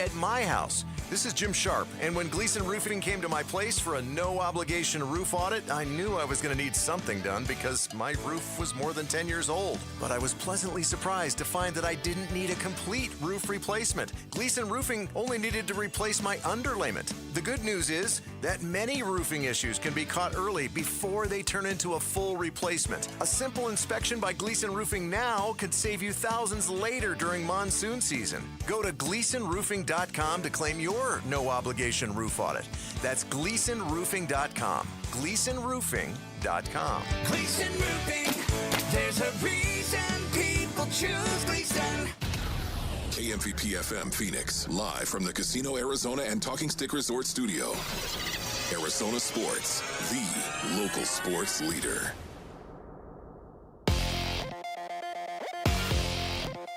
at my house. This is Jim Sharp, and when Gleason Roofing came to my place for a no-obligation roof audit, I knew I was going to need something done because my roof was more than 10 years old. But I was pleasantly surprised to find that I didn't need a complete roof replacement. Gleason Roofing only needed to replace my underlayment. The good news is that many roofing issues can be caught early before they turn into a full replacement. A simple inspection by Gleason Roofing now could save you thousands later during monsoon season. Go to GleasonRoofing.com to claim your no-obligation roof audit. That's GleasonRoofing.com. GleasonRoofing.com. Gleason Roofing, there's a reason people choose Gleason. KMVP FM Phoenix, live from the Casino Arizona and Talking Stick Resort Studio. Arizona Sports, the local sports leader.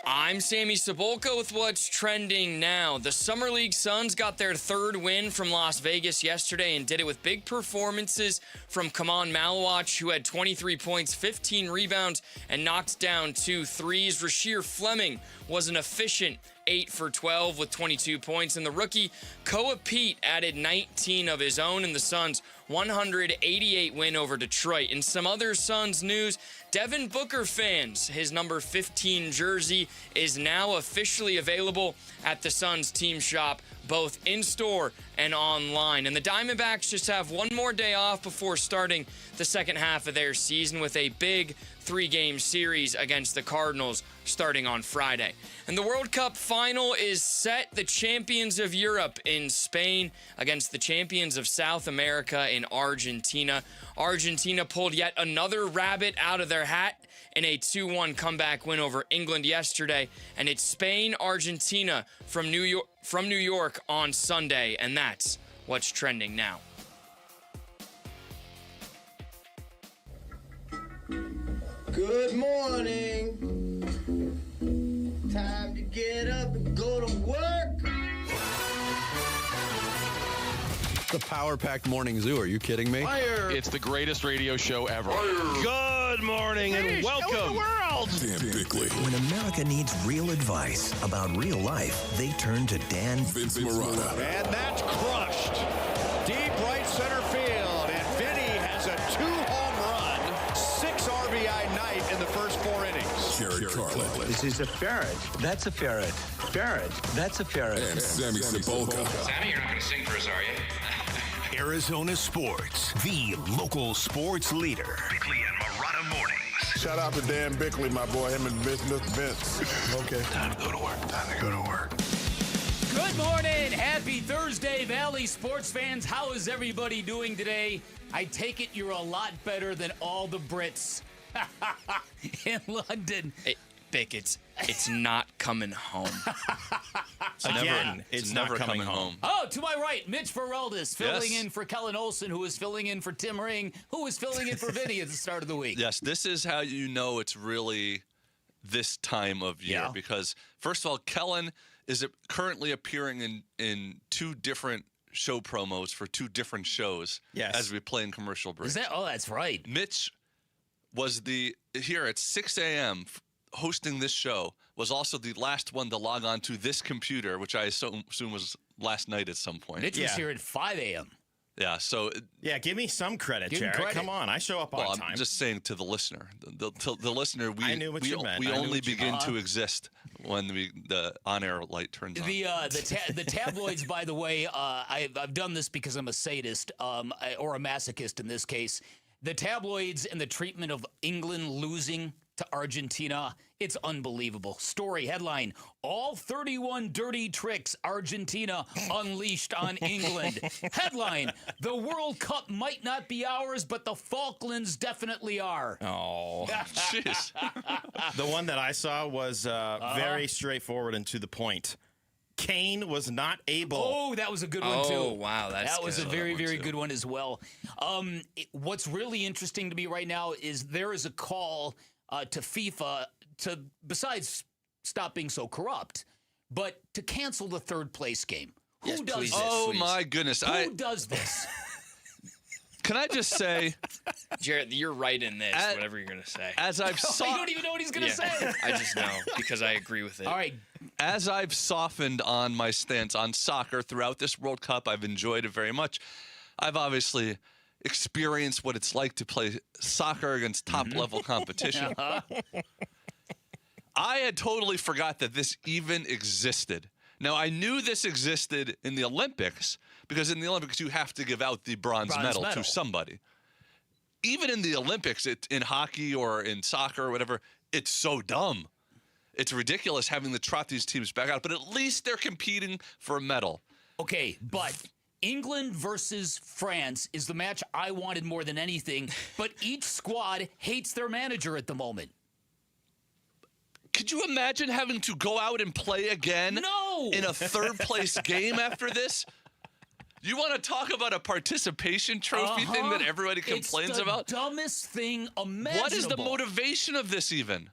I'm Sammy Cebulka with what's trending now. The Summer League Suns got their third win from Las Vegas yesterday and did it with big performances from Kaman Malawach, who had 23 points, 15 rebounds, and knocked down 2 threes. Rasheer Fleming was an efficient 8 for 12 with 22 points, and the rookie Koa Pete added 19 of his own in the Suns' 188 win over Detroit. In some other Suns news, Devin Booker fans, his number 15 jersey is now officially available at the Suns team shop, both in-store and online. And the Diamondbacks just have one more day off before starting the second half of their season with a big 3-game series against the Cardinals starting on Friday. And the World Cup final is set. The champions of Europe in Spain against the champions of South America in Argentina. Argentina pulled yet another rabbit out of their hat in a 2-1 comeback win over England yesterday. And it's Spain-Argentina from New York on Sunday. And that's what's trending now. Good morning. Time to get up and go to work. The power-packed morning zoo. Are you kidding me? Fire. It's the greatest radio show ever. Good morning and welcome. Dan Bickley, When America needs real advice about real life, they turn to Dan Vince Marotta, And that's crushed. Deep right center field. And Vinny has a 2-home run, 6 RBI night in the first 4 innings. Jared Carlin, This is a ferret. That's a ferret. Ferret. That's a ferret. and Sammy Cebulka. Sammy, you're not going to sing for us, are you? Arizona Sports, the local sports leader. Bickley and Marotta Mornings. Shout out to Dan Bickley, my boy, him and Mr. Vince. Okay. Time to go to work. Time to go to work. Good morning. Happy Thursday, Valley sports fans. How is everybody doing today? I take it you're a lot better than all the Brits in London. Bick, it's not coming home. It's never coming home. Oh, to my right, Mitch Feraldis filling in for Kellen Olson, who is filling in for Tim Ring, who is filling in for Vinny at the start of the week. Yes, this is how you know it's really this time of year. Because, first of all, Kellen is currently appearing in 2 different show promos for 2 different shows as we play in commercial break. Is that? Oh, that's right. Mitch was here at 6 a.m., hosting this show, was also the last one to log on to this computer, which I assume was last night at some point. Mitch was here at 5 a.m. Yeah, so... Yeah, give me some credit, Give him Jared. credit. Come on, I show up on time. I'm just saying to the listener. The listener, I knew what you meant. we I knew only what you begin meant. to exist when the on-air light turns on. The tabloids, by the way, I've done this because I'm a sadist, or a masochist in this case. The tabloids and the treatment of England losing to Argentina, it's unbelievable. Story headline: all 31 dirty tricks Argentina unleashed on England. Headline: the World Cup might not be ours, but the Falklands definitely are. Oh, jeez. The one that I saw was very straightforward and to the point. Kane was not able. Oh, that was a good one, too. Oh, wow. That was a very, very good one as well. What's really interesting to me right now is there is a call to FIFA to, besides stop being so corrupt, but to cancel the third place game. Who does this? Oh, my goodness. Who does this? Can I just say, Jarrett, you're right in this, whatever you're going to say. As I've You don't even know what he's going to say. I just know because I agree with it. All right. As I've softened on my stance on soccer throughout this World Cup, I've enjoyed it very much. I've obviously experienced what it's like to play soccer against top-level competition. I had totally forgot that this even existed. Now, I knew this existed in the Olympics because in the Olympics you have to give out the bronze medal to somebody. Even in the Olympics, in hockey or in soccer or whatever, it's so dumb. It's ridiculous having to trot these teams back out, but at least they're competing for a medal. Okay, but England versus France is the match I wanted more than anything, but each squad hates their manager at the moment. Could you imagine having to go out and play again in a third-place game after this? You want to talk about a participation trophy thing that everybody complains about? It's the dumbest thing imaginable. What is the motivation of this even?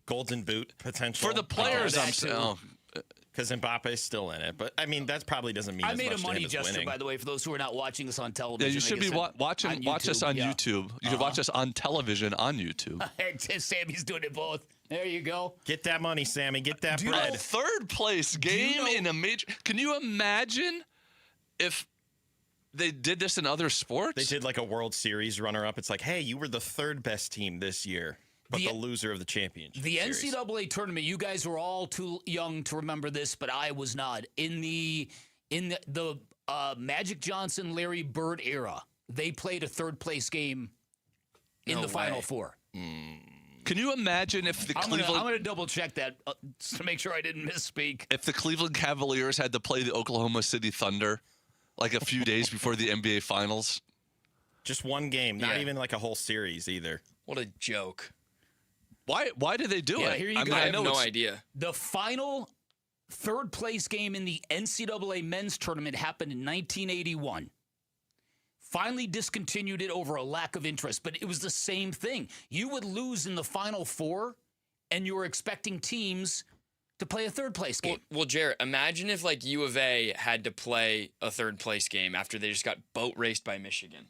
Golden boot potential. For the players, I'm saying. Because Mbappe's still in it. But, I mean, that probably doesn't mean as much to him as winning. I made a money gesture, by the way, for those who are not watching us on television. Yeah, you should be watch us on YouTube. You can watch us on television on YouTube. Sammy's doing it both. There you go. Get that money, Sammy. Get that bread. A third-place game in a major... Can you imagine if they did this in other sports? They did like a World Series runner-up. It's like, hey, you were the third best team this year. But the loser of the championship. The series. NCAA tournament, you guys were all too young to remember this, but I was not. In the Magic Johnson, Larry Bird era, they played a third-place game in the Final Four. Can you imagine if the Cleveland... I'm going to double-check that to make sure I didn't misspeak. If the Cleveland Cavaliers had to play the Oklahoma City Thunder like a few days before the NBA Finals? Just one game, not even like a whole series either. What a joke. Why did they do it? Here you go. I have no idea. The final third-place game in the NCAA men's tournament happened in 1981. Finally discontinued it over a lack of interest, but it was the same thing. You would lose in the Final Four, and you were expecting teams to play a third-place game. Well, Jarrett, imagine if like U of A had to play a third-place game after they just got boat raced by Michigan.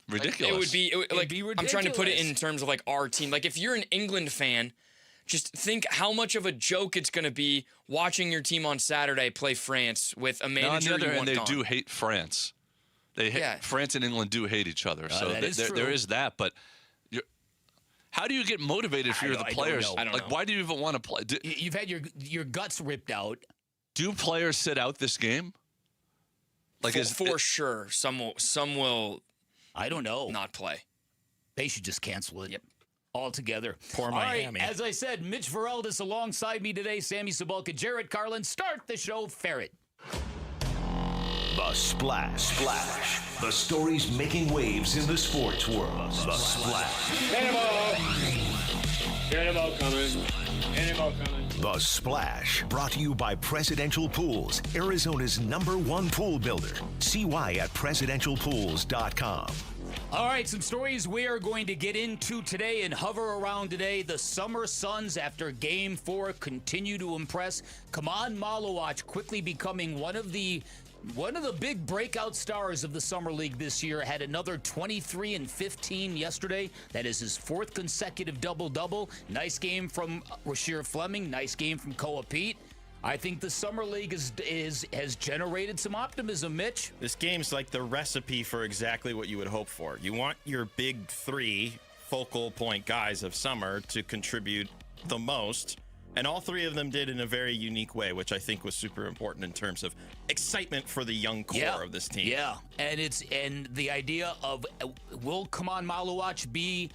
Ridiculous. Like, it would be ridiculous. I'm trying to put it in terms of like our team. Like if you're an England fan, just think how much of a joke it's going to be watching your team on Saturday play France with a manager. On the other hand, they gone. do hate France. France and England do hate each other. So there is that. But how do you get motivated if you're the players? I don't know. Why do you even want to play? You've had your guts ripped out. Do players sit out this game? Like for sure, some will. I don't know. Not play. They should just cancel it. Yep. Altogether. Poor Miami. Right, as I said, Mitch Veraldis alongside me today, Sammy Cebulka, Jarrett Carlin. Start the show, Ferret. The Splash. The stories making waves in the sports world. The Splash. Cannonball coming. The Splash, brought to you by Presidential Pools, Arizona's #1 pool builder. See why at presidentialpools.com. All right, some stories we are going to get into today and hover around today. The Summer Suns, after Game 4, continue to impress. Kaman Malawach quickly becoming one of the big breakout stars of the Summer League this year. Had another 23 and 15 yesterday. That is his 4th consecutive double-double. Nice game from Rasheer Fleming. Nice game from Koa Pete. I think the Summer League has generated some optimism, Mitch. This game's like the recipe for exactly what you would hope for. You want your big 3 focal point guys of summer to contribute the most. And all 3 of them did in a very unique way, which I think was super important in terms of excitement for the young core of this team. Yeah, and the idea of will Kaman Malawach be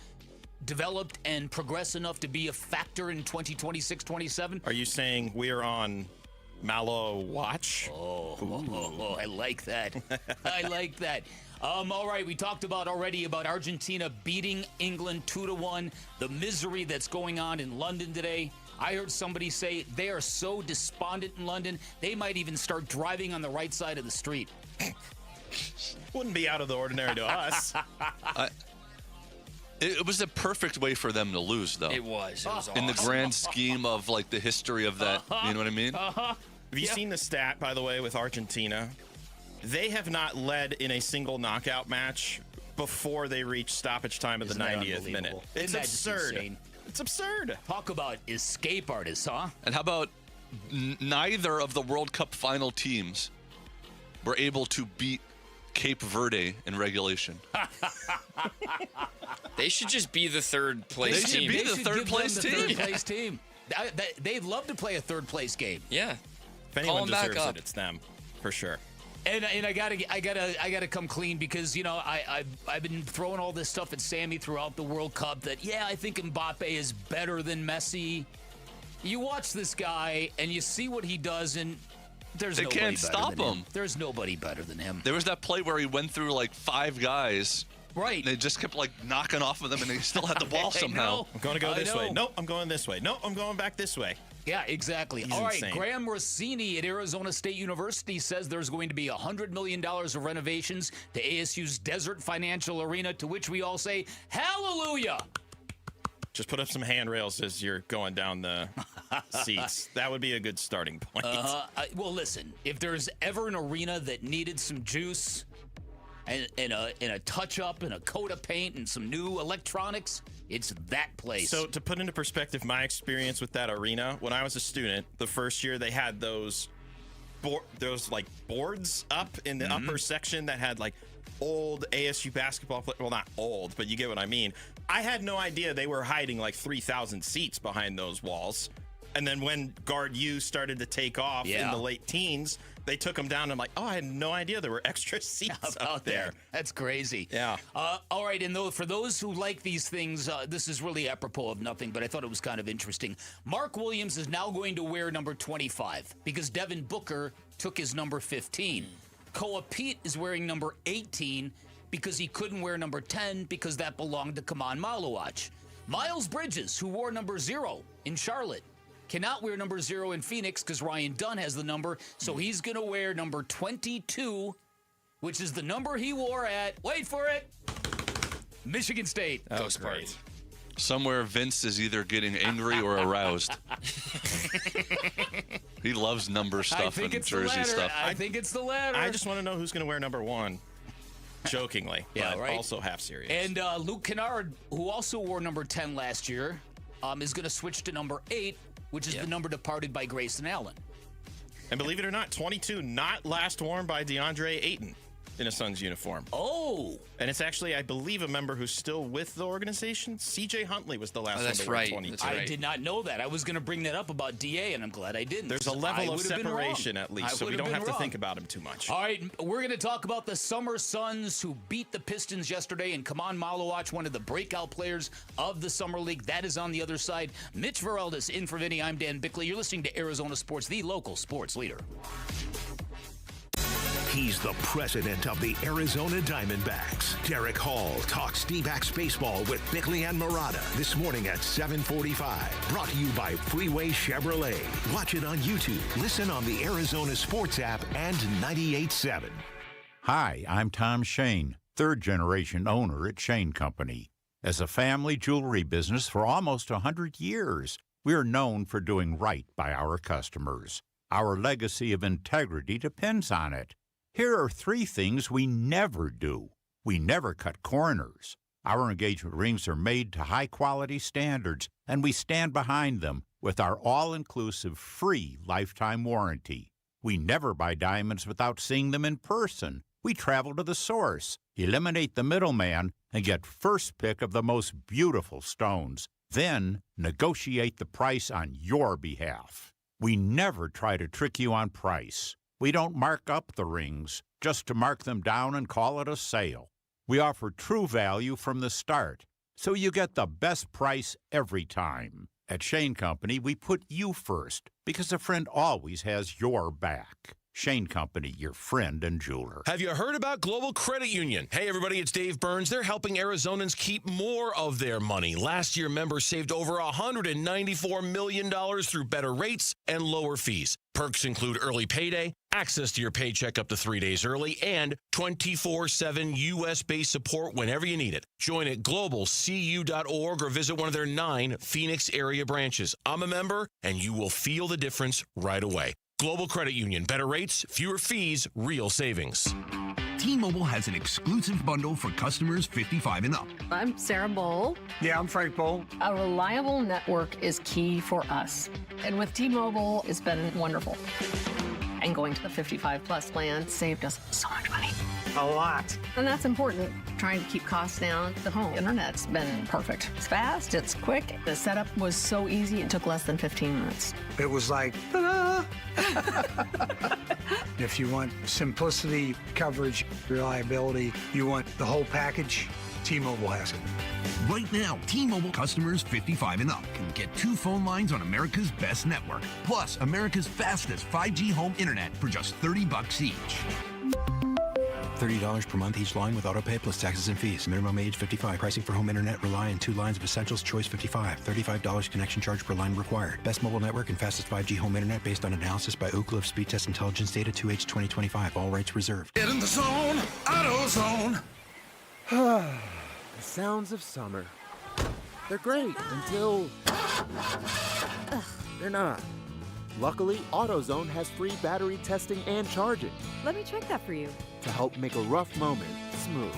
developed and progress enough to be a factor in 2026-27? Are you saying we're on Malawach? Oh, I like that. I like that. All right, we talked already about Argentina beating England 2-1. The misery that's going on in London today. I heard somebody say they are so despondent in London, they might even start driving on the right side of the street. Wouldn't be out of the ordinary to us. It was a perfect way for them to lose, though. It was awesome. In the grand scheme of like the history of that, you know what I mean? Have you seen the stat, by the way, with Argentina? they have not led in a single knockout match before they reach stoppage time of the 90th minute. It's absurd. It's absurd. Talk about escape artists, huh? And how about neither of the World Cup final teams were able to beat Cape Verde in regulation? They should just be the third place team. They should be the third place team. They'd love to play a third place game. Yeah. If anyone deserves it, it's them, for sure. And I gotta come clean because I've been throwing all this stuff at Sammy throughout the World Cup that I think Mbappe is better than Messi. You watch this guy and you see what he does, and there's nobody can't better stop than him. There's nobody better than him. There was that play where he went through like 5 guys. Right. And they just kept like knocking off of them, and they still had the ball somehow. I'm going to go this way. Nope, I'm going this way. Nope, I'm going back this way. Yeah, exactly. He's All right, insane. Graham Rossini at Arizona State University says there's going to be $100 million of renovations to ASU's Desert Financial Arena, to which we all say, hallelujah. Just put up some handrails as you're going down the seats. That would be a good starting point. Well, listen, if there's ever an arena that needed some juice and a touch-up and a coat of paint and some new electronics, it's that place. So to put into perspective my experience with that arena, when I was a student, the first year they had those like boards up in the upper section that had like old ASU basketball players. Well, not old, but you get what I mean. I had no idea they were hiding like 3,000 seats behind those walls. And then when Guard U started to take off in the late teens, they took them down. And I'm like, I had no idea there were extra seats out there. That's crazy. Yeah. All right, and for those who like these things, this is really apropos of nothing, but I thought it was kind of interesting. Mark Williams is now going to wear number 25 because Devin Booker took his number 15. Koa Pete is wearing number 18 because he couldn't wear number 10 because that belonged to Kaman Malawach. Miles Bridges, who wore number 0 in Charlotte, cannot wear number 0 in Phoenix because Ryan Dunn has the number, so he's going to wear number 22, which is the number he wore at, wait for it, Michigan State. Go Spartans. Somewhere Vince is either getting angry or aroused. He loves number stuff and jersey stuff. I think it's the latter. I just want to know who's going to wear number 1. Jokingly, but also half serious. And Luke Kennard, who also wore number 10 last year, is going to switch to number 8, which is the number departed by Grayson Allen. And believe it or not, 22 not last worn by DeAndre Ayton in a Suns uniform. Oh. And it's actually, I believe, a member who's still with the organization. CJ Huntley was the last one to wear 22. I did not know that. I was going to bring that up about DA, and I'm glad I didn't. There's a level of separation, at least, so we don't have to think about him too much. All right, we're going to talk about the Summer Suns who beat the Pistons yesterday, and Kaman Malawach, one of the breakout players of the Summer League. That is on the other side. Mitch Vareldis in for Vinny. I'm Dan Bickley. You're listening to Arizona Sports, the local sports leader. He's the president of the Arizona Diamondbacks. Derek Hall talks D-backs baseball with Bickley and Murata this morning at 7:45. Brought to you by Freeway Chevrolet. Watch it on YouTube. Listen on the Arizona Sports app and 98.7. Hi, I'm Tom Shane, third-generation owner at Shane Company. As a family jewelry business for almost 100 years, we are known for doing right by our customers. Our legacy of integrity depends on it. Here are 3 things we never do. We never cut corners. Our engagement rings are made to high-quality standards, and we stand behind them with our all-inclusive free lifetime warranty. We never buy diamonds without seeing them in person. We travel to the source, eliminate the middleman, and get first pick of the most beautiful stones. Then negotiate the price on your behalf. We never try to trick you on price. We don't mark up the rings just to mark them down and call it a sale. We offer true value from the start, so you get the best price every time. At Shane Company, we put you first because a friend always has your back. Shane Company, your friend and jeweler. Have you heard about Global Credit Union? Hey, everybody, it's Dave Burns. They're helping Arizonans keep more of their money. Last year, members saved over $194 million through better rates and lower fees. Perks include early payday, access to your paycheck up to 3 days early, and 24/7 U.S.-based support whenever you need it. Join at globalcu.org or visit one of their 9 Phoenix area branches. I'm a member, and you will feel the difference right away. Global Credit Union. Better rates, fewer fees, real savings. T-Mobile has an exclusive bundle for customers 55 and up. I'm Sarah Bowl. Yeah, I'm Frank Bowl. A reliable network is key for us. And with T-Mobile, it's been wonderful. And going to the 55 plus plan saved us so much money. A lot. And that's important. Trying to keep costs down. The home internet's been perfect. It's fast, it's quick. The setup was so easy, it took less than 15 minutes. It was like, ta-da! If you want simplicity, coverage, reliability, you want the whole package, T-Mobile has it. Right now, T-Mobile customers 55 and up can get 2 phone lines on America's best network, plus America's fastest 5G home internet for just $30 each. $30 per month each line with autopay plus taxes and fees. Minimum age 55. Pricing for home internet rely on 2 lines of essentials. Choice 55. $35 connection charge per line required. Best mobile network and fastest 5G home internet based on analysis by Ookla of Speed Test Intelligence data 2H 2025. All rights reserved. Get in the zone, AutoZone. The sounds of summer. They're great until they're not. Luckily, AutoZone has free battery testing and charging Let me check that for you. to help make a rough moment smooth.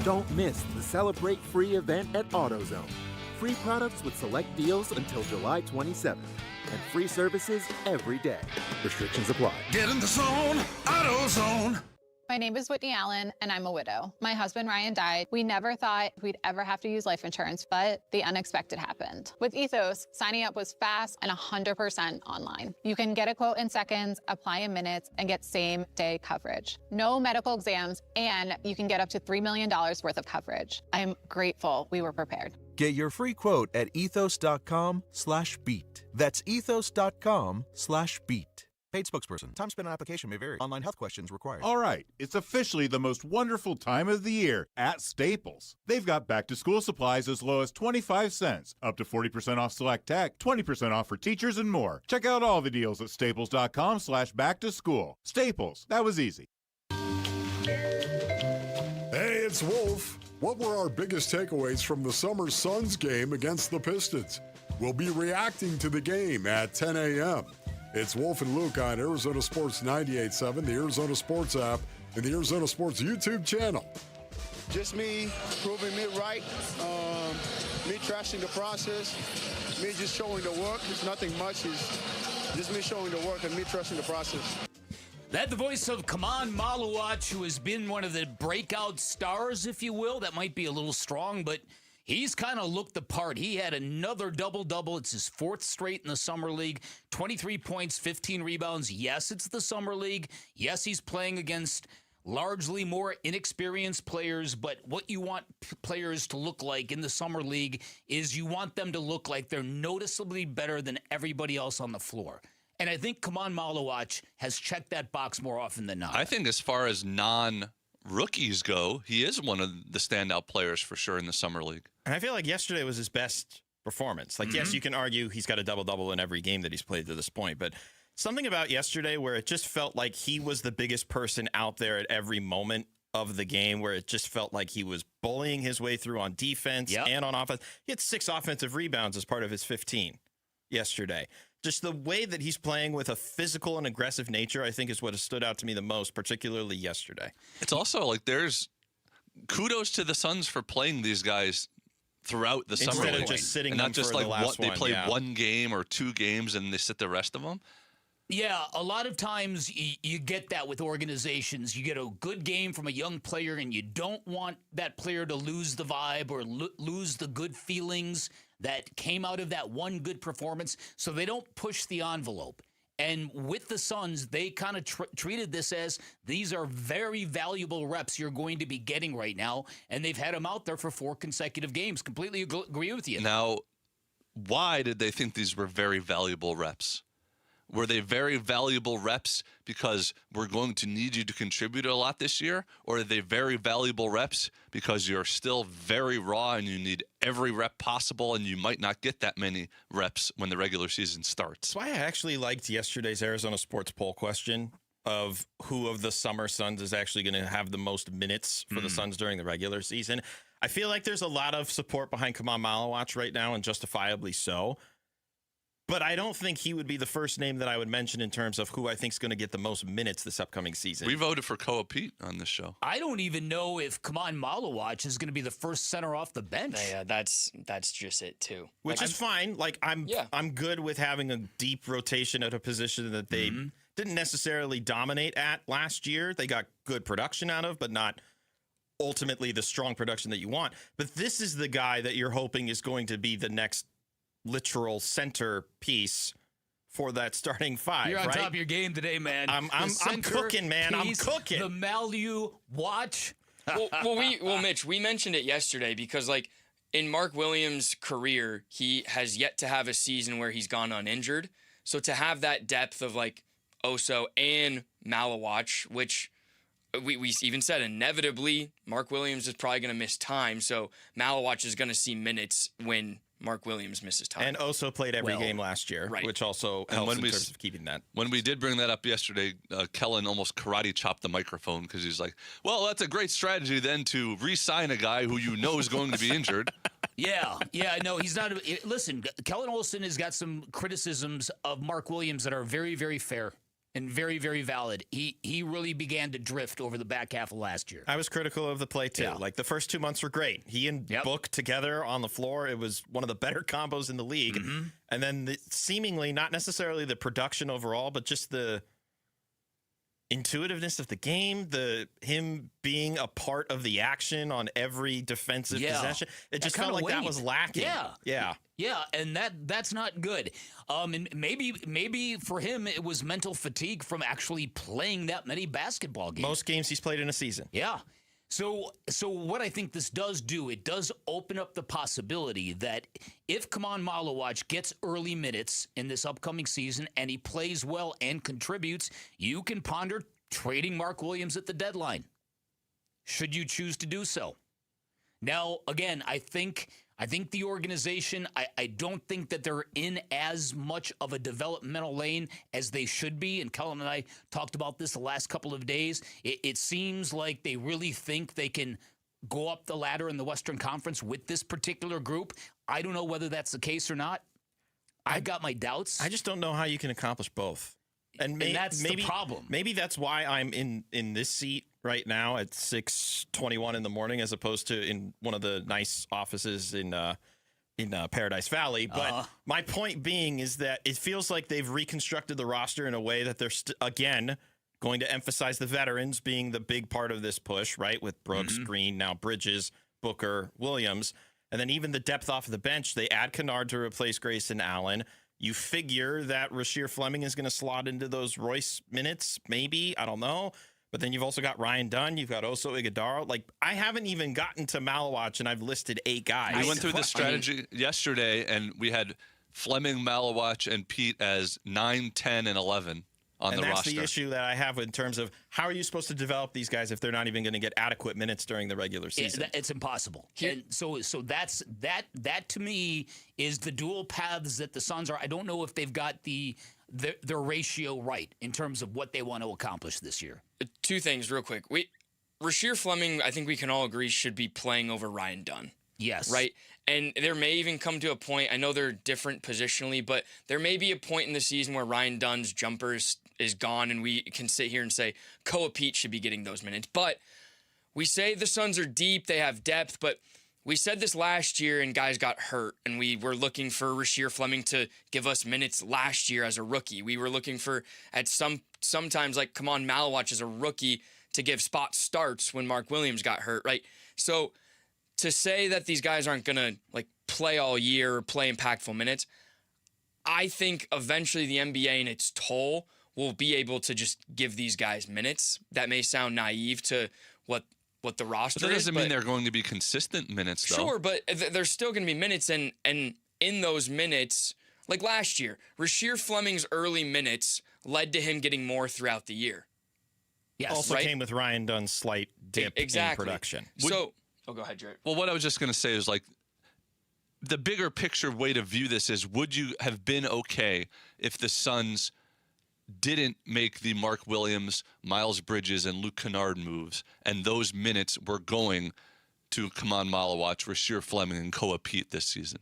Don't miss the Celebrate Free event at AutoZone. Free products with select deals until July 27th. And free services every day. Restrictions apply. Get in the zone, AutoZone. My name is Whitney Allen, and I'm a widow. My husband, Ryan, died. We never thought we'd ever have to use life insurance, but the unexpected happened. With Ethos, signing up was fast and 100% online. You can get a quote in seconds, apply in minutes, and get same-day coverage. No medical exams, and you can get up to $3 million worth of coverage. I'm grateful we were prepared. Get your free quote at ethos.com/beat. That's ethos.com/beat. Paid spokesperson. Time spent on application may vary. Online health questions required. All right, it's officially the most wonderful time of the year at Staples. They've got back-to-school supplies as low as 25 cents, up to 40% off select tech, 20% off for teachers, and more. Check out all the deals at staples.com/back-to-school. Staples, that was easy. Hey, it's Wolf. What were our biggest takeaways from the Summer Suns game against the Pistons? We'll be reacting to the game at 10 a.m. It's Wolf and Luke on Arizona Sports 98.7, the Arizona Sports app, and the Arizona Sports YouTube channel. Just me proving me right, me trashing the process, me just showing the work. It's nothing much. It's just me showing the work and me trusting the process. That the voice of Kaman Maluach, who has been one of the breakout stars, if you will. That might be a little strong, but he's kind of looked the part. He had another double-double. It's his 4th straight in the Summer League. 23 points, 15 rebounds. Yes, it's the Summer League. Yes, he's playing against largely more inexperienced players, but what you want players to look like in the Summer League is you want them to look like they're noticeably better than everybody else on the floor. And I think Kaman Maluach has checked that box more often than not. I think as far as non-rookies go, he is one of the standout players for sure in the Summer League. And I feel like yesterday was his best performance. Like, yes, you can argue he's got a double-double in every game that he's played to this point, but something about yesterday where it just felt like he was the biggest person out there at every moment of the game, where it just felt like he was bullying his way through on defense and on offense. He had 6 offensive rebounds as part of his 15 yesterday. Just the way that he's playing with a physical and aggressive nature, I think, is what has stood out to me the most, particularly yesterday. It's also like there's kudos to the Suns for playing these guys throughout the Summer League. Instead of just sitting and them not just for like the last they one, play one game or 2 games and they sit the rest of them. Yeah, a lot of times you get that with organizations. You get a good game from a young player, and you don't want that player to lose the vibe or lose the good feelings that came out of that one good performance, so they don't push the envelope. And with the Suns, they kind of treated this as these are very valuable reps you're going to be getting right now, and they've had them out there for 4 consecutive games. Completely agree with you. Now, why did they think these were very valuable reps? Were they very valuable reps because we're going to need you to contribute a lot this year? Or are they very valuable reps because you're still very raw and you need every rep possible and you might not get that many reps when the regular season starts? That's why I actually liked yesterday's Arizona Sports poll question of who of the Summer Suns is actually going to have the most minutes for the Suns during the regular season. I feel like there's a lot of support behind Kaman Maluach right now, and justifiably so. But I don't think he would be the first name that I would mention in terms of who I think is going to get the most minutes this upcoming season. We voted for Koa Pete on this show. I don't even know if Kaman Malawach is going to be the first center off the bench. Yeah, that's just it too. Which is fine. Like I'm good with having a deep rotation at a position that they didn't necessarily dominate at last year. They got good production out of, but not ultimately the strong production that you want. But this is the guy that you're hoping is going to be the next literal centerpiece for that starting five. You're on right? top of your game today, man. I'm cooking, man. I'm cooking. The Malu watch. Mitch, we mentioned it yesterday because, like, in Mark Williams' career, he has yet to have a season where he's gone uninjured. So to have that depth of, like, Oso and Malawach, which we even said inevitably Mark Williams is probably going to miss time. So Malawach is going to see minutes when Mark Williams misses time. And Oso played every game last year, which also helps in terms of keeping that. When we did bring that up yesterday, Kellen almost karate chopped the microphone because he's like, well, that's a great strategy then to re-sign a guy who you know is going to be injured. Yeah, no, he's not. Listen, Kellen Olson has got some criticisms of Mark Williams that are very, very fair and very, very valid. He really began to drift over the back half of last year. I was critical of the play, too. Yeah. Like, the first 2 months were great. He and Book together on the floor, it was one of the better combos in the league. And then seemingly, not necessarily the production overall, but just the intuitiveness of the game, him being a part of the action on every defensive possession. It just felt like that was lacking. Yeah, and that's not good. And maybe for him it was mental fatigue from actually playing that many basketball games. Most games he's played in a season. Yeah. So what I think this does do, it does open up the possibility that if Kaman Malawach gets early minutes in this upcoming season and he plays well and contributes, you can ponder trading Mark Williams at the deadline, should you choose to do so. Now, again, I think the organization, I don't think that they're in as much of a developmental lane as they should be. And Kellen and I talked about this the last couple of days. It seems like they really think they can go up the ladder in the Western Conference with this particular group. I don't know whether that's the case or not. I've got my doubts. I just don't know how you can accomplish both. And that's maybe, the problem. Maybe that's why I'm in this seat right now at 6:21 in the morning, as opposed to in one of the nice offices in Paradise Valley. But my point being is that it feels like they've reconstructed the roster in a way that they're again going to emphasize the veterans being the big part of this push, right? With Brooks, Green, now Bridges, Booker, Williams, and then even the depth off of the bench. They add Kennard to replace Grayson Allen. You figure that Rasheer Fleming is going to slot into those Royce minutes, maybe. I don't know. But then you've also got Ryan Dunn. You've got Oso Ighodaro. Like, I haven't even gotten to Malawach, and I've listed 8 guys. We went through this strategy yesterday, and we had Fleming, Malawach, and Pete as 9, 10, and 11 on the roster. And that's the issue that I have in terms of how are you supposed to develop these guys if they're not even going to get adequate minutes during the regular season? It's impossible. And so that's that to me is the dual paths that the Suns are. I don't know if they've got their ratio right in terms of what they want to accomplish this year. 2 things real quick. Rasheer Fleming, I think we can all agree, should be playing over Ryan Dunn. Yes. Right? And there may even come to a point, I know they're different positionally, but there may be a point in the season where Ryan Dunn's jumpers is gone and we can sit here and say Koa Pete should be getting those minutes. But we say the Suns are deep, they have depth, but we said this last year and guys got hurt, and we were looking for Rasheer Fleming to give us minutes last year as a rookie. We were looking for, at sometimes, like, Kaman Malawach as a rookie to give spot starts when Mark Williams got hurt, right? So to say that these guys aren't going to, like, play all year or play impactful minutes, I think eventually the NBA in its toll will be able to just give these guys minutes. That may sound naive to what the roster is. But that doesn't mean they're going to be consistent minutes, though. Sure, but there's still going to be minutes, and in those minutes, like last year, Rasheer Fleming's early minutes led to him getting more throughout the year. Yes, also came with Ryan Dunn's slight dip in production. Go ahead, Jared. Well, what I was just going to say is, like, the bigger picture way to view this is, would you have been okay if the Suns didn't make the Mark Williams, Miles Bridges, and Luke Kennard moves, and those minutes were going to Kaman Malawach, Rasheer Fleming, and Koa Pete this season?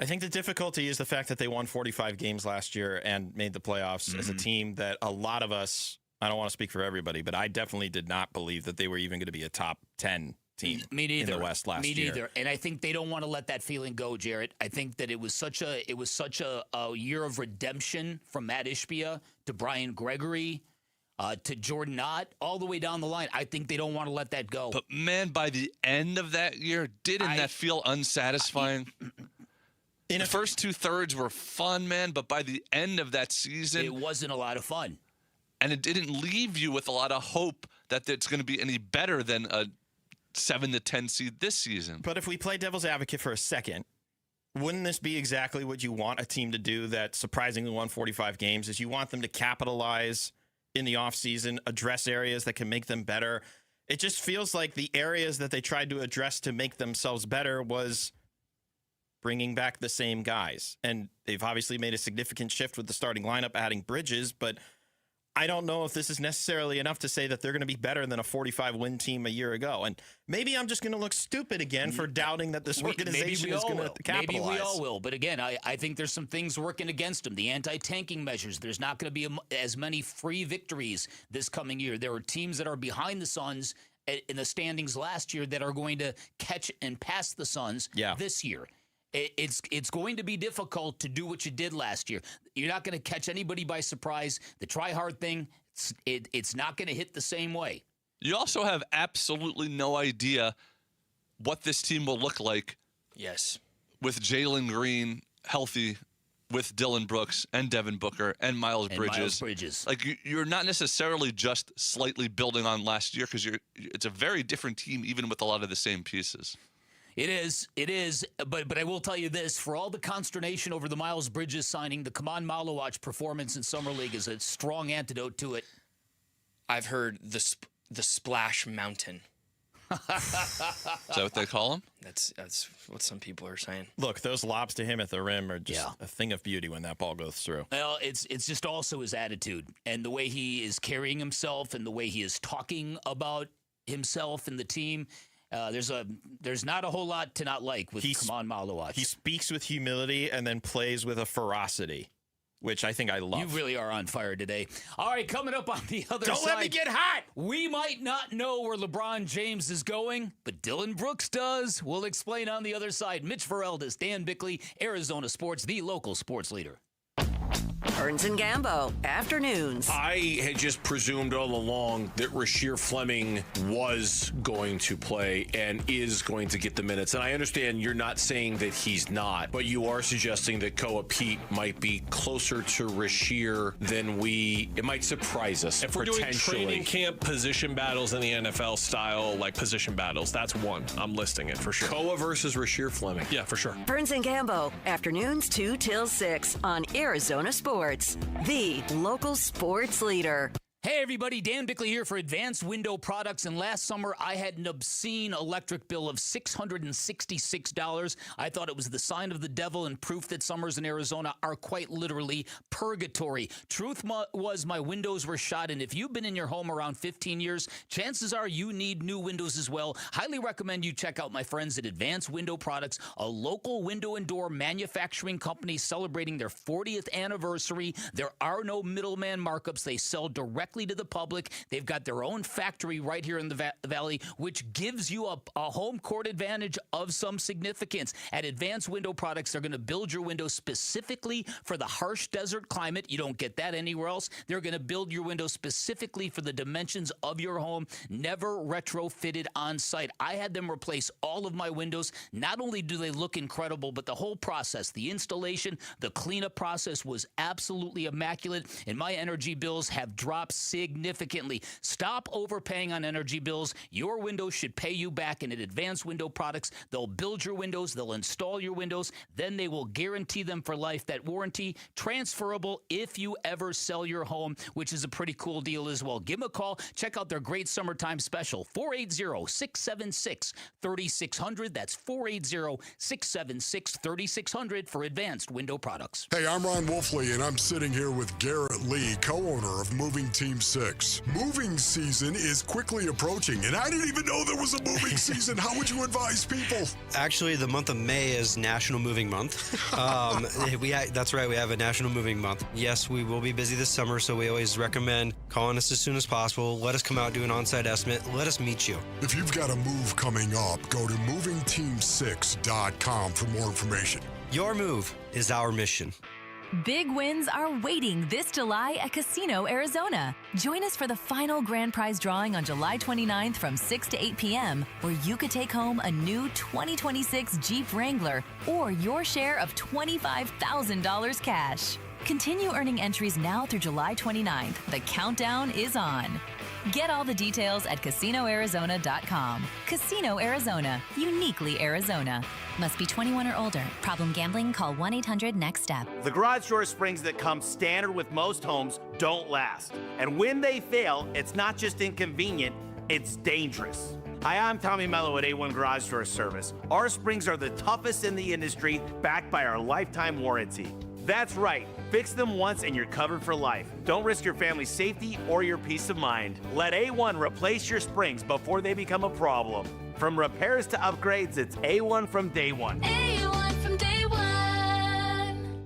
I think the difficulty is the fact that they won 45 games last year and made the playoffs as a team that a lot of us, I don't want to speak for everybody, but I definitely did not believe that they were even going to be a top 10 team in the West last year. Me neither. And I think they don't want to let that feeling go, Jarrett. I think that it was such a year of redemption from Matt Ishbia to Brian Gregory to Jordan Ott, all the way down the line. I think they don't want to let that go. But man, by the end of that year, didn't that feel unsatisfying? The first 2/3 were fun, man, but by the end of that season, it wasn't a lot of fun. And it didn't leave you with a lot of hope that it's going to be any better than a 7-10 seed this season. But if we play devil's advocate for a second, wouldn't this be exactly what you want a team to do that surprisingly won 45 games? Is you want them to capitalize in the offseason, address areas that can make them better. It just feels like the areas that they tried to address to make themselves better was bringing back the same guys. And they've obviously made a significant shift with the starting lineup, adding Bridges, but I don't know if this is necessarily enough to say that they're going to be better than a 45-win team a year ago. And maybe I'm just going to look stupid again for doubting that this organization is going to capitalize. Maybe we all will. But again, I think there's some things working against them. The anti-tanking measures. There's not going to be as many free victories this coming year. There are teams that are behind the Suns in the standings last year that are going to catch and pass the Suns this year. It's going to be difficult to do what you did last year. You're not going to catch anybody by surprise. The try-hard thing, it's not going to hit the same way. You also have absolutely no idea what this team will look like. Yes. With Jalen Green healthy, with Dylan Brooks and Devin Booker and Miles Bridges. Like you're not necessarily just slightly building on last year because it's a very different team even with a lot of the same pieces. It is, but I will tell you this, for all the consternation over the Miles Bridges signing, the Kaman Malawach performance in Summer League is a strong antidote to it. I've heard the Splash Mountain. Is that what they call him? That's what some people are saying. Look, those lobs to him at the rim are just a thing of beauty when that ball goes through. Well, it's just also his attitude and the way he is carrying himself and the way he is talking about himself and the team. There's not a whole lot to not like with Kaman Malawach. He speaks with humility and then plays with a ferocity, which I think I love. You really are on fire today. All right, coming up on the other side. Don't let me get hot! We might not know where LeBron James is going, but Dylan Brooks does. We'll explain on the other side. Mitch Ferreldis, Dan Bickley, Arizona Sports, the local sports leader. Burns and Gambo, afternoons. I had just presumed all along that Rasheer Fleming was going to play and is going to get the minutes. And I understand you're not saying that he's not, but you are suggesting that Koa Pete might be closer to Rasheer than it might surprise us. If we're doing training camp position battles in the NFL style, like position battles, that's one. I'm listing it for sure. Koa versus Rasheer Fleming. Yeah, for sure. Burns and Gambo, afternoons 2 till 6 on Arizona Sports, the local sports leader. Hey everybody, Dan Bickley here for Advanced Window Products, and last summer I had an obscene electric bill of $666. I thought it was the sign of the devil and proof that summers in Arizona are quite literally purgatory. Truth was my windows were shot, and if you've been in your home around 15 years, chances are you need new windows as well. Highly recommend you check out my friends at Advanced Window Products, a local window and door manufacturing company celebrating their 40th anniversary. There are no middleman markups. They sell directly to the public. They've got their own factory right here in the valley, which gives you a home court advantage of some significance. At Advanced Window Products, they're going to build your windows specifically for the harsh desert climate. You don't get that anywhere else. They're going to build your windows specifically for the dimensions of your home, never retrofitted on site. I had them replace all of my windows. Not only do they look incredible, but the whole process, the installation, the cleanup process was absolutely immaculate, and my energy bills have dropped significantly. Stop overpaying on energy bills. Your windows should pay you back, and at Advanced Window Products, they'll build your windows, they'll install your windows, then they will guarantee them for life. That warranty, transferable if you ever sell your home, which is a pretty cool deal as well. Give them a call. Check out their great summertime special, 480-676-3600. That's 480-676-3600 for Advanced Window Products. Hey, I'm Ron Wolfley, and I'm sitting here with Garrett Lee, co-owner of Moving Team Team 6. Moving season is quickly approaching, and I didn't even know there was a moving season. How would you advise people? Actually, the month of May is National Moving Month. That's right, we have a National Moving Month. Yes, we will be busy this summer, so we always recommend calling us as soon as possible. Let us come out, do an on-site estimate. Let us meet you. If you've got a move coming up, go to movingteam6.com for more information. Your move is our mission. Big wins are waiting this July at Casino Arizona. Join us for the final grand prize drawing on July 29th from 6 to 8 p.m., where you could take home a new 2026 Jeep Wrangler or your share of $25,000 cash. Continue earning entries now through July 29th. The countdown is on. Get all the details at CasinoArizona.com. Casino Arizona, uniquely Arizona. Must be 21 or older. Problem gambling? Call 1-800-NEXT-STEP. The garage door springs that come standard with most homes don't last. And when they fail, it's not just inconvenient, it's dangerous. Hi, I'm Tommy Mello at A1 Garage Door Service. Our springs are the toughest in the industry, backed by our lifetime warranty. That's right. Fix them once and you're covered for life. Don't risk your family's safety or your peace of mind. Let A1 replace your springs before they become a problem. From repairs to upgrades, it's A1 from day one. A1 from day one.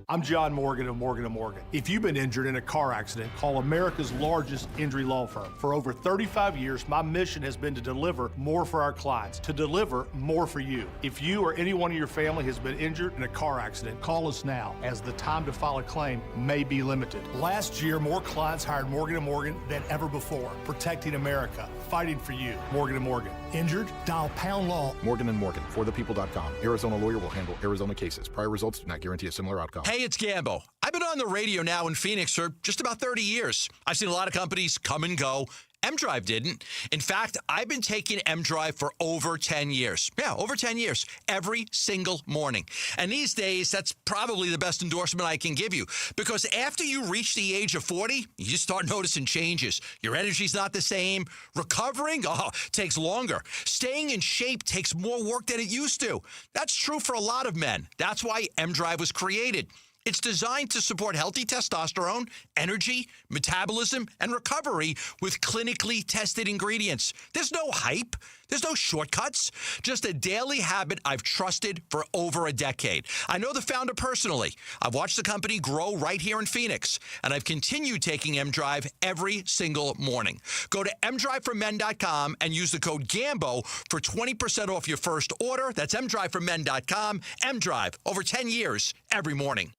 I'm John Morgan of Morgan & Morgan. If you've been injured in a car accident, call America's largest injury law firm. For over 35 years, my mission has been to deliver more for our clients, to deliver more for you. If you or anyone in your family has been injured in a car accident, call us now, as the time to file a claim may be limited. Last year, more clients hired Morgan & Morgan than ever before, protecting America, fighting for you. Morgan & Morgan. Injured? Dial pound law. Morgan & Morgan, forthepeople.com. Arizona lawyer will handle Arizona cases. Prior results do not guarantee a similar outcome. Hey, it's Gambo. I've been on the radio now in Phoenix for just about 30 years. I've seen a lot of companies come and go. M-Drive didn't. In fact, I've been taking M-Drive for over 10 years. Yeah, over 10 years. Every single morning. And these days, that's probably the best endorsement I can give you. Because after you reach the age of 40, you just start noticing changes. Your energy's not the same. Recovering, takes longer. Staying in shape takes more work than it used to. That's true for a lot of men. That's why M-Drive was created. It's designed to support healthy testosterone, energy, metabolism, and recovery with clinically tested ingredients. There's no hype. There's no shortcuts. Just a daily habit I've trusted for over a decade. I know the founder personally. I've watched the company grow right here in Phoenix, and I've continued taking M-Drive every single morning. Go to mdriveformen.com and use the code GAMBO for 20% off your first order. That's mdriveformen.com. M-Drive, over 10 years, every morning.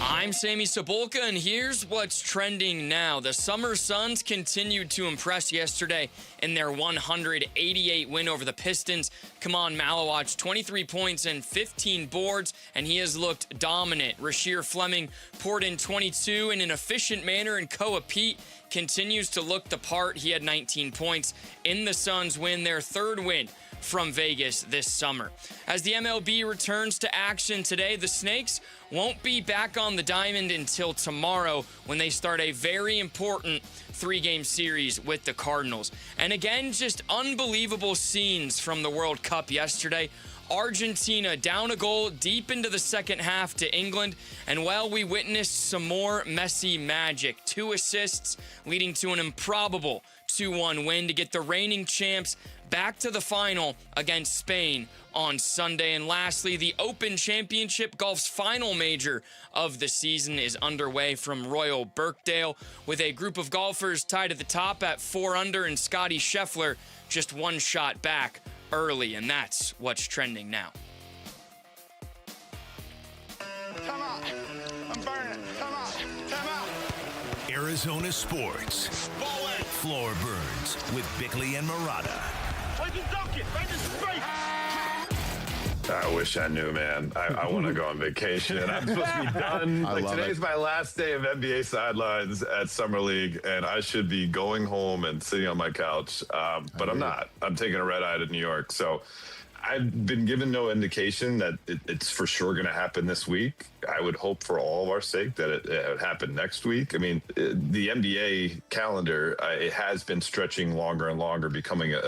I'm Sammy Cebulka, and here's what's trending now. The Summer Suns continued to impress yesterday in their 188 win over the Pistons. Kamon Malawach, 23 points and 15 boards, and he has looked dominant. Rasheer Fleming poured in 22 in an efficient manner, and Koa Pete continues to look the part. He had 19 points in the Suns win, their third win from Vegas this summer. As the MLB returns to action today, the Snakes won't be back on the diamond until tomorrow when they start a very important 3-game series with the Cardinals. And again, just unbelievable scenes from the World Cup yesterday. Argentina down a goal deep into the second half to England, and we witnessed some more Messi magic. 2 assists leading to an improbable 2-1 win to get the reigning champs back to the final against Spain on Sunday. And lastly, the Open Championship, golf's final major of the season, is underway from Royal Birkdale, with a group of golfers tied at the top at 4 under, and Scotty Scheffler just 1 shot back early. And that's what's trending now. Come on. I'm burning. Come on. Come on. Arizona Sports. Floor Burns with Bickley and Murata. I wish I knew, man. I want to go on vacation. I'm supposed to be done. Today's my last day of NBA sidelines at Summer League, and I should be going home and sitting on my couch. But I'm not. I'm taking a red eye to New York. So I've been given no indication that it's for sure going to happen this week. I would hope for all of our sake that it would happen next week. I mean, the NBA calendar, it has been stretching longer and longer, becoming a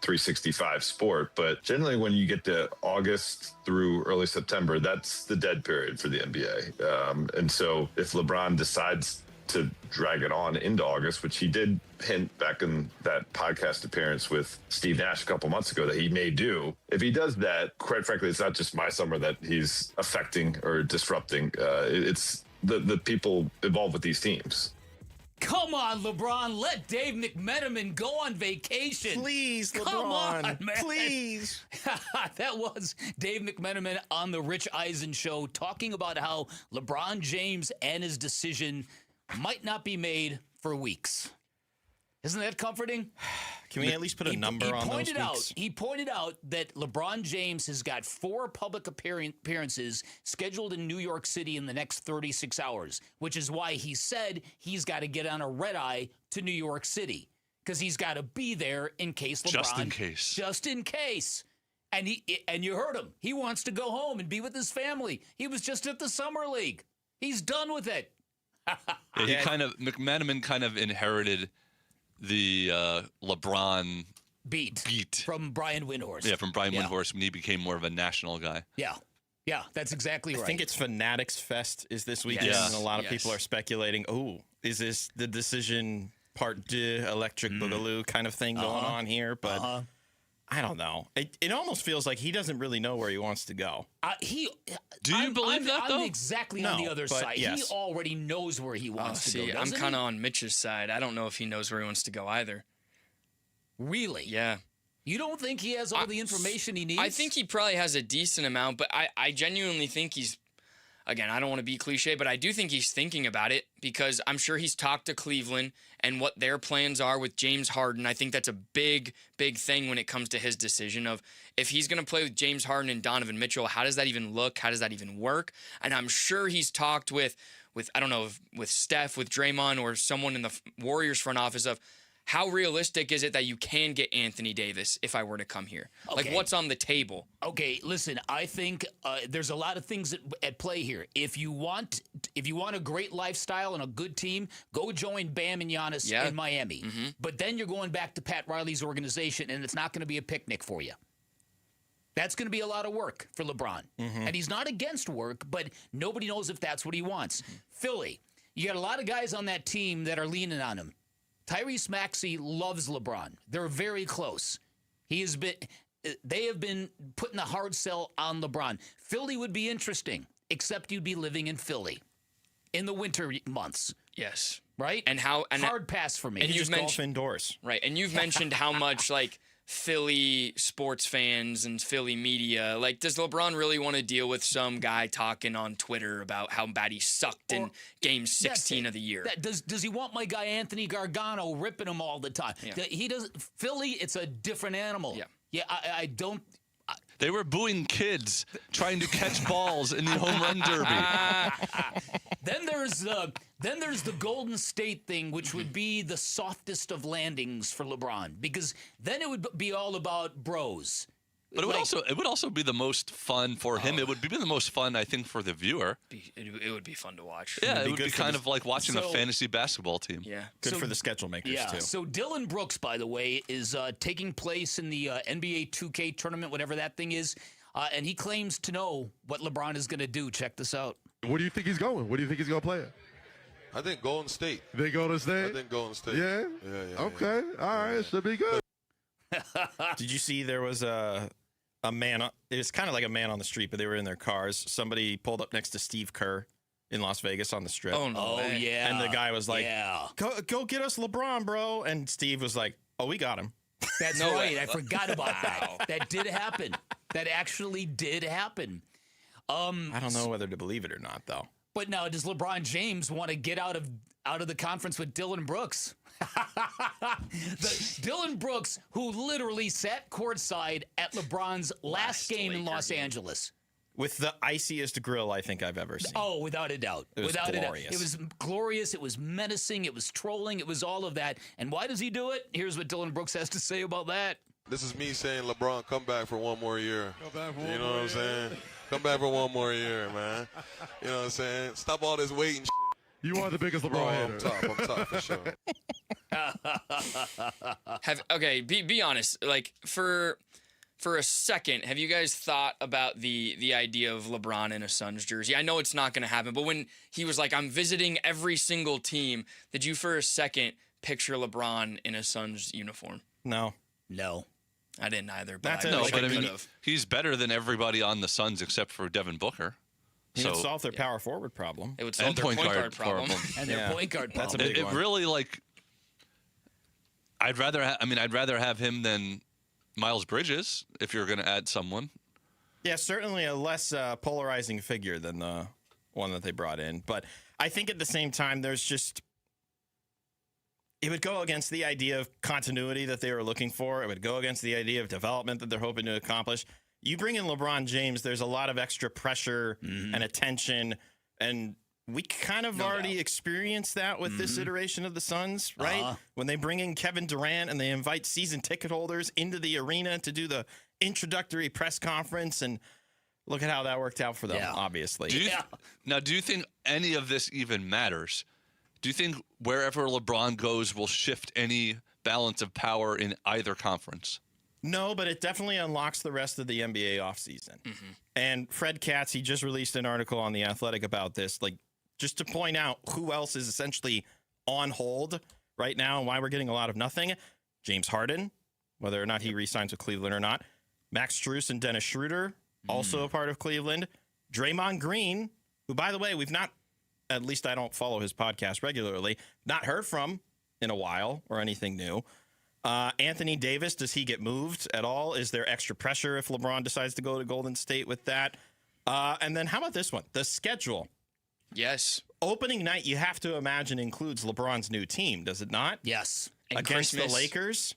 365 sport. But generally, when you get to August through early September, that's the dead period for the NBA. And so if LeBron decides to drag it on into August, which he did hint back in that podcast appearance with Steve Nash a couple months ago that he may do. If he does that, quite frankly, it's not just my summer that he's affecting or disrupting. It's the people involved with these teams. Come on, LeBron. Let Dave McMenamin go on vacation. Please, LeBron. Come on, man. Please. That was Dave McMenamin on the Rich Eisen show talking about how LeBron James and his decision might not be made for weeks. Isn't that comforting? Can we at least put a number on those weeks? He pointed out that LeBron James has got 4 public appearances scheduled in New York City in the next 36 hours, which is why he said he's got to get on a red eye to New York City because he's got to be there in case LeBron. Just in case. Just in case. And you heard him. He wants to go home and be with his family. He was just at the Summer League. He's done with it. McMenamin kind of inherited the LeBron beat from Brian Windhorst. Yeah, from Brian Windhorst when he became more of a national guy. Yeah, that's exactly right. I think it's Fanatics Fest is this weekend, Yes. and a lot of people are speculating, is this the decision part 2 electric boogaloo kind of thing going on here? But I don't know. It almost feels like he doesn't really know where he wants to go. Do you believe that, though? I'm exactly on the other side. Yes. He already knows where he wants to go, I'm doesn't kind of on Mitch's side. I don't know if he knows where he wants to go either. Really? Yeah. You don't think he has all the information he needs? I think he probably has a decent amount, but I genuinely think he's, again, I don't want to be cliche, but I do think he's thinking about it because I'm sure he's talked to Cleveland and what their plans are with James Harden. I think that's a big, big thing when it comes to his decision of if he's going to play with James Harden and Donovan Mitchell, how does that even look? How does that even work? And I'm sure he's talked with I don't know, with Steph, with Draymond, or someone in the Warriors front office of how realistic is it that you can get Anthony Davis if I were to come here? Okay. Like, what's on the table? Okay, listen, I think there's a lot of things at play here. If you want a great lifestyle and a good team, go join Bam and Giannis in Miami. Mm-hmm. But then you're going back to Pat Riley's organization, and it's not going to be a picnic for you. That's going to be a lot of work for LeBron. Mm-hmm. And he's not against work, but nobody knows if that's what he wants. Philly, you got a lot of guys on that team that are leaning on him. Tyrese Maxey loves LeBron. They're very close. They have been putting the hard sell on LeBron. Philly would be interesting, except you'd be living in Philly in the winter months. Yes. Right? And hard pass for me. And you've mentioned golf indoors. Right. And you've mentioned how much Philly sports fans and Philly media, does LeBron really want to deal with some guy talking on Twitter about how bad he sucked in game 16 of the year? Does he want my guy Anthony Gargano ripping him all the time? Yeah. He does. Philly, it's a different animal. Yeah, I don't. They were booing kids trying to catch balls in the home run derby. Then there's the Golden State thing, which would be the softest of landings for LeBron, because then it would be all about bros. But it would also be the most fun for him. It would be the most fun, I think, for the viewer. It would be fun to watch. Yeah, it would be kind of like watching a fantasy basketball team. Yeah, good for the schedule makers too. So Dylan Brooks, by the way, is taking place in the NBA 2K tournament, whatever that thing is, and he claims to know what LeBron is going to do. Check this out. Where do you think he's going? Where do you think he's going to play at? I think Golden State. They Golden State? I think Golden State. Yeah? Okay. All right. Should be good. Did you see there was a man? It was kind of like a man on the street, but they were in their cars. Somebody pulled up next to Steve Kerr in Las Vegas on the Strip. Oh, no way. Yeah. And the guy was like, go get us LeBron, bro. And Steve was like, oh, we got him. That's right. I forgot about that. That did happen. That actually did happen. I don't know whether to believe it or not, though. But now, does LeBron James want to get out of the conference with Dylan Brooks? Dylan Brooks, who literally sat courtside at LeBron's last game in Los Angeles. With the iciest grill I think I've ever seen. Oh, without a doubt. It was without glorious. A doubt. It was glorious. It was menacing. It was trolling. It was all of that. And why does he do it? Here's what Dylan Brooks has to say about that. This is me saying, LeBron, come back for one more year. Come back for you one know more what I'm saying? Come back for one more year, man. You know what I'm saying? Stop all this waiting. You are the biggest LeBron hater. I'm top for sure. Be honest. Like for a second, have you guys thought about the idea of LeBron in a Suns jersey? I know it's not going to happen, but when he was like, I'm visiting every single team, did you for a second picture LeBron in a Suns uniform? No. I didn't either. But he's better than everybody on the Suns except for Devin Booker. It would solve their power forward problem. It would solve their point guard problem. And their point guard problem. That's a big one. It really, like, I'd rather have him than Miles Bridges if you're going to add someone. Yeah, certainly a less polarizing figure than the one that they brought in. But I think at the same time, there's just... It would go against the idea of continuity that they were looking for. It would go against the idea of development that they're hoping to accomplish. You bring in LeBron James, there's a lot of extra pressure and attention, and we kind of already experienced that with this iteration of the Suns, right? When they bring in Kevin Durant and they invite season ticket holders into the arena to do the introductory press conference, and look at how that worked out for them, obviously. Now, do you think any of this even matters? Do you think wherever LeBron goes will shift any balance of power in either conference? No, but it definitely unlocks the rest of the NBA offseason. And Fred Katz, he just released an article on The Athletic about this, like just to point out who else is essentially on hold right now and why we're getting a lot of nothing. James Harden, whether or not he re-signs with Cleveland or not. Max Strus and Dennis Schroeder, also a part of Cleveland. Draymond Green, who, by the way, we've not, at least I don't follow his podcast regularly, not heard from in a while or anything new. Anthony Davis, does he get moved at all? Is there extra pressure if LeBron decides to go to Golden State with that? And then how about this one? The schedule. Yes. Opening night, you have to imagine, includes LeBron's new team, does it not? Yes. And against Christmas. the Lakers.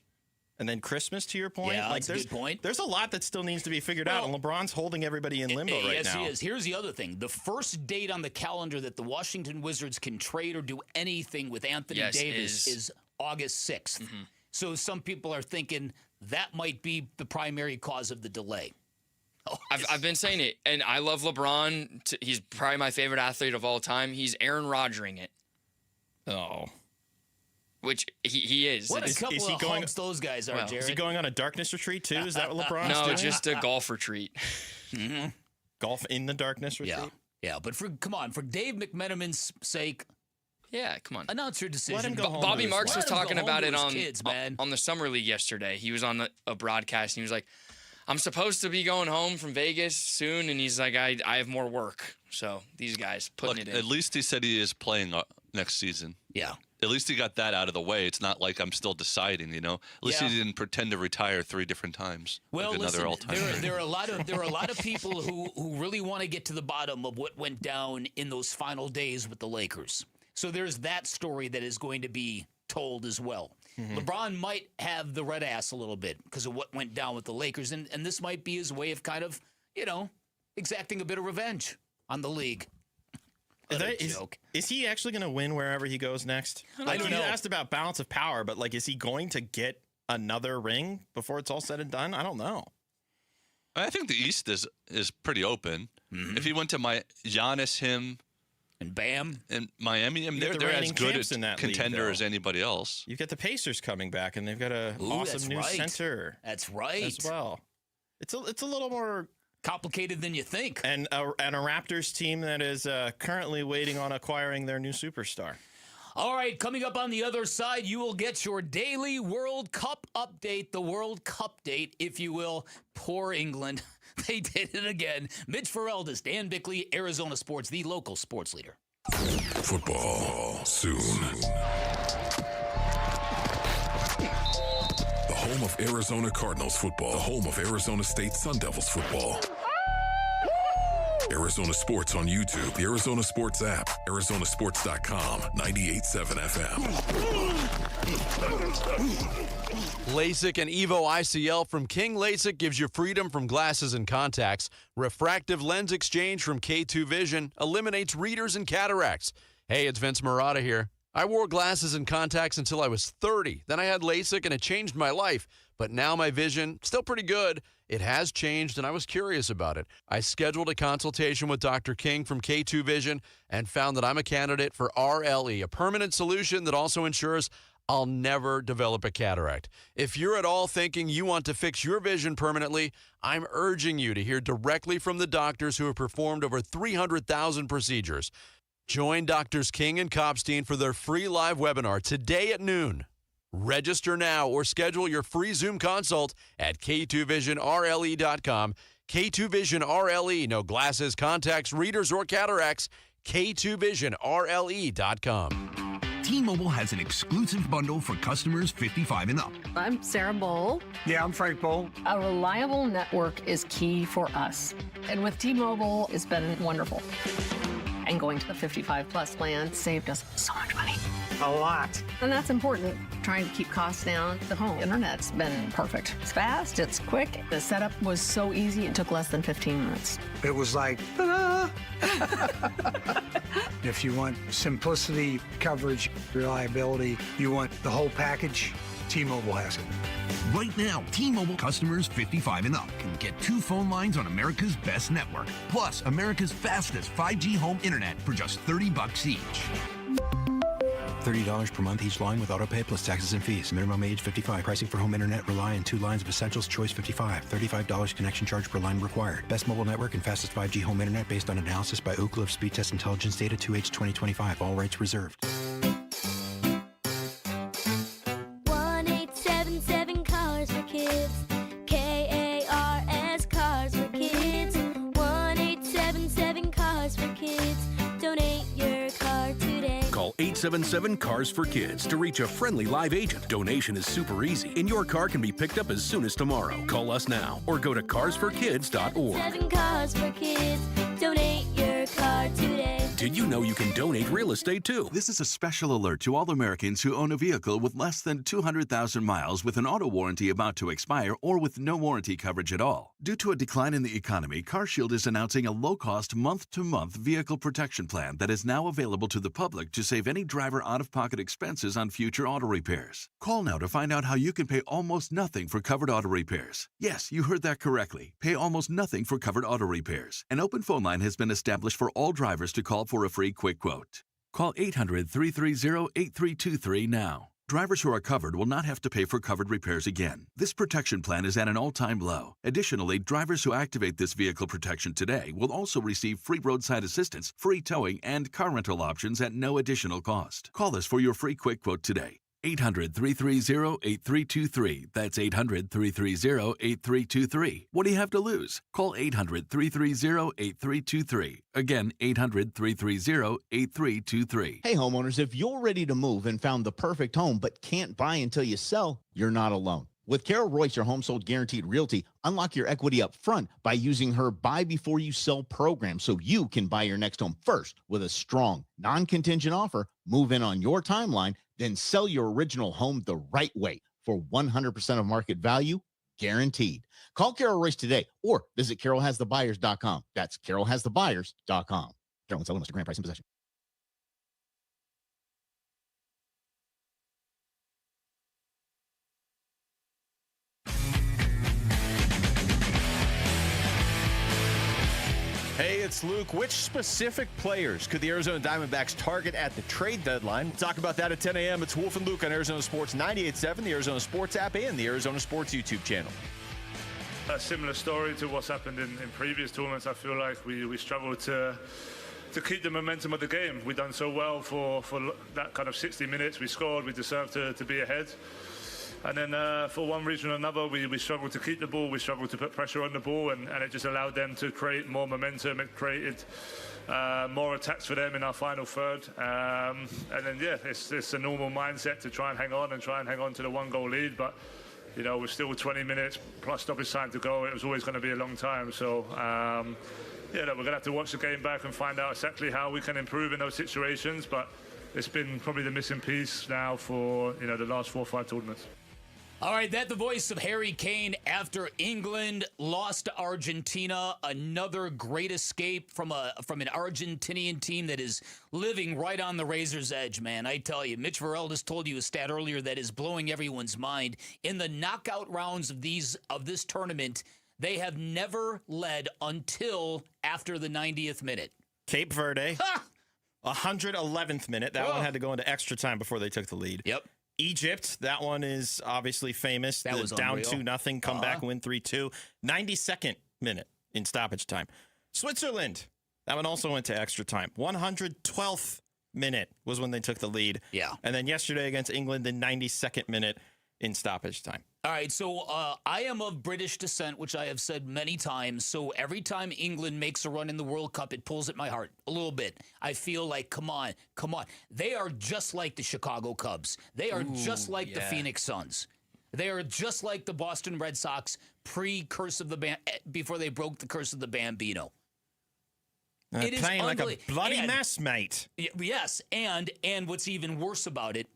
And then Christmas, to your point. Yeah, that's a good point. There's a lot that still needs to be figured out, and LeBron's holding everybody in limbo right now. Yes, he is. Here's the other thing. The first date on the calendar that the Washington Wizards can trade or do anything with Anthony Davis is August 6th. So some people are thinking that might be the primary cause of the delay. I've been saying it, and I love LeBron. He's probably my favorite athlete of all time. He's Aaron Rodgering it. Oh. Which he is. What a couple of humps those guys are, Jared. Is he going on a darkness retreat, too? Is that what LeBron's doing? No, just a golf retreat. Golf in the darkness retreat? Yeah, but come on, for Dave McMenamin's sake, yeah, come on. Announce your decision. Let him go home Bobby Marks was talking about it on on the Summer League yesterday. He was on a broadcast, and he was like, I'm supposed to be going home from Vegas soon, and he's like, I have more work. So these guys putting it in. At least he said he is playing next season. Yeah. At least he got that out of the way. It's not like I'm still deciding, you know. At least he didn't pretend to retire 3 different times. Well, like listen, there are a lot of people who really want to get to the bottom of what went down in those final days with the Lakers. So there's that story that is going to be told as well. LeBron might have the red ass a little bit because of what went down with the Lakers, and this might be his way of kind of, exacting a bit of revenge on the league. Is he actually going to win wherever he goes next? I don't know. You asked about balance of power, but is he going to get another ring before it's all said and done? I don't know. I think the East is pretty open. If he went to Giannis, him, and Bam, and Miami, they're as good a contender as anybody else. You've got the Pacers coming back, and they've got an awesome new center. That's right. As well. It's a little more complicated than you think. And a Raptors team that is currently waiting on acquiring their new superstar. All right, coming up on the other side, you will get your daily World Cup update, the World Cup date, if you will. Poor England. They did it again. Mitch Ferreldis, Dan Bickley, Arizona Sports, the local sports leader. Football soon. The home of Arizona Cardinals football. The home of Arizona State Sun Devils football. Arizona Sports on YouTube, the Arizona Sports app, arizonasports.com, 98.7 FM. LASIK and EVO ICL from King LASIK gives you freedom from glasses and contacts. Refractive lens exchange from K2 Vision eliminates readers and cataracts. Hey, it's Vince Marotta here. I wore glasses and contacts until I was 30. Then I had LASIK and it changed my life. But now my vision, still pretty good. It has changed and I was curious about it. I scheduled a consultation with Dr. King from K2 Vision and found that I'm a candidate for RLE, a permanent solution that also ensures I'll never develop a cataract. If you're at all thinking you want to fix your vision permanently, I'm urging you to hear directly from the doctors who have performed over 300,000 procedures. Join Drs. King and Kopstein for their free live webinar today at noon. Register now or schedule your free Zoom consult at K2VisionRLE.com. K2 Vision RLE, no glasses, contacts, readers, or cataracts. K2VisionRLE.com. T-Mobile has an exclusive bundle for customers 55 and up. I'm Sarah Bowl. Yeah, I'm Frank Bowl. A reliable network is key for us. And with T-Mobile, it's been wonderful. And going to the 55-plus plan saved us so much money. A lot. And that's important. Trying to keep costs down. The home internet's been perfect. It's fast, it's quick. The setup was so easy, it took less than 15 minutes. It was like, ta-da! If you want simplicity, coverage, reliability, you want the whole package, T-Mobile has it. Right now, T-Mobile customers 55 and up can get 2 phone lines on America's best network, plus America's fastest 5G home internet for just $30 each. $30 per month each line with autopay plus taxes and fees. Minimum age 55. Pricing for home internet rely on 2 lines of essentials. Choice 55. $35 connection charge per line required. Best mobile network and fastest 5G home internet based on analysis by Ookla of Speed Test Intelligence data 2H 2025. All rights reserved. 1-877 Cars for Kids. KARS Cars for Kids. 1-877 Cars for Kids. Donate your car today. Call 877 Cars for Kids to reach a friendly live agent. Donation is super easy, and your car can be picked up as soon as tomorrow. Call us now or go to carsforkids.org. 7 Cars for Kids. Donate your car today. Did you know you can donate real estate too? This is a special alert to all Americans who own a vehicle with less than 200,000 miles with an auto warranty about to expire or with no warranty coverage at all. Due to a decline in the economy, CarShield is announcing a low-cost month-to-month vehicle protection plan that is now available to the public to save any driver out-of-pocket expenses on future auto repairs. Call now to find out how you can pay almost nothing for covered auto repairs. Yes, you heard that correctly. Pay almost nothing for covered auto repairs. An open phone line has been established for all drivers to call for a free quick quote. Call 800-330-8323 now. Drivers who are covered will not have to pay for covered repairs again. This protection plan is at an all-time low. Additionally, drivers who activate this vehicle protection today will also receive free roadside assistance, free towing, and car rental options at no additional cost. Call us for your free quick quote today. 800-330-8323. That's 800-330-8323. What do you have to lose? Call 800-330-8323. Again, 800-330-8323. Hey homeowners, if you're ready to move and found the perfect home but can't buy until you sell, you're not alone. With Carol Royce, your Home Sold Guaranteed Realty, unlock your equity up front by using her Buy Before You Sell program so you can buy your next home first with a strong, non-contingent offer, move in on your timeline, then sell your original home the right way for 100% of market value, guaranteed. Call Carol Royce today or visit carolhasthebuyers.com. That's carolhasthebuyers.com. Carol and seller must grant price and possession. Hey, it's Luke. Which specific players could the Arizona Diamondbacks target at the trade deadline? We'll talk about that at 10 a.m. It's Wolf and Luke on Arizona Sports 98.7, the Arizona Sports app, and the Arizona Sports YouTube channel. A similar story to what's happened in previous tournaments. I feel like we struggled to keep the momentum of the game. We've done so well for that kind of 60 minutes. We scored. We deserved to be ahead. And then for one reason or another, we struggled to keep the ball. We struggled to put pressure on the ball, and it just allowed them to create more momentum. It created more attacks for them in our final third. And then, yeah, it's a normal mindset to try and hang on to the 1-goal lead. But, you know, we're still 20 minutes plus stoppage time to go. It was always going to be a long time. So, yeah, we're going to have to watch the game back and find out exactly how we can improve in those situations. But it's been probably the missing piece now for, you know, the last 4 or 5 tournaments. All right, that the voice of Harry Kane after England lost to Argentina. Another great escape from an Argentinian team that is living right on the razor's edge, man. I tell you, Mitch Varel just told you a stat earlier that is blowing everyone's mind. In the knockout rounds of this tournament, they have never led until after the 90th minute. Cape Verde, 111th minute. That one had to go into extra time before they took the lead. Yep. Egypt, that one is obviously famous. That was down unreal. 2-0, come back, win 3-2. 92nd minute in stoppage time. Switzerland, that one also went to extra time. 112th minute was when they took the lead. Yeah. And then yesterday against England, the 92nd minute in stoppage time. All right, so I am of British descent, which I have said many times. So every time England makes a run in the World Cup, it pulls at my heart a little bit. I feel like, come on. They are just like the Chicago Cubs. They are just like the Phoenix Suns. They are just like the Boston Red Sox before they broke the curse of the Bambino. It is playing like ugly. a bloody mess, mate. Yes, and what's even worse about it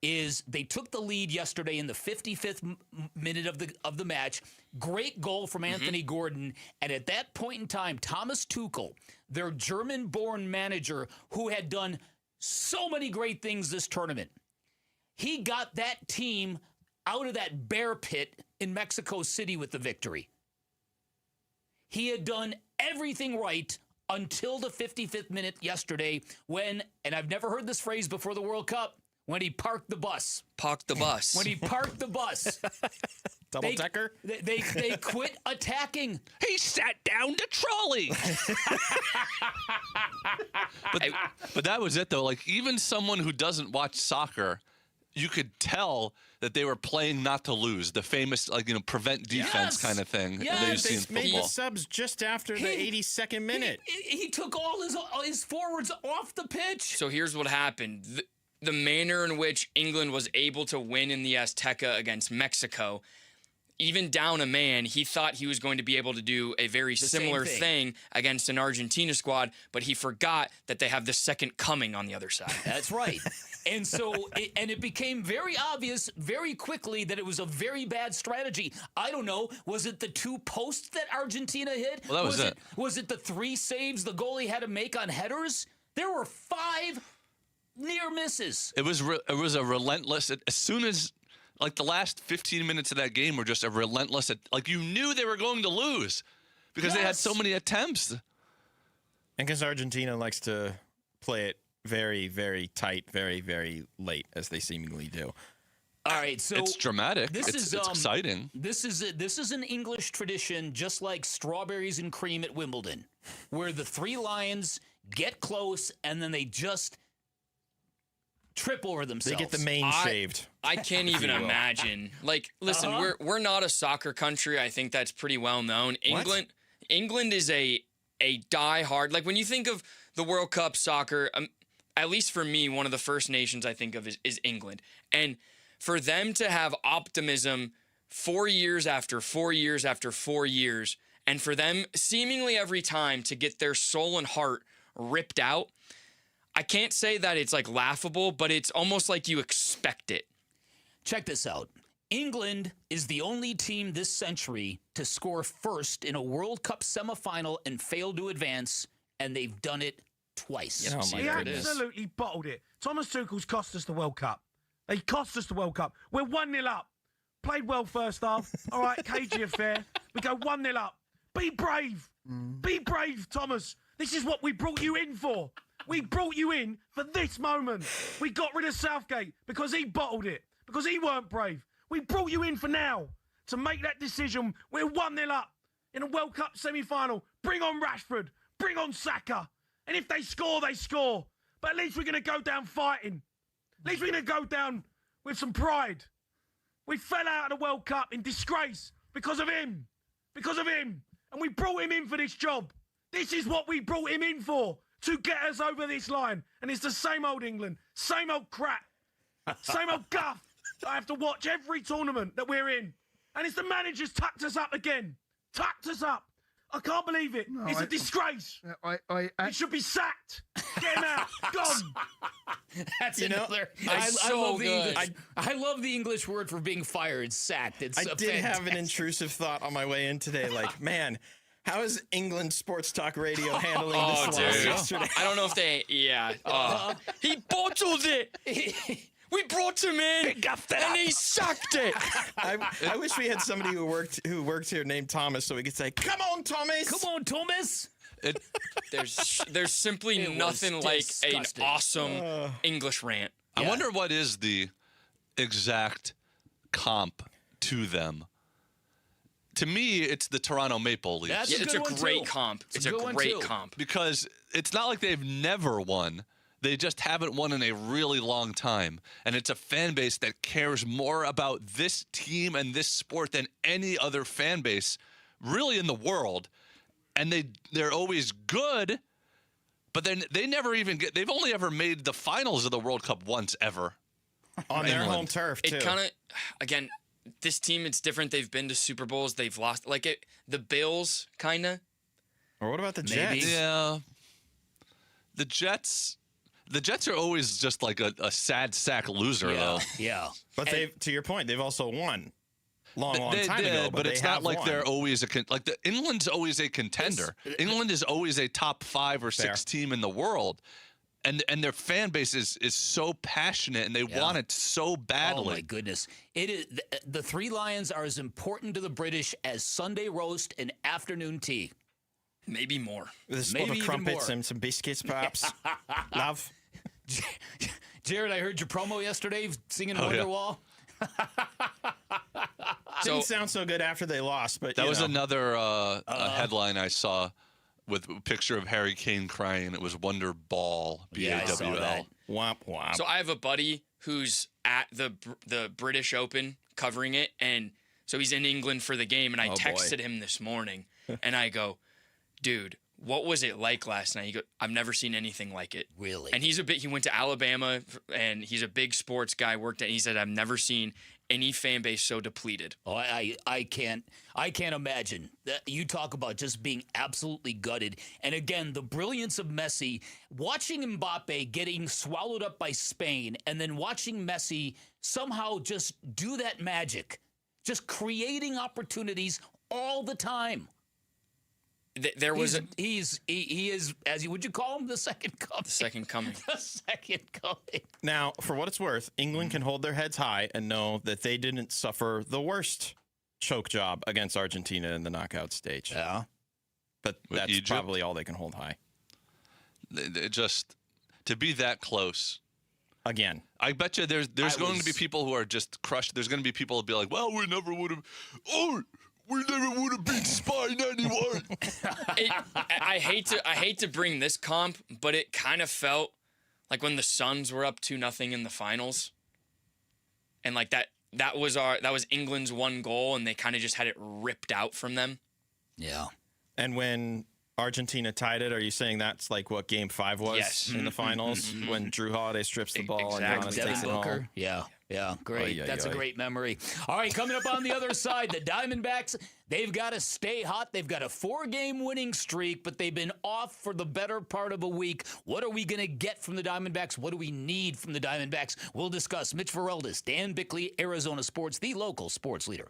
is they took the lead yesterday in the 55th minute of the match. Great goal from Anthony Gordon. And at that point in time, Thomas Tuchel, their German-born manager who had done so many great things this tournament, he got that team out of that bear pit in Mexico City with the victory. He had done everything right until the 55th minute yesterday when, and I've never heard this phrase before the World Cup, when he parked the bus. Parked the bus. When he parked the bus. Double-decker? They quit attacking. He sat down the trolley. But that was it, though. Like, even someone who doesn't watch soccer, you could tell that they were playing not to lose. The famous, prevent defense kind of thing that you see in They made football. the subs just after the 82nd minute. He took all his forwards off the pitch. So here's what happened. The manner in which England was able to win in the Azteca against Mexico, even down a man, he thought he was going to be able to do a very similar thing against an Argentina squad, but he forgot that they have the second coming on the other side. That's right. And so, it became very obvious very quickly that it was a very bad strategy. I don't know. Was it the 2 posts that Argentina hit? Well, that was it. Was it the 3 saves the goalie had to make on headers? There were 5 near misses. It was a relentless. As soon as the last 15 minutes of that game were just a relentless. You knew they were going to lose because they had so many attempts. And because Argentina likes to play it very, very tight, very, very late, as they seemingly do. All right, so it's dramatic. It's exciting. This is an English tradition, just like strawberries and cream at Wimbledon, where the 3 lions get close and then they just trip over themselves. They get the mane shaved. I can't even imagine. Listen, we're not a soccer country. I think that's pretty well known. England is a die-hard. When you think of the World Cup soccer, at least for me, one of the first nations I think of is England. And for them to have optimism 4 years after 4 years after 4 years, and for them seemingly every time to get their soul and heart ripped out, I can't say that it's laughable, but it's almost like you expect it. Check this out. England is the only team this century to score first in a World Cup semifinal and fail to advance, and they've done it twice. He absolutely bottled it. Thomas Tuchel's cost us the World Cup. He cost us the World Cup. We're 1-0 up. Played well first half. All right, cagey affair. We go 1-0 up. Be brave. Be brave, Thomas. This is what we brought you in for. We brought you in for this moment. We got rid of Southgate because he bottled it, because he weren't brave. We brought you in for now to make that decision. We're 1-0 up in a World Cup semi-final. Bring on Rashford. Bring on Saka. And if they score, they score. But at least we're going to go down fighting. At least we're going to go down with some pride. We fell out of the World Cup in disgrace because of him. Because of him. And we brought him in for this job. This is what we brought him in for. To get us over this line. And it's the same old England. Same old crap. Same old guff. I have to watch every tournament that we're in. And it's the manager's tucked us up again. Tucked us up. I can't believe it. It's a disgrace. He should be sacked. Get him out. Gone. That's another. I love the English word for being fired, sacked. It's I did have an intrusive thought on my way in today. Like, man, how is England Sports Talk Radio handling this loss yesterday? I don't know if they. Yeah. He bottled it. We brought him in, and he sucked it. I wish we had somebody who worked here named Thomas, so we could say, "Come on, Thomas! Come on, Thomas!" There's simply nothing like an awesome English rant. I wonder what is the exact comp to them. To me, it's the Toronto Maple Leafs. It's a great comp. It's a great comp because it's not like they've never won. They just haven't won in a really long time. And it's a fan base that cares more about this team and this sport than any other fan base really in the world. And they're always good, but then they never even they've only ever made the finals of the World Cup once ever. On their home turf, too. It kind of, again, this team, it's different. They've been to Super Bowls. They've lost. The Bills, kind of. Or what about the Jets? Yeah. The Jets are always just like a sad sack loser, though. Yeah. But to your point, they've also won long they time did, ago. But it's not like won. they're always England's always a contender. England is always a top 5 or 6 team in the world. And their fan base is so passionate, and they want it so badly. Oh, my goodness. It is the Three Lions are as important to the British as Sunday roast and afternoon tea. Maybe more. With a spoon of crumpets and some biscuits, perhaps. Love. Jared, I heard your promo yesterday singing Wonderwall. Didn't sound so good after they lost, but that was another headline I saw with a picture of Harry Kane crying. It was Wonder Ball, B-A-W-L. Womp womp. So I have a buddy who's at the British Open covering it, and so he's in England for the game, and I texted him this morning, and I go, dude, what was it like last night? He goes, I've never seen anything like it. Really? And he went to Alabama, and he's a big sports guy, he said, I've never seen any fan base so depleted. Oh, I can't imagine. You talk about just being absolutely gutted. And again, the brilliance of Messi, watching Mbappe getting swallowed up by Spain, and then watching Messi somehow just do that magic, just creating opportunities all the time. There was he is, as would you call him, the second coming? The second coming. The second coming. Now, for what it's worth, England can hold their heads high and know that they didn't suffer the worst choke job against Argentina in the knockout stage. Yeah. But that's Egypt? probably all they can hold high. Just to be that close. Again. I bet you there's going to be people who are just crushed. There's going to be people who be like, well, we never would have. We never would have beat Spain anyway. I hate to bring this comp, but it kind of felt like when the Suns were up 2-0 in the finals, and like that was England's one goal, and they kind of just had it ripped out from them. Yeah. And when Argentina tied it, are you saying that's like what Game 5 was in the finals when Drew Holiday strips the ball and Giannis takes it home? Yeah, great. That's a great memory. All right, coming up on the other side, the Diamondbacks, they've got to stay hot. They've got a 4-game winning streak, but they've been off for the better part of a week. What are we going to get from the Diamondbacks? What do we need from the Diamondbacks? We'll discuss. Mitch Vareldis, Dan Bickley, Arizona Sports, the local sports leader.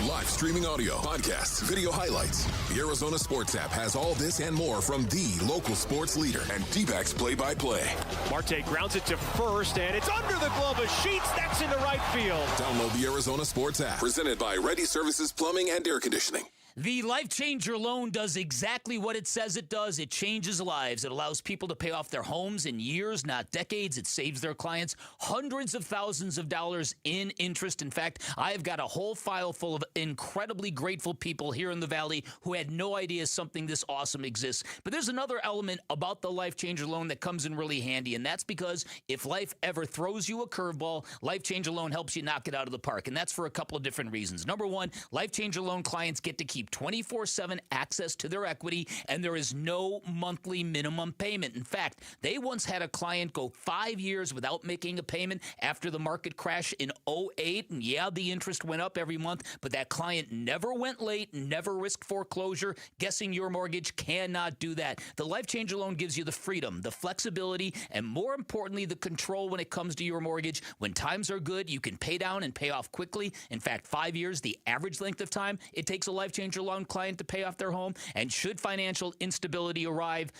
Live streaming audio, podcasts, video highlights. The Arizona Sports app has all this and more from the local sports leader and D-backs play-by-play. Marte grounds it to first, and it's under the glove of Sheets. That's into right field. Download the Arizona Sports app. Presented by Ready Services Plumbing and Air Conditioning. The Life Changer loan does exactly what it says it does. It changes lives. It allows people to pay off their homes in years, not decades. It saves their clients hundreds of thousands of dollars in interest. In fact, I've got a whole file full of incredibly grateful people here in the Valley who had no idea something this awesome exists. But there's another element about the Life Changer loan that comes in really handy, and that's because if life ever throws you a curveball, Life Changer loan helps you knock it out of the park, and that's for a couple of different reasons. Number one, Life Changer loan clients get to keep keep 24/7 access to their equity, and there is no monthly minimum payment. In fact, they once had a client go 5 years without making a payment after the market crash in 2008, and yeah, the interest went up every month, but that client never went late, never risked foreclosure. Guessing your mortgage cannot do that. The Life Changer loan gives you the freedom, the flexibility, and more importantly, the control when it comes to your mortgage. When times are good, you can pay down and pay off quickly. In fact, 5 years, the average length of time it takes a Life Changer loan client to pay off their home. And should financial instability arise,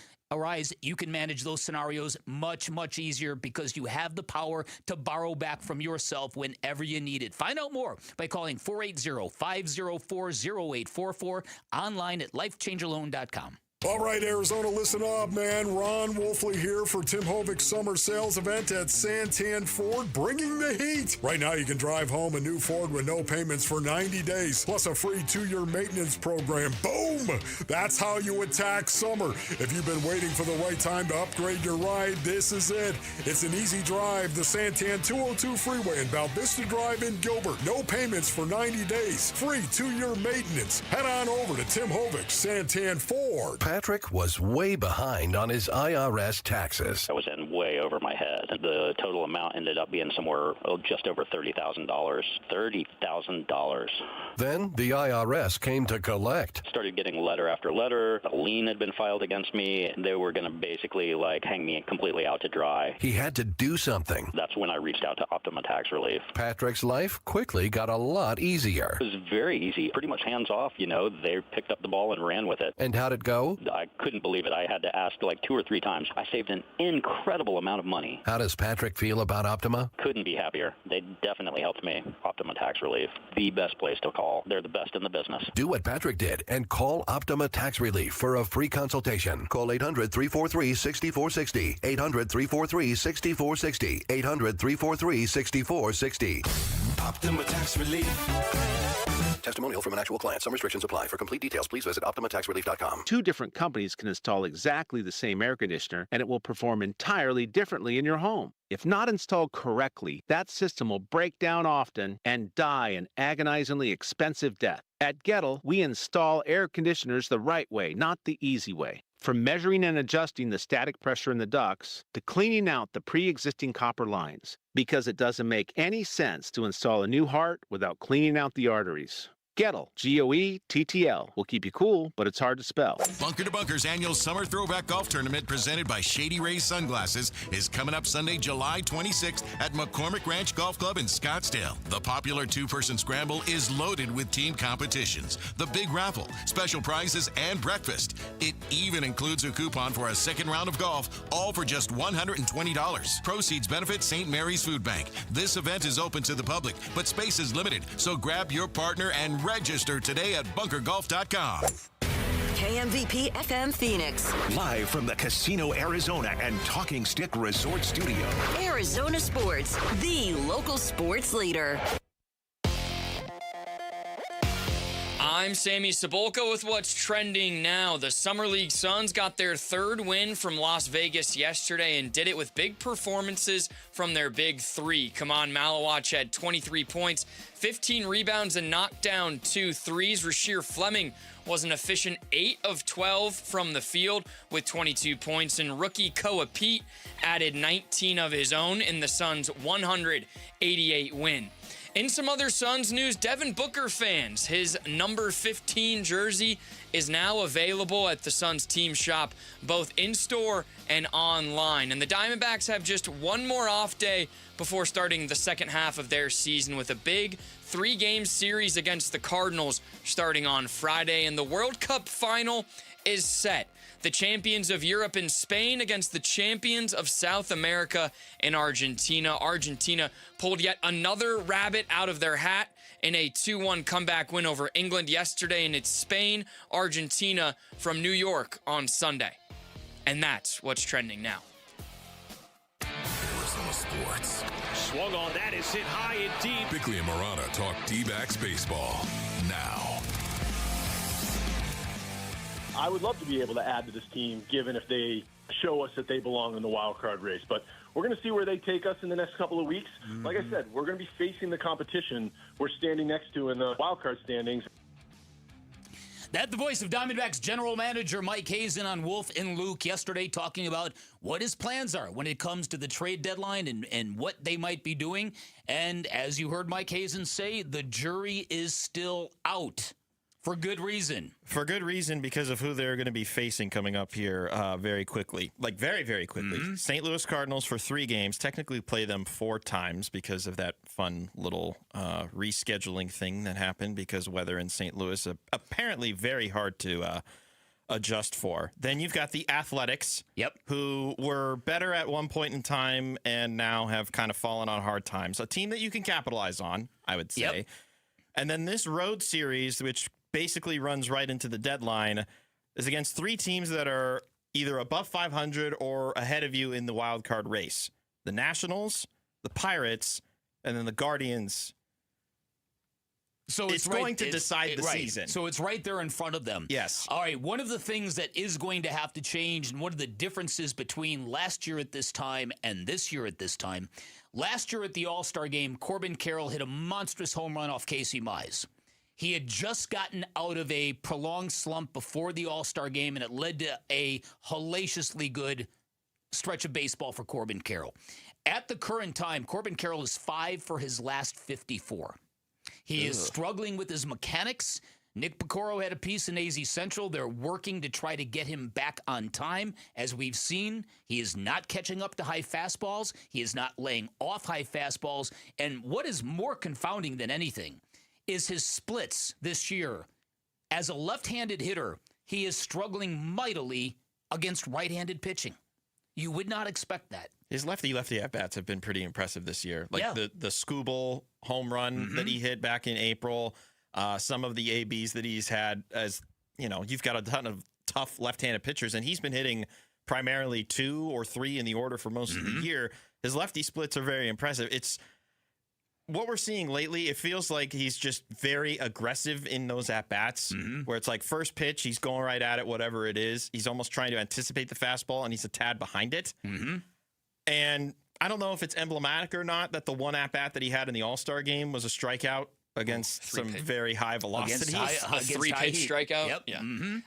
you can manage those scenarios much, much easier because you have the power to borrow back from yourself whenever you need it. Find out more by calling 480-504-0844, online at lifechangerloan.com. All right, Arizona, listen up, man. Ron Wolfley here for Tim Hovig's summer sales event at Santan Ford, bringing the heat. Right now, you can drive home a new Ford with no payments for 90 days, plus a free 2-year maintenance program. Boom! That's how you attack summer. If you've been waiting for the right time to upgrade your ride, this is it. It's an easy drive, the Santan 202 freeway in Val Vista Drive in Gilbert. No payments for 90 days. Free 2-year maintenance. Head on over to Tim Hovig, Santan Ford. Patrick was way behind on his IRS taxes. I was in way over my head. The total amount ended up being somewhere just over $30,000. $30,000. Then the IRS came to collect. Started getting letter after letter. A lien had been filed against me. They were going to basically hang me completely out to dry. He had to do something. That's when I reached out to Optima Tax Relief. Patrick's life quickly got a lot easier. It was very easy. Pretty much hands off, They picked up the ball and ran with it. And how'd it go? I couldn't believe it. I had to ask 2 or 3 times. I saved an incredible amount of money. How does Patrick feel about Optima? Couldn't be happier. They definitely helped me. Optima Tax Relief, the best place to call. They're the best in the business. Do what Patrick did and call Optima Tax Relief for a free consultation. Call 800-343-6460. 800-343-6460. 800-343-6460. Optima Tax Relief. Testimonial from an actual client. Some restrictions apply. For complete details, please visit OptimaTaxRelief.com. 2 different companies can install exactly the same air conditioner, and it will perform entirely differently in your home. If not installed correctly, that system will break down often and die an agonizingly expensive death. At Gettle, we install air conditioners the right way, not the easy way. From measuring and adjusting the static pressure in the ducts to cleaning out the pre-existing copper lines, because it doesn't make any sense to install a new heart without cleaning out the arteries. Gettle, Goettl, will keep you cool, but it's hard to spell. Bunker to Bunker's annual Summer Throwback Golf Tournament presented by Shady Rays Sunglasses is coming up Sunday, July 26th at McCormick Ranch Golf Club in Scottsdale. The popular 2-person scramble is loaded with team competitions, the big raffle, special prizes, and breakfast. It even includes a coupon for a second round of golf, all for just $120. Proceeds benefit St. Mary's Food Bank. This event is open to the public, but space is limited, so grab your partner and register today at bunkergolf.com. KMVP FM Phoenix. Live from the Casino Arizona and Talking Stick Resort Studio. Arizona Sports, the local sports leader. I'm Sammy Cebulka with what's trending now. The Summer League Suns got their 3rd win from Las Vegas yesterday and did it with big performances from their big 3. Kaman Malawach had 23 points, 15 rebounds, and knocked down 2 threes. Rasheer Fleming was an efficient 8 of 12 from the field with 22 points, and rookie Koa Pete added 19 of his own in the Suns' 188 win. In some other Suns news, Devin Booker fans, his number 15 jersey is now available at the Suns team shop, both in-store and online. And the Diamondbacks have just one more off day before starting the second half of their season with a big 3-game series against the Cardinals starting on Friday. And the World Cup final is set. The champions of Europe and Spain against the champions of South America and Argentina. Argentina pulled yet another rabbit out of their hat in a 2-1 comeback win over England yesterday, and it's Spain, Argentina from New York on Sunday. And that's what's trending now. Arizona Sports. Swung on that, is hit high and deep. Bickley and Morana talk D-backs baseball now. I would love to be able to add to this team, given if they show us that they belong in the wild card race. But we're going to see where they take us in the next couple of weeks. Like I said, we're going to be facing the competition we're standing next to in the wild card standings. That the voice of Diamondbacks general manager Mike Hazen on Wolf and Luke yesterday talking about what his plans are when it comes to the trade deadline and what they might be doing. And as you heard Mike Hazen say, the jury is still out. For good reason. For good reason, because of who they're going to be facing coming up here very quickly. Like, very, very quickly. Mm-hmm. St. Louis Cardinals for 3 games. Technically play them 4 times because of that fun little rescheduling thing that happened because weather in St. Louis apparently very hard to adjust for. Then you've got the Athletics, who were better at one point in time and now have kind of fallen on hard times. A team that you can capitalize on, I would say. Yep. And then this road series, which basically runs right into the deadline, is against 3 teams that are either above 500 or ahead of you in the wild card race. The Nationals, the Pirates, and then the Guardians. So it's going to decide the season. So it's right there in front of them. Yes. All right. One of the things that is going to have to change, and one of the differences between last year at this time and this year at this time, last year at the All-Star game, Corbin Carroll hit a monstrous home run off Casey Mize. He had just gotten out of a prolonged slump before the All-Star game, and it led to a hellaciously good stretch of baseball for Corbin Carroll. At the current time, Corbin Carroll is 5 for his last 54. He is struggling with his mechanics. Nick Picoro had a piece in AZ Central. They're working to try to get him back on time. As we've seen, he is not catching up to high fastballs. He is not laying off high fastballs. And what is more confounding than anything is his splits this year. As a left-handed hitter, he is struggling mightily against right-handed pitching. You would not expect that. His lefty at-bats have been pretty impressive this year. Like the Skubal home run that he hit back in April, some of the ABs that he's had. As you know, you've got a ton of tough left-handed pitchers, and he's been hitting primarily 2 or 3 in the order for most of the year. His lefty splits are very impressive. It's what we're seeing lately. It feels like he's just very aggressive in those at-bats, where it's like first pitch, he's going right at it, whatever it is. He's almost trying to anticipate the fastball, and he's a tad behind it. And I don't know if it's emblematic or not that the one at-bat that he had in the All-Star game was a strikeout against some very high velocity. A 3-pitch strikeout? Yep. Yeah.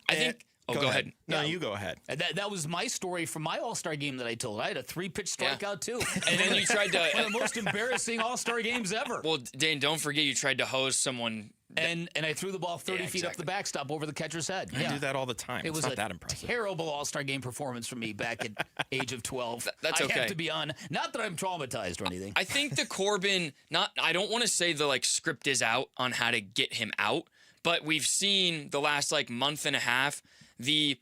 I think... Go ahead. No, you go ahead. That was my story from my All-Star game that I told. I had a 3-pitch strikeout, too. And then you tried to... One of the most embarrassing All-Star games ever. Well, Dane, don't forget you tried to hose someone... And I threw the ball 30 feet up the backstop over the catcher's head. I do that all the time. It was not that impressive. Terrible All-Star game performance for me back at age of 12. That's okay. I have to be on. Not that I'm traumatized or anything. I think the Corbin... I don't want to say the script is out on how to get him out, but we've seen the last month and a half, the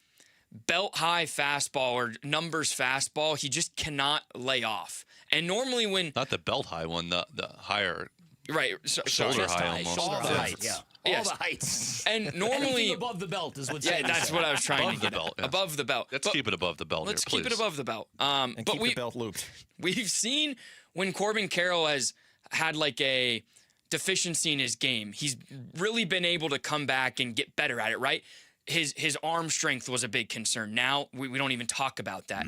belt high fastball or numbers fastball, he just cannot lay off. And normally when... Not the belt high one, the higher... Right. Shoulder high almost. All the height, yeah. Yes. All the heights. And normally... Anything above the belt is what's... Yeah, that's what I was trying above to get the belt, at. yeah. Above the belt. Let's keep it above the belt. Let's keep it above the belt. And keep the belt looped. We've seen when Corbin Carroll has had a deficiency in his game, he's really been able to come back and get better at it, right? His arm strength was a big concern. Now we don't even talk about that.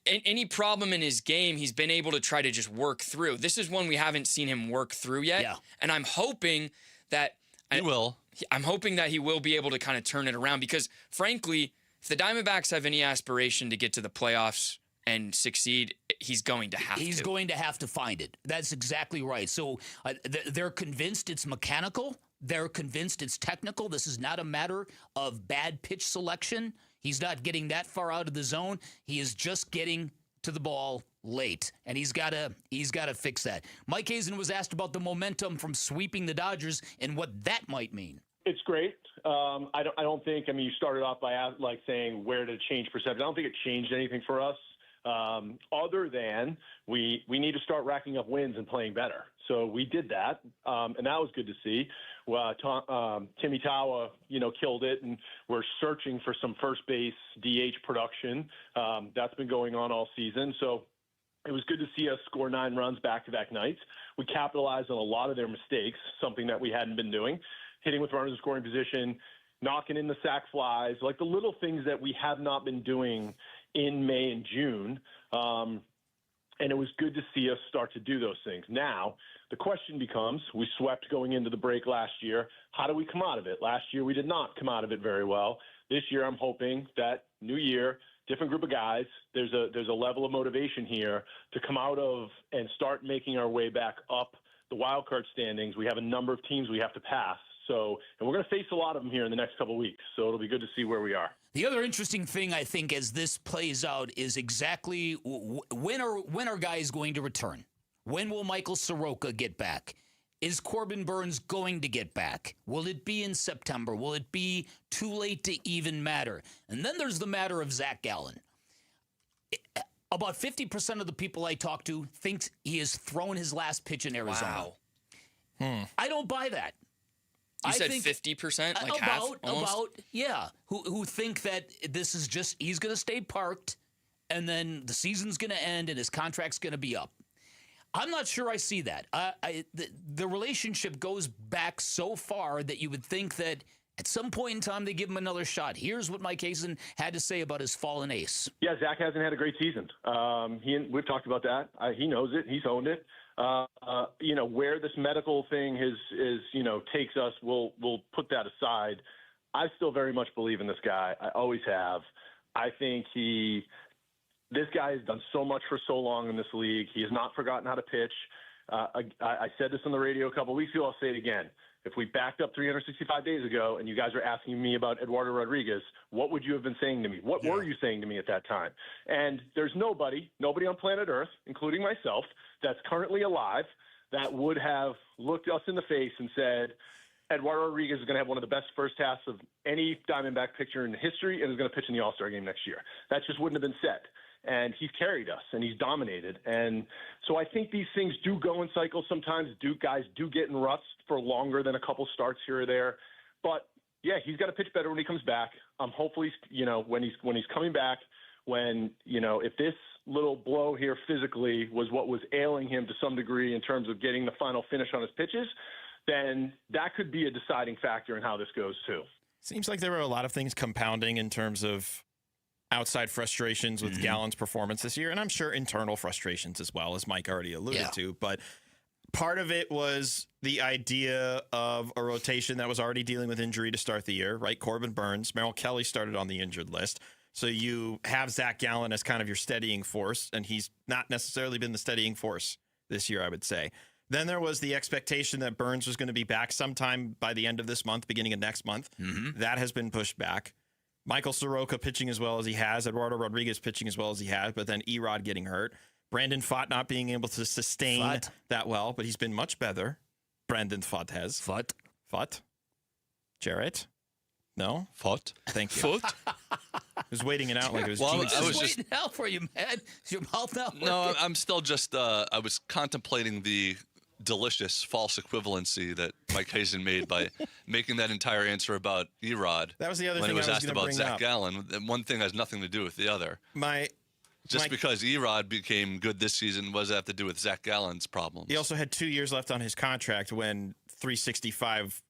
Any problem in his game, he's been able to try to just work through. This is one we haven't seen him work through yet. Yeah. And I'm hoping that he will. I'm hoping that he will be able to kind of turn it around because, frankly, if the Diamondbacks have any aspiration to get to the playoffs and succeed, he's going to have to. He's going to have to find it. That's exactly right. So they're convinced it's mechanical. They're convinced it's technical. This is not a matter of bad pitch selection. He's not getting that far out of the zone. He is just getting to the ball late, and he's got to fix that. Mike Hazen was asked about the momentum from sweeping the Dodgers and what that might mean. It's great. I don't think. I mean, you started off by saying where did it change perception. I don't think it changed anything for us, other than we need to start racking up wins and playing better. So we did that, and that was good to see. Timmy Tawa, killed it, and we're searching for some first base DH production. That's been going on all season. So it was good to see us score 9 runs back-to-back nights. We capitalized on a lot of their mistakes, something that we hadn't been doing, hitting with runners in scoring position, knocking in the sac flies, like the little things that we have not been doing in May and June. And it was good to see us start to do those things. Now, the question becomes, we swept going into the break last year. How do we come out of it? Last year, we did not come out of it very well. This year, I'm hoping that new year, different group of guys, there's a level of motivation here to come out of and start making our way back up the wild card standings. We have a number of teams we have to pass. So, and we're going to face a lot of them here in the next couple of weeks. So it'll be good to see where we are. The other interesting thing, I think, as this plays out is exactly when are guys going to return? When will Michael Soroka get back? Is Corbin Burns going to get back? Will it be in September? Will it be too late to even matter? And then there's the matter of Zach Gallen. About 50% of the people I talk to think he has thrown his last pitch in Arizona. Wow. I don't buy that. You said 50%, like half, almost? Yeah. Who think that this is just, he's going to stay parked, and then the season's going to end, and his contract's going to be up. I'm not sure I see that. The relationship goes back so far that you would think that at some point in time they give him another shot. Here's what Mike Hazen had to say about his fallen ace. Yeah, Zach hasn't had a great season. We've talked about that. He knows it. He's owned it. Where this medical thing takes us, we'll put that aside. I still very much believe in this guy. I always have. I think this guy has done so much for so long in this league. He has not forgotten how to pitch. I said this on the radio a couple of weeks ago. I'll say it again. If we backed up 365 days ago and you guys are asking me about Eduardo Rodriguez, what would you have been saying to me? What were you saying to me at that time? And there's nobody on planet Earth, including myself, that's currently alive that would have looked us in the face and said, Eduardo Rodriguez is going to have one of the best first halves of any Diamondback pitcher in history and is going to pitch in the All-Star game next year. That just wouldn't have been said. And he's carried us, and he's dominated. And so I think these things do go in cycles sometimes. Guys do get in ruts for longer than a couple starts here or there. But, yeah, he's got to pitch better when he comes back. Hopefully, when he's coming back, if this little blow here physically was what was ailing him to some degree in terms of getting the final finish on his pitches, then that could be a deciding factor in how this goes, too. Seems like there were a lot of things compounding in terms of outside frustrations with Gallen's performance this year, and I'm sure internal frustrations as well, as Mike already alluded to. But part of it was the idea of a rotation that was already dealing with injury to start the year, right? Corbin Burns, Merrill Kelly started on the injured list. So you have Zach Gallen as kind of your steadying force, and he's not necessarily been the steadying force this year, I would say. Then there was the expectation that Burns was going to be back sometime by the end of this month, beginning of next month. That has been pushed back. Michael Soroka pitching as well as he has, Eduardo Rodriguez pitching as well as he has, but then Erod getting hurt. Brandon Pfaadt not being able to sustain that well, but he's been much better. Brandon Pfaadt has. Pfaadt? Jarrett? No? Pfaadt? Thank you. Pfaadt? I was waiting it out like it was I was waiting out for you, man. Is your mouth not working? No, I'm still just, I was contemplating the delicious false equivalency that Mike Hazen made by making that entire answer about Erod. That was the other when thing it was I was asked gonna about bring Zach up. Gallen. One thing has nothing to do with the other. Because Erod became good this season, what does that have to do with Zach Gallen's problems? He also had 2 years left on his contract when 365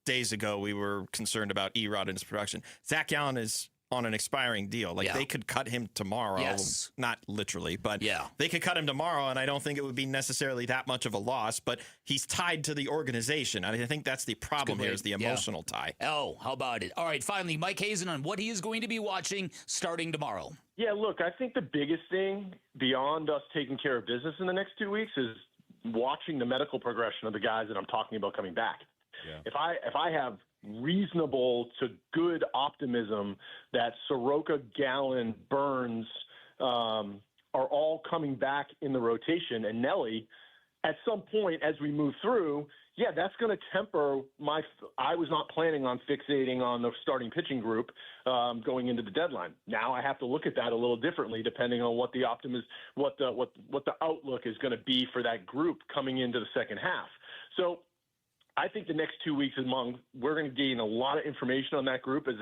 days ago we were concerned about Erod and his production. Zach Gallen is on an expiring deal. They could cut him tomorrow. Yes. Not literally, but they could cut him tomorrow, and I don't think it would be necessarily that much of a loss, but he's tied to the organization. I think that's the problem here is the emotional tie. Oh, how about it? All right, finally, Mike Hazen on what he is going to be watching starting tomorrow. Yeah, look, I think the biggest thing beyond us taking care of business in the next 2 weeks is watching the medical progression of the guys that I'm talking about coming back. If I have reasonable to good optimism that Soroka, Gallen, Burns are all coming back in the rotation, and Nelly, at some point as we move through, that's going to temper I was not planning on fixating on the starting pitching group going into the deadline. Now I have to look at that a little differently depending on what the what the outlook is going to be for that group coming into the second half. So I think the next 2 weeks we're going to gain a lot of information on that group as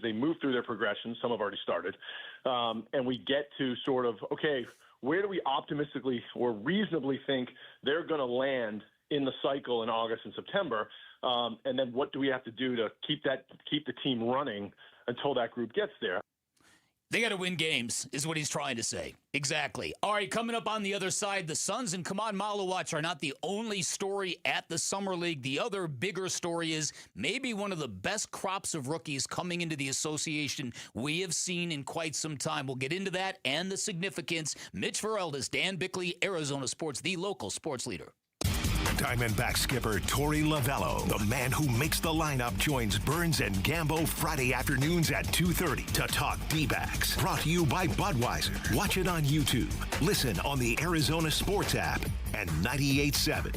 they move through their progression. Some have already started. And we get to sort of, okay, where do we optimistically or reasonably think they're going to land in the cycle in August and September? And then what do we have to do to keep the team running until that group gets there? They got to win games, is what he's trying to say. Exactly. All right, coming up on the other side, the Suns and Kaman Malawach are not the only story at the Summer League. The other bigger story is maybe one of the best crops of rookies coming into the association we have seen in quite some time. We'll get into that and the significance. Mitch Vareldis, Dan Bickley, Arizona Sports, the local sports leader. Diamondback skipper Torey Lovello, the man who makes the lineup, joins Burns and Gambo Friday afternoons at 2:30 to talk D-backs. Brought to you by Budweiser. Watch it on YouTube. Listen on the Arizona Sports app and 98.7.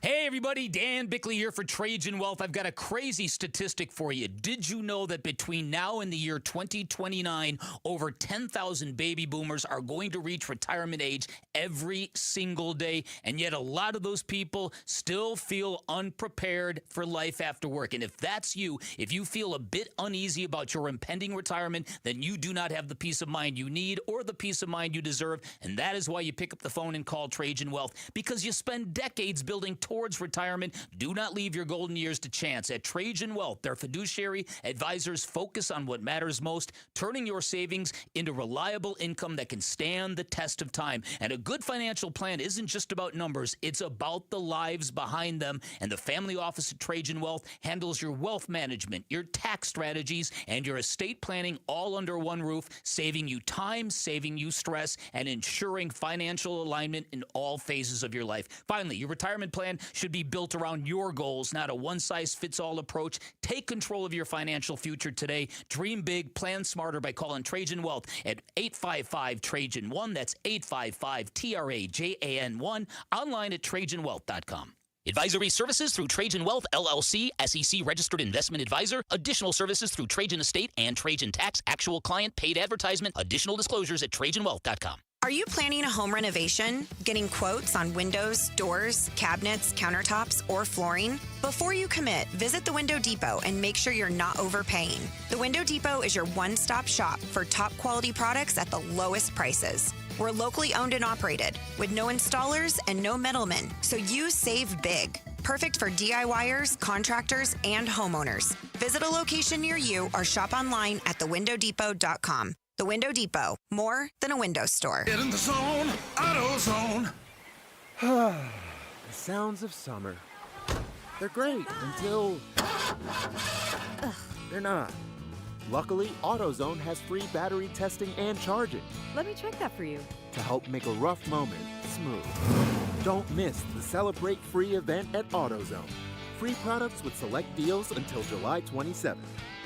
Hey everybody, Dan Bickley here for Trajan Wealth. I've got a crazy statistic for you. Did you know that between now and the year 2029, over 10,000 baby boomers are going to reach retirement age every single day? And yet a lot of those people still feel unprepared for life after work. And if that's you, if you feel a bit uneasy about your impending retirement, then you do not have the peace of mind you need or the peace of mind you deserve. And that is why you pick up the phone and call Trajan Wealth, because you spend decades building towards retirement. Do not leave your golden years to chance. At Trajan Wealth, their fiduciary advisors focus on what matters most, turning your savings into reliable income that can stand the test of time. And a good financial plan isn't just about numbers, it's about the lives behind them. And the family office at Trajan Wealth handles your wealth management, your tax strategies, and your estate planning all under one roof, saving you time, saving you stress, and ensuring financial alignment in all phases of your life. Finally, your retirement plan should be built around your goals, not a one-size-fits-all approach. Take control of your financial future today. Dream big, plan smarter by calling Trajan Wealth at 855-TRAJAN-1. That's 855-TRAJAN-1. Online at TrajanWealth.com. Advisory services through Trajan Wealth, LLC, SEC registered investment advisor. Additional services through Trajan Estate and Trajan Tax. Actual client paid advertisement. Additional disclosures at TrajanWealth.com. Are you planning a home renovation? Getting quotes on windows, doors, cabinets, countertops, or flooring? Before you commit, visit the Window Depot and make sure you're not overpaying. The Window Depot is your one-stop shop for top quality products at the lowest prices. We're locally owned and operated with no installers and no middlemen, so you save big. Perfect for DIYers, contractors, and homeowners. Visit a location near you or shop online at thewindowdepot.com. The Window Depot, more than a window store. Get in the zone, AutoZone. The sounds of summer. They're great until they're not. Luckily, AutoZone has free battery testing and charging. Let me check that for you. To help make a rough moment smooth. Don't miss the Celebrate Free event at AutoZone. Free products with select deals until July 27th.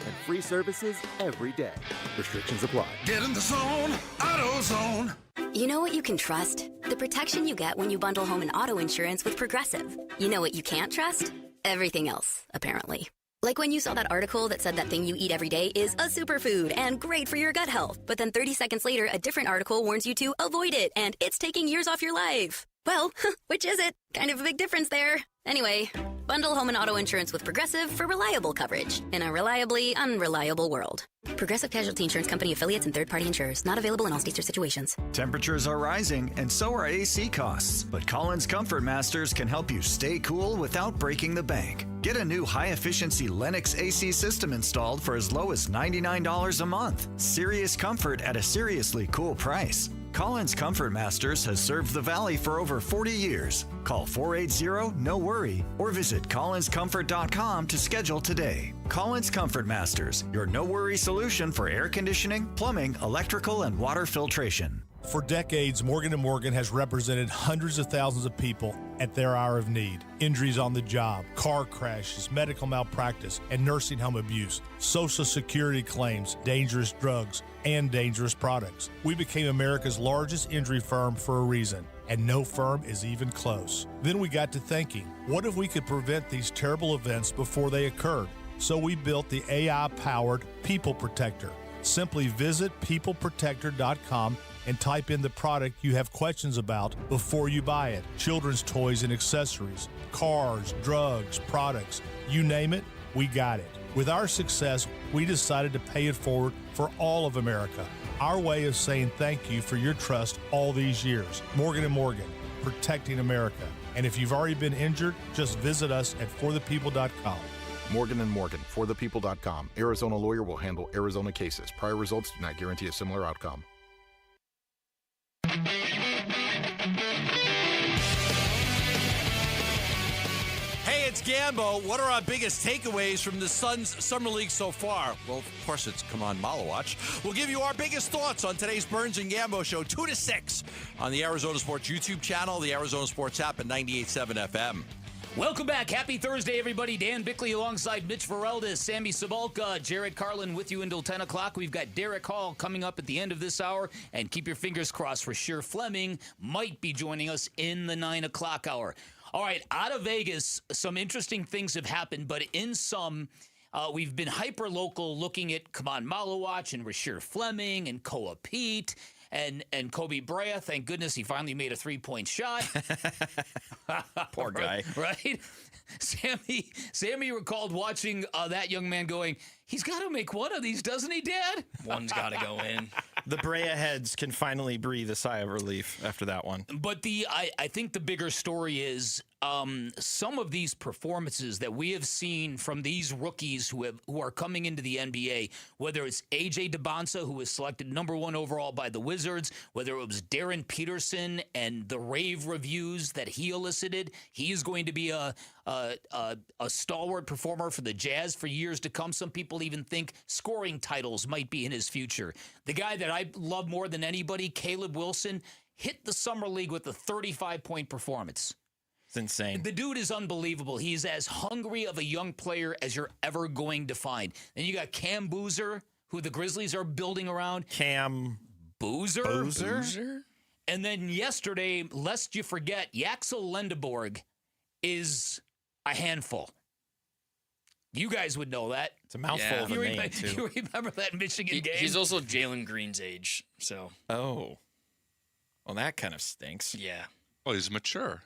And free services every day. Restrictions apply. Get in the zone, AutoZone. You know what you can trust? The protection you get when you bundle home and auto insurance with Progressive. You know what you can't trust? Everything else, apparently. Like when you saw that article that said that thing you eat every day is a superfood and great for your gut health. But then 30 seconds later, a different article warns you to avoid it and it's taking years off your life. Well, which is it? Kind of a big difference there. Anyway, bundle home and auto insurance with Progressive for reliable coverage in a reliably unreliable world. Progressive Casualty Insurance Company affiliates and third-party insurers. Not available in all states or situations. Temperatures are rising, and so are AC costs. But Collins Comfort Masters can help you stay cool without breaking the bank. Get a new high-efficiency Lennox AC system installed for as low as $99 a month. Serious comfort at a seriously cool price. Collins Comfort Masters has served the Valley for over 40 years. Call 480-NO-WORRY or visit collinscomfort.com to schedule today. Collins Comfort Masters, your no-worry solution for air conditioning, plumbing, electrical, and water filtration. For decades, Morgan & Morgan has represented hundreds of thousands of people at their hour of need. Injuries on the job, car crashes, medical malpractice, and nursing home abuse, Social Security claims, dangerous drugs, and dangerous products. We became America's largest injury firm for a reason, and no firm is even close. Then we got to thinking, what if we could prevent these terrible events before they occurred? So we built the AI-powered People Protector. Simply visit peopleprotector.com and type in the product you have questions about before you buy it. Children's toys and accessories, cars, drugs, products, you name it, we got it. With our success, we decided to pay it forward for all of America. Our way of saying thank you for your trust all these years. Morgan & Morgan, protecting America. And if you've already been injured, just visit us at forthepeople.com. Morgan & Morgan, forthepeople.com. Arizona lawyer will handle Arizona cases. Prior results do not guarantee a similar outcome. Hey, it's Gambo. What are our biggest takeaways from the Suns Summer League so far? Well, of course, it's Come On Malawatch. We'll give you our biggest thoughts on today's Burns and Gambo show, 2 to 6 on the Arizona Sports YouTube channel, the Arizona Sports app, and 98.7 FM. Welcome back. Happy Thursday, everybody. Dan Bickley alongside Mitch Ferraldis, Sammy Sabalka, Jared Carlin with you until 10 o'clock. We've got Derek Hall coming up at the end of this hour. And keep your fingers crossed for sure Fleming might be joining us in the 9 o'clock hour. All right, out of Vegas, some interesting things have happened, but in some, we've been hyper-local looking at Come On Malawatch and Rasheer Fleming and Koa Pete and Kobe Bryant. Thank goodness he finally made a three-point shot. Poor guy. Right? Sammy recalled watching that young man going, he's got to make one of these, doesn't he, Dad? One's got to go in. The Brea heads can finally breathe a sigh of relief after that one. But I think the bigger story is some of these performances that we have seen from these rookies who are coming into the NBA, whether it's A.J. DeBonsa, who was selected #1 overall by the Wizards, whether it was Darren Peterson and the rave reviews that he elicited. He is going to be a stalwart performer for the Jazz for years to come. Some people even think scoring titles might be in his future. The guy that I love more than anybody, Caleb Wilson, hit the Summer League with a 35-point performance. It's insane. The dude is unbelievable. He's as hungry of a young player as you're ever going to find. Then you got Cam Boozer, who the Grizzlies are building around. Cam Boozer? And then yesterday, lest you forget, Yaxel Lendeborg is a handful. You guys would know that. It's a mouthful of a name, too. You remember that Michigan game? He's also Jalen Green's age, so. Oh. Well, that kind of stinks. Yeah. Oh, he's mature.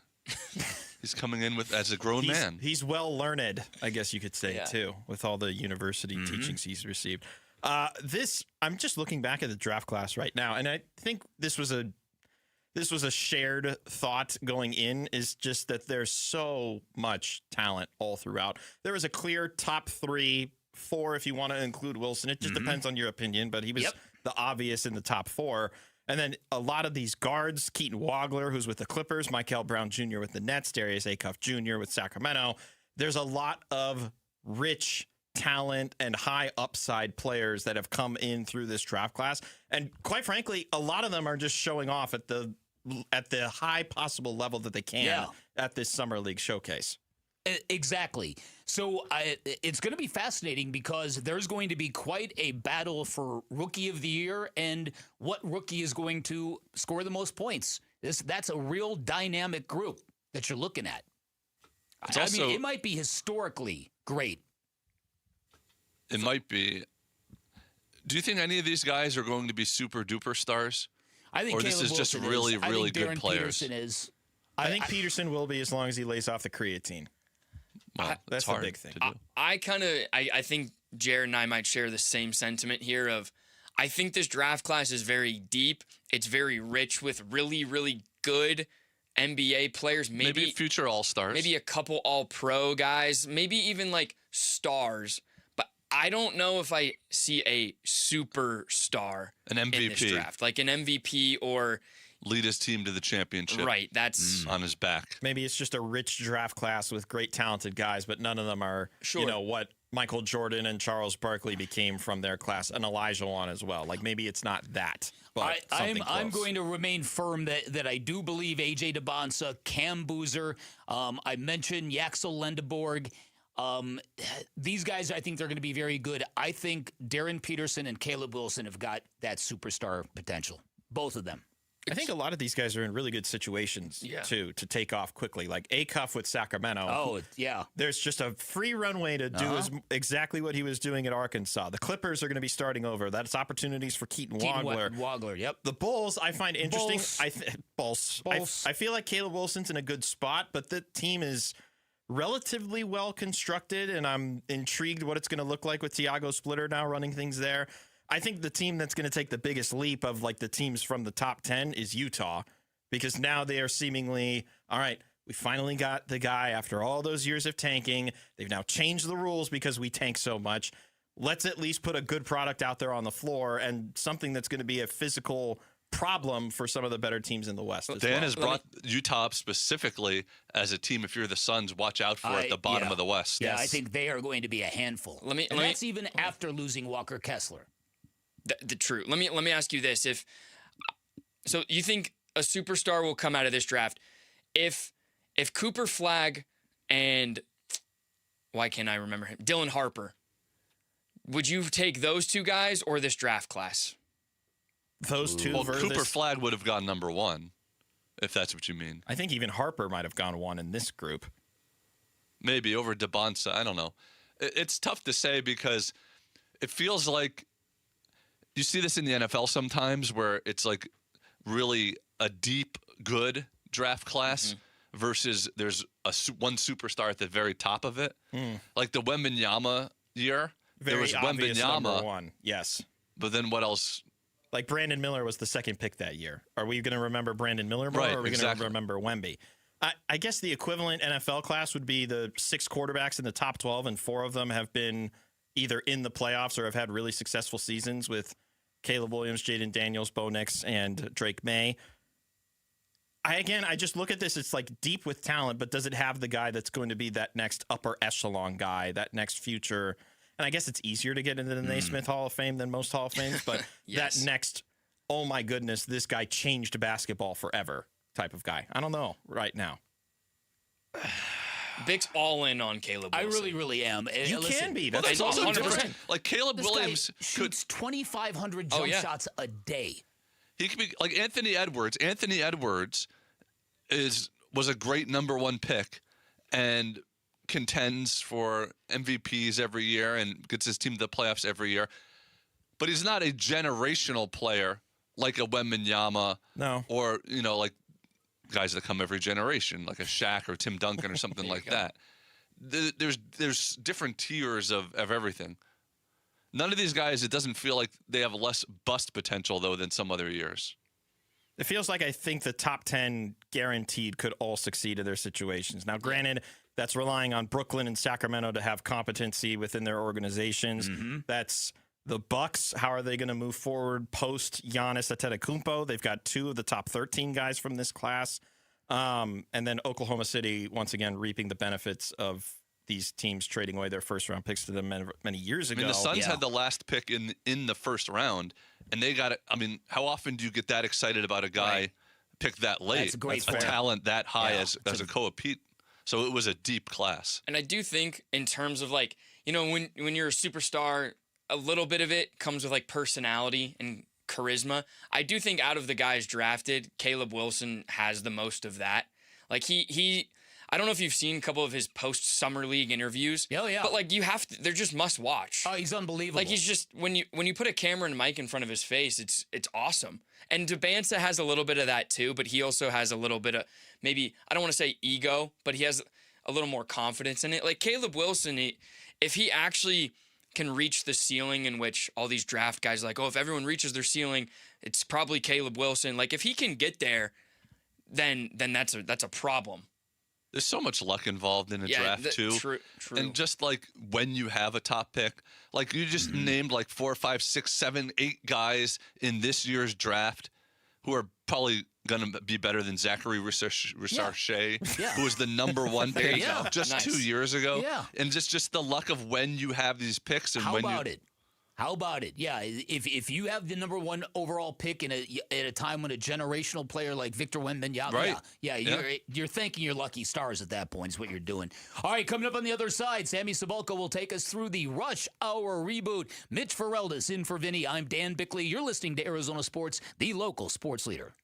He's coming in as a grown man. He's well learned, I guess you could say, too, with all the university teachings he's received. I'm just looking back at the draft class right now, and I think this was a shared thought going in, is just that there's so much talent all throughout. There was a clear top 3, 4 if you want to include Wilson. It just depends on your opinion, but he was the obvious in the top 4. And then a lot of these guards, Keaton Wagler, who's with the Clippers, Michael Brown Jr. with the Nets, Darius Acuff Jr. with Sacramento. There's a lot of rich talent and high upside players that have come in through this draft class. And quite frankly, a lot of them are just showing off at the high possible level that they can at this Summer League showcase. Exactly. So it's going to be fascinating because there's going to be quite a battle for Rookie of the Year and what rookie is going to score the most points. That's a real dynamic group that you're looking at. I mean, it might be historically great. It might be. Do you think any of these guys are going to be super duper stars? I think or Caleb this is just Wilson really, is. I really think good Darren players. Peterson is. I think Peterson will be as long as he lays off the creatine. Well, that's the big thing. I think Jared and I might share the same sentiment here of, I think this draft class is very deep. It's very rich with really, really good NBA players. Maybe future All-Stars. Maybe a couple All-Pro guys. Maybe even like stars. But I don't know if I see a superstar an MVP. in this draft. Like an MVP or lead his team to the championship. Right, that's on his back. Maybe it's just a rich draft class with great talented guys, but none of them are, what Michael Jordan and Charles Barkley became from their class, and Elijah Wan as well. Like maybe it's not that, but I'm going to remain firm that I do believe A.J. DeBonsa, Cam Boozer, I mentioned Yaxel Lendeborg. These guys, I think they're going to be very good. I think Darren Peterson and Caleb Wilson have got that superstar potential, both of them. I think a lot of these guys are in really good situations, too, to take off quickly. Like Acuff with Sacramento. Oh, yeah. There's just a free runway to do exactly what he was doing at Arkansas. The Clippers are going to be starting over. That's opportunities for Keaton Wagler, yep. The Bulls, I find interesting. Bulls. I feel like Caleb Wilson's in a good spot, but the team is relatively well constructed, and I'm intrigued what it's going to look like with Tiago Splitter now running things there. I think the team that's going to take the biggest leap of like the teams from the top 10 is Utah, because now they are seemingly, all right, We finally got the guy after all those years of tanking. They've now changed the rules because we tank so much. Let's at least put a good product out there on the floor and something that's going to be a physical problem for some of the better teams in the West. Dan has brought Utah up specifically as a team. If you're the Suns, watch out for at the bottom of the West. Yeah, I think they are going to be a handful. That's even after losing Walker Kessler. The true. Let me ask you this: so you think a superstar will come out of this draft? If Cooper Flagg and why can't I remember him? Dylan Harper. Would you take those two guys or this draft class? Those two. Well, Cooper Flagg would have gone number 1, if that's what you mean. I think even Harper might have gone 1 in this group. Maybe over DeBonsa. I don't know. It's tough to say because it feels like you see this in the NFL sometimes where it's like really a deep, good draft class versus there's one superstar at the very top of it. Like the Wembanyama year. There was obvious number Wembanyama. 1. Yes. But then what else? Like Brandon Miller was the second pick that year. Are we going to remember Brandon Miller more, or are we going to remember Wemby? I guess the equivalent NFL class would be the 6 quarterbacks in the top 12, and 4 of them have been either in the playoffs or have had really successful seasons with Caleb Williams, Jaden Daniels, Bo Nix, and Drake May. I just look at this, it's like deep with talent, but does it have the guy that's going to be that next upper echelon guy, that next future? And I guess it's easier to get into the Naismith Hall of Fame than most Hall of Fames, but that next, oh my goodness, this guy changed basketball forever type of guy. I don't know right now. Big's all in on Caleb Wilson. I really, really am. You can be. That's also different. Like Caleb Williams shoots 2,500 jump shots a day. He could be like Anthony Edwards. Anthony Edwards was a great number 1 pick and contends for MVPs every year and gets his team to the playoffs every year. But he's not a generational player like a Wembanyama or, like guys that come every generation, like a Shaq or Tim Duncan or something like that. There's different tiers of everything. None of these guys, it doesn't feel like they have less bust potential, though, than some other years. It feels like I think the top 10 guaranteed could all succeed in their situations. Now, granted, that's relying on Brooklyn and Sacramento to have competency within their organizations. That's the Bucks. How are they going to move forward post Giannis Antetokounmpo? They've got 2 of the top 13 guys from this class. And then Oklahoma City, once again, reaping the benefits of these teams trading away their first-round picks to them many years ago. I mean, the Suns had the last pick in the first round, and they got it. I mean, how often do you get that excited about a guy picked that late? That's a great a talent that high as a co-opete. So it was a deep class. And I do think in terms of like, when you're a superstar, a little bit of it comes with like personality and charisma. I do think out of the guys drafted, Caleb Wilson has the most of that. Like he I don't know if you've seen a couple of his post-summer league interviews. Oh, yeah. But, like, you have to – they're just must-watch. Oh, he's unbelievable. Like, he's just – when you put a camera and mic in front of his face, it's awesome. And DeBansa has a little bit of that, too, but he also has a little bit of maybe – I don't want to say ego, but he has a little more confidence in it. Like, Caleb Wilson, if he actually can reach the ceiling in which all these draft guys are like, oh, if everyone reaches their ceiling, it's probably Caleb Wilson. Like, if he can get there, then that's a problem. There's so much luck involved in a draft, too. True. And just like when you have a top pick, like you just named like 4, 5, 6, 7, 8 guys in this year's draft who are probably going to be better than Zachary Richarche, who was the number 1 pick just 2 years ago. Yeah. And just the luck of when you have these picks. And How about it? Yeah, if you have the number 1 overall pick at a time when a generational player like Victor Wembanyama, you're thanking your lucky stars at that point is what you're doing. All right, coming up on the other side, Sammy Cebulka will take us through the Rush Hour reboot. Mitch Ferreldis in for Vinny. I'm Dan Bickley. You're listening to Arizona Sports, the local sports leader.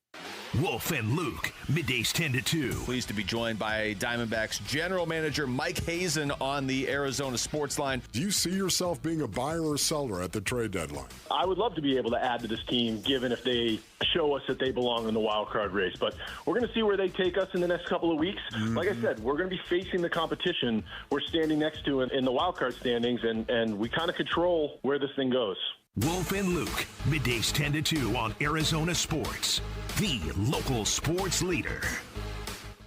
Wolf and Luke, middays 10 to 2. Pleased to be joined by Diamondbacks General Manager Mike Hazen on the Arizona Sports Line. Do you see yourself being a buyer or seller at the trade deadline? I would love to be able to add to this team, given if they show us that they belong in the wild card race. But we're going to see where they take us in the next couple of weeks. Like I said, we're going to be facing the competition we're standing next to in the wild card standings, and we kind of control where this thing goes. Wolf and Luke, middays 10 to 2 on Arizona Sports, the local sports leader.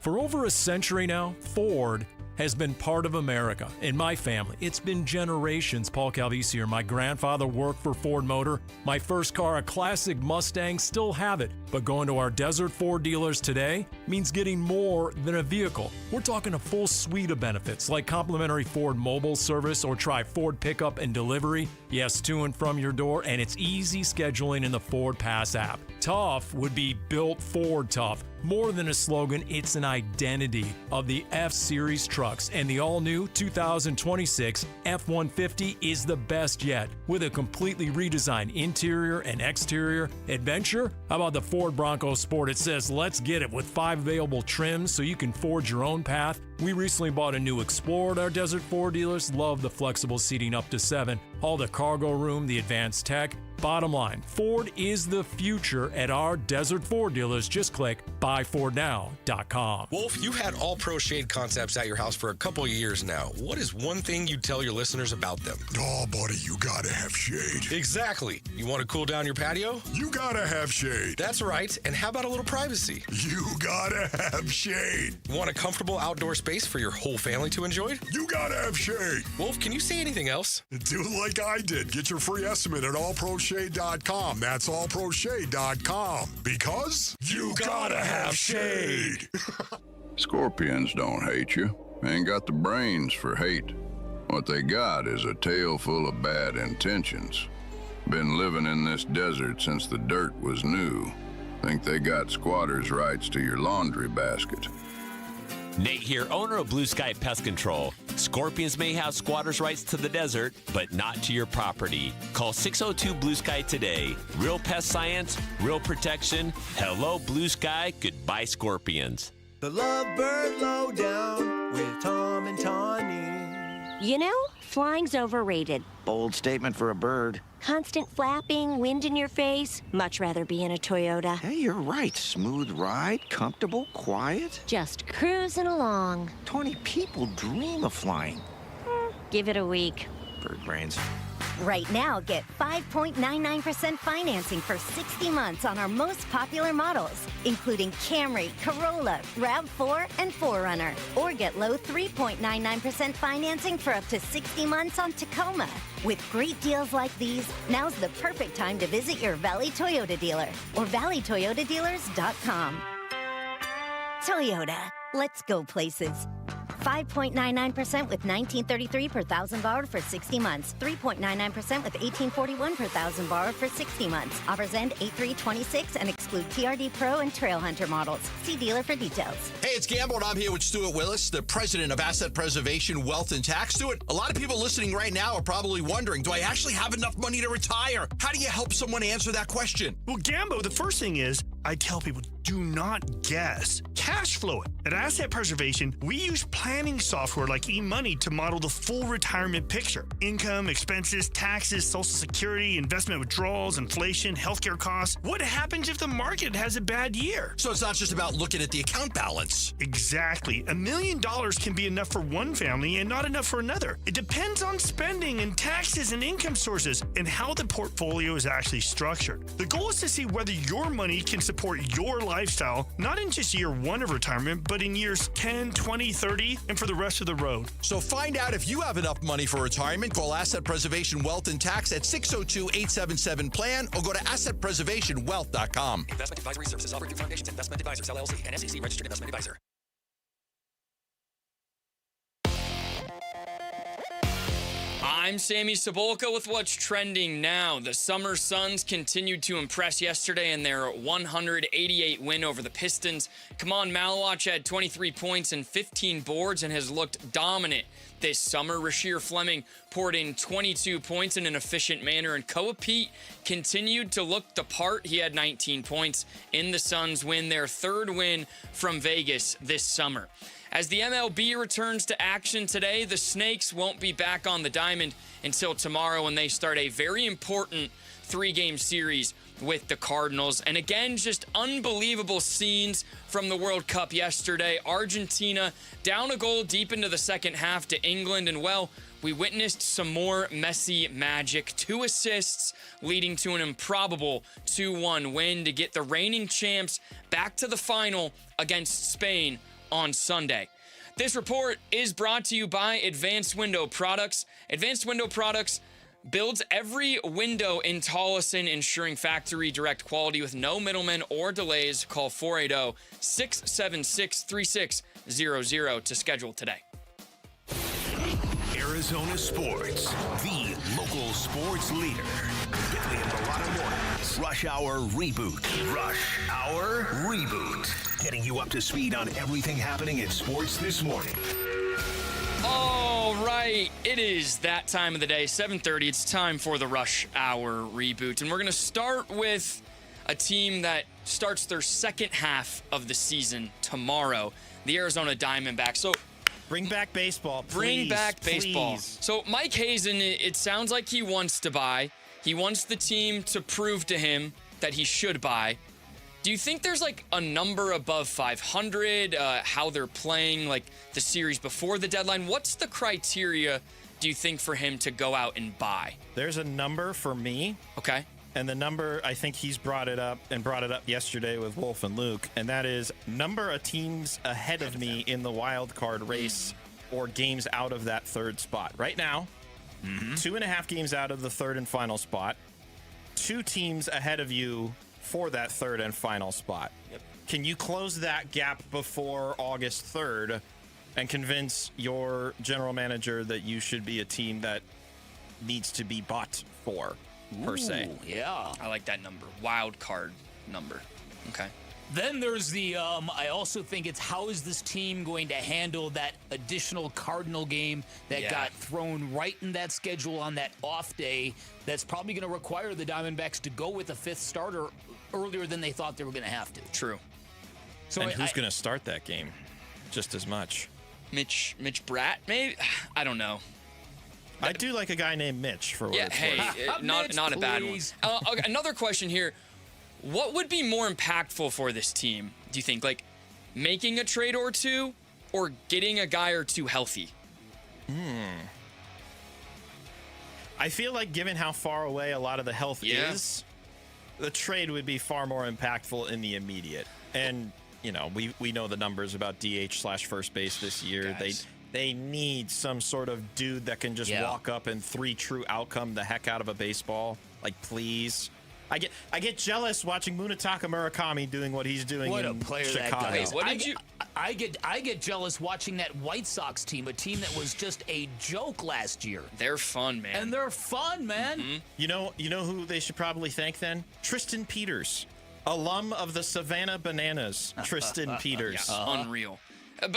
For over a century now, Ford has been part of America. In my family, it's been generations. Paul Calvisi here. My grandfather worked for Ford Motor. My first car, a classic Mustang, still have it. But going to our Desert Ford dealers today means getting more than a vehicle. We're talking a full suite of benefits like complimentary Ford mobile service or try Ford pickup and delivery. Yes, to and from your door, and it's easy scheduling in the Ford Pass app. Tough would be built Ford tough. More than a slogan, it's an identity of the F-Series trucks, and the all-new 2026 F-150 is the best yet. With a completely redesigned interior and exterior adventure, how about the Ford Bronco Sport? It says, let's get it, with 5 available trims so you can forge your own path. We recently bought a new Explorer at our Desert Ford dealers. Love the flexible seating up to 7, all the cargo room, the advanced tech. Bottom line, Ford is the future at our Desert Ford dealers. Just click buyfordnow.com. Wolf, you've had All Pro Shade concepts at your house for a couple of years now. What is one thing you'd tell your listeners about them? Oh, buddy, you gotta have shade. Exactly. You want to cool down your patio? You gotta have shade. That's right. And how about a little privacy? You gotta have shade. Want a comfortable outdoor space for your whole family to enjoy? You gotta have shade. Wolf, can you say anything else? Do like I did. Get your free estimate at allproshade.com. That's allproshade.com. Because you gotta have shade. Scorpions don't hate you. Ain't got the brains for hate. What they got is a tail full of bad intentions. Been living in this desert since the dirt was new. Think they got squatters' rights to your laundry basket. Nate here, owner of Blue Sky Pest Control. Scorpions may have squatters' rights to the desert, but not to your property. Call 602 Blue Sky today. Real pest science, real protection. Hello, Blue Sky. Goodbye, Scorpions. The Lovebird Lowdown with Tom and Tawny. You know, flying's overrated. Bold statement for a bird. Constant flapping, wind in your face. Much rather be in a Toyota. Hey, you're right. Smooth ride, comfortable, quiet. Just cruising along. 20 people dream of flying. Give it a week. Bird brains. Right now, get 5.99% financing for 60 months on our most popular models, including Camry, Corolla, RAV4, and 4Runner. Or get low 3.99% financing for up to 60 months on Tacoma. With great deals like these, now's the perfect time to visit your Valley Toyota dealer or valleytoyotadealers.com. Toyota, let's go places. 5.99% with $19.33 per thousand borrowed for 60 months. 3.99% with $18.41 per thousand borrowed for 60 months. Offers end 8/3/26 and exclude TRD Pro and Trail Hunter models. See dealer for details. Hey, it's Gamble, and I'm here with Stuart Willis, the president of Asset Preservation, Wealth, and Tax. Stuart, a lot of people listening right now are probably wondering, do I actually have enough money to retire? How do you help someone answer that question? Well, Gambo, the first thing is, I tell people, do not guess. Cash flow it. At Asset Preservation, we use planning software like eMoney to model the full retirement picture. Income, expenses, taxes, Social Security, investment withdrawals, inflation, healthcare costs. What happens if the market has a bad year? So it's not just about looking at the account balance. Exactly. $1 million can be enough for one family and not enough for another. It depends on spending and taxes and income sources and how the portfolio is actually structured. The goal is to see whether your money can support your lifestyle, not in just year 1 of retirement, but in years 10, 20, 30, and for the rest of the road. So find out if you have enough money for retirement. Call Asset Preservation Wealth and Tax at 602-877-PLAN or go to assetpreservationwealth.com. Investment advisory services offered through Foundations Investment Advisors, LLC, and SEC registered investment advisor. I'm Sammy Cebulka with what's trending now. The Summer Suns continued to impress yesterday in their 188 win over the Pistons. Kamon Malawach had 23 points and 15 boards and has looked dominant this summer. Rasheer Fleming poured in 22 points in an efficient manner, and Koa Pete continued to look the part. He had 19 points in the Suns win, their third win from Vegas this summer. As the MLB returns to action today, the Snakes won't be back on the diamond until tomorrow when they start a very important 3-game series with the Cardinals. And again, just unbelievable scenes from the World Cup yesterday. Argentina down a goal deep into the second half to England, and well, we witnessed some more Messi magic. 2 assists leading to an improbable 2-1 win to get the reigning champs back to the final against Spain on Sunday. This report is brought to you by Advanced Window Products. Advanced Window Products builds every window in Tolleson, ensuring factory direct quality with no middlemen or delays. Call 480-676-3600 to schedule today. Arizona Sports, the local sports leader. Bickley and Murata mornings. Rush Hour Reboot. Rush Hour Reboot. Getting you up to speed on everything happening in sports this morning. All right, it is that time of the day, 7:30. It's time for the Rush Hour Reboot. And we're going to start with a team that starts their second half of the season tomorrow, the Arizona Diamondbacks. So bring back baseball, please. Bring back baseball. Please. So Mike Hazen, it sounds like he wants to buy. He wants the team to prove to him that he should buy. Do you think there's like a number above 500, how they're playing, like the series before the deadline? What's the criteria, do you think, for him to go out and buy? There's a number for me. Okay. And the number, I think he's brought it up yesterday with Wolf and Luke, and that is number of teams ahead of me in the wild card race or games out of that third spot. Right now, 2.5 games out of the third and final spot, 2 teams ahead of you for that third and final spot. Yep. Can you close that gap before August 3rd and convince your general manager that you should be a team that needs to be bought for, per se? Yeah. I like that number. Wild card number. Okay. Then there's the, I also think it's how is this team going to handle that additional Cardinal game that got thrown right in that schedule on that off day that's probably going to require the Diamondbacks to go with a 5th starter earlier than they thought they were going to have to. True. So and who's going to start that game just as much? Mitch Bratt, maybe? I don't know. I do like a guy named Mitch for what it's worth. Not a bad one. Okay, another question here. What would be more impactful for this team, do you think? Like, making a trade or two or getting a guy or two healthy? I feel like given how far away a lot of the health is, the trade would be far more impactful in the immediate. And, you know, we know the numbers about DH/first base this year. They need some sort of dude that can just walk up and 3 true outcome the heck out of a baseball. Like, please. I get jealous watching Munetaka Murakami doing what he's doing what in a player Chicago. That guy is. I get jealous watching that White Sox team, a team that was just a joke last year. They're fun, man. And they're fun, man. You know who they should probably thank then? Tristan Peters, alum of the Savannah Bananas. Tristan Peters, unreal.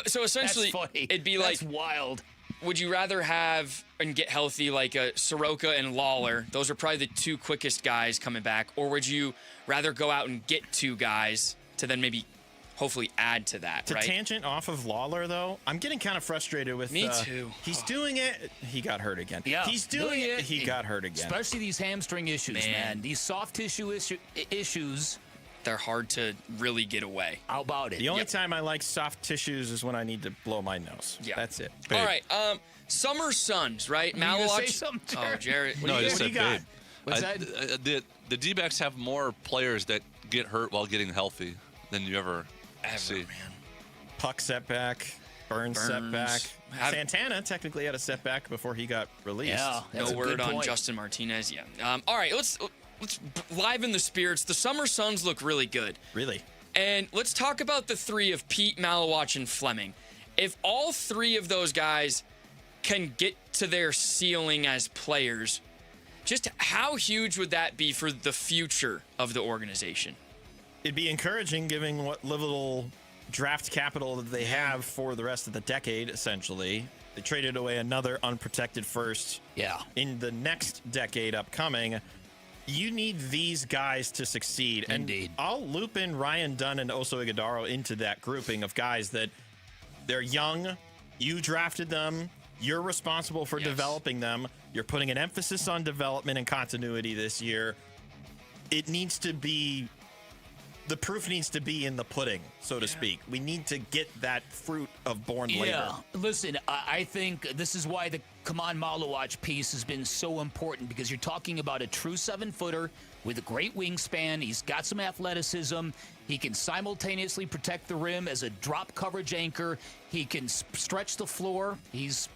So essentially, it'd be That's wild. Would you rather have and get healthy like a Soroka and Lawler? Those are probably the 2 quickest guys coming back. Or would you rather go out and get 2 guys to then maybe hopefully add to that, to right? Tangent off of Lawler, though, I'm getting kind of frustrated with... Me too. He's doing it. He got hurt again. Yeah, he's doing it. He got hurt again. Especially these hamstring issues, man. These soft tissue issues... They're hard to really get away. How about it? The only time I like soft tissues is when I need to blow my nose. Yeah. That's it. All right. Summer Suns, right? You gonna say something, Oh, Jared. No, I just said babe. What's that? The D-backs have more players that get hurt while getting healthy than you ever see. Man. Puck setback, Burns setback. Santana technically had a setback before he got released. Yeah, no word on Justin Martinez. Yeah. All right. Let's liven the spirits. The Summer Suns look really good. Really. And let's talk about the 3 of Pete, Malawach, and Fleming. If all 3 of those guys can get to their ceiling as players, just how huge would that be for the future of the organization? It'd be encouraging given what little draft capital that they have for the rest of the decade, essentially. They traded away another unprotected first in the next decade upcoming. You need these guys to succeed. Indeed. And I'll loop in Ryan Dunn and Oso Ighodaro into that grouping of guys that they're young. You drafted them. You're responsible for developing them. You're putting an emphasis on development and continuity this year. It needs to be... The proof needs to be in the pudding, so to speak. We need to get that fruit of born labor. Yeah, listen, I think this is why the Kaman Malawach piece has been so important, because you're talking about a true 7-footer with a great wingspan. He's got some athleticism. He can simultaneously protect the rim as a drop coverage anchor. He can stretch the floor. He's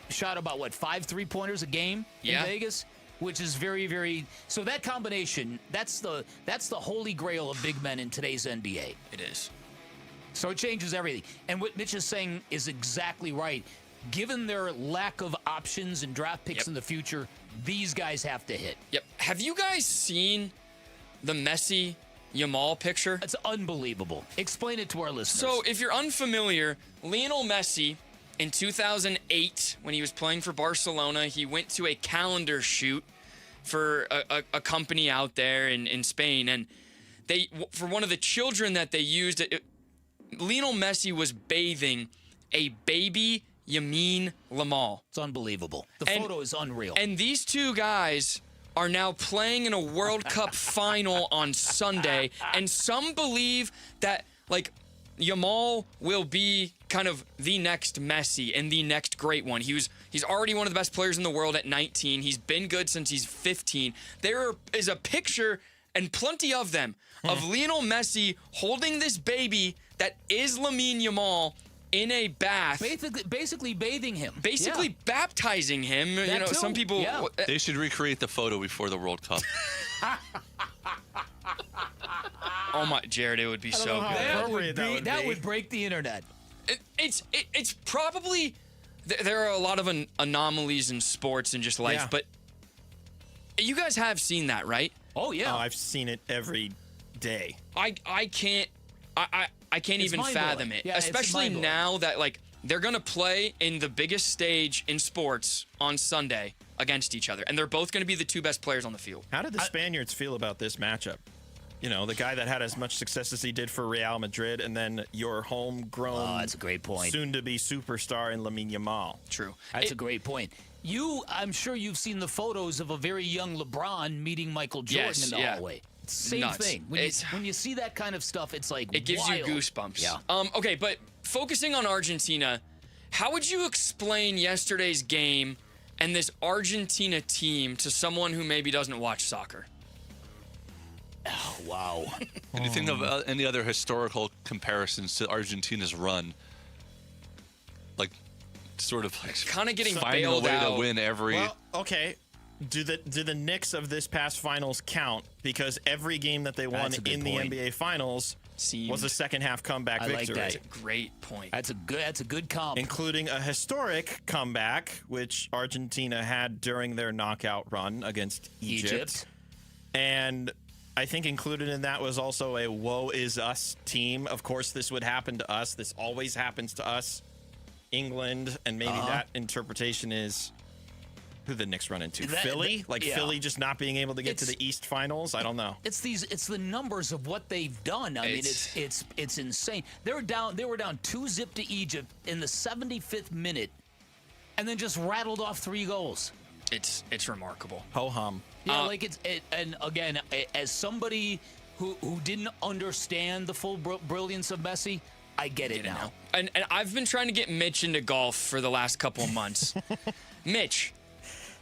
shot about, 5 3-pointers a game in Vegas, which is very, very... So that combination, that's the holy grail of big men in today's NBA. It is. So it changes everything. And what Mitch is saying is exactly right. Given their lack of options and draft picks in the future, these guys have to hit. Yep. Have you guys seen the Messi Yamal picture? It's unbelievable. Explain it to our listeners. So if you're unfamiliar, Lionel Messi, in 2008, when he was playing for Barcelona, he went to a calendar shoot for a company out there in Spain. And they, for one of the children that they used, Lionel Messi was bathing a baby Lamine Yamal. It's unbelievable. The photo is unreal. And these two guys are now playing in a World Cup final on Sunday. And some believe that, Yamal will be kind of the next Messi and the next great one. He's already one of the best players in the world at 19. He's been good since he's 15. There is a picture, and plenty of them, of Lionel Messi holding this baby that is Lamine Yamal in a bath. Basically bathing him. Basically baptizing him. That too. Some people... Yeah. They should recreate the photo before the World Cup. Oh my, Jared, it would be so good. That would break the internet. It's probably... There are a lot of anomalies in sports and just life, but you guys have seen that, right? Oh, yeah. Oh, I've seen it every day. I can't even fathom it. Yeah, especially now that they're gonna play in the biggest stage in sports on Sunday against each other, and they're both gonna be the two best players on the field. How did the Spaniards feel about this matchup? The guy that had as much success as he did for Real Madrid, and then your homegrown, that's a great point, soon-to-be superstar in Lamine Yamal. True. That's a great point. I'm sure you've seen the photos of a very young LeBron meeting Michael Jordan in the hallway. Same Nuts. thing. When you see that kind of stuff, it's like it gives wild. you goosebumps. Yeah. Okay, but focusing on Argentina, how would you explain yesterday's game and this Argentina team to someone who maybe doesn't watch soccer? Oh, wow. Can you think of any other historical comparisons to Argentina's run? Kind of getting finding a bailed way out. to win every. Well, okay. Do the Knicks of this past finals count? Because every game that they won in the NBA Finals was a second-half comeback victory. That's a great point. That's a good comp. Including a historic comeback, which Argentina had during their knockout run against Egypt. And I think included in that was also a woe is us team. Of course, this would happen to us. This always happens to us. England, and maybe that interpretation is who the Knicks run into. Philly? Philly just not being able to get to the East Finals? I don't know. It's the numbers of what they've done. I mean, it's insane. They were down 2-0 to Egypt in the 75th minute and then just rattled off 3 goals. It's remarkable. Ho-hum. Yeah, and again, as somebody who didn't understand the full brilliance of Messi, I get it now. And I've been trying to get Mitch into golf for the last couple of months. Mitch,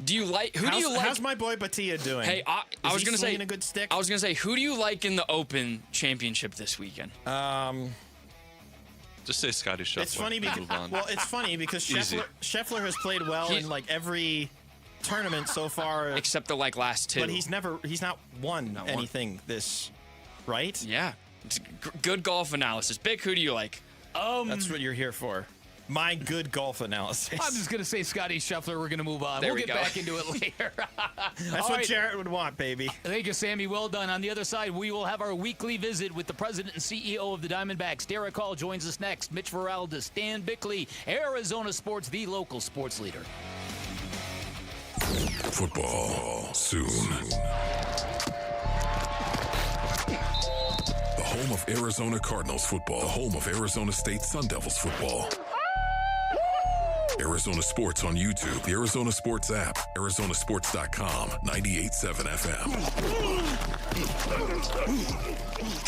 do you like? How's my boy Batia doing? Hey, I was going to say a good stick. I was going to say, who do you like in the Open Championship this weekend? Just say Scotty Scheffler. It's funny because it's funny because Scheffler has played well in every tournament so far, except the last 2. But he's not won anything this, right? Yeah. It's good golf analysis. Bick, who do you like? That's what you're here for. My good golf analysis. I'm just going to say Scotty Scheffler. We're going to move on. We'll get back into it later. That's what Jarrett would want, baby. Thank you, Sammy. Well done. On the other side, we will have our weekly visit with the president and CEO of the Diamondbacks. Derek Hall joins us next. Mitch Veralda, Stan Bickley, Arizona Sports, the local sports leader. Football soon. The home of Arizona Cardinals football. The home of Arizona State Sun Devils football. Arizona Sports on YouTube, the Arizona Sports app, ArizonaSports.com, 98.7 FM.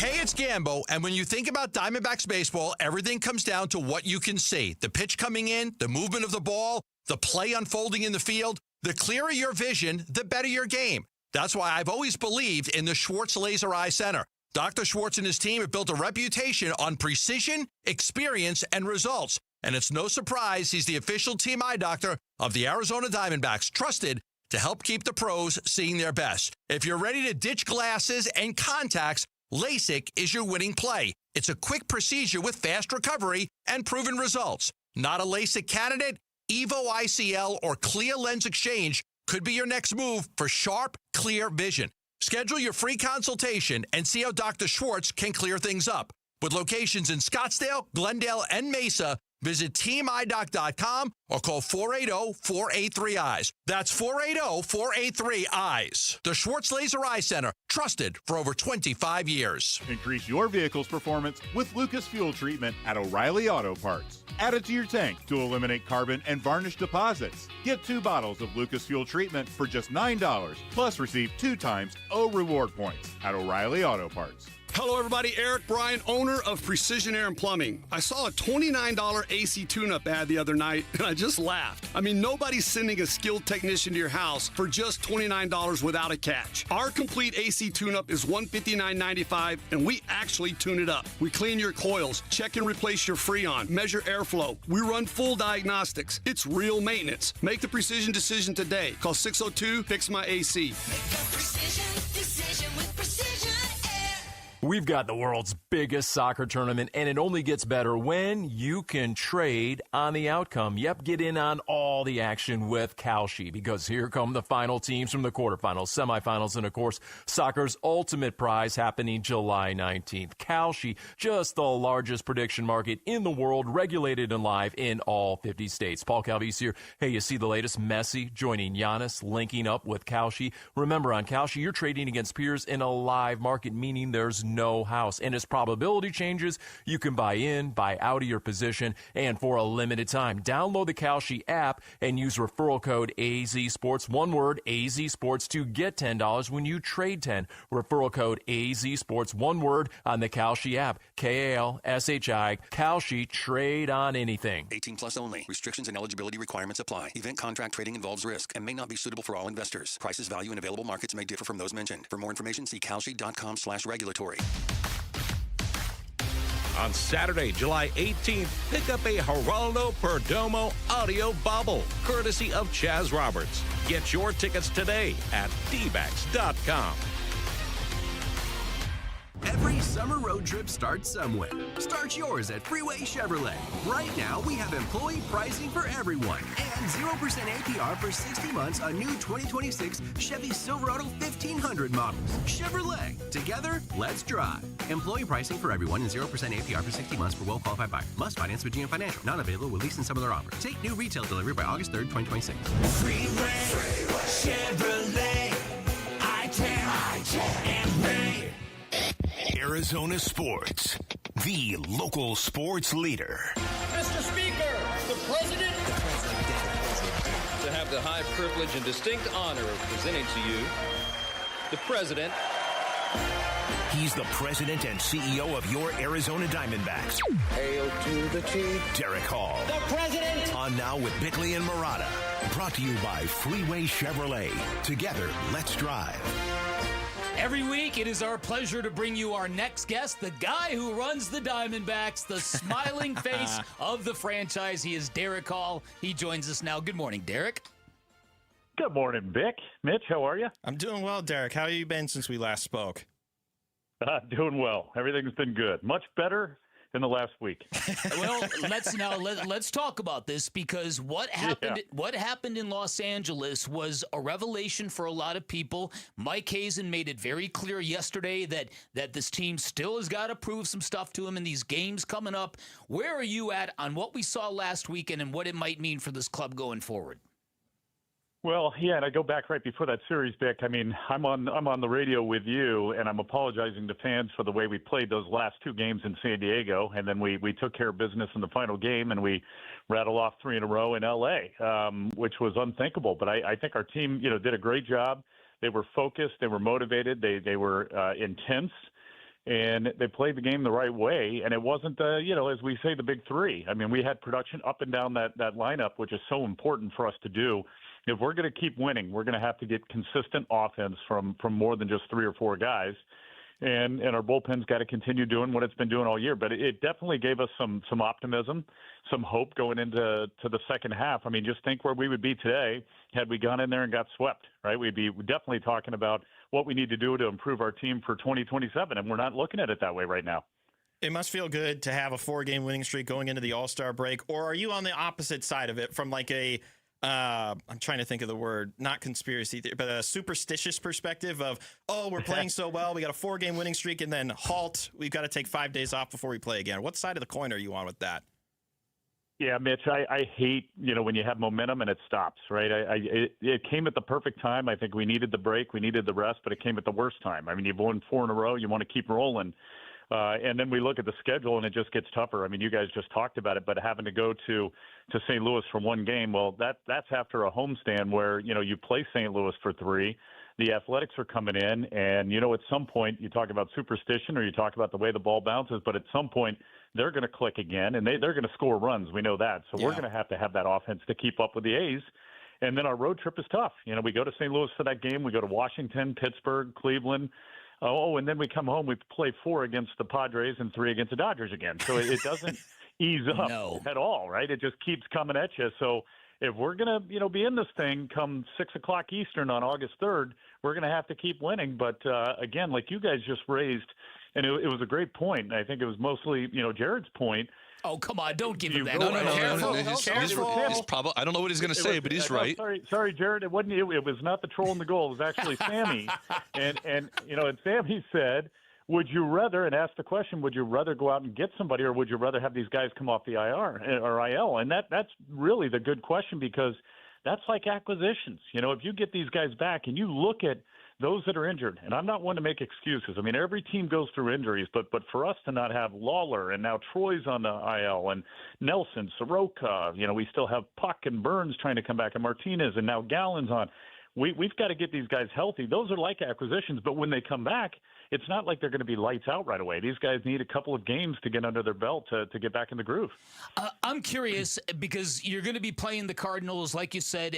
Hey, it's Gambo, and when you think about Diamondbacks baseball, everything comes down to what you can see. The pitch coming in, the movement of the ball, the play unfolding in the field. The clearer your vision, the better your game. That's why I've always believed in the Schwartz Laser Eye Center. Dr. Schwartz and his team have built a reputation on precision, experience, and results. And it's no surprise he's the official team eye doctor of the Arizona Diamondbacks, trusted to help keep the pros seeing their best. If you're ready to ditch glasses and contacts, LASIK is your winning play. It's a quick procedure with fast recovery and proven results. Not a LASIK candidate? Evo ICL or Clear Lens Exchange could be your next move for sharp, clear vision. Schedule your free consultation and see how Dr. Schwartz can clear things up. With locations in Scottsdale, Glendale, and Mesa, visit teamidoc.com or call 480-483-EYES. That's 480-483-EYES. The Schwartz Laser Eye Center, trusted for over 25 years. Increase your vehicle's performance with Lucas Fuel Treatment at O'Reilly Auto Parts. Add it to your tank to eliminate carbon and varnish deposits. Get 2 bottles of Lucas Fuel Treatment for just $9, plus receive 2 times O reward points at O'Reilly Auto Parts. Hello, everybody. Eric Bryan, owner of Precision Air and Plumbing. I saw a $29 AC tune-up ad the other night, and I just laughed. I mean, nobody's sending a skilled technician to your house for just $29 without a catch. Our complete AC tune-up is $159.95, and we actually tune it up. We clean your coils, check and replace your Freon, measure airflow. We run full diagnostics. It's real maintenance. Make the precision decision today. Call 602-FIX-MY-AC. Decision with Precision Air. We've got the world's biggest soccer tournament, and it only gets better when you can trade on the outcome. Yep, get in on all the action with Kalshi, because here come the final teams from the quarterfinals, semifinals, and, of course, soccer's ultimate prize happening July 19th. Kalshi, just the largest prediction market in the world, regulated and live in all 50 states. Paul Calvise here. Hey, you see the latest? Messi joining Giannis, linking up with Kalshi. Remember, on Kalshi, you're trading against peers in a live market, meaning there's no house. And as probability changes, you can buy in, buy out of your position, and for a limited time. Download the Kalshi app and use referral code AZSports, one word, AZSports, to get $10 when you trade 10. Referral code AZSports, one word, on the Kalshi app. Kalshi, Kalshi, trade on anything. 18 plus only. Restrictions and eligibility requirements apply. Event contract trading involves risk and may not be suitable for all investors. Prices, value, and available markets may differ from those mentioned. For more information, see kalshi.com/regulatory. On Saturday, July 18th, pick up a Geraldo Perdomo audio bobble, courtesy of Chaz Roberts. Get your tickets today at dbacks.com. Every summer road trip starts somewhere. Start yours at Freeway Chevrolet. Right now, we have employee pricing for everyone and 0% APR for 60 months on new 2026 Chevy Silverado 1500 models. Chevrolet. Together, let's drive. Employee pricing for everyone and 0% APR for 60 months for well-qualified buyers. Must finance with GM Financial. Not available with lease and some other offers. Take new retail delivery by August 3rd, 2026. Freeway Chevrolet. I can and may. Arizona Sports, the local sports leader. Mr. Speaker, the President. To have the high privilege and distinct honor of presenting to you the President. He's the president and CEO of your Arizona Diamondbacks. Hail to the chief. Derek Hall. The President. On Now with Bickley and Murata. Brought to you by Freeway Chevrolet. Together, let's drive. Every week, it is our pleasure to bring you our next guest, the guy who runs the Diamondbacks, the smiling face of the franchise. He is Derek Hall. He joins us now. Good morning, Derek. Good morning, Vic. Mitch, how are you? I'm doing well, Derek. How have you been since we last spoke? Doing well. Everything's been good. Much better in the last week. Well, let's talk about this, because what happened in Los Angeles was a revelation for a lot of people. Mike Hazen made it very clear yesterday that this team still has got to prove some stuff to him in these games coming up. Where are you at on what we saw last weekend and what it might mean for this club going forward? Well, yeah, and I go back right before that series, Vic. I mean, I'm on the radio with you, and I'm apologizing to fans for the way we played those last 2 games in San Diego, and then we took care of business in the final game, and we rattled off 3 in a row in L.A., which was unthinkable. But I think our team, did a great job. They were focused. They were motivated. They were intense. And they played the game the right way, and it wasn't, as we say, the big 3. I mean, we had production up and down that lineup, which is so important for us to do. If we're going to keep winning, we're going to have to get consistent offense from more than just 3 or 4 guys. and our bullpen's got to continue doing what it's been doing all year. But it definitely gave us some optimism, some hope going into the second half. I mean, just think where we would be today had we gone in there and got swept, right? We'd be definitely talking about what we need to do to improve our team for 2027, and we're not looking at it that way right now. It must feel good to have a 4-game winning streak going into the All-Star break, or are you on the opposite side of it from like a I'm trying to think of the word, not conspiracy theory, but a superstitious perspective of, oh, we're playing so well, we got a 4-game winning streak, and then halt, we've got to take 5 days off before we play again. What side of the coin are you on with that? Yeah, Mitch, I hate, when you have momentum and it stops, right? It came at the perfect time. I think we needed the break, we needed the rest, but it came at the worst time. I mean, you've won 4 in a row, you want to keep rolling. And then we look at the schedule, and it just gets tougher. I mean, you guys just talked about it, but having to go to St. Louis for 1 game, well, that's after a homestand where, you play St. Louis for 3. The Athletics are coming in, and, at some point you talk about superstition or you talk about the way the ball bounces, but at some point they're going to click again, and they're going to score runs. We know that. So we're going to have that offense to keep up with the A's. And then our road trip is tough. We go to St. Louis for that game. We go to Washington, Pittsburgh, Cleveland. Oh, and then we come home, we play 4 against the Padres and 3 against the Dodgers again. So it doesn't ease up at all, right? It just keeps coming at you. So if we're going to, be in this thing come 6 o'clock Eastern on August 3rd, we're going to have to keep winning. But, again, like you guys just raised, and it was a great point. And I think it was mostly, Jared's point. Oh, come on. Don't give him that. No. He's probably, I don't know what he's going to say, but he's right. Sorry, Jared. It wasn't. It was not the troll in the goal. It was actually Sammy. and Sammy said, would you rather, and asked the question, would you rather go out and get somebody, or would you rather have these guys come off the IR or IL? And that's really the good question, because that's like acquisitions. If you get these guys back and you look at those that are injured, and I'm not one to make excuses. I mean, every team goes through injuries, but for us to not have Lawler, and now Troy's on the IL, and Nelson, Soroka, we still have Puck and Burns trying to come back, and Martinez, and now Gallen's on. We've got to get these guys healthy. Those are like acquisitions, but when they come back, it's not like they're going to be lights out right away. These guys need a couple of games to get under their belt to get back in the groove. I'm curious, because you're going to be playing the Cardinals, like you said,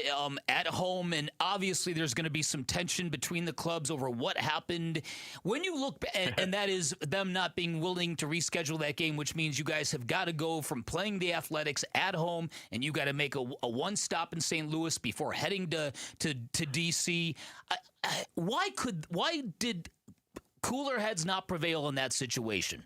at home, and obviously there's going to be some tension between the clubs over what happened. When you look, and that is them not being willing to reschedule that game, which means you guys have got to go from playing the Athletics at home, and you got to make a one stop in St. Louis before heading to D.C. Why did cooler heads not prevail in that situation?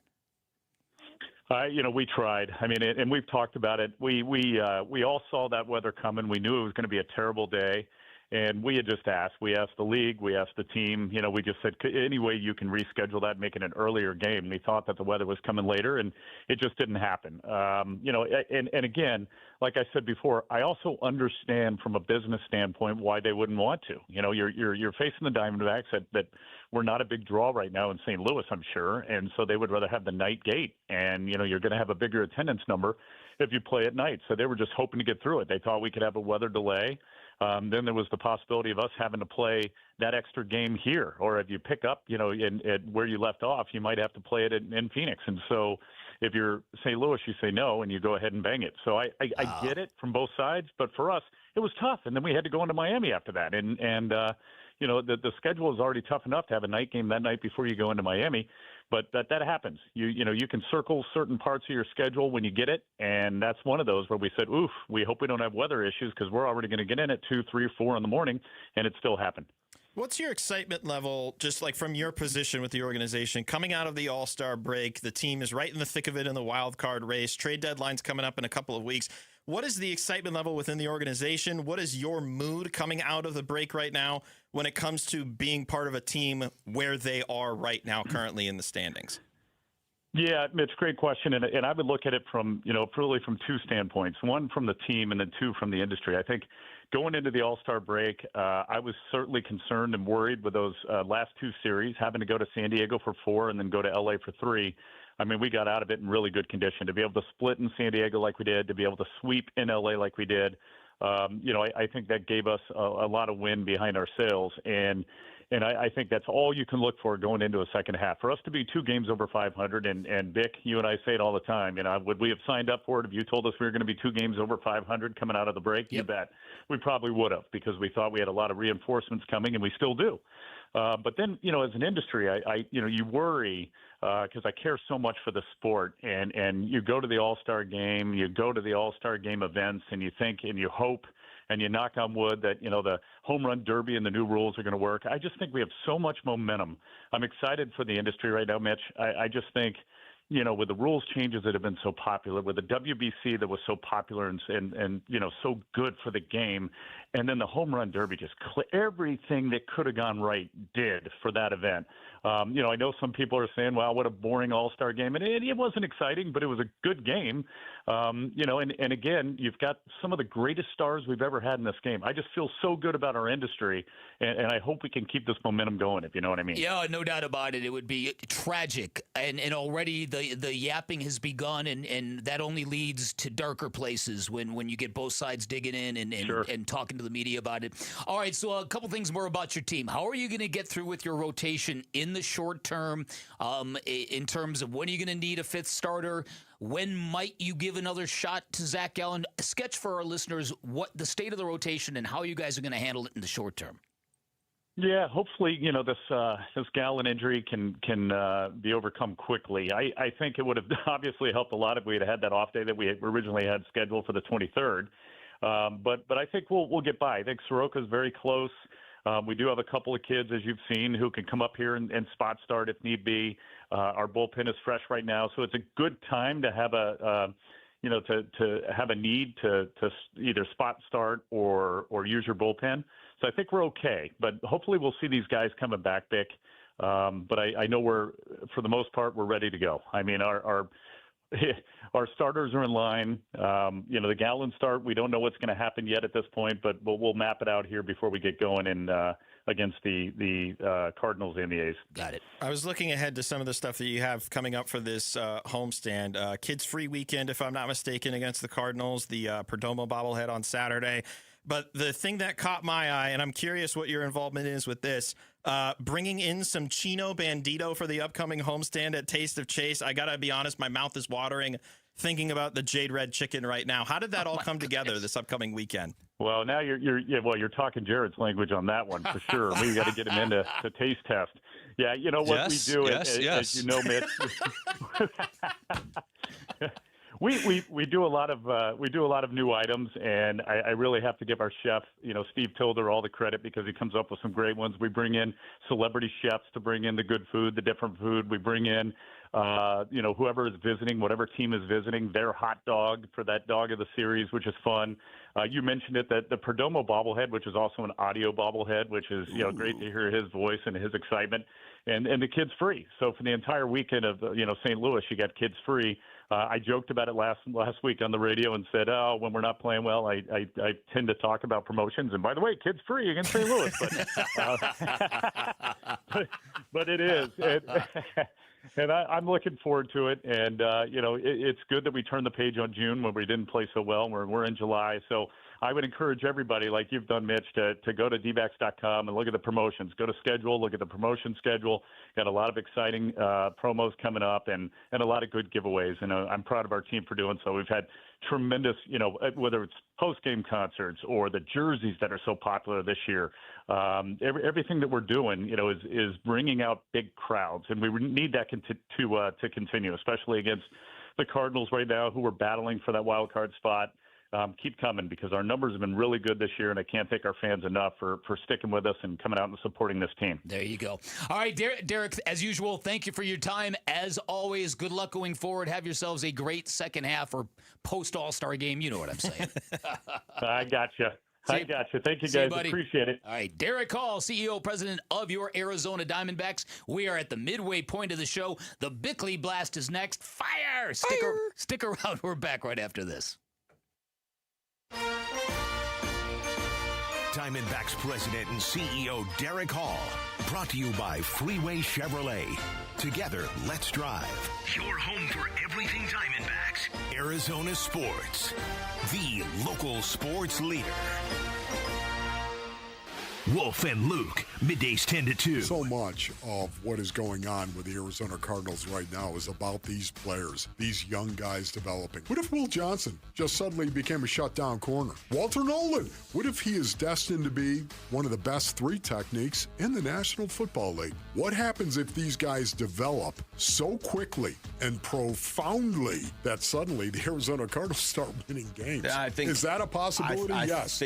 We tried. I mean, and we've talked about it. We all saw that weather coming. We knew it was going to be a terrible day, and we had just asked. We asked the league. We asked the team. We just said, any way you can reschedule that, make it an earlier game. We thought that the weather was coming later, and it just didn't happen. And again, like I said before, I also understand from a business standpoint why they wouldn't want to. You're facing the Diamondbacks that we're not a big draw right now in St. Louis, I'm sure, and so they would rather have the night gate. And you're going to have a bigger attendance number if you play at night. So they were just hoping to get through it. They thought we could have a weather delay. Then there was the possibility of us having to play that extra game here, or if you pick up, at where you left off, you might have to play it in Phoenix. And so if you're St. Louis, you say no, and you go ahead and bang it. So I get it from both sides, but for us, it was tough. And then we had to go into Miami after that. And the schedule is already tough enough to have a night game that night before you go into Miami. But that happens. You can circle certain parts of your schedule when you get it, and that's one of those where we said, oof, we hope we don't have weather issues, because we're already going to get in at 2, 3, 4 in the morning, and it still happened. What's your excitement level, just like from your position with the organization, coming out of the All-Star break? The team is right in the thick of it in the wild card race. Trade deadline's coming up in a couple of weeks. What is the excitement level within the organization? What is your mood coming out of the break right now when it comes to being part of a team where they are right now currently in the standings? Yeah, Mitch, great question. And I would look at it from, really from 2 standpoints. One from the team, and then 2 from the industry. I think going into the All-Star break, I was certainly concerned and worried with those last 2 series, having to go to San Diego for 4 and then go to L.A. for 3. I mean, we got out of it in really good condition. To be able to split in San Diego like we did, to be able to sweep in L.A. like we did, I think that gave us a lot of wind behind our sails. And And I think that's all you can look for going into a second half. For us to be 2 games over 500, and Vic, you and I say it all the time, would we have signed up for it if you told us we were going to be 2 games over 500 coming out of the break? Yep. You bet. We probably would have, because we thought we had a lot of reinforcements coming, and we still do. But then, as an industry, you worry because I care so much for the sport. And you go to the All-Star game, you go to the All-Star game events, and you think and you hope and you knock on wood that, the home run derby and the new rules are going to work. I just think we have so much momentum. I'm excited for the industry right now, Mitch. I just think, with the rules changes that have been so popular, with the WBC that was so popular and so good for the game, and then the home run derby just everything that could have gone right did for that event. I know some people are saying, "Wow, what a boring All-Star game," and it wasn't exciting, but it was a good game. And again, you've got some of the greatest stars we've ever had in this game. I just feel so good about our industry, and I hope we can keep this momentum going, if you know what I mean. Yeah, no doubt about it. It would be tragic, and already the yapping has begun, and that only leads to darker places when you get both sides digging in and talking to the media about it. All right, so a couple things more about your team. How are you going to get through with your rotation in the short term, in terms of when are you going to need a 5th starter? When might you give another shot to Zach Gallen? Sketch for our listeners what the state of the rotation and how you guys are going to handle it in the short term. Yeah, hopefully, this Gallen injury can be overcome quickly. I think it would have obviously helped a lot if we had that off day that we originally had scheduled for the 23rd. But I think we'll get by. I think Soroka's very close. We do have a couple of kids, as you've seen, who can come up here and spot start if need be. Our bullpen is fresh right now, so it's a good time to have to have a need to either spot start or use your bullpen. So I think we're okay, but hopefully we'll see these guys coming back, Vic. But I know for the most part, we're ready to go. I mean, our starters are in line. The Gallen start, we don't know what's going to happen yet at this point, but we'll map it out here before we get going against the Cardinals and the A's. Got it. I was looking ahead to some of the stuff that you have coming up for this homestand. Kids free weekend, if I'm not mistaken, against the Cardinals, the Perdomo bobblehead on Saturday. But the thing that caught my eye, and I'm curious what your involvement is with this, bringing in some Chino Bandito for the upcoming homestand at Taste of Chase. I got to be honest, my mouth is watering thinking about the Jade Red Chicken right now. How did that all come together this upcoming weekend? Well, now you're talking Jared's language on that one for sure. We got to get him into the taste test. Yeah, you know what we do, as you know, Mitch. We do a lot of new items, and I really have to give our chef, Steve Tilder, all the credit because he comes up with some great ones. We bring in celebrity chefs to bring in the good food, the different food. We bring in, whoever is visiting, whatever team is visiting, their hot dog for that dog of the series, which is fun. You mentioned it, that the Perdomo bobblehead, which is also an audio bobblehead, which is great to hear his voice and his excitement, and the kids free. So for the entire weekend of St. Louis, you got kids free. I joked about it last week on the radio and said, "Oh, when we're not playing well, I tend to talk about promotions. And by the way, kids free against St. Louis." But it is, and I'm looking forward to it. And it's good that we turned the page on June when we didn't play so well. We're in July, so I would encourage everybody, like you've done, Mitch, to go to dbacks.com and look at the promotions. Go to schedule, look at the promotion schedule. Got a lot of exciting promos coming up and a lot of good giveaways. And I'm proud of our team for doing so. We've had tremendous, whether it's post-game concerts or the jerseys that are so popular this year. Everything that we're doing, is bringing out big crowds. And we need that to continue, especially against the Cardinals right now, who are battling for that wild card spot. Keep coming because our numbers have been really good this year, and I can't thank our fans enough for sticking with us and coming out and supporting this team. There you go. All right, Derek, as usual, thank you for your time. As always, good luck going forward. Have yourselves a great second half or post-All-Star game. You know what I'm saying. I gotcha. Thank you, guys. Appreciate it. All right, Derek Hall, CEO, president of your Arizona Diamondbacks. We are at the midway point of the show. The Bickley Blast is next. Fire! Stick around. We're back right after this. Diamondbacks President and CEO Derek Hall. Brought to you by Freeway Chevrolet. Together, let's drive. Your home for everything Diamondbacks. Arizona Sports. The local sports leader. Wolf and Luke, middays 10 to 2. So much of what is going on with the Arizona Cardinals right now is about these players, these young guys developing. What if Will Johnson just suddenly became a shutdown corner? Walter Nolan, what if he is destined to be one of the best 3 techniques in the National Football League? What happens if these guys develop so quickly and profoundly that suddenly the Arizona Cardinals start winning games? Is that a possibility? Yes.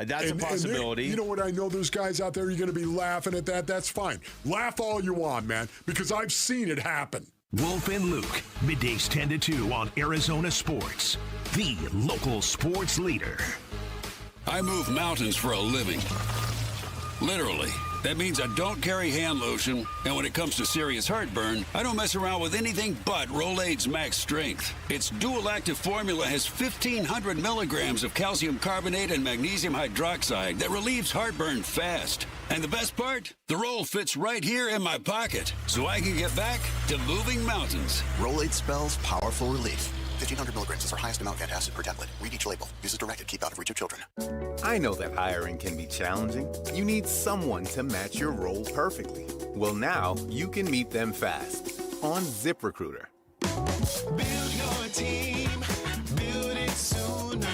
That's a possibility. You know what? I know there's guys out there, you're going to be laughing at that. That's fine. Laugh all you want, man, because I've seen it happen. Wolf and Luke, middays 10 to 2 on Arizona Sports, the local sports leader. I move mountains for a living. Literally. That means I don't carry hand lotion, and when it comes to serious heartburn, I don't mess around with anything but Rolaids Max Strength. Its dual-active formula has 1,500 milligrams of calcium carbonate and magnesium hydroxide that relieves heartburn fast. And the best part? The roll fits right here in my pocket, so I can get back to moving mountains. Rolaids spells powerful relief. 1,500 milligrams is our highest amount of antacid per tablet. Read each label. Use as directed. Keep out of reach of children. I know that hiring can be challenging. You need someone to match your role perfectly. Well, now you can meet them fast on ZipRecruiter. Build your team. Build it sooner.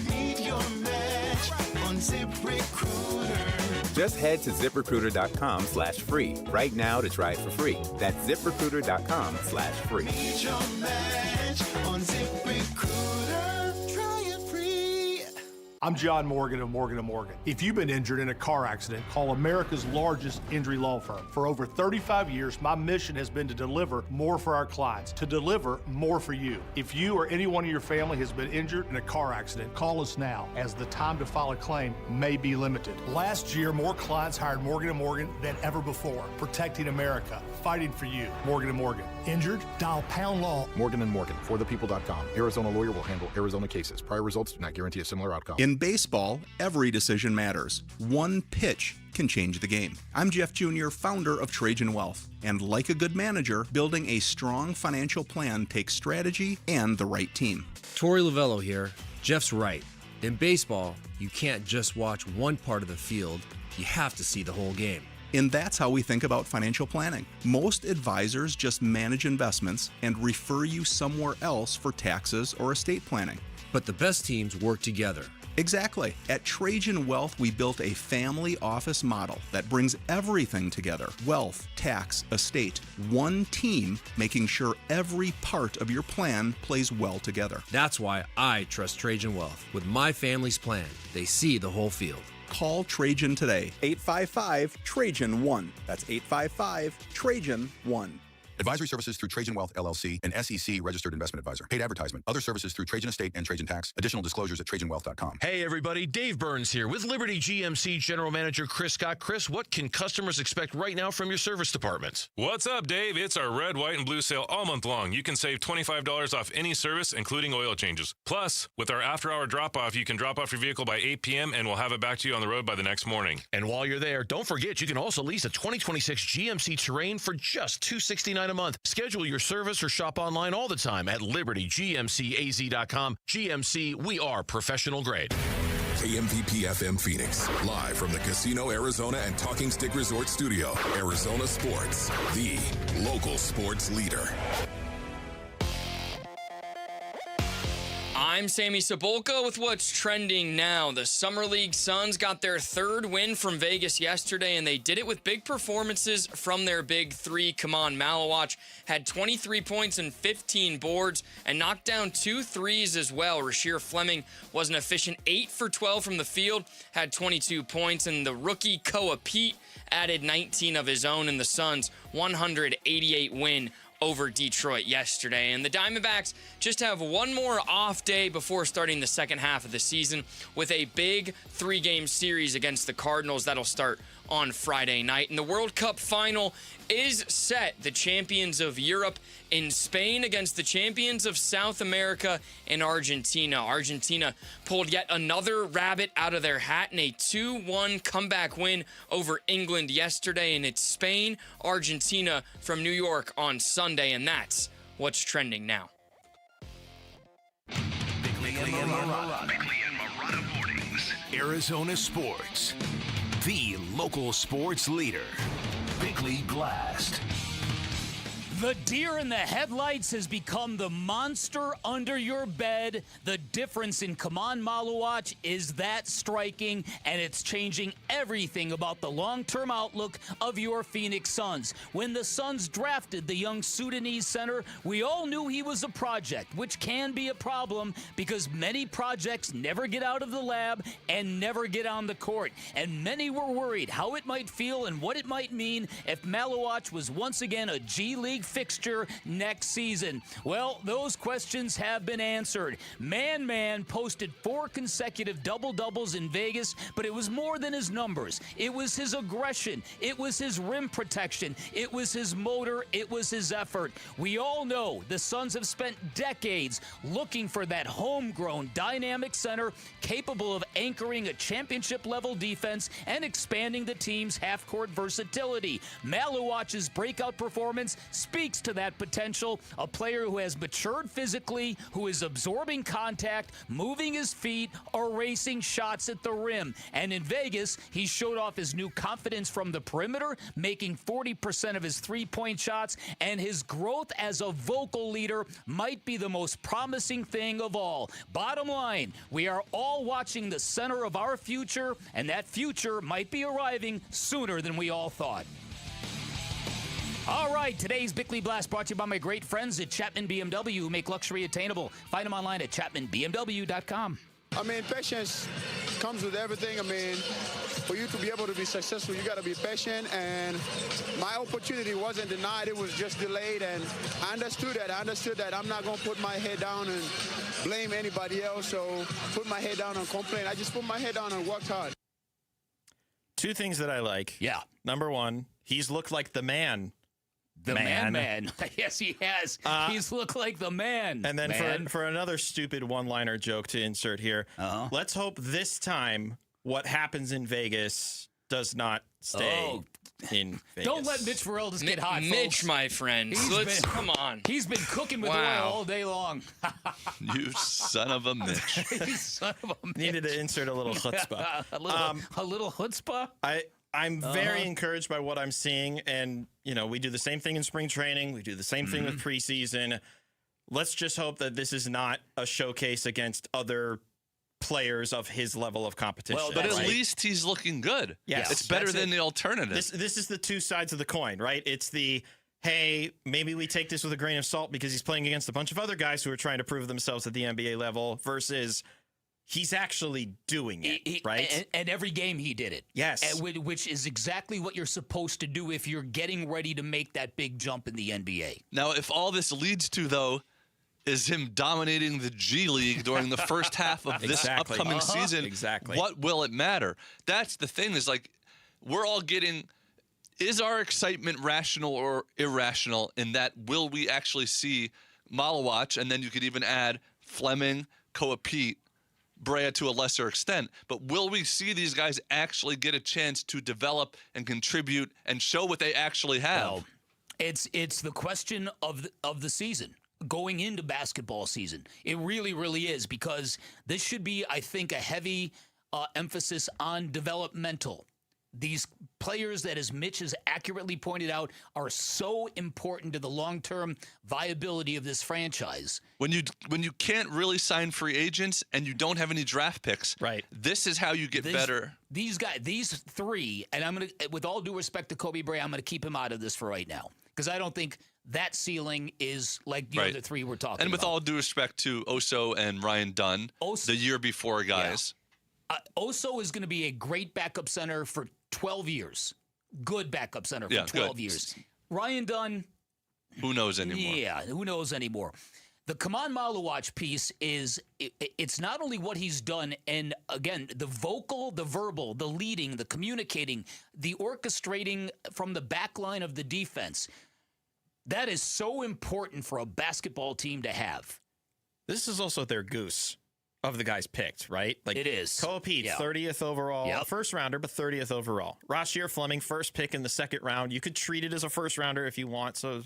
Meet your match on ZipRecruiter. Just head to ZipRecruiter.com/free right now to try it for free. That's ZipRecruiter.com/free. Meet your match on ZipRecruiter. Try it free. I'm John Morgan of Morgan & Morgan. If you've been injured in a car accident, call America's largest injury law firm. For over 35 years, my mission has been to deliver more for our clients, to deliver more for you. If you or anyone in your family has been injured in a car accident, call us now, as the time to file a claim may be limited. Last year, more clients hired Morgan & Morgan than ever before, protecting America, fighting for you. Morgan & Morgan. Injured? Dial pound law. Morgan & Morgan, forthepeople.com. Arizona lawyer will handle Arizona cases. Prior results do not guarantee a similar outcome. In baseball, every decision matters. One pitch can change the game. I'm Jeff Jr., founder of Trajan Wealth. And like a good manager, building a strong financial plan takes strategy and the right team. Torey Lavello here. Jeff's right. In baseball, you can't just watch one part of the field. You have to see the whole game. And that's how we think about financial planning. Most advisors just manage investments and refer you somewhere else for taxes or estate planning. But the best teams work together. Exactly. At Trajan Wealth, we built a family office model that brings everything together. Wealth, tax, estate. One team making sure every part of your plan plays well together. That's why I trust Trajan Wealth. With my family's plan, they see the whole field. Call Trajan today. 855-TRAJAN-1. That's 855-TRAJAN-1. Advisory services through Trajan Wealth, LLC, an SEC registered investment advisor. Paid advertisement. Other services through Trajan Estate and Trajan Tax. Additional disclosures at TrajanWealth.com. Hey, everybody. Dave Burns here with Liberty GMC General Manager Chris Scott. Chris, what can customers expect right now from your service departments? What's up, Dave? It's our red, white, and blue sale all month long. You can save $25 off any service, including oil changes. Plus, with our after-hour drop-off, you can drop off your vehicle by 8 p.m. and we'll have it back to you on the road by the next morning. And while you're there, don't forget you can also lease a 2026 GMC Terrain for just $269 a month. Schedule your service or shop online all the time at libertygmcaz.com. GMC, we are professional grade. KMVP FM Phoenix, live from the Casino Arizona and Talking Stick Resort Studio. Arizona Sports, the local sports leader. I'm Sammy Cebulka with what's trending now. The Summer League Suns got their third win from Vegas yesterday, and they did it with big performances from their big 3. Kaman Malawach had 23 points and 15 boards and knocked down 2 threes as well. Rasheer Fleming was an efficient 8 for 12 from the field, had 22 points, and the rookie Koa Pete added 19 of his own in the Suns' 188 win over Detroit yesterday. And the Diamondbacks just have one more off day before starting the second half of the season with a big 3-game series against the Cardinals that'll start on Friday night. And the World Cup final is set. The champions of Europe in Spain against the champions of South America in Argentina. Argentina pulled yet another rabbit out of their hat in a 2-1 comeback win over England yesterday. And it's Spain, Argentina from New York on Sunday. And that's what's trending now. Bickley and Marotta mornings. Arizona Sports, the local sports leader. Bickley Blast. The deer in the headlights has become the monster under your bed. The difference in Come On Malawach is that striking, and it's changing everything about the long-term outlook of your Phoenix Suns. When the Suns drafted the young Sudanese center, we all knew he was a project, which can be a problem because many projects never get out of the lab and never get on the court. And many were worried how it might feel and what it might mean if Malawach was once again a G League fixture next season. Well, those questions have been answered. Man posted 4 consecutive double-doubles in Vegas, but it was more than his numbers. It was his aggression. It was his rim protection. It was his motor. It was his effort. We all know the Suns have spent decades looking for that homegrown dynamic center capable of anchoring a championship-level defense and expanding the team's half-court versatility. Malawach's breakout performance speaks to that potential. A player who has matured physically, who is absorbing contact, moving his feet, erasing shots at the rim. And in Vegas, he showed off his new confidence from the perimeter, making 40% of his three-point shots, and his growth as a vocal leader might be the most promising thing of all. Bottom line, we are all watching the center of our future, and that future might be arriving sooner than we all thought. All right, today's Bickley Blast brought to you by my great friends at Chapman BMW, who make luxury attainable. Find them online at chapmanbmw.com. I mean, patience comes with everything. I mean, for you to be able to be successful, you got to be patient. And my opportunity wasn't denied. It was just delayed. And I understood that. I'm not going to put my head down and blame anybody else. So put my head down and complain. I just put my head down and worked hard. 2 things that I like. Yeah. Number 1, he's looked like the man. The man. Yes, he has. He's looked like the man. And then for another stupid one-liner joke to insert here, let's hope this time what happens in Vegas does not stay in Vegas. Don't let Mitch Farrell just get hot, Mitch, folks. my friend. Come on. He's been cooking with oil all day long. You son of a Mitch. You son of a Mitch. Needed to insert a little chutzpah. a little chutzpah? I'm very encouraged by what I'm seeing, and we do the same thing in spring training. We do the same thing with preseason. Let's just hope that this is not a showcase against other players of his level of competition. Well, but at least he's looking good. Yes, it's better than the alternative. This is the 2 sides of the coin, right? It's the, hey, maybe we take this with a grain of salt because he's playing against a bunch of other guys who are trying to prove themselves at the NBA level versus he's actually doing it, right? And every game he did it. Yes. Which is exactly what you're supposed to do if you're getting ready to make that big jump in the NBA. Now, if all this leads to, though, is him dominating the G League during the first half of this upcoming season, what will it matter? That's the thing is, like, we're all getting, is our excitement rational or irrational in that will we actually see Malawach, and then you could even add Fleming, Koa Pete, Brea to a lesser extent, but will we see these guys actually get a chance to develop and contribute and show what they actually have? Well, it's the question of the season going into basketball season. It really, really is, because this should be, I think, a heavy emphasis on developmental. These players that, as Mitch has accurately pointed out, are so important to the long-term viability of this franchise. When you can't really sign free agents and you don't have any draft picks, right? This is how you get better. These guys, these 3, and I'm gonna, with all due respect to Kobe Bryant, I'm gonna keep him out of this for right now because I don't think that ceiling is like the other 3 we're talking about. And with all due respect to Oso and Ryan Dunn, the year before guys. Yeah. Oso is going to be a great backup center for 12 years. Good backup center for 12 years. Ryan Dunn. Who knows anymore? Yeah, who knows anymore? The Come On Malawach piece is, it's not only what he's done, and again, the vocal, the verbal, the leading, the communicating, the orchestrating from the back line of the defense. That is so important for a basketball team to have. This is also their goose of the guys picked, right? Like, it is. Koa Pete, 30th overall, first rounder, but 30th overall. Rasheer Fleming, first pick in the second round. You could treat it as a first rounder if you want. So,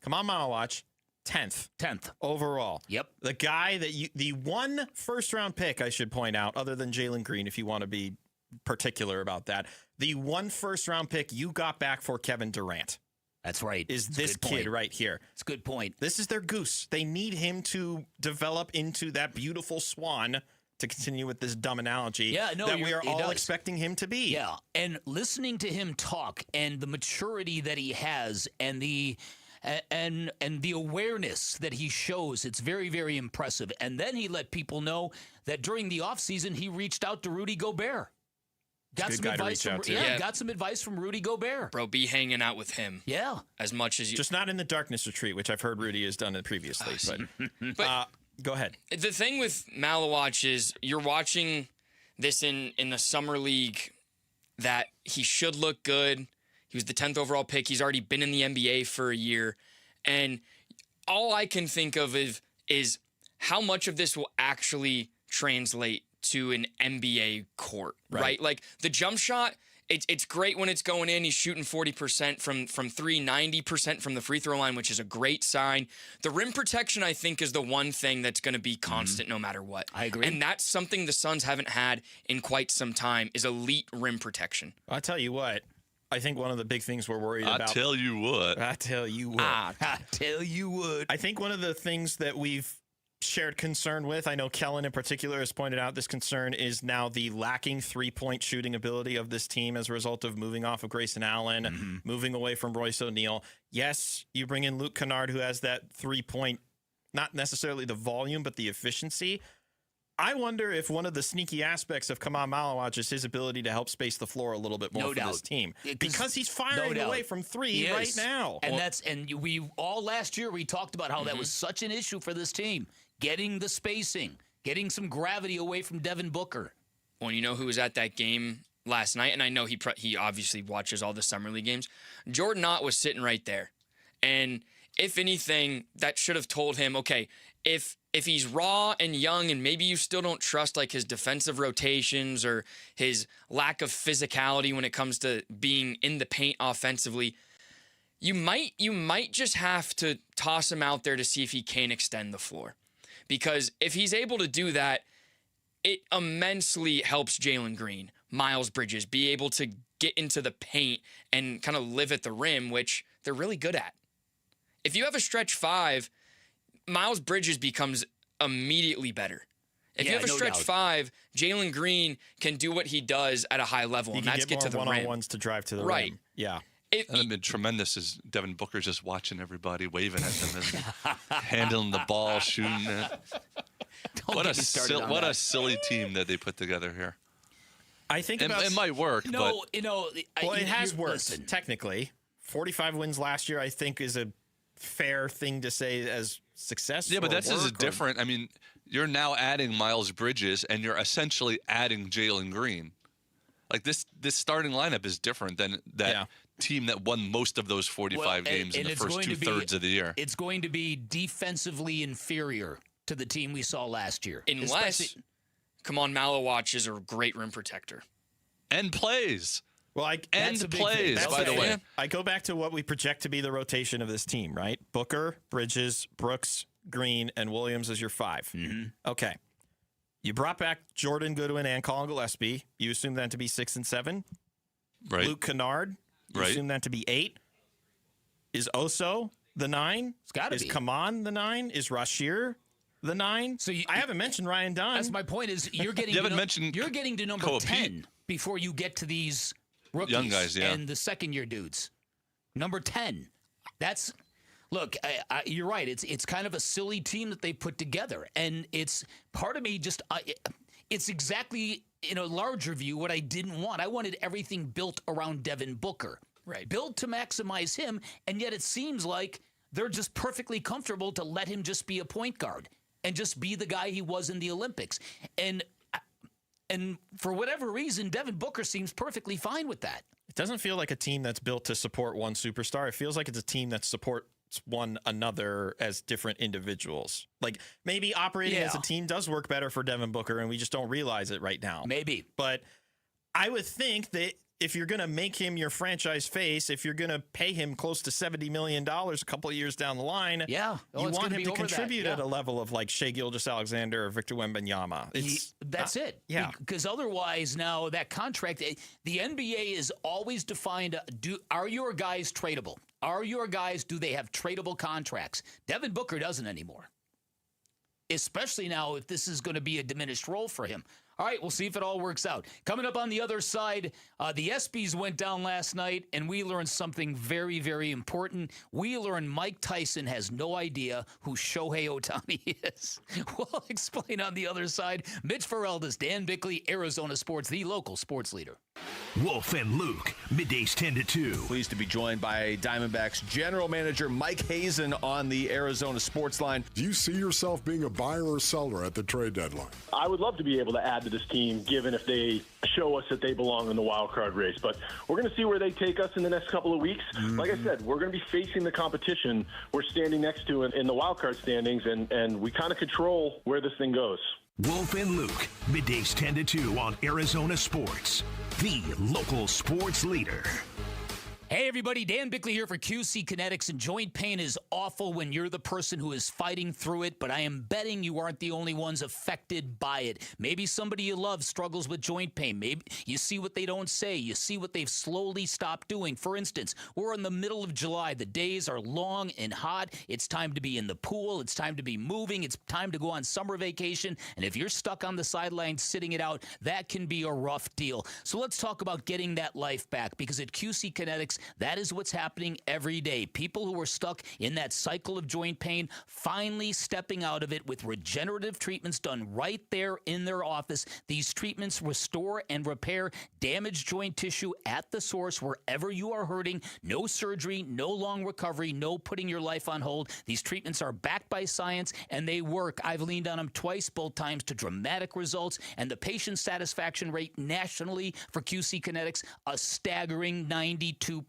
Come On Malawach, 10th overall. Yep. The guy that the one first round pick, I should point out, other than Jalen Green, if you want to be particular about that. The one first-round pick you got back for Kevin Durant. That's right. Is this kid right here. It's a good point. This is their goose. They need him to develop into that beautiful swan, to continue with this dumb analogy, that we are all expecting him to be. Yeah, and listening to him talk and the maturity that he has and the awareness that he shows, it's very, very impressive. And then he let people know that during the offseason, he reached out to Rudy Gobert. Got some advice from Rudy Gobert. Bro, be hanging out with him. Yeah. As much as you... Just not in the darkness retreat, which I've heard Rudy has done it previously. But go ahead. The thing with Malawach is you're watching this in the summer league that he should look good. He was the 10th overall pick. He's already been in the NBA for a year. And all I can think of is how much of this will actually translate to an NBA court, right? Like the jump shot, it's great when it's going in. He's shooting 40% from three, 90% from the free throw line, which is a great sign. The rim protection, I think, is the one thing that's going to be constant no matter what. I agree. And that's something the Suns haven't had in quite some time, is elite rim protection. I'll tell you what. I think one of the big things we're worried about. I tell you what. I tell you what. I tell you what. I think one of the things that we've shared concern with, I know Kellen in particular has pointed out this concern, is now the lacking three-point shooting ability of this team as a result of moving off of Grayson Allen, moving away from Royce O'Neal. Yes, you bring in Luke Kennard, who has that three-point, not necessarily the volume, but the efficiency. I wonder if one of the sneaky aspects of Kaman Malawach is his ability to help space the floor a little bit more for this team. Because he's firing away from three right now. And we all last year we talked about how that was such an issue for this team. Getting the spacing, getting some gravity away from Devin Booker. Well, you know who was at that game last night? And I know he obviously watches all the Summer League games. Jordan Ott was sitting right there. And if anything, that should have told him, okay, if he's raw and young and maybe you still don't trust like his defensive rotations or his lack of physicality when it comes to being in the paint offensively, you might just have to toss him out there to see if he can extend the floor. Because if he's able to do that, it immensely helps Jalen Green, Miles Bridges, be able to get into the paint and kind of live at the rim, which they're really good at. If you have a stretch five, Miles Bridges becomes immediately better. If you have a stretch five, Jalen Green can do what he does at a high level, and that's get to the rim. One-on-ones to drive to the rim. Yeah. And been tremendous is Devin Booker just watching everybody, waving at them, and handling the ball, shooting it. What a silly team that they put together here. I think it might work, but it has worked technically. 45 wins last year, I think, is a fair thing to say as success. Yeah, but that's different. I mean, you're now adding Miles Bridges, and you're essentially adding Jalen Green. Like this starting lineup is different than that team that won most of those 45 games in the first two-thirds of the year. It's going to be defensively inferior to the team we saw last year. Unless Kaman Malawach is a great rim protector. And plays. Well, by the way. I go back to what we project to be the rotation of this team, right? Booker, Bridges, Brooks, Green, and Williams as your five. Okay. You brought back Jordan Goodwin and Colin Gillespie. You assume that to be 6 and 7. Right. Luke Kennard. You assume that to be 8. Is Oso the 9? It's got to be. Is Kaman the 9? Is Rashir the 9? So I haven't mentioned Ryan Dunn. That's my point. Is you're getting you're getting to number 10 before you get to these rookies young guys, and the second-year dudes. Number 10. That's look. You're right. It's kind of a silly team that they put together, and it's part of me just. It's exactly in a larger view what I didn't want. I wanted everything built around Devin Booker, built to maximize him, and yet it seems like they're just perfectly comfortable to let him just be a point guard and just be the guy he was in the Olympics. And for whatever reason, Devin Booker seems perfectly fine with that. It doesn't feel like a team that's built to support one superstar. It feels like it's a team that supports one another as different individuals. Like maybe operating as a team does work better for Devin Booker, and we just don't realize it right now. Maybe. But I would think that if you're going to make him your franchise face, if you're going to pay him close to $70 million a couple of years down the line, you want him to contribute at a level of like Shai Gilgeous-Alexander or Victor Wembanyama. That's it. Yeah. Because otherwise now that contract, the NBA is always defined, are your guys tradable? Are your guys, do they have tradable contracts? Devin Booker doesn't anymore. Especially now if this is going to be a diminished role for him. All right, we'll see if it all works out. Coming up on the other side, the ESPYs went down last night, and we learned something very, very important. We learned Mike Tyson has no idea who Shohei Ohtani is. We'll explain on the other side. Mitch Ferreldas, Dan Bickley, Arizona Sports, the local sports leader. Wolf and Luke, middays 10 to 2. Pleased to be joined by Diamondbacks General Manager Mike Hazen on the Arizona Sports Line. Do you see yourself being a buyer or seller at the trade deadline? I would love to be able to add to this team, given if they show us that they belong in the wild card race. But we're going to see where they take us in the next couple of weeks. Like I said, we're going to be facing the competition we're standing next to in the wild card standings, and we kind of control where this thing goes. Wolf and Luke, middays 10 to 2 on Arizona Sports, the local sports leader. Hey everybody, Dan Bickley here for QC Kinetics, and joint pain is awful when you're the person who is fighting through it, but I am betting you aren't the only ones affected by it. Maybe somebody you love struggles with joint pain. Maybe you see what they don't say. You see what they've slowly stopped doing. For instance, we're in the middle of July. The days are long and hot. It's time to be in the pool. It's time to be moving. It's time to go on summer vacation. And if you're stuck on the sidelines sitting it out, that can be a rough deal. So let's talk about getting that life back, because at QC Kinetics, that is what's happening every day. People who are stuck in that cycle of joint pain finally stepping out of it with regenerative treatments done right there in their office. These treatments restore and repair damaged joint tissue at the source wherever you are hurting. No surgery, no long recovery, no putting your life on hold. These treatments are backed by science and they work. I've leaned on them twice, both times to dramatic results, and the patient satisfaction rate nationally for QC Kinetics, a staggering 92%.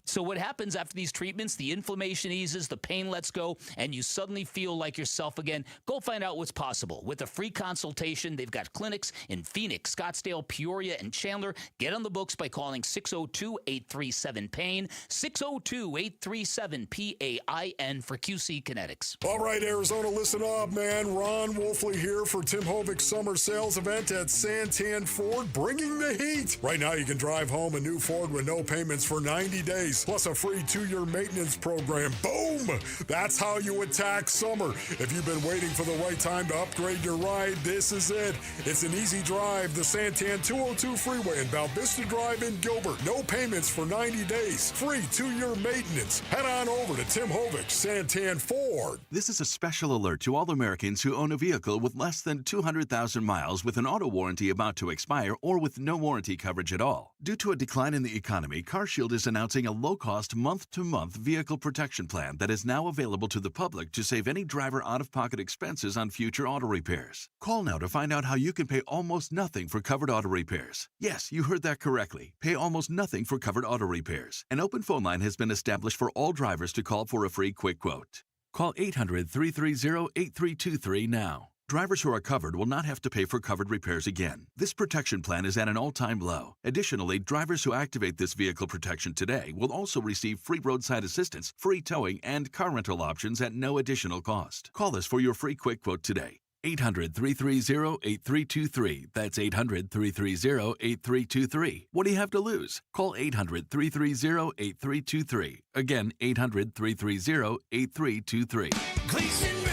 So what happens after these treatments? The inflammation eases, the pain lets go, and you suddenly feel like yourself again. Go find out what's possible. With a free consultation, they've got clinics in Phoenix, Scottsdale, Peoria, and Chandler. Get on the books by calling 602-837-PAIN, 602-837-PAIN for QC Kinetics. All right, Arizona, listen up, man. Ron Wolfley here for Tim Hovig's summer sales event at Santan Ford, bringing the heat. Right now, you can drive home a new Ford with no payments for 90 days, plus a free 2-year maintenance program. Boom! That's how you attack summer. If you've been waiting for the right time to upgrade your ride, this is it. It's an easy drive, the Santan 202 Freeway in Val Vista Drive in Gilbert. No payments for 90 days. Free 2-year maintenance. Head on over to Tim Hovig, Santan Ford. This is a special alert to all Americans who own a vehicle with less than 200,000 miles with an auto warranty about to expire or with no warranty coverage at all. Due to a decline in the economy, CarShield is announcing a low-cost, month-to-month vehicle protection plan that is now available to the public to save any driver out-of-pocket expenses on future auto repairs. Call now to find out how you can pay almost nothing for covered auto repairs. Yes, you heard that correctly. Pay almost nothing for covered auto repairs. An open phone line has been established for all drivers to call for a free quick quote. Call 800-330-8323 now. Drivers who are covered will not have to pay for covered repairs again. This protection plan is at an all-time low. Additionally, drivers who activate this vehicle protection today will also receive free roadside assistance, free towing, and car rental options at no additional cost. Call us for your free quick quote today. 800-330-8323. That's 800-330-8323. What do you have to lose? Call 800-330-8323. Again, 800-330-8323. Gleason Roofing.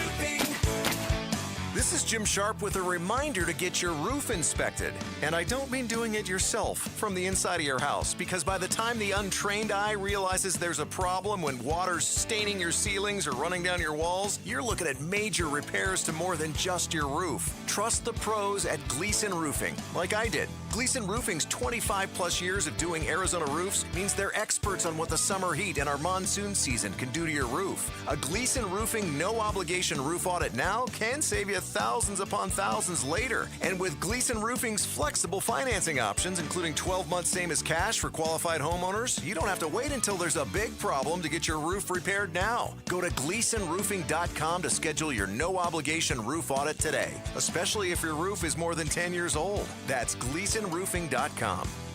This is Jim Sharp with a reminder to get your roof inspected. And I don't mean doing it yourself from the inside of your house, because by the time the untrained eye realizes there's a problem when water's staining your ceilings or running down your walls, you're looking at major repairs to more than just your roof. Trust the pros at Gleason Roofing, like I did. Gleason Roofing's 25 plus years of doing Arizona roofs means they're experts on what the summer heat and our monsoon season can do to your roof. A Gleason Roofing no-obligation roof audit now can save you thousands upon thousands later. And with Gleason Roofing's flexible financing options, including 12 months same as cash for qualified homeowners, you don't have to wait until there's a big problem to get your roof repaired now. Go to GleasonRoofing.com to schedule your no-obligation roof audit today, especially if your roof is more than 10 years old. That's GleasonRoofing.com.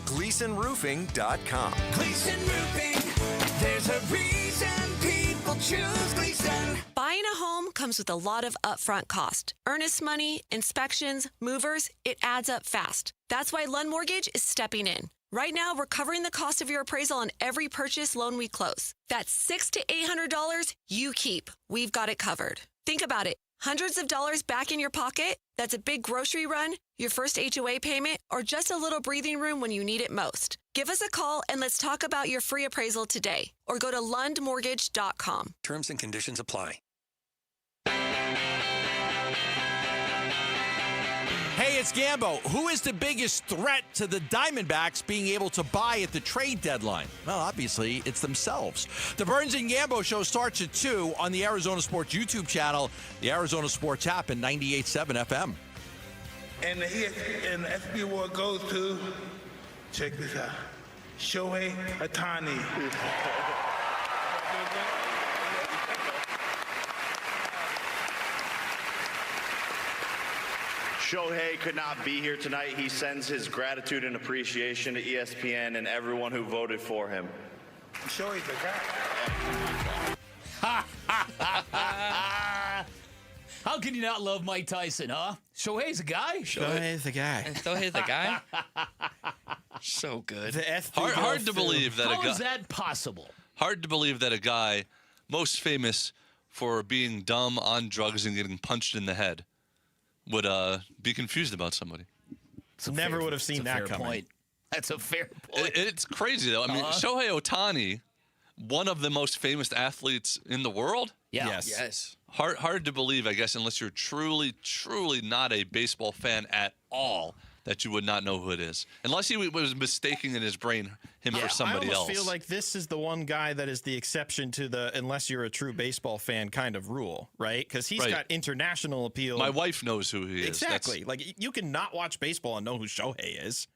GleasonRoofing.com. Gleason Roofing, there's a reason people choose Gleason. Buying a home comes with a lot of upfront cost. Earnest money, inspections, movers, it adds up fast. That's why Lund Mortgage is stepping in. Right now, we're covering the cost of your appraisal on every purchase loan we close. That's $600 to $800 you keep. We've got it covered. Think about it. Hundreds of dollars back in your pocket? That's a big grocery run, your first HOA payment, or just a little breathing room when you need it most. Give us a call and let's talk about your free appraisal today. Or go to lundmortgage.com. Terms and conditions apply. Hey, it's Gambo. Who is the biggest threat to the Diamondbacks being able to buy at the trade deadline? Well, obviously, it's themselves. The Burns and Gambo show starts at 2 on the Arizona Sports YouTube channel, the Arizona Sports app, and 98.7 FM. And the SB award goes to, check this out, Shohei Ohtani. Shohei could not be here tonight. He sends his gratitude and appreciation to ESPN and everyone who voted for him. Shohei's the guy. How can you not love Mike Tyson, huh? Shohei's a guy? Shohei's the guy. Shohei's the guy? So good. Hard to believe that How is that possible? Hard to believe that a guy most famous for being dumb, on drugs, and getting punched in the head would be confused about somebody. Never would have seen that coming. Point. That's a fair point. It's crazy, though. I mean, Shohei Ohtani, one of the most famous athletes in the world. Yeah. Yes. Hard to believe, I guess, unless you're truly not a baseball fan at all, that you would not know who it is. Unless he was mistaking in his brain him for somebody I else. almost feel like this is the one guy that is the exception to the unless you're a true baseball fan kind of rule, right? Because he's got international appeal. My wife knows who he is. Exactly. Like, you can not watch baseball and know who Shohei is.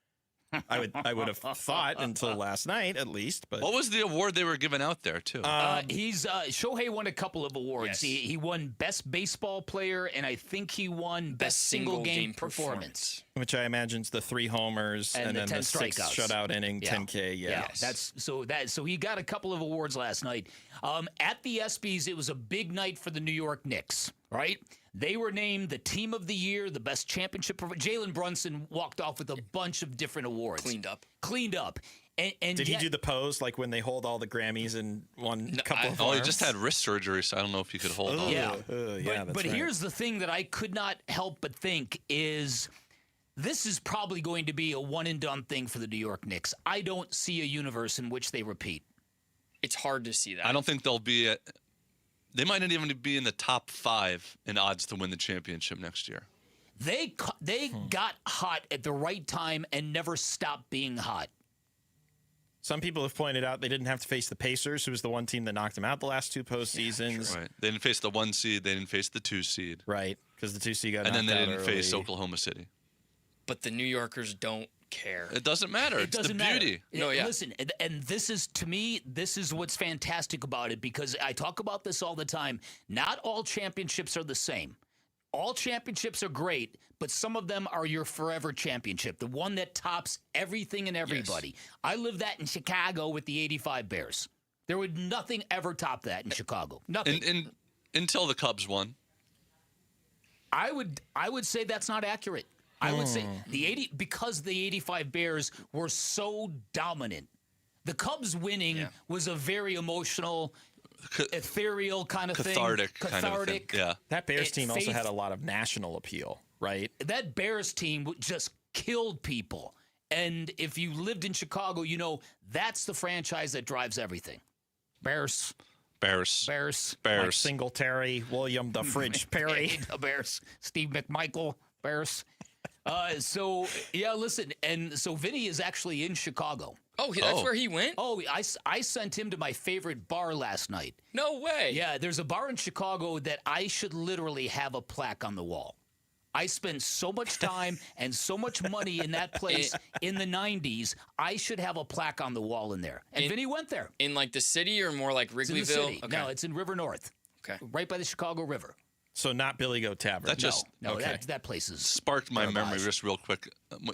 I would have thought until last night, at least. But what was the award they were giving out there too? Shohei won a couple of awards. Yes. He won Best Baseball Player, and I think he won Best Single Game Performance. Which I imagine is the 3 homers and then 10 the 6 strikeouts. shutout inning, 10K. Yeah, So he got a couple of awards last night. At the ESPYs, it was a big night for the New York Knicks. Right? They were named the Team of the Year, the Best Championship. Jalen Brunson walked off with a bunch of different awards. Cleaned up. And did he do the pose like when they hold all the Grammys in one couple of Oh, arms? he just had wrist surgery, so I don't know if he could hold on. Yeah, that's but right. here's the thing that I could not help but think is this is probably going to be a one-and-done thing for the New York Knicks. I don't see a universe in which they repeat. It's hard to see that. I don't think they'll be they might not even be in the top 5 in odds to win the championship next year. They got hot at the right time and never stopped being hot. Some people have pointed out they didn't have to face the Pacers, who was the one team that knocked them out the last 2 postseasons. Right. They didn't face the 1 seed. They didn't face the 2 seed. Right, because the 2 seed got and then knocked they out didn't early. face Oklahoma City. But the New Yorkers don't care. It doesn't matter. It's doesn't the matter. beauty. Listen, and this is, to me, this is what's fantastic about it, because I talk about this all the time. Not all championships are the same. All championships are great, but some of them are your forever championship, the one that tops everything and everybody. Yes. I lived that in Chicago with the 85 Bears. There would nothing ever top that in Chicago. Nothing. Until the Cubs won. I would say that's not accurate. I would say because the 85 Bears were so dominant. The Cubs winning was a very emotional, ethereal kind of cathartic thing. Kind of thing. Yeah. That Bears team also had a lot of national appeal, right? That Bears team just killed people. And if you lived in Chicago, you know that's the franchise that drives everything. Bears. Mike Singletary, William the Fridge Perry. The Bears. Steve McMichael. Bears. Listen, and so Vinny is actually in Chicago. Oh, that's where he went? Oh, I sent him to my favorite bar last night. No way. Yeah, there's a bar in Chicago that I should literally have a plaque on the wall. I spent so much time and so much money in that place in the 90s. I should have a plaque on the wall in there. And Vinny went there. In like the city or more like Wrigleyville? It's in the city. No, it's in River North. Okay. Right by the Chicago River. So not Billy Goat Tavern. That just no, that place is sparked my memory just real quick.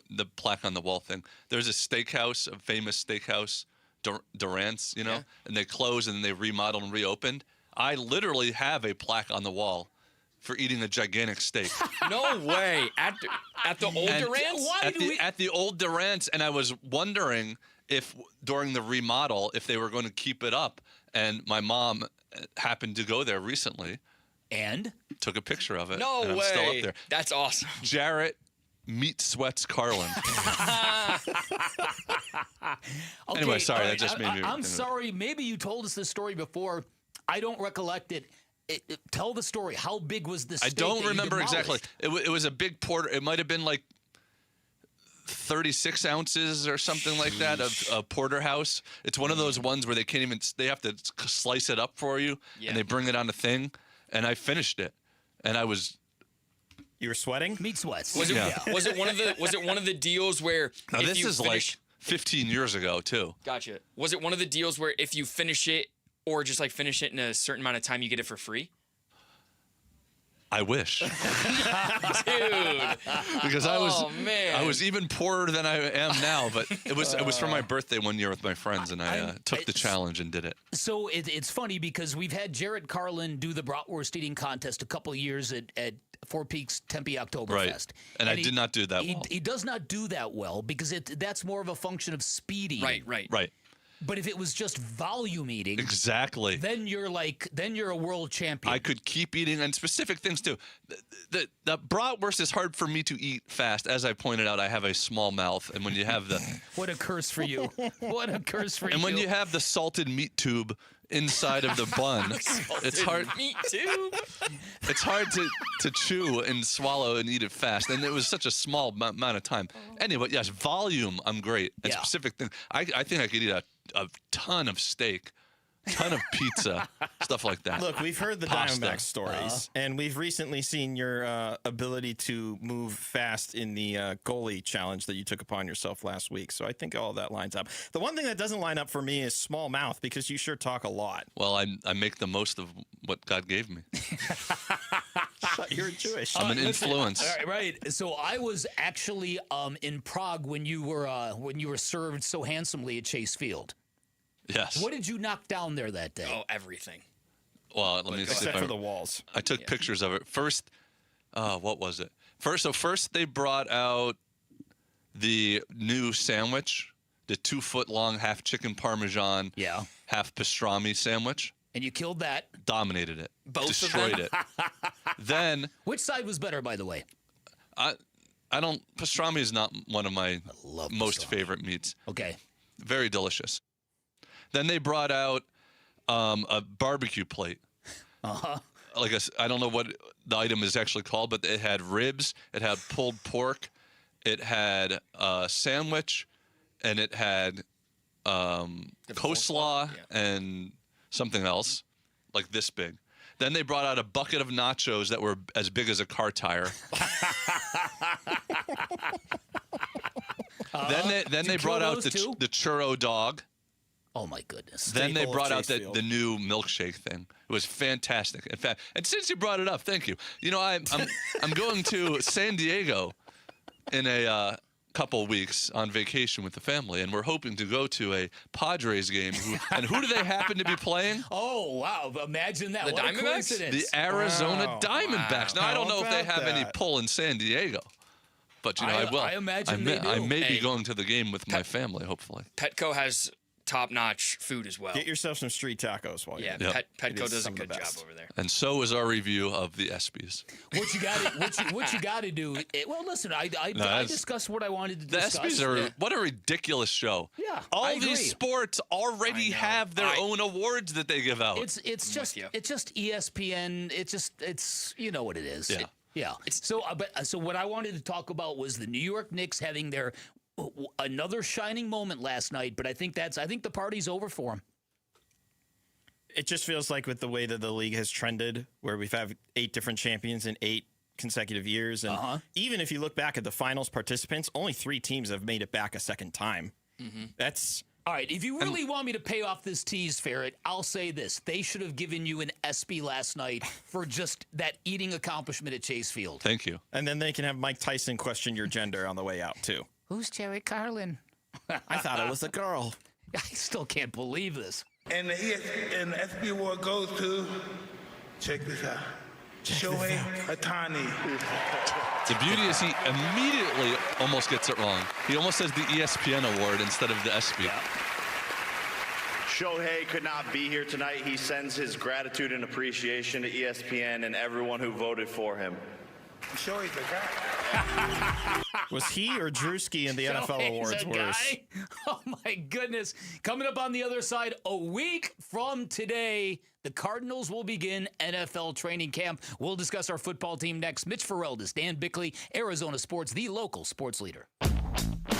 The plaque on the wall thing. There's a steakhouse, a famous steakhouse, Durant's, and they closed and then they remodeled and reopened. I literally have a plaque on the wall for eating a gigantic steak. No way. At the old Durant's? At the old Durant's, and I was wondering if during the remodel if they were going to keep it up. And my mom happened to go there recently. And? Took a picture of it. No and way. I'm still up there. That's awesome. Jarrett Meat Sweats Carlin. Okay, anyway, sorry, right, that just made me. I'm sorry. Maybe you told us this story before. I don't recollect it. Tell the story. How big was this? I don't remember exactly. It was a big porter. It might have been like 36 ounces or something like that of a porterhouse. It's one of those ones where they have to slice it up for you, and they bring it on a thing. And I finished it, and I was. You were sweating? Meat sweats. Was it one of the deals where? Now this is like 15 years ago too. Gotcha. Was it one of the deals where if you finish it or just like finish it in a certain amount of time, you get it for free? I wish. Dude. Because I was even poorer than I am now, but it was for my birthday one year with my friends, and I took the challenge and did it. So it's funny because we've had Jarrett Carlin do the bratwurst eating contest a couple of years at Four Peaks Tempe Oktoberfest. Right. And I did not do that well. He does not do that well because that's more of a function of speeding. Right. But if it was just volume eating, exactly, then you're a world champion. I could keep eating and specific things too. The bratwurst is hard for me to eat fast. As I pointed out, I have a small mouth, and when you have the what a curse for you! What a curse for you! And when you have the salted meat tube inside of the bun, it's hard. Meat tube. It's hard to chew and swallow and eat it fast, and it was such a small amount of time. Anyway, yes, volume. I'm great. And specific thing. I think I could eat a ton of steak, ton of pizza, stuff like that. Look, we've heard the Diamondback stories, and we've recently seen your ability to move fast in the goalie challenge that you took upon yourself last week. So I think all of that lines up. The one thing that doesn't line up for me is small mouth, because you sure talk a lot. Well, I make the most of what God gave me. You're Jewish. I'm an influence. Right. So I was actually in Prague when you were served so handsomely at Chase Field. Yes. What did you knock down there that day? Oh, everything. Well, let me see. Except for the walls. I took pictures of it. First, what was it? First they brought out the new sandwich, the 2-foot-long half chicken parmesan, half pastrami sandwich. And you killed that. Dominated it. Destroyed it. Then. Which side was better, by the way? Pastrami is not one of my most favorite meats. Okay. Very delicious. Then they brought out a barbecue plate. I don't know what the item is actually called, but it had ribs, it had pulled pork, it had a sandwich, and it had coleslaw and something else, like this big. Then they brought out a bucket of nachos that were as big as a car tire. Then they brought out the churro dog. Oh my goodness! Then they brought out the new milkshake thing. It was fantastic. In fact, and since you brought it up, thank you. You know, I'm going to San Diego in a couple weeks on vacation with the family, and we're hoping to go to a Padres game. And who do they happen to be playing? Oh wow! Imagine that. The What a Diamondbacks? coincidence. The Arizona Diamondbacks. Now I don't know if they have any that? pull in San Diego, but I will. I imagine they do. I may be going to the game with my family, hopefully. Petco has top-notch food as well. Get yourself some street tacos while you're there. It Petco is does a some of the good job best. over there. And so is our review of the ESPYs. What you got to do? Well, listen, I discussed what I wanted to The discuss. ESPYs are what a ridiculous show. Yeah, all I agree. these sports already have their own awards that they give out. It's just ESPN. It's you know what it is. Yeah. Yeah. So what I wanted to talk about was the New York Knicks having their another shining moment last night, but I think the party's over for them. It just feels like with the way that the league has trended, where we've had 8 different champions in 8 consecutive years, and even if you look back at the finals participants, only 3 teams have made it back a second time. Mm-hmm. That's All right, if you really want me to pay off this tease, Ferret, I'll say this. They should have given you an ESPY last night for just that eating accomplishment at Chase Field. Thank you. And then they can have Mike Tyson question your gender on the way out, too. Who's Terry Carlin? I thought it was a girl. I still can't believe this. And the ESPY award goes to, check this out, Shohei Ohtani. The beauty is he immediately almost gets it wrong. He almost says the ESPN award instead of the ESPY. Yeah. Shohei could not be here tonight. He sends his gratitude and appreciation to ESPN and everyone who voted for him. Shohei's a guy. Was he or Drewski in the NFL awards worse? Oh, my goodness. Coming up on the other side, a week from today, the Cardinals will begin NFL training camp. We'll discuss our football team next. Mitch Ferreldis, Dan Bickley, Arizona Sports, the local sports leader.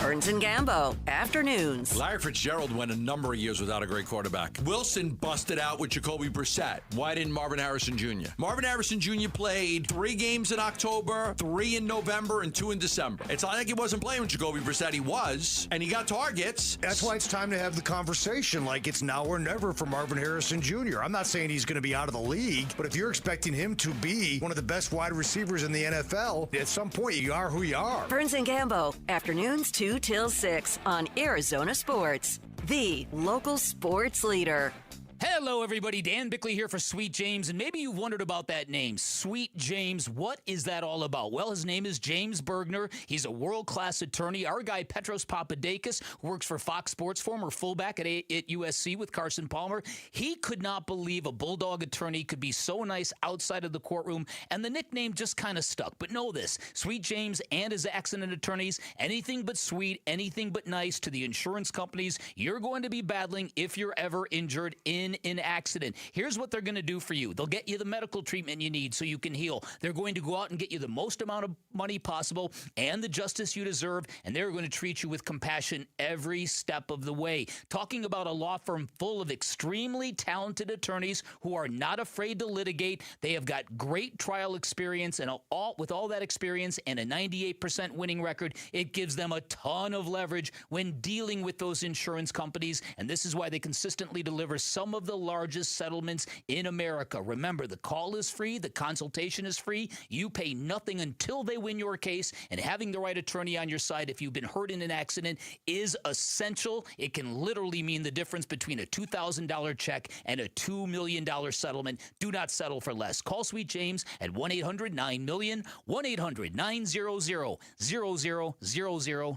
Burns and Gambo, afternoons. Larry Fitzgerald went a number of years without a great quarterback. Wilson busted out with Jacoby Brissett. Why didn't Marvin Harrison Jr.? Marvin Harrison Jr. played 3 games in October, 3 in November, and 2 in December. It's not like he wasn't playing with Jacoby Brissett. He was, and he got targets. That's why it's time to have the conversation like it's now or never for Marvin Harrison Jr. I'm not saying he's going to be out of the league, but if you're expecting him to be one of the best wide receivers in the NFL, at some point you are who you are. Burns and Gambo, afternoons 2 till 6 on Arizona Sports, the local sports leader. Hello, everybody. Dan Bickley here for Sweet James, and maybe you've wondered about that name, Sweet James. What is that all about? Well, his name is James Bergner. He's a world-class attorney. Our guy, Petros Papadakis, who works for Fox Sports, former fullback at USC with Carson Palmer. He could not believe a Bulldog attorney could be so nice outside of the courtroom, and the nickname just kind of stuck. But know this, Sweet James and his accident attorneys, anything but sweet, anything but nice to the insurance companies you're going to be battling if you're ever injured in an accident. Here's what they're going to do for you. They'll get you the medical treatment you need so you can heal. They're going to go out and get you the most amount of money possible and the justice you deserve, and they're going to treat you with compassion every step of the way. Talking about a law firm full of extremely talented attorneys who are not afraid to litigate. They have got great trial experience, and with all that experience and a 98% winning record, it gives them a ton of leverage when dealing with those insurance companies, and this is why they consistently deliver some of the largest settlements in America. Remember, the call is free, the consultation is free, you pay nothing until they win your case, and having the right attorney on your side if you've been hurt in an accident is essential. It can literally mean the difference between a $2,000 check and a $2 million settlement. Do not settle for less. Call Sweet James at 1-800-9-MILLION, 1-800-900-0000,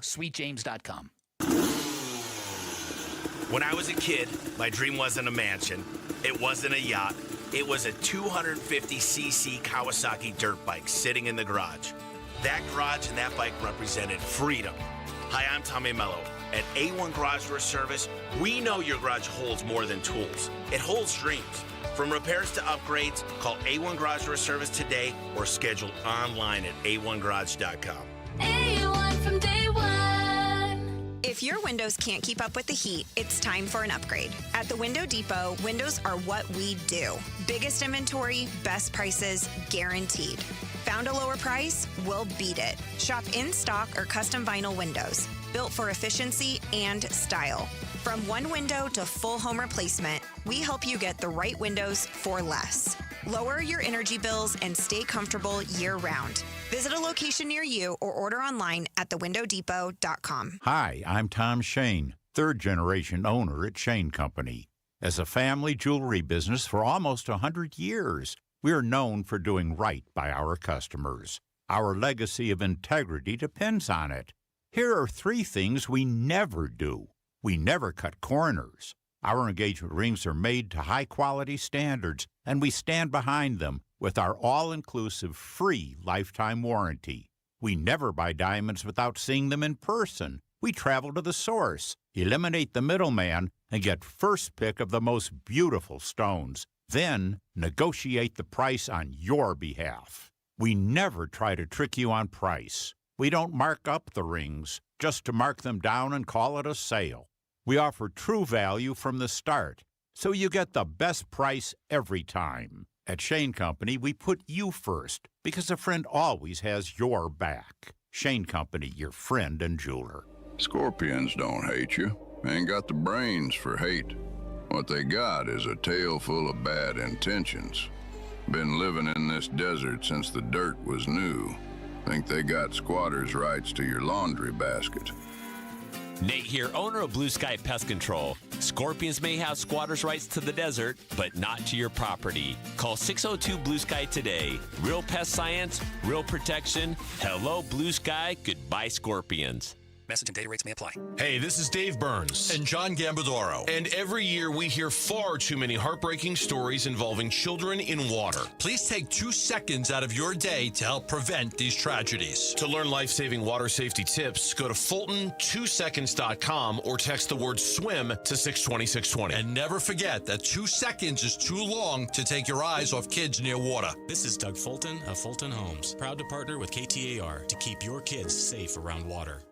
sweetjames.com. When I was a kid, my dream wasn't a mansion. It wasn't a yacht. It was a 250cc Kawasaki dirt bike sitting in the garage. That garage and that bike represented freedom. Hi, I'm Tommy Mello. At A1 Garage Door Service, we know your garage holds more than tools. It holds dreams. From repairs to upgrades, call A1 Garage Door Service today or schedule online at a1garage.com. A1 from day one. If your windows can't keep up with the heat, it's time for an upgrade. At the Window Depot, windows are what we do. Biggest inventory, best prices, guaranteed. Found a lower price? We'll beat it. Shop in stock or custom vinyl windows, built for efficiency and style. From one window to full home replacement, we help you get the right windows for less. Lower your energy bills and stay comfortable year-round. Visit a location near you or order online at thewindowdepot.com. Hi, I'm Tom Shane, third-generation owner at Shane Company. As a family jewelry business for almost 100 years, we are known for doing right by our customers. Our legacy of integrity depends on it. Here are 3 things we never do. We never cut corners. Our engagement rings are made to high-quality standards, and we stand behind them with our all-inclusive free lifetime warranty. We never buy diamonds without seeing them in person. We travel to the source, eliminate the middleman, and get first pick of the most beautiful stones. Then negotiate the price on your behalf. We never try to trick you on price. We don't mark up the rings just to mark them down and call it a sale. We offer true value from the start, so you get the best price every time. At Shane Company, we put you first, because a friend always has your back. Shane Company, your friend and jeweler. Scorpions don't hate you. Ain't got the brains for hate. What they got is a tail full of bad intentions. Been living in this desert since the dirt was new. Think they got squatters' rights to your laundry basket. Nate here, owner of Blue Sky Pest Control. Scorpions may have squatters' rights to the desert, but not to your property. Call 602 Blue Sky today. Real pest science, real protection. Hello, Blue Sky. Goodbye, scorpions. Message and data rates may apply. Hey, this is Dave Burns. And John Gambadoro. And every year we hear far too many heartbreaking stories involving children in water. Please take 2 seconds out of your day to help prevent these tragedies. To learn life-saving water safety tips, go to Fulton2seconds.com or text the word SWIM to 620-620. And never forget that 2 seconds is too long to take your eyes off kids near water. This is Doug Fulton of Fulton Homes, proud to partner with KTAR to keep your kids safe around water.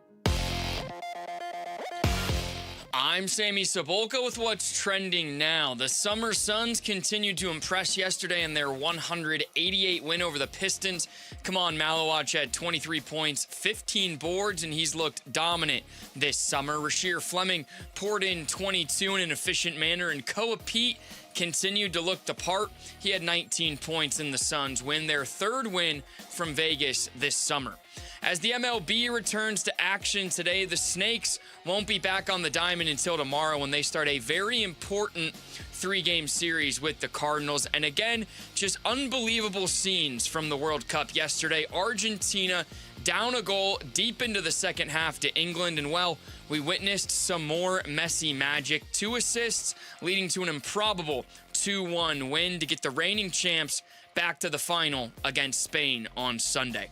I'm Sammy Sabolka with what's trending now. The Summer Suns continued to impress yesterday in their 188 win over the Pistons. Kamon Malawach had 23 points, 15 boards, and he's looked dominant this summer. Rasheer Fleming poured in 22 in an efficient manner, and Koa Pete continued to look the part. He had 19 points in the Suns win their 3rd win from Vegas this summer. As the MLB returns to action today, the Snakes won't be back on the diamond until tomorrow when they start a very important 3-game series with the Cardinals. And again, just unbelievable scenes from the World Cup yesterday. Argentina down a goal deep into the second half to England. And well, we witnessed some more Messi magic. 2 assists leading to an improbable 2-1 win to get the reigning champs back to the final against Spain on Sunday.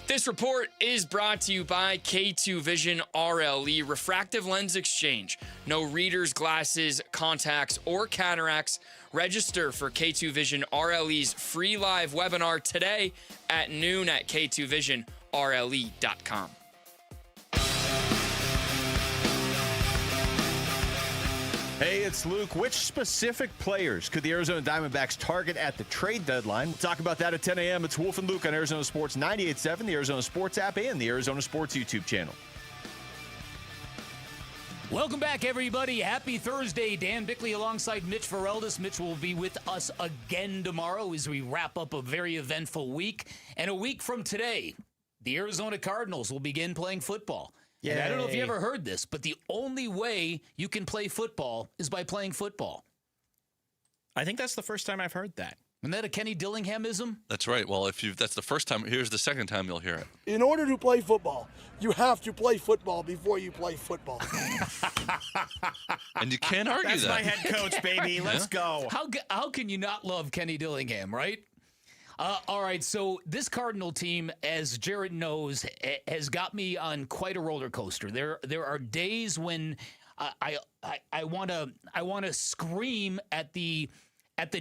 This report is brought to you by K2 Vision RLE Refractive Lens Exchange. No readers, glasses, contacts, or cataracts. Register for K2 Vision RLE's free live webinar today at noon at k2visionrle.com. Hey, it's Luke. Which specific players could the Arizona Diamondbacks target at the trade deadline? We'll talk about that at 10 a.m. It's Wolf and Luke on Arizona Sports 98.7, the Arizona Sports app, and the Arizona Sports YouTube channel. Welcome back, everybody. Happy Thursday. Dan Bickley alongside Mitch Ferreldis. Mitch will be with us again tomorrow as we wrap up a very eventful week. And a week from today, the Arizona Cardinals will begin playing football. And I don't know if you ever heard this, but the only way you can play football is by playing football. I think that's the first time I've heard that. Isn't that a Kenny Dillinghamism? That's right. Well, that's the first time. Here's the second time you'll hear it. In order to play football, you have to play football before you play football. And you can't argue that's that. That's my head coach, baby. Let's go. How can you not love Kenny Dillingham, right? All right, so this Cardinal team, as Jared knows, has got me on quite a roller coaster. There are days when I want to scream at the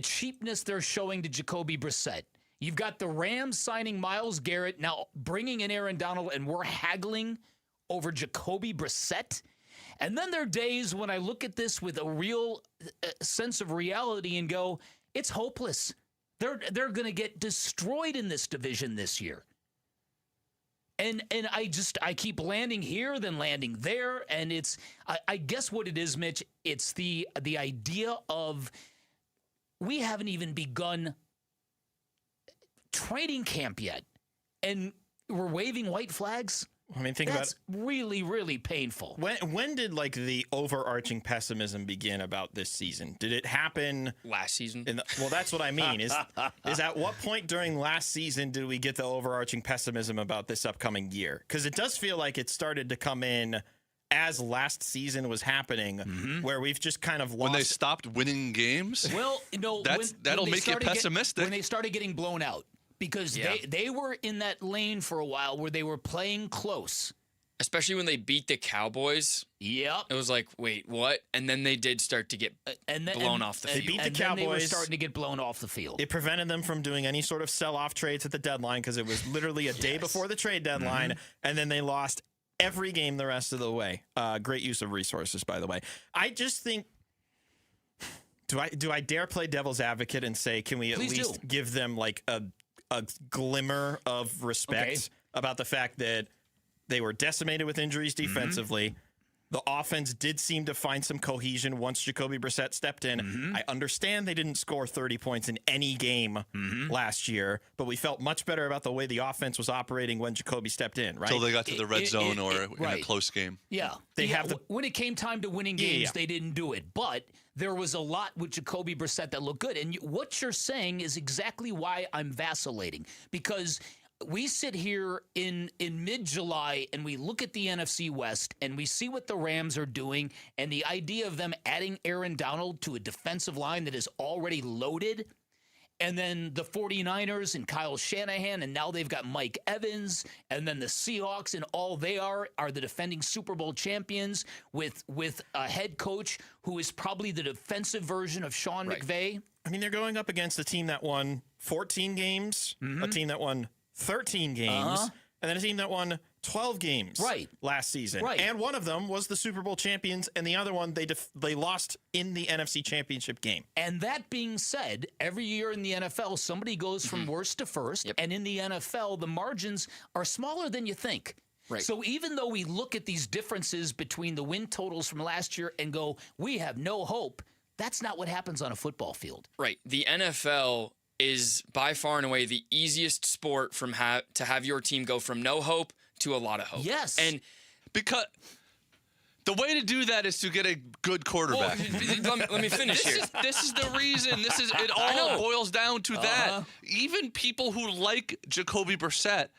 cheapness they're showing to Jacoby Brissett. You've got the Rams signing Myles Garrett, now bringing in Aaron Donald, and we're haggling over Jacoby Brissett. And then there are days when I look at this with a real sense of reality and go, it's hopeless. They're going to get destroyed in this division this year. And I keep landing here, then landing there, and it's I guess what it is, Mitch, it's the idea of we haven't even begun training camp yet, and we're waving white flags. I mean, That's really, really painful. When did the overarching pessimism begin about this season? Did it happen last season? Well, that's what I mean. Is at what point during last season did we get the overarching pessimism about this upcoming year? Because it does feel like it started to come in as last season was happening, where we've just kind of lost. When they stopped winning games? Well, no, that'll make you pessimistic. When they started getting blown out. Because they were in that lane for a while where they were playing close. Especially when they beat the Cowboys. Yep. It was like, wait, what? And then they did start to get blown off the field. They beat the Cowboys. Then they were starting to get blown off the field. It prevented them from doing any sort of sell-off trades at the deadline because it was literally a day before the trade deadline. And then they lost every game the rest of the way. Great use of resources, by the way. I just think, do I dare play devil's advocate and say, can we at least give them a glimmer of respect about the fact that they were decimated with injuries defensively. The offense did seem to find some cohesion once Jacoby Brissett stepped in. I understand they didn't score 30 points in any game last year, but we felt much better about the way the offense was operating when Jacoby stepped in, right? Until they got to the red zone or in a close game. Yeah. When it came time to winning games, they didn't do it. But there was a lot with Jacoby Brissett that looked good. And what you're saying is exactly why I'm vacillating. Because we sit here in mid-July and we look at the NFC West and we see what the Rams are doing, and the idea of them adding Aaron Donald to a defensive line that is already loaded, and then the 49ers and Kyle Shanahan, and now they've got Mike Evans, and then the Seahawks, and all they are the defending Super Bowl champions with a head coach who is probably the defensive version of Sean McVay. I mean, they're going up against a team that won 14 games, a team that won 13 games, and then a team that won 12 games last season. And one of them was the Super Bowl champions, and the other one they lost in the NFC Championship game. And that being said, every year in the NFL, somebody goes from worst to first, and in the NFL, the margins are smaller than you think. So even though we look at these differences between the win totals from last year and go, we have no hope, that's not what happens on a football field. Right. The NFL is by far and away the easiest sport to have your team go from no hope to a lot of hope. Yes. And because the way to do that is to get a good quarterback. Let me finish here. This is the reason. It all boils down to that. Even people who like Jacoby Brissett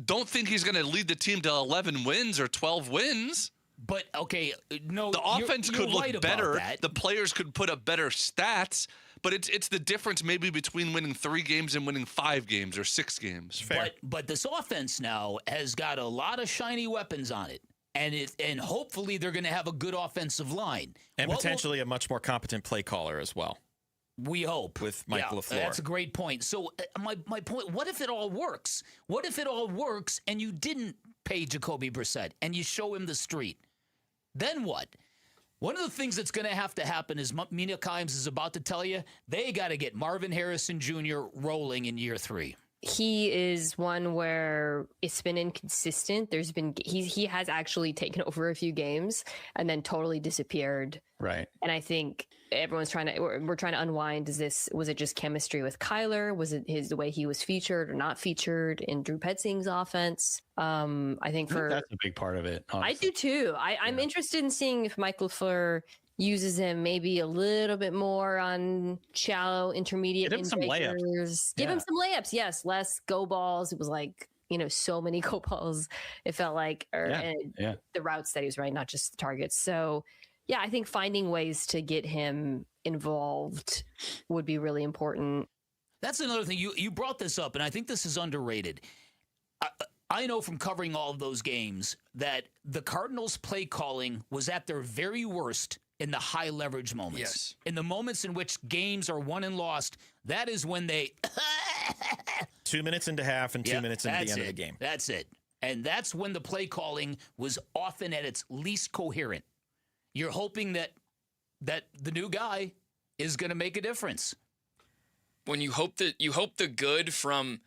don't think he's going to lead the team to 11 wins or 12 wins. But, okay, no. The offense could look right better. That. The players could put up better stats. But it's the difference maybe between winning 3 games and winning 5 games or 6 games. Fair. But this offense now has got a lot of shiny weapons on it. And hopefully they're going to have a good offensive line. And potentially a much more competent play caller as well. We hope. With Mike LaFleur. That's a great point. So my point, what if it all works? What if it all works and you didn't pay Jacoby Brissett and you show him the street? Then what? One of the things that's going to happen is Mina Kimes is about to tell you, they got to get Marvin Harrison Jr. rolling in year 3. He is one where it's been inconsistent. He has actually taken over a few games and then totally disappeared. Right. And I think we're trying to unwind. Was it just chemistry with Kyler? Was it the way he was featured or not featured in Drew Petzing's offense? I think that's a big part of it. Honestly. I do too. I'm interested in seeing if Mike LaFleur uses him maybe a little bit more on shallow intermediate. Give him some layups. Give him some layups. Yes, less go balls. It was like, so many go balls. It felt like, the routes that he was running, not just the targets. So, yeah, I think finding ways to get him involved would be really important. That's another thing. You brought this up, and I think this is underrated. I know from covering all of those games that the Cardinals' play calling was at their very worst in the high leverage moments. Yes. In the moments in which games are won and lost, that is when they 2 minutes into half and 2 minutes into the end of the game. That's it. And that's when the play calling was often at its least coherent. You're hoping that the new guy is going to make a difference. When you hope the good from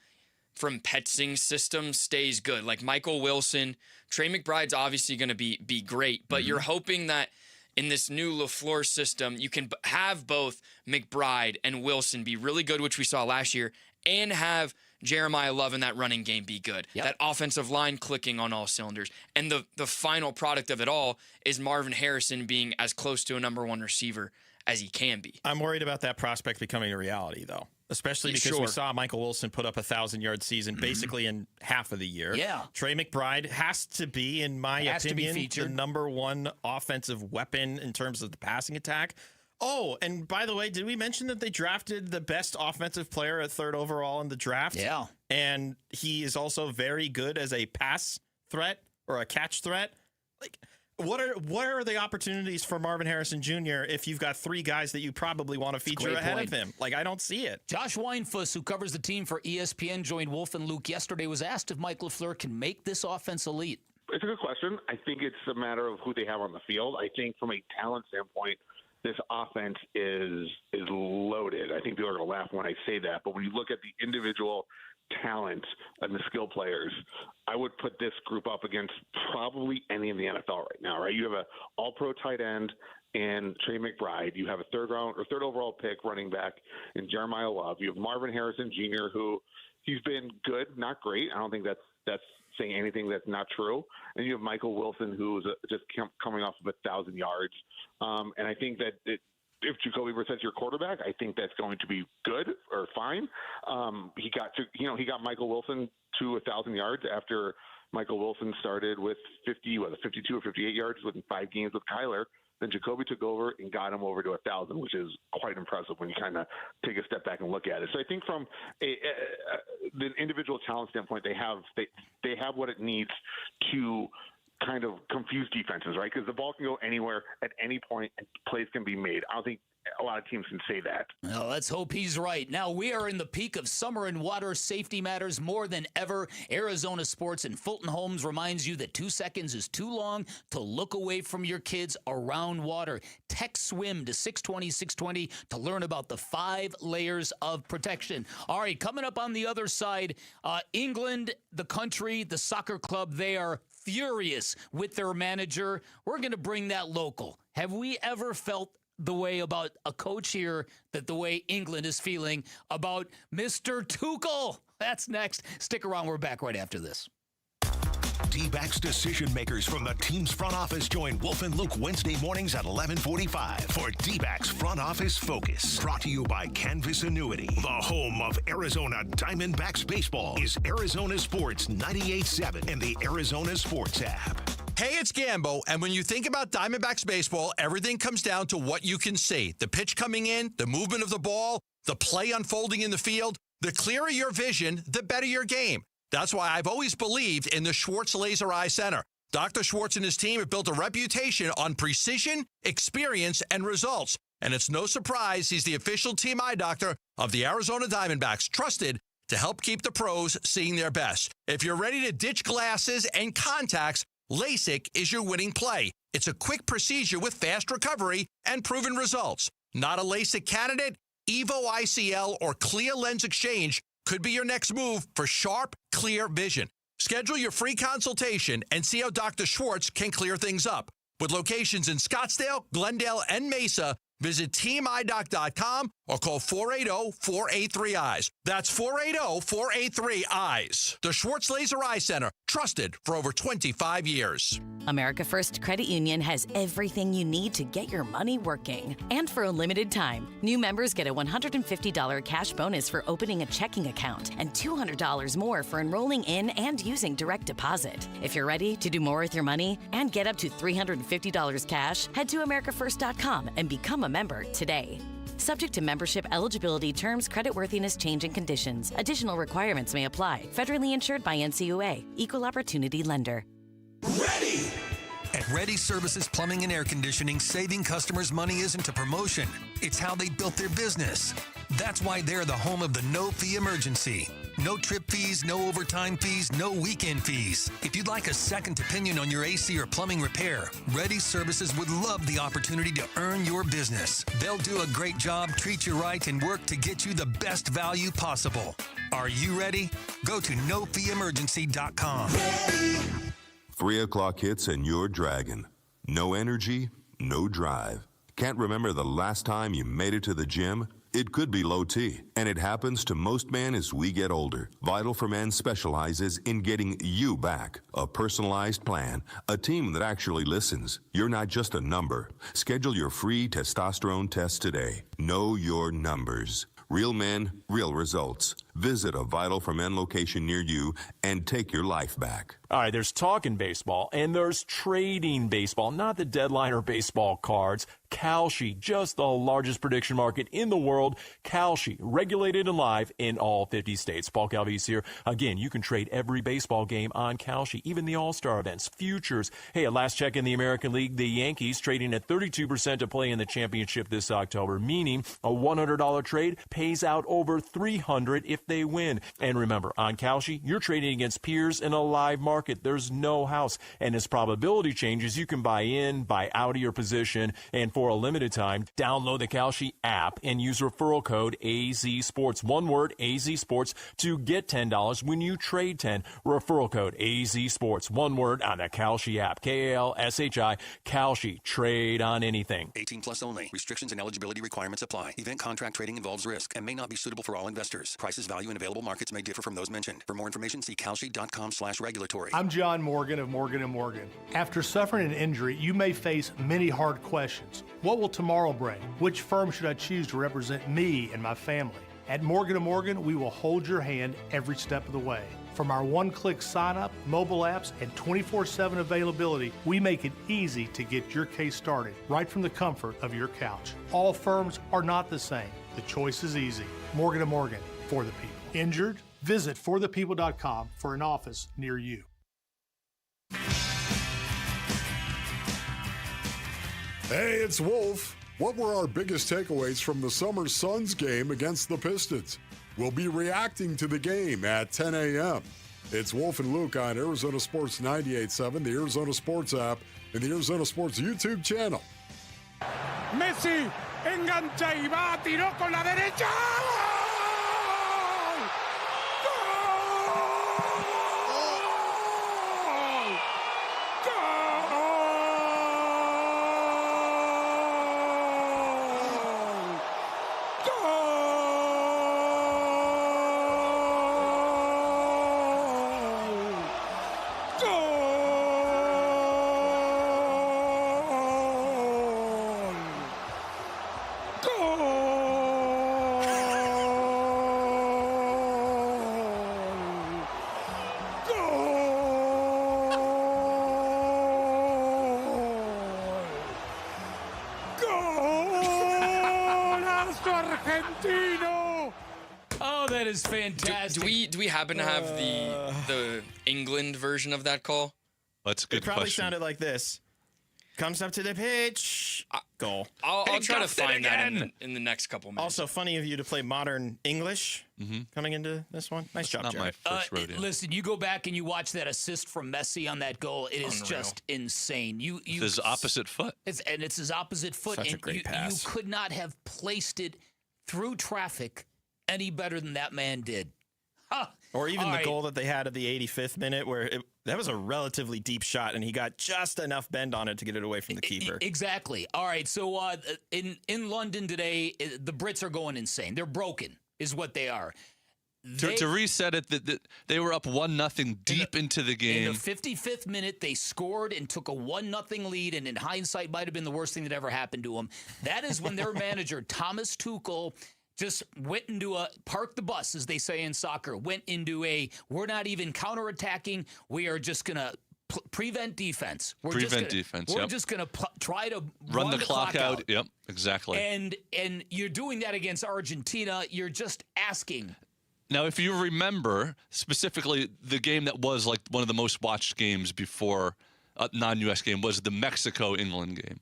Petzing's system stays good. Like Michael Wilson, Trey McBride's obviously going to be great, but you're hoping that in this new LaFleur system, you can have both McBride and Wilson be really good, which we saw last year, and have Jeremiah Love in that running game be good. That offensive line clicking on all cylinders. And the final product of it all is Marvin Harrison being as close to a number 1 receiver as he can be. I'm worried about that prospect becoming a reality, though. Especially because we saw Michael Wilson put up a 1,000-yard season basically in half of the year. Yeah. Trey McBride has to be, in my opinion, the number 1 offensive weapon in terms of the passing attack. Oh, and by the way, did we mention that they drafted the best offensive player at 3rd overall in the draft? Yeah. And he is also very good as a pass threat or a catch threat. Like, what are the opportunities for Marvin Harrison Jr. if you've got 3 guys that you probably want to feature ahead of him? Like, I don't see it. Josh Weinfuss, who covers the team for ESPN, joined Wolf and Luke yesterday, was asked if Mike LaFleur can make this offense elite. It's a good question. I think it's a matter of who they have on the field. I think from a talent standpoint, this offense is loaded. I think people are going to laugh when I say that, but when you look at the individual talent and the skill players, I would put this group up against probably any in the NFL right now, right? You have an all-pro tight end and Trey McBride. You have a third overall pick running back in Jeremiah Love. You have Marvin Harrison Jr., who he's been good, not great. I don't think that's saying anything that's not true. And you have Michael Wilson, who's just coming off of 1,000 yards. And I think that if Jacoby Brissett's your quarterback, I think that's going to be good or fine. He got Michael Wilson to 1,000 yards after Michael Wilson started with 52 or 58 yards within 5 games with Kyler. Then Jacoby took over and got him over to 1,000, which is quite impressive when you kind of take a step back and look at it. So I think from the individual talent standpoint, they have what it needs to kind of confuse defenses, right? Because the ball can go anywhere at any point and plays can be made. I don't think a lot of teams can say that. Well, let's hope he's right. Now, we are in the peak of summer and water safety matters more than ever. Arizona Sports and Fulton Homes reminds you that 2 seconds is too long to look away from your kids around water. Text SWIM to 620-620 to learn about the 5 layers of protection. All right, coming up on the other side, England, the country, the soccer club, they are furious with their manager. We're going to bring that local. Have we ever felt the way about a coach here that the way England is feeling about Mr. Tuchel? That's next. Stick around. We're back right after this. D-backs decision makers from the team's front office join Wolf and Luke Wednesday mornings at 11:45 for D-backs Front Office Focus. Brought to you by Canvas Annuity. The home of Arizona Diamondbacks baseball is Arizona Sports 98.7 and the Arizona Sports app. Hey, it's Gambo, and when you think about Diamondbacks baseball, everything comes down to what you can see. The pitch coming in, the movement of the ball, the play unfolding in the field. The clearer your vision, the better your game. That's why I've always believed in the Schwartz Laser Eye Center. Dr. Schwartz and his team have built a reputation on precision, experience, and results. And it's no surprise he's the official team eye doctor of the Arizona Diamondbacks, trusted to help keep the pros seeing their best. If you're ready to ditch glasses and contacts, LASIK is your winning play. It's a quick procedure with fast recovery and proven results. Not a LASIK candidate? Evo ICL or Clear Lens Exchange could be your next move for sharp, clear vision. Schedule your free consultation and see how Dr. Schwartz can clear things up. With locations in Scottsdale, Glendale, and Mesa, visit teamidoc.com or call 480-483-EYES. That's 480-483-EYES. The Schwartz Laser Eye Center, trusted for over 25 years. America First Credit Union has everything you need to get your money working. And for a limited time, new members get a $150 cash bonus for opening a checking account and $200 more for enrolling in and using direct deposit. If you're ready to do more with your money and get up to $350 cash, head to americafirst.com and become a member today. Subject to membership, eligibility, terms, creditworthiness, change, and conditions. Additional requirements may apply. Federally insured by NCUA. Equal Opportunity Lender. Ready! At Ready Services Plumbing and Air Conditioning, saving customers money isn't a promotion. It's how they built their business. That's why they're the home of the no-fee emergency. No trip fees, no overtime fees, no weekend fees. If you'd like a second opinion on your AC or plumbing repair, Ready Services would love the opportunity to earn your business. They'll do a great job, treat you right, and work to get you the best value possible. Are you ready? Go to nofeeemergency.com. 3 o'clock hits and you're dragging. No energy, no drive. Can't remember the last time you made it to the gym? It could be low T, and it happens to most men as we get older. Vital for Men specializes in getting you back. A personalized plan, a team that actually listens. You're not just a number. Schedule your free testosterone test today. Know your numbers. Real men, real results. Visit a Vital for Men location near you and take your life back. All right, there's talking baseball, and there's trading baseball, not the deadline or baseball cards. Kalshi, just the largest prediction market in the world. Kalshi, regulated and live in all 50 states. Paul Calvise here. Again, you can trade every baseball game on Kalshi, even the All-Star events, futures. Hey, at last check in the American League, the Yankees trading at 32% to play in the championship this October, meaning a $100 trade pays out over $300 if they win. And remember, on Kalshi, you're trading against peers in a live market. There's no house. And as probability changes, you can buy in, buy out of your position. And for a limited time, download the Kalshi app and use referral code AZSports. One word, AZSports, to get $10 when you trade 10. Referral code AZSports. One word on the Kalshi app. Kalshi. Kalshi. Trade on anything. 18 plus only. Restrictions and eligibility requirements apply. Event contract trading involves risk and may not be suitable for all investors. Prices, value, and available markets may differ from those mentioned. For more information, see kalshi.com/regulatory. I'm John Morgan of Morgan & Morgan. After suffering an injury, you may face many hard questions. What will tomorrow bring? Which firm should I choose to represent me and my family? At Morgan & Morgan, we will hold your hand every step of the way. From our one-click sign-up, mobile apps, and 24/7 availability, we make it easy to get your case started right from the comfort of your couch. All firms are not the same. The choice is easy. Morgan & Morgan, for the people. Injured? Visit forthepeople.com for an office near you. Hey, it's Wolf. What were our biggest takeaways from the Summer Suns game against the Pistons? We'll be reacting to the game at 10 a.m. It's Wolf and Luke on Arizona Sports 98.7, the Arizona Sports app, and the Arizona Sports YouTube channel. Messi engancha y va, tiró con la derecha. Is fantastic. Do we happen to have the England version of that call? That's a good It probably question. sounded like this. Comes up to the pitch. Goal. I'll try to find that in the next couple minutes. Also, funny of you to play modern English coming into this one. Nice job, not Jared. my first rodeo. Listen, you go back and you watch that assist from Messi on that goal. It is just insane. You his opposite foot. It's his opposite foot. Such a and great pass. You could not have placed it through traffic any better than that man did. Huh. Or even the goal that they had at the 85th minute where that was a relatively deep shot and he got just enough bend on it to get it away from the keeper. Exactly. All right, so in London today, the Brits are going insane. They're broken is what they are. To reset it, they were up 1-0 deep into the game. In the 55th minute, they scored and took a 1-0 lead, and in hindsight, might have been the worst thing that ever happened to them. That is when their manager, Thomas Tuchel, just went into park the bus, as they say in soccer, went into we're not even counterattacking. We are just going to prevent defense. We're just going to try to run the clock out. Yep, exactly. And you're doing that against Argentina. You're just asking. Now, if you remember, specifically the game that was like one of the most watched games before a non-U.S. game was the Mexico-England game.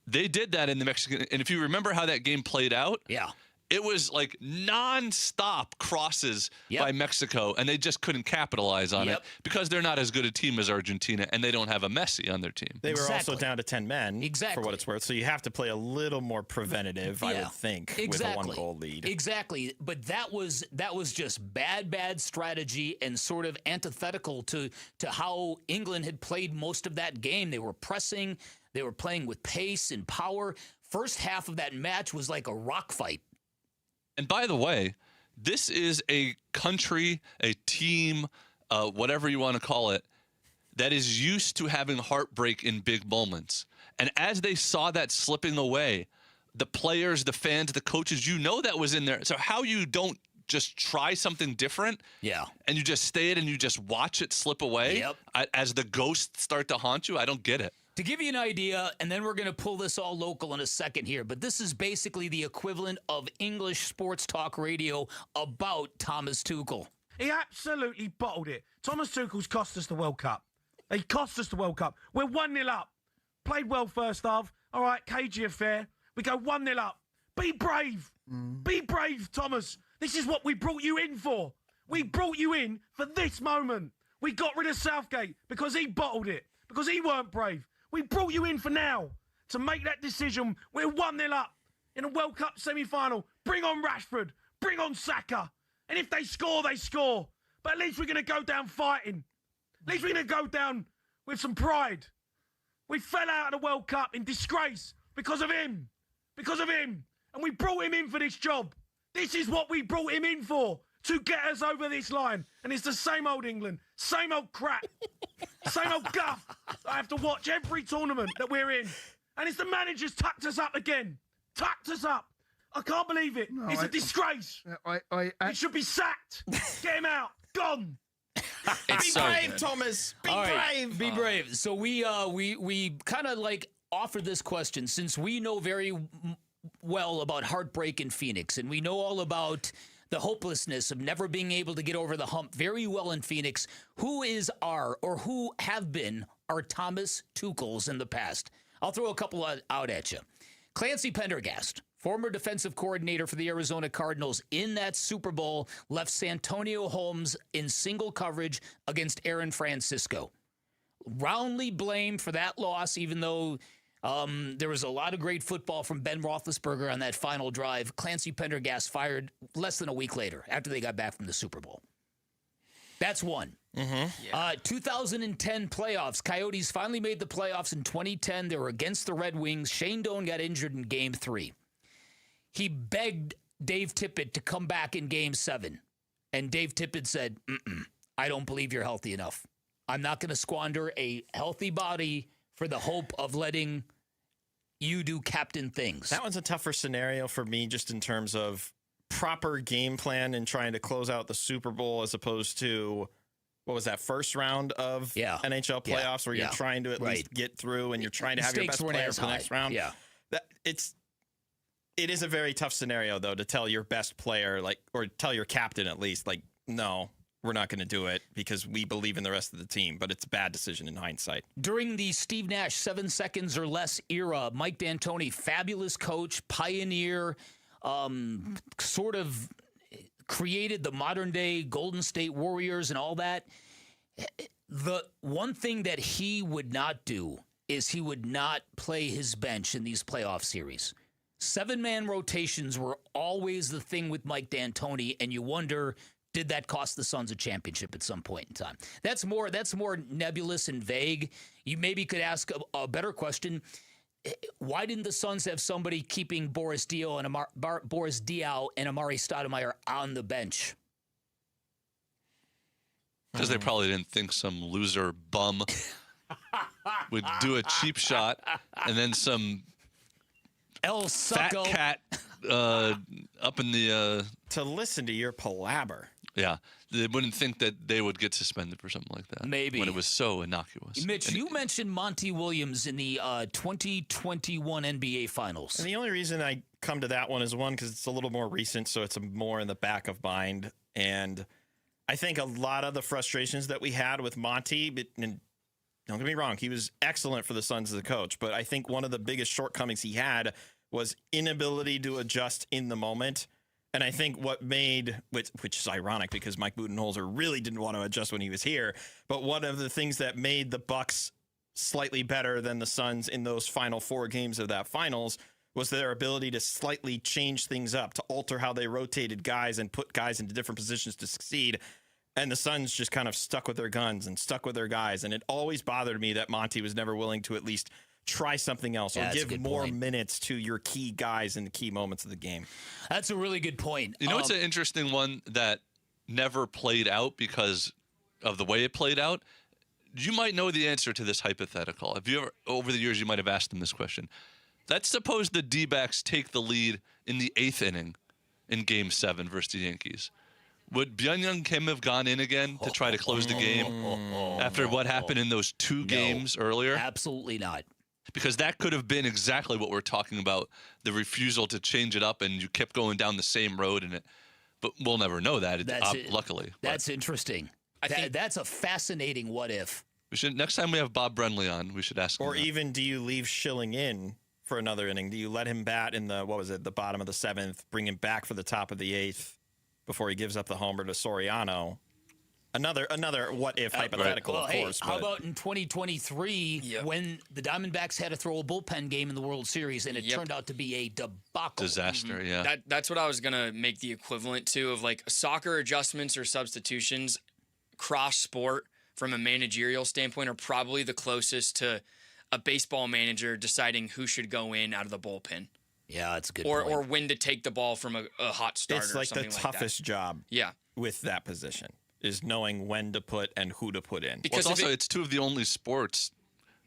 They did that in the Mexican, and if you remember how that game played out, it was like non-stop crosses by Mexico, and they just couldn't capitalize on it because they're not as good a team as Argentina, and they don't have a Messi on their team. They were also down to 10 men, for what it's worth, so you have to play a little more preventative, I would think, with a 1-goal lead. Exactly, but that was just bad strategy and sort of antithetical to how England had played most of that game. They were pressing, they were playing with pace and power. First half of that match was like a rock fight. And by the way, this is a country, a team, whatever you want to call it, that is used to having heartbreak in big moments. And as they saw that slipping away, the players, the fans, the coaches, you know that was in there. So how you don't just try something different and you just stay it and you just watch it slip away as the ghosts start to haunt you, I don't get it. To give you an idea, and then we're going to pull this all local in a second here, but this is basically the equivalent of English sports talk radio about Thomas Tuchel. He absolutely bottled it. Thomas Tuchel's cost us the World Cup. He cost us the World Cup. We're 1-0 up. Played well first half. All right, cagey affair. We go 1-0 up. Be brave. Be brave, Thomas. This is what we brought you in for. We brought you in for this moment. We got rid of Southgate because he bottled it, because he weren't brave. We brought you in for now to make that decision. We're 1-0 up in a World Cup semi-final. Bring on Rashford. Bring on Saka. And if they score, they score. But at least we're going to go down fighting. At least we're going to go down with some pride. We fell out of the World Cup in disgrace because of him. Because of him. And we brought him in for this job. This is what we brought him in for, to get us over this line. And it's the same old England, same old crap, same old guff. I have to watch every tournament that we're in. And it's the manager's tucked us up again. Tucked us up. I can't believe it. No, it's a disgrace. He should be sacked. Get him out. Gone. Be brave, Thomas. Be brave. Be brave. So we kind of like offer this question, since we know very well about heartbreak in Phoenix, and we know all about the hopelessness of never being able to get over the hump very well in Phoenix. Who have been our Thomas Tuchels in the past? I'll throw a couple out at you. Clancy Pendergast, former defensive coordinator for the Arizona Cardinals, in that Super Bowl left Santonio Holmes in single coverage against Aaron Francisco. Roundly blamed for that loss, even though there was a lot of great football from Ben Roethlisberger on that final drive. Clancy Pendergast fired less than a week later after they got back from the Super Bowl. That's one. 2010 playoffs. Coyotes finally made the playoffs in 2010. They were against the Red Wings. Shane Doan got injured in Game 3. He begged Dave Tippett to come back in Game 7. And Dave Tippett said, I don't believe you're healthy enough. I'm not going to squander a healthy body for the hope of letting you do captain things. That one's a tougher scenario for me, just in terms of proper game plan and trying to close out the Super Bowl, as opposed to, what was that, first round of NHL playoffs where you're trying to at least get through and you're trying to have your best player for the next round. Yeah. It is a very tough scenario, though, to tell your best player, or tell your captain at least, no, we're not going to do it because we believe in the rest of the team. But it's a bad decision in hindsight. During the Steve Nash 7 seconds or less era, Mike D'Antoni, fabulous coach, pioneer, sort of created the modern day Golden State Warriors and all that. The one thing that he would not do is he would not play his bench in these playoff series. 7-man rotations were always the thing with Mike D'Antoni, and you wonder, did that cost the Suns a championship at some point in time? That's more nebulous and vague. You maybe could ask a better question. Why didn't the Suns have somebody keeping Boris Diaw and Amari Stoudemire on the bench? Because they probably didn't think some loser bum would do a cheap shot, and then some fat cat up in the... To listen to your palaver. Yeah. They wouldn't think that they would get suspended for something like that. Maybe. When it was so innocuous. Mitch, you mentioned Monty Williams in the 2021 NBA Finals. And the only reason I come to that one is, one, because it's a little more recent, so it's more in the back of mind. And I think a lot of the frustrations that we had with Monty, and don't get me wrong, he was excellent for the Suns as a coach, but I think one of the biggest shortcomings he had was inability to adjust in the moment. And I think what made, which is ironic because Mike Budenholzer really didn't want to adjust when he was here, but one of the things that made the Bucks slightly better than the Suns in those final 4 games of that finals was their ability to slightly change things up, to alter how they rotated guys and put guys into different positions to succeed. And the Suns just kind of stuck with their guns and stuck with their guys. And it always bothered me that Monty was never willing to at least try something else or give more minutes to your key guys in the key moments of the game. That's a really good point. You know, it's an interesting one that never played out because of the way it played out. You might know the answer to this hypothetical. Have you ever, over the years, you might have asked them this question. Let's suppose the D-backs take the lead in the 8th inning in Game 7 versus the Yankees. Would Byung-Hyun Kim have gone in again to try to close the game after what happened in those 2 games earlier? Absolutely not. Because that could have been exactly what we're talking about, the refusal to change it up, and you kept going down the same road. But we'll never know that, luckily. That's interesting. I think that's a fascinating what if. We should, next time we have Bob Brenly on, we should ask him. Or even, do you leave Schilling in for another inning? Do you let him bat in the bottom of the 7th, bring him back for the top of the 8th? before he gives up the homer to Soriano. Another what-if hypothetical, of course. How about in 2023 when the Diamondbacks had to throw a bullpen game in the World Series and it turned out to be a debacle? Disaster, yeah. That's what I was going to make the equivalent to of like soccer adjustments or substitutions cross-sport from a managerial standpoint are probably the closest to a baseball manager deciding who should go in out of the bullpen. Yeah, that's a good point. point. Or when to take the ball from a hot starter. It's like or something the toughest job with that position is knowing when to put and who to put in. Because it's two of the only sports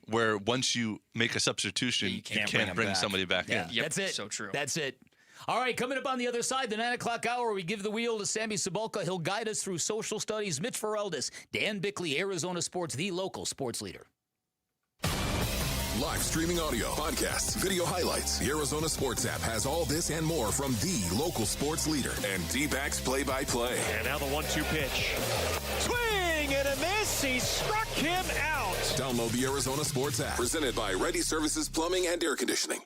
where once you make a substitution, you can't bring somebody back in. That's it. So true. That's it. All right, coming up on the other side, the 9 o'clock hour, we give the wheel to Sammy Cebulka. He'll guide us through social studies. Mitch Ferreldis, Dan Bickley, Arizona Sports, the local sports leader. Live streaming audio, podcasts, video highlights. The Arizona Sports app has all this and more from the local sports leader and D-backs play-by-play. And now the 1-2 pitch. Swing and a miss. He struck him out. Download the Arizona Sports app. Presented by Ready Services Plumbing and Air Conditioning.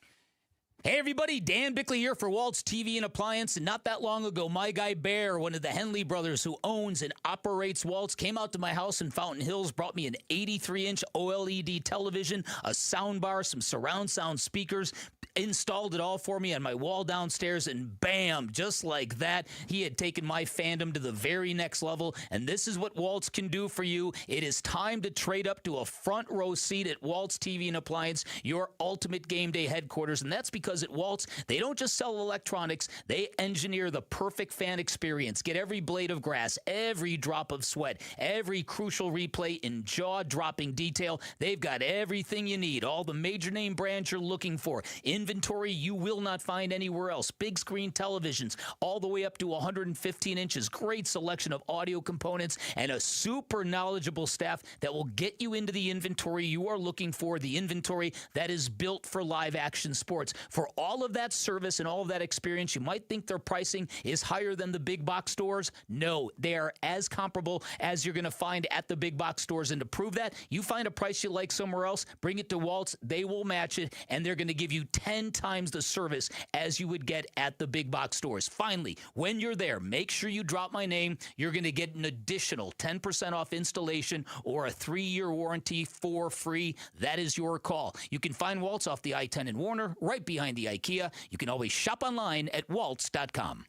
Hey, everybody. Dan Bickley here for Waltz TV and Appliance. And not that long ago, my guy Bear, one of the Henley brothers who owns and operates Waltz, came out to my house in Fountain Hills, brought me an 83-inch OLED television, a sound bar, some surround sound speakers, installed it all for me on my wall downstairs, and bam, just like that, he had taken my fandom to the very next level. And this is what Waltz can do for you. It is time to trade up to a front row seat at Waltz TV and Appliance, your ultimate game day headquarters. And that's because at Waltz, they don't just sell electronics, they engineer the perfect fan experience. Get every blade of grass, every drop of sweat, every crucial replay in jaw-dropping detail. They've got everything you need, all the major name brands you're looking for. Inventory you will not find anywhere else. Big screen televisions, all the way up to 115 inches. Great selection of audio components and a super knowledgeable staff that will get you into the inventory you are looking for, the inventory that is built for live action sports. For all of that service and all of that experience, you might think their pricing is higher than the big box stores. No, they are as comparable as you're going to find at the big box stores. And to prove that, you find a price you like somewhere else, bring it to Waltz, they will match it, and they're going to give you 10 times the service as you would get at the big box stores. Finally, when you're there, make sure you drop my name. You're going to get an additional 10% off installation or a 3-year warranty for free. That is your call. You can find Waltz off the I-10 in Warner, right behind the IKEA. You can always shop online at waltz.com.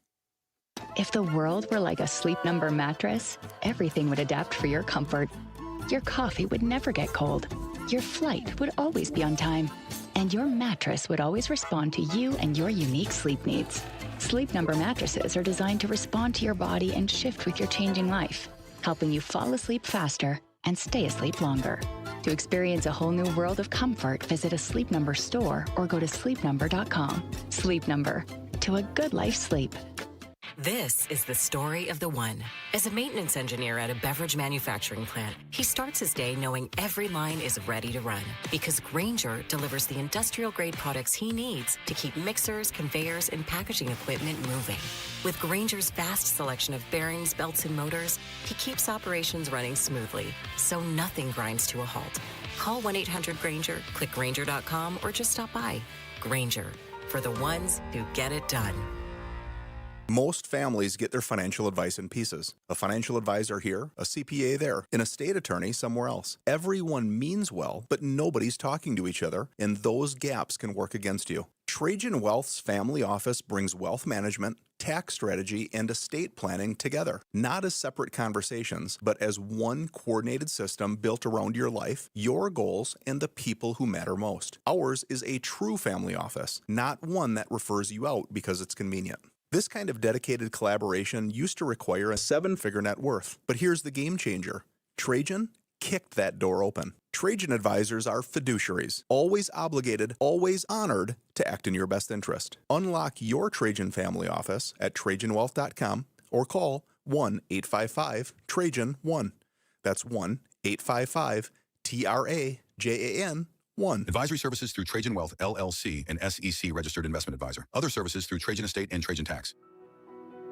If the world were like a Sleep Number mattress, everything would adapt for your comfort. Your coffee would never get cold. Your flight would always be on time. And your mattress would always respond to you and your unique sleep needs. Sleep Number mattresses are designed to respond to your body and shift with your changing life, helping you fall asleep faster and stay asleep longer. To experience a whole new world of comfort, visit a Sleep Number store or go to sleepnumber.com. Sleep Number. To a good night's sleep. This is the story of the one. As a maintenance engineer at a beverage manufacturing plant, he starts his day knowing every line is ready to run because Grainger delivers the industrial-grade products he needs to keep mixers, conveyors, and packaging equipment moving. With Grainger's vast selection of bearings, belts, and motors, he keeps operations running smoothly, so nothing grinds to a halt. Call 1-800-GRAINGER, click Grainger.com, or just stop by. Grainger, for the ones who get it done. Most families get their financial advice in pieces. A financial advisor here, a CPA there, an estate attorney somewhere else. Everyone means well, but nobody's talking to each other, and those gaps can work against you. Trajan Wealth's family office brings wealth management, tax strategy, and estate planning together. Not as separate conversations, but as one coordinated system built around your life, your goals, and the people who matter most. Ours is a true family office, not one that refers you out because it's convenient. This kind of dedicated collaboration used to require a 7-figure net worth. But here's the game changer. Trajan kicked that door open. Trajan advisors are fiduciaries, always obligated, always honored to act in your best interest. Unlock your Trajan family office at TrajanWealth.com or call 1-855-TRAJAN-1. That's 1-855-TRAJAN-1. Advisory services through Trajan Wealth, LLC, an SEC registered investment advisor. Other services through Trajan Estate and Trajan Tax.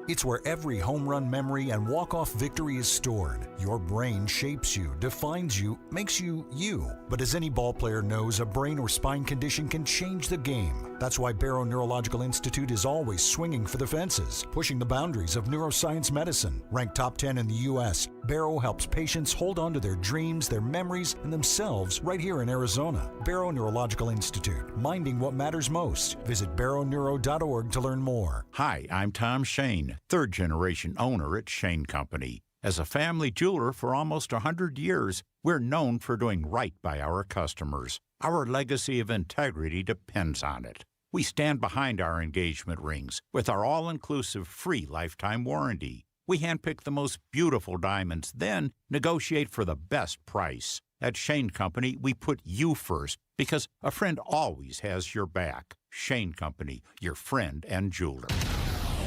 It's where every home run memory and walk-off victory is stored. Your brain shapes you, defines you, makes you you. But as any ball player knows, a brain or spine condition can change the game. That's why Barrow Neurological Institute is always swinging for the fences, pushing the boundaries of neuroscience medicine. Ranked top 10 in the U.S., Barrow helps patients hold on to their dreams, their memories, and themselves right here in Arizona. Barrow Neurological Institute, minding what matters most. Visit barrowneuro.org to learn more. Hi, I'm Tom Shane, third-generation owner at Shane Company. As a family jeweler for almost 100 years, we're known for doing right by our customers. Our legacy of integrity depends on it. We stand behind our engagement rings with our all-inclusive free lifetime warranty. We handpick the most beautiful diamonds, then negotiate for the best price. At Shane Company, we put you first because a friend always has your back. Shane Company, your friend and jeweler.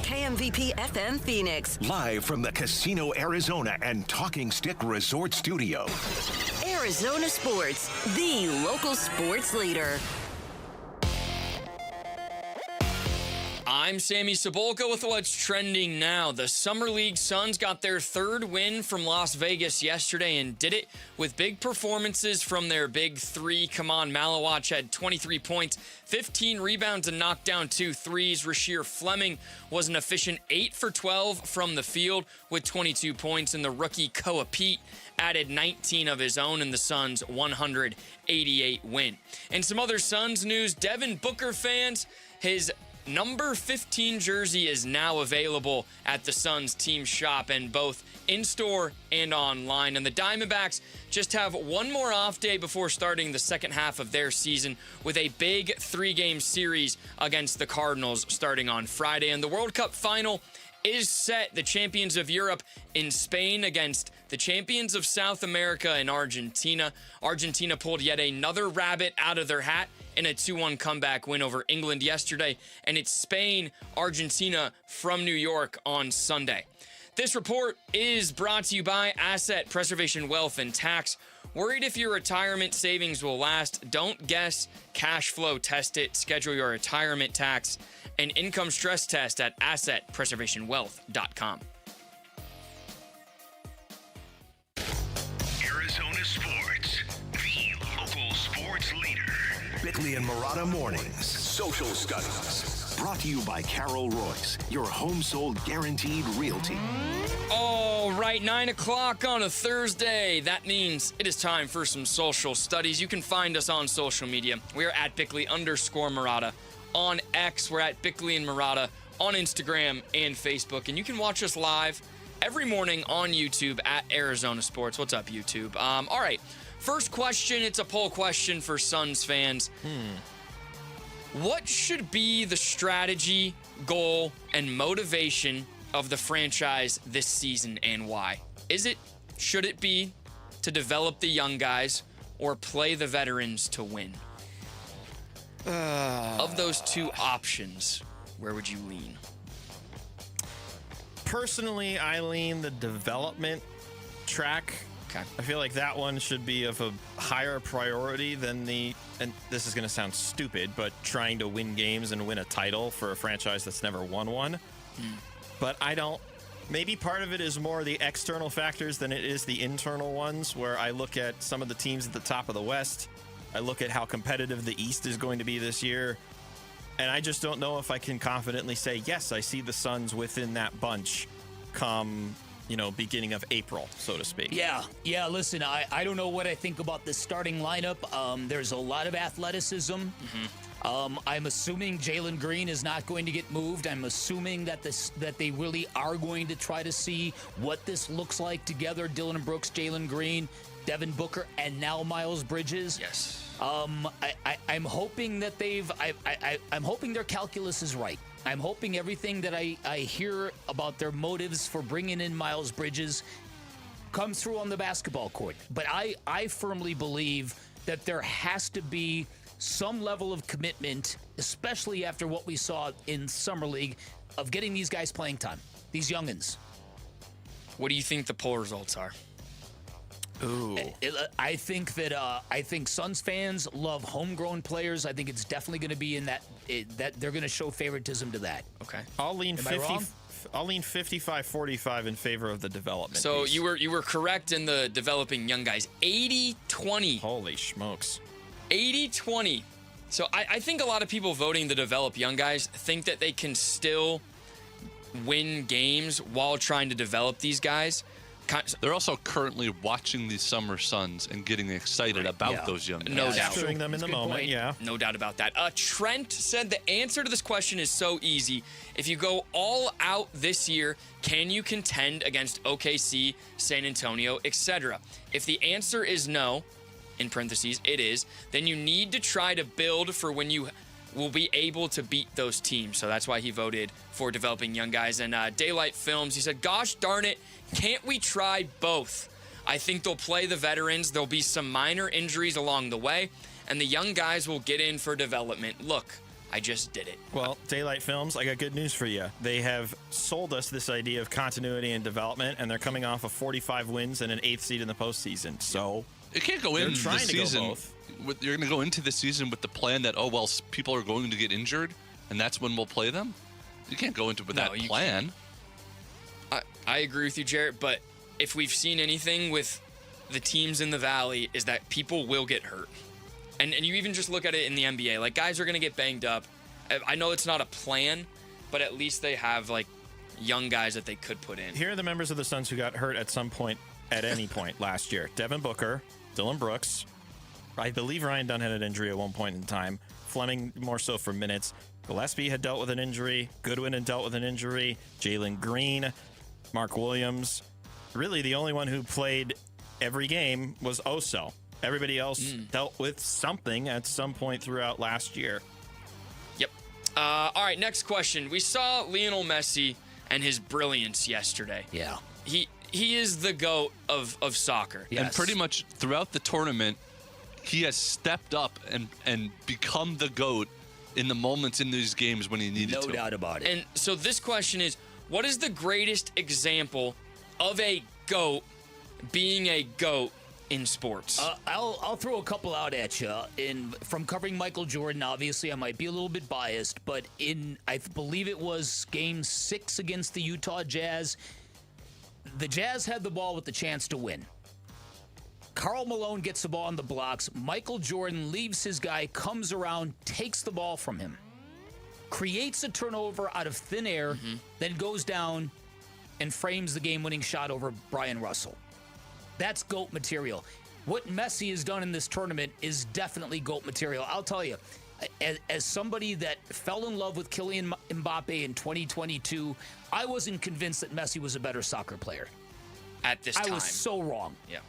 KMVP FM Phoenix. Live from the Casino Arizona and Talking Stick Resort Studio. Arizona Sports, the local sports leader. I'm Sammy Cebulka with what's trending now. The Summer League Suns got their third win from Las Vegas yesterday and did it with big performances from their big three. Kaman Malawach had 23 points, 15 rebounds, and knocked down 2 threes. Rasheer Fleming was an efficient 8 for 12 from the field with 22 points, and the rookie Koa Pete added 19 of his own in the Suns' 188 win. And some other Suns news, Devin Booker fans, his number 15 jersey is now available at the Suns team shop, and both in-store and online. And the Diamondbacks just have one more off day before starting the second half of their season with a big 3-game series against the Cardinals starting on Friday. And the World Cup final is set. The champions of Europe in Spain against the champions of South America in Argentina. Argentina pulled yet another rabbit out of their hat in a 2-1 comeback win over England yesterday, and it's Spain, Argentina from New York on Sunday. This report is brought to you by Asset Preservation Wealth and Tax. Worried if your retirement savings will last? Don't guess. Cash flow test it. Schedule your retirement tax and income stress test at assetpreservationwealth.com. Arizona Sports, the local sports leader. Bickley and Murata Mornings. Social Studies. Brought to you by Carol Royce, your home sold guaranteed realty. All right, 9 o'clock on a Thursday. That means it is time for some social studies. You can find us on social media. We are at Bickley_Murata. On X, we're at Bickley and Murata on Instagram and Facebook. And you can watch us live every morning on YouTube at Arizona Sports. What's up, YouTube? All right. First question, it's a poll question for Suns fans. What should be the strategy, goal, and motivation of the franchise this season, and why? Should it be to develop the young guys or play the veterans to win? Of those two options, where would you lean? Personally, I lean the development track. Okay. I feel like that one should be of a higher priority than and this is going to sound stupid, but trying to win games and win a title for a franchise that's never won one. But maybe part of it is more the external factors than it is the internal ones, where I look at some of the teams at the top of the West. I look at how competitive the East is going to be this year, and I just don't know if I can confidently say, yes, I see the Suns within that bunch come beginning of April, so to speak. Yeah. Listen, I don't know what I think about this starting lineup. There's a lot of athleticism. I'm assuming Jalen Green is not going to get moved. I'm assuming that they really are going to try to see what this looks like together. Dylan Brooks, Jalen Green, Devin Booker, and now Miles Bridges. Yes. I'm hoping that I'm hoping their calculus is right. I'm hoping everything that I hear about their motives for bringing in Miles Bridges comes through on the basketball court. But I firmly believe that there has to be some level of commitment, especially after what we saw in Summer League, of getting these guys playing time, these youngins. What do you think the poll results are? Ooh. I think Suns fans love homegrown players. I think it's definitely going to be in that they're going to show favoritism to that. Okay. I'll lean 55-45 in favor of the development. So piece. you were correct in the developing young guys. 80-20. Holy smokes. 80-20 So I think a lot of people voting to develop young guys think that they can still win games while trying to develop these guys. They're also currently watching the Summer Suns and getting excited about those young guys. No doubt. Capturing them in the moment, yeah. No doubt about that. Trent said the answer to this question is so easy. If you go all out this year, can you contend against OKC, San Antonio, etc.? If the answer is no, in parentheses, it is, then you need to try to build for when you will be able to beat those teams. So that's why he voted for developing young guys. And Daylight Films, he said, gosh darn it, can't we try both? I think they'll play the veterans. There'll be some minor injuries along the way, and the young guys will get in for development. Look, I just did it. Well, Daylight Films, I got good news for you. They have sold us this idea of continuity and development, and they're coming off of 45 wins and an 8th seed in the postseason. So it can't go in the season. You're going to go into the season with the plan that, people are going to get injured, and that's when we'll play them? You can't go into it with that plan. I agree with you, Jarrett, but if we've seen anything with the teams in the Valley is that people will get hurt. And you even just look at it in the NBA. Like, guys are going to get banged up. I know it's not a plan, but at least they have, young guys that they could put in. Here are the members of the Suns who got hurt at some point, at any point last year. Devin Booker, Dylan Brooks. I believe Ryan Dunn had an injury at one point in time. Fleming more so for minutes. Gillespie had dealt with an injury. Goodwin had dealt with an injury. Jalen Green, Mark Williams. Really, the only one who played every game was Oso. Everybody else dealt with something at some point throughout last year. Yep. All right, next question. We saw Lionel Messi and his brilliance yesterday. Yeah. He is the GOAT of soccer. Yes. And pretty much throughout the tournament, he has stepped up and become the GOAT in the moments in these games when he needed to. No doubt about it. And so this question is, what is the greatest example of a GOAT being a GOAT in sports? I'll throw a couple out at you. From covering Michael Jordan, obviously I might be a little bit biased, but I believe it was Game 6 against the Utah Jazz, the Jazz had the ball with the chance to win. Karl Malone gets the ball on the blocks. Michael Jordan leaves his guy, comes around, takes the ball from him, creates a turnover out of thin air, then goes down and frames the game-winning shot over Brian Russell. That's GOAT material. What Messi has done in this tournament is definitely GOAT material. I'll tell you, as somebody that fell in love with Kylian Mbappe in 2022, I wasn't convinced that Messi was a better soccer player. At this time. I was so wrong. Yeah.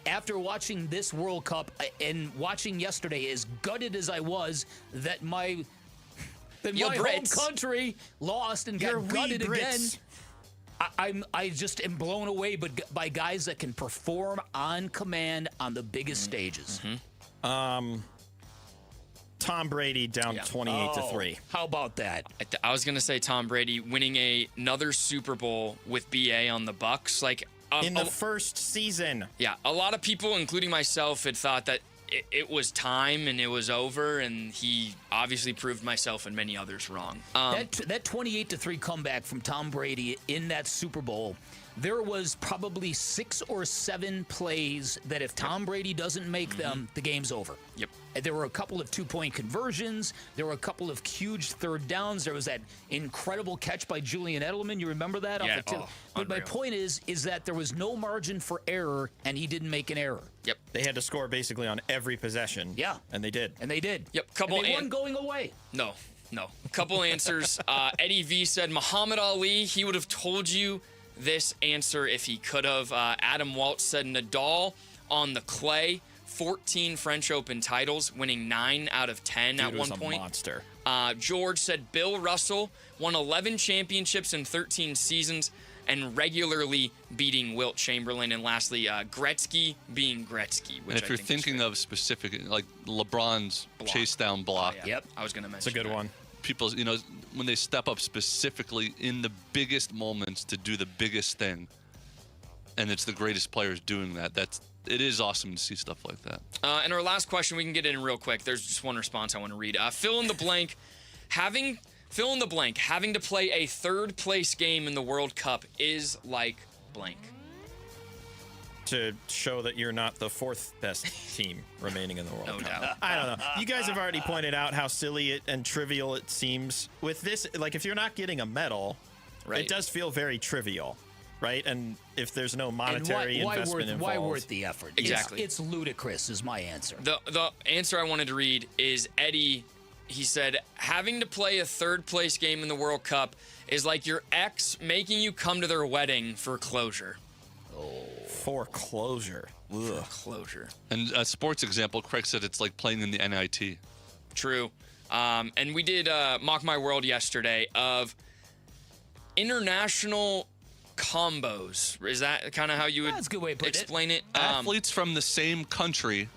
After watching this World Cup and watching yesterday, as gutted as I was that my home country lost and got gutted again, I just am blown away by guys that can perform on command on the biggest stages. Tom Brady down 28-3. How about that? I was going to say Tom Brady winning another Super Bowl with BA on the Bucks. In the first season. Yeah, a lot of people, including myself, had thought that it was time and it was over, and he obviously proved myself and many others wrong. That 28-3 comeback from Tom Brady in that Super Bowl, there was probably 6 or 7 plays that if Tom Brady doesn't make them, the game's over. Yep. There were a couple of 2-point conversions. There were a couple of huge third downs. There was that incredible catch by Julian Edelman. You remember that? Yeah. But my point is that there was no margin for error, and he didn't make an error. Yep. They had to score basically on every possession. Yeah. And they did. Yep. Couple. And they weren't going away. No. A couple answers. Eddie V said Muhammad Ali. He would have told you this answer if he could have. Adam Waltz said Nadal on the clay. 14 French Open titles, winning 9 out of 10 at one point. Monster. George said Bill Russell won 11 championships in 13 seasons and regularly beating Wilt Chamberlain. And lastly, Gretzky being Gretzky. Which and if you're thinking of specific, like LeBron's chase down block. Oh, yeah. Yep, I was going to mention it's a good one. People, when they step up specifically in the biggest moments to do the biggest thing, and it's the greatest players doing that, it is awesome to see stuff like that. And our last question, we can get in real quick. There's just one response I want to read. Fill in the blank. Having to play a third place game in the World Cup is like blank. to show that you're not the fourth best team remaining in the World No Cup. doubt. I don't know. You guys have already pointed out how silly and trivial it seems. With this, like, if you're not getting a medal, it does feel very trivial, right? And if there's no monetary investment involved. Why worth the effort? Exactly. It's ludicrous is my answer. The answer I wanted to read is Eddie. He said, having to play a third-place game in the World Cup is like your ex making you come to their wedding for closure. For closure. For closure. And a sports example, Craig said it's like playing in the NIT. True. And we did Mock My World yesterday of international combos. Is that kind of how you would That's a good way to put explain it? Athletes from the same country,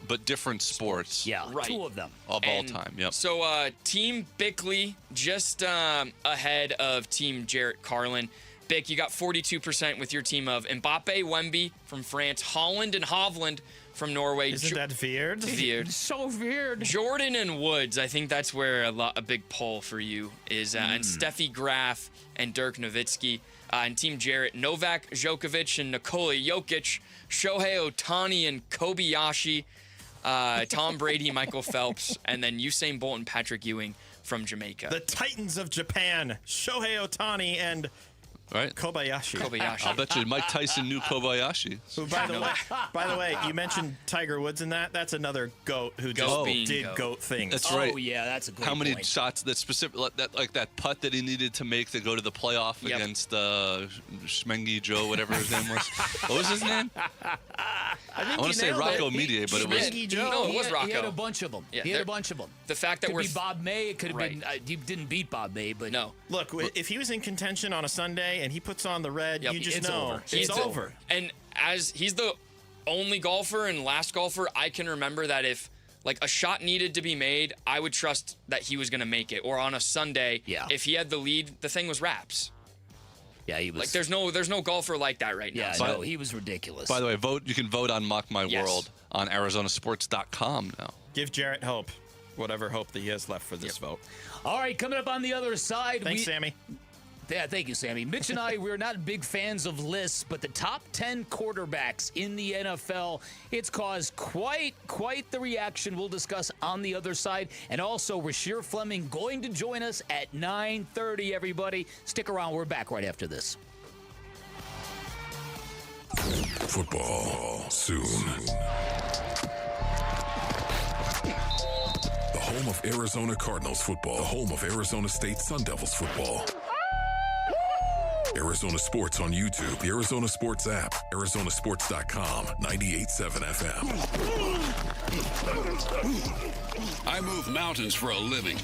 but different sports. Yeah, Right. 2 of them. Of all time, yep. So Team Bickley just ahead of Team Jarrett Carlin. Bick, you got 42% with your team of Mbappe, Wemby from France, Holland and Hovland from Norway. Isn't that weird? Weird. So weird. Jordan and Woods, I think that's where a big pull for you is. And Steffi Graf and Dirk Nowitzki. And Team Jarrett, Novak Djokovic and Nikola Jokic, Shohei Ohtani and Kobayashi, Tom Brady, Michael Phelps, and then Usain Bolt and Patrick Ewing from Jamaica. The Titans of Japan, Shohei Ohtani and Kobayashi. I'll bet you Mike Tyson knew Kobayashi. Who, by the way, you mentioned Tiger Woods in that. That's another GOAT who just did GOAT things. That's right. Oh, yeah, that's a great How many point. shots that specific, like that putt that he needed to make to go to the playoff against Schmengi Joe, whatever his name was. What was his name? I want to say Rocco Medier, but it was No, it was Rocco. He had a bunch of them. Yeah, he had a bunch of them. The fact that could we're be Bob May. It could have been. He didn't beat Bob May, but no. Look, if he was in contention on a Sunday and he puts on the red, you just it's know over. it's over. And as he's the only golfer and last golfer I can remember that if like a shot needed to be made, I would trust that he was going to make it. Or on a Sunday, if he had the lead, the thing was wraps. Yeah, he was. Like there's no golfer like that right now. Yeah, no, he was ridiculous. By the way, you can vote on Mock My World on ArizonaSports.com now. Give Jarrett hope, whatever hope that he has left for this vote. All right, coming up on the other side. Thanks, Sammy. Yeah, thank you, Sammy. Mitch and I, we're not big fans of lists, but the top 10 quarterbacks in the NFL, it's caused quite the reaction. We'll discuss on the other side. And also, Rasheer Fleming going to join us at 9:30, everybody. Stick around. We're back right after this. Football soon. The home of Arizona Cardinals football. The home of Arizona State Sun Devils football. Arizona Sports on YouTube, the Arizona Sports app, ArizonaSports.com, 98.7 FM. I move mountains for a living.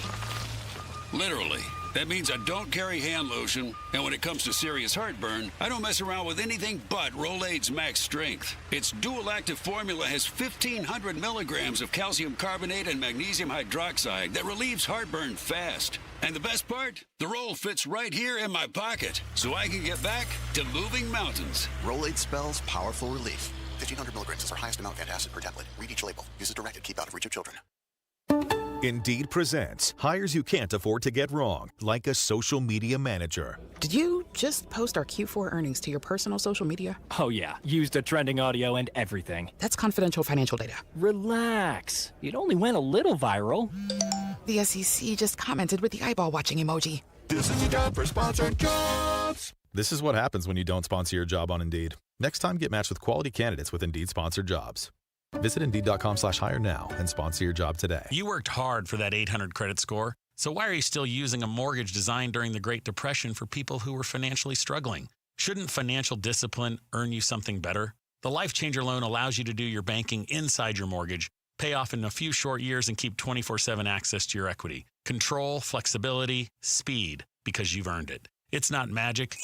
Literally. That means I don't carry hand lotion, and when it comes to serious heartburn, I don't mess around with anything but Rolaids Max Strength. Its dual-active formula has 1,500 milligrams of calcium carbonate and magnesium hydroxide that relieves heartburn fast. And the best part? The roll fits right here in my pocket, so I can get back to moving mountains. Rolaids spells powerful relief. 1,500 milligrams is our highest amount of antacid per tablet. Read each label. Use as directed. Keep out of reach of children. Indeed presents hires you can't afford to get wrong, like a social media manager. Did you just post our Q4 earnings to your personal social media? Oh, yeah. Used the trending audio and everything. That's confidential financial data. Relax. It only went a little viral. The SEC just commented with the eyeball watching emoji. This is your job for sponsored jobs. This is what happens when you don't sponsor your job on Indeed. Next time, get matched with quality candidates with Indeed sponsored jobs. Visit Indeed.com/hire now and sponsor your job today. You worked hard for that 800 credit score. So why are you still using a mortgage designed during the Great Depression for people who were financially struggling? Shouldn't financial discipline earn you something better? The Life Changer loan allows you to do your banking inside your mortgage, pay off in a few short years, and keep 24/7 access to your equity. Control, flexibility, speed, because you've earned it. It's not magic.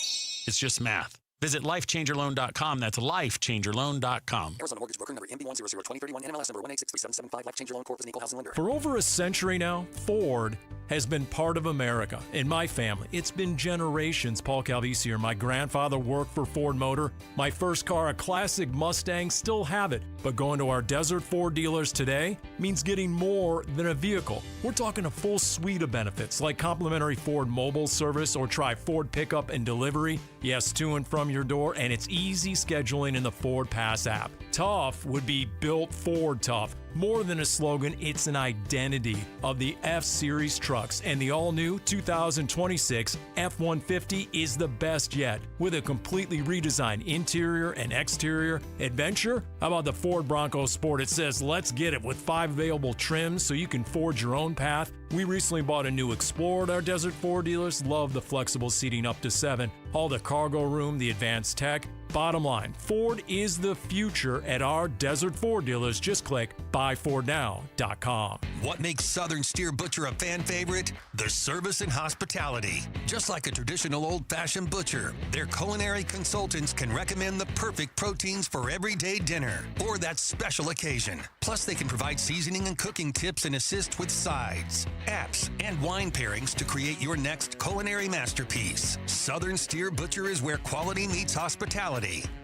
It's just math. Visit lifechangerloan.com. That's lifechangerloan.com. Arizona Mortgage Broker number MB1002031 NMLS number 1863775. Life Changer Loan Corp is an equal housing lender. For over a century now, Ford has been part of America. In my family, it's been generations. Paul Calvisi here. My grandfather worked for Ford Motor. My first car, a classic Mustang, still have it. But going to our Desert Ford dealers today means getting more than a vehicle. We're talking a full suite of benefits like complimentary Ford mobile service or try Ford pickup and delivery. Yes, to and from from your door, and it's easy scheduling in the Ford Pass app. Tough would be built Ford tough. More than a slogan, it's an identity of the F-Series trucks, and the all-new 2026 F-150 is the best yet. With a completely redesigned interior and exterior adventure, how about the Ford Bronco Sport? It says, let's get it, with 5 available trims so you can forge your own path. We recently bought a new Explorer at our Desert Ford dealers. Love the flexible seating up to 7, all the cargo room, the advanced tech. Bottom line, Ford is the future at our Desert Ford dealers. Just click buyfordnow.com. What makes Southern Steer Butcher a fan favorite? The service and hospitality. Just like a traditional old-fashioned butcher, their culinary consultants can recommend the perfect proteins for everyday dinner or that special occasion. Plus, they can provide seasoning and cooking tips and assist with sides, apps, and wine pairings to create your next culinary masterpiece. Southern Steer Butcher is where quality meets hospitality.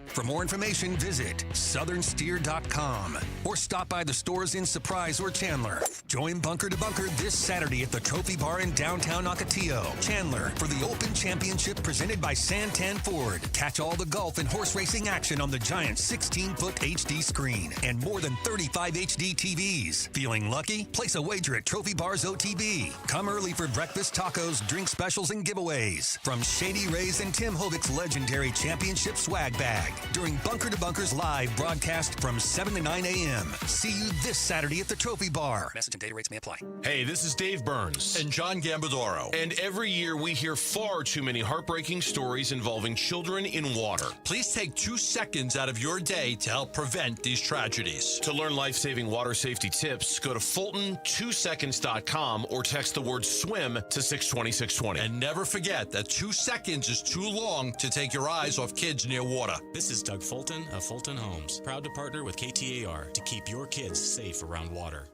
For more information, visit southernsteer.com or stop by the stores in Surprise or Chandler. Join Bunker to Bunker this Saturday at the Trophy Bar in downtown Ocotillo, Chandler, for the Open Championship presented by Santan Ford. Catch all the golf and horse racing action on the giant 16-foot HD screen and more than 35 HD TVs. Feeling lucky? Place a wager at Trophy Bar's OTB. Come early for breakfast, tacos, drink specials, and giveaways from Shady Rays and Tim Hovick's legendary championship swag bag during Bunker to Bunker's live broadcast from 7 to 9 a.m. See you this Saturday at the Trophy Bar. Message and data rates may apply. Hey, this is Dave Burns and John Gambadoro. And every year we hear far too many heartbreaking stories involving children in water. Please take 2 seconds out of your day to help prevent these tragedies. To learn life-saving water safety tips, go to Fulton2seconds.com or text the word SWIM to 620-620. And never forget that 2 seconds is too long to take your eyes off kids near water. This is Doug Fulton of Fulton Homes, proud to partner with KTAR to keep your kids safe around water.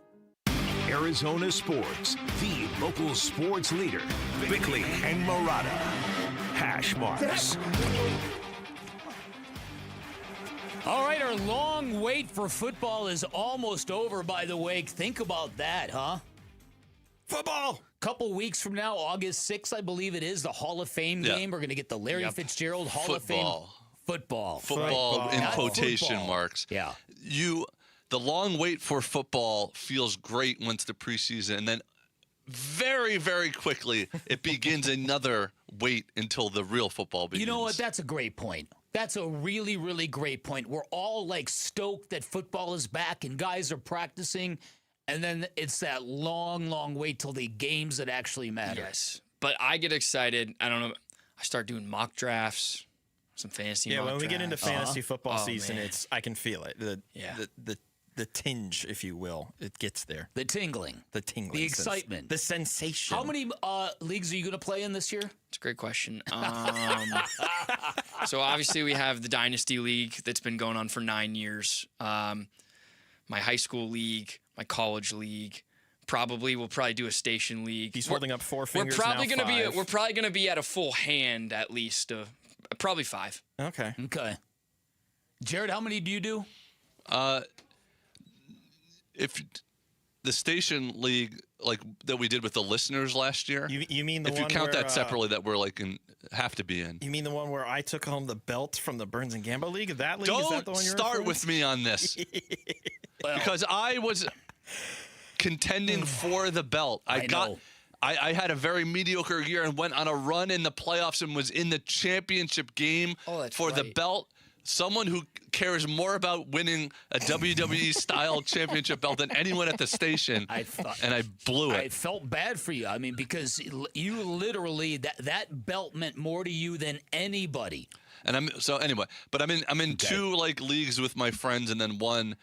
Arizona Sports, the local sports leader. Bickley and Murata. Hash marks. All right, our long wait for football is almost over, by the way. Think about that, huh? Football! Couple weeks from now, August 6th, I believe it is, the Hall of Fame game. We're going to get the Larry Fitzgerald Hall of Fame. Football in quotation marks. Yeah. The long wait for football feels great once the preseason, and then very, very quickly it begins another wait until the real football begins. You know what? That's a great point. That's a really, really great point. We're all like stoked that football is back and guys are practicing, and then it's that long, long wait till the games that actually matter. Yes, but I get excited. I don't know. I start doing mock drafts. Some fantasy. Yeah, when we get into fantasy Uh-huh. football season, man. I can feel it. The tinge, if you will, it gets there. The tingling, the the excitement, the sensation. How many leagues are you going to play in this year? It's a great question. So obviously we have the Dynasty League that's been going on for 9 years. My high school league, my college league. We'll probably do a station league. He's holding up 4 fingers. We're probably going to be at a full hand at least. Probably 5. Okay. Jared, how many do you do? If the station league like that we did with the listeners last year, you mean the if one you count where, that separately, that we're like have to be in. You mean the one where I took home the belt from the Burns and Gamble League? That league? Don't Is that the one you're start with me on this because I was contending for the belt. I had a very mediocre year and went on a run in the playoffs and was in the championship game for the belt. Someone who cares more about winning a WWE-style championship belt than anyone at the station, and I blew it. I felt bad for you. I mean, because you literally that belt meant more to you than anybody. And I'm in 2 like leagues with my friends, and then one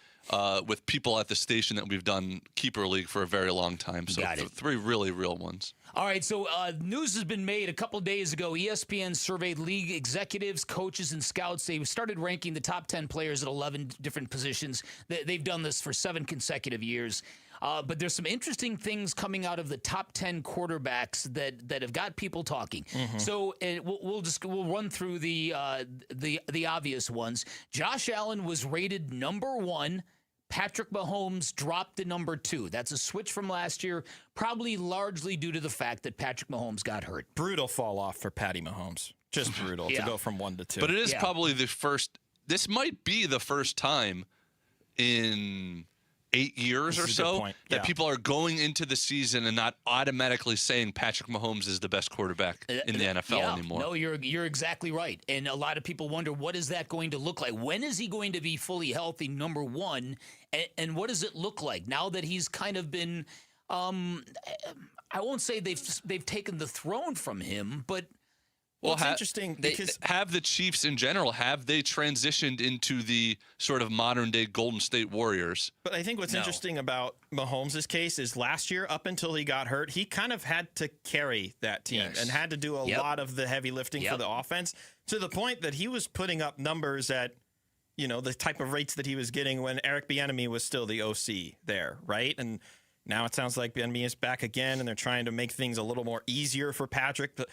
with people at the station that we've done keeper league for a very long time. So 3 really real ones. All right, so news has been made a couple of days ago. ESPN surveyed league executives, coaches, and scouts. They started ranking the top 10 players at 11 different positions. They've done this for 7 consecutive years. But there's some interesting things coming out of the top 10 quarterbacks that have got people talking. Mm-hmm. So we'll run through the obvious ones. Josh Allen was rated number 1 Patrick Mahomes dropped to number 2. That's a switch from last year, probably largely due to the fact that Patrick Mahomes got hurt. Brutal fall off for Patty Mahomes. Just brutal to go from 1 to 2. But it is probably the first. This might be the first time in 8 years or so that people are going into the season and not automatically saying Patrick Mahomes is the best quarterback in the NFL anymore. No, you're exactly right. And a lot of people wonder, what is that going to look like? When is he going to be fully healthy, number one? And what does it look like now that he's kind of been, I won't say they've taken the throne from him, but well, it's interesting because have the Chiefs in general, have they transitioned into the sort of modern day Golden State Warriors? But I think what's interesting about Mahomes' case is last year, up until he got hurt, he kind of had to carry that team and had to do a lot of the heavy lifting for the offense, to the point that he was putting up numbers at, the type of rates that he was getting when Eric Bieniemy was still the OC there, right? And now it sounds like Bieniemy is back again, and they're trying to make things a little more easier for Patrick. But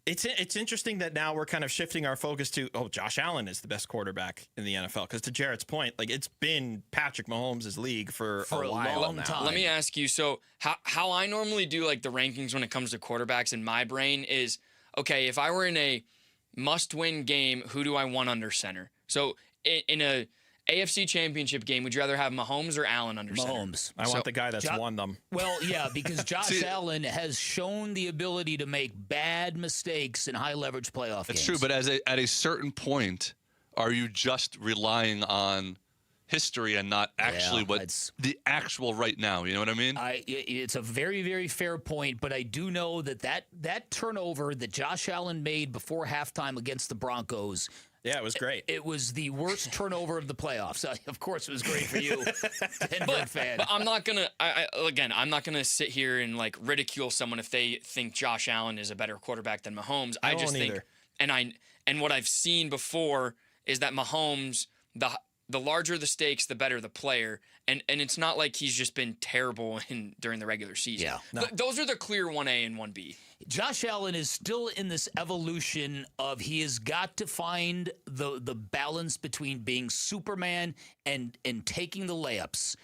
It's interesting that now we're kind of shifting our focus to, Josh Allen is the best quarterback in the NFL. Because to Jarrett's point, it's been Patrick Mahomes' league for a while long now. time. Let me ask you, so how I normally do the rankings when it comes to quarterbacks in my brain is, okay, if I were in a must-win game, who do I want under center? So in a AFC Championship game, would you rather have Mahomes or Allen under center? Mahomes. I want the guy that's won them. Well, yeah, because Josh Allen has shown the ability to make bad mistakes in high-leverage playoff games. It's true, but at a certain point, are you just relying on history and not actually what's the actual right now? You know what I mean? It's a very, very fair point, but I do know that turnover that Josh Allen made before halftime against the Broncos, yeah, it was great. It was the worst turnover of the playoffs. Of course, it was great for you, Denver fan. But I'm not gonna. I'm not gonna sit here and ridicule someone if they think Josh Allen is a better quarterback than Mahomes. I just think, and what I've seen before is that Mahomes, the larger the stakes, the better the player. And it's not like he's just been terrible during the regular season. Yeah, no. Those are the clear 1A and 1B. Josh Allen is still in this evolution of he has got to find the balance between being Superman and taking the layups.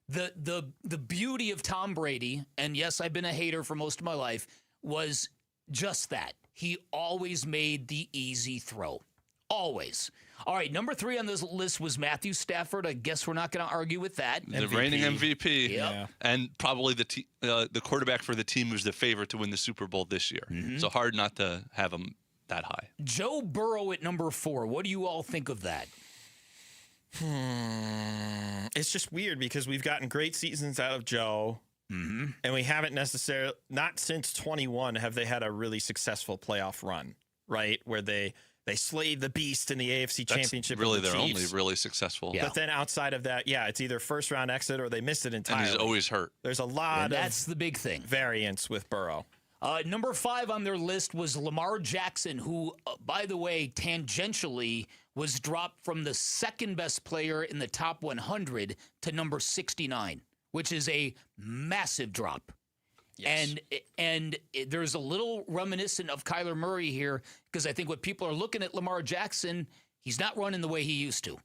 The beauty of Tom Brady, and yes, I've been a hater for most of my life, was just that. He always made the easy throw. Always. All right, number 3 on this list was Matthew Stafford. I guess we're not going to argue with that. The reigning MVP. Yep. Yeah. And probably the quarterback for the team who's the favorite to win the Super Bowl this year. Mm-hmm. So hard not to have him that high. Joe Burrow at number 4. What do you all think of that? It's just weird because we've gotten great seasons out of Joe. Mm-hmm. And we haven't necessarily, not since 21 have they had a really successful playoff run, right? Where they slayed the beast in the AFC Championship. Really, their only really successful. Yeah. But then outside of that, it's either first round exit or they missed it entirely. And he's always hurt. There's a lot of that's the big thing. Variance with Burrow. Number 5 on their list was Lamar Jackson, who, by the way, tangentially was dropped from the second best player in the top 100 to number 69, which is a massive drop. Yes. And there's a little reminiscent of Kyler Murray here, because I think what people are looking at Lamar Jackson, he's not running the way he used to.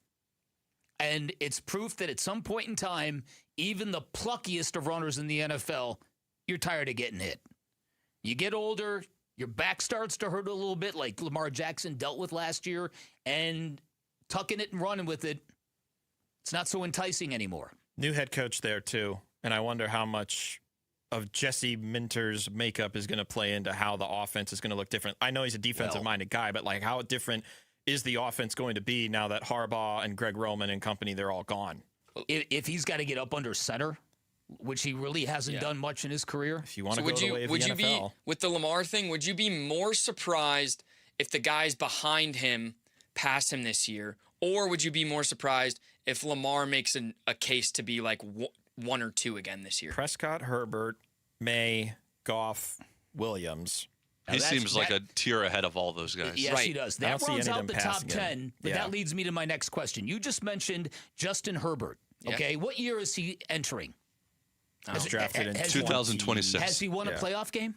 And it's proof that at some point in time, even the pluckiest of runners in the NFL, you're tired of getting hit. You get older, your back starts to hurt a little bit, like Lamar Jackson dealt with last year, and tucking it and running with it, it's not so enticing anymore. New head coach there, too. And I wonder how much of Jesse Minter's makeup is going to play into how the offense is going to look different. I know he's a defensive-minded guy, but how different is the offense going to be now that Harbaugh and Greg Roman and company, they're all gone? If he's got to get up under center, which he really hasn't done much in his career. If you want to go the way of the NFL. With the Lamar thing, would you be more surprised if the guys behind him pass him this year? Or would you be more surprised if Lamar makes a case to be 1 or 2 again this year? Prescott, Herbert, May, Goff, Williams. He seems like a tier ahead of all those guys. Yes, he does. That runs out the top 10, but that leads me to my next question. You just mentioned Justin Herbert. Okay, what year is he entering? He's drafted in 2026. Has he won a playoff game?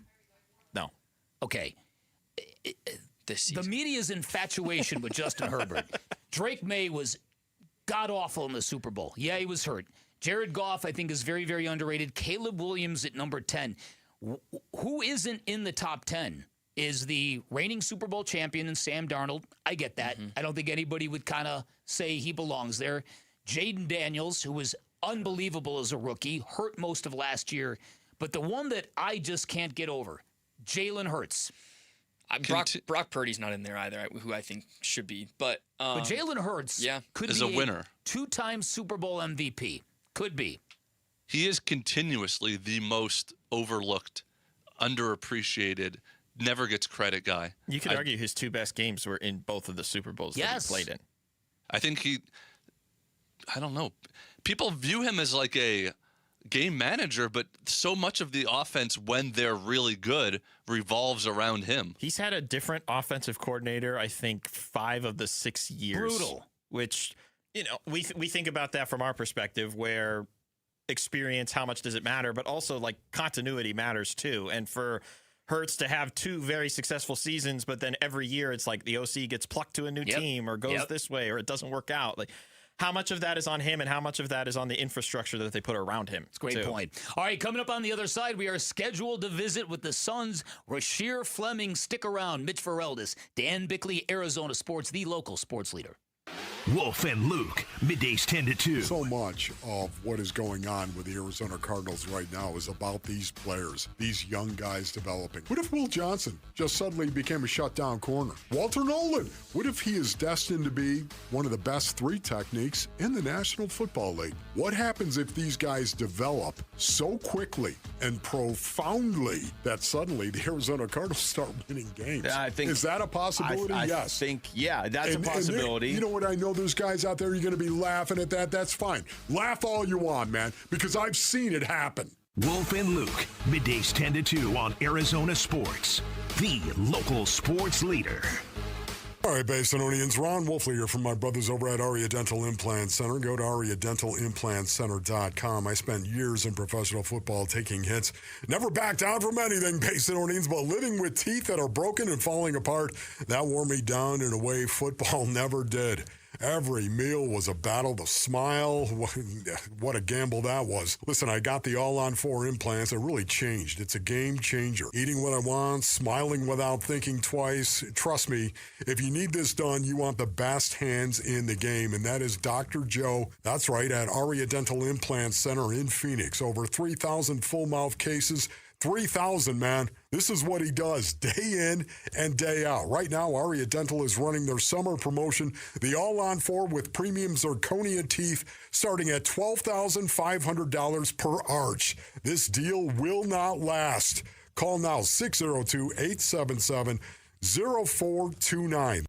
No. Okay. This season. The media's infatuation with Justin Herbert. Drake May was god-awful in the Super Bowl. Yeah, he was hurt. Jared Goff, I think, is very, very underrated. Caleb Williams at number 10. Who isn't in the top 10 is the reigning Super Bowl champion and Sam Darnold. I get that. I don't think anybody would kind of say he belongs there. Jaden Daniels, who was unbelievable as a rookie, hurt most of last year. But the one that I just can't get over, Jalen Hurts. Brock Purdy's not in there either, who I think should be. But Jalen Hurts could is be a winner. Two-time Super Bowl MVP. Could be. He is continuously the most overlooked, underappreciated, never gets credit guy. You could argue his 2 best games were in both of the Super Bowls that he played in. I think I don't know. People view him as like a game manager, but so much of the offense, when they're really good, revolves around him. He's had a different offensive coordinator, I think, 5 of the 6 years. Brutal. Which, we think about that from our perspective, where experience, how much does it matter, but also like continuity matters too. And for Hurts to have 2 very successful seasons, but then every year it's like the OC gets plucked to a new team or goes this way or it doesn't work out. Like, how much of that is on him and how much of that is on the infrastructure that they put around him? It's a great point. All right, coming up on the other side, we are scheduled to visit with the Suns. Rasheer Fleming, stick around. Mitch Vareldis, Dan Bickley, Arizona Sports, the local sports leader. Wolf and Luke, middays 10 to 2. So much of what is going on with the Arizona Cardinals right now is about these players, these young guys developing. What if Will Johnson just suddenly became a shutdown corner? Walter Nolan, what if he is destined to be one of the best 3 techniques in the National Football League? What happens if these guys develop so quickly and profoundly that suddenly the Arizona Cardinals start winning games? Is that a possibility? Yes. I think, that's a possibility. You know what? I know there's guys out there, you're going to be laughing at that. That's fine. Laugh all you want, man, because I've seen it happen. Wolf and Luke, middays 10 to 2 on Arizona Sports, the local sports leader. All right, Basinonians, Ron Wolfley here from my brothers over at Aria Dental Implant Center. Go to ariadentalimplantcenter.com. I spent years in professional football taking hits. Never backed down from anything, Basinonians, but living with teeth that are broken and falling apart, that wore me down in a way football never did. Every meal was a battle to smile. What a gamble that was. Listen, I got the All-on-4 implants. It really changed. It's a game changer. Eating what I want, smiling without thinking twice. Trust me, if you need this done, you want the best hands in the game, and that is Dr. Joe. That's right, at Aria Dental Implant Center in Phoenix. Over 3,000 full-mouth cases. 3,000, man. This is what he does day in and day out. Right now, Aria Dental is running their summer promotion, the All-on-4 with premium zirconia teeth, starting at $12,500 per arch. This deal will not last. Call now, 602-877-0429.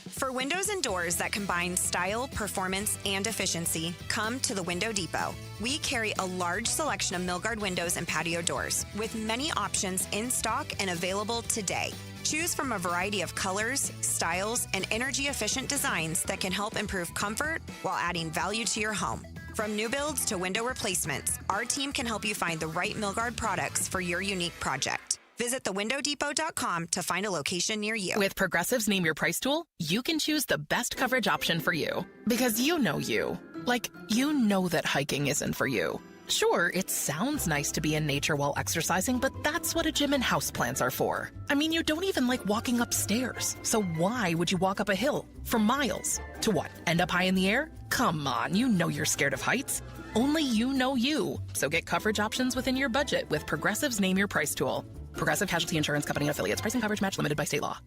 For windows and doors that combine style, performance, and efficiency, come to the Window Depot. We carry a large selection of Milgard windows and patio doors, with many options in stock and available today. Choose from a variety of colors, styles, and energy-efficient designs that can help improve comfort while adding value to your home. From new builds to window replacements, our team can help you find the right Milgard products for your unique project. Visit thewindowdepot.com to find a location near you. With Progressive's Name Your Price tool, you can choose the best coverage option for you. Because you know you. Like, you know that hiking isn't for you. Sure, it sounds nice to be in nature while exercising, but that's what a gym and houseplants are for. I mean, you don't even like walking upstairs. So why would you walk up a hill for miles? To what, end up high in the air? Come on, you know you're scared of heights. Only you know you. So get coverage options within your budget with Progressive's Name Your Price tool. Progressive Casualty Insurance Company and affiliates. Price and coverage match limited by state law.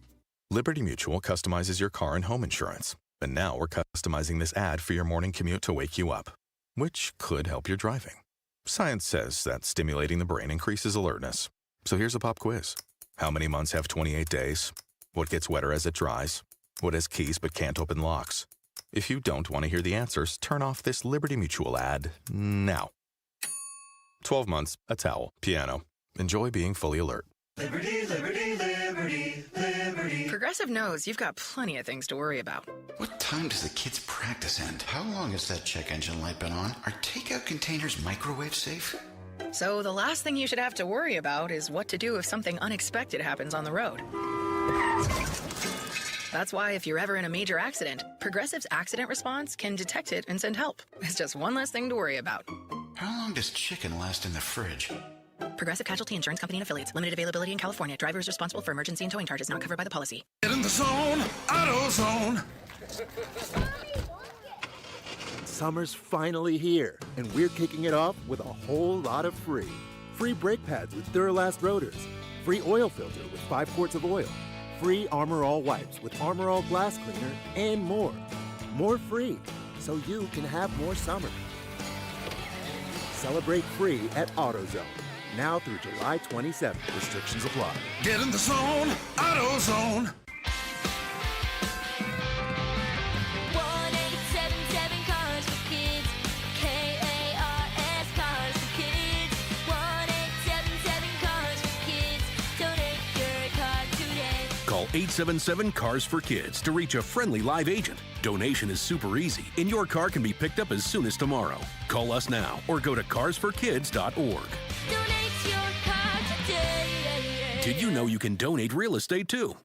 Liberty Mutual customizes your car and home insurance. And now we're customizing this ad for your morning commute to wake you up, which could help your driving. Science says that stimulating the brain increases alertness. So here's a pop quiz. How many months have 28 days? What gets wetter as it dries? What has keys but can't open locks? If you don't want to hear the answers, turn off this Liberty Mutual ad now. 12 months, a towel, piano. Enjoy being fully alert. Liberty, liberty, liberty, liberty. Progressive knows you've got plenty of things to worry about. What time does the kids' practice end? How long has that check engine light been on? Are takeout containers microwave safe? So the last thing you should have to worry about is what to do if something unexpected happens on the road. That's why if you're ever in a major accident, Progressive's accident response can detect it and send help. It's just one less thing to worry about. How long does chicken last in the fridge? Progressive Casualty Insurance Company and Affiliates. Limited availability in California. Driver is responsible for emergency and towing charges not covered by the policy. Get in the zone, AutoZone. Summer's finally here, and we're kicking it off with a whole lot of free. Free brake pads with Duralast rotors. Free oil filter with 5 quarts of oil. Free Armor All wipes with Armor All glass cleaner, and more. More free, so you can have more summer. Celebrate free at AutoZone. Now through July 27th. Restrictions apply. Get in the zone, AutoZone. 1877 Cars for Kids. K-A-R-S Cars for Kids. 1877 Cars for Kids. Donate your car today. Call 877 Cars for Kids to reach a friendly live agent. Donation is super easy, and your car can be picked up as soon as tomorrow. Call us now or go to carsforkids.org. Donate your car today. Did you know you can donate real estate too?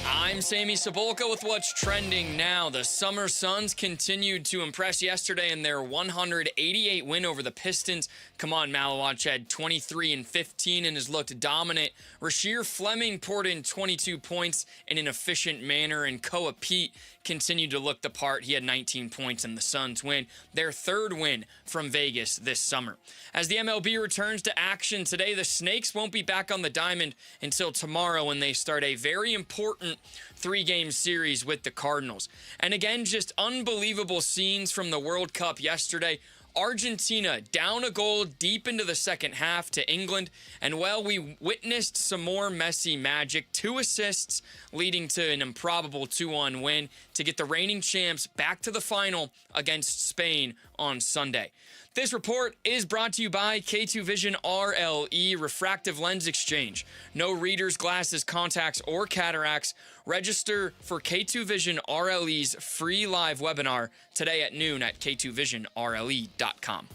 I'm Sammy Cebulka with what's trending now. The Summer Suns continued to impress yesterday in their 188 win over the Pistons. Kamon Malawach had 23 and 15 and has looked dominant. Rasheer Fleming poured in 22 points in an efficient manner, and Koa Pete continued to look the part. He had 19 points and the Suns win their third win from Vegas this summer. As the MLB returns to action today, the Snakes won't be back on the diamond until tomorrow when they start a very important 3-game series with the Cardinals. And again, just unbelievable scenes from the World Cup yesterday. Argentina down a goal deep into the second half to England, and well, we witnessed some more Messi magic. 2 assists leading to an improbable 2-1 win to get the reigning champs back to the final against Spain on Sunday. This report is brought to you by K2 Vision RLE Refractive Lens Exchange. No readers, glasses, contacts, or cataracts. Register for K2 Vision RLE's free live webinar today at noon at k2visionrle.com.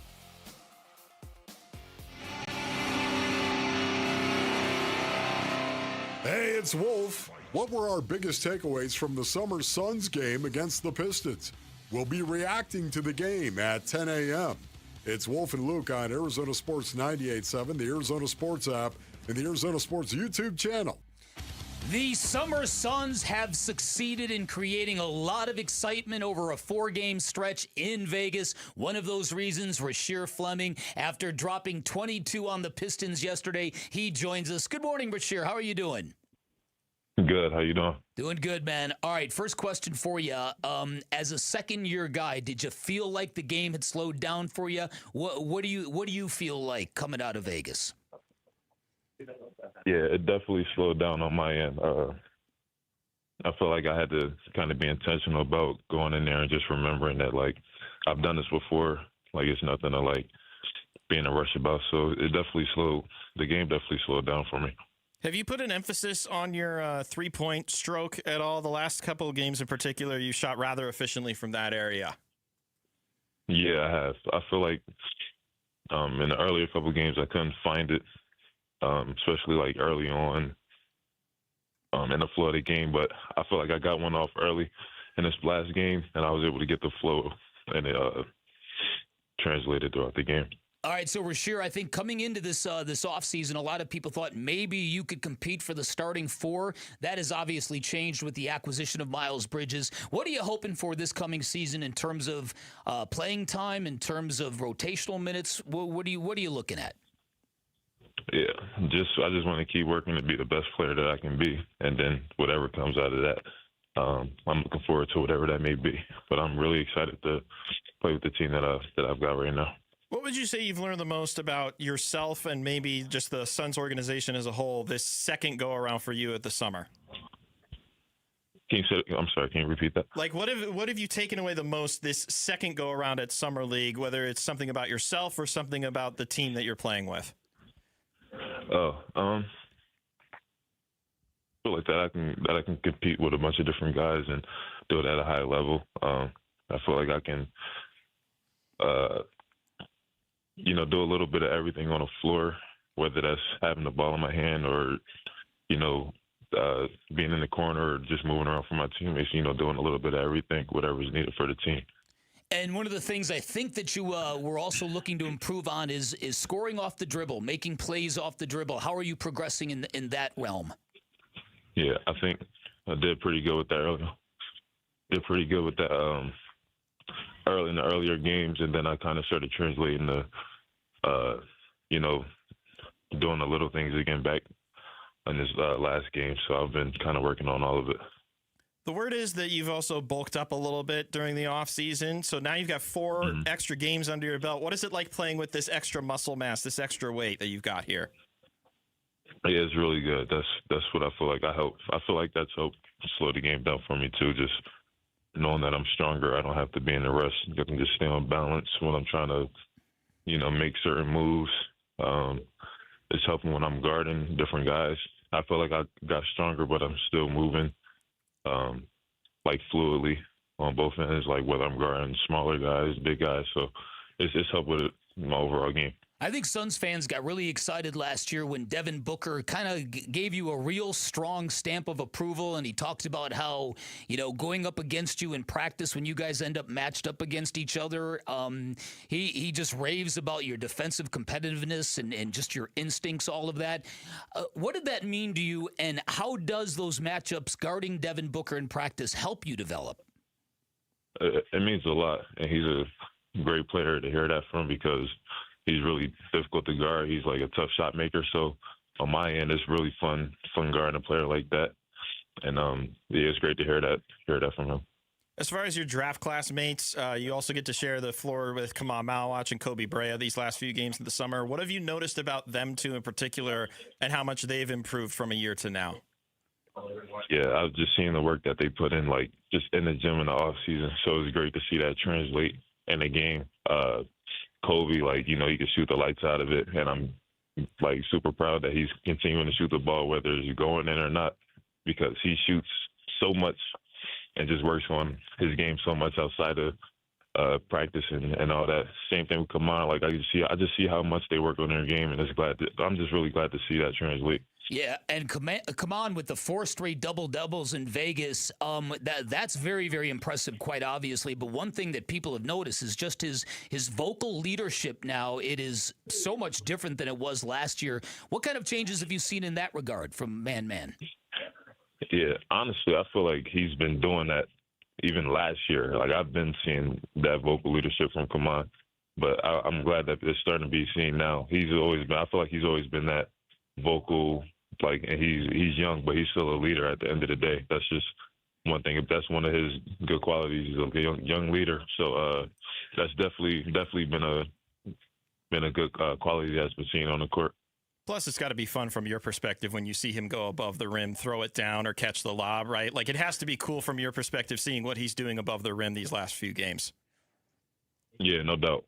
Hey, it's Wolf. What were our biggest takeaways from the Summer Suns game against the Pistons? We'll be reacting to the game at 10 a.m. It's Wolf and Luke on Arizona Sports 98.7, the Arizona Sports app, and the Arizona Sports YouTube channel. The Summer Suns have succeeded in creating a lot of excitement over a 4-game stretch in Vegas. One of those reasons, Rasheer Fleming, after dropping 22 on the Pistons yesterday, he joins us. Good morning, Rasheer. How are you doing? Good. How you doing? Doing good, man. All right, first question for you. As a second-year guy, did you feel like the game had slowed down for you? What do you feel like coming out of Vegas? Yeah, it definitely slowed down on my end. I feel like I had to kind of be intentional about going in there and just remembering that, like, I've done this before. Like, it's nothing to, like, be in a rush about. So the game definitely slowed down for me. Have you put an emphasis on your three-point stroke at all? The last couple of games in particular, you shot rather efficiently from that area. Yeah, I have. I feel like in the earlier couple of games, I couldn't find it, especially like early on in the flow of the game. But I feel like I got one off early in this last game, and I was able to get the flow, and it translated throughout the game. All right, so Rasheer, I think coming into this offseason, a lot of people thought maybe you could compete for the starting 4. That has obviously changed with the acquisition of Miles Bridges. What are you hoping for this coming season in terms of playing time, in terms of rotational minutes? What are you looking at? Yeah, I just want to keep working to be the best player that I can be, and then whatever comes out of that, I'm looking forward to whatever that may be. But I'm really excited to play with the team that I've got right now. What would you say you've learned the most about yourself and maybe just the Suns organization as a whole this second go-around for you at the summer? I'm sorry, can you repeat that? Like, what have you taken away the most this second go-around at Summer League, whether it's something about yourself or something about the team that you're playing with? I feel like that I can compete with a bunch of different guys and do it at a high level. I feel like I can do a little bit of everything on the floor, whether that's having the ball in my hand or, being in the corner or just moving around for my teammates, doing a little bit of everything, whatever is needed for the team. And one of the things I think that you were also looking to improve on is scoring off the dribble, making plays off the dribble. How are you progressing in that realm? Yeah, I think I did pretty good with that earlier. Did pretty good with that early in the earlier games, and then I kind of started translating the, doing the little things again back in this last game. So I've been kind of working on all of it. The word is that you've also bulked up a little bit during the offseason. So now you've got 4 extra games under your belt. What is it like playing with this extra muscle mass, this extra weight that you've got here? Yeah, it's really good. That's what I feel like I feel like that's helped slow the game down for me too. Just knowing that I'm stronger, I don't have to be in a rush. I can just stay on balance when I'm trying to, make certain moves. It's helping when I'm guarding different guys. I feel like I got stronger, but I'm still moving, fluidly on both ends, like whether I'm guarding smaller guys, big guys. So it's helped with my overall game. I think Suns fans got really excited last year when Devin Booker kind of gave you a real strong stamp of approval, and he talked about how, going up against you in practice when you guys end up matched up against each other, he just raves about your defensive competitiveness and just your instincts, all of that. What did that mean to you, and how does those matchups guarding Devin Booker in practice help you develop? It means a lot, and he's a great player to hear that from because he's really difficult to guard. He's like a tough shot maker. So on my end, it's really fun guarding a player like that. And it's great to hear that from him. As far as your draft classmates, you also get to share the floor with Kamal Malawach and Kobe Brea these last few games of the summer. What have you noticed about them two in particular, and how much they've improved from a year to now? Yeah, I was just seeing the work that they put in, just in the gym in the off season. So it was great to see that translate in the game. Kobe, he can shoot the lights out of it, and I'm super proud that he's continuing to shoot the ball, whether it's going in or not, because he shoots so much and just works on his game so much outside of practice and all that. Same thing with Kamal. I just see how much they work on their game, and I'm just really glad to see that translate. Yeah, and come on with the 4 straight double-doubles in Vegas. That's very, very impressive, quite obviously. But one thing that people have noticed is just his vocal leadership now. It is so much different than it was last year. What kind of changes have you seen in that regard from Man? Yeah, honestly, I feel like he's been doing that even last year. I've been seeing that vocal leadership from Kaman, but I'm glad that it's starting to be seen now. I feel like he's always been that vocal, and he's young, but he's still a leader at the end of the day. That's just one thing. That's one of his good qualities. He's a young leader. So that's definitely been a good quality that's been seen on the court. Plus, it's got to be fun from your perspective when you see him go above the rim, throw it down, or catch the lob, right? It has to be cool from your perspective seeing what he's doing above the rim these last few games. Yeah, no doubt.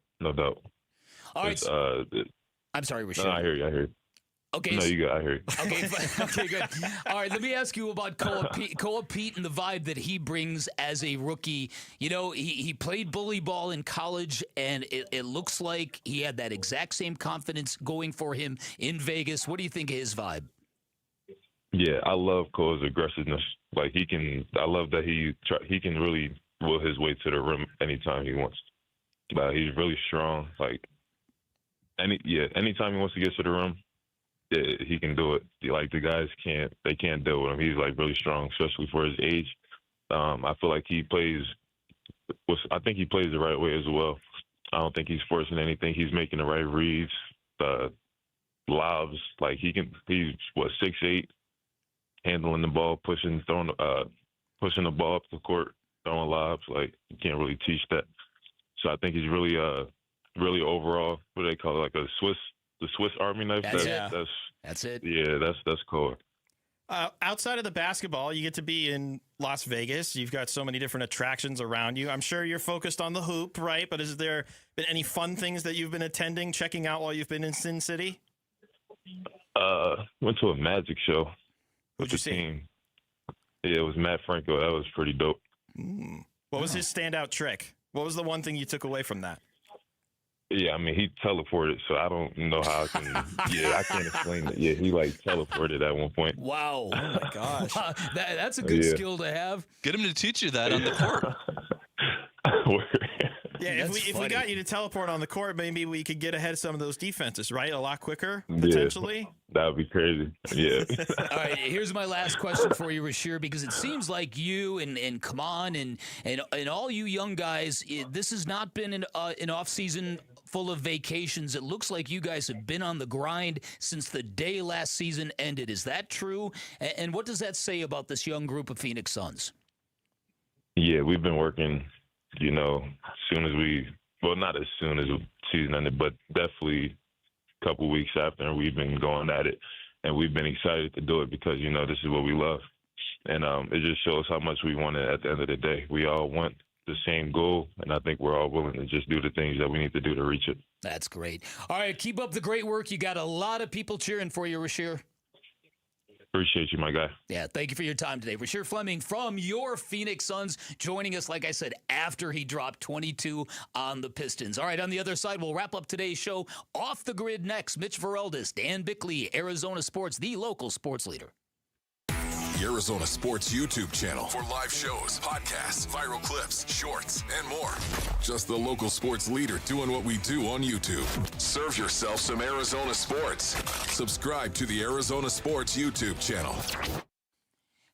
All right. I'm sorry, Rashid. No, I hear you. Okay. No, you good. I hear you. Okay, good. All right, let me ask you about Koa Pete and the vibe that he brings as a rookie. He played bully ball in college, and it looks like he had that exact same confidence going for him in Vegas. What do you think of his vibe? Yeah, I love Koa's aggressiveness. I love that he can really will his way to the rim anytime he wants. He's really strong. Anytime he wants to get to the rim, he can do it. The guys can't deal with him. He's really strong, especially for his age. I feel like he plays the right way as well. I don't think he's forcing anything. He's making the right reads, lobs. He's 6'8", handling the ball, pushing the ball up the court, throwing lobs. You can't really teach that. So I think he's really overall, what do they call it, the Swiss Army knife. That's it. Yeah, that's cool. Outside of the basketball, you get to be in Las Vegas. You've got so many different attractions around you. I'm sure you're focused on the hoop, right? But has there been any fun things that you've been attending, checking out while you've been in Sin City? Went to a magic show. Who'd you see? Team. Yeah, it was Matt Franco. That was pretty dope. What was his standout trick? What was the one thing you took away from that? Yeah, I mean, he teleported, so I don't know how I can. I can't explain it. Yeah, he teleported at one point. Wow. Oh my gosh. Wow, that's a good skill to have. Get him to teach you that on the court. Yeah, if we got you to teleport on the court, maybe we could get ahead of some of those defenses, right? A lot quicker, potentially. Yeah, that would be crazy. Yeah. All right, here's my last question for you, Rashir, because it seems like you and Kaman and all you young guys, this has not been an off season full of vacations. It looks like you guys have been on the grind since the day last season ended. Is that true? And what does that say about this young group of Phoenix Suns? Yeah, we've been working, not as soon as the season ended, but definitely a couple weeks after, we've been going at it. And we've been excited to do it because, this is what we love. And it just shows how much we want it at the end of the day. We all want the same goal, and I think we're all willing to just do the things that we need to do to reach it. That's great. All right, keep up the great work. You got a lot of people cheering for you, Rashir. Appreciate you, my guy. Yeah, thank you for your time today. Rashir Fleming from your Phoenix Suns joining us, like I said, after he dropped 22 on the Pistons. All right, on the other side, we'll wrap up today's show. Off the grid next, Mitch Vareldis, Dan Bickley, Arizona Sports, the local sports leader. The Arizona Sports YouTube channel for live shows, podcasts, viral clips, shorts, and more. Just the local sports leader doing what we do on YouTube. Serve yourself some Arizona sports. Subscribe to the Arizona Sports YouTube channel.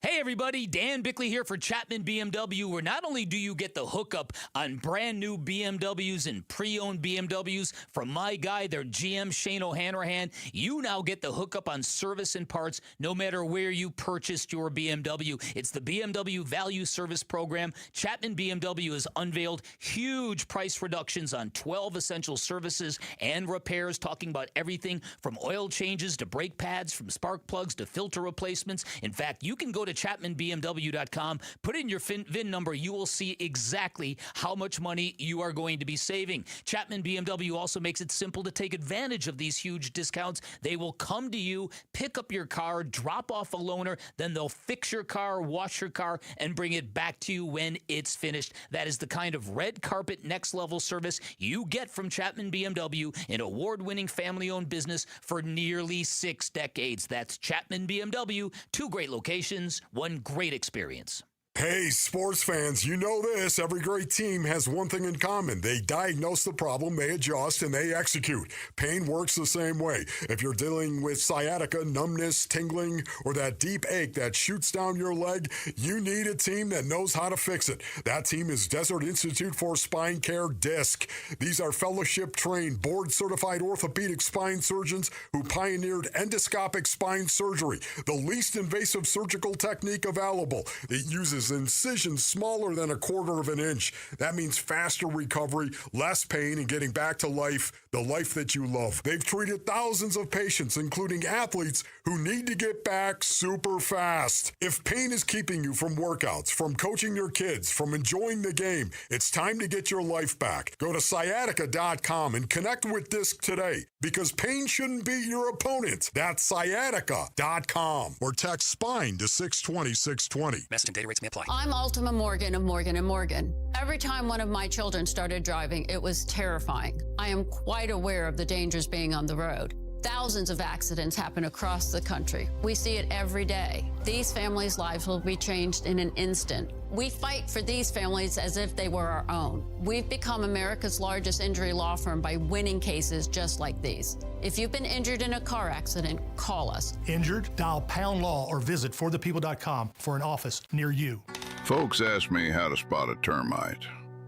Hey everybody, Dan Bickley here for Chapman BMW, where not only do you get the hookup on brand new BMWs and pre-owned BMWs from my guy, their GM Shane O'Hanrahan, you now get the hookup on service and parts no matter where you purchased your BMW. It's the BMW Value Service Program. Chapman BMW has unveiled huge price reductions on 12 essential services and repairs, talking about everything from oil changes to brake pads, from spark plugs to filter replacements. In fact, you can go to ChapmanBMW.com, put in your VIN number, you will see exactly how much money you are going to be saving. Chapman BMW also makes it simple to take advantage of these huge discounts. They will come to you, pick up your car, drop off a loaner, then they'll fix your car, wash your car, and bring it back to you when it's finished. That is the kind of red carpet next level service you get from Chapman BMW, an award-winning family-owned business for nearly 6 decades. That's Chapman BMW, 2 great locations, one great experience. Hey, sports fans, you know this. Every great team has one thing in common. They diagnose the problem, they adjust, and they execute. Pain works the same way. If you're dealing with sciatica, numbness, tingling, or that deep ache that shoots down your leg, you need a team that knows how to fix it. That team is Desert Institute for Spine Care, DISC. These are fellowship-trained, board-certified orthopedic spine surgeons who pioneered endoscopic spine surgery, the least invasive surgical technique available. It uses incisions smaller than 1/4 of an inch. That means faster recovery, less pain, and getting back to life, the life that you love. They've treated thousands of patients, including athletes who need to get back super fast. If pain is keeping you from workouts, from coaching your kids, from enjoying the game, it's time to get your life back. Go to sciatica.com and connect with DISC today, because pain shouldn't be your opponent. That's sciatica.com, or text SPINE to 620-620. Message and data rates may apply. I'm Ultima Morgan of Morgan & Morgan. Every time one of my children started driving, it was terrifying. I am quite aware of the dangers being on the road. Thousands of accidents happen across the country. We see it every day. These families' lives will be changed in an instant. We fight for these families as if they were our own. We've become America's largest injury law firm by winning cases just like these. If you've been injured in a car accident, call us. Injured? Dial #law or visit forthepeople.com for an office near you. Folks ask me how to spot a termite.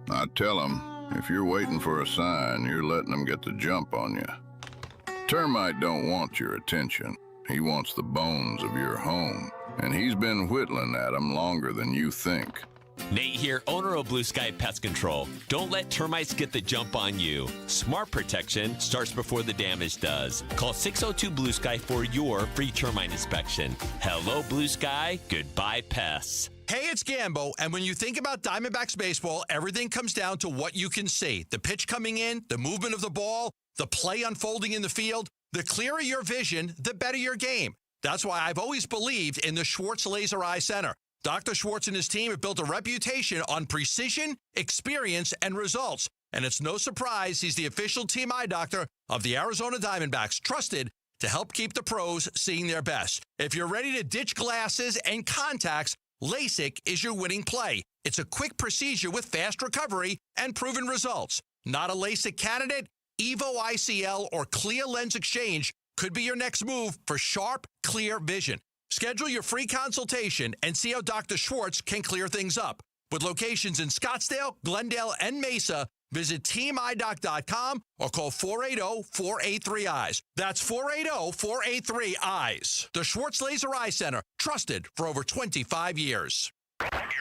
I tell them, if you're waiting for a sign, you're letting them get the jump on you. Termite don't want your attention. He wants the bones of your home, and he's been whittling at them longer than you think. Nate here, owner of Blue Sky Pest Control. Don't let termites get the jump on you. Smart protection starts before the damage does. Call 602-BLUE-SKY for your free termite inspection. Hello, Blue Sky. Goodbye, pests. Hey, it's Gambo, and when you think about Diamondbacks baseball, everything comes down to what you can see. The pitch coming in, the movement of the ball, the play unfolding in the field. The clearer your vision, the better your game. That's why I've always believed in the Schwartz Laser Eye Center. Dr. Schwartz and his team have built a reputation on precision, experience, and results. And it's no surprise he's the official team eye doctor of the Arizona Diamondbacks, trusted to help keep the pros seeing their best. If you're ready to ditch glasses and contacts, LASIK is your winning play. It's a quick procedure with fast recovery and proven results. Not a LASIK candidate? Evo ICL or Clear Lens Exchange could be your next move for sharp, clear vision. Schedule your free consultation and see how Dr. Schwartz can clear things up. With locations in Scottsdale, Glendale, and Mesa, visit teamidoc.com or call 480-483-EYES. That's 480-483-EYES. The Schwartz Laser Eye Center, trusted for over 25 years.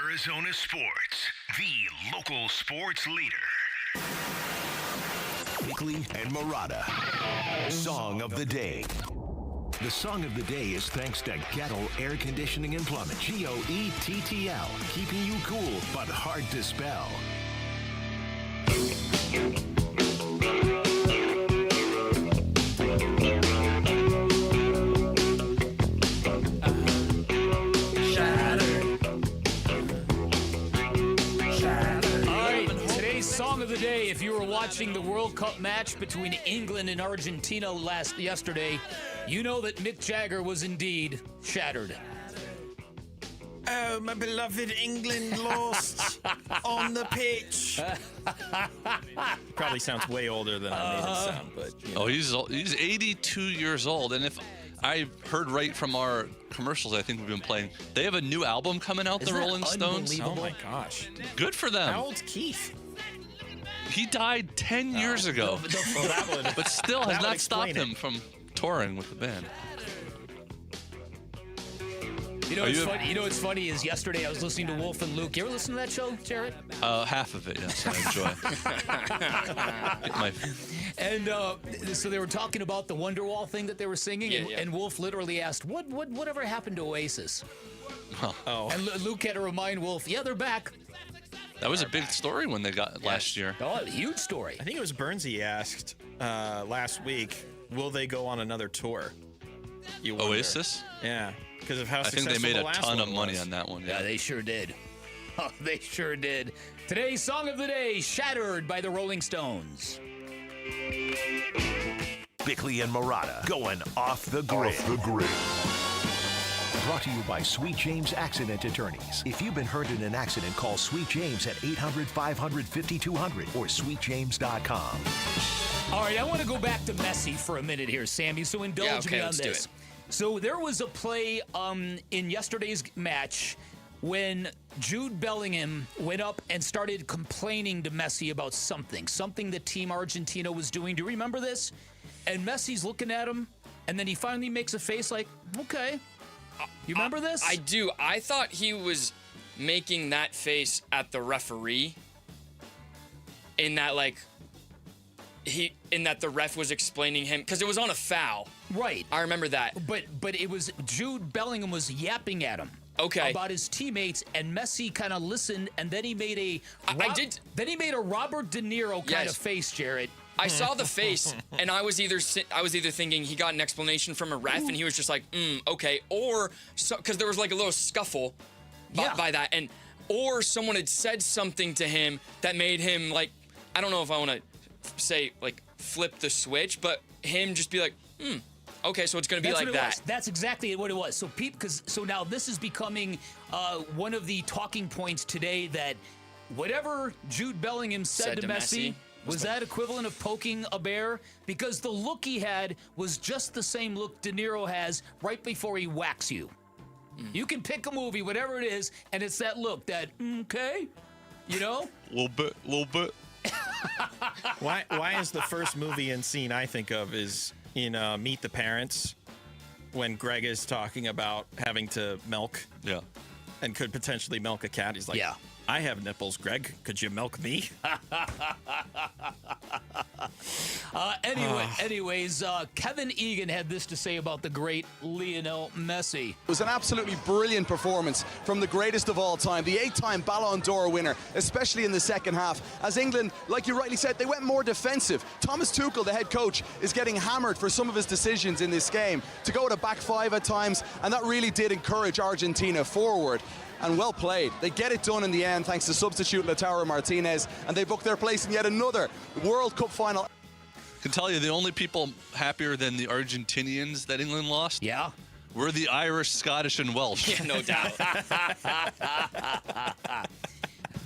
Arizona Sports, the local sports leader. Bickley and Murata. Song of the Day. The Song of the Day is thanks to Gettle Air Conditioning and Plumbing. GOETTL. Keeping you cool, but hard to spell. Song of the day, if you were watching the World Cup match between England and Argentina yesterday, you know that Mick Jagger was indeed shattered. Oh, my beloved England lost on the pitch. Probably sounds way older than I made it sound, but you know. Oh, he's 82 years old, and if I heard right from our commercials I think we've been playing, they have a new album coming out, the Rolling Stones. Oh my gosh. Good for them. How old's Keith? He died 10 years ago, but still has not stopped him from touring with the band. You know what's funny is yesterday I was listening to Wolf and Luke. You ever listen to that show, Jared? Half of it, yes, I enjoy. And so they were talking about the Wonderwall thing that they were singing, and Wolf literally asked, "Whatever happened to Oasis?" And Luke had to remind Wolf, "Yeah, they're back." That was a big story when they got last year. Oh, a huge story. I think it was Bernsey asked last week, will they go on another tour? Oasis? Yeah, because of how successful I think they made the a last ton one of money was. on that one. Yeah, they sure did. Oh, they sure did. Today's Song of the Day, Shattered by the Rolling Stones. Bickley and Murata going off the grid. Brought to you by Sweet James Accident Attorneys. If you've been hurt in an accident, call Sweet James at 800-500-5200 or sweetjames.com. All right, I want to go back to Messi for a minute here, Sammy, so indulge me on this. So there was a play in yesterday's match when Jude Bellingham went up and started complaining to Messi about something that Team Argentina was doing. Do you remember this? And Messi's looking at him, and then he finally makes a face like, okay. You remember this? I do. I thought he was making that face at the referee in that, the ref was explaining him, because it was on a foul. Right. I remember that. But it was Jude Bellingham was yapping at him. Okay. About his teammates, and Messi kind of listened, and then he made a Then he made a Robert De Niro kind of face, Jared. I saw the face, and I was either thinking he got an explanation from a ref, and he was just like, okay, or because there was like a little scuffle by that, or someone had said something to him that made him like, I don't know if I want to say like flip the switch, but him just be like, okay, so it's going to be like that. That's exactly what it was. So so now this is becoming one of the talking points today, that whatever Jude Bellingham said to Messi, was that equivalent of poking a bear? Because the look he had was just the same look De Niro has right before he whacks you. You can pick a movie, whatever it is, and it's that look, that, okay, you know? Little bit. Why is the first movie and scene I think of is in Meet the Parents, when Greg is talking about having to milk and could potentially milk a cat. He's like, I have nipples, Greg. Could you milk me? Anyways, Kevin Egan had this to say about the great Lionel Messi. It was an absolutely brilliant performance from the greatest of all time, the 8-time Ballon d'Or winner, especially in the second half. As England, like you rightly said, they went more defensive. Thomas Tuchel, the head coach, is getting hammered for some of his decisions in this game, to go to back five at times, and that really did encourage Argentina forward. and well played. They get it done in the end thanks to substitute Lautaro Martinez, and they book their place in yet another World Cup final. I can tell you the only people happier than the Argentinians that England lost were the Irish, Scottish, and Welsh. Yeah, no doubt.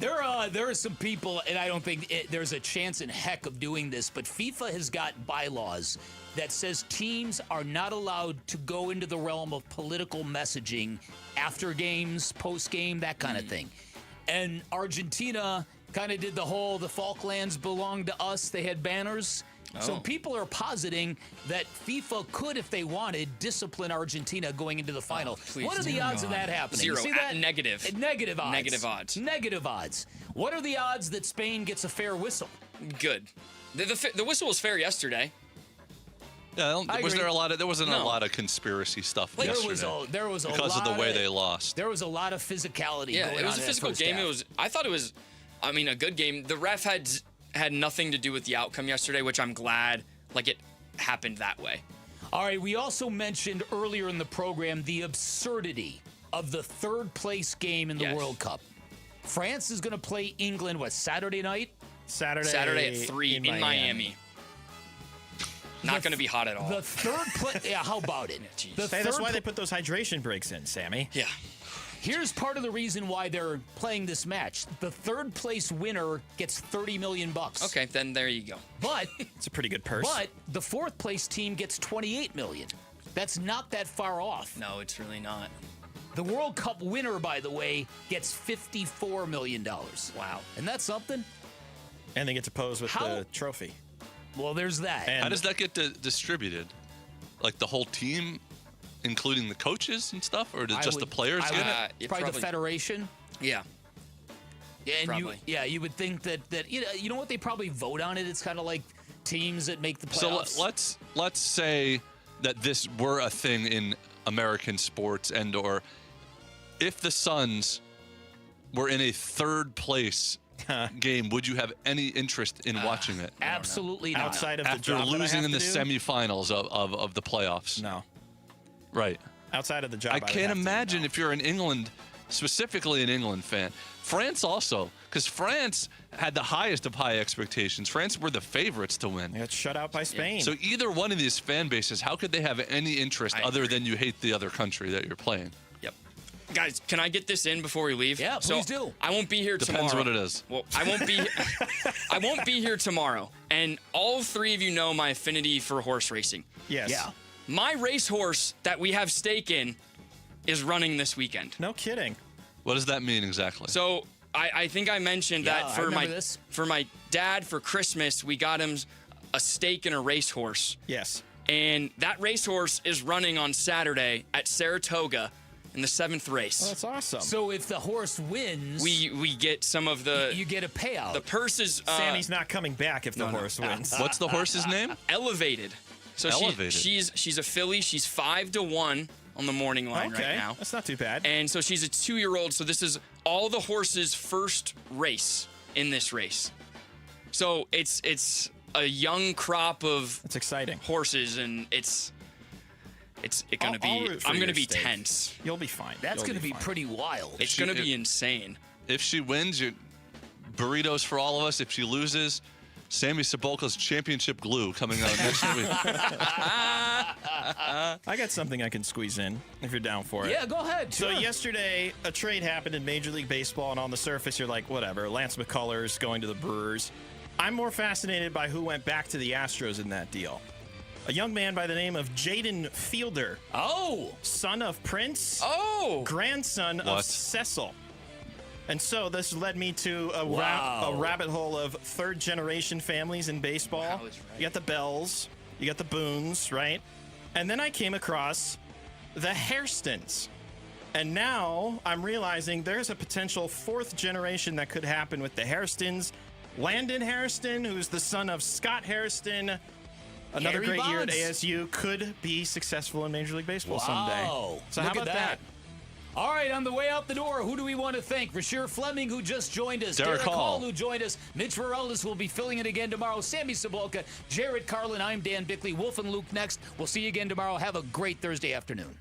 There are some people, and I don't think there's a chance in heck of doing this, but FIFA has got bylaws that says teams are not allowed to go into the realm of political messaging after games, post-game, that kind of thing. And Argentina kind of did the Falklands belong to us. They had banners. So people are positing that FIFA could, if they wanted, discipline Argentina going into the final. What are the odds of that happening? Zero. You see that? Negative. Negative odds. Negative odds. Negative odds. What are the odds that Spain gets a fair whistle? Good. The whistle was fair yesterday. Yeah, there wasn't a lot of conspiracy stuff yesterday. There was a because lot of the way they lost. There was a lot of physicality. Yeah, going it was on a in physical that first game. half. I thought it was, a good game. The ref had nothing to do with the outcome yesterday, which I'm glad. Like, it happened that way. All right, we also mentioned earlier in the program the absurdity of the third-place game in the World Cup. France is going to play England, Saturday night? Saturday at 3 in Miami. Not going to be hot at all. The third place... Yeah, how about it? That's why they put those hydration breaks in, Sammy. Yeah. Here's part of the reason why they're playing this match. The third-place winner gets $30 million. Okay, then there you go. But it's a pretty good purse. But the fourth-place team gets $28 million. That's not that far off. No, it's really not. The World Cup winner, by the way, gets $54 million. Wow. And that's something. And they get to pose with the trophy. Well, there's that. How does that get distributed? Like the whole team, including the coaches and stuff, or just the players get it? Probably the federation. Yeah. Yeah, and probably. you would think that you know what, they probably vote on it. It's kind of like teams that make the playoffs. So let's say that this were a thing in American sports, and or if the Suns were in a third place game, would you have any interest in watching it? Absolutely not. Outside of after the job losing in the do? semifinals of the playoffs. No. Right. Outside of the job, I can't imagine if you're an England, specifically an England fan. France also, because France had the highest of high expectations. France were the favorites to win. They got shut out by Spain. So either one of these fan bases, how could they have any interest other than you hate the other country that you're playing? Yep. Guys, can I get this in before we leave? Yeah, please do. I won't be here tomorrow. Depends what it is. Well, I won't be. I won't be here tomorrow, and all three of you know my affinity for horse racing. Yes. Yeah. My racehorse that we have stake in is running this weekend. No kidding. What does that mean exactly? So I think I mentioned that I remember this. for my dad for Christmas, we got him a stake in a racehorse. Yes. And that racehorse is running on Saturday at Saratoga in the 7th race. Oh, that's awesome. So if the horse wins, we get some of the you get a payout. the purses. Sammy's not coming back if the horse wins. What's the horse's name? Elevated. So Elevated. she's a filly. She's 5-1 on the morning line right now. That's not too bad. And so she's a 2-year-old. So this is all the horses' first race in this race. So it's a young crop of That's exciting. horses, and it's gonna be. I'm gonna be tense. You'll be fine. That's You'll going to be fine. pretty wild. It's gonna be insane. If she wins, burritos for all of us. If she loses, Sammy Cebulka's championship glue coming out next week. I got something I can squeeze in if you're down for it. Yeah, go ahead. So sure. yesterday, a trade happened in Major League Baseball, and on the surface, you're like, whatever. Lance McCullers going to the Brewers. I'm more fascinated by who went back to the Astros in that deal. A young man by the name of Jaden Fielder. Oh! Son of Prince. Oh! Grandson of Cecil. And so this led me to a rabbit hole of third-generation families in baseball. You got the Bells. You got the Boones, right? And then I came across the Hairstons. And now I'm realizing there's a potential fourth generation that could happen with the Hairstons. Landon Hairston, who's the son of Scott Hairston, another Harry great year at Bonds. ASU, could be successful in Major League Baseball someday. So Look how about at that? All right, on the way out the door, who do we want to thank? Rasheer Fleming, who just joined us. Derek Hall, who joined us. Mitch Vareldis will be filling it again tomorrow. Sammy Cebulka, Jared Carlin, I'm Dan Bickley. Wolf and Luke next. We'll see you again tomorrow. Have a great Thursday afternoon.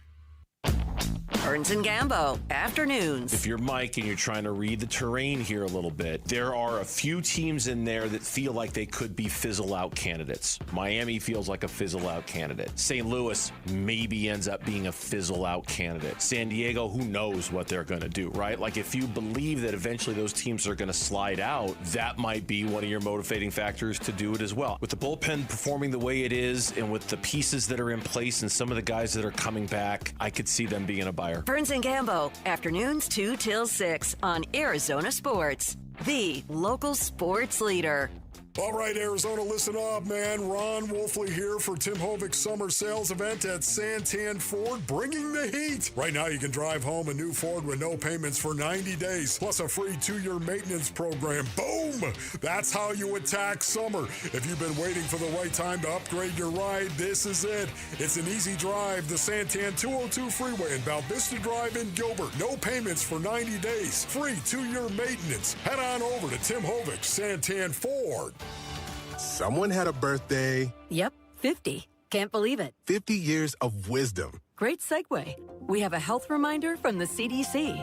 Burns and Gambo, afternoons. If you're Mike and you're trying to read the terrain here a little bit, there are a few teams in there that feel like they could be fizzle-out candidates. Miami feels like a fizzle-out candidate. St. Louis maybe ends up being a fizzle-out candidate. San Diego, who knows what they're going to do, right? Like, if you believe that eventually those teams are going to slide out, that might be one of your motivating factors to do it as well. With the bullpen performing the way it is and with the pieces that are in place and some of the guys that are coming back, I could see them being a buyer. Burns and Gambo, afternoons 2 till 6 on Arizona Sports, the local sports leader. All right, Arizona, listen up, man. Ron Wolfley here for Tim Hovig's summer sales event at Santan Ford, bringing the heat. Right now, you can drive home a new Ford with no payments for 90 days, plus a free 2-year maintenance program. Boom! That's how you attack summer. If you've been waiting for the right time to upgrade your ride, this is it. It's an easy drive, the Santan 202 freeway in Val Vista Drive in Gilbert. No payments for 90 days. Free 2-year maintenance. Head on over to Tim Hovig's Santan Ford. Someone had a birthday. Yep, 50. Can't believe it. 50 years of wisdom. Great segue. We have a health reminder from the CDC.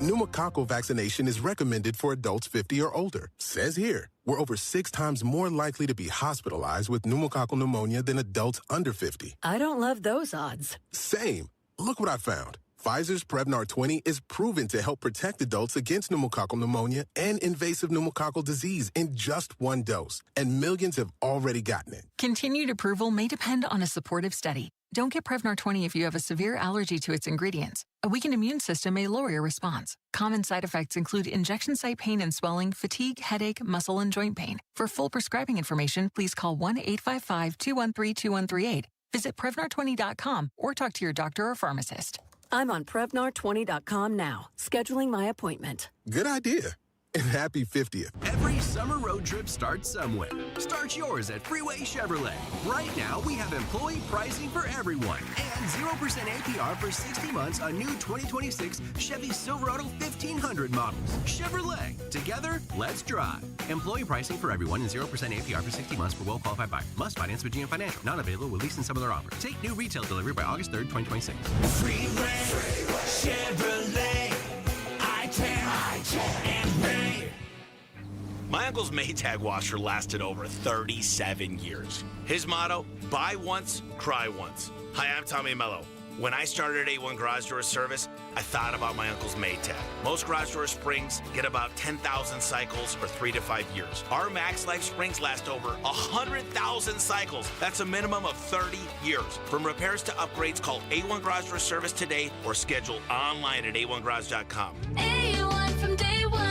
Pneumococcal vaccination is recommended for adults 50 or older. Says here, we're over 6 times more likely to be hospitalized with pneumococcal pneumonia than adults under 50. I don't love those odds. Same. Look what I found. Pfizer's Prevnar 20 is proven to help protect adults against pneumococcal pneumonia and invasive pneumococcal disease in just 1 dose, and millions have already gotten it. Continued approval may depend on a supportive study. Don't get Prevnar 20 if you have a severe allergy to its ingredients. A weakened immune system may lower your response. Common side effects include injection site pain and swelling, fatigue, headache, muscle, and joint pain. For full prescribing information, please call 1-855-213-2138. Visit Prevnar20.com or talk to your doctor or pharmacist. I'm on Prevnar20.com now, scheduling my appointment. Good idea. And happy 50th. Every summer road trip starts somewhere. Start yours at Freeway Chevrolet. Right now, we have employee pricing for everyone and 0% APR for 60 months on new 2026 Chevy Silverado 1500 models. Chevrolet. Together, let's drive. Employee pricing for everyone and 0% APR for 60 months for well-qualified buyer. Must finance with GM Financial. Not available with lease and some other offers. Take new retail delivery by August 3rd, 2026. Freeway Chevrolet. I-10 and Ray. My uncle's Maytag washer lasted over 37 years. His motto, buy once, cry once. Hi, I'm Tommy Mello. When I started at A1 Garage Door Service, I thought about my uncle's Maytag. Most garage door springs get about 10,000 cycles or 3 to 5 years. Our Max Life springs last over 100,000 cycles. That's a minimum of 30 years. From repairs to upgrades, call A1 Garage Door Service today or schedule online at a1garage.com. A1 from day one.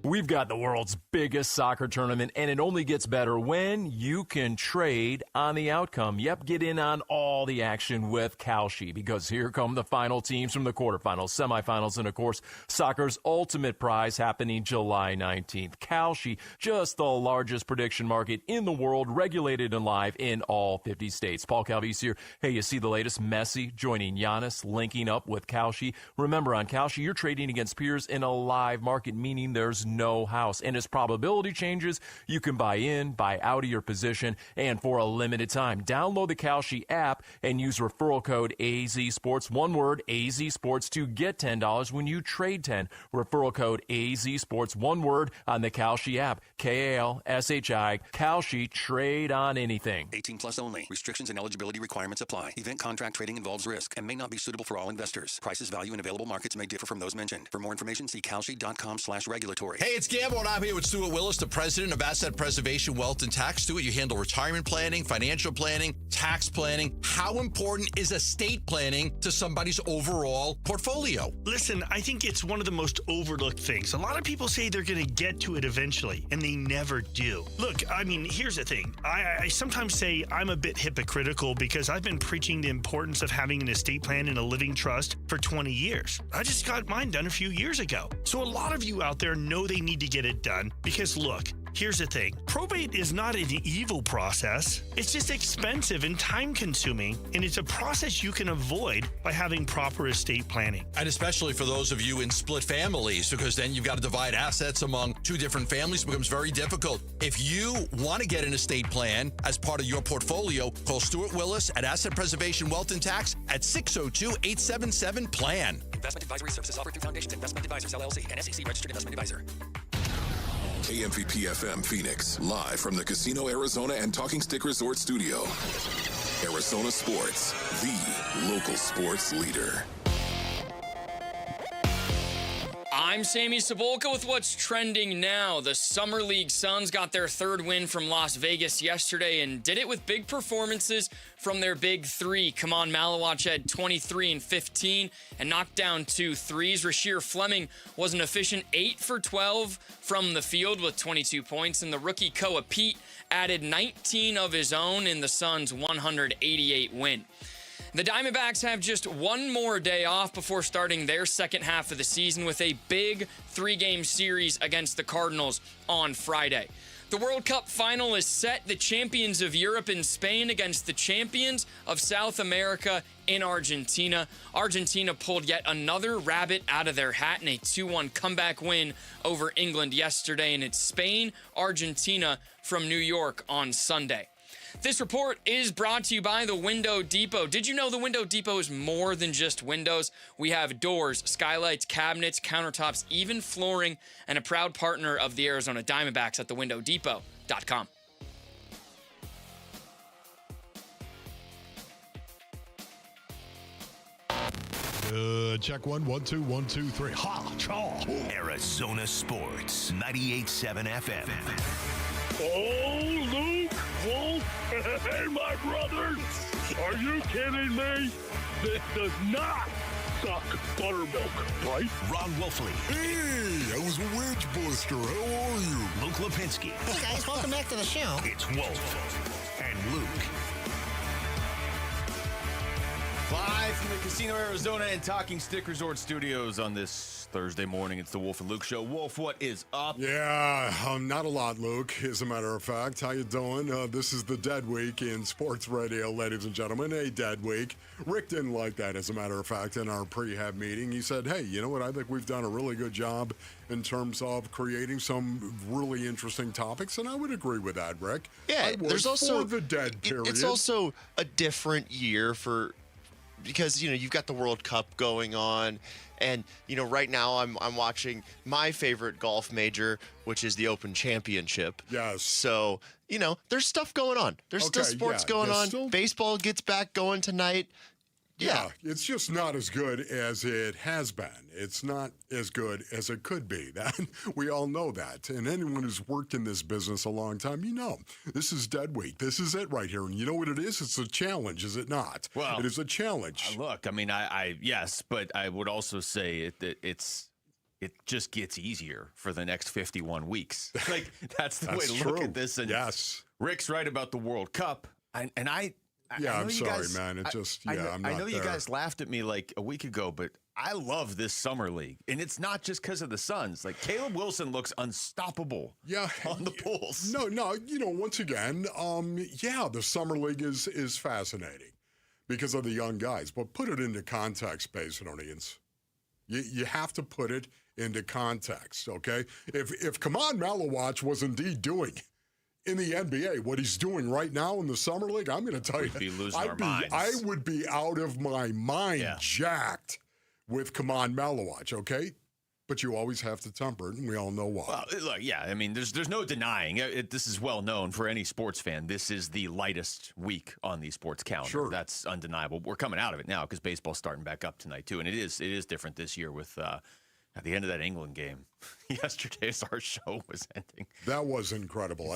We've got the world's biggest soccer tournament, and it only gets better when you can trade on the outcome. Yep, get in on all the action with Kalshi, because here come the final teams from the quarterfinals, semifinals, and, of course, soccer's ultimate prize happening July 19th. Kalshi, just the largest prediction market in the world, regulated and live in all 50 states. Paul Calvise here. Hey, you see the latest? Messi joining Giannis, linking up with Kalshi. Remember, on Kalshi, you're trading against peers in a live market, meaning there's no house. And as probability changes, you can buy in, buy out of your position, and for a limited time. Download the Kalshi app and use referral code AZSports, one word, AZSports, to get $10 when you trade 10. Referral code AZSports, one word, on the Kalshi app. Kalshi, Kalshi, trade on anything. 18 plus only. Restrictions and eligibility requirements apply. Event contract trading involves risk and may not be suitable for all investors. Prices, value, and available markets may differ from those mentioned. For more information, see Kalshi.com/regulatory. Hey, it's Gambo, and I'm here with Stuart Willis, the president of Asset Preservation, Wealth, and Tax. Stuart, you handle retirement planning, financial planning, tax planning. How important is estate planning to somebody's overall portfolio? Listen, I think it's one of the most overlooked things. A lot of people say they're going to get to it eventually, and they never do. Look, I mean, here's the thing. I sometimes say I'm a bit hypocritical because I've been preaching the importance of having an estate plan and a living trust for 20 years. I just got mine done a few years ago. So a lot of you out there know they need to get it done because, look, Here's the thing. Probate is not an evil process. It's just expensive and time-consuming, and it's a process you can avoid by having proper estate planning. And especially for those of you in split families, because then you've got to divide assets among two different families. It becomes very difficult. If you want to get an estate plan as part of your portfolio, call Stuart Willis at Asset Preservation Wealth and Tax at 602-877-PLAN. Investment advisory services offered through Foundations Investment Advisors, LLC, and SEC registered investment advisor. KMVP FM Phoenix, live from the Casino Arizona and Talking Stick Resort Studio. Arizona Sports, the local sports leader. I'm Sammy Cebulka with what's trending now. The Summer League Suns got their third win from Las Vegas yesterday and did it with big performances from their big three. Kaman Malawach had 23 and 15 and knocked down 2 threes. Rasheer Fleming was an efficient 8 for 12 from the field with 22 points, and the rookie Koa Pete added 19 of his own in the Suns' 188 win. The Diamondbacks have just one more day off before starting their second half of the season with a big 3-game series against the Cardinals on Friday. The World Cup final is set. The champions of Europe in Spain against the champions of South America in Argentina. Argentina pulled yet another rabbit out of their hat in a 2-1 comeback win over England yesterday, and it's Spain-Argentina from New York on Sunday. This report is brought to you by the Window Depot. Did you know the Window Depot is more than just windows? We have doors, skylights, cabinets, countertops, even flooring, and a proud partner of the Arizona Diamondbacks at thewindowdepot.com. Check 1, 1, 2, 1, 2, 3. Ha! Chaw! Arizona Sports, 98.7 FM. Oh, Luke, Wolf, hey, my brothers. Are you kidding me? This does not suck buttermilk, right? Ron Wolfley. Hey, that was a wedge buster. How are you? Luke Lipinski. Hey, guys, welcome back to the show. It's Wolf and Luke. Live from the Casino Arizona and Talking Stick Resort Studios on this Thursday morning. It's the Wolf and Luke Show. Wolf, what is up? Yeah, not a lot, Luke, as a matter of fact. How you doing? This is the dead week in sports radio, ladies and gentlemen. A dead week. Rick didn't like that, as a matter of fact, in our prehab meeting. He said, hey, you know what? I think we've done a really good job in terms of creating some really interesting topics, and I would agree with that, Rick. Yeah, there's also for the dead period. It's also a different year because you've got the World Cup going on, and right now I'm watching my favorite golf major, which is the Open Championship. Yes. So there's stuff going on. There's still sports going on. Baseball gets back going tonight. Yeah, it's just not as good as it has been. It's not as good as it could be. That we all know that. And anyone who's worked in this business a long time, this is dead week. This is it right here. And you know what it is? It's a challenge, is it not? Well, it is a challenge. Look, I mean, yes, but I would also say it just gets easier for the next 51 weeks. Like that's the way to look at this. And yes, Rick's right about the World Cup, and I'm sorry, man. It just, I'm not I know there. you guys laughed at me like a week ago, but I love this summer league, and it's not just because of the Suns. Like Caleb Wilson looks unstoppable. On the Bulls. No. Once again, the summer league is fascinating because of the young guys. But put it into context, Basinonians. You have to put it into context, okay? If Kaman Malawach was indeed doing in the NBA, what he's doing right now in the summer league, I'm going to tell you, I would be out of my mind, jacked with Kaman Malawach, okay? But you always have to temper it, and we all know why. Well, look, I mean, there's no denying it. This is well known for any sports fan. This is the lightest week on the sports calendar. Sure. That's undeniable. We're coming out of it now because baseball's starting back up tonight too, and it is different this year with. At the end of that England game yesterday, as our show was ending. That was incredible.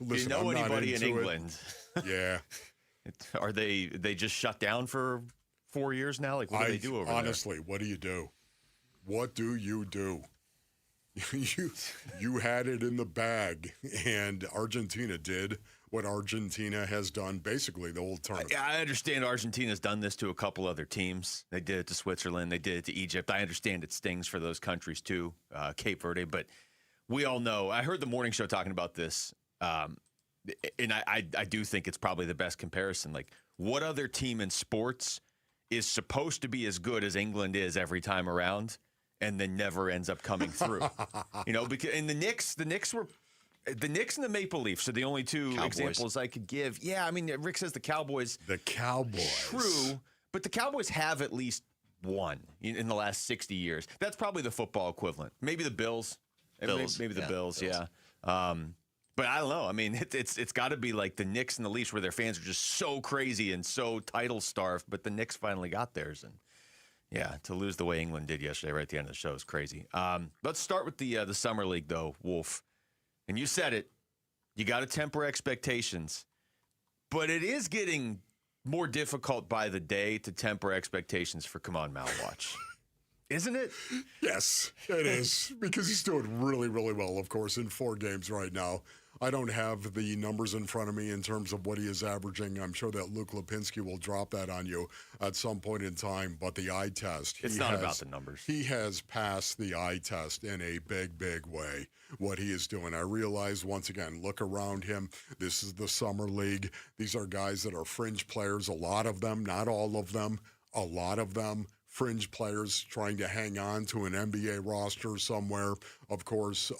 Listen, I'm anybody in England? Yeah. Are they just shut down for 4 years now? Like, what do they do over there? Honestly, what do you do? What do you do? You had it in the bag, and Argentina did what Argentina has done basically the whole tournament. I understand Argentina's done this to a couple other teams. They did it to Switzerland. They did it to Egypt. I understand it stings for those countries too, Cape Verde. But we all know. I heard the morning show talking about this, and I do think it's probably the best comparison. Like, what other team in sports is supposed to be as good as England is every time around, and then never ends up coming through? Because in the Knicks were. The Knicks and the Maple Leafs are the only two examples I could give. Yeah, I mean, Rick says the Cowboys. The Cowboys. True, but the Cowboys have at least one in the last 60 years. That's probably the football equivalent. Maybe the Bills. Maybe the Bills, yeah. But I don't know. I mean, it's got to be like the Knicks and the Leafs where their fans are just so crazy and so title-starved, but the Knicks finally got theirs. And, yeah, to lose the way England did yesterday right at the end of the show is crazy. Let's start with the Summer League, though, Wolf. And you said it, you got to temper expectations. But it is getting more difficult by the day to temper expectations for Come On Malwatch. Isn't it? Yes, it is. Because he's doing really, really well, of course, in 4 games right now. I don't have the numbers in front of me in terms of what he is averaging. I'm sure that Luke Lipinski will drop that on you at some point in time. But the eye test. It's not about the numbers. He has passed the eye test in a big, big way, what he is doing. I realize, once again, look around him. This is the Summer League. These are guys that are fringe players, a lot of them, not all of them, a lot of them. Fringe players trying to hang on to an NBA roster somewhere. Of course,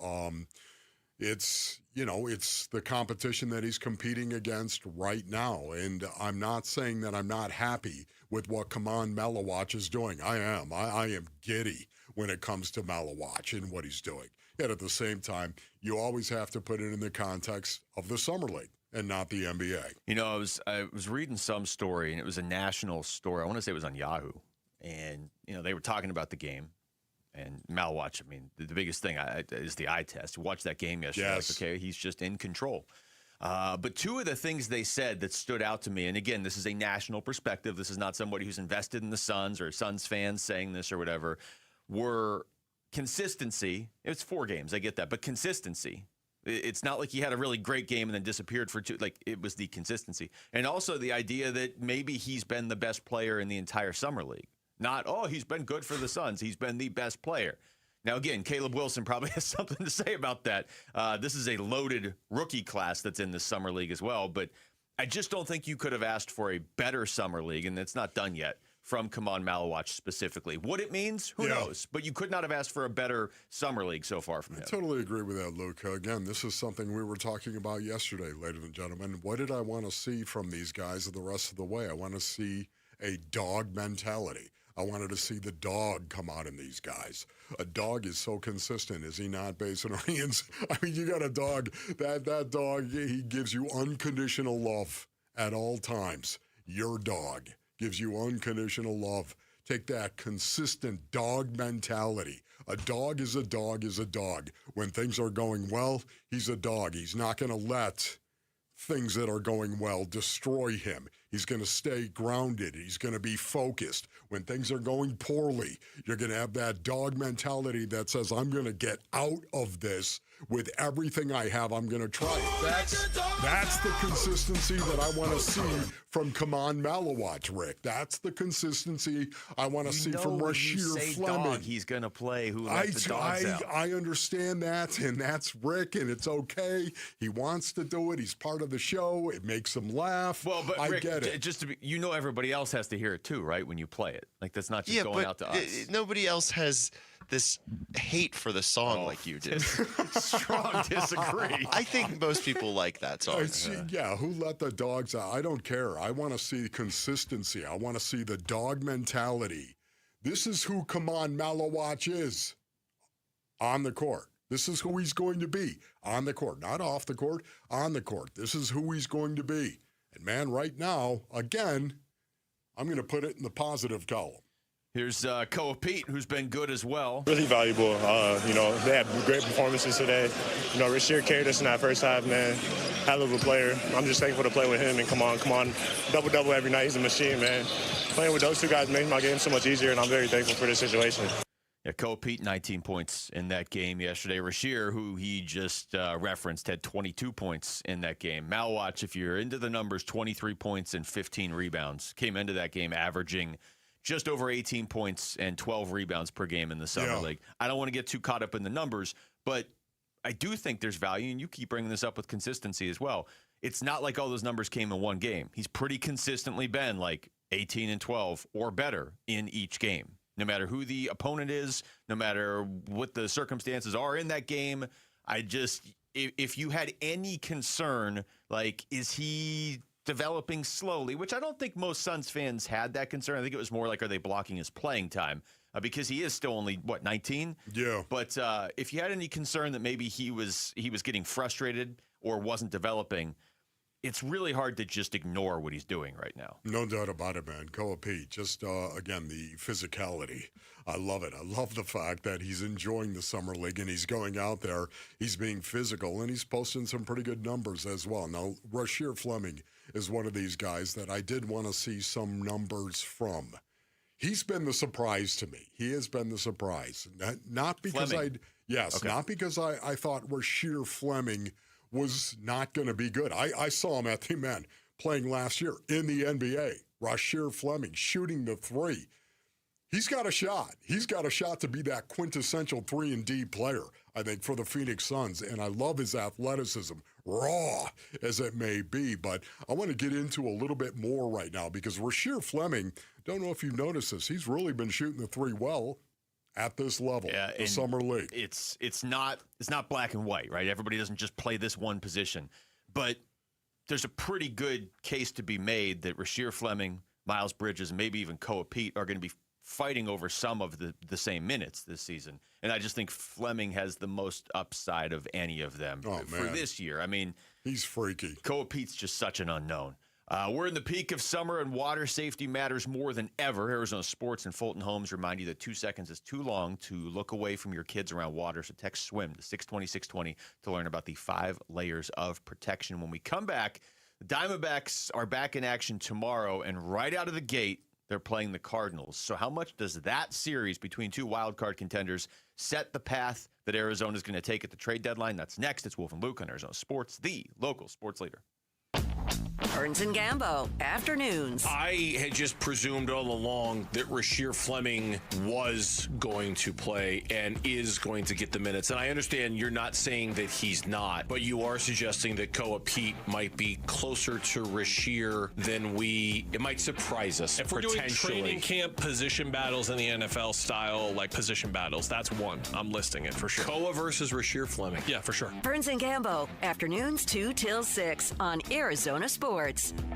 it's the competition that he's competing against right now. And I'm not saying that I'm not happy with what Come On Malawatch is doing. I am. I am giddy when it comes to Malawatch and what he's doing. Yet at the same time, you always have to put it in the context of the Summer League and not the NBA. I was reading some story, and it was a national story. I want to say it was on Yahoo. And, they were talking about the game. And Malwatch, I mean, the biggest thing is the eye test. Watch that game yesterday. Yes. Okay, he's just in control. But two of the things they said that stood out to me, and again, this is a national perspective. This is not somebody who's invested in the Suns or Suns fans saying this or whatever, were consistency. It's 4 games, I get that, but consistency. It's not like he had a really great game and then disappeared for 2. Like, it was the consistency. And also the idea that maybe he's been the best player in the entire Summer League. Not, he's been good for the Suns. He's been the best player. Now, again, Caleb Wilson probably has something to say about that. This is a loaded rookie class that's in the Summer League as well. But I just don't think you could have asked for a better Summer League, and it's not done yet, from Come On Malawatch specifically. What it means, who knows? But you could not have asked for a better Summer League so far from him. I totally agree with that, Luke. Again, this is something we were talking about yesterday, ladies and gentlemen. What did I want to see from these guys the rest of the way? I want to see a dog mentality. I wanted to see the dog come out in these guys. A dog is so consistent, is he not, Basin Onions? I mean, you got a dog. That dog, he gives you unconditional love at all times. Your dog gives you unconditional love. Take that consistent dog mentality. A dog is a dog is a dog. When things are going well, he's a dog. He's not going to let things that are going well destroy him. He's going to stay grounded. He's going to be focused. When things are going poorly, you're going to have that dog mentality that says, I'm going to get out of this with everything I have. I'm going to try it. That's the consistency that I want to see from Come On Malawatch, Rick. That's the consistency I want to see from Rasheer Fleming. Dog, he's going to play who let the dogs out. I understand that, and that's Rick, and it's okay. He wants to do it. He's part of the show. It makes him laugh. Well, but I Rick, get it. Just to be, everybody else has to hear it too, right? When you play it, like that's not just going out to us. Nobody else has this hate for the song like you do. Strong disagree. I think most people like that song. Who let the dogs out? I don't care. I want to see consistency. I want to see the dog mentality. This is who Come On Malawatch is on the court. This is who he's going to be on the court. Not off the court, on the court. This is who he's going to be. And, man, right now, again, I'm going to put it in the positive column. Here's Koa Pete, who's been good as well. Really valuable. They had great performances today. Rasheer carried us in that first half, man. Hell of a player. I'm just thankful to play with him. And come on. Double-double every night. He's a machine, man. Playing with those two guys makes my game so much easier, and I'm very thankful for this situation. Yeah, Koa Pete, 19 points in that game yesterday. Rasheer, who he just referenced, had 22 points in that game. Malwatch, if you're into the numbers, 23 points and 15 rebounds. Came into that game averaging just over 18 points and 12 rebounds per game in the Summer League. I don't want to get too caught up in the numbers, but I do think there's value, and you keep bringing this up with consistency as well. It's not like all those numbers came in one game. He's pretty consistently been like 18 and 12 or better in each game, no matter who the opponent is, no matter what the circumstances are in that game. If you had any concern, like, is he developing slowly, which I don't think most Suns fans had that concern. I think it was more like, are they blocking his playing time? Because he is still only, 19? Yeah. But if you had any concern that maybe he was getting frustrated or wasn't developing, it's really hard to just ignore what he's doing right now. No doubt about it, man. Koa Pete, just, again, the physicality. I love it. I love the fact that he's enjoying the Summer League and he's going out there, he's being physical, and he's posting some pretty good numbers as well. Now, Rasheer Fleming is one of these guys that I did want to see some numbers from. He's been the surprise to me. He has been the surprise. Not because not because I thought Rasheer Fleming was not going to be good. I saw him at the men playing last year in the NBA. Rasheer Fleming shooting the three. He's got a shot. He's got a shot to be that quintessential 3-and-D player, I think, for the Phoenix Suns. And I love his athleticism, raw as it may be. But I want to get into a little bit more right now because Rasheer Fleming, don't know if you've noticed this, he's really been shooting the three well at this level, the Summer League. It's not black and white, right? Everybody doesn't just play this one position. But there's a pretty good case to be made that Rasheer Fleming, Miles Bridges, and maybe even Koa Pete are going to be fighting over some of the same minutes this season. And I just think Fleming has the most upside of any of them for this year. I mean, he's freaky. Koa Pete's just such an unknown. We're in the peak of summer, and water safety matters more than ever. Arizona Sports and Fulton Homes remind you that 2 seconds is too long to look away from your kids around water. So text SWIM to 620-620 to learn about the 5 layers of protection. When we come back, the Diamondbacks are back in action tomorrow, and right out of the gate, they're playing the Cardinals. So how much does that series between two wildcard contenders set the path that Arizona is going to take at the trade deadline? That's next. It's Wolf and Luke on Arizona Sports, the local sports leader. Burns and Gambo, afternoons. I had just presumed all along that Rasheer Fleming was going to play and is going to get the minutes. And I understand you're not saying that he's not, but you are suggesting that Koa Pete might be closer to Rasheer than it might surprise us. If we're doing training camp position battles in the NFL style, like position battles, that's one. I'm listing it for sure. Koa versus Rasheer Fleming. Yeah, for sure. Burns and Gambo, afternoons 2 till 6 on Arizona Sports,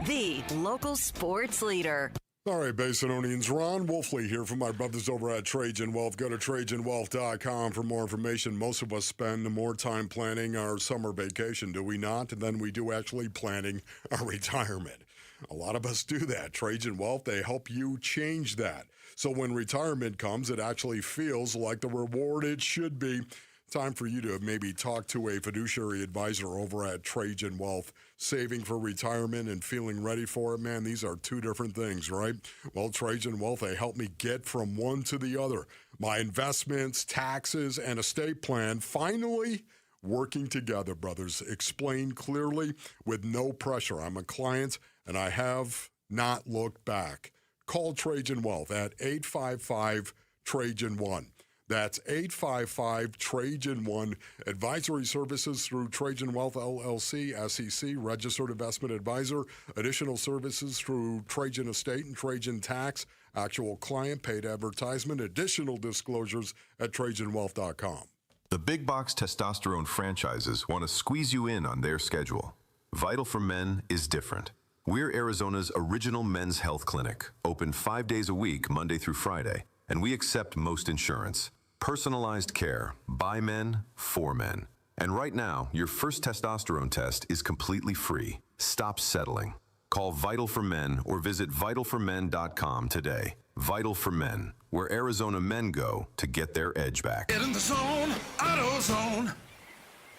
the local sports leader. All right, Basinonians, Ron Wolfley here from my brothers over at Trajan Wealth. Go to TrajanWealth.com for more information. Most of us spend more time planning our summer vacation, do we not? Than we do actually planning our retirement. A lot of us do that. Trajan Wealth, they help you change that. So when retirement comes, it actually feels like the reward it should be. Time for you to maybe talk to a fiduciary advisor over at Trajan Wealth. Saving for retirement and feeling ready for it, man, these are two different things, right? Well, Trajan Wealth, they help me get from one to the other. My investments, taxes, and estate plan finally working together, brothers. Explained clearly with no pressure. I'm a client, and I have not looked back. Call Trajan Wealth at 855-TRAJAN-1. That's 855-TRAJAN-1. Advisory services through Trajan Wealth LLC, SEC, registered investment advisor. Additional services through Trajan Estate and Trajan Tax. Actual client paid advertisement. Additional disclosures at TrajanWealth.com. The big box testosterone franchises want to squeeze you in on their schedule. Vital for Men is different. We're Arizona's original men's health clinic, open 5 days a week, Monday through Friday, and we accept most insurance. Personalized care, by men, for men. And right now, your first testosterone test is completely free. Stop settling. Call Vital for Men or visit vitalformen.com today. Vital for Men, where Arizona men go to get their edge back. Get in the zone, AutoZone.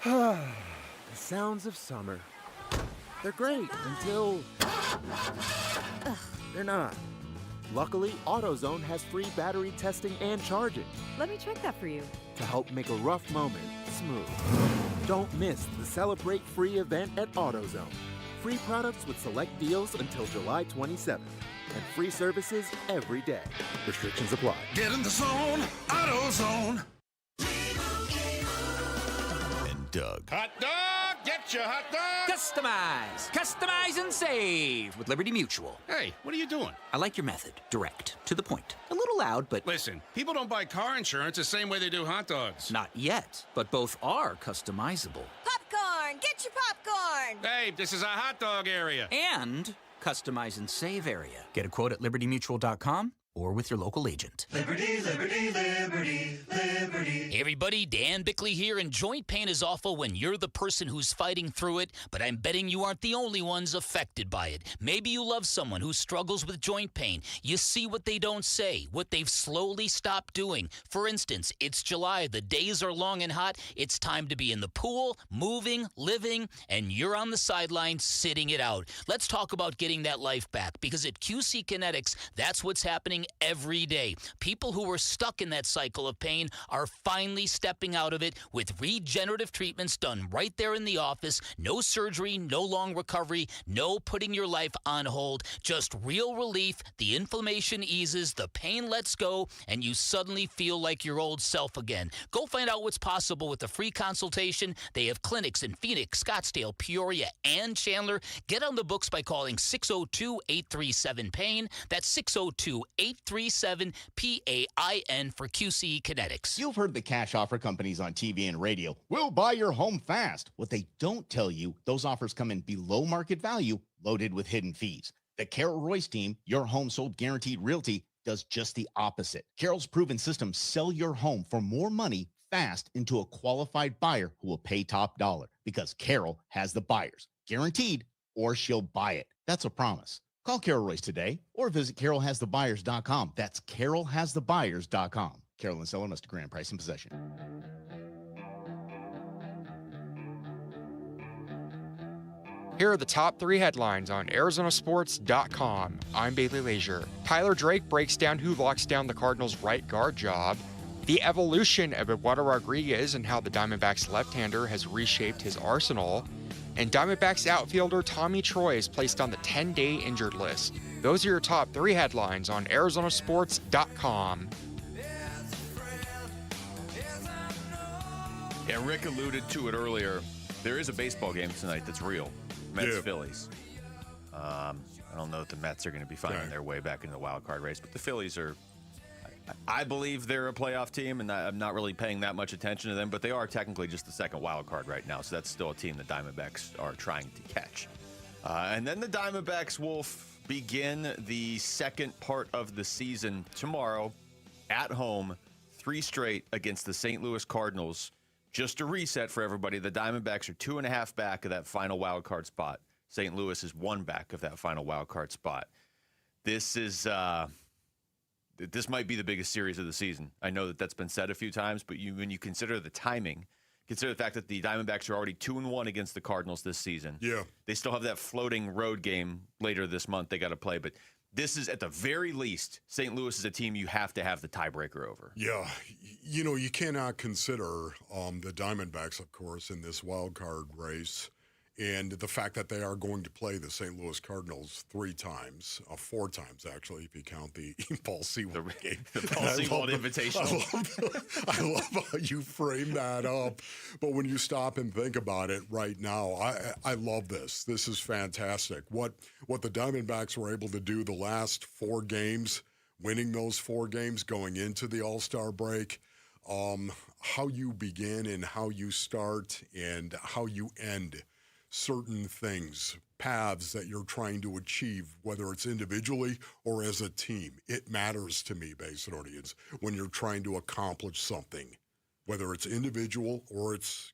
The sounds of summer. They're great until they're not. Luckily, AutoZone has free battery testing and charging. Let me check that for you. To help make a rough moment smooth. Don't miss the Celebrate Free event at AutoZone. Free products with select deals until July 27th. And free services every day. Restrictions apply. Get in the zone, AutoZone. And Doug. Hot dog, get your hot dog. Customize and save with Liberty Mutual. Hey, what are you doing? I like your method. Direct, to the point. A little loud, but... Listen, people don't buy car insurance the same way they do hot dogs. Not yet, but both are customizable. Popcorn! Get your popcorn! Hey, this is a hot dog area. And customize and save area. Get a quote at libertymutual.com or with your local agent. Liberty, liberty, liberty, liberty. Hey everybody, Dan Bickley here, and joint pain is awful when you're the person who's fighting through it, but I'm betting you aren't the only ones affected by it. Maybe you love someone who struggles with joint pain. You see what they don't say, what they've slowly stopped doing. For instance, it's July, the days are long and hot, it's time to be in the pool, moving, living, and you're on the sideline sitting it out. Let's talk about getting that life back, because at QC Kinetics, that's what's happening every day. People who were stuck in that cycle of pain are finally stepping out of it with regenerative treatments done right there in the office. No surgery, no long recovery, no putting your life on hold. Just real relief. The inflammation eases, the pain lets go, and you suddenly feel like your old self again. Go find out what's possible with a free consultation. They have clinics in Phoenix, Scottsdale, Peoria, and Chandler. Get on the books by calling 602-837-PAIN. That's 602-837-PAIN for QC Kinetics. You've heard the cash offer companies on TV and radio. We'll buy your home fast. What they don't tell you, those offers come in below market value, loaded with hidden fees. The Carol Royce team, your home sold guaranteed realty, does just the opposite. Carol's proven systems sell your home for more money fast into a qualified buyer who will pay top dollar, because Carol has the buyers, guaranteed, or she'll buy it. That's a promise. Call Carol Royce today or visit carolhasthebuyers.com. That's carolhasthebuyers.com. Carol and seller must agree on price and possession. Here are the top 3 headlines on ArizonaSports.com. I'm Bailey Leisure. Tyler Drake breaks down who locks down the Cardinals' right guard job. The evolution of Eduardo Rodriguez and how the Diamondbacks' left-hander has reshaped his arsenal. And Diamondbacks outfielder Tommy Troy is placed on the 10-day injured list. Those are your top 3 headlines on ArizonaSports.com. Yeah, Rick alluded to it earlier. There is a baseball game tonight that's real. Mets-Phillies. I don't know if the Mets are going to be finding their way back into the wild card race, but the Phillies are, I believe they're a playoff team, and I'm not really paying that much attention to them, but they are technically just the second wild card right now, so that's still a team the Diamondbacks are trying to catch. And then the Diamondbacks will begin the second part of the season tomorrow at home, 3 straight against the St. Louis Cardinals. Just to reset for everybody, the Diamondbacks are 2.5 back of that final wild card spot. St. Louis is 1 back of that final wild card spot. This is this might be the biggest series of the season. I know that that's been said a few times, but when you consider the timing, consider the fact that the Diamondbacks are already 2-1 against the Cardinals this season. Yeah, they still have that floating road game later this month they got to play, but this is, at the very least, St. Louis is a team you have to have the tiebreaker over. Yeah, you know, you cannot consider the Diamondbacks, of course, in this wild card race, and the fact that they are going to play the St. Louis Cardinals 3 times, 4 times actually, if you count the Paul Sewald game. The Paul Sewald Invitational. I love how you frame that up. But when you stop and think about it right now, I love this. This is fantastic. What the Diamondbacks were able to do the last 4 games, winning those 4 games going into the All-Star break, how you begin and how you start and how you end certain things, paths that you're trying to achieve, whether it's individually or as a team. It matters to me, Basinonians, when you're trying to accomplish something, whether it's individual or it's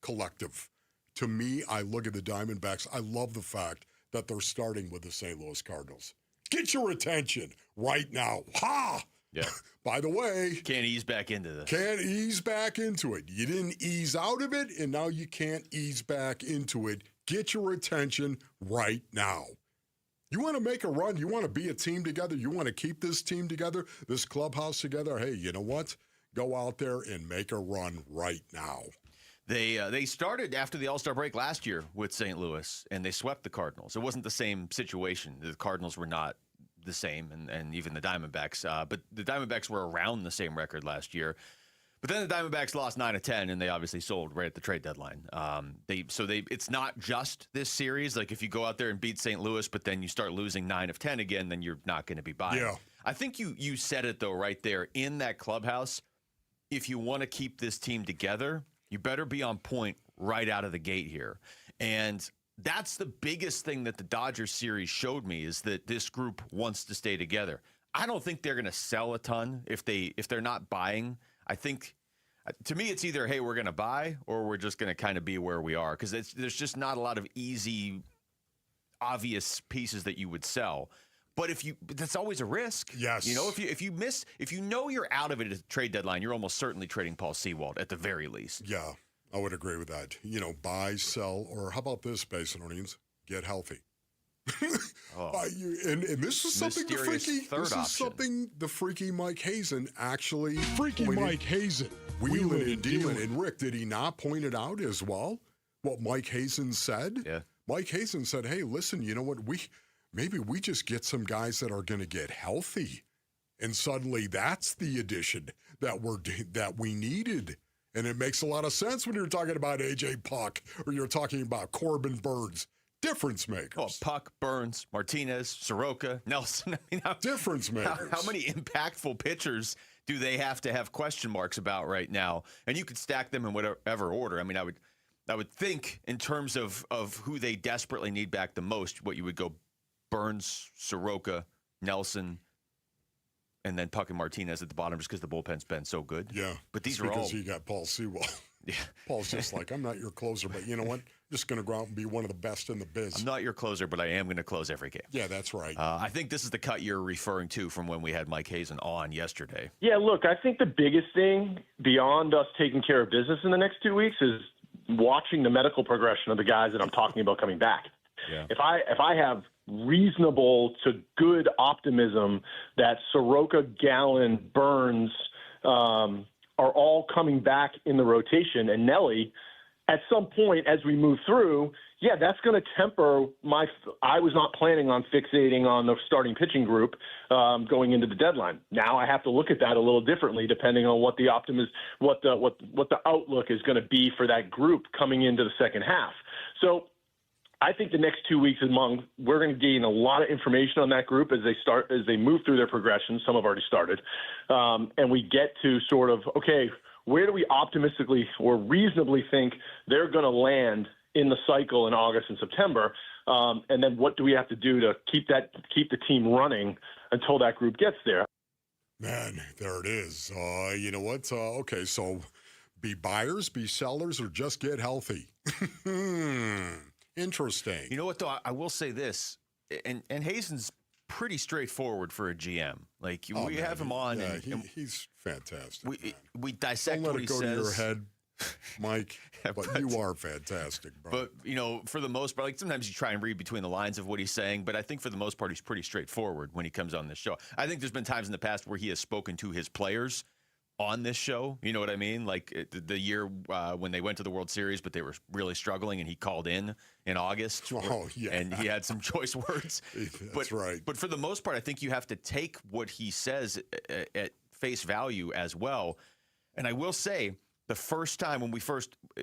collective. To me, I look at the Diamondbacks. I love the fact that they're starting with the St. Louis Cardinals. Get your attention right now. Ha! Yeah. By the way, can't ease back into this. Can't ease back into it. You didn't ease out of it, and now you can't ease back into it. Get your attention right now. You want to make a run? You want to be a team together? You want to keep this team together, this clubhouse together? Hey, you know what? Go out there and make a run right now. They started after the All-Star break last year with St. Louis, and they swept the Cardinals. It wasn't the same situation. The Cardinals were not the same, and even the Diamondbacks. But the Diamondbacks were around the same record last year. But then the Diamondbacks lost 9 of 10, and they obviously sold right at the trade deadline. It's not just this series. Like if you go out there and beat St. Louis, but then you start losing 9 of 10 again, then you're not going to be buying. Yeah. I think you said it though right there in that clubhouse. If you want to keep this team together, you better be on point right out of the gate here. And that's the biggest thing that the Dodgers series showed me is that this group wants to stay together. I don't think they're going to sell a ton if they're not buying. I think, to me, it's either, hey, we're going to buy or we're just going to kind of be where we are because there's just not a lot of easy, obvious pieces that you would sell. But that's always a risk. Yes. You know, if you know you're out of it at the trade deadline, you're almost certainly trading Paul Sewald at the very least. Yeah, I would agree with that. You know, buy, sell, or how about this, Basin Orleans? Get healthy. And this is something the freaky Mike Hazen actually Mike Hazen. Wheeling and dealing. And Rick, did he not point it out as well? What Mike Hazen said? Yeah. Mike Hazen said, hey, listen, you know what? Maybe we just get some guys that are going to get healthy. And suddenly that's the addition that we needed. And it makes a lot of sense when you're talking about A.J. Puck or you're talking about Corbin Burns. Difference makers. Oh, Puck, Burns, Martinez, Soroka, Nelson. I mean, difference makers. How many impactful pitchers do they have to have question marks about right now? And you could stack them in whatever order. I mean, I would think in terms of who they desperately need back the most, what you would go Burns, Soroka, Nelson, and then Puck and Martinez at the bottom just because the bullpen's been so good. Yeah. But these are all because all... you got Paul Sewell. Yeah. Paul's just like, I'm not your closer, but you know what? I'm just going to go out and be one of the best in the biz. I'm not your closer, but I am going to close every game. Yeah, that's right. I think this is the cut you're referring to from when we had Mike Hazen on yesterday. Yeah, look, I think the biggest thing beyond us taking care of business in the next 2 weeks is watching the medical progression of the guys that I'm talking about coming back. Yeah. If I have reasonable to good optimism that Soroka, Gallen, Burns are all coming back in the rotation, and Nelly, at some point as we move through, yeah, that's going to temper I was not planning on fixating on the starting pitching group going into the deadline. Now I have to look at that a little differently depending on what the what the outlook is going to be for that group coming into the second half. So I think the next 2 weeks we're going to gain a lot of information on that group as they move through their progression. Some have already started, and we get to sort of, okay, where do we optimistically or reasonably think they're going to land in the cycle in August and September, and then what do we have to do to keep the team running until that group gets there? Man, there it is. You know what? Okay, so be buyers, be sellers, or just get healthy. Interesting. You know what, though? I will say this, and Hazen's pretty straightforward for a GM. Like, we have him on. Yeah, he's fantastic. We dissect what he says. Don't let it go to your head, Mike, but you are fantastic, bro. But, you know, for the most part, like sometimes you try and read between the lines of what he's saying, but I think for the most part, he's pretty straightforward when he comes on this show. I think there's been times in the past where he has spoken to his players on this show, you know what I mean? Like the year when they went to the World Series, but they were really struggling, and he called in August. Oh, yeah. And he had some choice words. That's right. But for the most part, I think you have to take what he says at face value as well. And I will say, the first time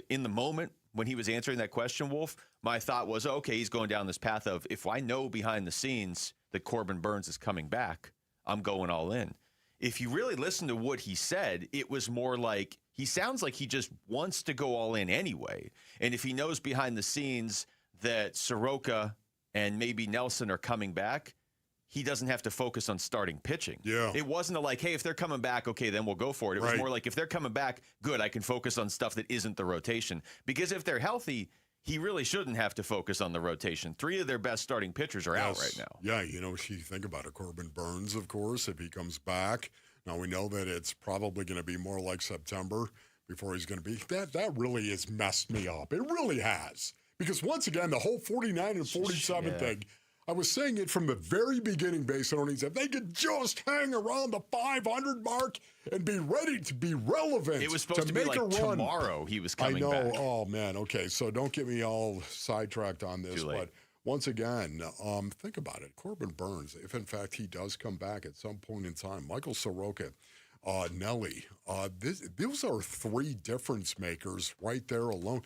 in the moment when he was answering that question, Wolf, my thought was, okay, he's going down this path of, if I know behind the scenes that Corbin Burns is coming back, I'm going all in. If you really listen to what he said, it was more like he sounds like he just wants to go all in anyway. And if he knows behind the scenes that Soroka and maybe Nelson are coming back, he doesn't have to focus on starting pitching. Yeah. It wasn't like, hey, if they're coming back, okay, then we'll go for it. It was more like, if they're coming back, good, I can focus on stuff that isn't the rotation. Because if they're healthy, he really shouldn't have to focus on the rotation. 3 of their best starting pitchers are out right now. Yeah, you know, you think about it. Corbin Burns, of course, if he comes back. Now, we know that it's probably going to be more like September before he's going to be. That really has messed me up. It really has. Because once again, the whole 49 and 47 thing, I was saying it from the very beginning, Basin Orleans, if they could just hang around the 500 mark and be ready to be relevant. It was supposed to be like tomorrow he was coming back. I know. Oh, man. Okay, so don't get me all sidetracked on this. But once again, think about it. Corbin Burns, if in fact he does come back at some point in time, Michael Soroka, Nelly. Those are three difference makers right there alone.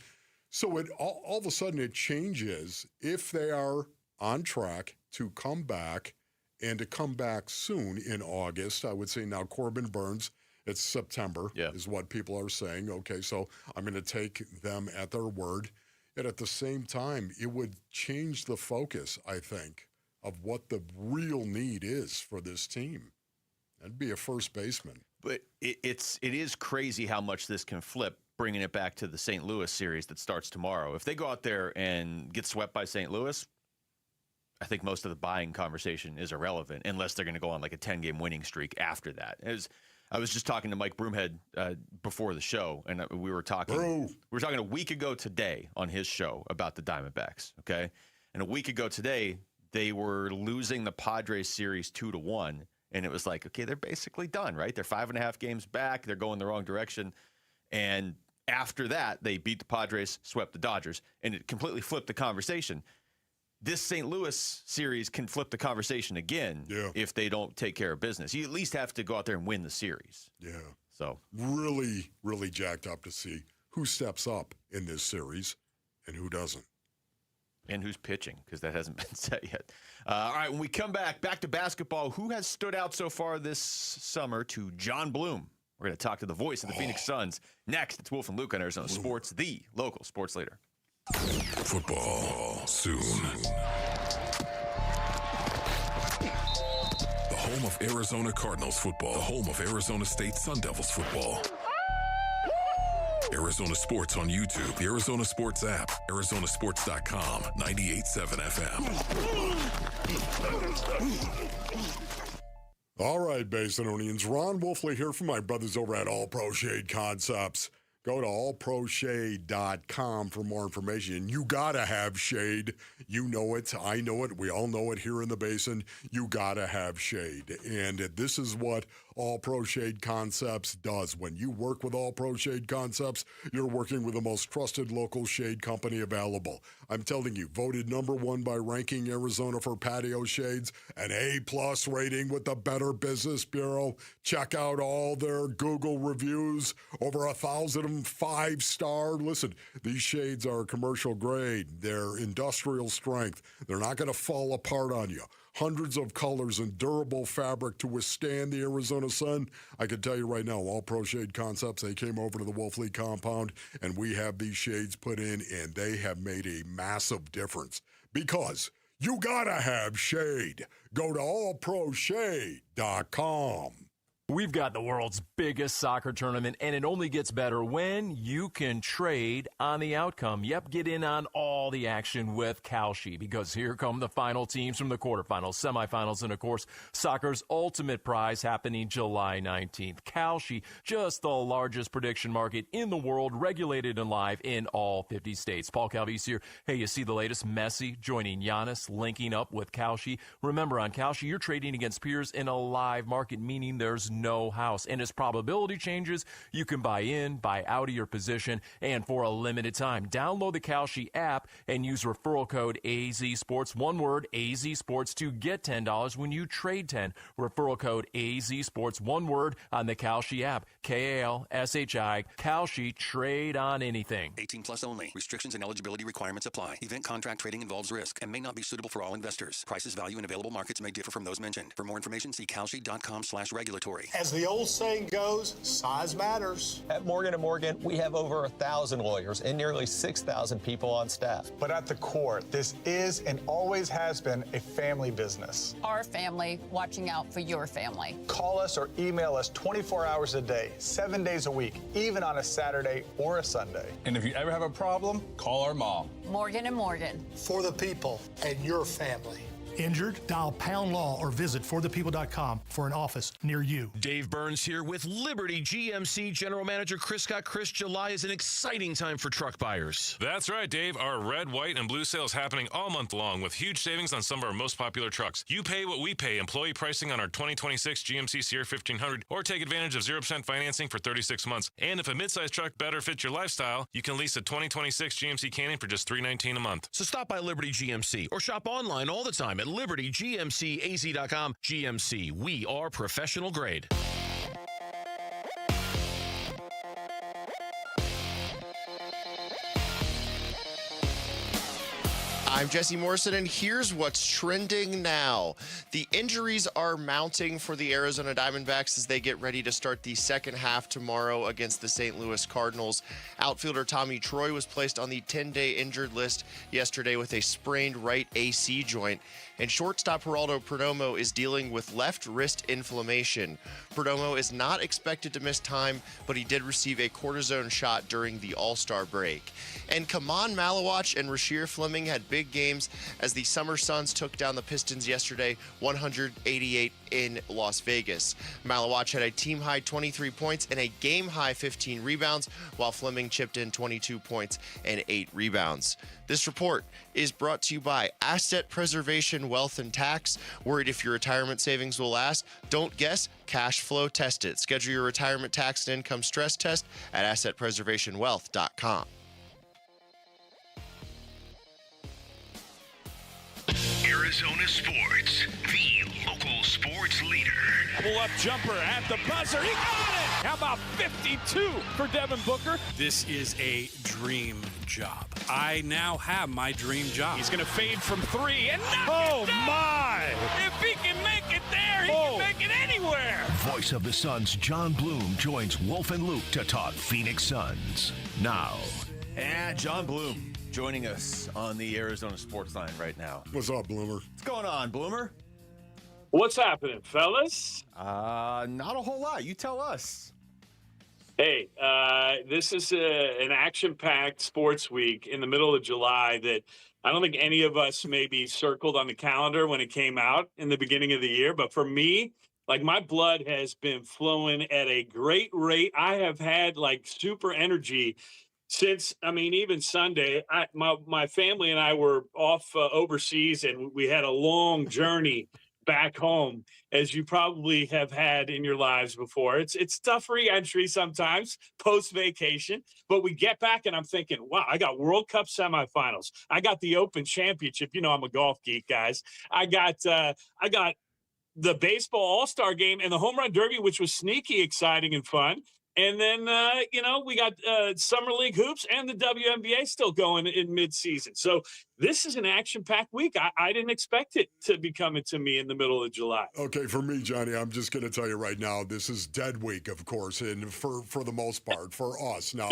So it all of a sudden it changes if they are on track to come back and to come back soon in August. I would say now Corbin Burns, it's September is what people are saying. Okay, so I'm going to take them at their word. And at the same time, it would change the focus, I think, of what the real need is for this team. That'd be a first baseman. But it is crazy how much this can flip, bringing it back to the St. Louis series that starts tomorrow. If they go out there and get swept by St. Louis, I think most of the buying conversation is irrelevant unless they're going to go on like a 10-game winning streak after that. I was just talking to Mike Broomhead before the show, and we were talking a week ago today on his show about the Diamondbacks, okay? And a week ago today, they were losing the Padres series 2-1, and it was like, okay, they're basically done, right? They're 5.5 games back. They're going the wrong direction. And after that, they beat the Padres, swept the Dodgers, and it completely flipped the conversation. This St. Louis series can flip the conversation again if they don't take care of business. You at least have to go out there and win the series. Yeah. So really, really jacked up to see who steps up in this series and who doesn't. And who's pitching, because that hasn't been set yet. All right, when we come back to basketball, who has stood out so far this summer to John Bloom? We're going to talk to the voice of the Phoenix Suns. Next, it's Wolf and Luke on Arizona Sports, the local sports leader. Football soon. The home of Arizona Cardinals football. The home of Arizona State Sun Devils football. Arizona Sports on YouTube, the Arizona Sports app, ArizonaSports.com, 98.7 FM. All right, Basinonians. Ron Wolfley here from my brothers over at All Pro Shade Concepts. Go to allproshade.com for more information. You got to have shade. You know it. I know it. We all know it here in the Basin. You got to have shade. And this is what All Pro Shade Concepts does. When you work with All Pro Shade Concepts, you're working with the most trusted local shade company available. I'm telling you, voted #1 by Ranking Arizona for patio shades, an A+ rating with the Better Business Bureau. Check out all their Google reviews, over 1,000 of them 5-star. Listen, these shades are commercial grade. They're industrial strength. They're not going to fall apart on you. Hundreds of colors and durable fabric to withstand the Arizona sun. I can tell you right now, All Pro Shade Concepts, they came over to the Wolfley compound, and we have these shades put in, and they have made a massive difference. Because you gotta have shade. Go to allproshade.com. We've got the world's biggest soccer tournament, and it only gets better when you can trade on the outcome. Yep, get in on all the action with Kalshi, because here come the final teams from the quarterfinals, semifinals, and, of course, soccer's ultimate prize happening July 19th. Kalshi, just the largest prediction market in the world, regulated and live in all 50 states. Paul Calvise here. Hey, you see the latest? Messi joining Giannis, linking up with Kalshi. Remember, on Kalshi, you're trading against peers in a live market, meaning there's no house. And as probability changes, you can buy in, buy out of your position, and for a limited time. Download the Kalshi app and use referral code AZSports, one word, AZSports, to get $10 when you trade 10. Referral code AZSports, one word, on the Kalshi app. KALSHI, Kalshi, trade on anything. 18 plus only. Restrictions and eligibility requirements apply. Event contract trading involves risk and may not be suitable for all investors. Prices, value, and available markets may differ from those mentioned. For more information, see kalshi.com/regulatory. As the old saying goes, size matters. At Morgan & Morgan, we have over 1,000 lawyers and nearly 6,000 people on staff. But at the core, this is and always has been a family business. Our family watching out for your family. Call us or email us 24 hours a day, 7 days a week, even on a Saturday or a Sunday. And if you ever have a problem, call our mom. Morgan & Morgan. For the people and your family. Injured? Dial Pound Law or visit forthepeople.com for an office near you. Dave Burns here with Liberty GMC General Manager Chris Scott. Chris, July is an exciting time for truck buyers. That's right, Dave. Our red, white, and blue sales happening all month long with huge savings on some of our most popular trucks. You pay what we pay. Employee pricing on our 2026 GMC Sierra 1500, or take advantage of 0% financing for 36 months. And if a midsize truck better fits your lifestyle, you can lease a 2026 GMC Canyon for just $319 a month. So stop by Liberty GMC or shop online all the time at LibertyGMCAZ.com. GMC, we are professional grade. I'm Jesse Morrison, and here's what's trending now. The injuries are mounting for the Arizona Diamondbacks as they get ready to start the second half tomorrow against the St. Louis Cardinals. Outfielder Tommy Troy was placed on the 10-day injured list yesterday with a sprained right AC joint. And shortstop Geraldo Perdomo is dealing with left wrist inflammation. Perdomo is not expected to miss time, but he did receive a cortisone shot during the All-Star break. And Kaman Malawach and Rasheer Fleming had big games as the Summer Suns took down the Pistons yesterday, 188 in Las Vegas. Malawach had a team-high 23 points and a game-high 15 rebounds, while Fleming chipped in 22 points and 8 rebounds. This report is brought to you by Asset Preservation Wealth and Tax. Worried if your retirement savings will last? Don't guess, cash flow test it. Schedule your retirement tax and income stress test at assetpreservationwealth.com. Arizona Sports, the local sports leader. Pull-up jumper at the buzzer. He got it! How about 52 for Devin Booker? This is a dream job. I now have my dream job. He's going to fade from 3 and knock it down. My! If he can make it there, he can make it anywhere. Voice of the Suns, John Bloom, joins Wolf and Luke to talk Phoenix Suns. Now. And John Bloom joining us on the Arizona Sports Line right now. What's up, Bloomer? What's going on, Bloomer? What's happening, fellas? Not a whole lot. You tell us. Hey, this is an action-packed sports week in the middle of July that I don't think any of us maybe circled on the calendar when it came out in the beginning of the year. But for me, like, my blood has been flowing at a great rate. I have had, like, super energy since, I mean, even Sunday. My family and I were off overseas, and we had a long journey back home, as you probably have had in your lives before. It's tough re-entry sometimes post-vacation, but we get back and I'm thinking, wow, I got World Cup semifinals. I got the Open Championship. You know, I'm a golf geek, guys. I got the baseball all-star game and the home run derby, which was sneaky exciting and fun. And then, we got Summer League hoops and the WNBA still going in mid-season. So this is an action-packed week. I didn't expect it to be coming to me in the middle of July. Okay, for me, Johnny, I'm just going to tell you right now, this is dead week, of course, and for the most part, for us. Now,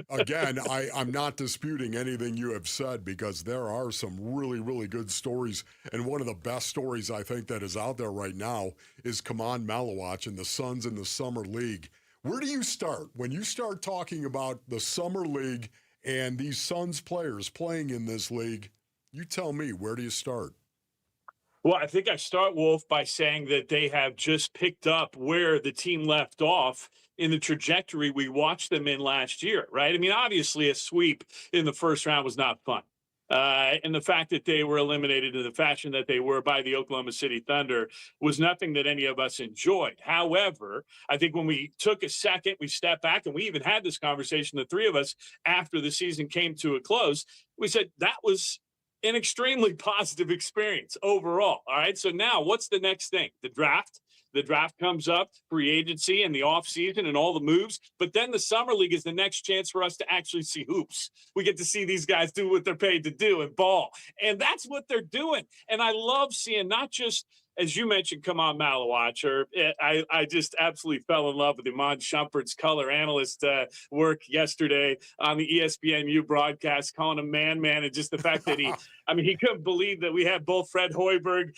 again, I'm not disputing anything you have said because there are some really, really good stories. And one of the best stories I think that is out there right now is Kaman Malawach and the Suns in the Summer League. Where do you start? When you start talking about the Summer League and these Suns players playing in this league, you tell me, where do you start? Well, I think I start, Wolf, by saying that they have just picked up where the team left off in the trajectory we watched them in last year, right? I mean, obviously a sweep in the first round was not fun. And the fact that they were eliminated in the fashion that they were by the Oklahoma City Thunder was nothing that any of us enjoyed. However, I think when we took a second, we stepped back, and we even had this conversation, the three of us, after the season came to a close, we said that was an extremely positive experience overall. All right, so now what's the next thing? The draft. The draft comes up, free agency and the offseason and all the moves. But then the Summer League is the next chance for us to actually see hoops. We get to see these guys do what they're paid to do and ball. And that's what they're doing. And I love seeing not just, as you mentioned, Kaman Malawach, or I just absolutely fell in love with Iman Shumpert's color analyst work yesterday on the ESPNU broadcast, calling him man, and just the fact that he couldn't believe that we had both Fred Hoiberg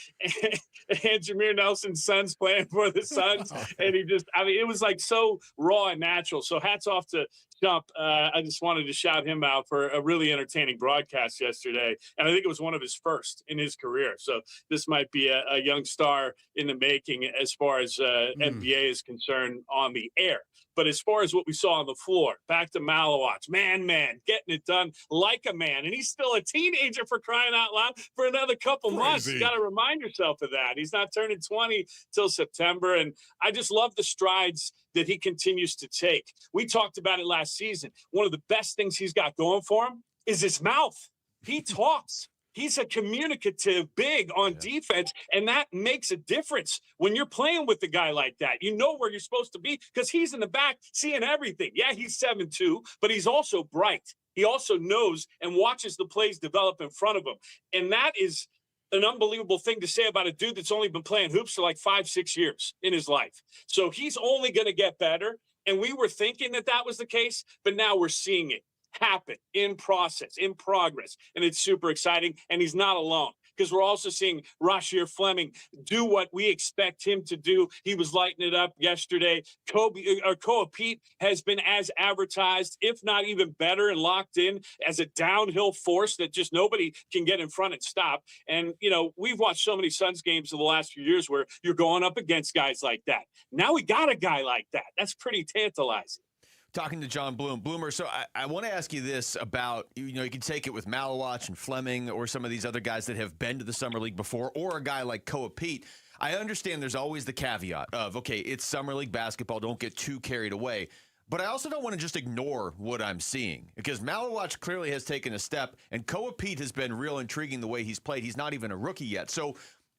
and Jameer Nelson's sons playing for the Suns. And it was like so raw and natural. So hats off to Shump. I just wanted to shout him out for a really entertaining broadcast yesterday. And I think it was one of his first in his career. So this might be a young star in the making as far as NBA is concerned on the air. But as far as what we saw on the floor, back to Malawach, man, getting it done like a man. And he's still a teenager, for crying out loud, for another couple months. You got to remind yourself of that. He's not turning 20 till September. And I just love the strides that he continues to take. We talked about it last season. One of the best things he's got going for him is his mouth. He talks. He's a communicative big on defense, and that makes a difference when you're playing with a guy like that. You know where you're supposed to be because he's in the back seeing everything. Yeah, he's 7'2", but he's also bright. He also knows and watches the plays develop in front of him. And that is an unbelievable thing to say about a dude that's only been playing hoops for like 5-6 years in his life. So he's only going to get better. And we were thinking that that was the case, but now we're seeing it happen in process, in progress. And it's super exciting. And he's not alone, because we're also seeing Rasheer Fleming do what we expect him to do. He was lighting it up yesterday. Koa Pete has been as advertised, if not even better, and locked in as a downhill force that just nobody can get in front and stop. And, you know, we've watched so many Suns games in the last few years where you're going up against guys like that. Now we got a guy like that. That's pretty tantalizing. Talking to John Bloom. Bloomer, so I want to ask you this about, you know, you can take it with Malawach and Fleming or some of these other guys that have been to the Summer League before, or a guy like Koa Pete. I understand there's always the caveat of, okay, it's Summer League basketball, don't get too carried away. But I also don't want to just ignore what I'm seeing, because Malawach clearly has taken a step, and Koa Pete has been real intriguing the way he's played. He's not even a rookie yet. So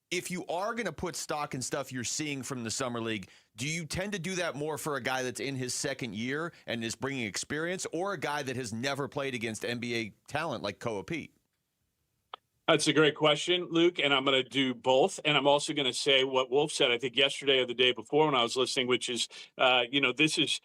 if you are going to put stock in stuff you're seeing from the Summer League, do you tend to do that more for a guy that's in his second year and is bringing experience, or a guy that has never played against NBA talent like Koa Pete? That's a great question, Luke, and I'm going to do both. And I'm also going to say what Wolf said, I think, yesterday or the day before when I was listening, which is, this is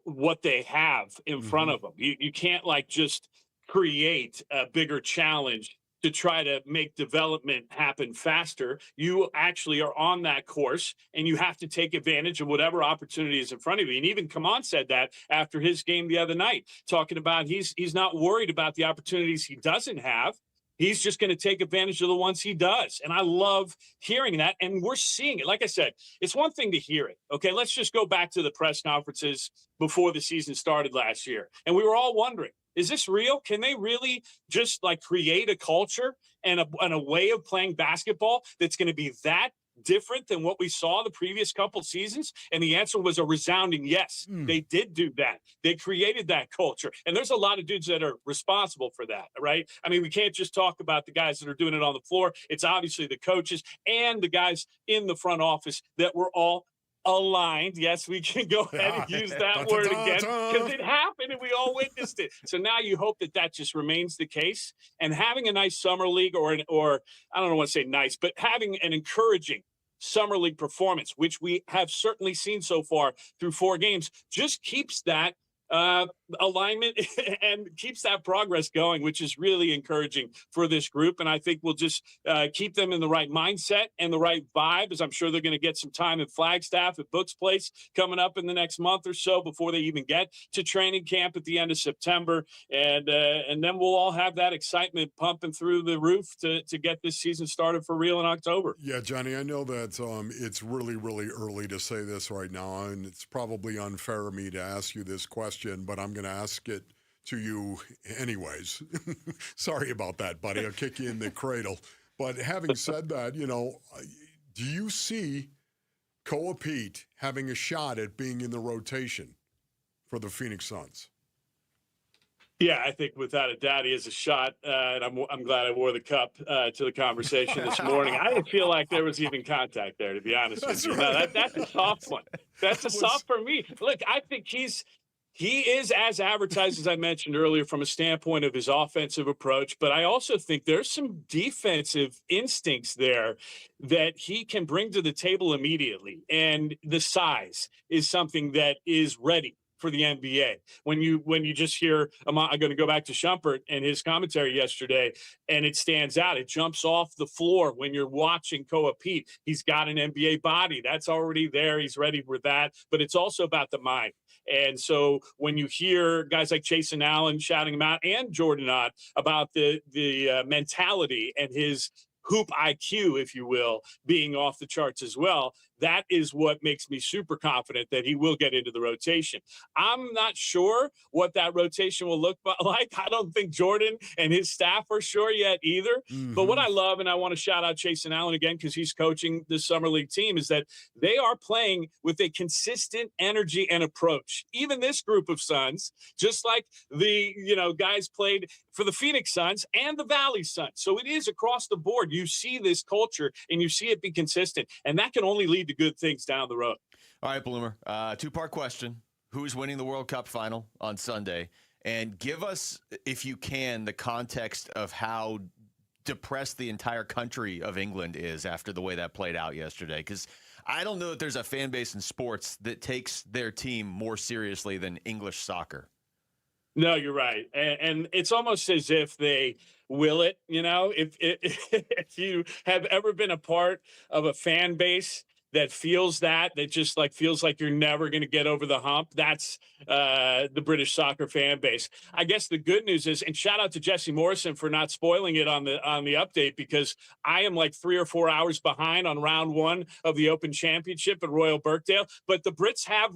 what they have in front of them. You can't, like, just create a bigger challenge to try to make development happen faster. You actually are on that course, and you have to take advantage of whatever opportunity is in front of you. And even Kaman said that after his game the other night, talking about he's not worried about the opportunities he doesn't have. He's just going to take advantage of the ones he does. And I love hearing that. And we're seeing it. Like I said, it's one thing to hear it. Okay, let's just go back to the press conferences before the season started last year. And we were all wondering, is this real? Can they really just like create a culture and a way of playing basketball that's going to be that different than what we saw the previous couple seasons? And the answer was a resounding yes. They did do that. They created that culture. And there's a lot of dudes that are responsible for that, right? I mean, we can't just talk about the guys that are doing it on the floor. It's obviously the coaches and the guys in the front office that were all aligned. Yes, we can go ahead and use that word again, because it happened and we all witnessed it. So now you hope that that just remains the case. And having a nice summer league, or I don't want to say nice, but having an encouraging summer league performance, which we have certainly seen so far through 4 games, just keeps that alignment and keeps that progress going, which is really encouraging for this group. And I think we'll just keep them in the right mindset and the right vibe, as I'm sure they're going to get some time at Flagstaff at Book's Place coming up in the next month or so before they even get to training camp at the end of September. And then we'll all have that excitement pumping through the roof to get this season started for real in October. Yeah, Johnny, I know that it's really, really early to say this right now, and it's probably unfair of me to ask you this question, but I'm going to ask it to you anyways. Sorry about that, buddy. I'll kick you in the cradle. But having said that, do you see Koa Pete having a shot at being in the rotation for the Phoenix Suns? Yeah, I think without a doubt he has a shot, and I'm glad I wore the cup to the conversation this morning. I didn't feel like there was even contact there, to be honest with you. No, that's a soft one. That's a soft for me. Look, I think he is as advertised, as I mentioned earlier, from a standpoint of his offensive approach. But I also think there's some defensive instincts there that he can bring to the table immediately. And the size is something that is ready for the NBA. When you just hear, I'm going to go back to Shumpert and his commentary yesterday, and it stands out. It jumps off the floor when you're watching Koa Pete. He's got an NBA body. That's already there. He's ready for that. But it's also about the mind. And so when you hear guys like Jason Allen shouting him out, and Jordan Ott, about the mentality and his hoop IQ, if you will, being off the charts as well, that is what makes me super confident that he will get into the rotation. I'm not sure what that rotation will look like. I don't think Jordan and his staff are sure yet either. But what I love, and I want to shout out Jason Allen again because he's coaching the Summer League team, is that they are playing with a consistent energy and approach. Even this group of Suns, just like the guys played for the Phoenix Suns and the Valley Suns. So it is across the board. You see this culture and you see it be consistent, and that can only lead to good things down the road. All right, Bloomer. 2-part question. Who's winning the World Cup final on Sunday? and give us, if you can, the context of how depressed the entire country of England is after the way that played out yesterday. Because I don't know that there's a fan base in sports that takes their team more seriously than English soccer. No, you're right. And it's almost as if they will it, if you have ever been a part of a fan base that feels that just like feels like you're never going to get over the hump. That's the British soccer fan base. I guess the good news is, and shout out to Jesse Morrison for not spoiling it on the update, because I am like 3 or 4 hours behind on round 1 of the Open Championship at Royal Birkdale. But the Brits have,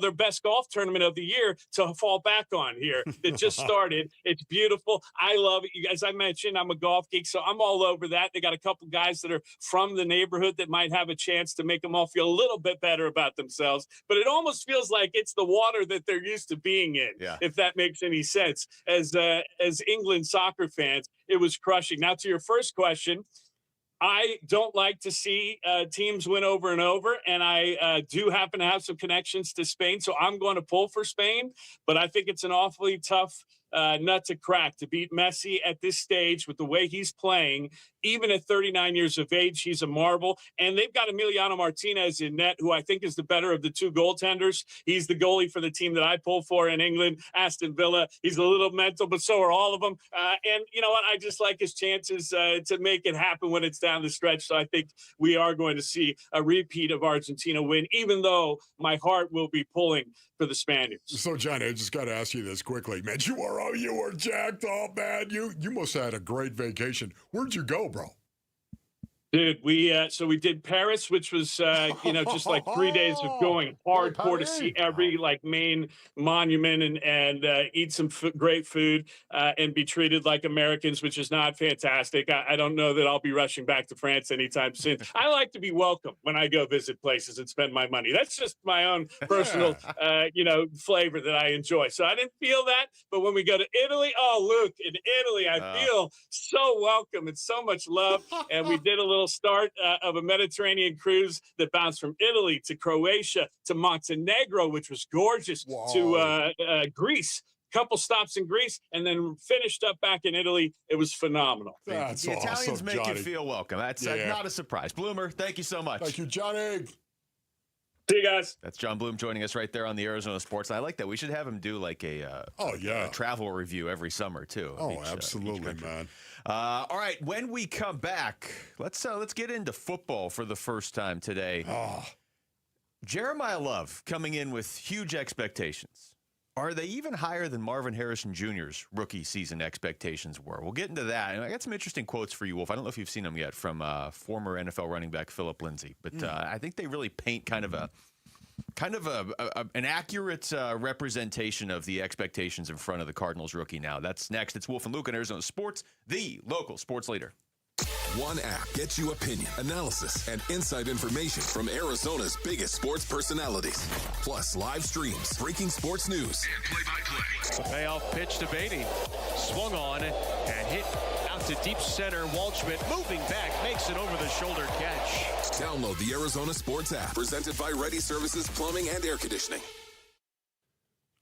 their best golf tournament of the year to fall back on here. It just started. It's beautiful. I love it. As I mentioned, I'm a golf geek, so I'm all over that. They got a couple guys that are from the neighborhood that might have a chance to make them all feel a little bit better about themselves, but it almost feels like it's the water that they're used to being in, if that makes any sense. As England soccer fans, it was crushing. Now, to your first question, I don't like to see teams win over and over, and I do happen to have some connections to Spain, so I'm going to pull for Spain, but I think it's an awfully tough nut to crack to beat Messi at this stage with the way he's playing. Even at 39 years of age, he's a marvel. And they've got Emiliano Martinez in net, who I think is the better of the two goaltenders. He's the goalie for the team that I pull for in England, Aston Villa. He's a little mental, but so are all of them. And you know what? I just like his chances to make it happen when it's down the stretch. So I think we are going to see a repeat of Argentina win, even though my heart will be pulling for the Spaniards. So, Johnny, I just got to ask you this quickly, man. You were jacked up, man. You must have had a great vacation. Where'd you go, bro? Dude, we did Paris, which was just like 3 days of going hardcore to see every like main monument and eat some great food and be treated like Americans, which is not fantastic. I don't know that I'll be rushing back to France anytime soon. I like to be welcome when I go visit places and spend my money. That's just my own personal flavor that I enjoy. So I didn't feel that, but when we go to Italy, Luke, in Italy, I feel so welcome and so much love. And we did a little start of a Mediterranean cruise that bounced from Italy to Croatia to Montenegro, which was gorgeous, to Greece. Couple stops in Greece, and then finished up back in Italy. It was phenomenal. That's the Italians awesome, make Johnny. You feel welcome. That's not a surprise. Bloomer, thank you so much. Thank you, Johnny. See you guys. That's John Bloom joining us right there on the Arizona Sports. I like that. We should have him do like a travel review every summer too. Absolutely, man. All right, when we come back, let's get into football for the first time today. Jeremiah Love coming in with huge expectations. Are they even higher than Marvin Harrison Jr.'s rookie season expectations were? We'll get into that. And I got some interesting quotes for you, Wolf. I don't know if you've seen them yet from former NFL running back Philip Lindsay, but I think they really paint kind of an accurate representation of the expectations in front of the Cardinals rookie now. That's next. It's Wolf and Luke on Arizona Sports, the local sports leader. One app gets you opinion, analysis, and inside information from Arizona's biggest sports personalities. Plus live streams, breaking sports news, and play-by-play. Payoff pitch to Beatty. Swung on and hit out to deep center. Waldschmidt moving back, makes an over-the-shoulder catch. Download the Arizona Sports app, presented by Ready Services Plumbing and Air Conditioning.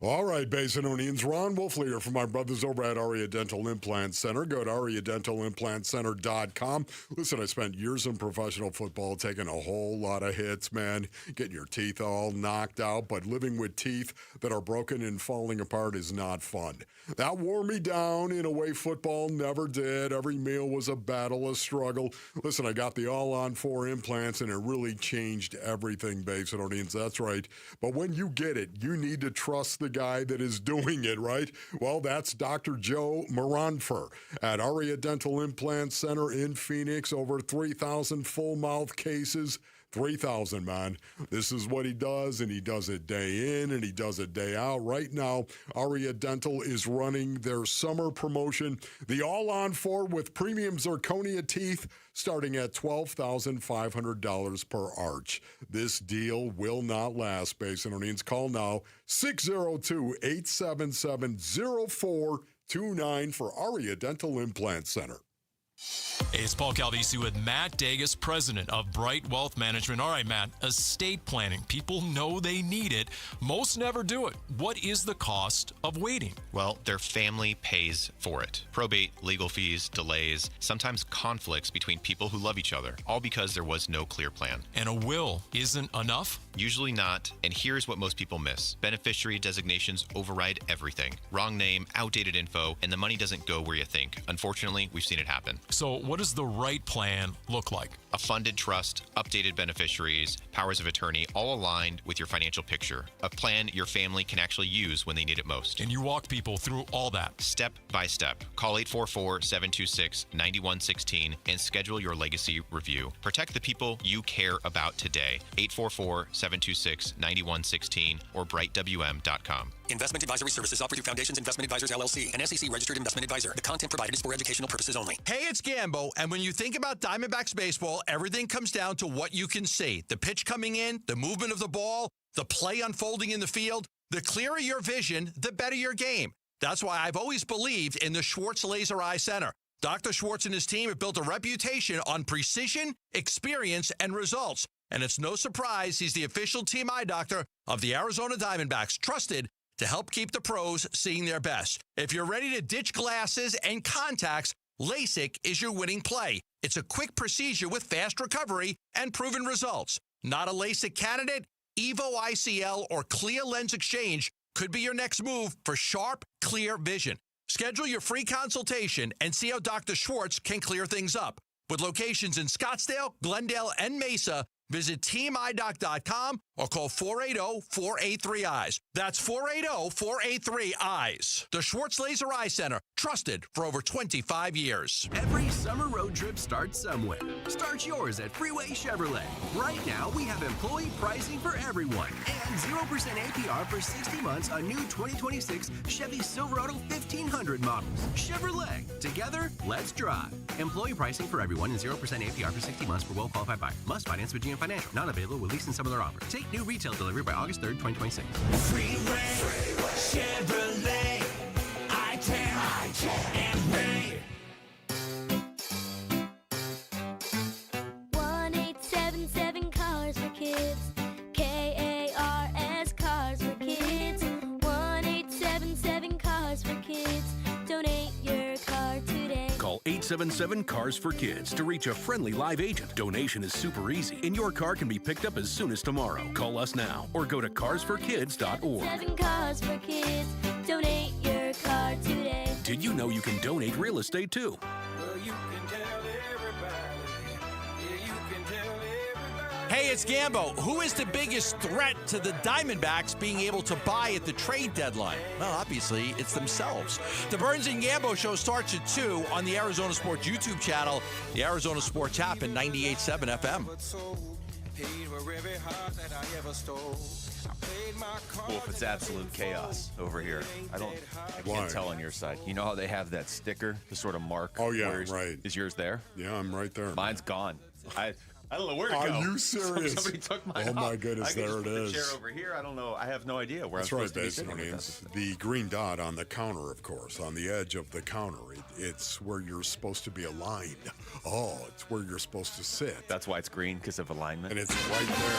All right, Basinonians, Ron Wolfleer from my brothers over at Aria Dental Implant Center. Go to ariadentalimplantcenter.com. Listen, I spent years in professional football taking a whole lot of hits, man, getting your teeth all knocked out, but living with teeth that are broken and falling apart is not fun. That wore me down in a way football never did. Every meal was a battle, a struggle. Listen, I got the all-on-4 implants, and it really changed everything, Basinonians. That's right. But when you get it, you need to trust the guy that is doing it, right? Well, that's Dr. Joe Moranfer at Aria Dental Implant Center in Phoenix. Over 3,000 full mouth cases. 3,000, man. This is what he does, and he does it day in and he does it day out. Right now, Aria Dental is running their summer promotion, the all-on-4 with premium zirconia teeth, starting at $12,500 per arch. This deal will not last, Basinonians. Call now, 602-877-0429 for Aria Dental Implant Center. Hey, it's Paul Calvisi with Matt Dagas, president of Bright Wealth Management. All right, Matt, estate planning. People know they need it. Most never do it. What is the cost of waiting? Well, their family pays for it. Probate, legal fees, delays, sometimes conflicts between people who love each other, all because there was no clear plan. And a will isn't enough? Usually not, and here's what most people miss. Beneficiary designations override everything. Wrong name, outdated info, and the money doesn't go where you think. Unfortunately, we've seen it happen. So what does the right plan look like? A funded trust, updated beneficiaries, powers of attorney, all aligned with your financial picture. A plan your family can actually use when they need it most. And you walk people through all that. Step by step. Call 844-726-9116 and schedule your legacy review. Protect the people you care about today. 844-726-9116 or brightwm.com. Investment advisory services offered through Foundations Investment Advisors, LLC, an SEC-registered investment advisor. The content provided is for educational purposes only. Hey, it's Gambo, and when you think about Diamondbacks baseball, everything comes down to what you can see. The pitch coming in, the movement of the ball, the play unfolding in the field. The clearer your vision, the better your game. That's why I've always believed in the Schwartz Laser Eye Center. Dr. Schwartz and his team have built a reputation on precision, experience, and results. And it's no surprise he's the official team eye doctor of the Arizona Diamondbacks, trusted to help keep the pros seeing their best. If you're ready to ditch glasses and contacts, LASIK is your winning play. It's a quick procedure with fast recovery and proven results. Not a LASIK candidate? Evo ICL or Clear Lens Exchange could be your next move for sharp, clear vision. Schedule your free consultation and see how Dr. Schwartz can clear things up. With locations in Scottsdale, Glendale, and Mesa, visit teamidoc.com or call 480-483-EYES. That's 480-483-EYES. The Schwartz Laser Eye Center, trusted for over 25 years. Every summer road trip starts somewhere. Start yours at Freeway Chevrolet. Right now, we have employee pricing for everyone and 0% APR for 60 months on new 2026 Chevy Silverado 1500 models. Chevrolet. Together, let's drive. Employee pricing for everyone and 0% APR for 60 months for well-qualified buyers. Must finance with GM Financial. Not available with lease and similar offers. Take new retail delivery by August 3rd, 2026. Freeway Chevrolet. I-10 and Ray. 1877 Cars for Kids. K-A-R-S Cars for Kids. 1877 Cars for Kids. Donate your car today. Call 877 Cars for Kids to reach a friendly live agent. Donation is super easy, and your car can be picked up as soon as tomorrow. Call us now or go to carsforkids.org. 7 Cars for Kids. Donate your car today. Did you know you can donate real estate too? Well, you can tell everybody. Yeah, you can tell everybody. Hey, it's Gambo. Who is the biggest threat to the Diamondbacks being able to buy at the trade deadline? Well, obviously, it's themselves. The Burns and Gambo show starts at 2 on the Arizona Sports YouTube channel, the Arizona Sports app, and 98.7 FM. Wolf, it's absolute chaos over here. I can't tell on your side. You know how they have that sticker to sort of mark? Oh, yeah, right. Is yours there? Yeah, I'm right there. Mine's gone. I don't know where to go. Are you serious? Somebody took mine Oh, my off. goodness, there it is. The chair over here. I don't know. I have no idea where That's I'm right, supposed to be sitting. the green dot on the counter, of course, on the edge of the counter. It's where you're supposed to be aligned. Oh, it's where you're supposed to sit. That's why it's green, because of alignment. And it's right there.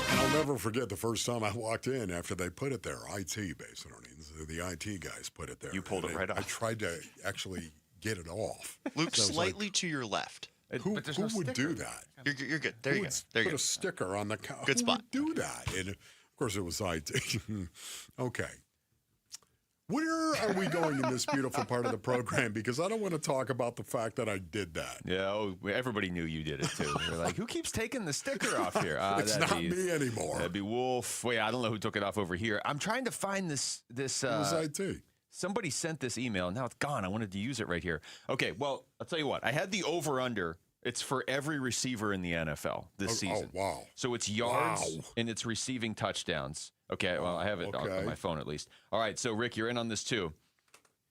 And I'll never forget the first time I walked in after they put it there. IT, basically. The IT guys put it there. You pulled it right off. I tried to actually get it off. Luke, So I was slightly to your left. Who would do that? You're good. There you go. There you Put go. a sticker on the counter. Good spot. Who would do that? And of course, it was IT. Okay. Where are we going in this beautiful part of the program? Because I don't want to talk about the fact that I did that. Yeah, everybody knew you did it too. They're like, who keeps taking the sticker off here? It's not me anymore. That'd be Wolf. Wait, I don't know who took it off over here. I'm trying to find this. It was IT. Somebody sent this email. Now it's gone. I wanted to use it right here. Okay, well, I'll tell you what. I had the over-under. It's for every receiver in the NFL this season. Oh, wow. So it's yards and it's receiving touchdowns. Okay, well, I have it on my phone at least. All right, so Rick, you're in on this too.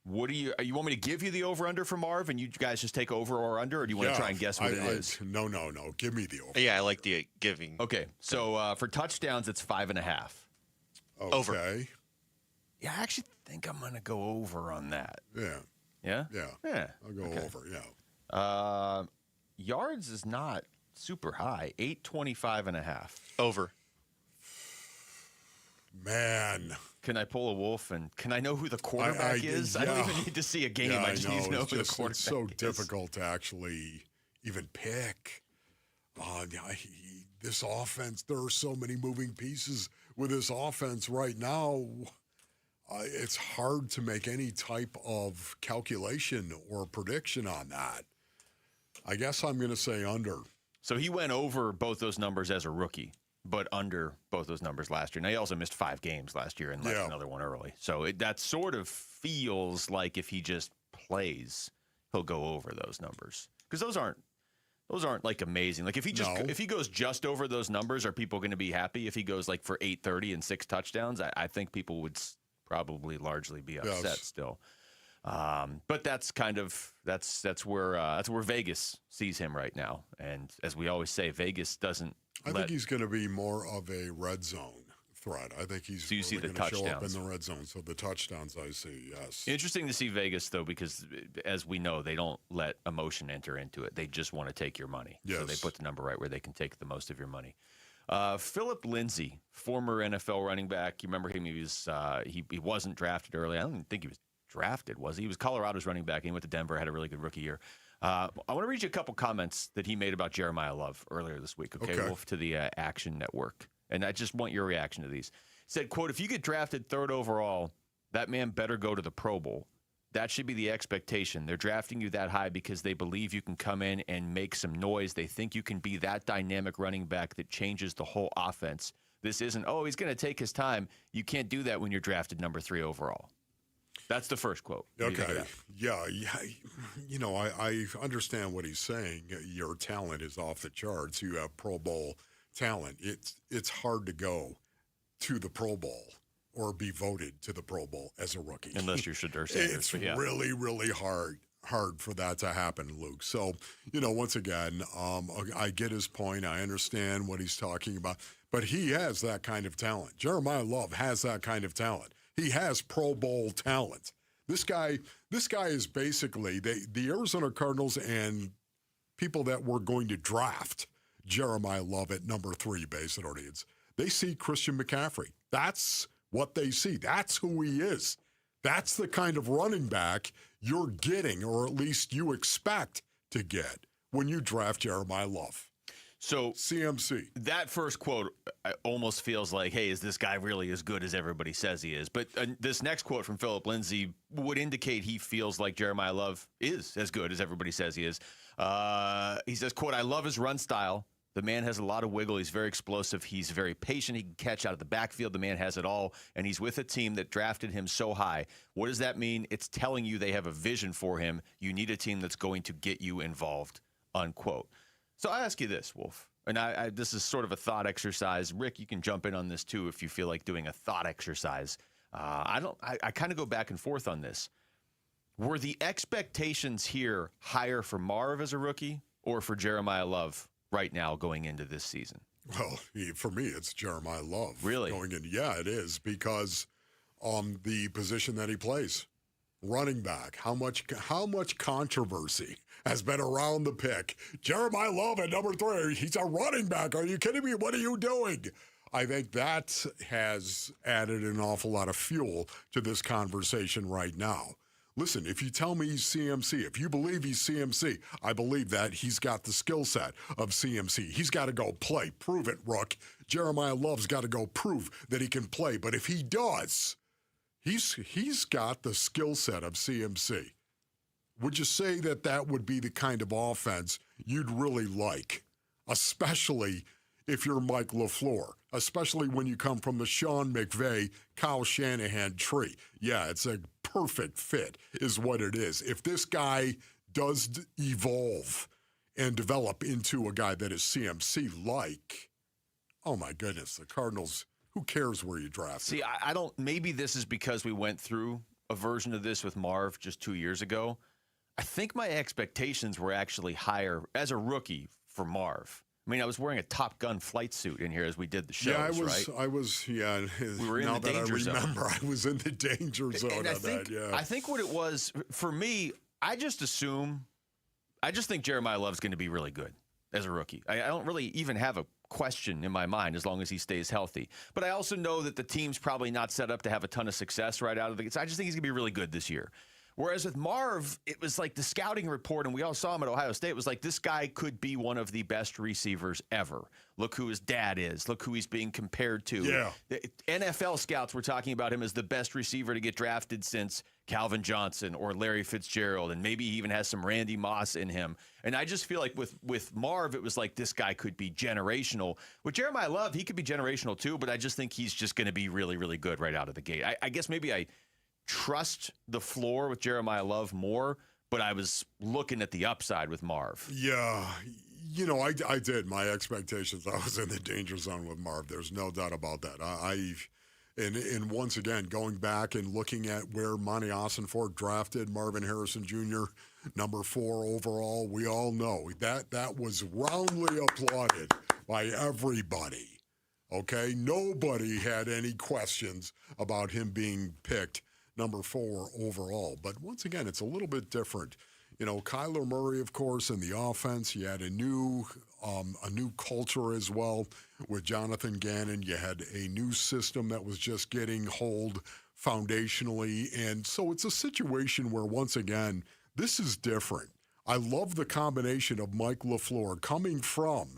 What do you want me to give you the over-under for Marv, and you guys just take over or under, or do you want to try and guess what it is? No. Give me the over. Yeah, I like the giving. Okay, so for touchdowns, it's 5.5. Okay. Over. Yeah, I actually think I'm going to go over on that. Yeah. Yeah? Yeah. I'll go over, yeah. Yards is not super high. 825.5. Over. Man. Can I pull a Wolf, and can I know who the quarterback is? Yeah. I don't even need to see a game. I just need to know who the quarterback is. It's so difficult to actually even pick. This offense, there are so many moving pieces with this offense right now. It's hard to make any type of calculation or prediction on that. I guess I'm going to say under. So he went over both those numbers as a rookie, but under both those numbers last year. Now, he also missed 5 games last year and left another one early. So that sort of feels like if he just plays, he'll go over those numbers. Because those aren't like amazing. Like if he goes just over those numbers, are people going to be happy? If he goes like for 830 and 6 touchdowns, I think people would probably largely be upset still. But that's kind of that's where Vegas sees him right now. And as we always say, Vegas doesn't. I think he's going to be more of a red zone threat. I think he's going to show up in the red zone. So the touchdowns I see, yes. Interesting to see Vegas, though, because as we know, they don't let emotion enter into it. They just want to take your money. Yes. So they put the number right where they can take the most of your money. Philip Lindsay, former NFL running back. You remember him? He was he wasn't drafted early. I don't even think he was drafted, was he? He was Colorado's running back. He went to Denver, had a really good rookie year. I want to read you a couple comments that he made about Jeremiah Love earlier this week, okay. Wolf, to the Action Network. And I just want your reaction to these. He said, quote, "If you get drafted 3rd overall, that man better go to the Pro Bowl. That should be the expectation. They're drafting you that high because they believe you can come in and make some noise. They think you can be that dynamic running back that changes the whole offense. This isn't, he's going to take his time. You can't do that when you're drafted number 3 overall." That's the first quote. Okay. Yeah. You know, I understand what he's saying. Your talent is off the charts. You have Pro Bowl talent. It's hard to go to the Pro Bowl or be voted to the Pro Bowl as a rookie. Unless you're Shedeur Sanders. It's really, really hard for that to happen, Luke. So, you know, once again, I get his point. I understand what he's talking about. But he has that kind of talent. Jeremiah Love has that kind of talent. He has Pro Bowl talent. This guy is basically the Arizona Cardinals and people that were going to draft Jeremiah Love at number 3 based on audience. They see Christian McCaffrey. That's what they see. That's who he is. That's the kind of running back you're getting, or at least you expect to get when you draft Jeremiah Love. So CMC. That first quote almost feels like, hey, is this guy really as good as everybody says he is? But this next quote from Philip Lindsay would indicate he feels like Jeremiah Love is as good as everybody says he is. He says, quote, "I love his run style. The man has a lot of wiggle. He's very explosive. He's very patient. He can catch out of the backfield. The man has it all. And he's with a team that drafted him so high. What does that mean? It's telling you they have a vision for him. You need a team that's going to get you involved," unquote. So I ask you this, Wolf, and this is sort of a thought exercise. Rick, you can jump in on this too if you feel like doing a thought exercise. I kind of go back and forth on this. Were the expectations here higher for Marv as a rookie or for Jeremiah Love right now going into this season? Well, for me, it's Jeremiah Love. Really? Going in. Yeah, it is, because the position that he plays, running back, how much controversy has been around the pick. Jeremiah Love at number 3. He's a running back. Are you kidding me? What are you doing? I think that has added an awful lot of fuel to this conversation right now. Listen, if you tell me he's CMC, if you believe he's CMC, I believe that he's got the skill set of CMC. He's got to go play. Prove it, Rook. Jeremiah Love's got to go prove that he can play. But if he does, he's got the skill set of CMC. Would you say that would be the kind of offense you'd really like, especially if you're Mike LaFleur, especially when you come from the Sean McVay, Kyle Shanahan tree? Yeah, it's a perfect fit is what it is. If this guy does evolve and develop into a guy that is CMC-like, oh my goodness, the Cardinals, who cares where you draft? See, I don't, maybe this is because we went through a version of this with Marv just 2 years ago. I think my expectations were actually higher as a rookie for Marv. I mean, I was wearing a Top Gun flight suit in here as we did the shows, yeah, I was. Yeah, we were in now the that danger zone. I remember, I was in the danger zone on that. Yeah, I think what it was for me, I just think Jeremiah Love's going to be really good as a rookie. I don't really even have a question in my mind as long as he stays healthy. But I also know that the team's probably not set up to have a ton of success right out of the gate. So I just think he's going to be really good this year. Whereas with Marv, it was like the scouting report, and we all saw him at Ohio State, was like, this guy could be one of the best receivers ever. Look who his dad is. Look who he's being compared to. Yeah. The NFL scouts were talking about him as the best receiver to get drafted since Calvin Johnson or Larry Fitzgerald, and maybe he even has some Randy Moss in him. And I just feel like with Marv, it was like this guy could be generational. With Jeremiah Love, he could be generational too, but I just think he's just going to be really, really good right out of the gate. I guess maybe I trust the floor with Jeremiah Love more, but I was looking at the upside with Marv. Yeah, I did. My expectations, I was in the danger zone with Marv. There's no doubt about that. And once again, going back and looking at where Monty Ossenfort drafted Marvin Harrison Jr., number 4 overall, we all know that was roundly applauded by everybody. Okay? Nobody had any questions about him being picked number 4 overall. But once again, it's a little bit different. Kyler Murray, of course, in the offense, you had a new culture as well with Jonathan Gannon. You had a new system that was just getting hold foundationally. And so it's a situation where, once again, this is different. I love the combination of Mike LaFleur coming from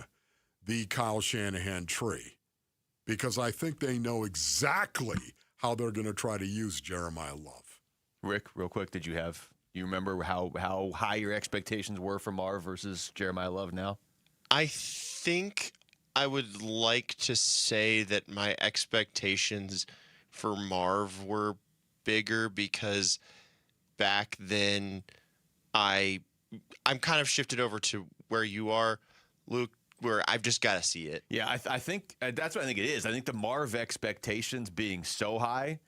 the Kyle Shanahan tree, because I think they know exactly how they're going to try to use Jeremiah Love. Rick, real quick, you remember how high your expectations were for Marv versus Jeremiah Love now? I think I would like to say that my expectations for Marv were bigger because back then I'm kind of shifted over to where you are, Luke, where I've just got to see it. Yeah, I think that's what I think it is. I think the Marv expectations being so high,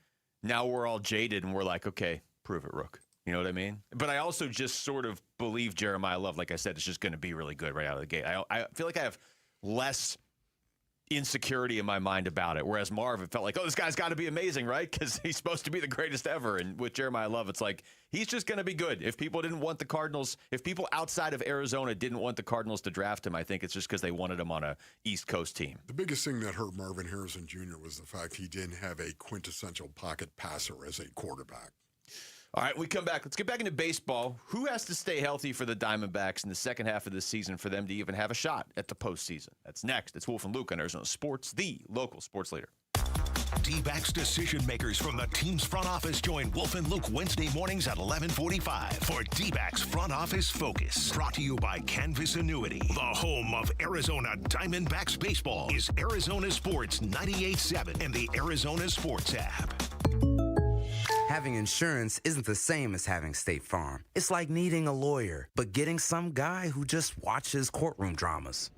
now we're all jaded and we're like, okay, prove it, Rook. You know what I mean? But I also just sort of believe Jeremiah Love, like I said, is just going to be really good right out of the gate. I feel like I have less insecurity in my mind about it. Whereas Marv, it felt like, oh, this guy's got to be amazing, right? Because he's supposed to be the greatest ever. And with Jeremiah Love, it's like, he's just going to be good. If people didn't want the Cardinals, if people outside of Arizona didn't want the Cardinals to draft him, I think it's just because they wanted him on a East Coast team. The biggest thing that hurt Marvin Harrison Jr. was the fact he didn't have a quintessential pocket passer as a quarterback. All right, we come back. Let's get back into baseball. Who has to stay healthy for the Diamondbacks in the second half of the season for them to even have a shot at the postseason? That's next. It's Wolf and Luke on Arizona Sports, the local sports leader. D-backs decision makers from the team's front office join Wolf and Luke Wednesday mornings at 11:45 for D-backs Front Office Focus. Brought to you by Canvas Annuity. The home of Arizona Diamondbacks baseball is Arizona Sports 98.7 and the Arizona Sports app. Having insurance isn't the same as having State Farm. It's like needing a lawyer, but getting some guy who just watches courtroom dramas.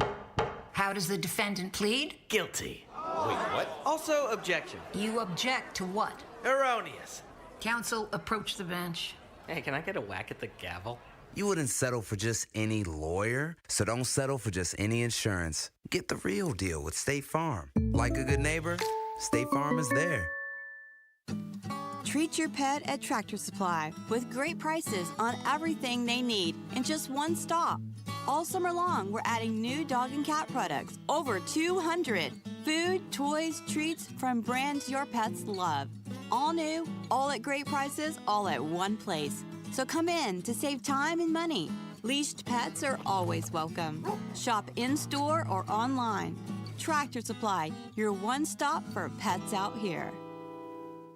How does the defendant plead? Guilty. Wait, what? Also, objection. You object to what? Erroneous. Counsel, approach the bench. Hey, can I get a whack at the gavel? You wouldn't settle for just any lawyer, so don't settle for just any insurance. Get the real deal with State Farm. Like a good neighbor, State Farm is there. Treat your pet at Tractor Supply with great prices on everything they need in just one stop. All summer long, we're adding new dog and cat products, over 200. Food, toys, treats from brands your pets love. All new, all at great prices, all at one place. So come in to save time and money. Leashed pets are always welcome. Shop in-store or online. Tractor Supply, your one stop for pets out here.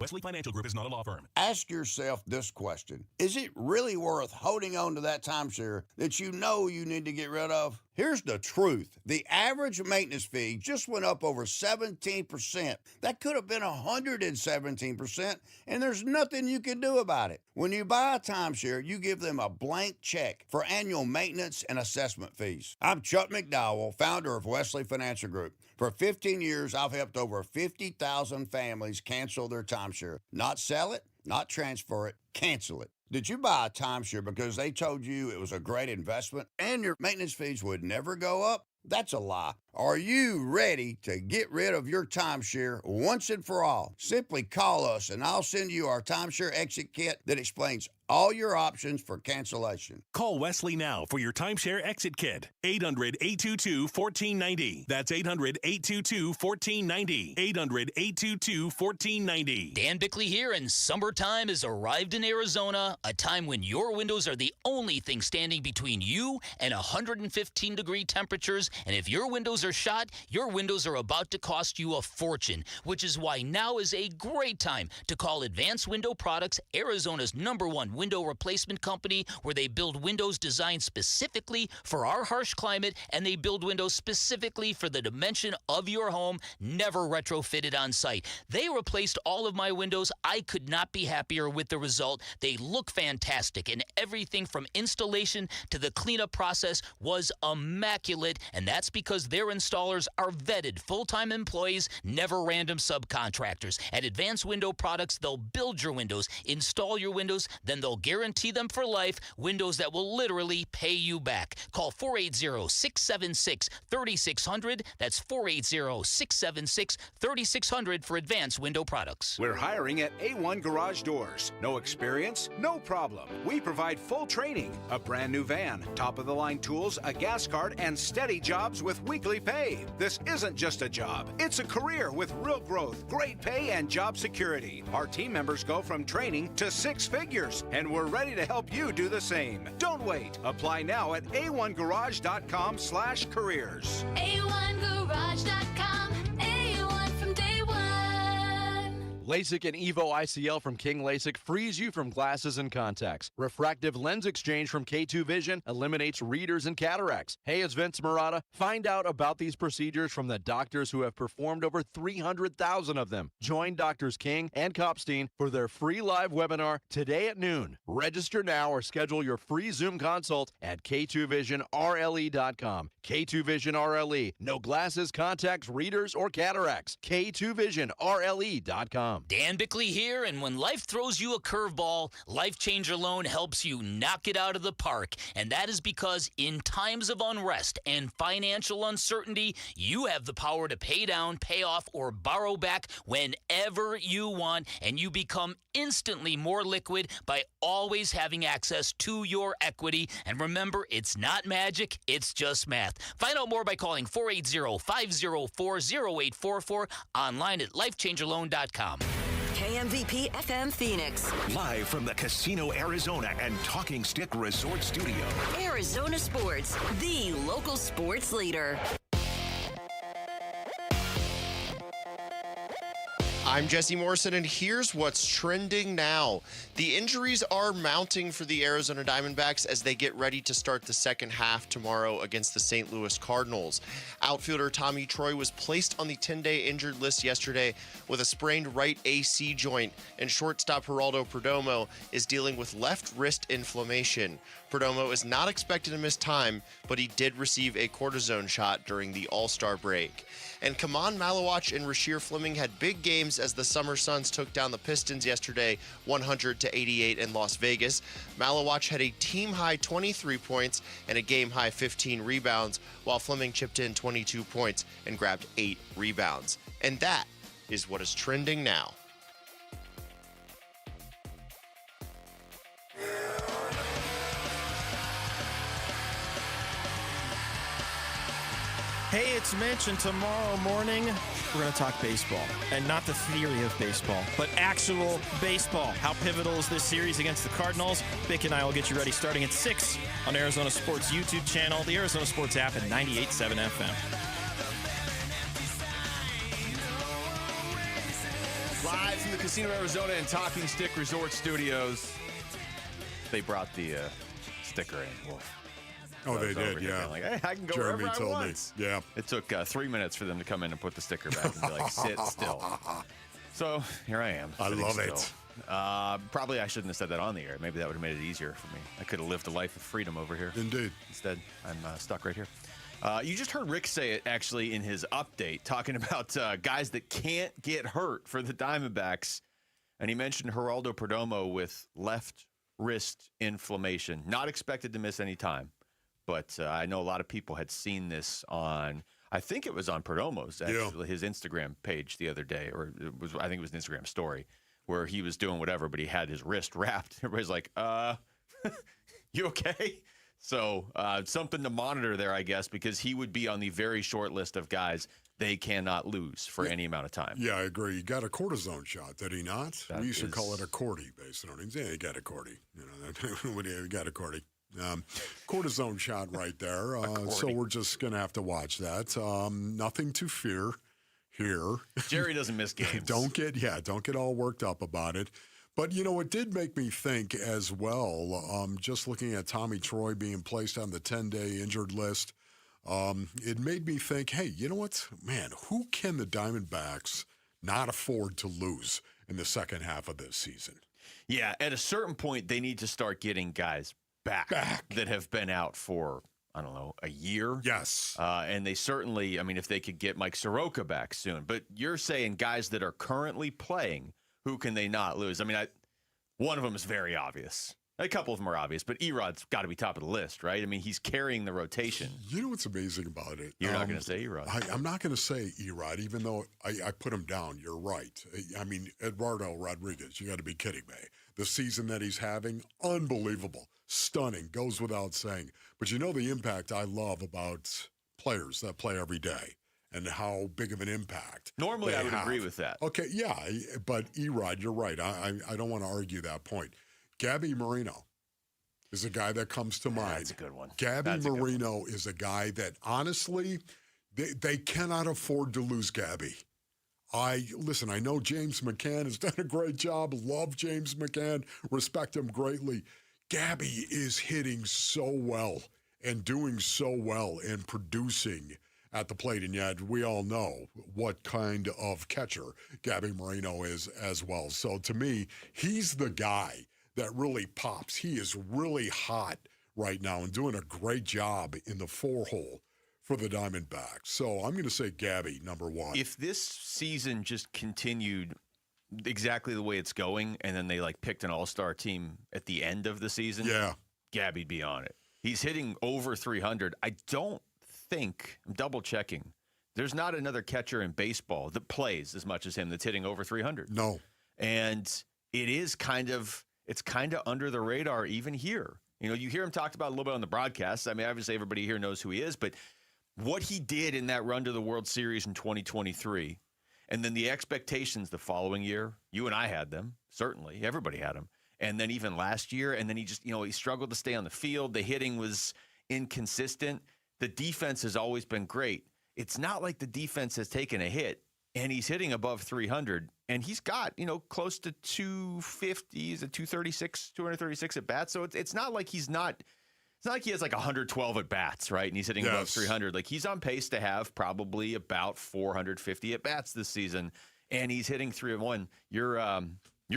Wesley Financial Group is not a law firm. Ask yourself this question. Is it really worth holding on to that timeshare that you know you need to get rid of? Here's the truth. The average maintenance fee just went up over 17%. That could have been 117%, and there's nothing you can do about it. When you buy a timeshare, you give them a blank check for annual maintenance and assessment fees. I'm Chuck McDowell, founder of Wesley Financial Group. For 15 years, I've helped over 50,000 families cancel their timeshare. Not sell it, not transfer it, cancel it. Did you buy a timeshare because they told you it was a great investment and your maintenance fees would never go up? That's a lie. Are you ready to get rid of your timeshare once and for all? Simply call us and I'll send you our timeshare exit kit that explains all your options for cancellation. Call Wesley now for your timeshare exit kit. 800-822-1490. That's 800-822-1490. 800-822-1490. Dan Bickley here, and summertime has arrived in Arizona, a time when your windows are the only thing standing between you and 115-degree temperatures. And if your windows are shot, your windows are about to cost you a fortune, which is why now is a great time to call Advanced Window Products, Arizona's #1 window replacement company, where they build windows designed specifically for our harsh climate, and they build windows specifically for the dimension of your home, never retrofitted on site. They replaced all of my windows. I could not be happier with the result. They look fantastic, and everything from installation to the cleanup process was immaculate, and that's because their installers are vetted full-time employees, never random subcontractors. At Advanced Window Products, they'll build your windows, install your windows, then they'll guarantee them for life, windows that will literally pay you back. Call 480-676-3600. That's 480-676-3600 for Advanced Window Products. We're hiring at A1 Garage Doors. No experience? No problem. We provide full training, a brand new van, top-of-the-line tools, a gas card, and steady jobs with weekly pay. This isn't just a job. It's a career with real growth, great pay, and job security. Our team members go from training to 6 figures, and we're ready to help you do the same. Don't wait. Apply now at a1garage.com/careers. A1garage.com. A1 from day one. LASIK and EVO ICL from King LASIK frees you from glasses and contacts. Refractive lens exchange from K2 Vision eliminates readers and cataracts. Hey, it's Vince Marotta. Find out about these procedures from the doctors who have performed over 300,000 of them. Join Doctors King and Kopstein for their free live webinar today at noon. Register now or schedule your free Zoom consult at K2VisionRLE.com. K2 Vision RLE. No glasses, contacts, readers, or cataracts. K2VisionRLE.com. Dan Bickley here, and when life throws you a curveball, Life Changer Loan helps you knock it out of the park. And that is because in times of unrest and financial uncertainty, you have the power to pay down, pay off, or borrow back whenever you want, and you become instantly more liquid by always having access to your equity. And remember, it's not magic, it's just math. Find out more by calling 480-504-0844, online at lifechangerloan.com. KMVP FM Phoenix. Live from the Casino Arizona and Talking Stick Resort Studio. Arizona Sports, the local sports leader. I'm Jesse Morrison, and here's what's trending now. The injuries are mounting for the Arizona Diamondbacks as they get ready to start the second half tomorrow against the St. Louis Cardinals. Outfielder Tommy Troy was placed on the 10-day injured list yesterday with a sprained right AC joint, and shortstop Geraldo Perdomo is dealing with left wrist inflammation. Perdomo is not expected to miss time, but he did receive a cortisone shot during the All-Star break. And Kaman Malawach and Rasheer Fleming had big games as the Summer Suns took down the Pistons yesterday, 100-88 in Las Vegas. Malawach had a team-high 23 points and a game-high 15 rebounds, while Fleming chipped in 22 points and grabbed 8 rebounds. And that is what is trending now. Hey, it's Mitch, and tomorrow morning, we're going to talk baseball. And not the theory of baseball, but actual baseball. How pivotal is this series against the Cardinals? Bick and I will get you ready starting at 6 on Arizona Sports YouTube channel, the Arizona Sports app, and 98.7 FM. Live from the Casino Arizona and Talking Stick Resort Studios. They brought the sticker in, Wolf. Oh, they did, yeah. Like, hey, I can go Jeremy wherever I told want. me, yeah. It took 3 minutes for them to come in and put the sticker back and be like, sit still. So here I am. I love still. it. Probably I shouldn't have said that on the air. Maybe that would have made it easier for me. I could have lived a life of freedom over here. Indeed. Instead, I'm stuck right here. You just heard Rick say it, actually, in his update, talking about guys that can't get hurt for the Diamondbacks. And he mentioned Geraldo Perdomo with left wrist inflammation. Not expected to miss any time. but I know a lot of people had seen this on, I think it was on Perdomo's, actually, his Instagram page the other day, or I think it was an Instagram story, where he was doing whatever, but he had his wrist wrapped. Everybody's like, you okay? So something to monitor there, I guess, because he would be on the very short list of guys they cannot lose for any amount of time. Yeah, I agree. He got a cortisone shot, did he not? We used to call it a cordy based on it. Yeah, he got a cordy. He got a cordy. Cortisone shot right there. So we're just going to have to watch that. Nothing to fear here. Jerry doesn't miss games. Don't get all worked up about it. But, it did make me think as well, just looking at Tommy Troy being placed on the 10-day injured list, it made me think, hey, you know what? Man, who can the Diamondbacks not afford to lose in the second half of this season? Yeah, at a certain point, they need to start getting guys back. That have been out for, I don't know, a year. Yes. And they certainly, if they could get Mike Soroka back soon. But you're saying guys that are currently playing, who can they not lose? One of them is very obvious. A couple of them are obvious, but Erod's got to be top of the list, right? He's carrying the rotation. You know what's amazing about it? You're not going to say Erod. I'm not going to say Erod, even though I put him down. You're right. Eduardo Rodriguez, you got to be kidding me. The season that he's having, unbelievable, stunning, goes without saying. But the impact I love about players that play every day and how big of an impact. Normally, I would agree with that. Okay, yeah, but Erod, you're right. I don't want to argue that point. Gabby Moreno is a guy that comes to mind. That's a good one. Gabby Moreno is a guy that, honestly, they cannot afford to lose Gabby. I know James McCann has done a great job. Love James McCann. Respect him greatly. Gabby is hitting so well and doing so well and producing at the plate. And yet we all know what kind of catcher Gabby Moreno is as well. So to me, he's the guy that really pops. He is really hot right now and doing a great job in the 4-hole for the Diamondbacks. So I'm going to say Gabby, number one. If this season just continued exactly the way it's going, and then they picked an all-star team at the end of the season, Gabby'd be on it. He's hitting over 300. I don't think, I'm double-checking, there's not another catcher in baseball that plays as much as him that's hitting over 300. No. And it's kind of under the radar even here. You hear him talked about a little bit on the broadcast. Obviously everybody here knows who he is, but what he did in that run to the World Series in 2023, and then the expectations the following year, you and I had them, certainly. Everybody had them. And then even last year, and then he just, he struggled to stay on the field. The hitting was inconsistent. The defense has always been great. It's not like the defense has taken a hit, and he's hitting above 300, and he's got, close to 250, he's at 236 at bats. So it's not like it's not like he has 112 at bats, right? And he's hitting above 300. He's on pace to have probably about 450 at bats this season, and he's hitting 301. You're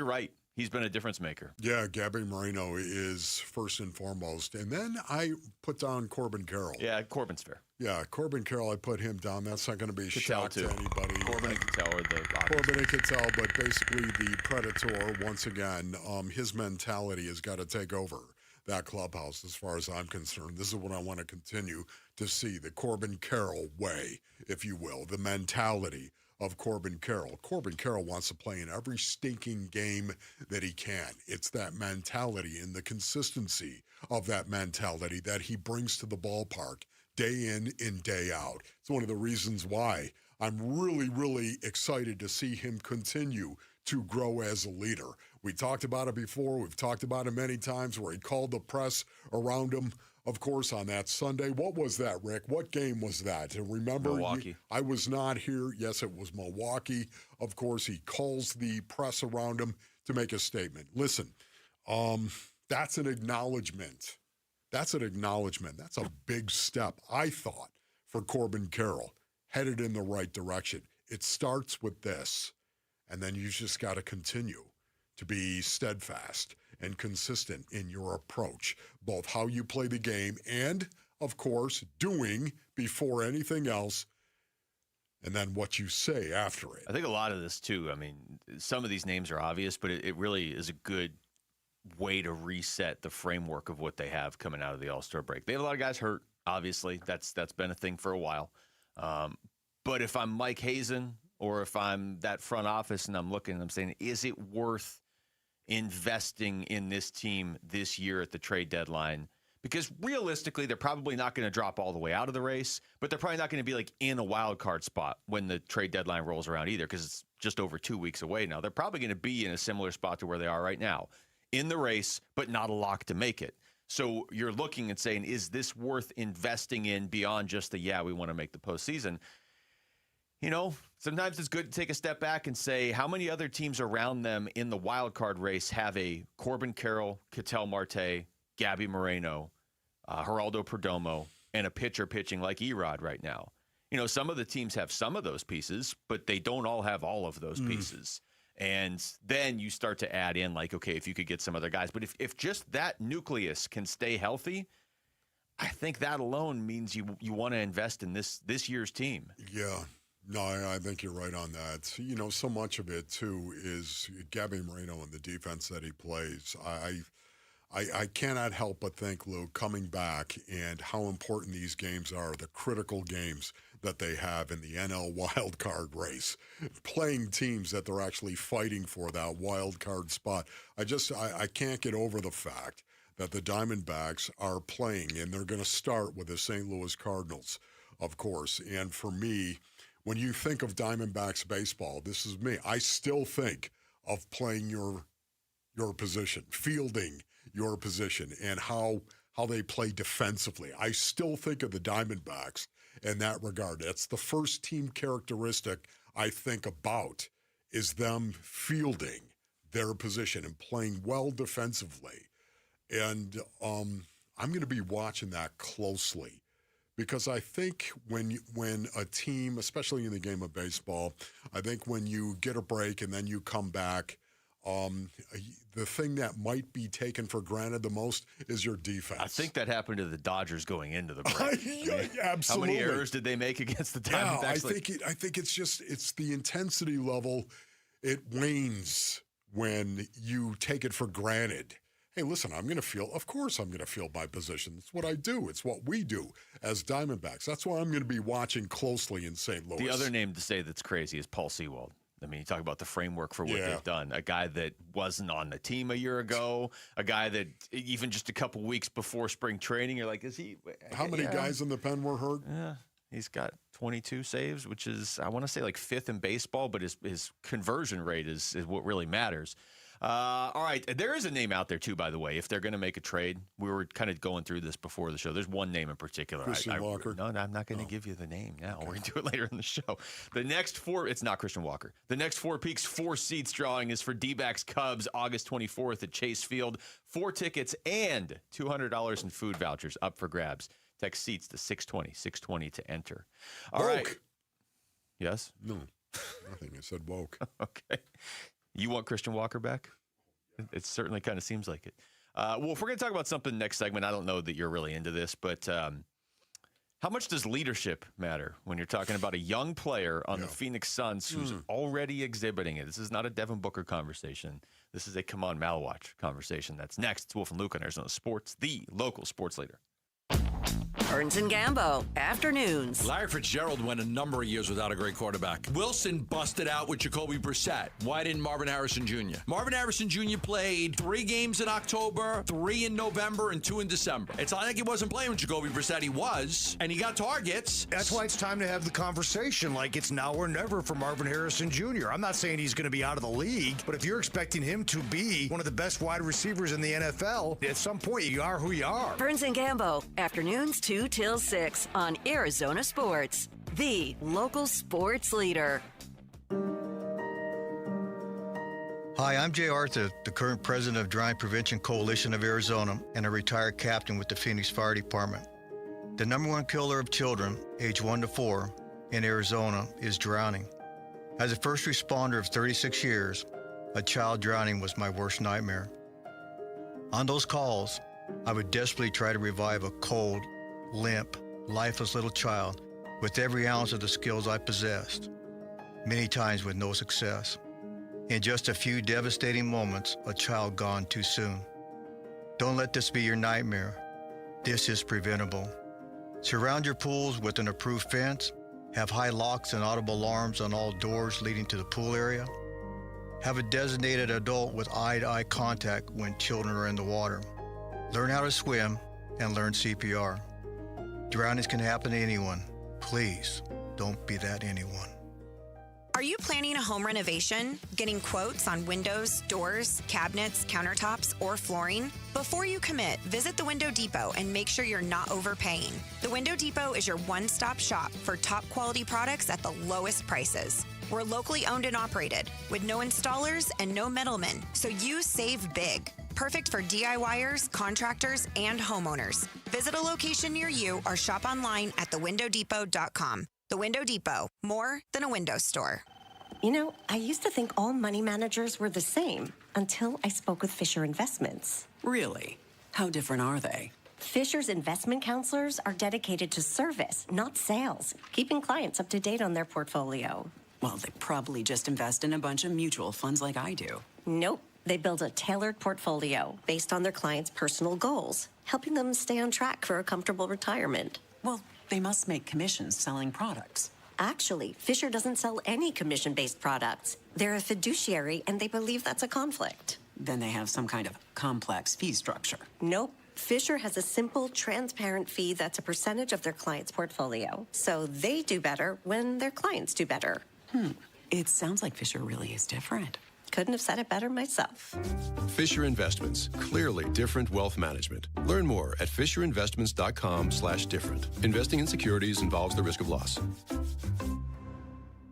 right. He's been a difference maker. Yeah, Gabby Moreno is first and foremost. And then I put down Corbin Carroll. Yeah, Corbin's fair. Yeah, Corbin Carroll, I put him down. That's not going to be a shock to anybody. Corbin and Cattell are the obvious. Corbin and Cattell, but basically the Predator, once again, his mentality has got to take over that clubhouse as far as I'm concerned. This is what I want to continue to see, the Corbin Carroll way, if you will, the mentality of Corbin Carroll. Corbin Carroll wants to play in every stinking game that he can. It's that mentality and the consistency of that mentality that he brings to the ballpark day in and day out. It's one of the reasons why I'm really, really excited to see him continue to grow as a leader. We talked about it before. We've talked about it many times where he called the press around him. Of course, on that Sunday. What was that, Rick? What game was that? Remember, Milwaukee. I was not here. Yes, it was Milwaukee. Of course, he calls the press around him to make a statement. Listen, that's an acknowledgement. That's an acknowledgement. That's a big step, I thought, for Corbin Carroll, headed in the right direction. It starts with this, and then you just got to continue to be steadfast and consistent in your approach, both how you play the game and, of course, doing before anything else, and then what you say after it. I think a lot of this, too, some of these names are obvious, but it really is a good way to reset the framework of what they have coming out of the All-Star break. They have a lot of guys hurt, obviously. That's been a thing for a while. But if I'm Mike Hazen or if I'm that front office and I'm looking and I'm saying, is it worth investing in this team this year at the trade deadline? Because realistically, they're probably not going to drop all the way out of the race, but they're probably not going to be like in a wild card spot when the trade deadline rolls around either, because it's just over 2 weeks away now. They're probably going to be in a similar spot to where they are right now, in the race, but not a lock to make it. So you're looking and saying, is this worth investing in beyond just we want to make the postseason? You know, sometimes it's good to take a step back and say, how many other teams around them in the wild card race have a Corbin Carroll, Ketel Marte, Gabby Moreno, Geraldo Perdomo, and a pitcher pitching like Erod right now? You know, some of the teams have some of those pieces, but they don't all have all of those pieces. And then you start to add in, like, okay, if you could get some other guys. But if just that nucleus can stay healthy, I think that alone means you want to invest in this year's team. Yeah. No, I think you're right on that. You know, so much of it, too, is Gabby Moreno and the defense that he plays. I cannot help but think, Luke, coming back and how important these games are, the critical games that they have in the NL wild card race, playing teams that they're actually fighting for that wild card spot. I can't get over the fact that the Diamondbacks are playing, and they're going to start with the St. Louis Cardinals, of course. And for me, when you think of Diamondbacks baseball, this is me. I still think of playing your position, fielding your position, and how they play defensively. I still think of the Diamondbacks in that regard. That's the first team characteristic I think about, is them fielding their position and playing well defensively. And I'm going to be watching that closely, because I think when a team, especially in the game of baseball, I think when you get a break and then you come back, the thing that might be taken for granted the most is your defense. I think that happened to the Dodgers going into the break. Absolutely. How many errors did they make against the Diamondbacks? I think it's the intensity level. It wanes when you take it for granted. Hey, listen, of course I'm going to field my position. It's what I do. It's what we do as Diamondbacks. That's why I'm going to be watching closely in St. Louis. The other name to say that's crazy is Paul Sewald. I mean, you talk about the framework for what they've done. A guy that wasn't on the team a year ago, a guy that even just a couple weeks before spring training, you're like, is he? How many guys in the pen were hurt? Yeah, he's got 22 saves, which is, I want to say, like 5th in baseball, but his conversion rate is what really matters. All right, there is a name out there, too, by the way, if they're going to make a trade. We were kind of going through this before the show. There's one name in particular. Christian Walker? No, I'm not going to give you the name now. Okay. We're going to do it later in the show. The next 4, it's not Christian Walker. The next 4 Peaks, 4 seats drawing is for D-backs Cubs, August 24th at Chase Field. 4 tickets and $200 in food vouchers up for grabs. Text seats to 620 to enter. All right. Yes? No, nothing. I said woke. Okay. You want Christian Walker back? It certainly kind of seems like it. Well, if we're going to talk about something next segment, I don't know that you're really into this, but how much does leadership matter when you're talking about a young player on the Phoenix Suns who's already exhibiting it? This is not a Devin Booker conversation. This is a Come On Malwatch conversation. That's next. It's Wolf and Luke on Arizona Sports, the local sports leader. Burns and Gambo, afternoons. Larry Fitzgerald went a number of years without a great quarterback. Wilson busted out with Jacoby Brissett. Why didn't Marvin Harrison Jr.? Marvin Harrison Jr. played 3 games in October, 3 in November, and 2 in December. It's not like he wasn't playing with Jacoby Brissett. He was, and he got targets. That's why it's time to have the conversation like it's now or never for Marvin Harrison Jr. I'm not saying he's going to be out of the league, but if you're expecting him to be one of the best wide receivers in the NFL, at some point you are who you are. Burns and Gambo, afternoons 2 till 6 on Arizona Sports, the local sports leader. Hi, I'm Jay Arthur, the current president of Drowning Prevention Coalition of Arizona and a retired captain with the Phoenix Fire Department. The number 1 killer of children, age 1 to 4, in Arizona is drowning. As a first responder of 36 years, a child drowning was my worst nightmare. On those calls, I would desperately try to revive a cold, limp, lifeless little child with every ounce of the skills I possessed, many times with no success. In just a few devastating moments, a child gone too soon. Don't let this be your nightmare. This is preventable. Surround your pools with an approved fence. Have high locks and audible alarms on all doors leading to the pool area. Have a designated adult with eye-to-eye contact when children are in the water. Learn how to swim and learn CPR. Drownings can happen to anyone. Please don't be that anyone. Are you planning a home renovation? Getting quotes on windows, doors, cabinets, countertops, or flooring? Before you commit, visit the Window Depot and make sure you're not overpaying. The Window Depot is your one-stop shop for top quality products at the lowest prices. We're locally owned and operated with no installers and no middlemen, so you save big. Perfect for DIYers, contractors, and homeowners. Visit a location near you or shop online at thewindowdepot.com. The Window Depot, more than a window store. You know, I used to think all money managers were the same until I spoke with Fisher Investments. Really? How different are they? Fisher's investment counselors are dedicated to service, not sales, keeping clients up to date on their portfolio. Well, they probably just invest in a bunch of mutual funds like I do. Nope. They build a tailored portfolio based on their clients' personal goals, helping them stay on track for a comfortable retirement. Well, they must make commissions selling products. Actually, Fisher doesn't sell any commission-based products. They're a fiduciary, and they believe that's a conflict. Then they have some kind of complex fee structure. Nope. Fisher has a simple, transparent fee that's a percentage of their client's portfolio. So they do better when their clients do better. It sounds like Fisher really is different. Couldn't have said it better myself. Fisher Investments, clearly different wealth management. Learn more at fisherinvestments.com/different. Investing in securities involves the risk of loss.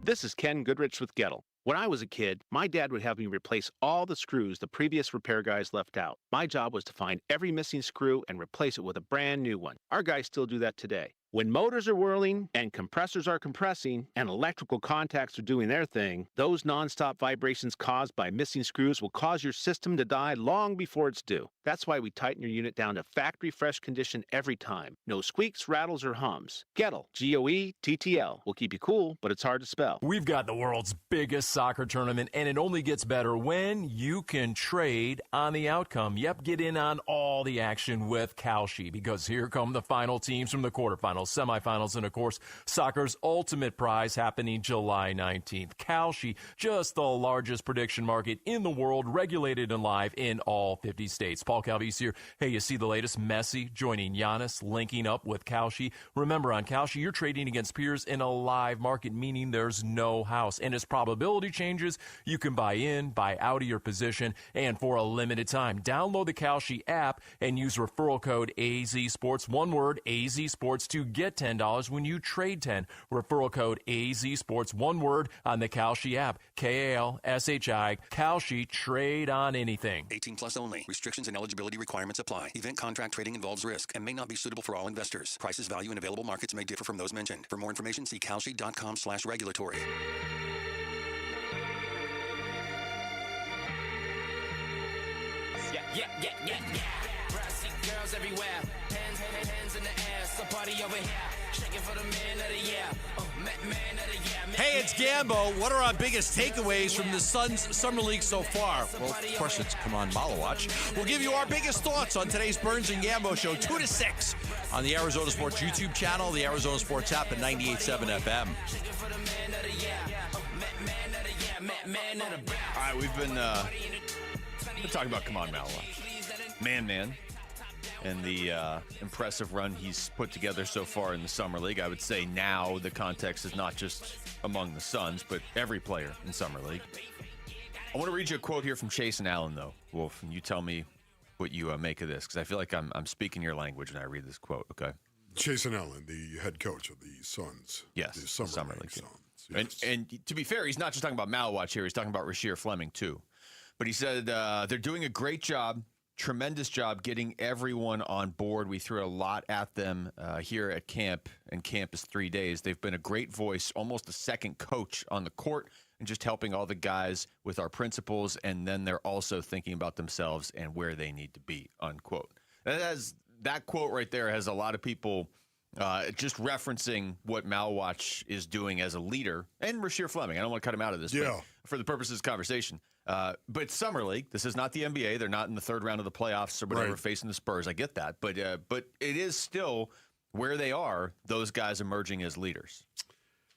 This is Ken Goodrich with Gettle. When I was a kid, my dad would have me replace all the screws the previous repair guys left out. My job was to find every missing screw and replace it with a brand new one. Our guys still do that today. When motors are whirling and compressors are compressing and electrical contacts are doing their thing, those nonstop vibrations caused by missing screws will cause your system to die long before it's due. That's why we tighten your unit down to factory fresh condition every time. No squeaks, rattles, or hums. Gettle, Goettl, will keep you cool, but it's hard to spell. We've got the world's biggest soccer tournament, and it only gets better when you can trade on the outcome. Yep, get in on all the action with Kalshi, because here come the final teams from the quarterfinals, semifinals, and of course, soccer's ultimate prize happening July 19th. Kalshi, just the largest prediction market in the world, regulated and live in all 50 states. Paul Calvise here. Hey, you see the latest? Messi joining Giannis, linking up with Kalshi. Remember, on Kalshi, you're trading against peers in a live market, meaning there's no house. And as probability changes, you can buy in, buy out of your position, and for a limited time. Download the Kalshi app and use referral code AZSports, one word, AZSports, to get $10 when you trade 10. Referral code AZSports, one word, on the Kalshi app. Kalshi, Kalshi, trade on anything. 18 plus only. Restrictions and eligibility requirements apply. Event contract trading involves risk and may not be suitable for all investors. Prices, value, and available markets may differ from those mentioned. For more information, see kalshi.com/regulatory. Yeah. Brassy girls everywhere. Hands in the air. So party over here. Shaking for the man of the year. Oh, man of the year. Hey, it's Gambo. What are our biggest takeaways from the Suns Summer League so far? Well, of course, it's Come On Mala Watch. We'll give you our biggest thoughts on today's Burns and Gambo show, 2 to 6, on the Arizona Sports YouTube channel, the Arizona Sports app, and 98.7 FM. All right, we've been talking about Come On Mala Watch. Man. And the impressive run he's put together so far in the Summer League. I would say now the context is not just among the Suns, but every player in Summer League. I want to read you a quote here from Chase and Allen, though, Wolf, and you tell me what you make of this, because I feel like I'm speaking your language when I read this quote, okay? Chase and Allen, the head coach of the Suns. Yes, the Summer League Suns. Yes. And to be fair, he's not just talking about Malawatch here. He's talking about Rasheer Fleming, too. But he said they're doing a great job. Tremendous job getting everyone on board. We threw a lot at them here at camp, and camp is 3 days. They've been a great voice, almost a second coach on the court, and just helping all the guys with our principles, and then they're also thinking about themselves and where they need to be, unquote. That quote right there has a lot of people just referencing what Malwatch is doing as a leader, and Rasheer Fleming. I don't want to cut him out of this, but for the purposes of conversation. But Summer League, this is not the NBA. They're not in the third round of the playoffs or whatever facing the Spurs. I get that. But it is still where they are, those guys emerging as leaders.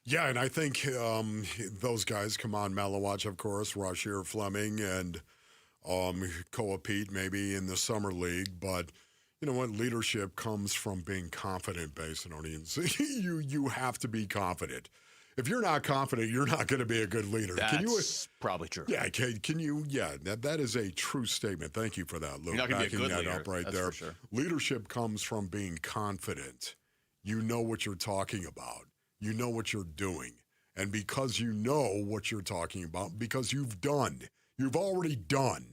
Yeah, and I think those guys, Malawach, of course, Rasheer Fleming, and Koa Pete maybe in the Summer League. But you know what? Leadership comes from being confident, Basinonians. You have to be confident. If you're not confident, you're not going to be a good leader. That's probably true. Yeah, can you? Yeah, that is a true statement. Thank you for that, Luke. You're not going to be a good leader. Up right That's there. for sure. Leadership comes from being confident. You know what you're talking about. You know what you're doing. And because you know what you're talking about, because you've already done,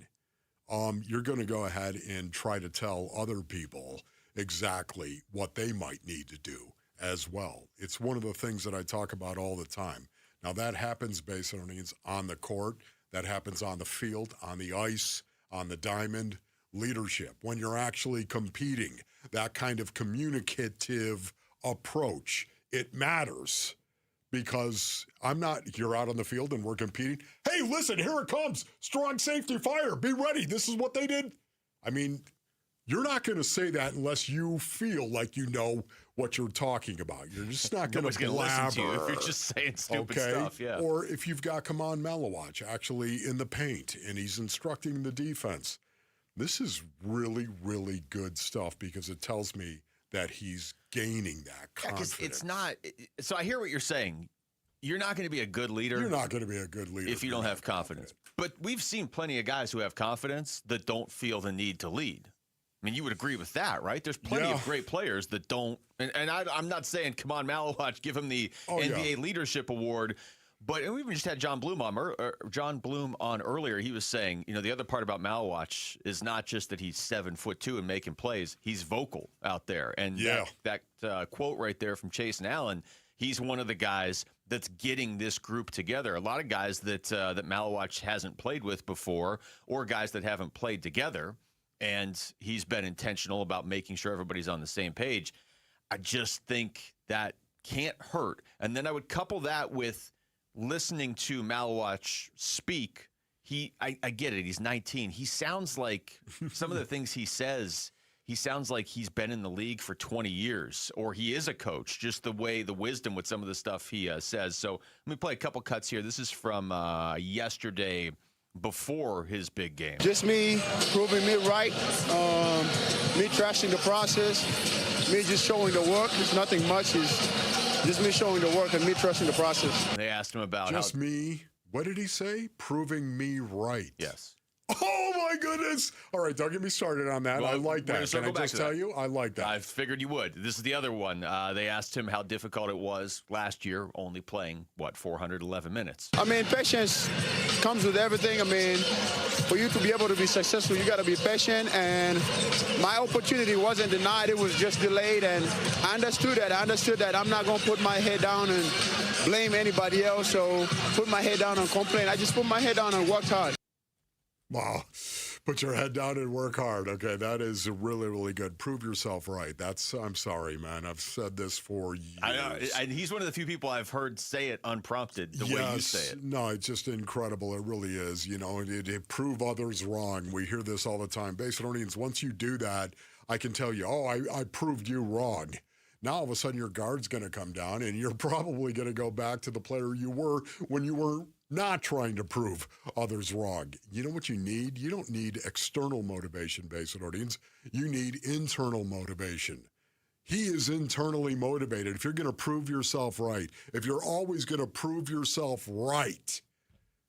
you're going to go ahead and try to tell other people exactly what they might need to do as well. It's one of the things that I talk about all the time. Now, that happens, Basinonians, on the court. That happens on the field, on the ice, on the diamond. Leadership, when you're actually competing, that kind of communicative approach, it matters. Because you're out on the field and we're competing. Hey, listen, here it comes. Strong safety fire. Be ready. This is what they did. I mean, you're not going to say that unless you feel like you know what you're talking about. You're just not going to blabber. Listen to you if you're just saying stupid stuff, yeah. Or if you've got Malawach actually in the paint and he's instructing the defense. This is really, really good stuff because it tells me that he's gaining that confidence. It's not. So I hear what you're saying. You're not going to be a good leader. You're not going to be a good leader if you don't have confidence. But we've seen plenty of guys who have confidence that don't feel the need to lead. I mean, you would agree with that, right? There's plenty of great players that don't. And I'm not saying, come on, Malawach, give him the NBA Leadership Award. But we even just had John Bloom on earlier. He was saying, the other part about Malawach is not just that he's 7'2" and making plays. He's vocal out there. And that quote right there from Chase and Allen, he's one of the guys that's getting this group together. A lot of guys that Malawach hasn't played with before, or guys that haven't played together. And he's been intentional about making sure everybody's on the same page. I just think that can't hurt. And then I would couple that with listening to Malawach speak. I get it. He's 19. He sounds like some of the things he says, he sounds like he's been in the league for 20 years, or he is a coach, just the wisdom with some of the stuff he says. So let me play a couple cuts here. This is from yesterday before his big game. Just me proving me right, me trashing the process, me just showing the work. It's nothing much. It's just me showing the work and me trusting the process. They asked him about me. What did he say? Proving me right. Yes. Oh, my goodness. All right, don't get me started on that. I like that. Can I just tell you? I like that. I figured you would. This is the other one. They asked him how difficult it was last year, only playing, 411 minutes. I mean, patience comes with everything. I mean, for you to be able to be successful, you got to be patient. And my opportunity wasn't denied. It was just delayed. And I understood that. I'm not going to put my head down and blame anybody else. So put my head down and complain. I just put my head down and worked hard. Wow. Put your head down and work hard. Okay, that is really, really good. Prove yourself right. I'm sorry, man. I've said this for years. I know. He's one of the few people I've heard say it unprompted the way you say it. No, it's just incredible. It really is. To prove others wrong. We hear this all the time. Basinonians, once you do that, I can tell you, I proved you wrong. Now, all of a sudden, your guard's going to come down, and you're probably going to go back to the player you were when you were not trying to prove others wrong. You know what you need? You don't need external motivation, Basinonians. You need internal motivation. He is internally motivated. If you're going to prove yourself right, if you're always going to prove yourself right,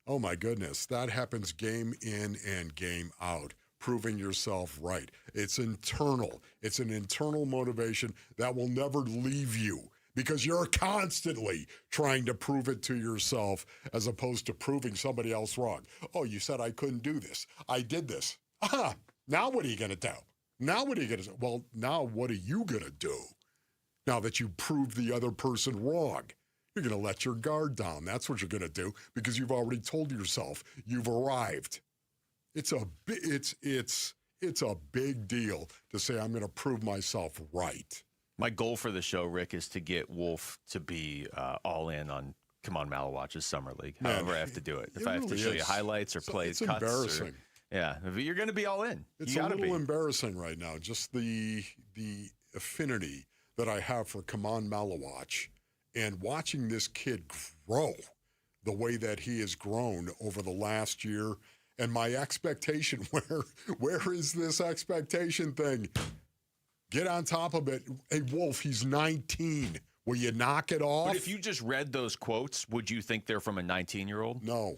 oh my goodness, that happens game in and game out. Proving yourself right. It's internal. It's an internal motivation that will never leave you because you're constantly trying to prove it to yourself as opposed to proving somebody else wrong. Oh, you said I couldn't do this. I did this. Now what are you going to do? Now what are you going to do? Well, now what are you going to do now that you proved the other person wrong? You're going to let your guard down. That's what you're going to do because you've already told yourself you've arrived. It's a big deal to say I'm going to prove myself right. My goal for the show, Rick, is to get Wolf to be all in on Come On Malawatch's Summer League. However I have to do it. If I have to show you highlights or plays, it's cuts. Embarrassing. Yeah, you're going to be all in. It's a little embarrassing right now, just the affinity that I have for Come On Malawatch and watching this kid grow the way that he has grown over the last year. And my expectation, where is this expectation thing? Get on top of it. Hey, Wolf, he's 19. Will you knock it off? But if you just read those quotes, would you think they're from a 19-year-old? No.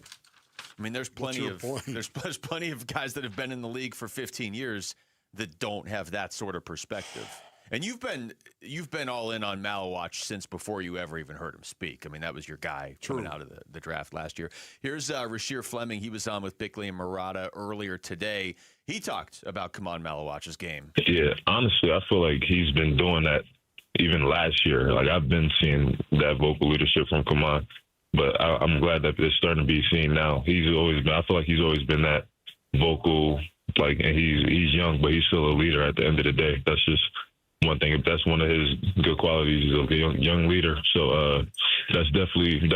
I mean, there's plenty of guys that have been in the league for 15 years that don't have that sort of perspective. And you've been all in on Malawatch since before you ever even heard him speak. I mean, that was your guy coming out of the draft last year. Here's Rasheer Fleming. He was on with Bickley and Murata earlier today. He talked about Come On Malawatch's game. Yeah, honestly, I feel like he's been doing that even last year. Like, I've been seeing that vocal leadership from Come On, but I'm glad that it's starting to be seen now. I feel like he's always been that vocal, like, and he's young, but he's still a leader at the end of the day. That's just one thing. That's one of his good qualities, is a young leader. So that's definitely been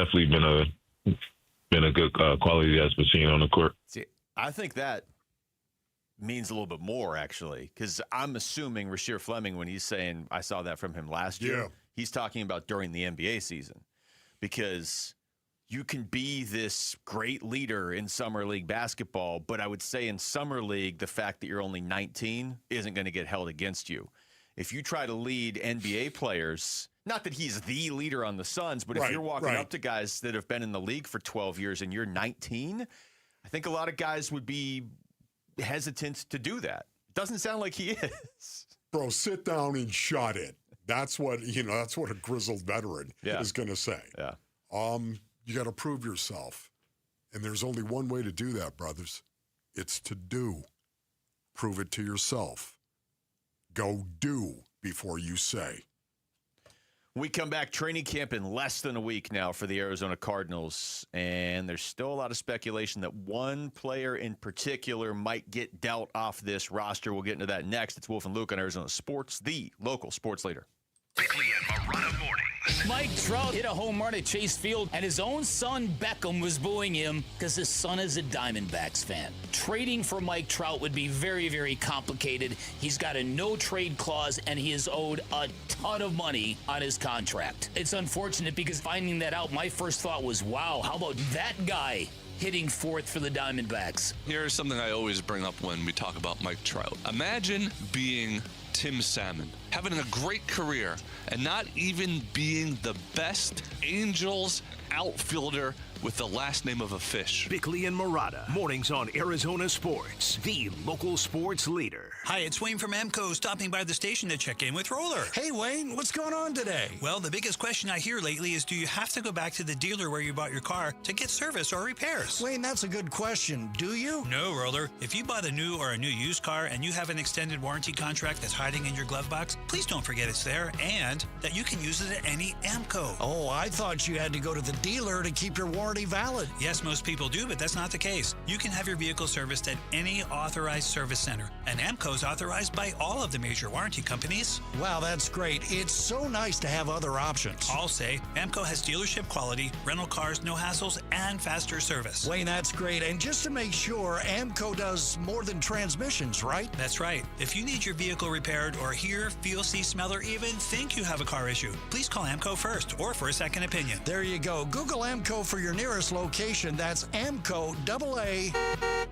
a good quality that's been seen on the court. See, I think that means a little bit more, actually, because I'm assuming Rasheer Fleming, when he's saying I saw that from him last year, he's talking about during the NBA season, because you can be this great leader in Summer League basketball, but I would say in Summer League, the fact that you're only 19 isn't going to get held against you. If you try to lead NBA players, not that he's the leader on the Suns, but if you're walking up to guys that have been in the league for 12 years and you're 19, I think a lot of guys would be hesitant to do that. Doesn't sound like he is. Bro, sit down and shut it. That's what a grizzled veteran is going to say. Yeah. You got to prove yourself. And there's only one way to do that, brothers. It's to do. Prove it to yourself. Go do before you say. We come back, training camp in less than a week now for the Arizona Cardinals, and there's still a lot of speculation that one player in particular might get dealt off this roster. We'll get into that next. It's Wolf and Luke on Arizona Sports, the local sports leader. Bickley and Murata mornings. Mike Trout hit a home run at Chase Field, and his own son Beckham was booing him because his son is a Diamondbacks fan. Trading for Mike Trout would be very, very complicated. He's got a no-trade clause, and he is owed a ton of money on his contract. It's unfortunate because finding that out, my first thought was, wow, how about that guy hitting fourth for the Diamondbacks? Here's something I always bring up when we talk about Mike Trout. Imagine being Tim Salmon, having a great career, and not even being the best Angels outfielder with the last name of a fish. Bickley and Murata, mornings on Arizona Sports, the local sports leader. Hi, it's Wayne from AMCO, stopping by the station to check in with Roller. Hey, Wayne, what's going on today? Well, the biggest question I hear lately is, do you have to go back to the dealer where you bought your car to get service or repairs? Wayne, that's a good question. Do you? No, Roller. If you bought a new or a new used car and you have an extended warranty contract that's hiding in your glove box, please don't forget it's there and that you can use it at any AMCO. Oh, I thought you had to go to the dealer to keep your warranty valid. Yes, most people do, but that's not the case. You can have your vehicle serviced at any authorized service center, and AMCO is authorized by all of the major warranty companies. Wow, that's great. It's so nice to have other options. I'll say AMCO has dealership quality, rental cars, no hassles, and faster service. Wayne, that's great. And just to make sure, AMCO does more than transmissions, right? That's right. If you need your vehicle repaired or hear, feel, see, smell, or even think you have a car issue, please call AMCO first or for a second opinion. There you go. Google AMCO for your nearest location. That's AMCO, AA,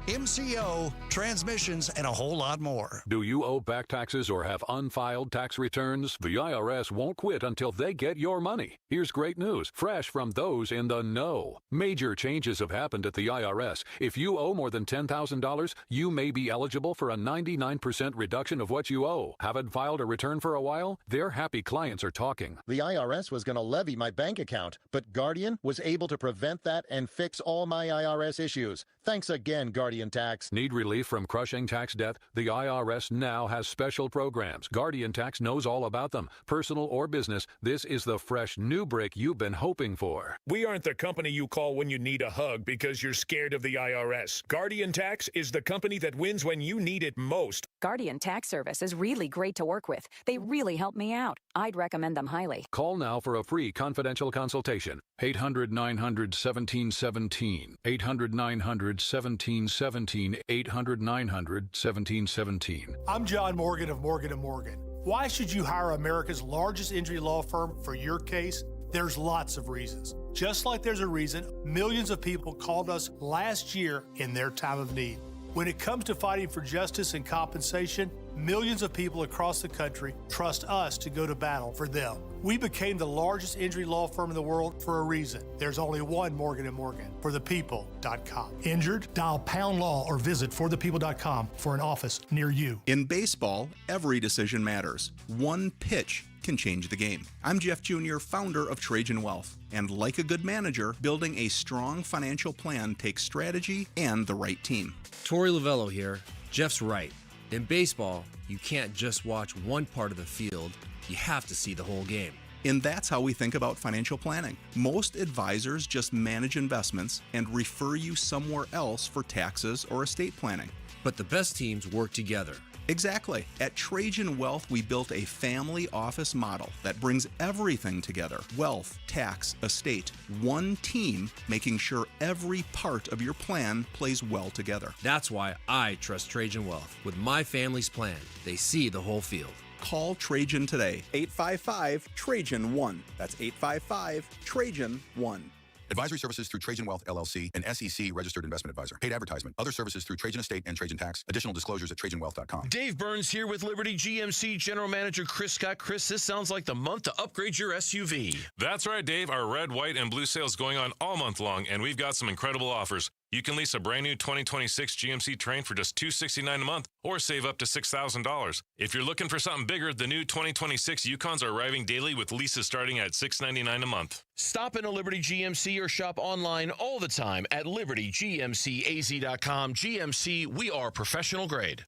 MCO, transmissions, and a whole lot more. Do you owe back taxes or have unfiled tax returns? The IRS won't quit until they get your money. Here's great news, fresh from those in the know. Major changes have happened at the IRS. If you owe more than $10,000, you may be eligible for a 99% reduction of what you owe. Haven't filed a return for a while? Their happy clients are talking. The IRS was going to levy my bank account, but Guardian was able to prevent that and fix all my IRS issues. Thanks again, Guardian Guardian Tax. Need relief from crushing tax debt? The IRS now has special programs. Guardian Tax knows all about them. Personal or business, this is the fresh new break you've been hoping for. We aren't the company you call when you need a hug because you're scared of the IRS. Guardian Tax is the company that wins when you need it most. Guardian Tax Service is really great to work with. They really help me out. I'd recommend them highly. Call now for a free confidential consultation. 800-900-1717. 800-900-1717. 800-900-1717. I'm John Morgan of Morgan & Morgan. Why should you hire America's largest injury law firm for your case? There's lots of reasons. Just like there's a reason millions of people called us last year in their time of need. When it comes to fighting for justice and compensation, millions of people across the country trust us to go to battle for them. We became the largest injury law firm in the world for a reason. There's only one Morgan & Morgan, forthepeople.com. Injured? Dial pound law or visit forthepeople.com for an office near you. In baseball, every decision matters. One pitch can change the game. I'm Jeff Jr., founder of Trajan Wealth. And like a good manager, building a strong financial plan takes strategy and the right team. Torey Lavello here. Jeff's right. In baseball, you can't just watch one part of the field. You have to see the whole game. And that's how we think about financial planning. Most advisors just manage investments and refer you somewhere else for taxes or estate planning. But the best teams work together. Exactly. At Trajan Wealth, we built a family office model that brings everything together. Wealth, tax, estate. One team making sure every part of your plan plays well together. That's why I trust Trajan Wealth. With my family's plan, they see the whole field. Call Trajan today. 855-TRAJAN-1. That's 855-TRAJAN-1. Advisory services through Trajan Wealth, LLC, an SEC registered investment advisor. Paid advertisement. Other services through Trajan Estate and Trajan Tax. Additional disclosures at TrajanWealth.com. Dave Burns here with Liberty GMC General Manager Chris Scott. Chris, this sounds like the month to upgrade your SUV. That's right, Dave. Our red, white, and blue sale's going on all month long, and we've got some incredible offers. You can lease a brand new 2026 GMC Terrain for just $269 a month or save up to $6,000. If you're looking for something bigger, the new 2026 Yukons are arriving daily with leases starting at $699 a month. Stop in a Liberty GMC or shop online all the time at libertygmcaz.com. GMC, we are professional grade.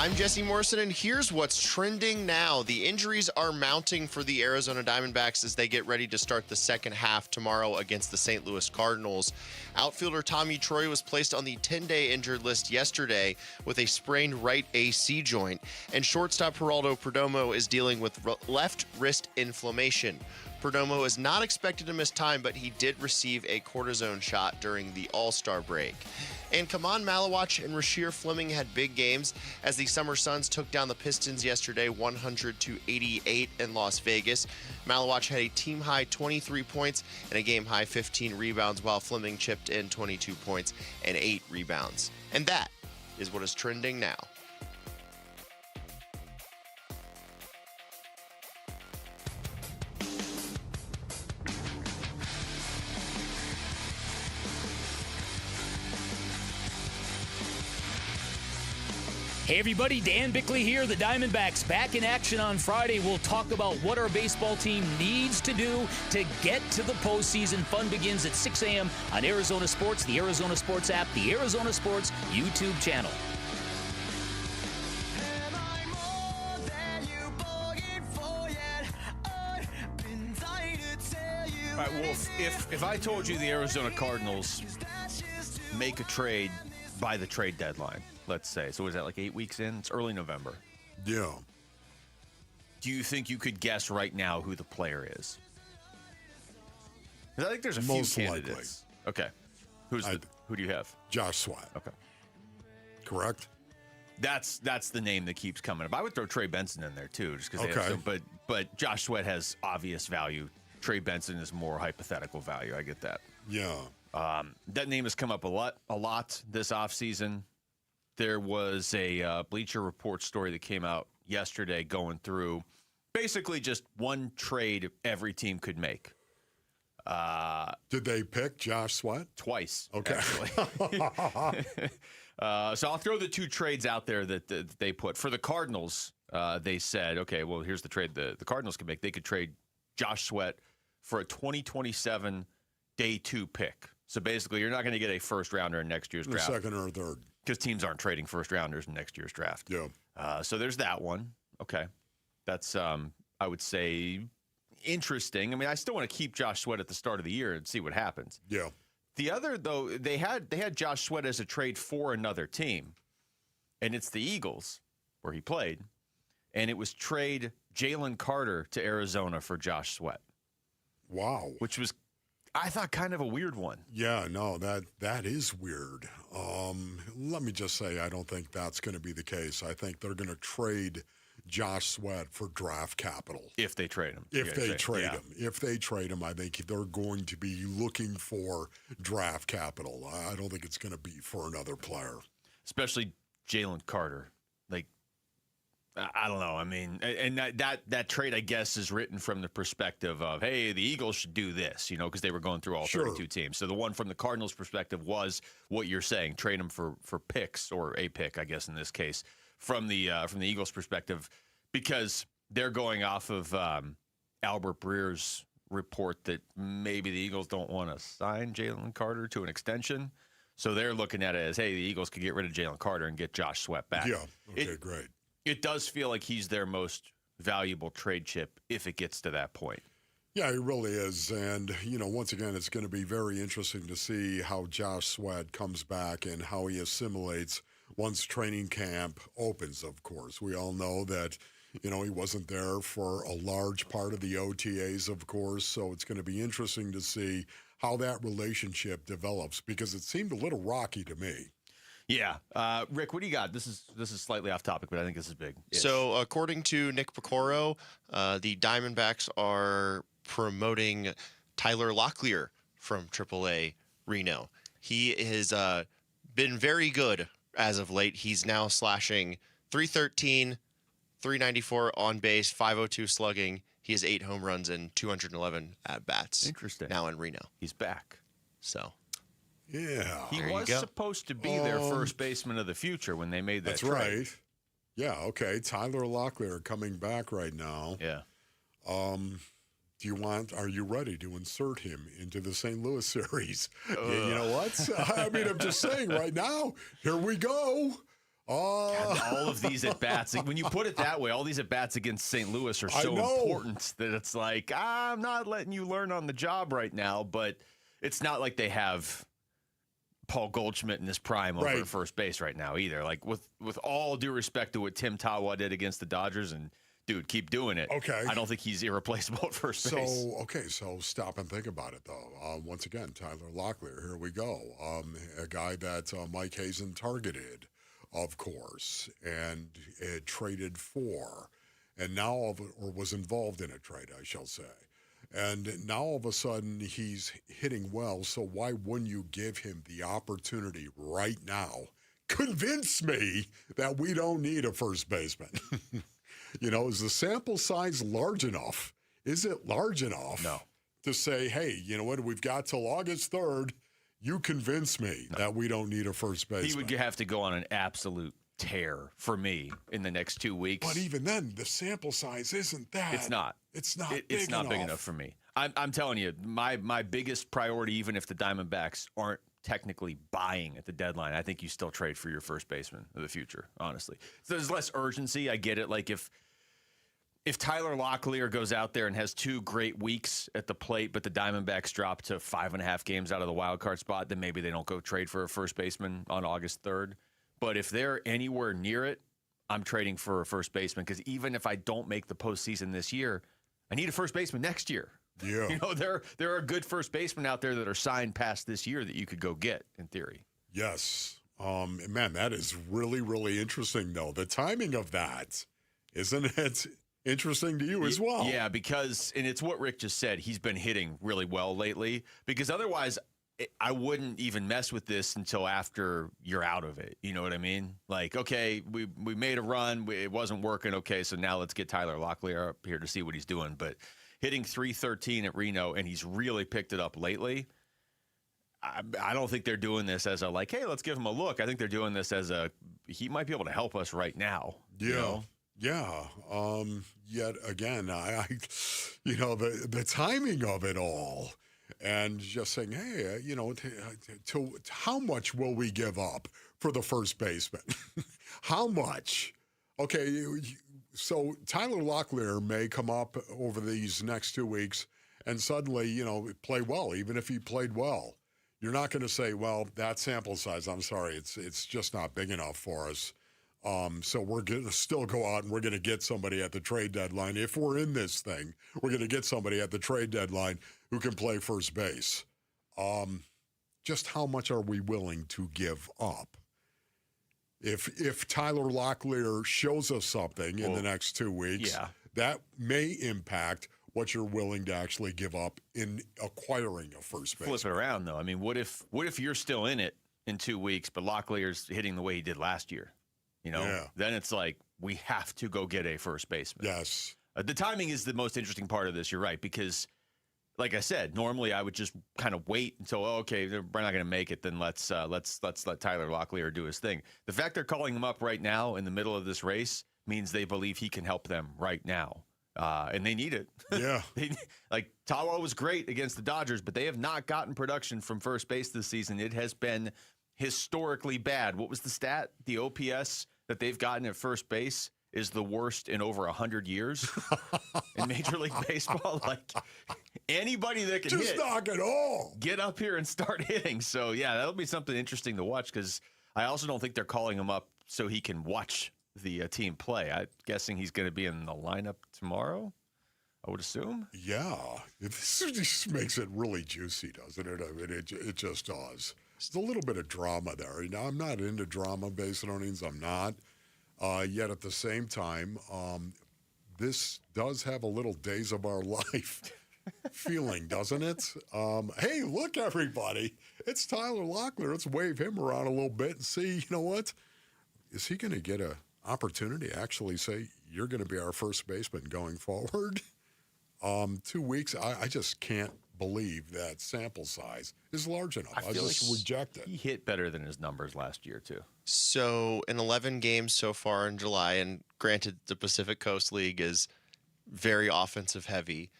I'm Jesse Morrison, and here's what's trending now. The injuries are mounting for the Arizona Diamondbacks as they get ready to start the second half tomorrow against the St. Louis Cardinals. Outfielder Tommy Troy was placed on the 10-day injured list yesterday with a sprained right AC joint, and shortstop Geraldo Perdomo is dealing with left wrist inflammation. Perdomo is not expected to miss time, but he did receive a cortisone shot during the All-Star break. And Kaman Malawach and Rasheer Fleming had big games as the Summer Suns took down the Pistons yesterday 100-88 in Las Vegas. Malawach had a team-high 23 points and a game-high 15 rebounds, while Fleming chipped in 22 points and 8 rebounds. And that is what is trending now. Hey everybody, Dan Bickley here. The Diamondbacks back in action on Friday. We'll talk about what our baseball team needs to do to get to the postseason. Fun begins at 6 a.m. on Arizona Sports, the Arizona Sports app, the Arizona Sports YouTube channel. All right, Wolf, if I told you the Arizona Cardinals make a trade by the trade deadline, let's say, so is that like 8 weeks in? It's early November. Yeah. Do you think you could guess right now who the player is? 'Cause I think there's a Most few candidates. likely. Okay. Who do you have? Josh Sweat. Okay. Correct? That's the name that keeps coming up. I would throw Trey Benson in there too, just because. Okay. But Josh Sweat has obvious value. Trey Benson is more hypothetical value. I get that. Yeah. That name has come up a lot this offseason. There was a Bleacher Report story that came out yesterday going through basically just one trade every team could make. Did they pick Josh Sweat? Twice. Okay. Actually. So I'll throw the two trades out there that they put. For the Cardinals, they said, okay, well, here's the trade the Cardinals could make. They could trade Josh Sweat for a 2027 day 2 pick. So basically, you're not going to get a first rounder in next year's draft. Second or third. Because teams aren't trading first rounders in next year's draft. Yeah. So there's that one. Okay. That's, I would say, interesting. I mean, I still want to keep Josh Sweat at the start of the year and see what happens. Yeah. The other, though, they had Josh Sweat as a trade for another team, and it's the Eagles, where he played, and it was trade Jalen Carter to Arizona for Josh Sweat. Wow. Which was, I thought, kind of a weird one. Yeah, no, that is weird. Let me just say, I don't think that's going to be the case. I think they're going to trade Josh Sweat for draft capital. If they trade him. If they trade him, I think they're going to be looking for draft capital. I don't think it's going to be for another player. Especially Jalen Carter. Like, I don't know. I mean, and that trade, I guess, is written from the perspective of, hey, the Eagles should do this, because they were going through all 32 teams. So the one from the Cardinals' perspective was what you're saying, trade them for picks, or a pick, I guess, in this case, from the Eagles' perspective, because they're going off of Albert Breer's report that maybe the Eagles don't want to sign Jalen Carter to an extension. So they're looking at it as, hey, the Eagles could get rid of Jalen Carter and get Josh Sweat back. Yeah, okay, great. It does feel like he's their most valuable trade chip if it gets to that point. Yeah, he really is. And, once again, it's going to be very interesting to see how Josh Sweat comes back and how he assimilates once training camp opens, of course. We all know that, he wasn't there for a large part of the OTAs, of course. So it's going to be interesting to see how that relationship develops, because it seemed a little rocky to me. Yeah. Rick, what do you got? This is slightly off topic, but I think this is big. So according to Nick Picoro, the Diamondbacks are promoting Tyler Locklear from AAA Reno. He has been very good as of late. He's now slashing .313, .394 on base, .502 slugging. He has 8 home runs and 211 at-bats. Interesting. Now in Reno. He's back. So... yeah. He was supposed to be their first baseman of the future when they made that That's trade. right. Yeah, okay. Tyler Locklear coming back right now. Yeah. Are you ready to insert him into the St. Louis series? You know what? I mean, I'm just saying right now, here we go. God, all of these at-bats, when you put it that way, all these at-bats against St. Louis are so important that it's like, I'm not letting you learn on the job right now, but it's not like they have Paul Goldschmidt in his prime over at first base right now either. Like, with all due respect to what Tim Tawa did against the Dodgers, and dude, keep doing it. Okay. I don't think he's irreplaceable at first base. So stop and think about it, though. Once again, Tyler Locklear, here we go. A guy that Mike Hazen targeted, of course, and traded for, and now or was involved in a trade, I shall say. And now all of a sudden he's hitting well, so why wouldn't you give him the opportunity right now? Convince me that we don't need a first baseman. Is the sample size large enough? Is it large enough to say, hey, you know what, we've got till August 3rd. You convince me that we don't need a first baseman. He would have to go on an absolute tear for me in the next 2 weeks. But even then, the sample size isn't that. It's not. It's not big enough for me. I'm telling you, my biggest priority, even if the Diamondbacks aren't technically buying at the deadline, I think you still trade for your first baseman of the future, honestly. So there's less urgency. I get it. Like, if Tyler Locklear goes out there and has 2 great weeks at the plate, but the Diamondbacks drop to 5.5 games out of the wild card spot, then maybe they don't go trade for a first baseman on August 3rd. But if they're anywhere near it, I'm trading for a first baseman, because even if I don't make the postseason this year, I need a first baseman next year. Yeah. There are good first basemen out there that are signed past this year that you could go get, in theory. Yes. Man, that is really, really interesting, though. The timing of that, isn't it interesting to you as well? Yeah, because, and it's what Rick just said, he's been hitting really well lately, because otherwise I wouldn't even mess with this until after you're out of it. You know what I mean? Like, okay, we made a run. It wasn't working. Okay, so now let's get Tyler Locklear up here to see what he's doing. But hitting .313 at Reno, and he's really picked it up lately. I don't think they're doing this as a, like, hey, let's give him a look. I think they're doing this as a, he might be able to help us right now. Yeah. You know? Yeah. Yet again, the timing of it all, and just saying, hey, to how much will we give up for the first baseman? How much? Okay, so Tyler Locklear may come up over these next 2 weeks and suddenly, play well, even if he played well. You're not going to say, well, that sample size, I'm sorry, it's just not big enough for us. So we're going to still go out and we're going to get somebody at the trade deadline. If we're in this thing, we're going to get somebody at the trade deadline who can play first base. Just how much are we willing to give up? If Tyler Locklear shows us something in the next 2 weeks, that may impact what you're willing to actually give up in acquiring a first baseman. Flip it around, though. I mean, what if you're still in it in 2 weeks, but Locklear's hitting the way he did last year? Then it's like we have to go get a first baseman. Yes. The timing is the most interesting part of this. You're right, because like I said, normally I would just kind of wait until, okay, we're not going to make it. Then let's let Tyler Locklear do his thing. The fact they're calling him up right now in the middle of this race means they believe he can help them right now. And they need it. Yeah. Tawa was great against the Dodgers, but they have not gotten production from first base this season. It has been historically bad. What was the stat? The OPS that they've gotten at first base is the worst in over 100 years in Major League Baseball. Anybody that can just knock it all. Get up here and start hitting. So, yeah, that'll be something interesting to watch, because I also don't think they're calling him up so he can watch the team play. I'm guessing he's going to be in the lineup tomorrow, I would assume. Yeah. This just makes it really juicy, doesn't it? I mean, it just does. There's a little bit of drama there. I'm not into drama, Basinonians. I'm not. Yet at the same time, this does have a little Days of Our Life feeling, doesn't it? Hey, look, everybody. It's Tyler Locklear. Let's wave him around a little bit and see, you know what? Is he going to get an opportunity to actually say, you're going to be our first baseman going forward? 2 weeks, I just can't believe that sample size is large enough. I just reject it. He hit better than his numbers last year, too. So in 11 games so far in July, and granted the Pacific Coast League is very offensive heavy,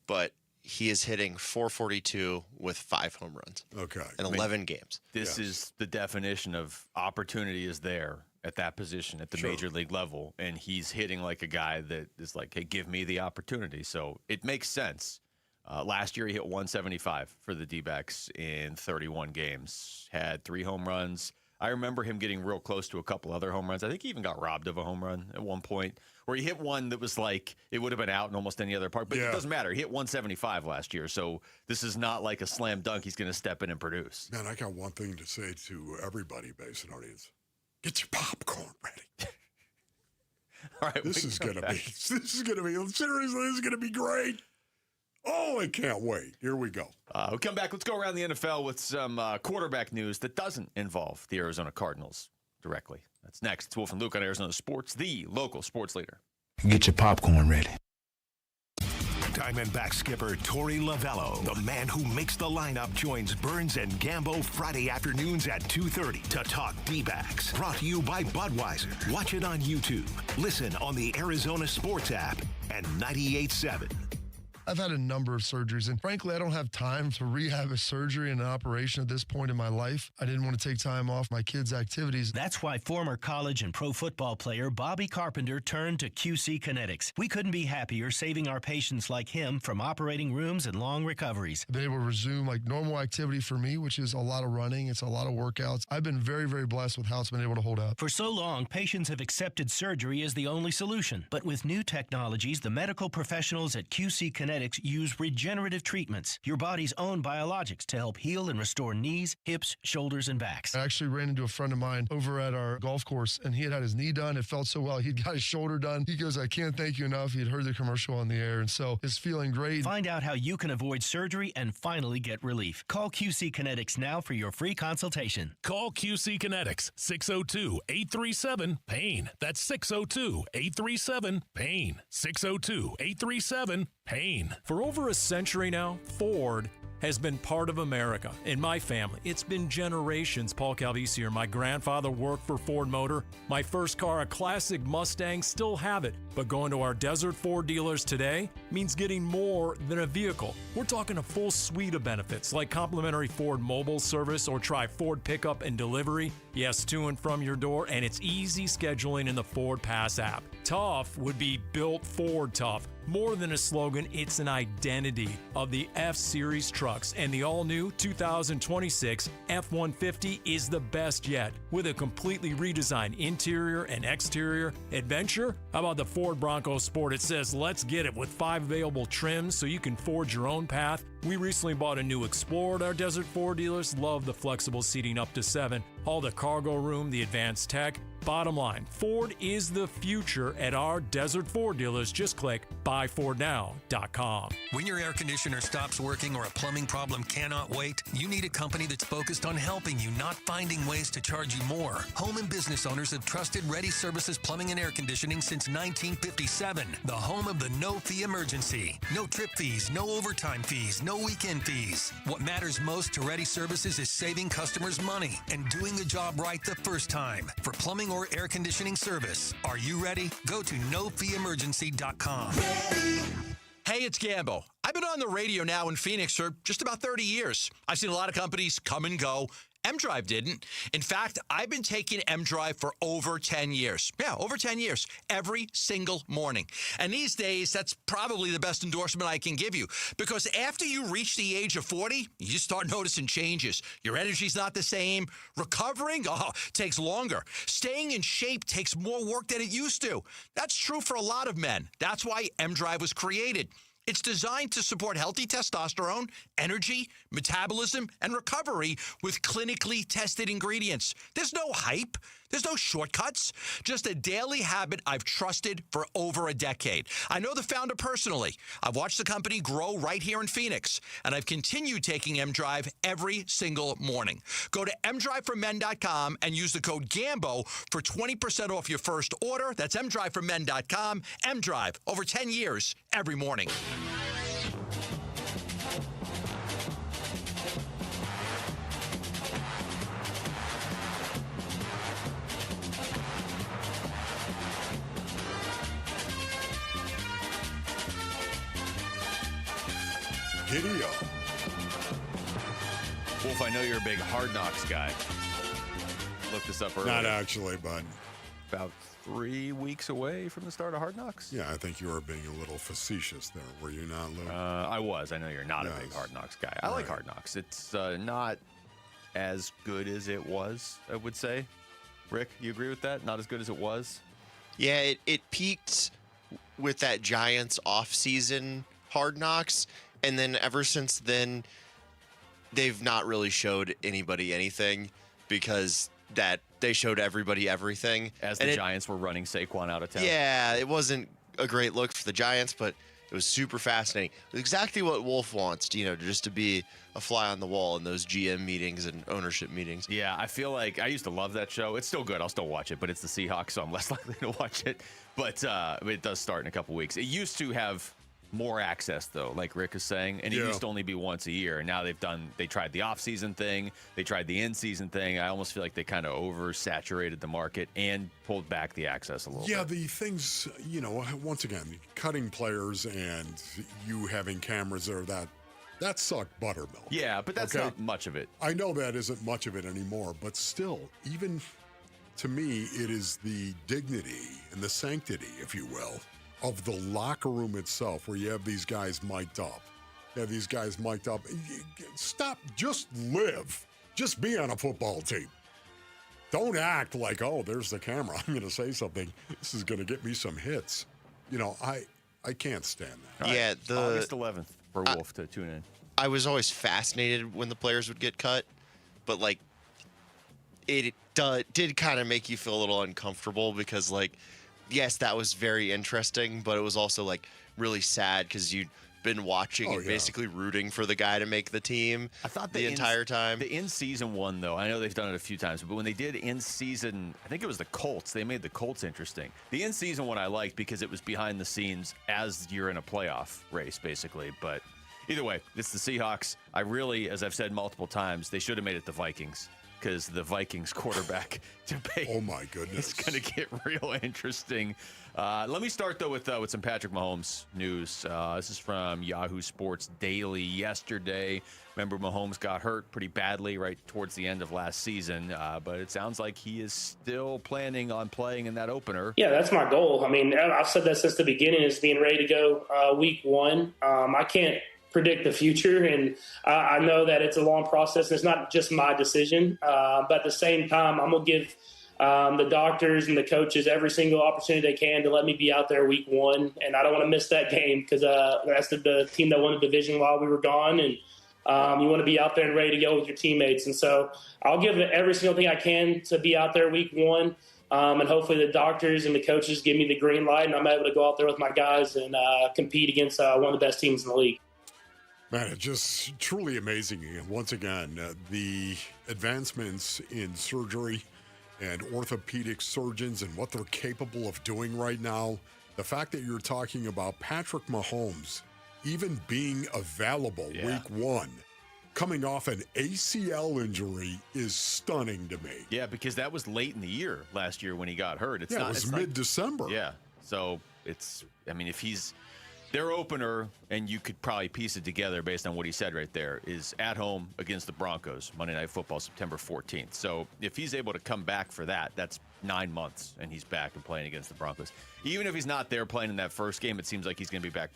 but he is hitting .442 with 5 home runs. Okay. In 11 games. This is the definition of opportunity is there at that position at the major league level, and he's hitting like a guy that is like, hey, give me the opportunity. So it makes sense. Last year he hit 175 for the D-backs in 31 games, had 3 home runs. I remember him getting real close to a couple other home runs. I think he even got robbed of a home run at one point, where he hit one that was like it would have been out in almost any other park. But it doesn't matter. He hit 175 last year, so this is not like a slam dunk. He's going to step in and produce. Man, I got one thing to say to everybody, Basin audience. Get your popcorn ready. All right, this is going to be great. Oh, I can't wait. Here we go. We'll come back. Let's go around the NFL with some quarterback news that doesn't involve the Arizona Cardinals directly. That's next. It's Wolf and Luke on Arizona Sports, the local sports leader. Get your popcorn ready. Diamondback skipper Torey Lovello, the man who makes the lineup, joins Burns and Gambo Friday afternoons at 2:30 to talk D-backs. Brought to you by Budweiser. Watch it on YouTube. Listen on the Arizona Sports app and 98.7. I've had a number of surgeries, and frankly, I don't have time to rehab a surgery and an operation at this point in my life. I didn't want to take time off my kids' activities. That's why former college and pro football player Bobby Carpenter turned to QC Kinetics. We couldn't be happier saving our patients like him from operating rooms and long recoveries. I've been able to resume like normal activity for me, which is a lot of running. It's a lot of workouts. I've been very, very blessed with how it's been able to hold up. For so long, patients have accepted surgery as the only solution. But with new technologies, the medical professionals at QC Kinetics use regenerative treatments, your body's own biologics, to help heal and restore knees, hips, shoulders, and backs. I actually ran into a friend of mine over at our golf course, and he had his knee done. It felt so well. He'd got his shoulder done. He goes, I can't thank you enough. He had heard the commercial on the air, and so it's feeling great. Find out how you can avoid surgery and finally get relief. Call QC Kinetics now for your free consultation. Call QC Kinetics, 602-837-PAIN. That's 602-837-PAIN. 602-837-PAIN. For over a century now, Ford has been part of America. In my family, it's been generations. Paul Calvisi here. My grandfather worked for Ford Motor. My first car, a classic Mustang, still have it. But going to our Desert Ford dealers today means getting more than a vehicle. We're talking a full suite of benefits like complimentary Ford mobile service or try Ford pickup and delivery. Yes, to and from your door, and it's easy scheduling in the Ford Pass app. Tough would be built Ford tough. More than a slogan, it's an identity of the F-Series trucks, and the all-new 2026 F-150 is the best yet. With a completely redesigned interior and exterior adventure, how about the Ford Bronco Sport? It says, let's get it, with 5 available trims so you can forge your own path. We recently bought a new Explorer at our Desert Ford dealers. Love the flexible seating up to 7. All the cargo room, the advanced tech. Bottom line, Ford is the future at our Desert Ford dealers. Just click buyfordnow.com. When your air conditioner stops working or a plumbing problem cannot wait, you need a company that's focused on helping you, not finding ways to charge you more. Home and business owners have trusted Ready Services Plumbing and Air Conditioning since 1957. The home of the no-fee emergency. No trip fees, no overtime fees, no weekend fees. What matters most to Ready Services is saving customers money and doing the job right the first time. For plumbing or air conditioning service, are you ready? Go to nofeeemergency.com. Hey, it's Gambo. I've been on the radio now in Phoenix for just about 30 years. I've seen a lot of companies come and go. M-Drive didn't. In fact, I've been taking M-Drive for over 10 years. Yeah, over 10 years. Every single morning. And these days, that's probably the best endorsement I can give you. Because after you reach the age of 40, you start noticing changes. Your energy's not the same. Recovering, takes longer. Staying in shape takes more work than it used to. That's true for a lot of men. That's why M-Drive was created. It's designed to support healthy testosterone, energy, metabolism, and recovery with clinically tested ingredients. There's no hype. There's no shortcuts. Just a daily habit I've trusted for over a decade. I know the founder personally. I've watched the company grow right here in Phoenix, and I've continued taking M-Drive every single morning. Go to mdriveformen.com and use the code GAMBO for 20% off your first order. That's mdriveformen.com. M-Drive, over 10 years, every morning. Giddy up. Wolf, I know you're a big Hard Knocks guy. Looked this up earlier. Not actually, but about 3 weeks away from the start of Hard Knocks. Yeah, I think you were being a little facetious there. Were you not, Luke? I was. I know you're not a big Hard Knocks guy. I like Hard Knocks. It's not as good as it was, I would say. Rick, you agree with that? Not as good as it was? Yeah, it peaked with that Giants offseason Hard Knocks. And then ever since then, they've not really showed anybody anything because that they showed everybody everything. As the Giants were running Saquon out of town. Yeah, it wasn't a great look for the Giants, but it was super fascinating. Exactly what Wolf wants, just to be a fly on the wall in those GM meetings and ownership meetings. Yeah, I feel like I used to love that show. It's still good. I'll still watch it, but it's the Seahawks, so I'm less likely to watch it. But it does start in a couple weeks. It used to have more access, though, like Rick is saying, and it used to only be once a year. And now they tried the off-season thing, they tried the in-season thing. I almost feel like they kind of oversaturated the market and pulled back the access a little bit. Yeah, the things, once again, cutting players and you having cameras there, that sucked buttermilk. Yeah, but that's not much of it. I know that isn't much of it anymore, but still, even to me, it is the dignity and the sanctity, if you will, of the locker room itself, where you have these guys mic'd up. Stop. Just live. Just be on a football team. Don't act like, there's the camera. I'm going to say something. This is going to get me some hits. I can't stand that. Yeah, August 11th for Wolf to tune in. I was always fascinated when the players would get cut, but it did kind of make you feel a little uncomfortable because yes, that was very interesting, but it was also really sad because you'd been watching and basically rooting for the guy to make the team. I thought the entire time. The in-season one, though, I know they've done it a few times, but when they did in-season, I think it was the Colts. They made the Colts interesting. The in-season one I liked because it was behind the scenes as you're in a playoff race, basically. But Either way, it's the Seahawks. I really, as I've said multiple times, they should have made it the Vikings because the Vikings quarterback debate. Oh my goodness, it's going to get real interesting. Let me start though with some Patrick Mahomes news. This is from Yahoo Sports Daily yesterday. Remember, Mahomes got hurt pretty badly right towards the end of last season, but it sounds like he is still planning on playing in that opener. Yeah, that's my goal. I mean, I've said that since the beginning, is being ready to go week one. I can't predict the future, and I know that it's a long process, and it's not just my decision. But at the same time, I'm going to give the doctors and the coaches every single opportunity they can to let me be out there week one, and I don't want to miss that game because that's the team that won the division while we were gone, and you want to be out there and ready to go with your teammates. And so I'll give it every single thing I can to be out there week one, and hopefully the doctors and the coaches give me the green light, and I'm able to go out there with my guys and compete against one of the best teams in the league. Man, it's just truly amazing. Once again, the advancements in surgery and orthopedic surgeons and what they're capable of doing right now. The fact that you're talking about Patrick Mahomes even being available week one, coming off an ACL injury, is stunning to me. Yeah, because that was late in the year last year when he got hurt. It was mid-December. Yeah, so if he's their opener, and you could probably piece it together based on what he said right there, is at home against the Broncos, Monday Night Football, September 14th. So if he's able to come back for that, that's 9 months, and he's back and playing against the Broncos. Even if he's not there playing in that first game, it seems like he's going to be back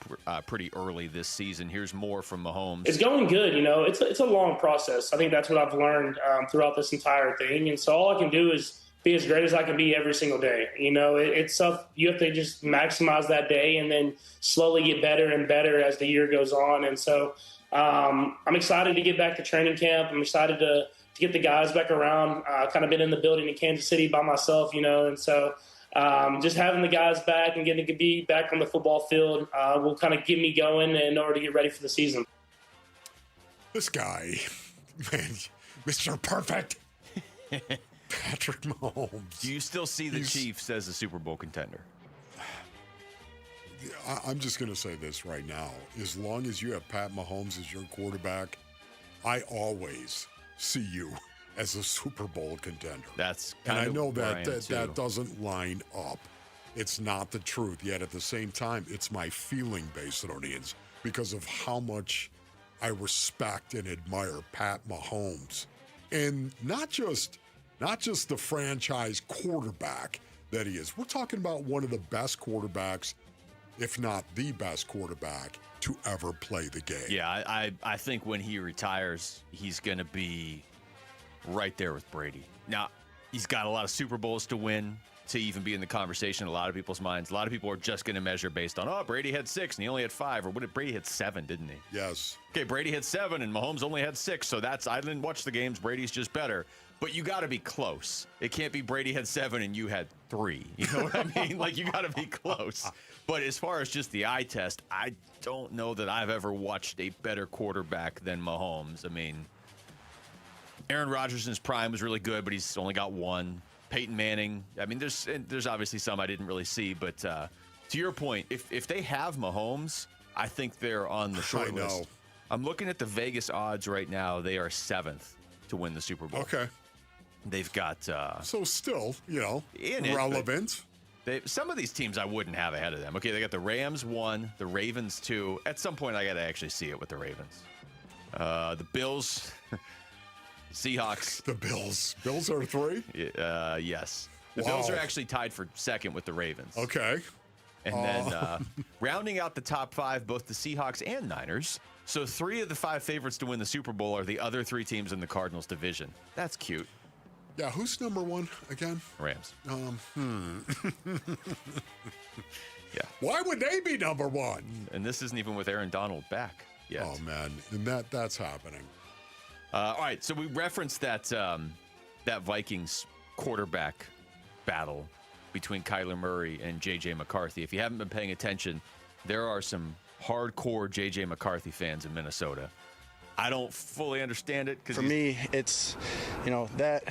pretty early this season. Here's more from Mahomes. It's going good. It's a long process. I think that's what I've learned throughout this entire thing. And so all I can do is be as great as I can be every single day. It's tough. You have to just maximize that day and then slowly get better and better as the year goes on. And so I'm excited to get back to training camp. I'm excited to get the guys back around. I've kind of been in the building in Kansas City by myself, and so just having the guys back and getting to be back on the football field will kind of get me going in order to get ready for the season. This guy, man, Mr. Perfect. Patrick Mahomes. Do you still see the Chiefs as a Super Bowl contender? I'm just going to say this right now. As long as you have Pat Mahomes as your quarterback, I always see you as a Super Bowl contender. That's and I know that doesn't line up. It's not the truth. Yet at the same time, it's my feeling-based audience because of how much I respect and admire Pat Mahomes. And not just the franchise quarterback that he is. We're talking about one of the best quarterbacks, if not the best quarterback, to ever play the game. Yeah, I think when he retires, he's going to be right there with Brady. Now, he's got a lot of Super Bowls to win to even be in the conversation in a lot of people's minds. A lot of people are just going to measure based on, Brady had 6 and he only had 5. Or what did Brady had 7, didn't he? Yes. Okay, Brady had 7 and Mahomes only had 6. So I didn't watch the games. Brady's just better. But you got to be close. It can't be Brady had 7 and you had 3. You know what I mean? Like, you got to be close. But as far as just the eye test, I don't know that I've ever watched a better quarterback than Mahomes. I mean, Aaron Rodgers in his prime was really good, but he's only got 1. Peyton Manning. I mean, there's obviously some I didn't really see. But to your point, if they have Mahomes, I think they're on the short list. I'm looking at the Vegas odds right now. They are 7th to win the Super Bowl. Okay. They've got so still, in relevant. Some of these teams I wouldn't have ahead of them. Okay, they got the Rams 1, the Ravens 2. At some point, I got to actually see it with the Ravens. The Bills, Seahawks. The Bills. Bills are 3? Yes. The Bills are actually tied for 2nd with the Ravens. Okay. And then rounding out the top 5, both the Seahawks and Niners. So 3 of the 5 favorites to win the Super Bowl are the other 3 teams in the Cardinals division. That's cute. Yeah, who's number 1 again? Rams. Yeah. Why would they be number 1? And this isn't even with Aaron Donald back yet. Oh, man. And that's happening. All right, so we referenced that Vikings quarterback battle between Kyler Murray and J.J. McCarthy. If you haven't been paying attention, there are some hardcore J.J. McCarthy fans in Minnesota. I don't fully understand it. For me, it's, that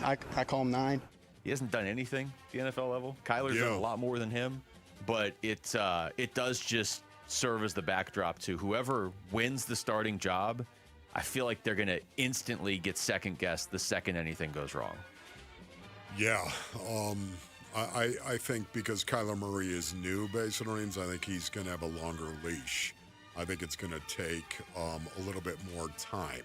I call him 9. He hasn't done anything at the NFL level. Kyler's done a lot more than him, but it does just serve as the backdrop to whoever wins the starting job. I feel like they're going to instantly get second-guessed the second anything goes wrong. Yeah. I think because Kyler Murray is new, Basin Reigns, I think he's going to have a longer leash. I think it's going to take a little bit more time.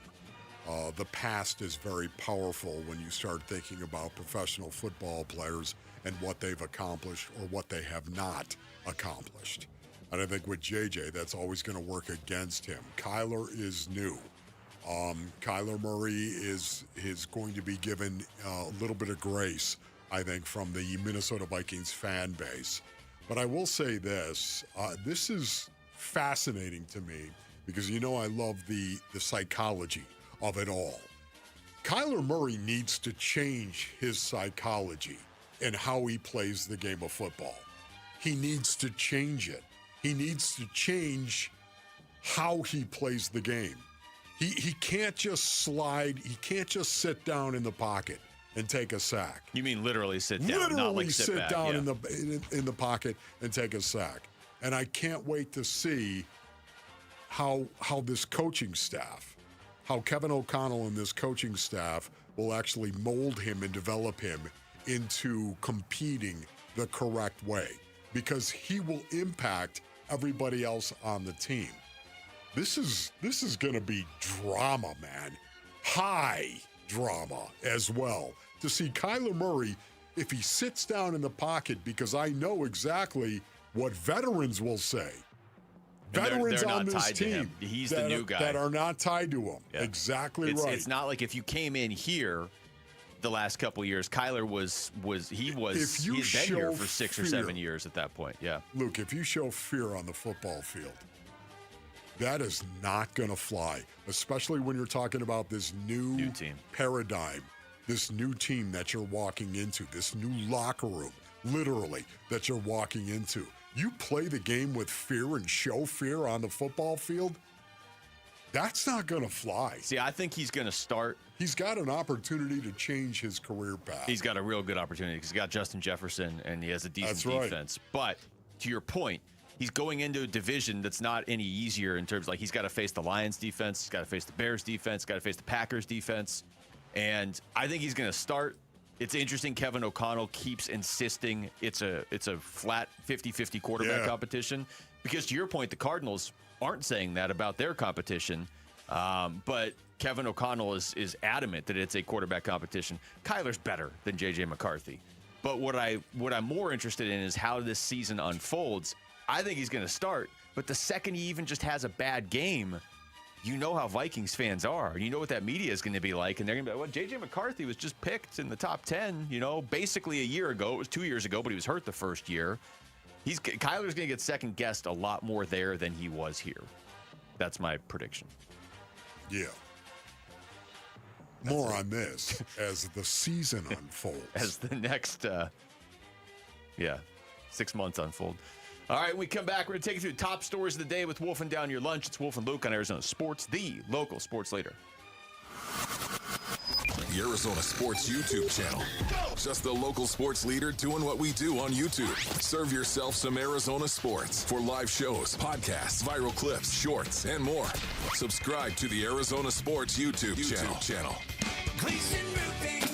The past is very powerful when you start thinking about professional football players and what they've accomplished or what they have not accomplished. And I think with JJ, that's always going to work against him. Kyler is new. Kyler Murray is going to be given a little bit of grace, I think, from the Minnesota Vikings fan base. But I will say this. This is fascinating to me because, I love the psychology of it all. Kyler Murray needs to change his psychology and how he plays the game of football. He needs to change it. He needs to change how he plays the game. He can't just slide. He can't just sit down in the pocket and take a sack. You mean literally sit down, literally not like sit back. Down in the pocket and take a sack. And I can't wait to see how this coaching staff, how Kevin O'Connell and this coaching staff will actually mold him and develop him into competing the correct way, because he will impact everybody else on the team. This is going to be drama, man. High drama as well. To see Kyler Murray, if he sits down in the pocket, because I know exactly what veterans will say. And Veterans they're on not this tied to team him. He's the new guy. That are not tied to him. Yeah. Exactly right. It's not like if you came in here the last couple of years, Kyler he had been here for 6 or 7 years at that point. Yeah. Luke, if you show fear on the football field, that is not going to fly, especially when you're talking about this new team paradigm, this new team that you're walking into, this new locker room, literally, that you're walking into. You play the game with fear and show fear on the football field, that's not going to fly. See, I think he's going to start. He's got an opportunity to change his career path. He's got a real good opportunity because he's got Justin Jefferson and he has a decent defense. But to your point, he's going into a division that's not any easier in terms of, like, he's got to face the Lions defense, he's got to face the Bears defense, got to face the Packers defense. And I think he's going to start. It's interesting Kevin O'Connell keeps insisting it's a flat 50-50 quarterback competition, because to your point, the Cardinals aren't saying that about their competition. But Kevin O'Connell is adamant that it's a quarterback competition. Kyler's better than J.J. McCarthy. But what I'm more interested in is how this season unfolds. I think he's going to start, but the second he even just has a bad game, you know how Vikings fans are. You know what that media is going to be like, and they're going to be like, well, J.J. McCarthy was just picked in the top 10, basically a year ago. It was 2 years ago, but he was hurt the first year. Kyler's going to get second-guessed a lot more there than he was here. That's my prediction. Yeah. More on this as the season unfolds. As the next, 6 months unfold. All right, when we come back, we're going to take you through the top stories of the day with Wolf and Down Your Lunch. It's Wolf and Luke on Arizona Sports, the local sports leader. The Arizona Sports YouTube channel. Just the local sports leader doing what we do on YouTube. Serve yourself some Arizona sports for live shows, podcasts, viral clips, shorts, and more. Subscribe to the Arizona Sports YouTube channel. Gleason Roofing.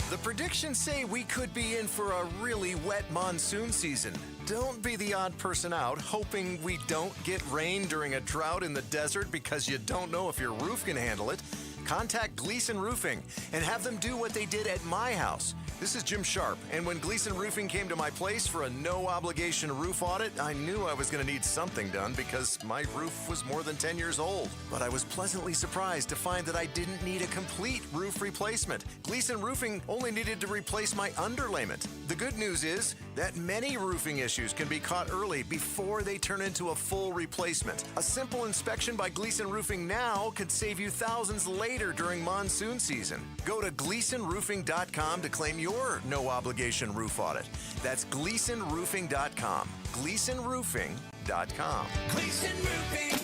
The predictions say we could be in for a really wet monsoon season. Don't be the odd person out hoping we don't get rain during a drought in the desert because you don't know if your roof can handle it. Contact Gleason Roofing and have them do what they did at my house. This is Jim Sharp, and when Gleason Roofing came to my place for a no-obligation roof audit, I knew I was going to need something done because my roof was more than 10 years old. But I was pleasantly surprised to find that I didn't need a complete roof replacement. Gleason Roofing only needed to replace my underlayment. The good news is that many roofing issues can be caught early before they turn into a full replacement. A simple inspection by Gleason Roofing now could save you thousands later during monsoon season. Go to GleasonRoofing.com to claim your no-obligation roof audit. That's GleasonRoofing.com. GleasonRoofing.com. Gleason Roofing,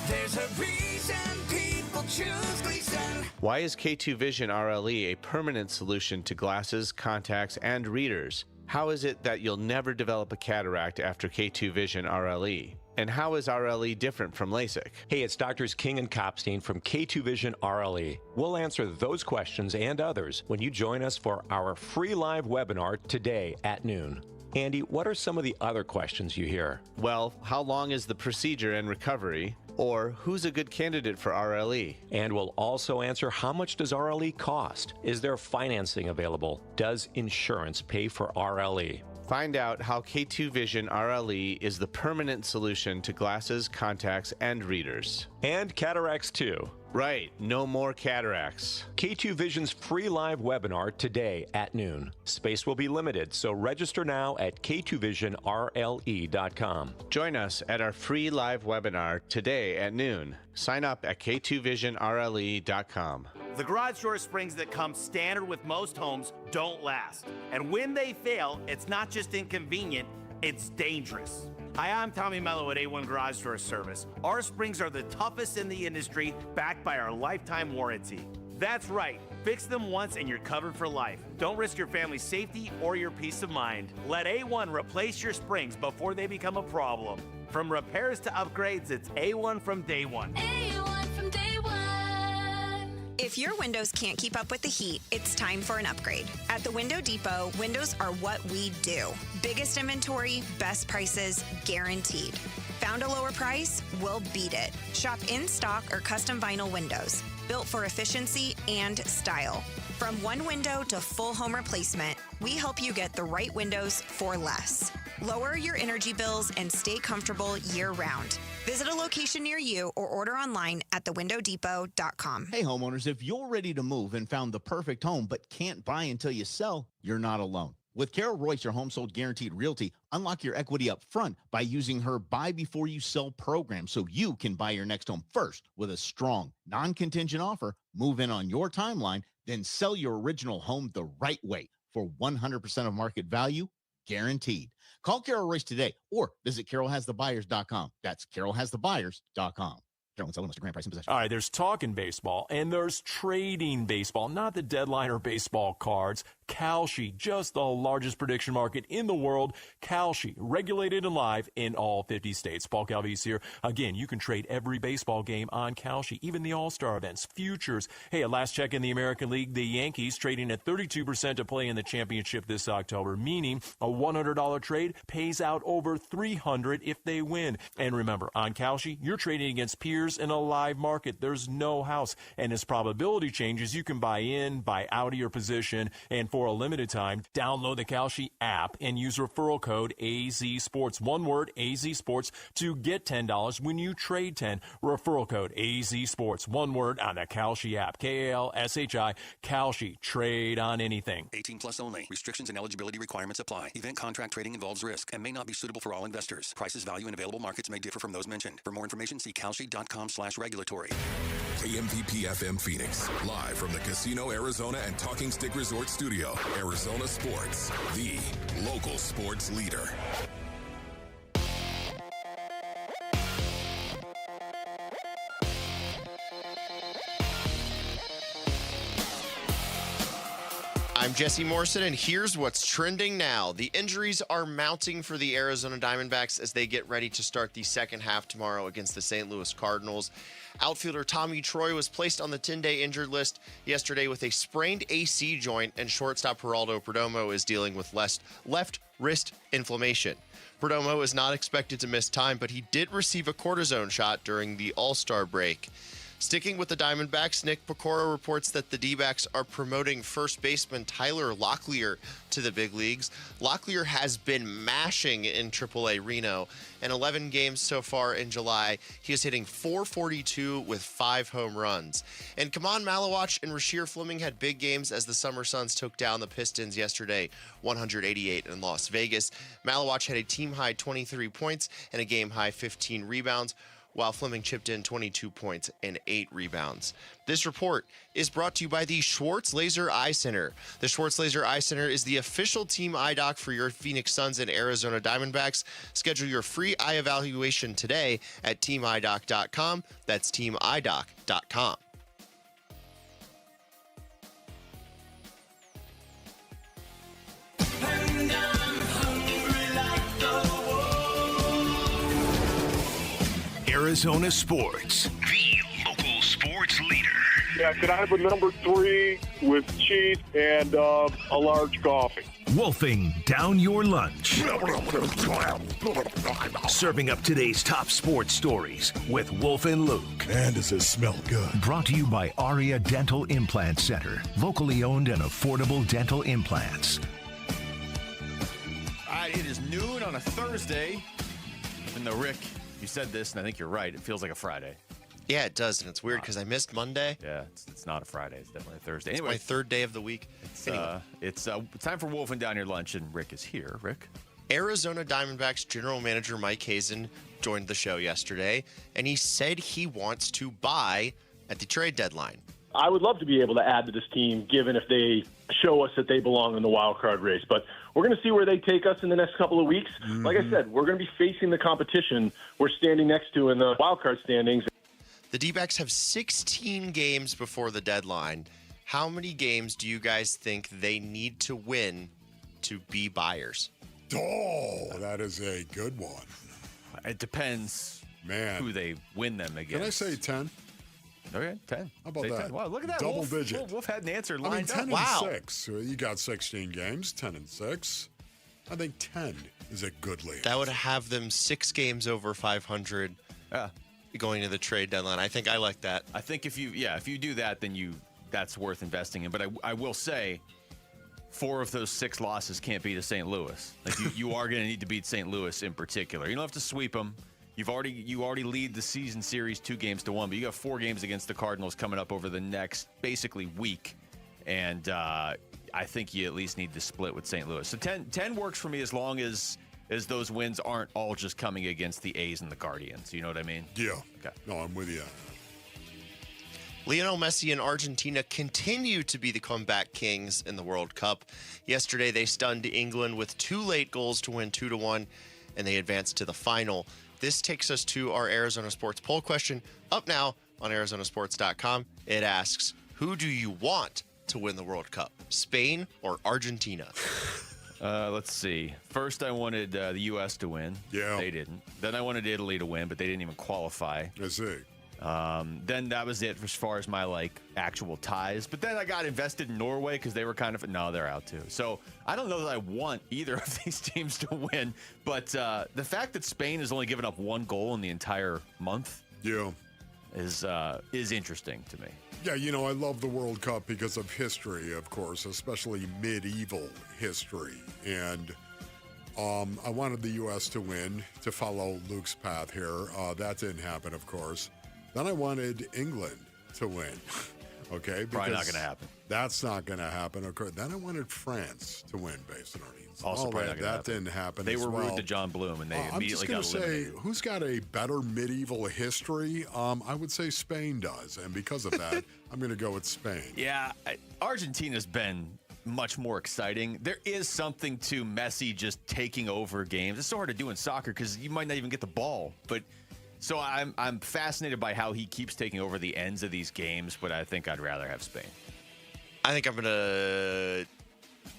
there's a reason people choose Gleason. Why is K2 Vision RLE a permanent solution to glasses, contacts, and readers? How is it that you'll never develop a cataract after K2 Vision RLE? And how is RLE different from LASIK? Hey, it's Doctors King and Kopstein from K2 Vision RLE. We'll answer those questions and others when you join us for our free live webinar today at noon. Andy, what are some of the other questions you hear? Well, how long is the procedure and recovery? Or who's a good candidate for RLE? And we'll also answer, how much does RLE cost? Is there financing available? Does insurance pay for RLE? Find out how K2 Vision RLE is the permanent solution to glasses, contacts, and readers. And cataracts too. Right, no more cataracts. K2 Vision's free live webinar today at noon. Space will be limited, so register now at k2visionrle.com. Join us at our free live webinar today at noon. Sign up at k2visionrle.com. The garage door springs that come standard with most homes don't last. And when they fail, it's not just inconvenient, it's dangerous. Hi, I'm Tommy Mello at A1 Garage Door Service. Our springs are the toughest in the industry, backed by our lifetime warranty. That's right. Fix them once and you're covered for life. Don't risk your family's safety or your peace of mind. Let A1 replace your springs before they become a problem. From repairs to upgrades, it's A1 from day one. A1 from day one. If your windows can't keep up with the heat, it's time for an upgrade. At the Window Depot, windows are what we do. Biggest inventory, best prices, guaranteed. Found a lower price? We'll beat it. Shop in stock or custom vinyl windows, built for efficiency and style. From one window to full home replacement, we help you get the right windows for less. Lower your energy bills and stay comfortable year-round. Visit a location near you or order online at thewindowdepot.com. Hey, homeowners, if you're ready to move and found the perfect home but can't buy until you sell, you're not alone. With Carol Royce, your home sold guaranteed realty, unlock your equity up front by using her buy before you sell program so you can buy your next home first with a strong, non-contingent offer, move in on your timeline, then sell your original home the right way for 100% of market value, guaranteed. Call Carol Royce today or visit carolhasthebuyers.com. That's carolhasthebuyers.com. Carol and sell Mr. Grand price and possession. All right, there's talking baseball and there's trading baseball, not the deadline or baseball cards. Kalshi, just the largest prediction market in the world. Kalshi, regulated and live in all 50 states. Paul Calvise here. Again, you can trade every baseball game on Kalshi, even the All-Star events, futures. Hey, at last check in the American League, the Yankees trading at 32% to play in the championship this October, meaning a $100 trade pays out over $300 if they win. And remember, on Kalshi, you're trading against peers in a live market. There's no house. And as probability changes, you can buy in, buy out of your position, and for a limited time, download the Kalshi app and use referral code AZSports. One word, AZSports, to get $10 when you trade 10. Referral code AZSports. One word on the Kalshi app. Kalshi. Kalshi. Trade on anything. 18 plus only. Restrictions and eligibility requirements apply. Event contract trading involves risk and may not be suitable for all investors. Prices, value, and available markets may differ from those mentioned. For more information, see kalshi.com/regulatory. KMPP FM Phoenix, live from the Casino Arizona and Talking Stick Resort Studio. Arizona Sports, the local sports leader. I'm Jesse Morrison, and here's what's trending now. The injuries are mounting for the Arizona Diamondbacks as they get ready to start the second half tomorrow against the St. Louis Cardinals. Outfielder Tommy Troy was placed on the 10-day injured list yesterday with a sprained AC joint, and shortstop Geraldo Perdomo is dealing with left wrist inflammation. Perdomo is not expected to miss time, but he did receive a cortisone shot during the All-Star break. Sticking with the Diamondbacks, Nick Pecora reports that the D-backs are promoting first baseman Tyler Locklear to the big leagues. Locklear has been mashing in AAA Reno. In 11 games so far in July, he is hitting .442 with 5 home runs. And Kamon Malawach and Rasheer Fleming had big games as the Summer Suns took down the Pistons yesterday, 188 in Las Vegas. Malawach had a team-high 23 points and a game-high 15 rebounds, while Fleming chipped in 22 points and 8 rebounds. This report is brought to you by the Schwartz Laser Eye Center. The Schwartz Laser Eye Center is the official team eye doc for your Phoenix Suns and Arizona Diamondbacks. Schedule your free eye evaluation today at teamidoc.com. That's teamidoc.com. Arizona sports, the local sports leader. Yeah, could I have a number 3 with cheese and a large coffee? Wolfing down your lunch. Serving up today's top sports stories with Wolf and Luke. Man, does this smell good. Brought to you by Aria Dental Implant Center. Locally owned and affordable dental implants. All right, it is noon on a Thursday. Even though, Rick, you said this, and I think you're right, it feels like a Friday. Yeah, it does, and it's weird because I missed Monday. Yeah, it's not a Friday. It's definitely a Thursday. It's Anyway, my third day of the week. it's time for Wolfing Down Your Lunch, and Rick is here. Rick? Arizona Diamondbacks general manager Mike Hazen joined the show yesterday, and he said he wants to buy at the trade deadline. I would love to be able to add to this team, given if they show us that they belong in the wild card race. But we're going to see where they take us in the next couple of weeks. Like I said, we're going to be facing the competition we're standing next to in the wild card standings. The D-backs have 16 games before the deadline. How many games do you guys think they need to win to be buyers? Oh, that is a good one. It depends who they win them against. Can I say 10? Okay, 10. How about Say that? 10. Wow, look at that. Double Wolf, digit. Wolf had an answer I mean, lined 10 up. and 6. You got 16 games, 10 and 6. I think 10 is a good lead. That would have them 6 games over 500 going to the trade deadline. I think I like that. I think if you do that, then that's worth investing in. But I will say, 4 of those 6 losses can't be to St. Louis. Like you are going to need to beat St. Louis in particular. You don't have to sweep them. You already lead the season series 2-1, but you got 4 games against the Cardinals coming up over the next basically week, and I think you at least need to split with St. Louis. So 10 works for me as long as those wins aren't all just coming against the A's and the Guardians. You know what I mean? Yeah. Okay. No, I'm with you. Lionel Messi and Argentina continue to be the comeback kings in the World Cup. Yesterday, they stunned England with 2 late goals to win 2-1, and they advanced to the final. This takes us to our Arizona Sports poll question, up now on ArizonaSports.com. It asks, who do you want to win the World Cup, Spain or Argentina? Let's see. First, I wanted the U.S. to win. Yeah. They didn't. Then I wanted Italy to win, but they didn't even qualify. I see. Then that was it as far as my actual ties. But then I got invested in Norway because they were they're out too. So I don't know that I want either of these teams to win. But the fact that Spain has only given up 1 goal in the entire month, is interesting to me. Yeah, I love the World Cup because of history, of course, especially medieval history. And I wanted the U.S. to win, to follow Luke's path here. That didn't happen, of course. Then I wanted England to win. Okay? Probably not going to happen. That's not going to happen. Okay. Then I wanted France to win based on our needs. Also, probably not going to happen. That didn't happen. They as were well. rude to John Bloom, and they immediately got eliminated. I'm just going to say, who's got a better medieval history? I would say Spain does. And because of that, I'm going to go with Spain. Yeah, Argentina's been much more exciting. There is something to Messi just taking over games. It's so hard to do in soccer because you might not even get the ball. But so I'm fascinated by how he keeps taking over the ends of these games, but I think I'd rather have Spain. I think I'm going to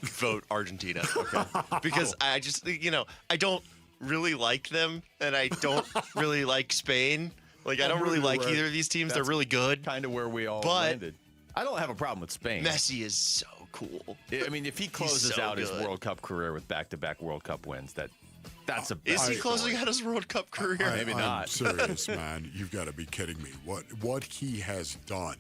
vote Argentina. Okay. Because I just, I don't really like them, and I don't really like Spain. I don't really like either of these teams. They're really good. Kind of where we all landed. I don't have a problem with Spain. Messi is so cool. I mean, if he closes out his World Cup career with back-to-back World Cup wins, that's a Is he closing out his World Cup career? Maybe I'm not. serious, man. You've got to be kidding me. What he has done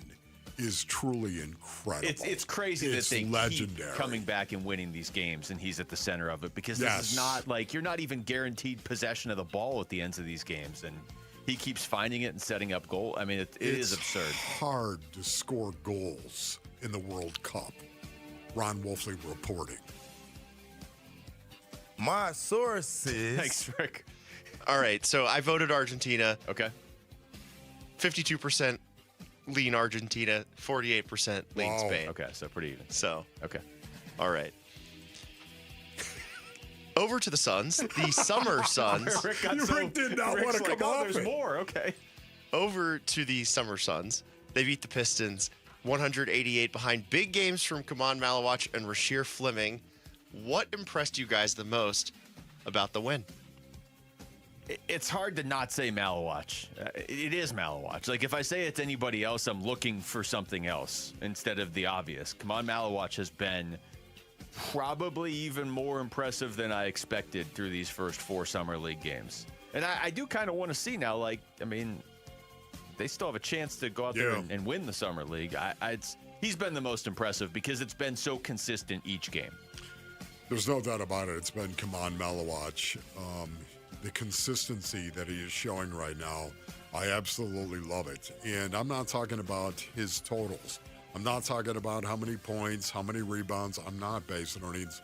is truly incredible. It's crazy that they legendary. Keep coming back and winning these games, and he's at the center of it because this is not you're not even guaranteed possession of the ball at the ends of these games, and he keeps finding it and setting up goal. I mean, it is absurd. It's hard to score goals in the World Cup. Ron Wolfley reporting. My sources. Thanks, Rick. All right, so I voted Argentina. Okay. 52% lean Argentina, 48% lean Spain. Okay, so pretty even. So, okay. All right. Over to the Suns, the Summer Suns. Rick did not want to come off there's more. Okay. Over to the Summer Suns. They beat the Pistons 188 behind big games from Kaman Malawach and Rasheer Fleming. What impressed you guys the most about the win? It's hard to not say Malawach. It is Malawach. Like, if I say it's anybody else, I'm looking for something else instead of the obvious. Kamon Malawach has been probably even more impressive than I expected through these first 4 Summer League games. And I do kind of want to see now, like, I mean, they still have a chance to go out there and win the Summer League. He's been the most impressive because it's been so consistent each game. There's no doubt about it. It's been Kamon Malawach. The consistency that he is showing right now, I absolutely love it. And I'm not talking about his totals. I'm not talking about how many points, how many rebounds. I'm not basing on needs.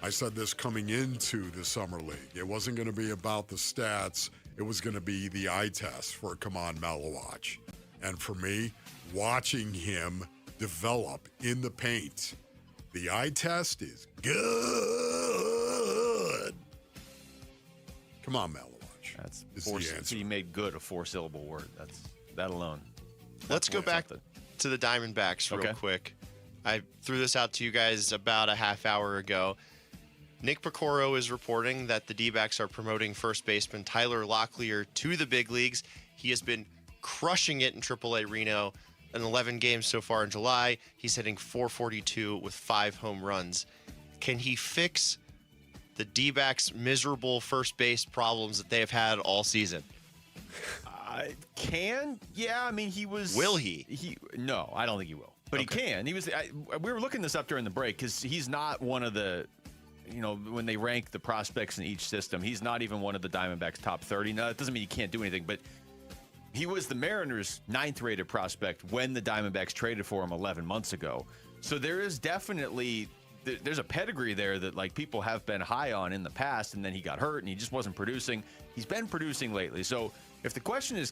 I said this coming into the Summer League. It wasn't going to be about the stats. It was going to be the eye test for Kamon Malawach. And for me, watching him develop in the paint, the eye test is good. Come on, Malawach. That's the answer. He made good a 4-syllable word. That alone. Let's go back to the Diamondbacks real quick. I threw this out to you guys about a half hour ago. Nick Piccoro is reporting that the D-backs are promoting first baseman Tyler Locklear to the big leagues. He has been crushing it in AAA Reno in 11 games so far in July. He's hitting .442 with 5 home runs. Can he fix the D-backs' miserable first base problems that they have had all season? Yeah, I mean, he was... Will he? No, I don't think he will. But he can. He was. We were looking this up during the break because he's not one of the... when they rank the prospects in each system, he's not even one of the Diamondbacks' top 30. Now, that doesn't mean he can't do anything, but he was the Mariners' 9th-rated prospect when the Diamondbacks traded for him 11 months ago. So there is definitely... There's a pedigree there that, like, people have been high on in the past, and then he got hurt, and he just wasn't producing. He's been producing lately. So if the question is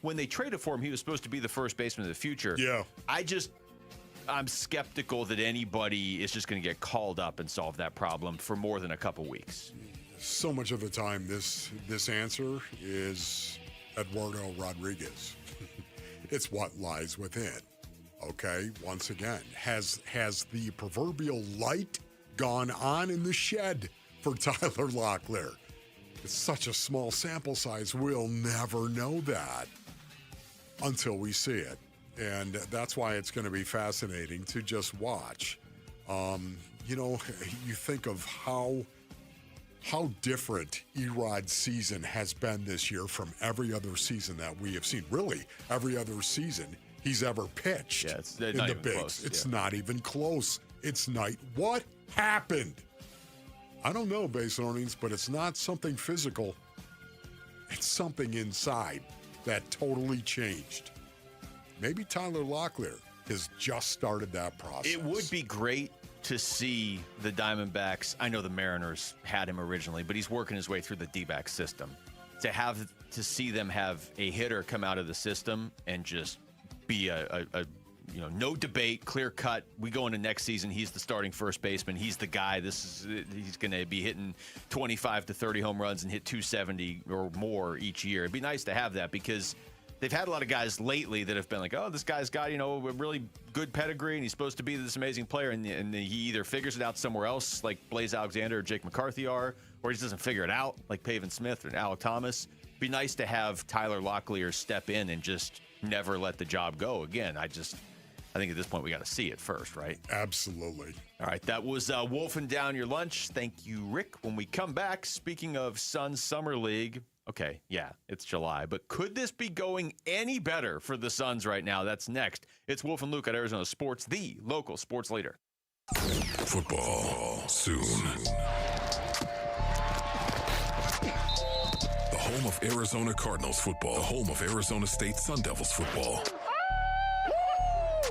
when they traded for him, he was supposed to be the first baseman of the future. Yeah. I'm skeptical that anybody is just going to get called up and solve that problem for more than a couple weeks. So much of the time, this answer is Eduardo Rodriguez. It's what lies within. Okay, once again, has the proverbial light gone on in the shed for Tyler Locklear? It's such a small sample size, we'll never know that until we see it. And that's why it's going to be fascinating to just watch. You think of how different Erod's season has been this year from every other season that we have seen. Really, every other season he's ever pitched in the bigs. Close. It's not even close. It's night. What happened? I don't know, base earnings, but it's not something physical. It's something inside that totally changed. Maybe Tyler Locklear has just started that process. It would be great to see the Diamondbacks. I know the Mariners had him originally, but he's working his way through the D-back system. To see them have a hitter come out of the system and just be no debate, clear cut. We go into next season. He's the starting first baseman. He's the guy. He's going to be hitting 25 to 30 home runs and hit 270 or more each year. It'd be nice to have that because they've had a lot of guys lately that have been like, oh, this guy's got, a really good pedigree and he's supposed to be this amazing player. And he either figures it out somewhere else like Blaze Alexander or Jake McCarthy are, or he just doesn't figure it out like Pavin Smith or Alec Thomas. It'd be nice to have Tyler Locklear step in and just never let the job go again. I think at this point we got to see it first, right? Absolutely. All right, that was Wolfing Down Your Lunch. Thank you, Rick. When we come back, speaking of Suns Summer League, okay, yeah, it's July, but could this be going any better for the Suns right now? That's next. It's Wolf and Luke at Arizona Sports, the local sports leader. Football soon. The home of Arizona Cardinals football. The home of Arizona State Sun Devils football.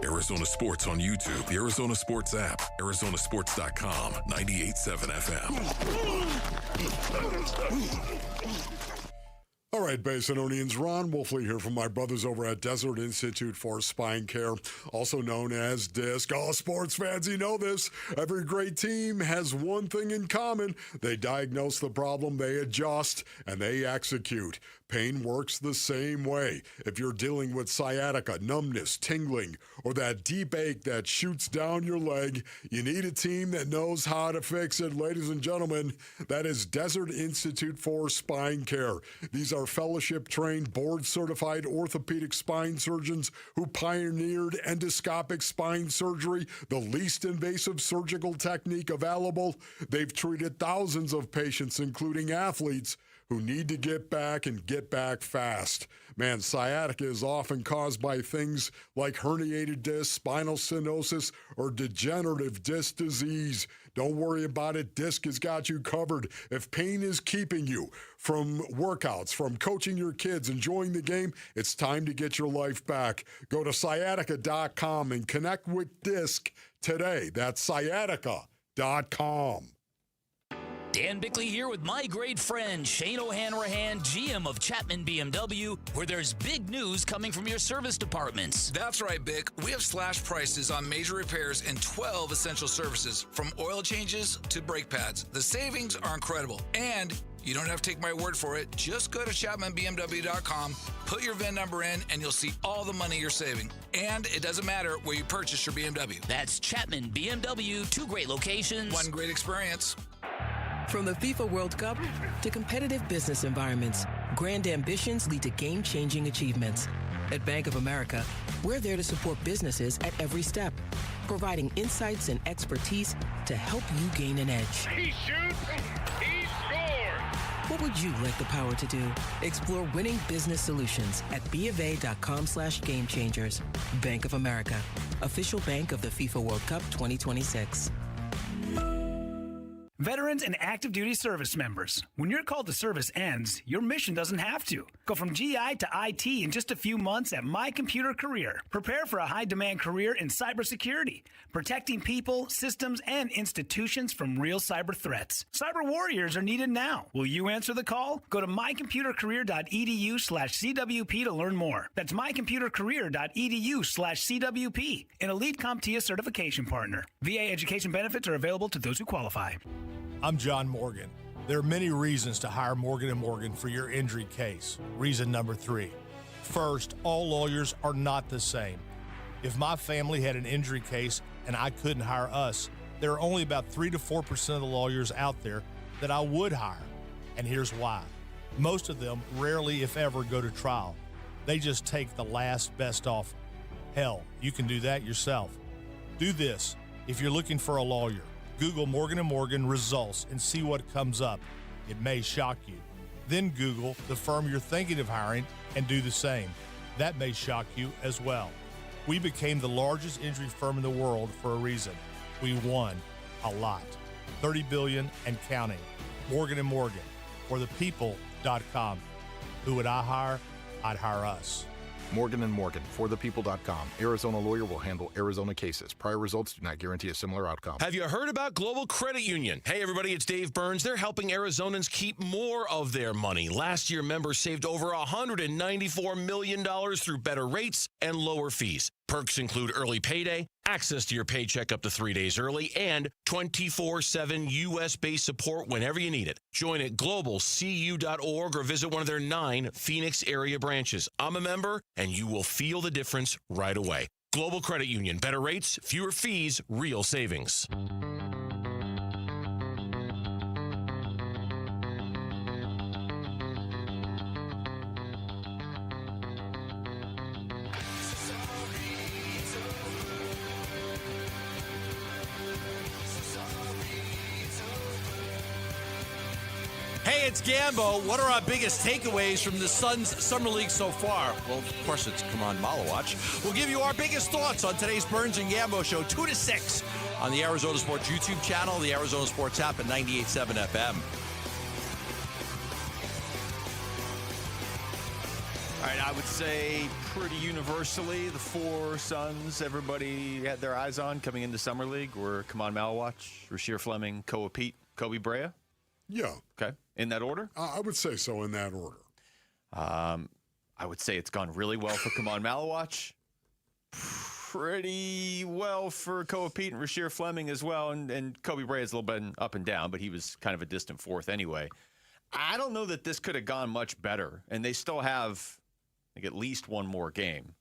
Arizona Sports on YouTube, the Arizona Sports app, arizonasports.com, 98.7 FM. All right, Basinonians, Ron Wolfley here from my brothers over at Desert Institute for Spine Care, also known as DISC. All sports fans, you know this. Every great team has one thing in common. They diagnose the problem, they adjust, and they execute. Pain works the same way. If you're dealing with sciatica, numbness, tingling, or that deep ache that shoots down your leg, you need a team that knows how to fix it. Ladies and gentlemen, that is Desert Institute for Spine Care. These are fellowship-trained, board-certified orthopedic spine surgeons who pioneered endoscopic spine surgery, the least invasive surgical technique available. They've treated thousands of patients, including athletes, who need to get back and get back fast. Man, sciatica is often caused by things like herniated disc, spinal stenosis, or degenerative disc disease. Don't worry about it. Disc has got you covered. If pain is keeping you from workouts, from coaching your kids, enjoying the game, it's time to get your life back. Go to sciatica.com and connect with Disc today. That's sciatica.com. Dan Bickley here with my great friend Shane O'Hanrahan, GM of Chapman BMW, where there's big news coming from your service departments. That's right, Bick. We have slash prices on major repairs and 12 essential services, from oil changes to brake pads. The savings are incredible, and you don't have to take my word for it. Just go to ChapmanBMW.com, put your VIN number in, and you'll see all the money you're saving. And it doesn't matter where you purchase your BMW. That's Chapman BMW, 2 great locations. One great experience. From the FIFA World Cup to competitive business environments, grand ambitions lead to game-changing achievements. At Bank of America, we're there to support businesses at every step, providing insights and expertise to help you gain an edge. He shoots, he scores! What would you like the power to do? Explore winning business solutions at BofA.com/gamechangers. Bank of America, official bank of the FIFA World Cup 2026. Veterans and active duty service members, when your call to service ends, your mission doesn't have to. Go from GI to IT in just a few months at My Computer Career. Prepare for a high-demand career in cybersecurity, protecting people, systems, and institutions from real cyber threats. Cyber warriors are needed now. Will you answer the call? Go to mycomputercareer.edu/CWP to learn more. That's mycomputercareer.edu/CWP, an elite CompTIA certification partner. VA education benefits are available to those who qualify. I'm John Morgan. There are many reasons to hire Morgan & Morgan for your injury case. Reason number 3. First, all lawyers are not the same. If my family had an injury case and I couldn't hire us, there are only about 3 to 4% of the lawyers out there that I would hire. And here's why. Most of them rarely, if ever, go to trial. They just take the last best offer. Hell, you can do that yourself. Do this if you're looking for a lawyer. Google Morgan & Morgan results and see what comes up. It may shock you. Then Google the firm you're thinking of hiring and do the same. That may shock you as well. We became the largest injury firm in the world for a reason. We won a lot. $30 billion and counting. Morgan & Morgan, or thepeople.com. Who would I hire? I'd hire us. Morgan & Morgan, forthepeople.com. Arizona lawyer will handle Arizona cases. Prior results do not guarantee a similar outcome. Have you heard about Global Credit Union? Hey, everybody, it's Dave Burns. They're helping Arizonans keep more of their money. Last year, members saved over $194 million through better rates and lower fees. Perks include early payday, access to your paycheck up to 3 days early, and 24/7 U.S.-based support whenever you need it. Join at globalcu.org or visit one of their 9 Phoenix area branches. I'm a member, and you will feel the difference right away. Global Credit Union. Better rates, fewer fees, real savings. Hey, it's Gambo. What are our biggest takeaways from the Suns Summer League so far? Well, of course, it's come on, Malo Watch. We'll give you our biggest thoughts on today's Burns and Gambo show, 2 to 6 on the Arizona Sports YouTube channel, the Arizona Sports app at 98.7 FM. All right, I would say pretty universally the 4 Suns everybody had their eyes on coming into Summer League were Kaman Malawach, Rasheer Fleming, Kobe Brea. Yeah. Okay. In that order? I would say so in that order. I would say it's gone really well for Kaman Malawach. Pretty well for Koa Pete and Rasheer Fleming as well. And Kobe Bray is a little bit up and down, but he was kind of a distant fourth anyway. I don't know that this could have gone much better. And they still have at least one more game.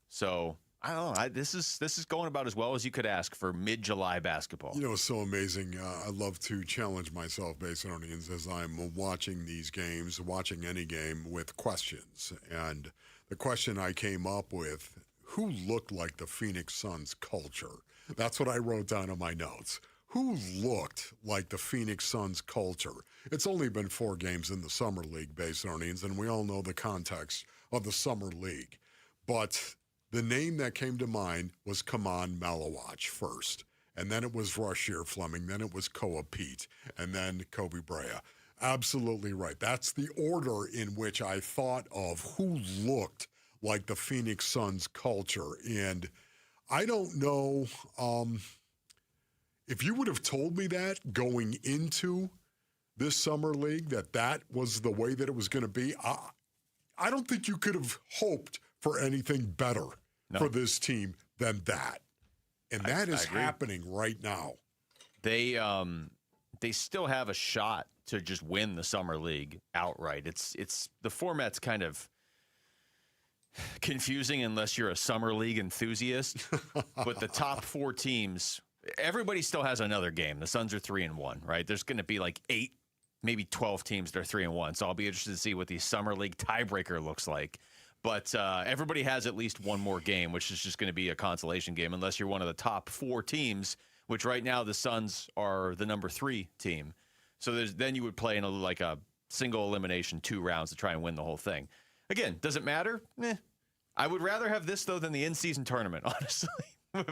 So I don't know. This is going about as well as you could ask for mid-July basketball. You know, it's so amazing. I love to challenge myself, Basinonians, as I'm watching these games, watching any game with questions. And the question I came up with, who looked like the Phoenix Suns culture? That's what I wrote down on my notes. Who looked like the Phoenix Suns culture? It's only been 4 games in the Summer League, Basinonians, and we all know the context of the Summer League. But the name that came to mind was Kaman Malawach first, and then it was Rasheer Fleming, then it was Koa Pete, and then Kobe Bray. Absolutely right. That's the order in which I thought of who looked like the Phoenix Suns culture. And I don't know if you would have told me that going into this Summer League, that was the way that it was going to be. I don't think you could have hoped for anything better for this team than that. And that is happening right now. They still have a shot to just win the Summer League outright. It's the format's kind of confusing unless you're a Summer League enthusiast. But the top 4 teams, everybody still has another game. The Suns are 3-1, right? There's going to be like 8, maybe 12 teams that are 3-1. So I'll be interested to see what the Summer League tiebreaker looks like. But everybody has at least one more game, which is just going to be a consolation game, unless you're one of the top 4 teams, which right now the Suns are the number 3 team. So then you would play in a single elimination 2 rounds to try and win the whole thing. Again, does it matter? I would rather have this, though, than the in-season tournament, honestly,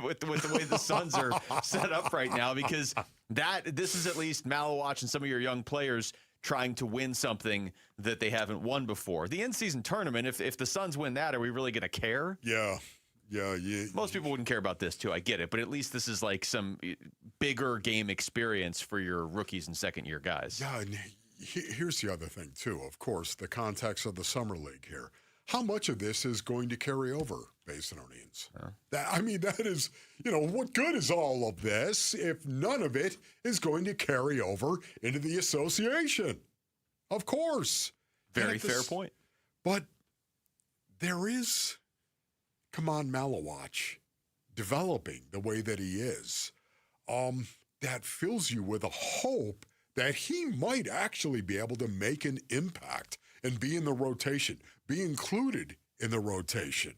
with the way the Suns are set up right now, because this is at least Malawach and some of your young players trying to win something that they haven't won before. The in-season tournament, if the Suns win that, are we really going to care? Yeah. Most people wouldn't care about this, too. I get it. But at least this is like some bigger game experience for your rookies and second-year guys. Yeah, and here's the other thing, too. Of course, the context of the Summer League here. How much of this is going to carry over, Basinonians? That is, what good is all of this if none of it is going to carry over into the association? Of course. Very fair point. But there is Kaman Malawach developing the way that he is. That fills you with a hope that he might actually be able to make an impact and be in the rotation, be included in the rotation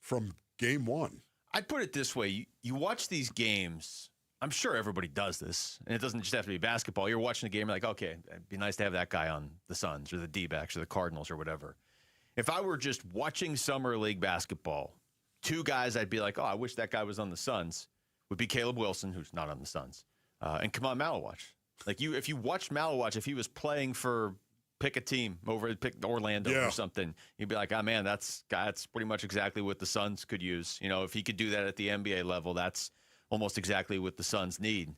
from game 1. I'd put it this way. You watch these games, I'm sure everybody does this, and it doesn't just have to be basketball. You're watching a game, you're like, okay, it'd be nice to have that guy on the Suns or the D-backs or the Cardinals or whatever. If I were just watching Summer League basketball, 2 guys I'd be like, oh, I wish that guy was on the Suns, would be Caleb Wilson, who's not on the Suns, and Kaman Malawach. If you watched Malawach, if he was playing for pick a team pick Orlando or something, you'd be like, oh man, that's pretty much exactly what the Suns could use. If he could do that at the NBA level, that's almost exactly what the Suns need.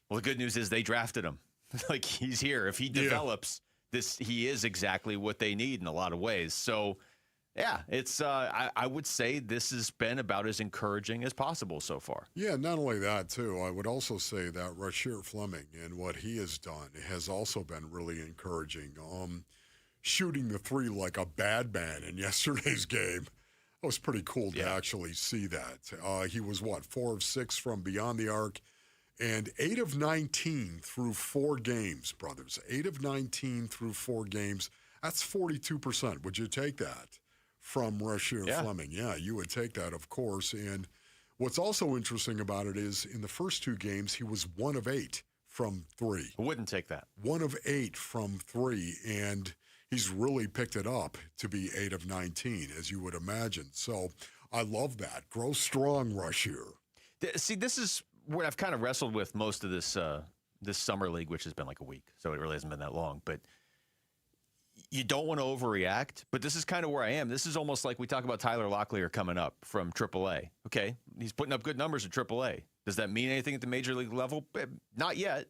Well, the good news is they drafted him. He's here. If he develops he is exactly what they need in a lot of ways. So yeah, it's I would say this has been about as encouraging as possible so far. Yeah, not only that, too, I would also say that Rasheer Fleming and what he has done has also been really encouraging. Shooting the 3 like a bad man in yesterday's game. It was pretty cool to actually see that. He was, 4 of 6 from beyond the arc, and 8 of 19 through 4 games, brothers. 8 of 19 through 4 games. That's 42%. Would you take that? From Rasheer Fleming. Yeah, you would take that, of course. And what's also interesting about it is in the first 2 games, he was 1 of 8 from 3. I wouldn't take that. 1 of 8 from 3, and he's really picked it up to be 8 of 19, as you would imagine. So I love that. Grow strong, Rasheer. See, this is what I've kind of wrestled with most of this Summer League, which has been like a week, so it really hasn't been that long. But you don't want to overreact, but this is kind of where I am. This is almost like we talk about Tyler Locklear coming up from AAA. Okay, he's putting up good numbers at AAA. Does that mean anything at the major league level? Not yet,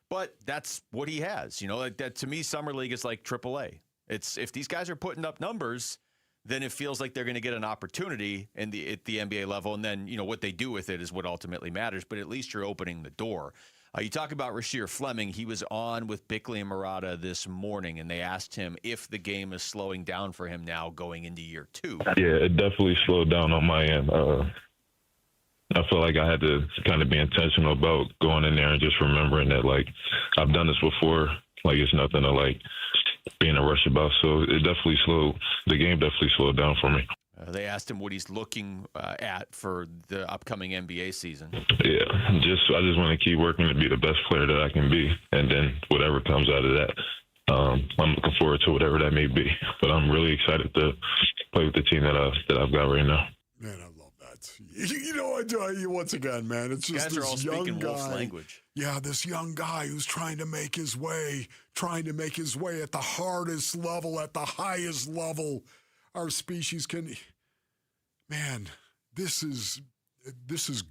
but that's what he has. That to me, Summer League is like AAA. If these guys are putting up numbers, then it feels like they're going to get an opportunity at the NBA level. And then, what they do with it is what ultimately matters. But at least you're opening the door. You talk about Rasheer Fleming. He was on with Bickley and Murata this morning, and they asked him if the game is slowing down for him now going into year 2. Yeah, it definitely slowed down on my end. I feel like I had to kind of be intentional about going in there and just remembering that, like, I've done this before. Like, it's nothing to, like, be in a rush about. So it definitely the game definitely slowed down for me. They asked him what he's looking at for the upcoming NBA season. Yeah, I just want to keep working to be the best player that I can be, and then whatever comes out of that, I'm looking forward to whatever that may be. But I'm really excited to play with the team that I've got right now. Man, I love that. I tell you once again, man, it's just guys are all this young speaking Wolf's guy. language. Yeah, this young guy who's trying to make his way at the hardest level, at the highest level our species can. Man, this is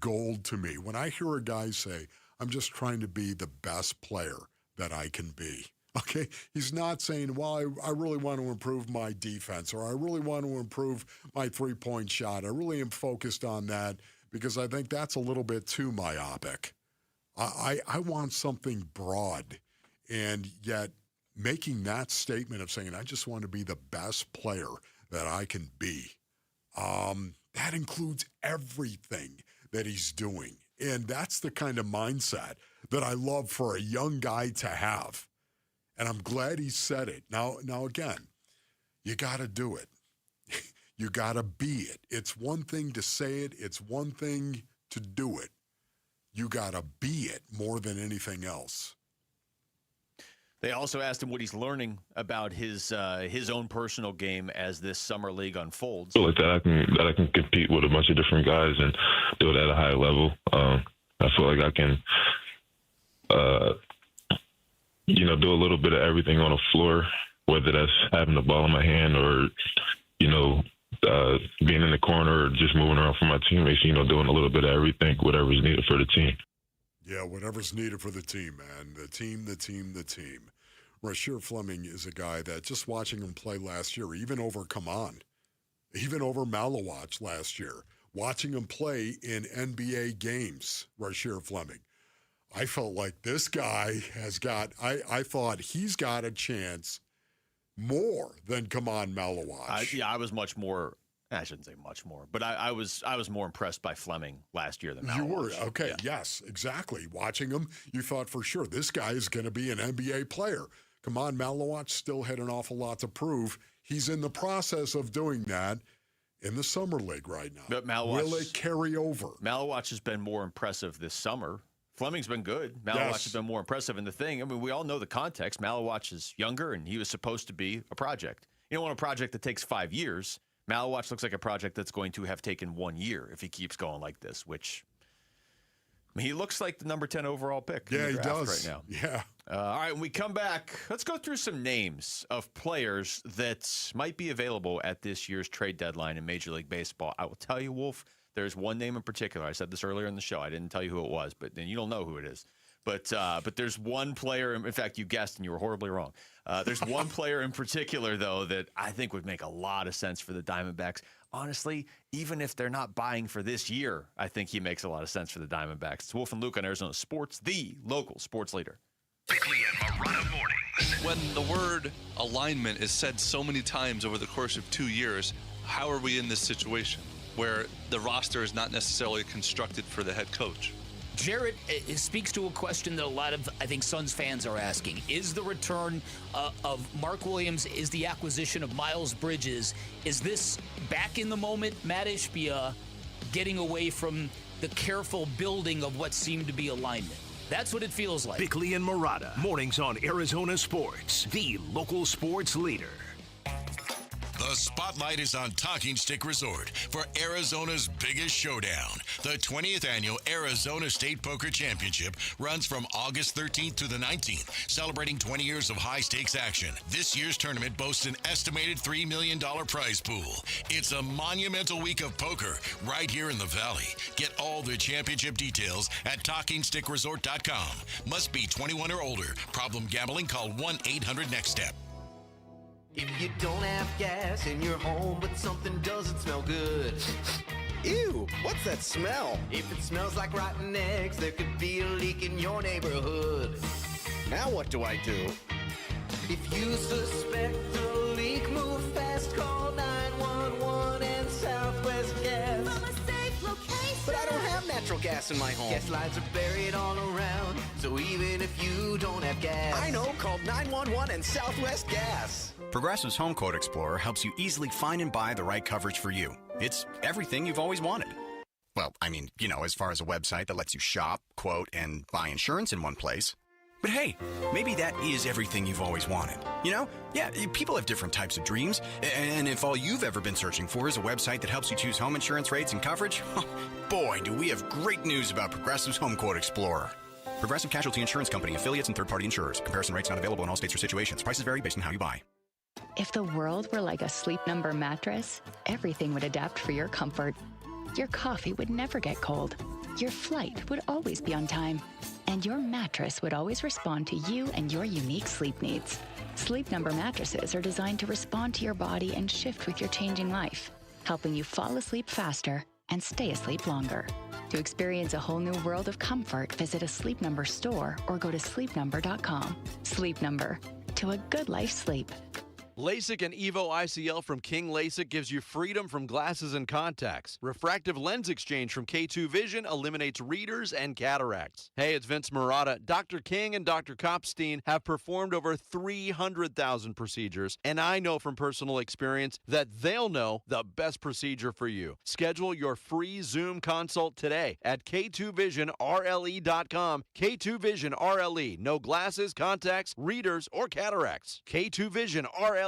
gold to me. When I hear a guy say, I'm just trying to be the best player that I can be. Okay, he's not saying, well, I really want to improve my defense, or I really want to improve my three-point shot. I really am focused on that because I think that's a little bit too myopic. I want something broad, and yet making that statement of saying, I just want to be the best player that I can be, that includes everything that he's doing. And that's the kind of mindset that I love for a young guy to have. And I'm glad he said it. Now again, you got to do it. You got to be it. It's one thing to say it. It's one thing to do it. You got to be it more than anything else. They also asked him what he's learning about his own personal game as this summer league unfolds. I feel like that I can compete with a bunch of different guys and do it at a high level. I feel like I can, do a little bit of everything on the floor, whether that's having the ball in my hand or, being in the corner or just moving around for my teammates, doing a little bit of everything, whatever's needed for the team. Yeah, whatever's needed for the team, man. The team. Rasheer Fleming is a guy that just watching him play last year, even over Malawach last year, watching him play in NBA games, Rasheer Fleming, I felt like this guy I thought he's got a chance more than Kaman Malawach. I was much more. I shouldn't say much more, but I was more impressed by Fleming last year than Malawach. You were? Okay, yeah. Yes, exactly. Watching him, you thought for sure this guy is going to be an NBA player. Kaman Malawach still had an awful lot to prove. He's in the process of doing that in the summer league right now. But will it carry over? Malawach has been more impressive this summer. Fleming's been good. Malawach has been more impressive. And the thing, we all know the context. Malawach is younger, and he was supposed to be a project. You don't want a project that takes 5 years. Malawach looks like a project that's going to have taken 1 year if he keeps going like this, which he looks like the number 10 overall pick in the draft right now. Yeah. All right, when we come back, let's go through some names of players that might be available at this year's trade deadline in Major League Baseball. I will tell you, Wolf, there's one name in particular. I said this earlier in the show. I didn't tell you who it was, but then you don't know who it is. But there's one player, in fact, you guessed and you were horribly wrong. There's one player in particular, though, that I think would make a lot of sense for the Diamondbacks. Honestly, even if they're not buying for this year, I think he makes a lot of sense for the Diamondbacks. It's Wolf and Luke on Arizona Sports, the local sports leader. Bickley and Murata mornings. When the word alignment is said so many times over the course of 2 years, how are we in this situation where the roster is not necessarily constructed for the head coach? Jarrett speaks to a question that a lot of, I think, Suns fans are asking. Is the return of Mark Williams, is the acquisition of Miles Bridges, is this back in the moment Matt Ishbia getting away from the careful building of what seemed to be alignment? That's what it feels like. Bickley and Murata, mornings on Arizona Sports, the local sports leader. The spotlight is on Talking Stick Resort for Arizona's biggest showdown. The 20th annual Arizona State Poker Championship runs from August 13th to the 19th, celebrating 20 years of high-stakes action. This year's tournament boasts an estimated $3 million prize pool. It's a monumental week of poker right here in the Valley. Get all the championship details at TalkingStickResort.com. Must be 21 or older. Problem gambling? Call 1-800-NEXT-STEP. If you don't have gas in your home, but something doesn't smell good. Ew, what's that smell? If it smells like rotten eggs, there could be a leak in your neighborhood. Now what do I do? If you suspect a leak, move fast, call 911 and Southwest Gas. From a safe location. But I don't have natural gas in my home. Gas lines are buried all around, so even if you don't have gas, I know, call 911 and Southwest Gas. Progressive's Home Quote Explorer helps you easily find and buy the right coverage for you. It's everything you've always wanted. Well, I mean, as far as a website that lets you shop, quote, and buy insurance in one place. But hey, maybe that is everything you've always wanted. Yeah, people have different types of dreams. And if all you've ever been searching for is a website that helps you choose home insurance rates and coverage, boy, do we have great news about Progressive's Home Quote Explorer. Progressive Casualty Insurance Company, affiliates, and third-party insurers. Comparison rates not available in all states or situations. Prices vary based on how you buy. If the world were like a Sleep Number mattress, everything would adapt for your comfort. Your coffee would never get cold. Your flight would always be on time. And your mattress would always respond to you and your unique sleep needs. Sleep Number mattresses are designed to respond to your body and shift with your changing life, helping you fall asleep faster and stay asleep longer. To experience a whole new world of comfort, visit a Sleep Number store or go to sleepnumber.com. Sleep Number. To a good life sleep. LASIK and EVO ICL from King LASIK gives you freedom from glasses and contacts. Refractive lens exchange from K2 Vision eliminates readers and cataracts. Hey, it's Vince Murata. Dr. King and Dr. Kopstein have performed over 300,000 procedures, and I know from personal experience that they'll know the best procedure for you. Schedule your free Zoom consult today at K2VisionRLE.com. K2 Vision RLE. No glasses, contacts, readers, or cataracts. K2 Vision RLE.com.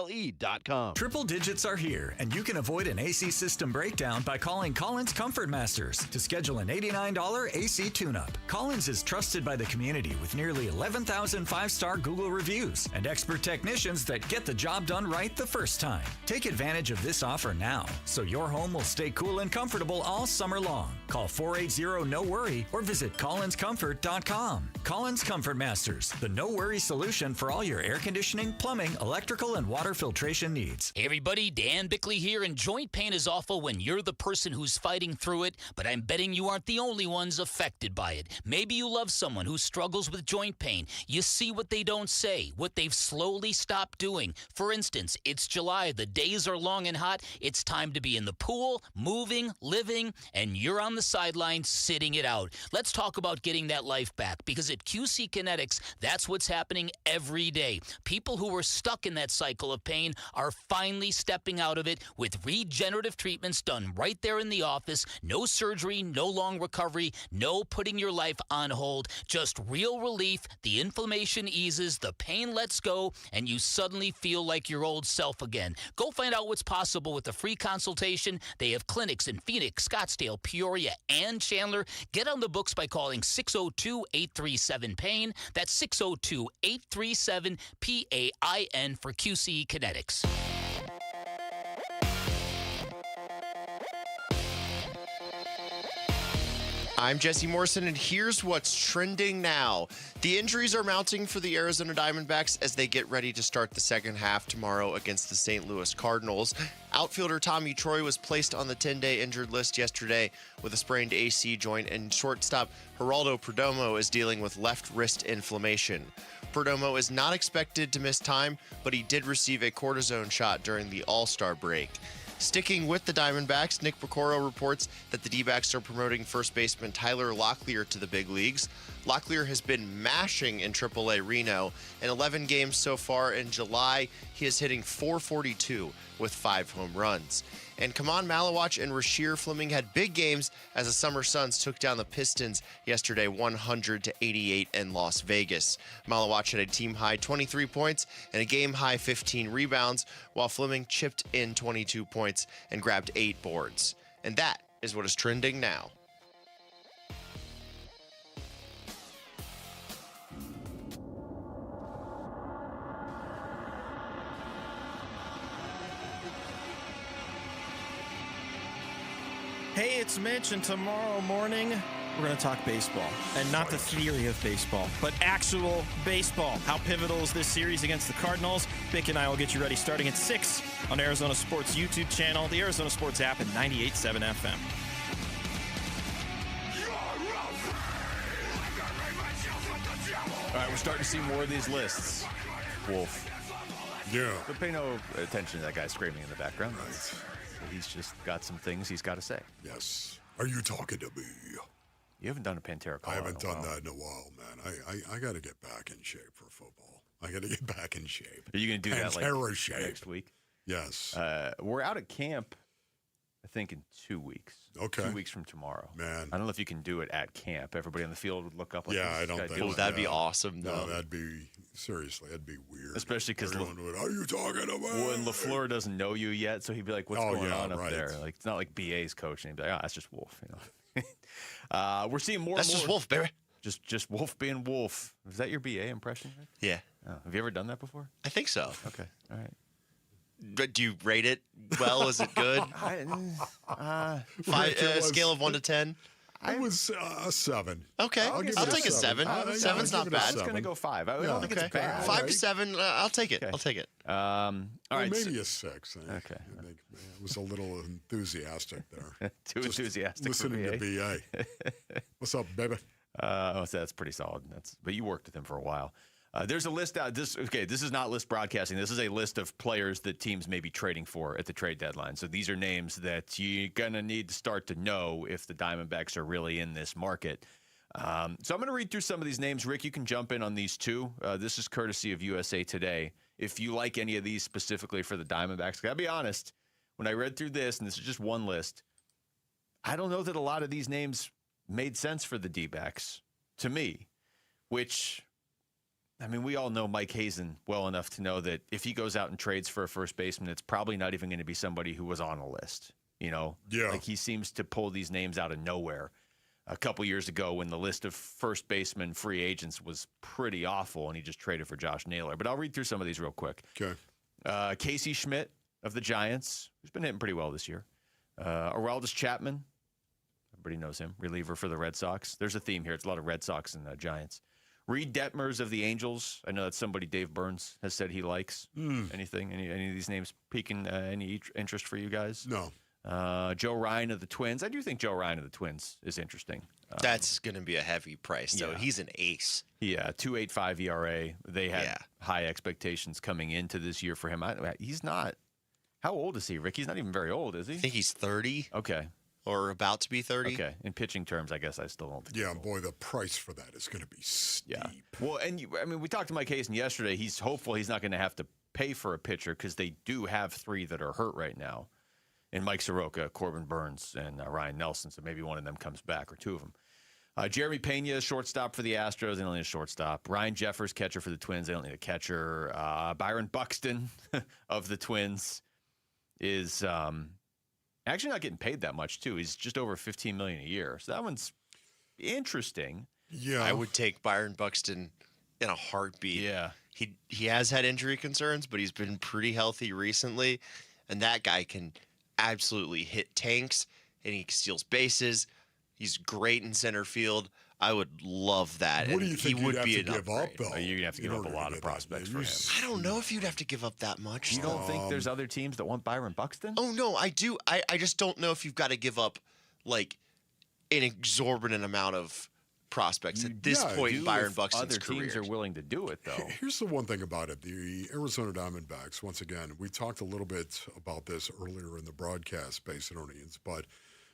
Triple digits are here, and you can avoid an AC system breakdown by calling Collins Comfort Masters to schedule an $89 AC tune-up. Collins is trusted by the community with nearly 11,000 five-star Google reviews and expert technicians that get the job done right the first time. Take advantage of this offer now, so your home will stay cool and comfortable all summer long. Call 480-NO-WORRY or visit collinscomfort.com. Collins Comfort Masters, the no-worry solution for all your air conditioning, plumbing, electrical, and water filtration needs. Hey everybody, Dan Bickley here, and joint pain is awful when you're the person who's fighting through it, but I'm betting you aren't the only ones affected by it. Maybe you love someone who struggles with joint pain. You see what they don't say, what they've slowly stopped doing. For instance, it's July, the days are long and hot, it's time to be in the pool, moving, living, and you're on the sidelines sitting it out. Let's talk about getting that life back, because at QC Kinetics, that's what's happening every day. People who were stuck in that cycle of pain are finally stepping out of it with regenerative treatments done right there in the office. No surgery, no long recovery, no putting your life on hold, just real relief. The inflammation eases, the pain lets go, and you suddenly feel like your old self again. Go find out what's possible with a free consultation. They have clinics in Phoenix, Scottsdale, Peoria, and Chandler. Get on the books by calling 602-837-PAIN. That's 602-837-PAIN for QC Kinetics. I'm Jesse Morrison, and here's what's trending now. The injuries are mounting for the Arizona Diamondbacks as they get ready to start the second half tomorrow against the St. Louis Cardinals. Outfielder Tommy Troy was placed on the 10-day injured list yesterday with a sprained AC joint, and shortstop Geraldo Perdomo is dealing with left wrist inflammation. Perdomo is not expected to miss time, but he did receive a cortisone shot during the All-Star break. Sticking with the Diamondbacks, Nick Piecoro reports that the D-backs are promoting first baseman Tyler Locklear to the big leagues. Locklear has been mashing in AAA Reno. In 11 games so far in July, he is hitting .442 with 5 home runs. And Kaman Malawach and Rasheer Fleming had big games as the Summer Suns took down the Pistons yesterday 100-88 in Las Vegas. Malawach had a team-high 23 points and a game-high 15 rebounds, while Fleming chipped in 22 points and grabbed 8 boards. And that is what is trending now. Hey, it's Mitch, and tomorrow morning we're going to talk baseball. And not the theory of baseball, but actual baseball. How pivotal is this series against the Cardinals? Bick and I will get you ready starting at 6 on Arizona Sports YouTube channel, the Arizona Sports app, and 98.7 FM. All right, we're starting to see more of these lists. Wolf. Yeah. But pay no attention to that guy screaming in the background. Right. He's just got some things he's got to say. Yes. Are you talking to me? You haven't done a Pantera call. I haven't done that in a while, man. I got to get back in shape for football. I got to get back in shape. Are you going to do that like shape next week? Yes. We're out at camp, I think, in 2 weeks. Okay. 2 weeks from tomorrow. Man. I don't know if you can do it at camp. Everybody on the field would look up like yeah, I don't think so. That'd be awesome, though. No, that'd be weird. Especially because are you talking about? When LaFleur doesn't know you yet, so he'd be like, what's going on up there? Like, it's not like BA's coach. And he'd be like, oh, that's just Wolf. You know? We're seeing more That's and more. just Wolf, baby. Just Wolf being Wolf. Is that your BA impression, Rick? Yeah. Oh, have you ever done that before? I think so. Okay. All right. Do you rate it well? Is it good? Scale of 1 to 10? I was a 7. Okay. I'll take a 7. 7's not bad. I'm just going to go 5. I don't think it's bad. 5 to 7. I'll take it. Okay. I'll take it. All right. Maybe a 6. Okay. I think it was a little enthusiastic there. Too just enthusiastic. Listening to BA. What's up, baby? So that's pretty solid. But you worked with him for a while. There's a list out. This is not list broadcasting. This is a list of players that teams may be trading for at the trade deadline. So these are names that you're gonna need to start to know if the Diamondbacks are really in this market. So I'm gonna read through some of these names. Rick, you can jump in on these too. This is courtesy of USA Today. If you like any of these specifically for the Diamondbacks, I'll be honest. When I read through this, and this is just one list, I don't know that a lot of these names made sense for the D-backs to me, which. I mean, we all know Mike Hazen well enough to know that if he goes out and trades for a first baseman, it's probably not even going to be somebody who was on a list. You know? Yeah. Like he seems to pull these names out of nowhere. A couple years ago when the list of first baseman free agents was pretty awful and he just traded for Josh Naylor. But I'll read through some of these real quick. Okay. Casey Schmidt of the Giants, who's been hitting pretty well this year. Aroldis Chapman. Everybody knows him. Reliever for the Red Sox. There's a theme here. It's a lot of Red Sox and Giants. Reed Detmers of the Angels. I know that's somebody Dave Burns has said he likes. Anything? Any of these names piquing any interest for you guys? No. Joe Ryan of the Twins. I do think Joe Ryan of the Twins is interesting. That's going to be a heavy price, though. Yeah. He's an ace. Yeah, 2.85 ERA. They had high expectations coming into this year for him. He's not. How old is he, Rick? He's not even very old, is he? I think he's 30. Okay. Or about to be 30. Okay. In pitching terms, I guess I still don't think. Yeah, boy, the price for that is going to be steep. Yeah. Well, and we talked to Mike Hazen yesterday. He's hopeful he's not going to have to pay for a pitcher because they do have 3 that are hurt right now. And Mike Soroka, Corbin Burns, and Ryan Nelson. So maybe one of them comes back or 2 of them. Jeremy Pena, shortstop for the Astros. They don't need a shortstop. Ryan Jeffers, catcher for the Twins. They don't need a catcher. Byron Buxton of the Twins is actually not getting paid that much, too. He's just over $15 million a year. So that one's interesting. Yeah. I would take Byron Buxton in a heartbeat. Yeah. He has had injury concerns, but he's been pretty healthy recently. And that guy can absolutely hit tanks, and he steals bases. He's great in center field. I would love that. What do you think he would you'd be have to give up, though? You're going to have to give up a lot of prospects for him. I don't know if you'd have to give up that much. You don't think there's other teams that want Byron Buxton? Oh, no, I do. I just don't know if you've got to give up, like, an exorbitant amount of prospects at this point in Byron Buxton's career. Other teams are willing to do it, though. Here's the one thing about it. The Arizona Diamondbacks, once again, we talked a little bit about this earlier in the broadcast, Basinonians, but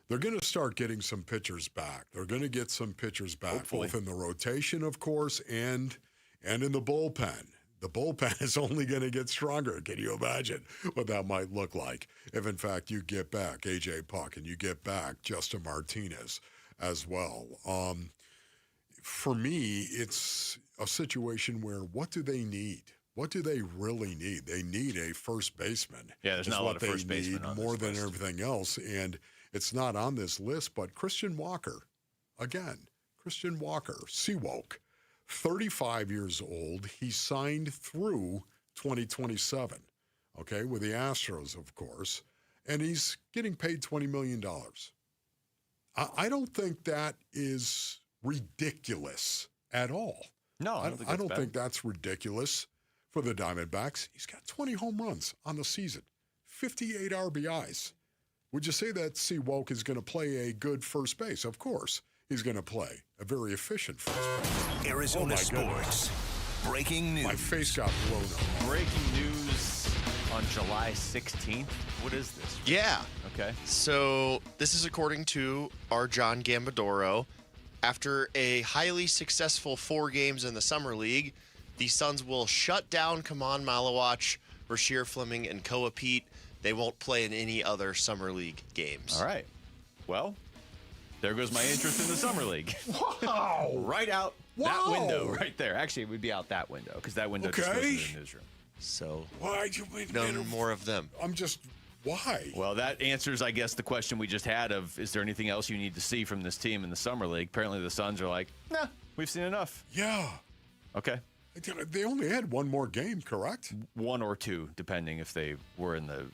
they're going to start getting some pitchers back. They're going to get some pitchers back, both in the rotation, of course, and in the bullpen. The bullpen is only going to get stronger. Can you imagine what that might look like if, in fact, you get back A.J. Puck and you get back Justin Martinez as well? For me, it's a situation where what do they need? What do they really need? They need a first baseman. Yeah, there's not a lot of first basemen on this more than list. everything else, and it's not on this list. But Christian Walker, Seawoke, 35 years old. He signed through 2027. Okay, with the Astros, of course, and he's getting paid $20 million. I don't think that is ridiculous at all. No, I don't think that's ridiculous for the Diamondbacks. He's got 20 home runs on the season, 58 RBIs. Would you say that Seawoke is going to play a good first base? Of course, he's going to play a very efficient first base. Arizona Sports. Breaking news. My face got blown up. Breaking news on July 16th. What is this? Yeah. Okay. So this is according to our John Gambadoro. After a highly successful 4 games in the Summer League, the Suns will shut down Kaman Malawach, Rasheer Fleming, and Koa Pete. They won't play in any other Summer League games. All right. Well, there goes my interest in the Summer League. Wow. Right out that window right there. Actually, it would be out that window because that window just goes into the newsroom. So why'd you no more of them? I'm just, why? Well, that answers, I guess, the question we just had of, is there anything else you need to see from this team in the Summer League? Apparently the Suns are like, nah, we've seen enough. Yeah. Okay. They only had one more game, correct? 1 or 2, depending if they were in the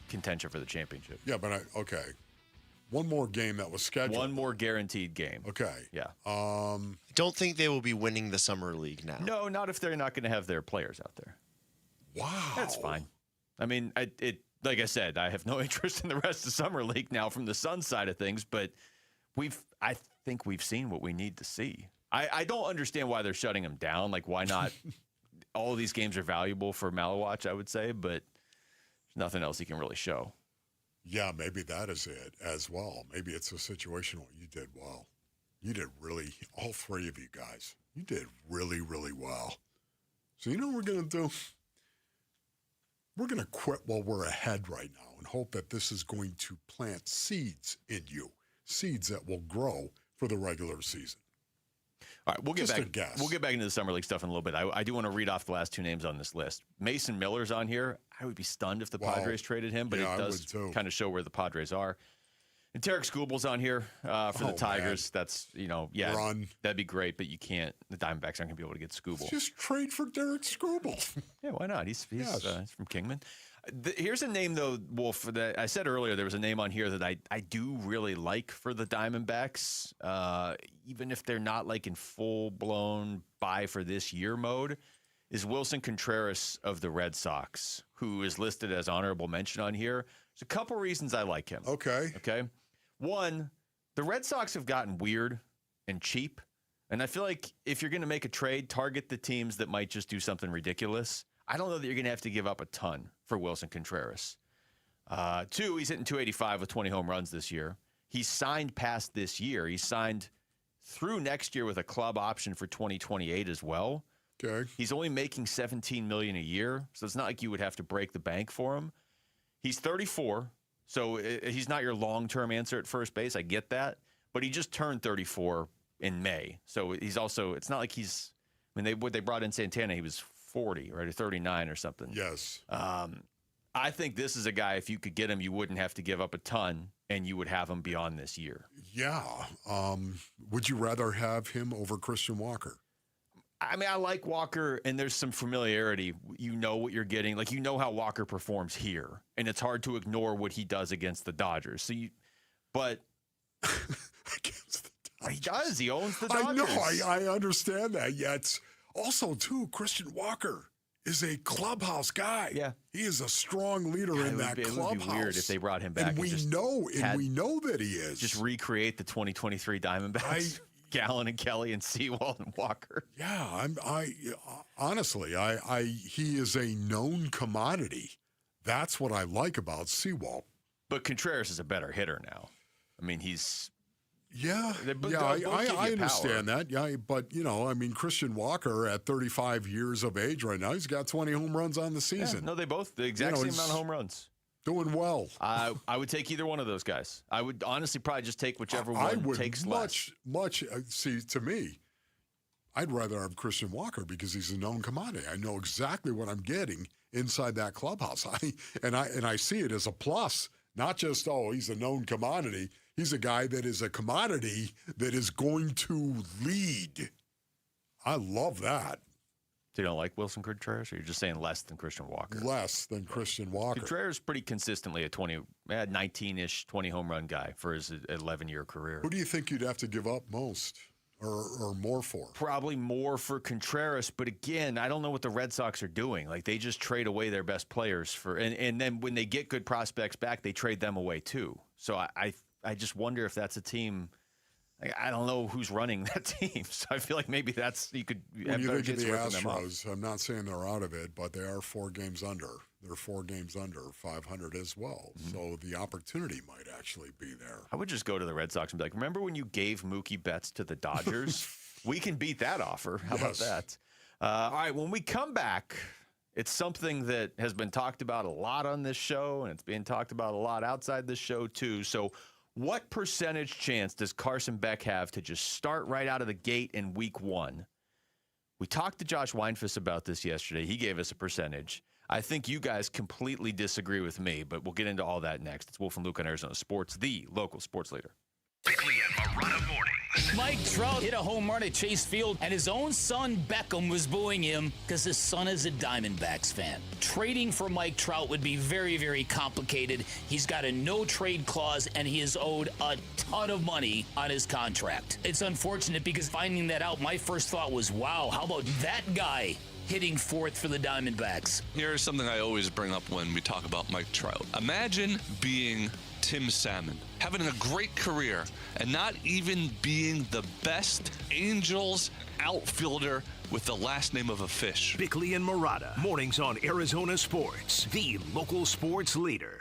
contention for the championship. Yeah, but okay. One more game that was scheduled. One more guaranteed game. Okay. Yeah. I don't think they will be winning the Summer League now. No, not if they're not going to have their players out there. Wow. That's fine. I mean, like I said, I have no interest in the rest of Summer League now from the Suns side of things, but I think we've seen what we need to see. I don't understand why they're shutting him down. Like, why not? All of these games are valuable for Malawach, I would say, but there's nothing else he can really show. Yeah, maybe that is it as well. Maybe it's a situation where you did well. You did really, all 3 of you guys, you did really, really well. So you know what we're going to do? We're going to quit while we're ahead right now and hope that this is going to plant seeds in you, seeds that will grow for the regular season. All right, we'll get Just back. a guess. We'll get back into the Summer League stuff in a little bit. I do want to read off the last 2 names on this list. Mason Miller's on here. I would be stunned if the Padres traded him, but Yeah, it I does would too. kind of show where the Padres are. And Tarek Skubal's on here for the Tigers. Man. That's, yeah, Run. that'd be great, but you can't. The Diamondbacks aren't going to be able to get Skubal. Just trade for Derek Skubal. Yeah, why not? He's Yes. From Kingman. Here's a name, though, Wolf, that I said earlier there was a name on here that I do really like for the Diamondbacks, even if they're not like in full-blown buy for this year mode, is Wilson Contreras of the Red Sox, who is listed as honorable mention on here. There's a couple reasons I like him. Okay. One, the Red Sox have gotten weird and cheap, and I feel like if you're going to make a trade, target the teams that might just do something ridiculous. I don't know that you're going to have to give up a ton for Wilson Contreras. 2, he's hitting 285 with 20 home runs this year. He's signed past this year. He's signed through next year with a club option for 2028 as well. Okay. He's only making $17 million a year, so it's not like you would have to break the bank for him. He's 34, so he's not your long-term answer at first base. I get that, but he just turned 34 in May, so he's also. It's not like he's. I mean, they brought in Santana. He was 40, right, or 39 or something. Yes. I think this is a guy, if you could get him, you wouldn't have to give up a ton, and you would have him beyond this year. Yeah. Would you rather have him over Christian Walker? I mean, I like Walker, and there's some familiarity. You know what you're getting. Like, you know how Walker performs here, and it's hard to ignore what he does against the Dodgers. But Against the Dodgers. he does. He owns the Dodgers. I know. I understand that. Yet, also, too, Christian Walker is a clubhouse guy. Yeah. He is a strong leader in that clubhouse. It would be weird if they brought him back. And we know that he is. Just recreate the 2023 Diamondbacks. Gallen and Kelly and Sewald and Walker. Yeah, honestly, he is a known commodity. That's what I like about Sewald. But Contreras is a better hitter now. I mean, he's. Yeah, I understand that. Yeah, but Christian Walker at 35 years of age right now, he's got 20 home runs on the season. Yeah, no, they both the exact same amount of home runs. Doing well. I would take either one of those guys. I would honestly probably just take whichever one takes less. See, to me, I'd rather have Christian Walker because he's a known commodity. I know exactly what I'm getting inside that clubhouse. I see it as a plus, not just, he's a known commodity. He's a guy that is a commodity that is going to lead. I love that. So you don't like Wilson Contreras, or you're just saying less than Christian Walker? Less than Christian Walker. Contreras is pretty consistently a 19-ish, 20 home run guy for his 11-year career. Who do you think you'd have to give up most or more for? Probably more for Contreras, but again, I don't know what the Red Sox are doing. Like, they just trade away their best players and then when they get good prospects back, they trade them away too. So I just wonder if that's a team. I don't know who's running that team, so I feel like maybe you could have When you better think of chance the of working them up. Astros, I'm not saying they're out of it, but they are 4 games under. They're 4 games under 500 as well. Mm-hmm. So the opportunity might actually be there. I would just go to the Red Sox and be like, remember when you gave Mookie Betts to the Dodgers? We can beat that offer. How about that? All right, when we come back, it's something that has been talked about a lot on this show, and it's being talked about a lot outside this show too. So what percentage chance does Carson Beck have to just start right out of the gate in week 1? We talked to Josh Weinfuss about this yesterday. He gave us a percentage. I think you guys completely disagree with me, but we'll get into all that next. It's Wolf and Luke on Arizona Sports, the local sports leader. Bickley and Marotta mornings. Mike Trout hit a home run at Chase Field, and his own son Beckham was booing him because his son is a Diamondbacks fan. Trading for Mike Trout would be very, very complicated. He's got a no-trade clause, and he is owed a ton of money on his contract. It's unfortunate because finding that out, my first thought was, wow, how about that guy hitting 4th for the Diamondbacks? Here's something I always bring up when we talk about Mike Trout. Imagine being Tim Salmon, having a great career, and not even being the best Angels outfielder with the last name of a fish. Bickley and Marotta, mornings on Arizona Sports, the local sports leader.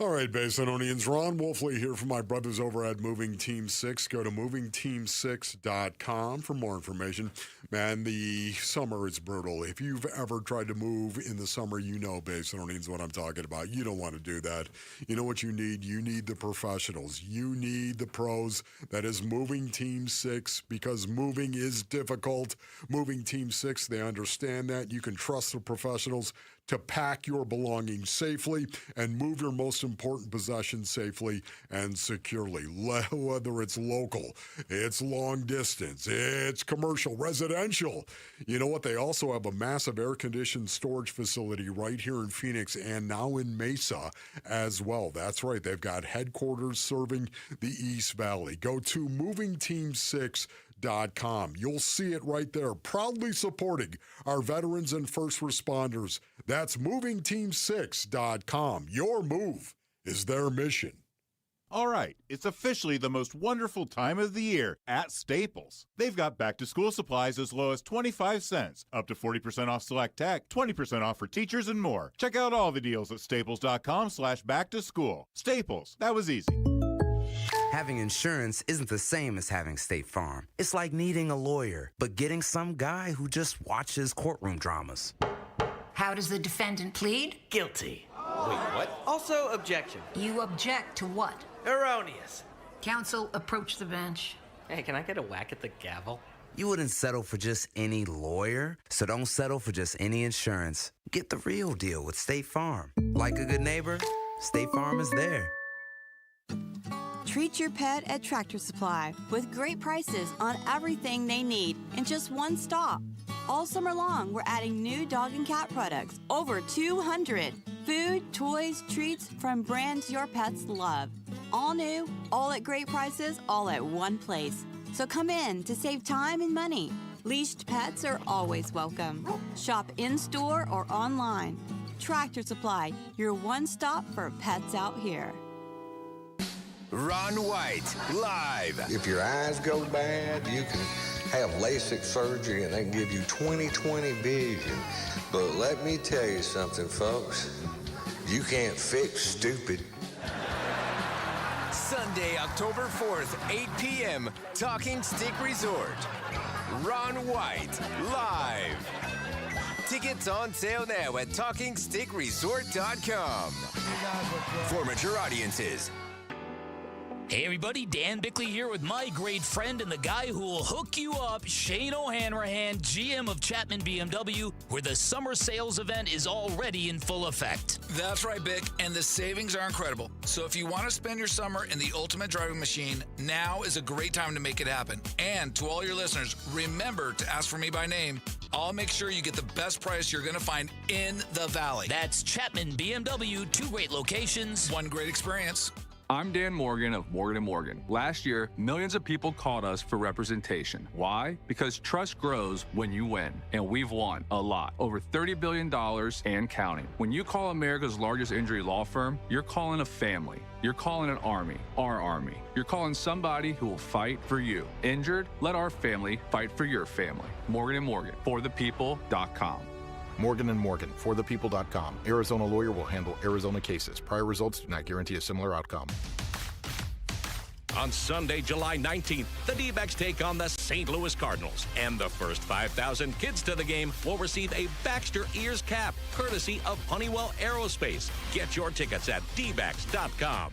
All right, Basinonians, Ron Wolfley here from my brothers over at Moving Team 6. Go to movingteam6.com for more information. Man, the summer is brutal. If you've ever tried to move in the summer, you know, Basinonians, what I'm talking about. You don't want to do that. You know what you need? You need the professionals. You need the pros. That is Moving Team 6, because moving is difficult. Moving Team 6, they understand that. You can trust the professionals to pack your belongings safely and move your most important possessions safely and securely. Whether it's local, it's long distance, it's commercial, residential. You know what? They also have a massive air-conditioned storage facility right here in Phoenix and now in Mesa as well. That's right. They've got headquarters serving the East Valley. Go to movingteam6.com. You'll see it right there, proudly supporting our veterans and first responders. That's movingteam6.com. Your move is their mission. All right, it's officially the most wonderful time of the year at Staples. They've got back-to-school supplies as low as 25 cents, up to 40% off select tech, 20% off for teachers, and more. Check out all the deals at staples.com/back-to-school. Staples, that was easy. Having insurance isn't the same as having State Farm. It's like needing a lawyer, but getting some guy who just watches courtroom dramas. How does the defendant plead? Guilty. Wait, what? Also, objection. You object to what? Erroneous. Counsel, approach the bench. Hey, can I get a whack at the gavel? You wouldn't settle for just any lawyer, so don't settle for just any insurance. Get the real deal with State Farm. Like a good neighbor, State Farm is there. Treat your pet at Tractor Supply with great prices on everything they need in just one stop. All summer long, we're adding new dog and cat products, over 200. Food, toys, treats from brands your pets love. All new, all at great prices, all at one place. So come in to save time and money. Leashed pets are always welcome. Shop in-store or online. Tractor Supply, your one stop for pets out here. Ron White, live. If your eyes go bad, you can have LASIK surgery and they can give you 20/20 vision. But let me tell you something, folks. You can't fix stupid. Sunday, October 4th, 8 p.m., Talking Stick Resort. Ron White, live. Tickets on sale now at TalkingStickResort.com. For mature audiences. Hey everybody, Dan Bickley here with my great friend and the guy who will hook you up, Shane O'Hanrahan, GM of Chapman BMW, where the summer sales event is already in full effect. That's right, Bick, and the savings are incredible. So if you want to spend your summer in the ultimate driving machine, now is a great time to make it happen. And to all your listeners, remember to ask for me by name I'll make sure you get the best price you're going to find in the Valley. That's Chapman BMW, 2 great locations, 1 great experience. I'm Dan Morgan of Morgan & Morgan. Last year, millions of people called us for representation. Why? Because trust grows when you win, and we've won a lot. Over $30 billion and counting. When you call America's largest injury law firm, you're calling a family. You're calling an army, our army. You're calling somebody who will fight for you. Injured? Let our family fight for your family. Morgan & Morgan, forthepeople.com. Morgan & Morgan, forthepeople.com. Arizona lawyer will handle Arizona cases. Prior results do not guarantee a similar outcome. On Sunday, July 19th, the D-backs take on the St. Louis Cardinals. And the first 5,000 kids to the game will receive a Baxter Ears cap, courtesy of Honeywell Aerospace. Get your tickets at dbacks.com.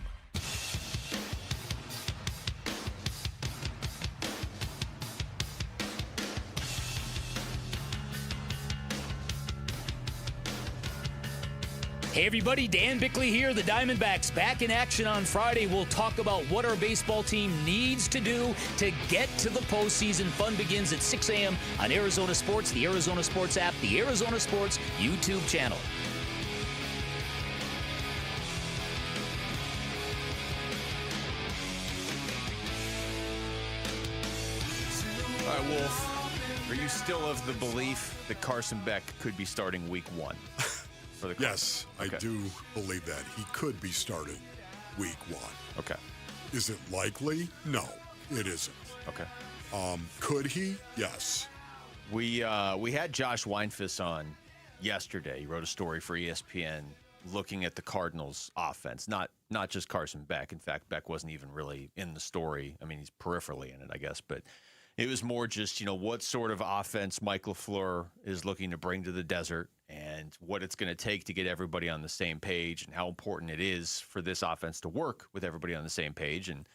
Hey everybody, Dan Bickley here. The Diamondbacks back in action on Friday. We'll talk about what our baseball team needs to do to get to the postseason. Fun begins at 6 a.m. on Arizona Sports, the Arizona Sports app, the Arizona Sports YouTube channel. All right, Wolf, are you still of the belief that Carson Beck could be starting week 1? For the yes, okay. I do believe that. He could be starting week 1. Okay. Is it likely? No, it isn't. Okay. Could he? Yes. We had Josh Weinfuss on yesterday. He wrote a story for ESPN looking at the Cardinals' offense, not just Carson Beck. In fact, Beck wasn't even really in the story. I mean, he's peripherally in it, I guess, but it was more just, what sort of offense Mike LaFleur is looking to bring to the desert and what it's going to take to get everybody on the same page and how important it is for this offense to work with everybody on the same page. And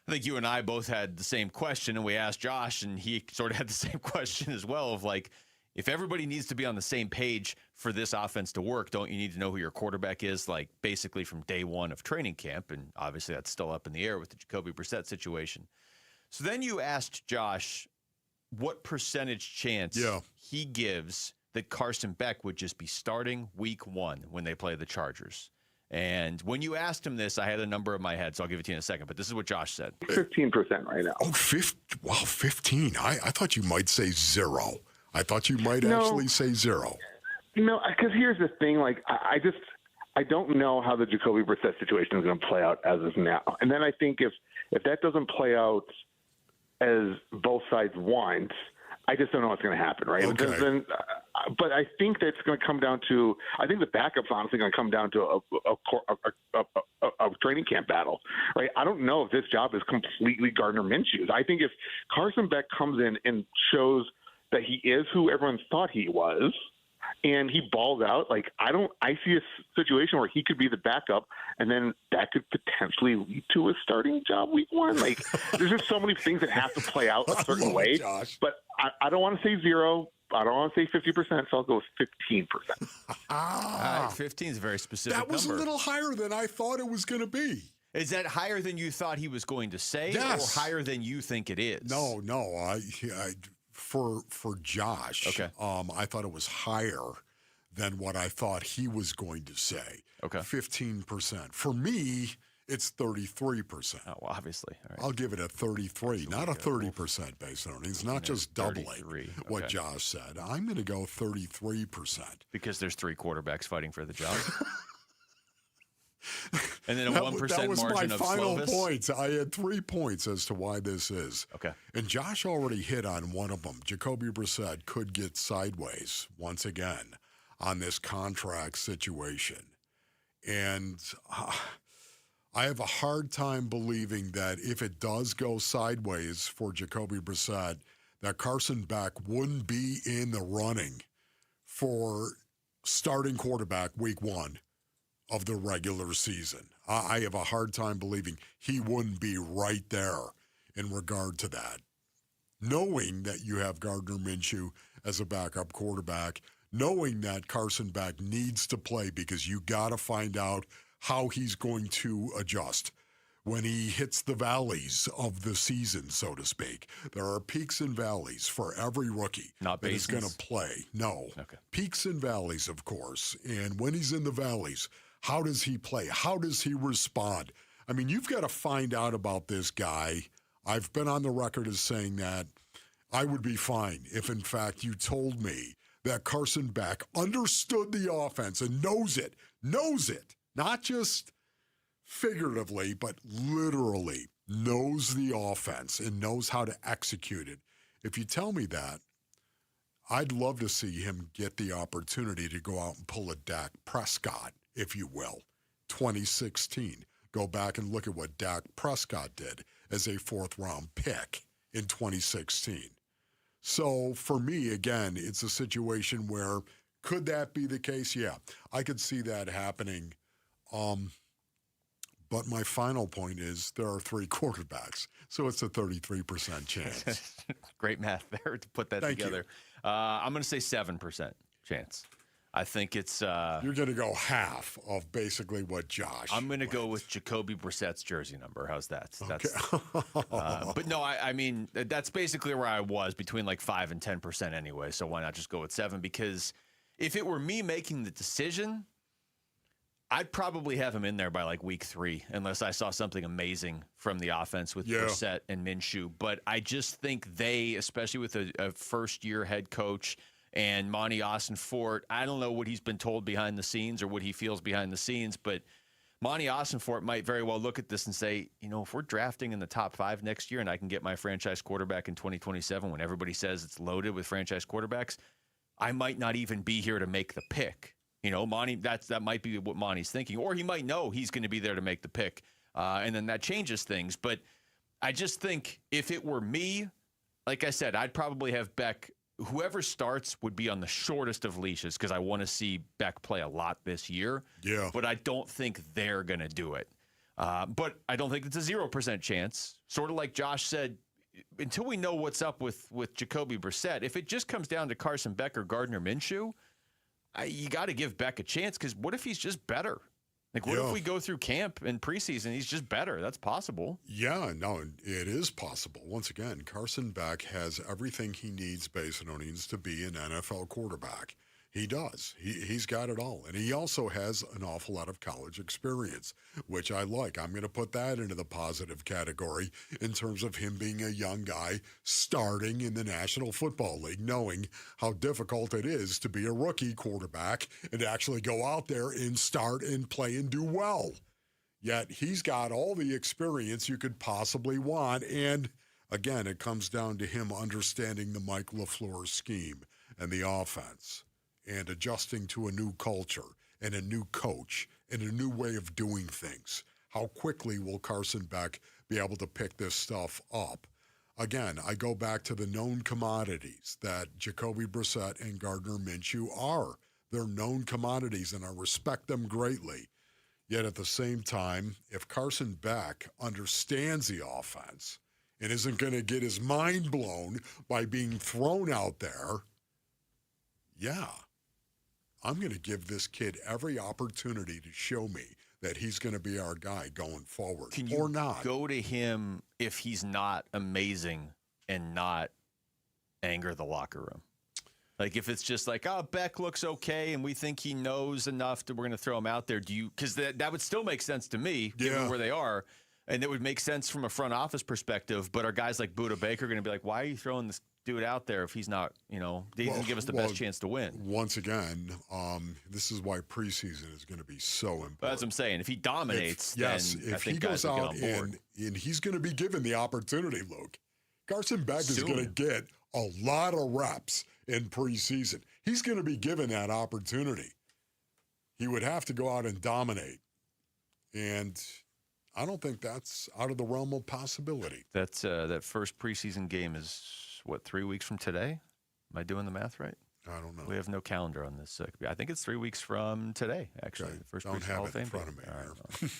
I think you and I both had the same question, and we asked Josh, and he sort of had the same question as well of like, if everybody needs to be on the same page for this offense to work, don't you need to know who your quarterback is, like basically from day one of training camp? And obviously that's still up in the air with the Jacoby Brissett situation. So then you asked Josh what percentage chance he gives that Carson Beck would just be starting week 1 when they play the Chargers. And when you asked him this, I had a number in my head, so I'll give it to you in a second. But this is what Josh said. 15% right now. Oh, 15. I thought you might say 0. I thought you might actually say 0. No, because here's the thing. Like, I don't know how the Jacoby Brissett situation is going to play out as of now. And then I think if that doesn't play out as both sides want, I just don't know what's going to happen, right? Okay. But I think that's going to come down to – I think the backup's honestly going to come down to a training camp battle, right? I don't know if this job is completely Gardner Minshew's. I think if Carson Beck comes in and shows that he is who everyone thought he was – and he balls out, like I see a situation where he could be the backup, and then that could potentially lead to a starting job week 1. Like, there's just so many things that have to play out a certain way. But I don't want to say 0. I don't want to say 50%, so I'll go with 15%. All right, 15 is a very specific That was number. a little higher than I thought it was going to be. Is that higher than you thought he was going to say, Yes. or higher than you think it is? No. For Josh, okay. I thought it was higher than what I thought he was going to say. Okay. 15%. For me, it's 33%. Oh, well, obviously. All right. I'll give it a 33, not a 30% based on earnings, not just doubling what Josh said. I'm going to go 33%. Because there's 3 quarterbacks fighting for the job. And then a 1% margin of That was my final Slovis. point. I had 3 points as to why this is. Okay. And Josh already hit on one of them. Jacoby Brissett could get sideways once again on this contract situation. And I have a hard time believing that if it does go sideways for Jacoby Brissett, that Carson Beck wouldn't be in the running for starting quarterback week 1 of the regular season. I have a hard time believing he wouldn't be right there in regard to that. Knowing that you have Gardner Minshew as a backup quarterback, knowing that Carson Beck needs to play because you got to find out how he's going to adjust when he hits the valleys of the season, so to speak. There are peaks and valleys for every rookie that is going to play. No. Okay. Peaks and valleys, of course. And when he's in the valleys, how does he play? How does he respond? I mean, you've got to find out about this guy. I've been on the record as saying that I would be fine if, in fact, you told me that Carson Beck understood the offense and knows it, not just figuratively, but literally knows the offense and knows how to execute it. If you tell me that, I'd love to see him get the opportunity to go out and pull a Dak Prescott, if you will. 2016. Go back and look at what Dak Prescott did as a fourth-round pick in 2016. So for me, again, it's a situation where could that be the case? Yeah, I could see that happening. But my final point is there are 3 quarterbacks, so it's a 33% chance. Great math there to put that together. I'm going to say 7% chance. I think it's... You're going to go half of basically what Josh... I'm going to go with Jacoby Brissett's jersey number. How's that? That's, but no, I mean, that's basically where I was, between like 5 and 10% anyway, so why not just go with 7? Because if it were me making the decision... I'd probably have him in there by like week 3, unless I saw something amazing from the offense with Brissett and Minshew. But I just think they, especially with a first-year head coach and Monty Ossenfort, I don't know what he's been told behind the scenes or what he feels behind the scenes, but Monty Ossenfort might very well look at this and say, you know, if we're drafting in the top 5 next year and I can get my franchise quarterback in 2027 when everybody says it's loaded with franchise quarterbacks, I might not even be here to make the pick. You know, Monty, that might be what Monty's thinking. Or he might know he's going to be there to make the pick, and then that changes things. But I just think if it were me, like I said, I'd probably have Beck. Whoever starts would be on the shortest of leashes because I want to see Beck play a lot this year. Yeah. But I don't think they're going to do it. But I don't think it's a 0% chance. Sort of like Josh said, until we know what's up with Jacoby Brissett, if it just comes down to Carson Beck or Gardner Minshew, you got to give Beck a chance, because what if he's just better? Like, what if we go through camp and preseason, he's just better? That's possible. Yeah, no, it is possible. Once again, Carson Beck has everything he needs, Basinonians, to be an NFL quarterback. He does. He's got it all. And he also has an awful lot of college experience, which I like. I'm going to put that into the positive category in terms of him being a young guy starting in the National Football League, knowing how difficult it is to be a rookie quarterback and actually go out there and start and play and do well. Yet he's got all the experience you could possibly want. And again, it comes down to him understanding the Mike LaFleur scheme and the offense, and adjusting to a new culture and a new coach and a new way of doing things. How quickly will Carson Beck be able to pick this stuff up? Again, I go back to the known commodities that Jacoby Brissett and Gardner Minshew are. They're known commodities, and I respect them greatly. Yet at the same time, if Carson Beck understands the offense and isn't going to get his mind blown by being thrown out there, yeah, I'm going to give this kid every opportunity to show me that he's going to be our guy going forward. Can you go to him if he's not amazing and not anger the locker room? Like, if it's just like, oh, Beck looks okay and we think he knows enough that we're going to throw him out there, do you? Because that would still make sense to me, given where they are. And it would make sense from a front office perspective. But are guys like Budda Baker going to be like, why are you throwing this dude out there if he's not, he doesn't give us the best chance to win? Once again, this is why preseason is going to be so important. But that's what I'm saying. If he dominates, if he goes out and he's going to be given the opportunity, Luke, Carson Beck is going to get a lot of reps in preseason. He's going to be given that opportunity. He would have to go out and dominate. And I don't think that's out of the realm of possibility. That's that first preseason game is, what, 3 weeks from today? Am I doing the math right? I don't know. We have no calendar on this. I think it's 3 weeks from today, actually. Okay. The first don't preseason Hall of have it in Fame front of me. All right.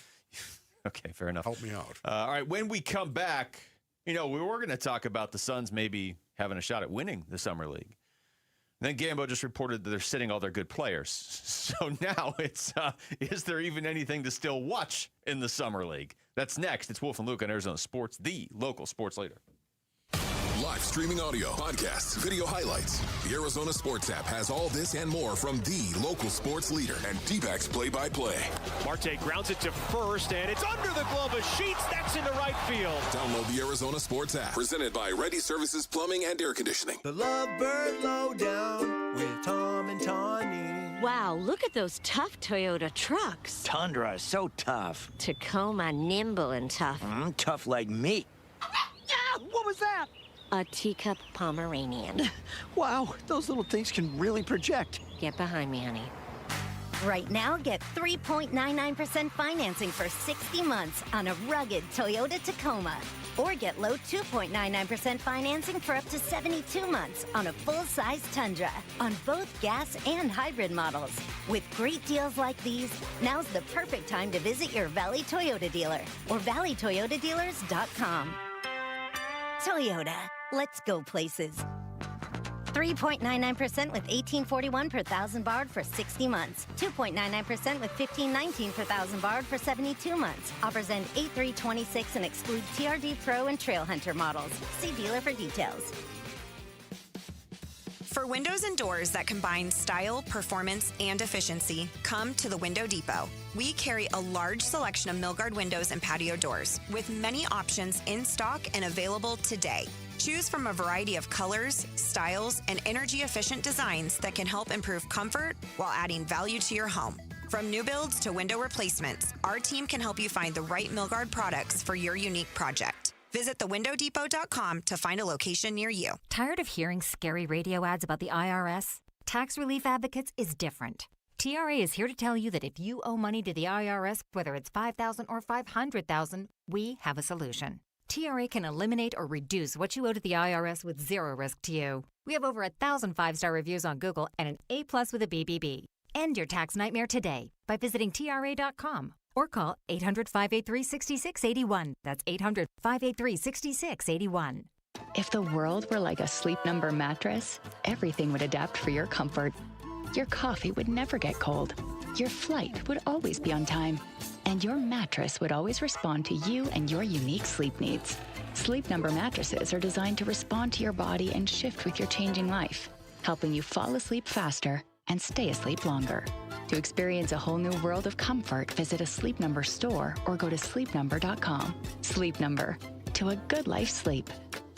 Okay, fair enough. Help me out. All right, when we come back, we were going to talk about the Suns maybe having a shot at winning the Summer League. Then Gambo just reported that they're sitting all their good players. So now it's, is there even anything to still watch in the Summer League? That's next. It's Wolf and Luke on Arizona Sports, the local sports leader. Live streaming audio, podcasts, video highlights. The Arizona Sports app has all this and more from the local sports leader and D-backs play-by-play. Marte grounds it to first, and it's under the glove of Sheets. That's into right field. Download the Arizona Sports app, presented by Ready Services Plumbing and Air Conditioning. The Lovebird Lowdown with Tom and Tawny. Wow, look at those tough Toyota trucks. Tundra is so tough. Tacoma, nimble and tough. Tough like me. What was that? A teacup Pomeranian. Wow, those little things can really project. Get behind me, honey. Right now, get 3.99% financing for 60 months on a rugged Toyota Tacoma. Or get low 2.99% financing for up to 72 months on a full-size Tundra on both gas and hybrid models. With great deals like these, now's the perfect time to visit your Valley Toyota dealer or valleytoyotadealers.com. Toyota, let's go places. 3.99% with $18.41 per thousand borrowed for 60 months. 2.99% with $15.19 per thousand borrowed for 72 months. Offers end 8/3/26 and exclude TRD Pro and Trail Hunter models. See dealer for details. For windows and doors that combine style, performance, and efficiency, come to the Window Depot. We carry a large selection of Milgard windows and patio doors, with many options in stock and available today. Choose from a variety of colors, styles, and energy-efficient designs that can help improve comfort while adding value to your home. From new builds to window replacements, our team can help you find the right Milgard products for your unique project. Visit thewindowdepot.com to find a location near you. Tired of hearing scary radio ads about the IRS? Tax Relief Advocates is different. TRA is here to tell you that if you owe money to the IRS, whether it's $5,000 or $500,000, we have a solution. TRA can eliminate or reduce what you owe to the IRS with zero risk to you. We have over 1,000 5-star reviews on Google and an A+ with a BBB. End your tax nightmare today by visiting TRA.com or call 800-583-6681. That's 800-583-6681. If the world were like a Sleep Number mattress, everything would adapt for your comfort. Your coffee would never get cold. Your flight would always be on time. And your mattress would always respond to you and your unique sleep needs. Sleep Number mattresses are designed to respond to your body and shift with your changing life, helping you fall asleep faster and stay asleep longer. To experience a whole new world of comfort, visit a Sleep Number store or go to sleepnumber.com. Sleep Number. To a good life's sleep.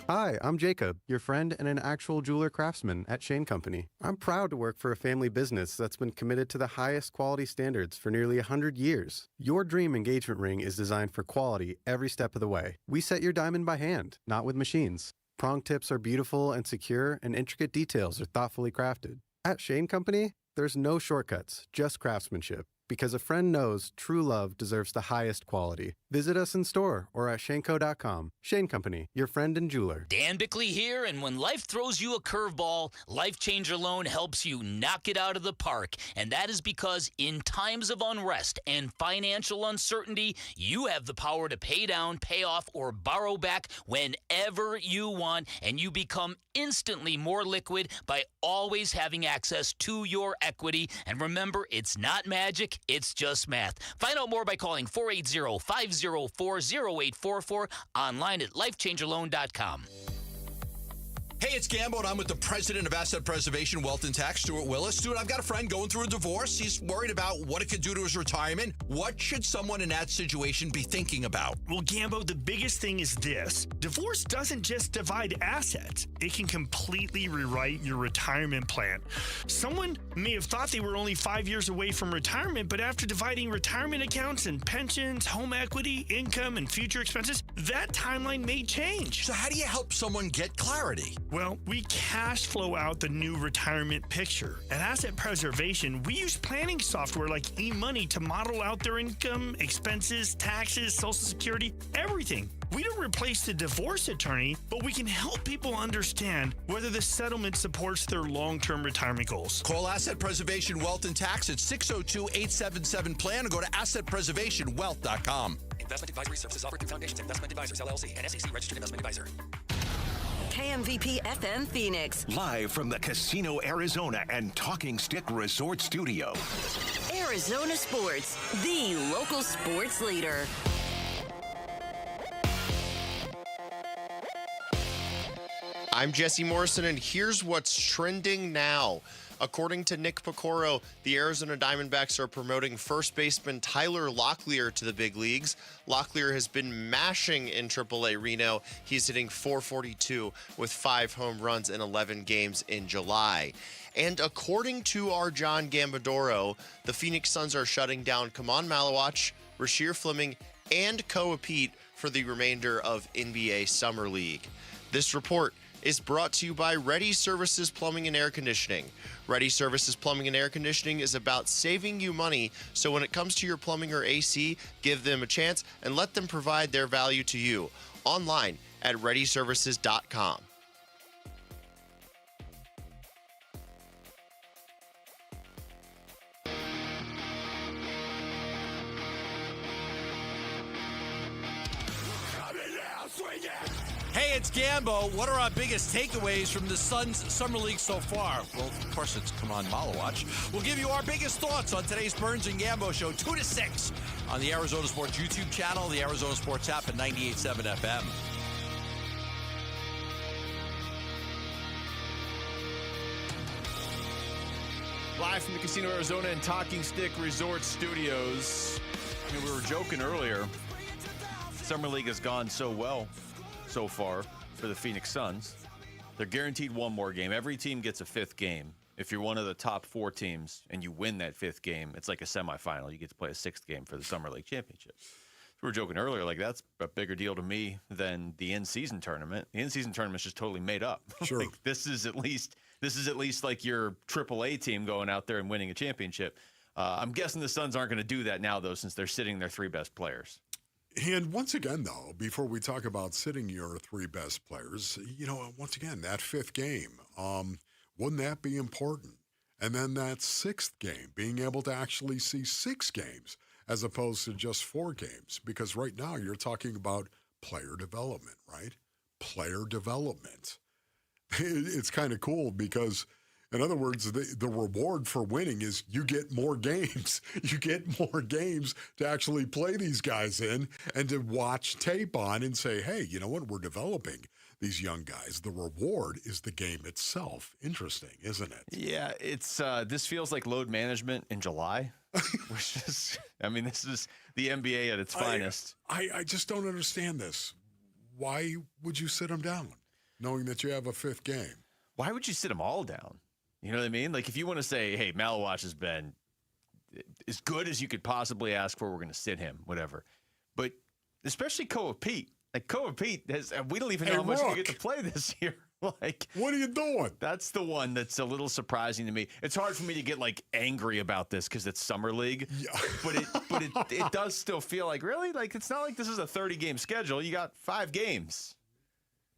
Hi, I'm Jacob, your friend and an actual jeweler craftsman at Shane Company. I'm proud to work for a family business that's been committed to the highest quality standards for nearly 100 years. Your dream engagement ring is designed for quality every step of the way. We set your diamond by hand, not with machines. Prong tips are beautiful and secure, and intricate details are thoughtfully crafted. At Shane Company, there's no shortcuts, just craftsmanship. Because a friend knows true love deserves the highest quality. Visit us in store or at shaneco.com. Shane Company, your friend and jeweler. Dan Bickley here, and when life throws you a curveball, Life Changer Loan helps you knock it out of the park. And that is because in times of unrest and financial uncertainty, you have the power to pay down, pay off, or borrow back whenever you want, and you become instantly more liquid by always having access to your equity. And remember, it's not magic. It's just math. Find out more by calling 480-504-0844, online at lifechangerloan.com. Hey, it's Gambo, and I'm with the president of Asset Preservation Wealth and Tax, Stuart Willis. Stuart, I've got a friend going through a divorce. He's worried about what it could do to his retirement. What should someone in that situation be thinking about? Well, Gambo, the biggest thing is this. Divorce doesn't just divide assets. It can completely rewrite your retirement plan. Someone may have thought they were only 5 years away from retirement, but after dividing retirement accounts and pensions, home equity, income, and future expenses, that timeline may change. So how do you help someone get clarity? Well, we cash flow out the new retirement picture. At Asset Preservation, we use planning software like eMoney to model out their income, expenses, taxes, Social Security, everything. We don't replace the divorce attorney, but we can help people understand whether the settlement supports their long-term retirement goals. Call Asset Preservation Wealth and Tax at 602-877-PLAN or go to assetpreservationwealth.com. Investment advisory services offered through Foundations Investment Advisors, LLC, and SEC registered investment advisor. KMVP FM Phoenix. Live from the Casino Arizona and Talking Stick Resort Studio. Arizona Sports, the local sports leader. I'm Jesse Morrison, and here's what's trending now. According to Nick Pecoro, the Arizona Diamondbacks are promoting first baseman Tyler Locklear to the big leagues. Locklear has been mashing in AAA Reno. He's hitting .442 with 5 home runs in 11 games in July. And according to our John Gambadoro, the Phoenix Suns are shutting down Kaman Malawach, Rasheer Fleming, and Koa Pete for the remainder of NBA Summer League. This report is brought to you by Ready Services Plumbing and Air Conditioning. Ready Services Plumbing and Air Conditioning is about saving you money, so when it comes to your plumbing or AC, give them a chance and let them provide their value to you. Online at ReadyServices.com. Hey, it's Gambo. What are our biggest takeaways from the Suns Summer League so far? Well, of course, it's Kaman Malawach. We'll give you our biggest thoughts on today's Burns and Gambo show, 2 to 6, on the Arizona Sports YouTube channel, the Arizona Sports app, and 98.7 FM. Live from the Casino Arizona and Talking Stick Resort Studios. I mean, we were joking earlier. Summer League has gone so well so far for the Phoenix Suns. They're guaranteed one more game. Every team gets a 5th game. If you're one of the top 4 teams and you win that 5th game, it's like a semifinal. You get to play a 6th game for the Summer League Championship. So we were joking earlier, like that's a bigger deal to me than the in-season tournament. The in-season tournament's just totally made up. Sure. Like, this is at least like your AAA team going out there and winning a championship. I'm guessing the Suns aren't going to do that now, though, since they're sitting their 3 best players. And once again, though, before we talk about sitting your 3 best players, once again, that 5th game, wouldn't that be important? And then that 6th game, being able to actually see 6 games as opposed to just 4 games. Because right now you're talking about player development, right? Player development. It's kind of cool because, in other words, the reward for winning is you get more games. You get more games to actually play these guys in and to watch tape on and say, hey, you know what? We're developing these young guys. The reward is the game itself. Interesting, isn't it? Yeah, it's this feels like load management in July. Which is, I mean, this is the NBA at its finest. I just don't understand this. Why would you sit them down knowing that you have a 5th game? Why would you sit them all down? You know what I mean? Like, if you want to say, hey, Malawach has been as good as you could possibly ask for, we're going to sit him, whatever. But especially Koa Pete. Like, Koa Pete, we don't even know how much we get to play this year. Like, what are you doing? That's the one that's a little surprising to me. It's hard for me to get, like, angry about this because it's Summer League. Yeah. But it does still feel like, really? Like, it's not like this is a 30-game schedule. You got 5 games.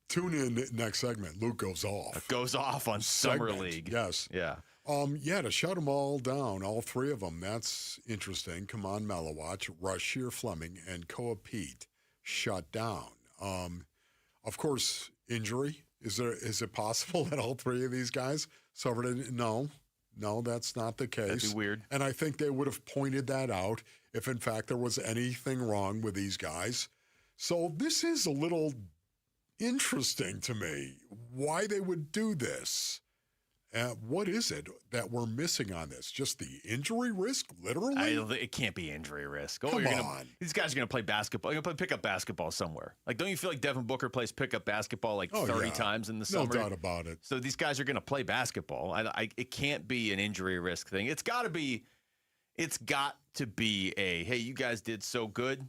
Tune in next segment. Luke goes off. It goes off on Summer League. Yes. Yeah. To shut them all down, all 3 of them. That's interesting. Kaman Malawach, Rasheer Fleming, and Koa Pete shut down. Of course, injury. Is it possible that all 3 of these guys suffered it? No, that's not the case. That'd be weird. And I think they would have pointed that out if, in fact, there was anything wrong with these guys. So this is a little interesting to me why they would do this. What is it that we're missing on this? Just the injury risk, literally? It can't be injury risk. Come on. These guys are going to play basketball. You're going to play pickup basketball somewhere. Like, don't you feel like Devin Booker plays pickup basketball 30 times in the summer? No doubt about it. So these guys are going to play basketball. It can't be an injury risk thing. It's got to be a, hey, you guys did so good.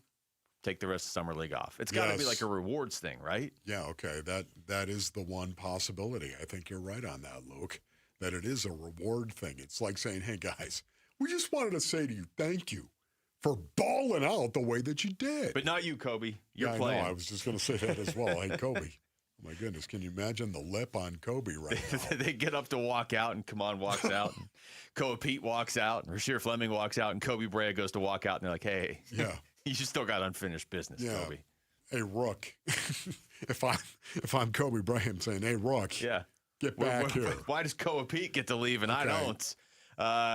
Take the rest of Summer League off. It's got to be like a rewards thing, right? Yeah, okay. That is the one possibility. I think you're right on that, Luke, that it is a reward thing. It's like saying, hey, guys, we just wanted to say to you, thank you for balling out the way that you did. But not you, Kobe. You're I playing. know. I was just going to say that as well. Hey, Kobe. Oh, my goodness. Can you imagine the lip on Kobe right now? They get up to walk out, and Kaman walks out, and Koa Pete walks out, and Rasheer Fleming walks out, and Kobe Bryant goes to walk out, and they're like, hey. Yeah. You still got unfinished business, Kobe. Hey, Rook, if I'm Kobe Bryant saying, "Hey, Rook, get back here." Why does Koa Pete get to leave and I don't?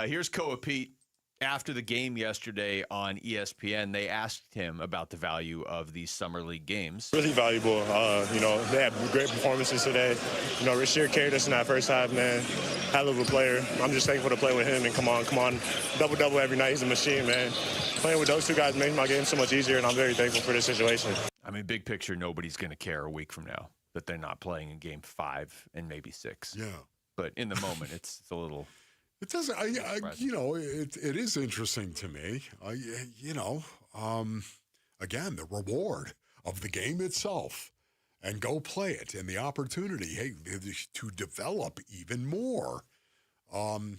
Here's Koa Pete. After the game yesterday on ESPN, they asked him about the value of these summer league games. Really valuable. They had great performances today. Rasheer carried us in that first half, man. Hell of a player. I'm just thankful to play with him. And come on, double every night. He's a machine, man. Playing with those two guys makes my game so much easier, and I'm very thankful for this situation. I mean, big picture, nobody's going to care a week from now that they're not playing in Game 5 and maybe 6. Yeah. But in the moment, it's a little. It doesn't. It is interesting to me. Again, the reward of the game itself, and go play it, and the opportunity, to develop even more. To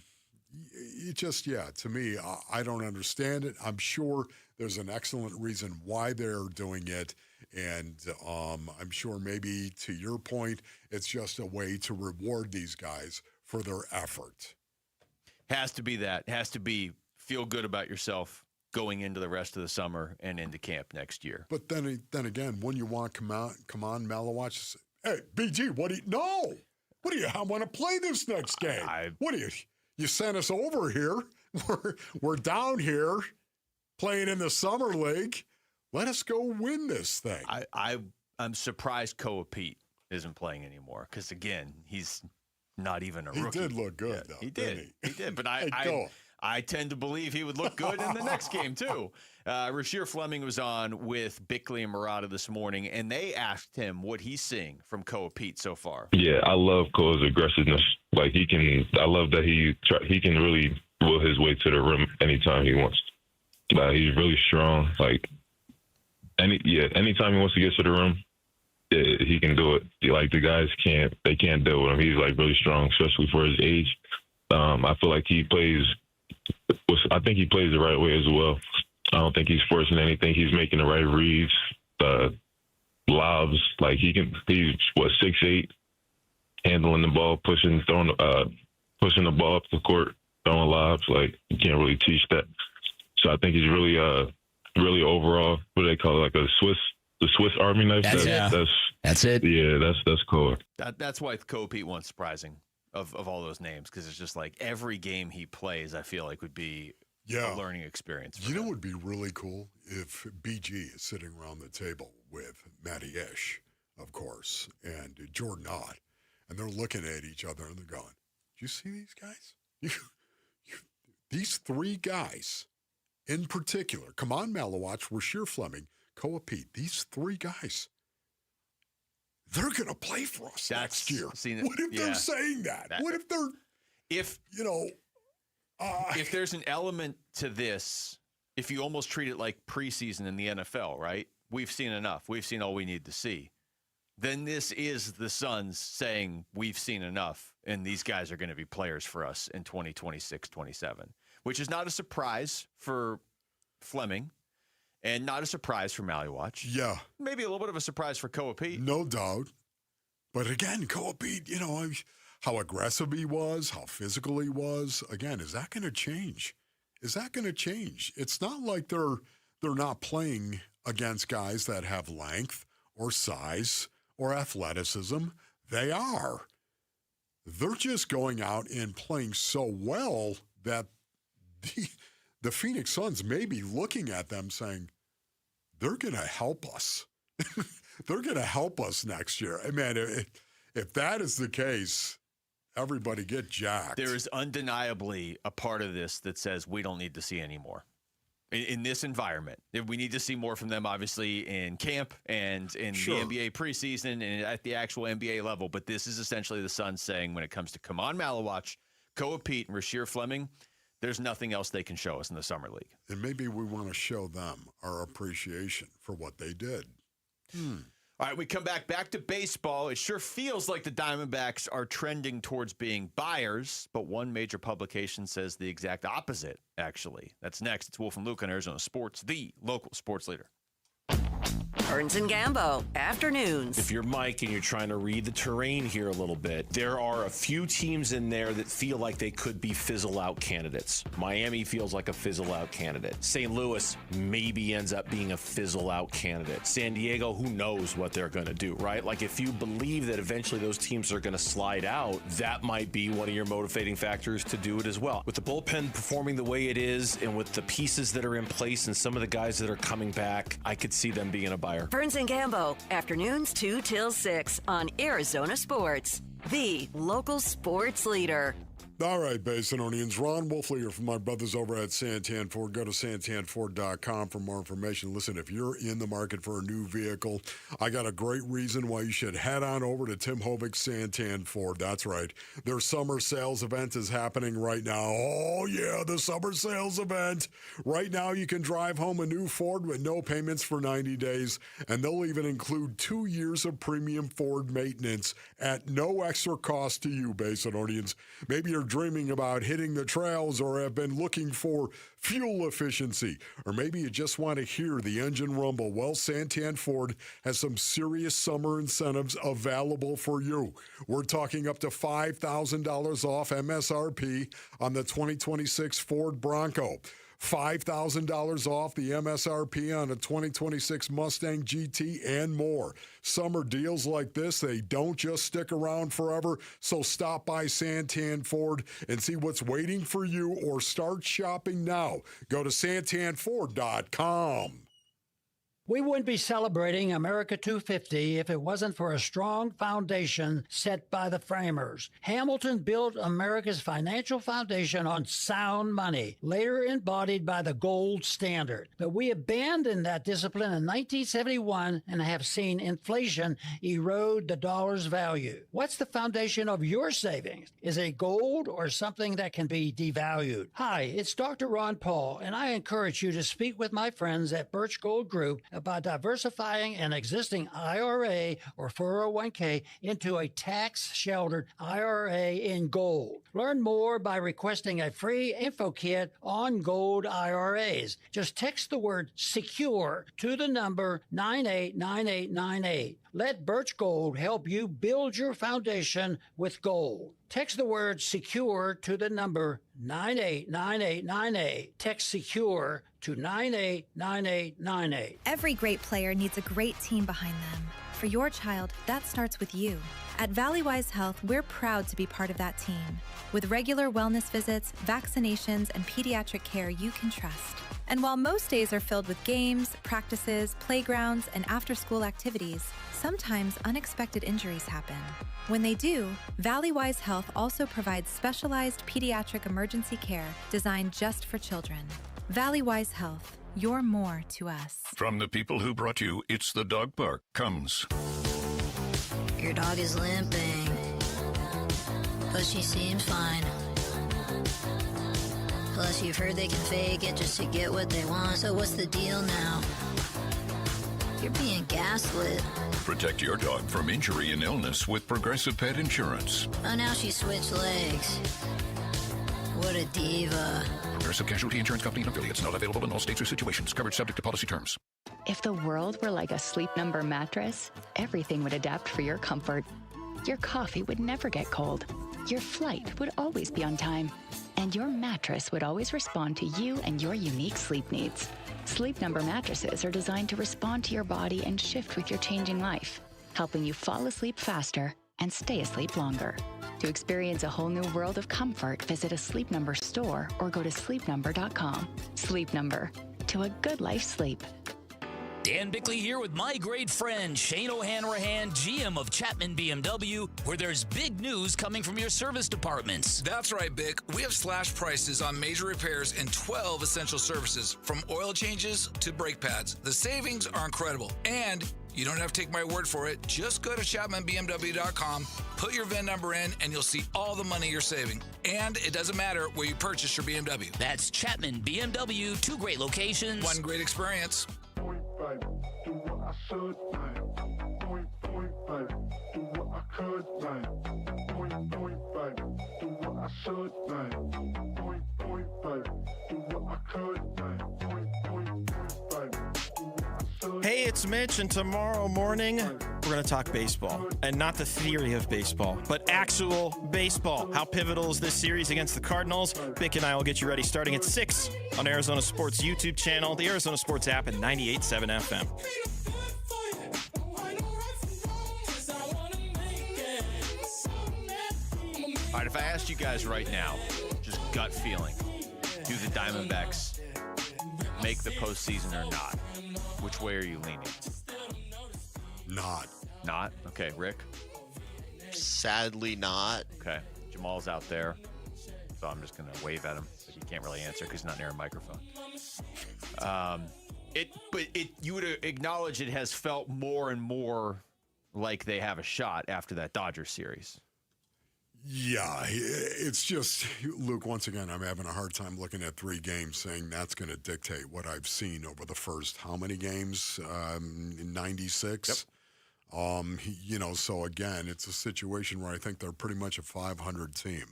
me, I don't understand it. I'm sure there's an excellent reason why they're doing it, and I'm sure maybe to your point, it's just a way to reward these guys for their effort. Has to be that. Has to be feel good about yourself going into the rest of the summer and into camp next year. But then again, when you want come on, Malawatch, hey, BG, what do you, I want to play this next game. You sent us over here. We're down here playing in the summer league. Let us go win this thing. I'm surprised Koa Pete isn't playing anymore because, again, he's not even a rookie. He did look good, though. He did. But I tend to believe he would look good in the next game, too. Rasheer Fleming was on with Bickley and Murata this morning, and they asked him what he's seeing from Koa Pete so far. Yeah, I love Koa's aggressiveness. I love that he can really will his way to the rim anytime he wants. He's really strong. Anytime he wants to get to the rim, he can do it. The guys can't deal with him. He's really strong, especially for his age. I feel like he plays the right way as well. I don't think he's forcing anything. He's making the right reads, lobs. He's 6'8", handling the ball, pushing the ball up the court, throwing lobs. You can't really teach that. So I think he's really overall, what do they call it, the Swiss Army knife. That's it. Yeah, that's cool. That's why Koa Pete one's surprising of all those names, because it's just every game he plays, I feel like would be a learning experience. You know what would be really cool if BG is sitting around the table with Matty Ish, of course, and Jordan Ott, and they're looking at each other and they're going, "Do you see these guys? These three guys in particular, Kaman Malawatch, Rasheer Fleming, Koa Pete, these three guys, they're going to play for us next year." What if they're saying that? What if they're, if there's an element to this, if you almost treat it like preseason in the NFL, right? We've seen enough. We've seen all we need to see. Then this is the Suns saying we've seen enough, and these guys are going to be players for us in 2026, 27, which is not a surprise for Fleming. And not a surprise for Malawatch. Yeah. Maybe a little bit of a surprise for Koa Pete. No doubt. But again, Koa Pete, how aggressive he was, how physical he was. Again, is that going to change? It's not like they're not playing against guys that have length or size or athleticism. They are. They're just going out and playing so well that the Phoenix Suns may be looking at them saying, they're going to help us. They're going to help us next year. I mean, if that is the case, everybody get jacked. There is undeniably a part of this that says we don't need to see any more. In this environment, we need to see more from them, obviously, in camp and in the NBA preseason and at the actual NBA level. But this is essentially the Suns saying when it comes to Kaman Malawatch, Koa Pete, and Rasheer Fleming, there's nothing else they can show us in the summer league. And maybe we want to show them our appreciation for what they did. All right, we come back to baseball. It sure feels like the Diamondbacks are trending towards being buyers, but one major publication says the exact opposite, actually. That's next. It's Wolf and Luke on Arizona Sports, the local sports leader. Burns and Gambo, afternoons. If you're Mike and you're trying to read the terrain here a little bit, there are a few teams in there that feel like they could be fizzle-out candidates. Miami feels like a fizzle-out candidate. St. Louis maybe ends up being a fizzle-out candidate. San Diego, who knows what they're going to do, right? Like, if you believe that eventually those teams are going to slide out, that might be one of your motivating factors to do it as well. With the bullpen performing the way it is and with the pieces that are in place and some of the guys that are coming back, I could see them being a buyer. Burns and Gambo, afternoons 2 till 6 on Arizona Sports, the local sports leader. All right, Basinonians. Ron Wolfley here from my brothers over at Santan Ford. Go to santanford.com for more information. Listen, if you're in the market for a new vehicle, I got a great reason why you should head on over to Tim Hovig's Santan Ford. That's right. Their summer sales event is happening right now. Oh, yeah, the summer sales event. Right now, you can drive home a new Ford with no payments for 90 days, and they'll even include 2 years of premium Ford maintenance at no extra cost to you, Basinonians. Maybe you're dreaming about hitting the trails or have been looking for fuel efficiency, or maybe you just want to hear the engine rumble. Well, Santan Ford has some serious summer incentives available for you. We're talking up to $5,000 off MSRP on the 2026 Ford Bronco. $5,000 off the MSRP on a 2026 Mustang GT and more. Summer deals like this, they don't just stick around forever, so stop by Santan Ford and see what's waiting for you or start shopping now. Go to santanford.com. We wouldn't be celebrating America 250 if it wasn't for a strong foundation set by the framers. Hamilton built America's financial foundation on sound money, later embodied by the gold standard. But we abandoned that discipline in 1971 and have seen inflation erode the dollar's value. What's the foundation of your savings? Is it gold or something that can be devalued? Hi, it's Dr. Ron Paul, and I encourage you to speak with my friends at Birch Gold Group about diversifying an existing IRA or 401k into a tax-sheltered IRA in gold. Learn more by requesting a free info kit on gold IRAs. Just text the word SECURE to the number 989898. Let Birch Gold help you build your foundation with gold. Text the word SECURE to the number 989898. Text SECURE to 989898. Every great player needs a great team behind them. For your child, that starts with you. At Valleywise Health, we're proud to be part of that team. With regular wellness visits, vaccinations, and pediatric care you can trust. And while most days are filled with games, practices, playgrounds, and after-school activities, sometimes unexpected injuries happen. When they do, Valleywise Health also provides specialized pediatric emergency care designed just for children. Valleywise Health, you're more to us. From the people who brought you It's the Dog Park comes. Your dog is limping, but she seems fine. Plus, you've heard they can fake it just to get what they want. So what's the deal now? You're being gaslit. Protect your dog from injury and illness with Progressive Pet Insurance. Oh, now she switched legs. What a diva. Progressive Casualty Insurance Company and affiliates, not available in all states or situations. Coverage subject to policy terms. If the world were like a Sleep Number mattress, everything would adapt for your comfort. Your coffee would never get cold. Your flight would always be on time. And your mattress would always respond to you and your unique sleep needs. Sleep Number mattresses are designed to respond to your body and shift with your changing life, helping you fall asleep faster and stay asleep longer. To experience a whole new world of comfort, visit a Sleep Number store or go to sleepnumber.com. Sleep Number. To a good life sleep. Dan Bickley here with my great friend Shane O'Hanrahan, GM of Chapman BMW, where there's big news coming from your service departments. That's right, Bick. We have slash prices on major repairs and 12 essential services, from oil changes to brake pads. The savings are incredible, and you don't have to take my word for it. Just go to ChapmanBMW.com, put your VIN number in, and you'll see all the money you're saving. And it doesn't matter where you purchase your BMW. That's Chapman BMW, 2 great locations. One great experience. Hey, it's Mitch, and tomorrow morning, we're going to talk baseball. And not the theory of baseball, but actual baseball. How pivotal is this series against the Cardinals? Vic and I will get you ready starting at 6 on Arizona Sports YouTube channel, the Arizona Sports app, and 98.7 FM. All right, if I asked you guys right now, just gut feeling, do the Diamondbacks make the postseason or not? Which way are you leaning? Not. Not? Okay, Rick? Sadly not. Okay, Jamal's out there, so I'm just going to wave at him. He can't really answer because he's not near a microphone. You would acknowledge it has felt more and more like they have a shot after that Dodgers series. Yeah, it's just, Luke, once again, I'm having a hard time looking at 3 games saying that's going to dictate what I've seen over the first, how many games? 96? Yep. So again, it's a situation where I think they're pretty much a 500 team.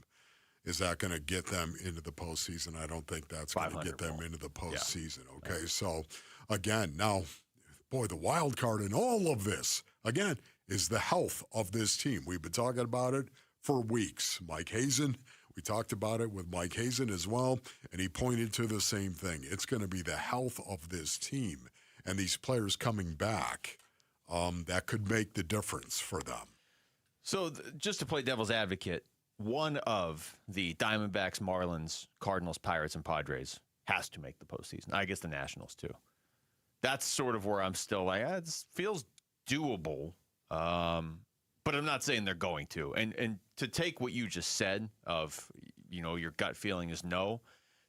Is that going to get them into the postseason? I don't think that's going to get them into the postseason. Yeah. Okay, so again, now, boy, the wild card in all of this, again, is the health of this team. We've been talking about it for weeks. Mike Hazen, we talked about it with Mike Hazen as well, and he pointed to the same thing. It's going to be the health of this team and these players coming back that could make the difference for them. So just to play devil's advocate, one of the Diamondbacks, Marlins, Cardinals, Pirates, and Padres has to make the postseason. I guess the Nationals too. That's sort of where I'm still like, it feels doable. But I'm not saying they're going to. And to take what you just said of, your gut feeling is no,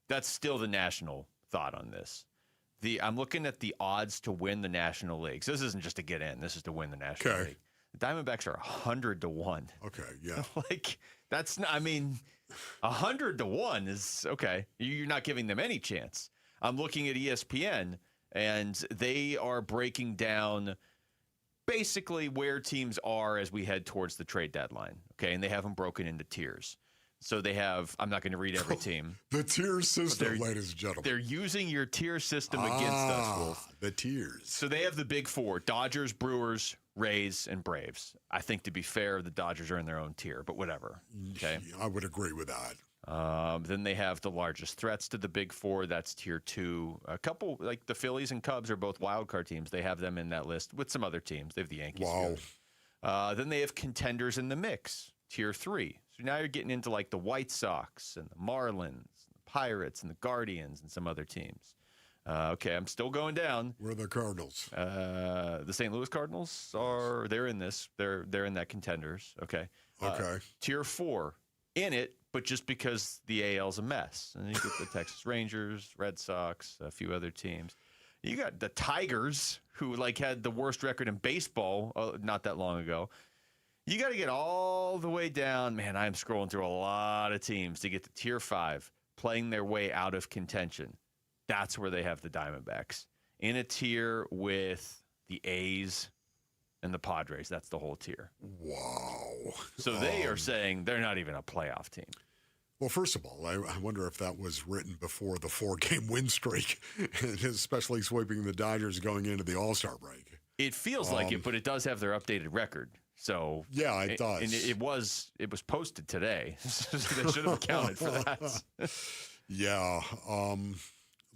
that's still the national thought on this. I'm looking at the odds to win the National League. So this isn't just to get in. This is to win the National League. The Diamondbacks are 100-1. Okay, yeah. That's not, 100-1 is, okay. You're not giving them any chance. I'm looking at ESPN, and they are breaking down basically where teams are as we head towards the trade deadline. Okay, and they have them broken into tiers. So they have, I'm not going to read every team. The tier system, ladies and gentlemen. They're using your tier system against us, Wolf. The tiers. So they have the big 4, Dodgers, Brewers, Rays, and Braves. I think, to be fair, the Dodgers are in their own tier, but whatever. Okay, I would agree with that. Then they have the largest threats to the big 4. That's tier 2. A couple, like the Phillies and Cubs, are both wild card teams. They have them in that list with some other teams. They have the Yankees. Wow. Then they have contenders in the mix, tier 3. So now you're getting into like the White Sox and the Marlins, the Pirates and the Guardians and some other teams. Okay, I'm still going down. Where are the Cardinals? The St. Louis Cardinals they're in this. They're in that contenders. Okay. Okay. Tier 4 in it, but just because the AL's a mess. And you get the Texas Rangers, Red Sox, a few other teams. You got the Tigers, who had the worst record in baseball not that long ago. You got to get all the way down. Man, I'm scrolling through a lot of teams to get to tier 5, playing their way out of contention. That's where they have the Diamondbacks. In a tier with the A's and the Padres. That's the whole tier. Wow. So they are saying they're not even a playoff team. Well, first of all, I wonder if that was written before the 4-game win streak, especially sweeping the Dodgers going into the All-Star break. It feels like it, but it does have their updated record. So yeah, it does. And it was posted today. So they should have accounted for that. Yeah.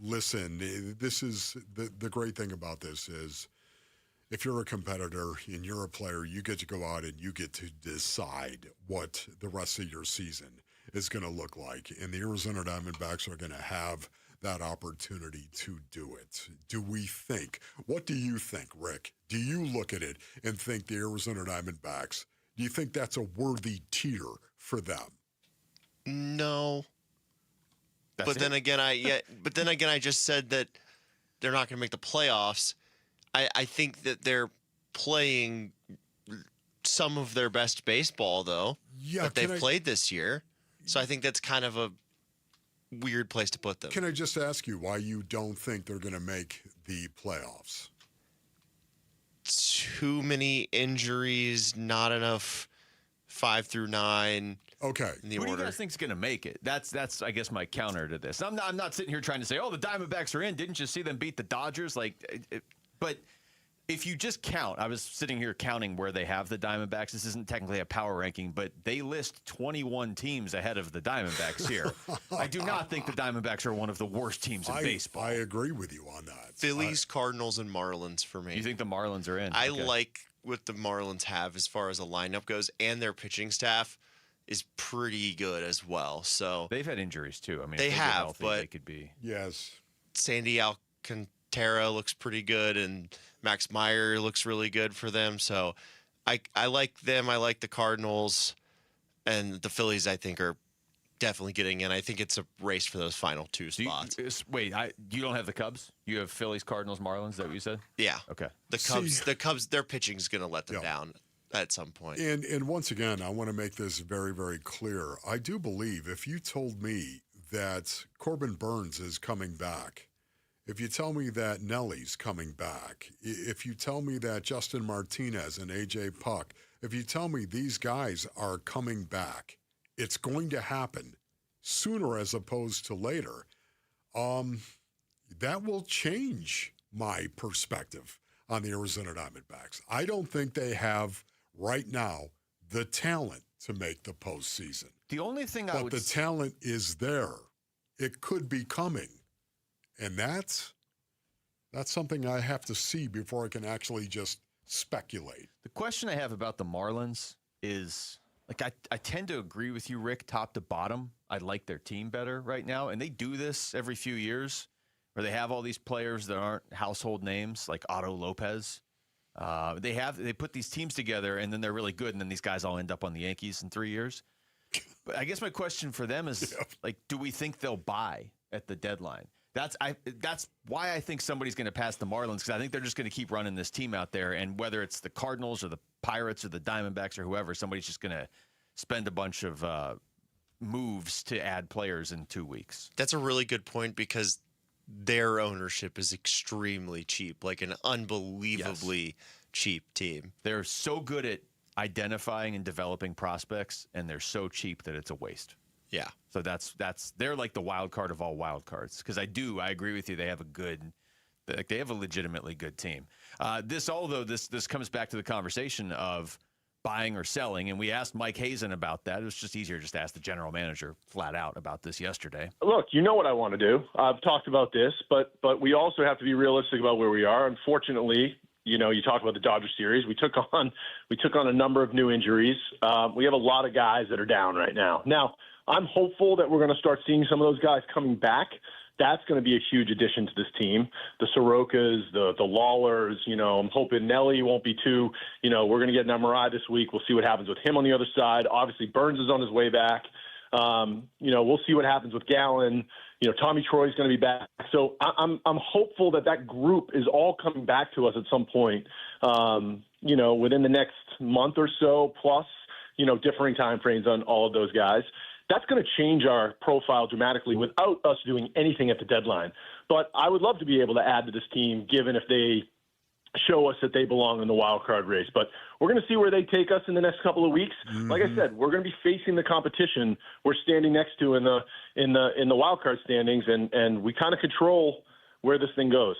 Listen, this is the great thing about this is if you're a competitor and you're a player, you get to go out and you get to decide what the rest of your season is going to look like. And the Arizona Diamondbacks are going to have that opportunity to do it. What do you think, Rick? Do you look at it and think the Arizona Diamondbacks, do you think that's a worthy tier for them? No. But then again, I just said that they're not going to make the playoffs. I think that they're playing some of their best baseball, though, that they've played this year. So I think that's kind of a weird place to put them. Can I just ask you why you don't think they're going to make the playoffs? Too many injuries, not enough 5 through 9. Okay. Who do you guys think is going to make it? That's I guess my counter to this. I'm not sitting here trying to say, oh, the Diamondbacks are in. Didn't you see them beat the Dodgers? But If you just count, I was sitting here counting where they have the Diamondbacks. This isn't technically a power ranking, but they list 21 teams ahead of the Diamondbacks here. I do not think the Diamondbacks are one of the worst teams in baseball. I agree with you on that. Phillies, Cardinals, and Marlins for me. You think the Marlins are in? I like what the Marlins have as far as a lineup goes, and their pitching staff is pretty good as well. So they've had injuries too. I mean, they if have, healthy, but they could be. Yes, Sandy Alcantara looks pretty good, and Max Meyer looks really good for them. So I like them. I like the Cardinals, and the Phillies. I think are definitely getting in. I think it's a race for those final two spots. You don't have the Cubs? You have Phillies, Cardinals, Marlins. Is that what you said? Yeah. Okay. The Cubs, their pitching's going to let them down at some point. And once again, I want to make this very, very clear. I do believe if you told me that Corbin Burns is coming back, if you tell me that Nelly's coming back, if you tell me that Justin Martinez and A.J. Puck, if you tell me these guys are coming back, it's going to happen sooner as opposed to later, that will change my perspective on the Arizona Diamondbacks. I don't think they have right now the talent to make the postseason. The only thing but the talent is there. It could be coming. And that's something I have to see before I can actually just speculate. The question I have about the Marlins is, like, I tend to agree with you, Rick, top to bottom. I like their team better right now. And they do this every few years where they have all these players that aren't household names, like Otto Lopez. They put these teams together, and then they're really good, and then these guys all end up on the Yankees in 3 years. But I guess my question for them is, like, do we think they'll buy at the deadline? That's why I think somebody's going to pass the Marlins, because I think they're just going to keep running this team out there, and whether it's the Cardinals or the Pirates or the Diamondbacks or whoever, somebody's just going to spend a bunch of moves to add players in 2 weeks. That's a really good point, because their ownership is extremely cheap, like an unbelievably cheap team. They're so good at identifying and developing prospects, and they're so cheap that it's a waste. Yeah. So they're like the wild card of all wild cards, because I agree with you. They have they have a legitimately good team. This comes back to the conversation of buying or selling, and we asked Mike Hazen about that. It was just easier just to ask the general manager flat out about this yesterday. Look, you know what I want to do. I've talked about this, but we also have to be realistic about where we are. Unfortunately, you talk about the Dodger series. We took on a number of new injuries. We have a lot of guys that are down right now. Now, I'm hopeful that we're going to start seeing some of those guys coming back. That's going to be a huge addition to this team. The Sorokas, the Lawlers, I'm hoping Nelly won't be too, we're going to get an MRI this week. We'll see what happens with him on the other side. Obviously, Burns is on his way back. We'll see what happens with Gallen. Tommy Troy's going to be back. So I'm hopeful that group is all coming back to us at some point, within the next month or so, plus, differing time frames on all of those guys. That's going to change our profile dramatically without us doing anything at the deadline. But I would love to be able to add to this team, given if they show us that they belong in the wild card race. But we're going to see where they take us in the next couple of weeks. Mm-hmm. Like I said, we're going to be facing the competition we're standing next to in the wild card standings, and we kind of control where this thing goes.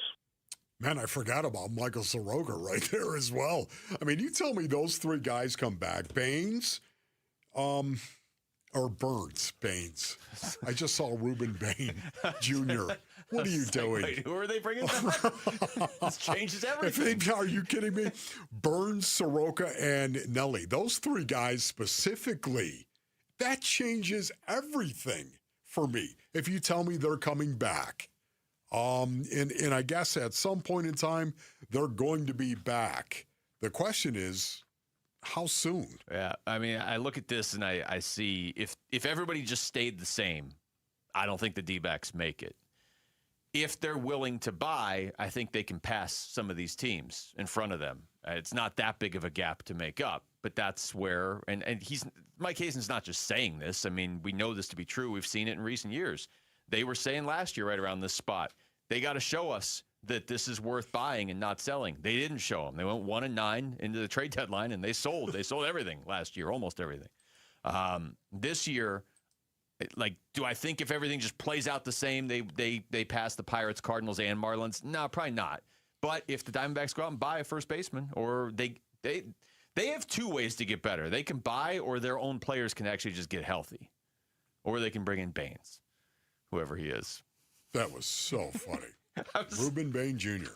Man, I forgot about Michael Soroka right there as well. I mean, you tell me those three guys come back. Baines, or Baines. I just saw Reuben Bain Jr. What are you doing? Wait, who are they bringing back? This changes everything. Are you kidding me? Burns, Soroka, and Nelly. Those three guys specifically, that changes everything for me. If you tell me they're coming back. And I guess at some point in time, they're going to be back. The question is, how soon? Yeah, I mean, I look at this and I see if everybody just stayed the same, I don't think the D-backs make it. If they're willing to buy, I think they can pass some of these teams in front of them. It's not that big of a gap to make up, but that's where, and Mike Hazen's not just saying this. I mean, we know this to be true. We've seen it in recent years. They were saying last year right around this spot, they got to show us that this is worth buying and not selling. They didn't show them. They went 1-9 into the trade deadline, and they sold. They sold everything last year, almost everything. This year, do I think if everything just plays out the same, they pass the Pirates, Cardinals, and Marlins? No, probably not. But if the Diamondbacks go out and buy a first baseman, or they have two ways to get better. They can buy, or their own players can actually just get healthy. Or they can bring in Baines, whoever he is. That was so funny. Reuben Bain Jr.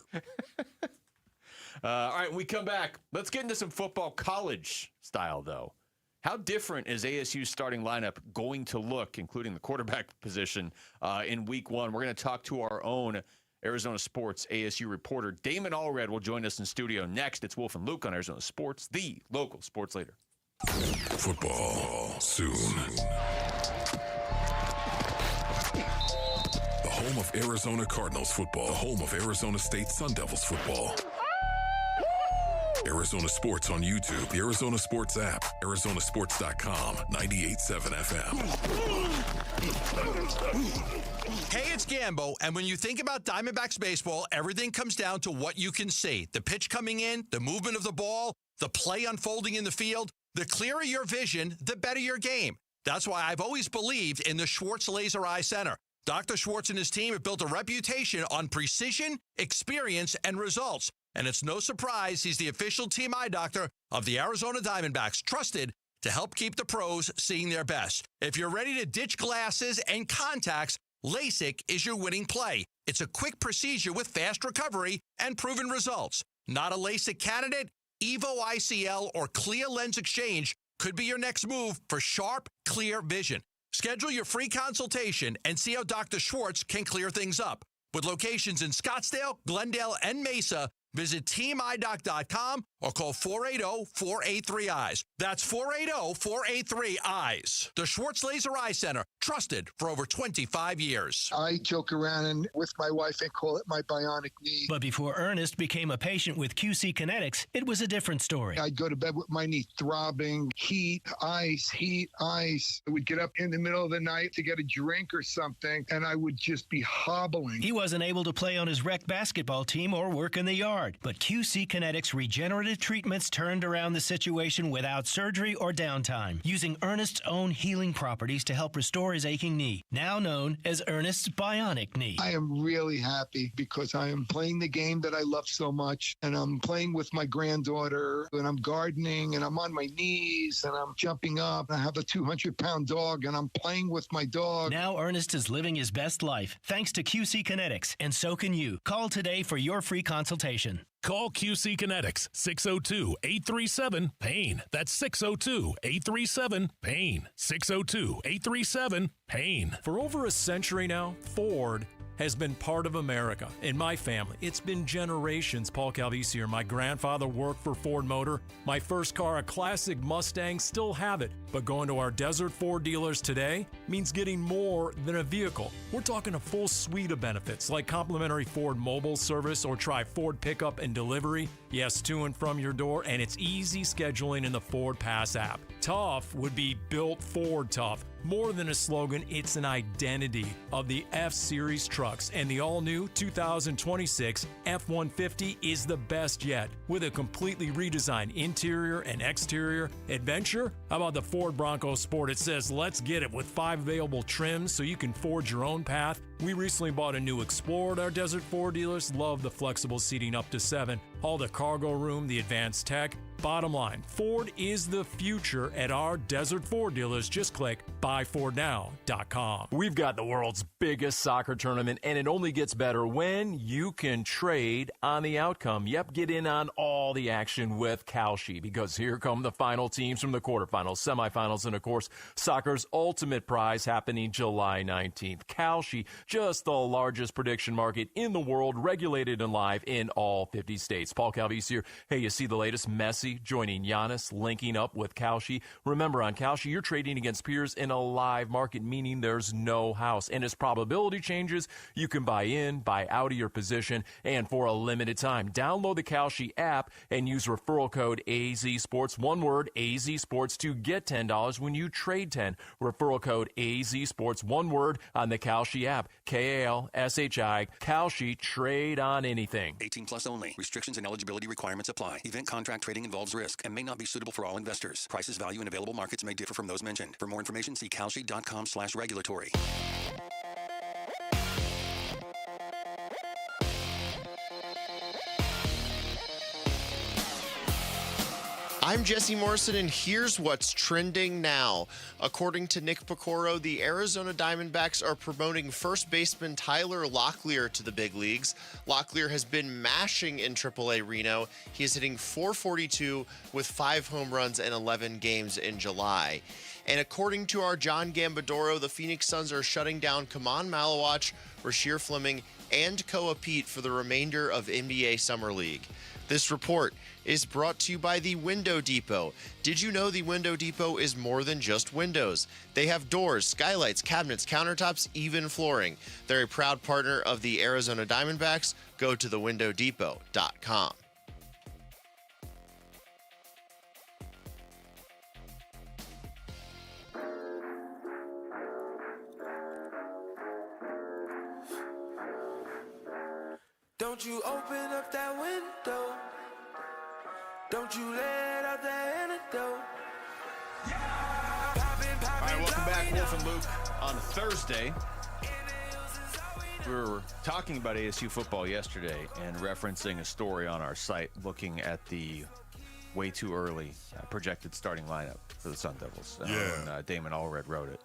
All right, when we come back, let's get into some football college style, though. How different is ASU's starting lineup going to look, including the quarterback position, in week one? We're going to talk to our own Arizona Sports ASU reporter. Damon Allred will join us in studio next. It's Wolf and Luke on Arizona Sports, the local sports leader. Football soon. The home of Arizona Cardinals football. The home of Arizona State Sun Devils football. Arizona Sports on YouTube, the Arizona Sports app, Arizonasports.com, 98.7 FM. Hey, it's Gambo, and when you think about Diamondbacks baseball, everything comes down to what you can see. The pitch coming in, the movement of the ball, the play unfolding in the field. The clearer your vision, the better your game. That's why I've always believed in the Schwartz Laser Eye Center. Dr. Schwartz and his team have built a reputation on precision, experience, and results. And it's no surprise he's the official team eye doctor of the Arizona Diamondbacks, trusted to help keep the pros seeing their best. If you're ready to ditch glasses and contacts, LASIK is your winning play. It's a quick procedure with fast recovery and proven results. Not a LASIK candidate? Evo ICL or Clear Lens Exchange could be your next move for sharp, clear vision. Schedule your free consultation and see how Dr. Schwartz can clear things up. With locations in Scottsdale, Glendale, and Mesa, visit teamidoc.com or call 480-483-EYES. That's 480-483-EYES. The Schwartz Laser Eye Center, trusted for over 25 years. I joke around and with my wife and call it my bionic knee. But before Ernest became a patient with QC Kinetics, it was a different story. I'd go to bed with my knee throbbing, heat, ice. I would get up in the middle of the night to get a drink or something, and I would just be hobbling. He wasn't able to play on his rec basketball team or work in the yard. But QC Kinetics regenerative treatments turned around the situation without surgery or downtime, using Ernest's own healing properties to help restore his aching knee, now known as Ernest's bionic knee. I am really happy because I am playing the game that I love so much, and I'm playing with my granddaughter, and I'm gardening, and I'm on my knees, and I'm jumping up. I have a 200-pound dog, and I'm playing with my dog. Now Ernest is living his best life thanks to QC Kinetics, and so can you. Call today for your free consultation. Call QC Kinetics, 602-837-PAIN. That's 602-837-PAIN. 602-837-PAIN. For over a century now, Ford has been part of America. In my family, it's been generations. Paul Calvisi here. My grandfather worked for Ford Motor. My first car, a classic Mustang, still have it. But going to our Desert Ford dealers today means getting more than a vehicle. We're talking a full suite of benefits like complimentary Ford mobile service or try Ford pickup and delivery. Yes, to and from your door, and it's easy scheduling in the Ford Pass app. Tough would be built Ford tough. More than a slogan, it's an identity of the F-Series trucks, and the all-new 2026 F-150 is the best yet. With a completely redesigned interior and exterior. Adventure? How about the Ford Bronco Sport? It says, let's get it, with 5 available trims so you can forge your own path. We recently bought a new Explorer at our Desert Ford dealers. Love the flexible seating up to 7. All the cargo room, the advanced tech. Bottom line, Ford is the future at our Desert Ford dealers. Just click buyfordnow.com. We've got the world's biggest soccer tournament, and it only gets better when you can trade on the outcome. Yep, get in on all the action with Kalshi, because here come the final teams from the quarterfinals, semifinals, and of course, soccer's ultimate prize happening July 19th. Kalshi, just the largest prediction market in the world, regulated and live in all 50 states. Paul Calvisi here. Hey, you see the latest? Messi joining Giannis, linking up with Kalshi. Remember, on Kalshi, you're trading against peers in a live market, meaning there's no house. And as probability changes, you can buy in, buy out of your position, and for a limited time. Download the Kalshi app and use referral code AZSports, one word, AZSports, to get $10 when you trade 10. Referral code AZSports, one word, on the Kalshi app. Kalshi, Kalshi, trade on anything. 18 plus only. Restrictions and eligibility requirements apply. Event contract trading involves risk and may not be suitable for all investors. Prices, value, and available markets may differ from those mentioned. For more information, see kalshi.com/regulatory. I'm Jesse Morrison, and here's what's trending now. According to Nick Pecoro, the Arizona Diamondbacks are promoting first baseman Tyler Locklear to the big leagues. Locklear has been mashing in AAA Reno. He is hitting .442 with 5 home runs in 11 games in July. And according to our John Gambadoro, the Phoenix Suns are shutting down Kaman Malawach, Rasheer Fleming, and Koa Pete for the remainder of NBA Summer League. This report is brought to you by the Window Depot. Did you know the Window Depot is more than just windows? They have doors, skylights, cabinets, countertops, even flooring. They're a proud partner of the Arizona Diamondbacks. Go to thewindowdepot.com. Don't you open up that window. Don't you let out that antidote. All right, welcome back, Wolf and Luke, on Thursday. We were talking about ASU football yesterday and referencing a story on our site looking at the way too early projected starting lineup for the Sun Devils. And, Damon Allred wrote it.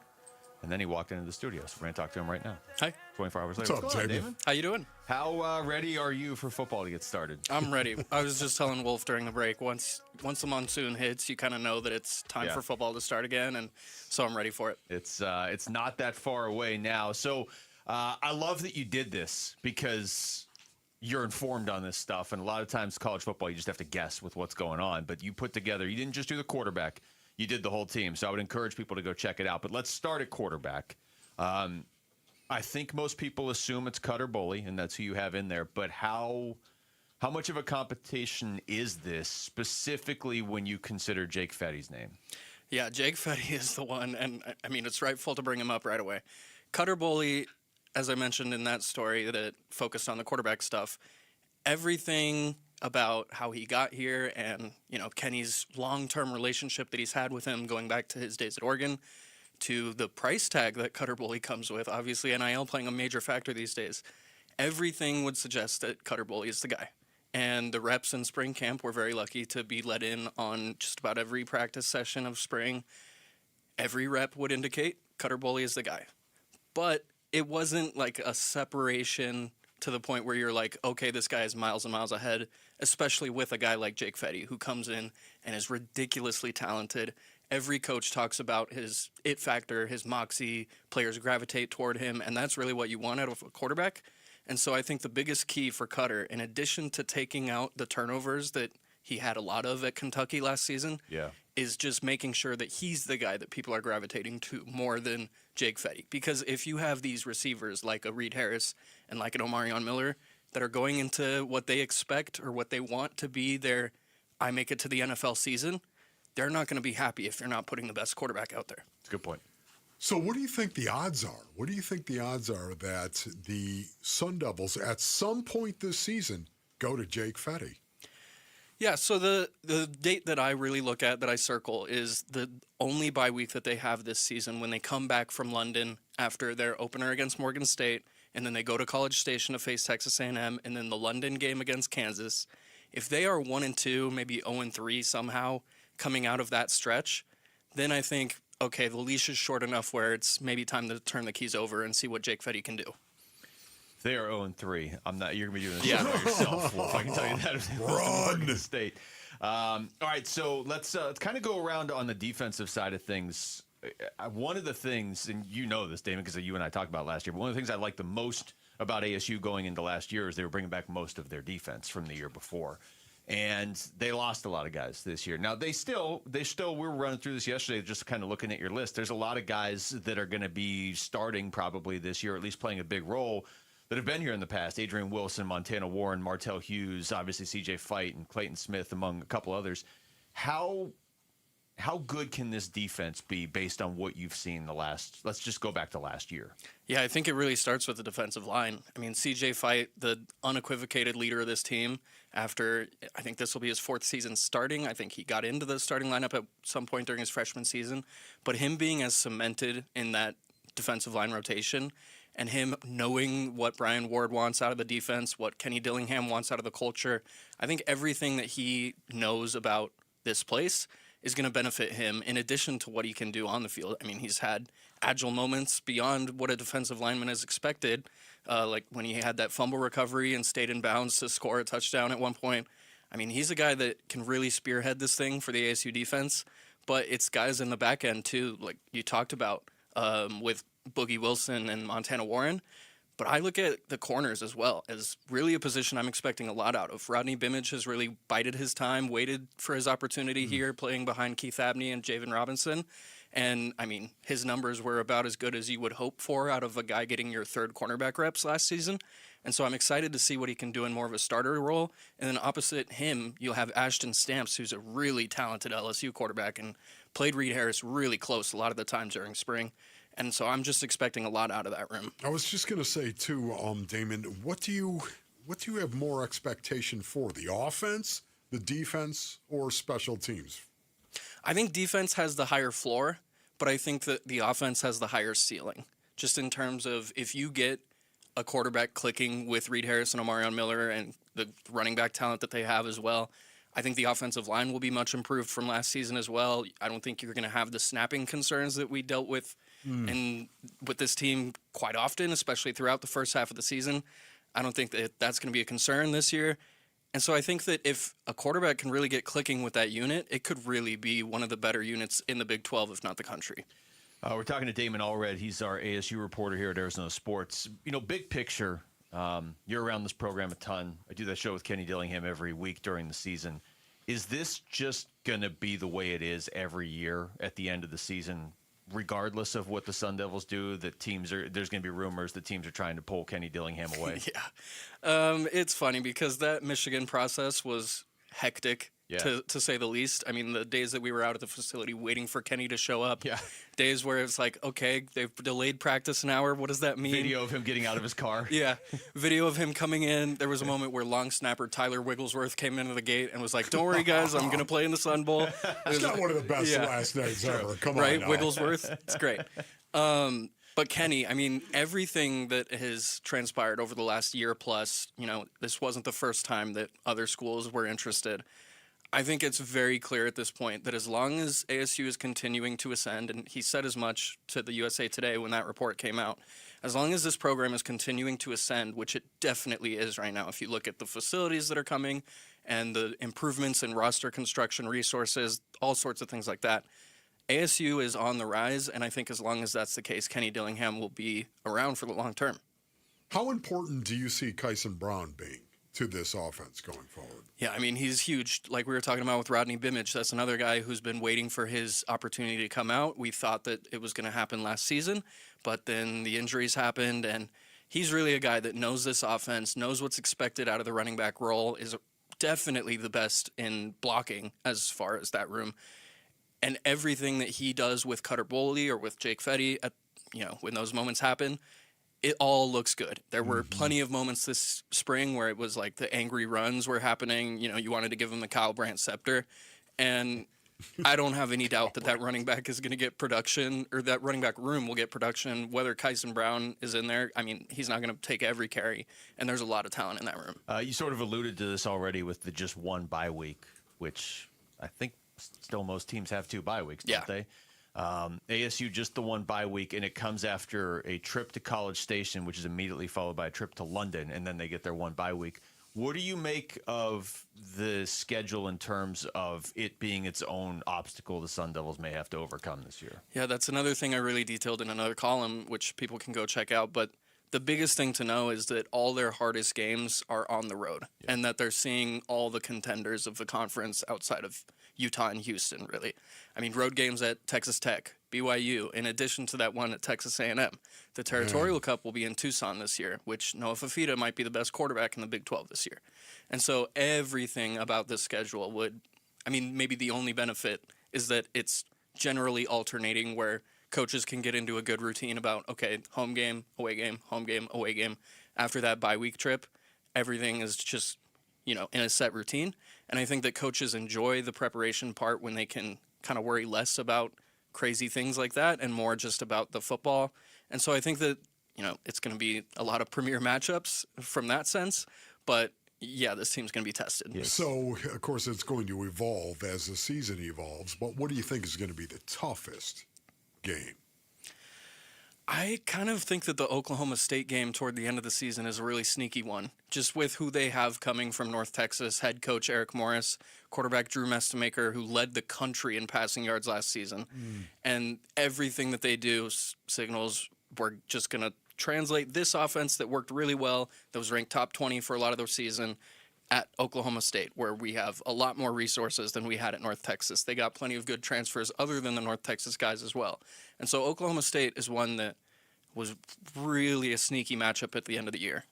And then he walked into the studio, so we're going to talk to him right now. Hi. 24 hours What's later. up, Damon? How you doing? How ready are you for football to get started? I'm ready. I was just telling Wolf during the break, once the monsoon hits, you kind of know that it's time for football to start again, and so I'm ready for it. It's not that far away now. So I love that you did this because you're informed on this stuff, and a lot of times college football, you just have to guess with what's going on. But you put together, you didn't just do the quarterback. You did the whole team, so I would encourage people to go check it out. But let's start at quarterback. I think most people assume it's Cutter Boley, and that's who you have in there. But how much of a competition is this, specifically when you consider Jake Fetty's name? Yeah, Jake Fetty is the one, and I mean, it's rightful to bring him up right away. Cutter Boley, as I mentioned in that story that focused on the quarterback stuff, everything about how he got here and, Kenny's long-term relationship that he's had with him going back to his days at Oregon, to the price tag that Cutter Boley comes with, obviously NIL playing a major factor these days. Everything would suggest that Cutter Boley is the guy. And the reps in spring camp were very lucky to be let in on just about every practice session of spring. Every rep would indicate Cutter Boley is the guy. But it wasn't like a separation to the point where you're like, okay, this guy is miles and miles ahead, especially with a guy like Jake Fetty, who comes in and is ridiculously talented. Every coach talks about his it factor, his moxie, players gravitate toward him, and that's really what you want out of a quarterback. And so I think the biggest key for Cutter, in addition to taking out the turnovers that he had a lot of at Kentucky last season, is just making sure that he's the guy that people are gravitating to more than Jake Fetty. Because if you have these receivers like a Reed Harris and like an Omarion Miller that are going into what they expect or what they want to be their I make it to the NFL season, they're not going to be happy if they're not putting the best quarterback out there. That's a good point. So what do you think the odds are? What do you think the odds are that the Sun Devils at some point this season go to Jake Fetty? Yeah, so the date that I really look at, that I circle, is the only bye week that they have this season when they come back from London after their opener against Morgan State, and then they go to College Station to face Texas A&M, and then the London game against Kansas. If they are 1-2, maybe 0-3 somehow coming out of that stretch, then I think, okay, the leash is short enough where it's maybe time to turn the keys over and see what Jake Fetty can do. They are 0-3. I'm not. You're gonna be doing this by yourself, Wolf. I can tell you that. If they run the state. All right, so let's kind of go around on the defensive side of things. One of the things, and you know this, Damon, because you and I talked about it last year. But one of the things I liked the most about ASU going into last year is they were bringing back most of their defense from the year before. And they lost a lot of guys this year. Now, they still, we were running through this yesterday, just kind of looking at your list. There's a lot of guys that are going to be starting probably this year, at least playing a big role, that have been here in the past. Adrian Wilson, Montana Warren, Martell Hughes, obviously CJ Fight, and Clayton Smith, among a couple others. How good can this defense be based on what you've seen let's just go back to last year? Yeah, I think it really starts with the defensive line. I mean, CJ Fight, the unequivocated leader of this team, after I think this will be his 4th season starting. I think he got into the starting lineup at some point during his freshman season. But him being as cemented in that defensive line rotation and him knowing what Brian Ward wants out of the defense, what Kenny Dillingham wants out of the culture, I think everything that he knows about this place is going to benefit him in addition to what he can do on the field. I mean, he's had agile moments beyond what a defensive lineman is expected, like when he had that fumble recovery and stayed in bounds to score a touchdown at one point. I mean, he's a guy that can really spearhead this thing for the ASU defense, but it's guys in the back end too, like you talked about with Boogie Wilson and Montana Warren. But I look at the corners as well as really a position I'm expecting a lot out of. Rodney Bimage has really bided his time, waited for his opportunity here, playing behind Keith Abney and Javen Robinson. And, I mean, his numbers were about as good as you would hope for out of a guy getting your third cornerback reps last season. And so I'm excited to see what he can do in more of a starter role. And then opposite him, you'll have Ashton Stamps, who's a really talented LSU quarterback and played Reed Harris really close a lot of the time during spring. And so I'm just expecting a lot out of that room. I was just going to say, too, Damon, what do you have more expectation for, the offense, the defense, or special teams? I think defense has the higher floor, but I think that the offense has the higher ceiling. Just in terms of if you get a quarterback clicking with Reed Harris and Omarion Miller and the running back talent that they have as well, I think the offensive line will be much improved from last season as well. I don't think you're going to have the snapping concerns that we dealt with and with this team quite often, especially throughout the first half of the season. I don't think that that's going to be a concern this year. And so I think that if a quarterback can really get clicking with that unit, it could really be one of the better units in the Big 12, if not the country. We're talking to Damon Allred. He's our ASU reporter here at Arizona Sports. You know, big picture, you're around this program a ton. I do that show with Kenny Dillingham every week during the season. Is this just going to be the way it is every year at the end of the season, regardless of what the Sun Devils do, that there's going to be rumors that teams are trying to pull Kenny Dillingham away? Yeah. It's funny because that Michigan process was hectic, to say the least. I mean, the days that we were out at the facility waiting for Kenny to show up, days where it's like, okay, they've delayed practice an hour. What does that mean? Video of him getting out of his car. Video of him coming in. There was a moment where long snapper Tyler Wigglesworth came into the gate and was like, don't worry, guys, I'm going to play in the Sun Bowl. It's not one of the best last names ever. Come on. Right, Wigglesworth? It's great. But Kenny, I mean, everything that has transpired over the last year plus, you know, this wasn't the first time that other schools were interested. I think it's very clear at this point that as long as ASU is continuing to ascend, and he said as much to the USA Today when that report came out, as long as this program is continuing to ascend, which it definitely is right now, if you look at the facilities that are coming and the improvements in roster construction resources, all sorts of things like that, ASU is on the rise, and I think as long as that's the case, Kenny Dillingham will be around for the long term. How important do you see Kyson Brown being to this offense going forward? Yeah, I mean, he's huge. Like we were talking about with Rodney Bimage, that's another guy who's been waiting for his opportunity to come out. We thought that it was going to happen last season, but then the injuries happened, and he's really a guy that knows this offense, knows what's expected out of the running back role, is definitely the best in blocking as far as that room. And everything that he does with Cutter Boley or with Jake Fetty, when those moments happen, it all looks good. There were plenty of moments this spring where it was like the angry runs were happening. You know, you wanted to give him the Kyle Brandt scepter. And I don't have any doubt that running back is going to get production, or that running back room will get production, whether Kyson Brown is in there. I mean, he's not going to take every carry, and there's a lot of talent in that room. You sort of alluded to this already with the just one bye week, which I think still most teams have 2 bye weeks, don't they? ASU just the one bye week, and it comes after a trip to College Station, which is immediately followed by a trip to London, and then they get their one bye week. What do you make of the schedule in terms of it being its own obstacle the Sun Devils may have to overcome this year? Yeah, that's another thing I really detailed in another column, which people can go check out. But the biggest thing to know is that all their hardest games are on the road, and that they're seeing all the contenders of the conference outside of Utah and Houston, really. I mean, road games at Texas Tech, BYU, in addition to that one at Texas A&M. The Territorial Cup will be in Tucson this year, which Noah Fafita might be the best quarterback in the Big 12 this year. And so everything about this schedule maybe the only benefit is that it's generally alternating where coaches can get into a good routine about, okay, home game, away game, home game, away game. After that bye week trip, everything is just, in a set routine. And I think that coaches enjoy the preparation part when they can kind of worry less about crazy things like that and more just about the football. And so I think that, it's going to be a lot of premier matchups from that sense. But yeah, this team's going to be tested. Yes. So, of course, it's going to evolve as the season evolves. But what do you think is going to be the toughest game? I kind of think that the Oklahoma State game toward the end of the season is a really sneaky one, just with who they have coming from North Texas, head coach Eric Morris, quarterback Drew Mestemaker, who led the country in passing yards last season. And everything that they do signals we're just going to translate this offense that worked really well, that was ranked top 20 for a lot of their season, at Oklahoma State, where we have a lot more resources than we had at North Texas. They got plenty of good transfers other than the North Texas guys as well. And so Oklahoma State is one that was really a sneaky matchup at the end of the year.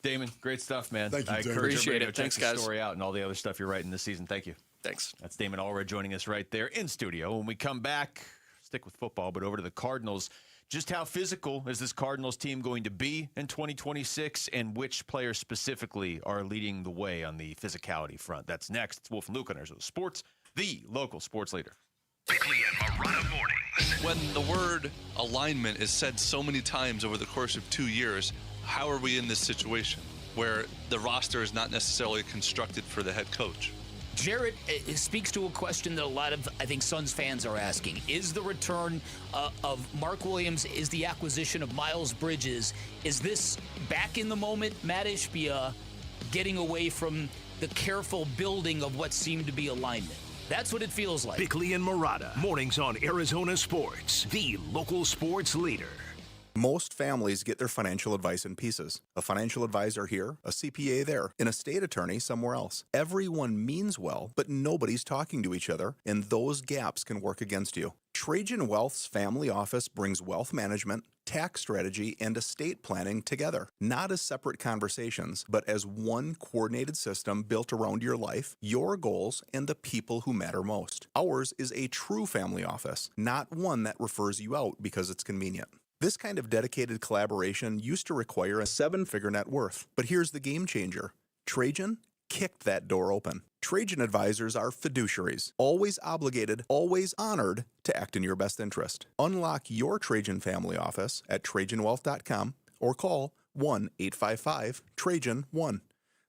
Damon, great stuff, man. Thank you, I Damon. encourage Appreciate everybody it. to check Thanks, the guys. story out and all the other stuff you're writing this season. Thank you. Thanks. That's Damon Allred joining us right there in studio. When we come back, stick with football, but over to the Cardinals. Just how physical is this Cardinals team going to be in 2026, and which players specifically are leading the way on the physicality front? That's next. It's Wolf and Luke on Arizona Sports, the local sports leader. Bickley and Marotta mornings. When the word alignment is said so many times over the course of 2 years, how are we in this situation where the roster is not necessarily constructed for the head coach? Jarrett, it speaks to a question that a lot of, I think, Suns fans are asking. Is the return of Mark Williams, is the acquisition of Miles Bridges, is this back in the moment Matt Ishbia getting away from the careful building of what seemed to be alignment? That's what it feels like. Bickley and Marotta mornings on Arizona Sports, the local sports leader. Most families get their financial advice in pieces. A financial advisor here, a CPA there, an estate attorney somewhere else. Everyone means well, but nobody's talking to each other, and those gaps can work against you. Trajan Wealth's family office brings wealth management, tax strategy, and estate planning together, not as separate conversations, but as one coordinated system built around your life, your goals, and the people who matter most. Ours is a true family office, not one that refers you out because it's convenient. This kind of dedicated collaboration used to require a 7-figure net worth, but here's the game changer. Trajan kicked that door open. Trajan advisors are fiduciaries, always obligated, always honored to act in your best interest. Unlock your Trajan family office at TrajanWealth.com or call 1-855-TRAJAN-1.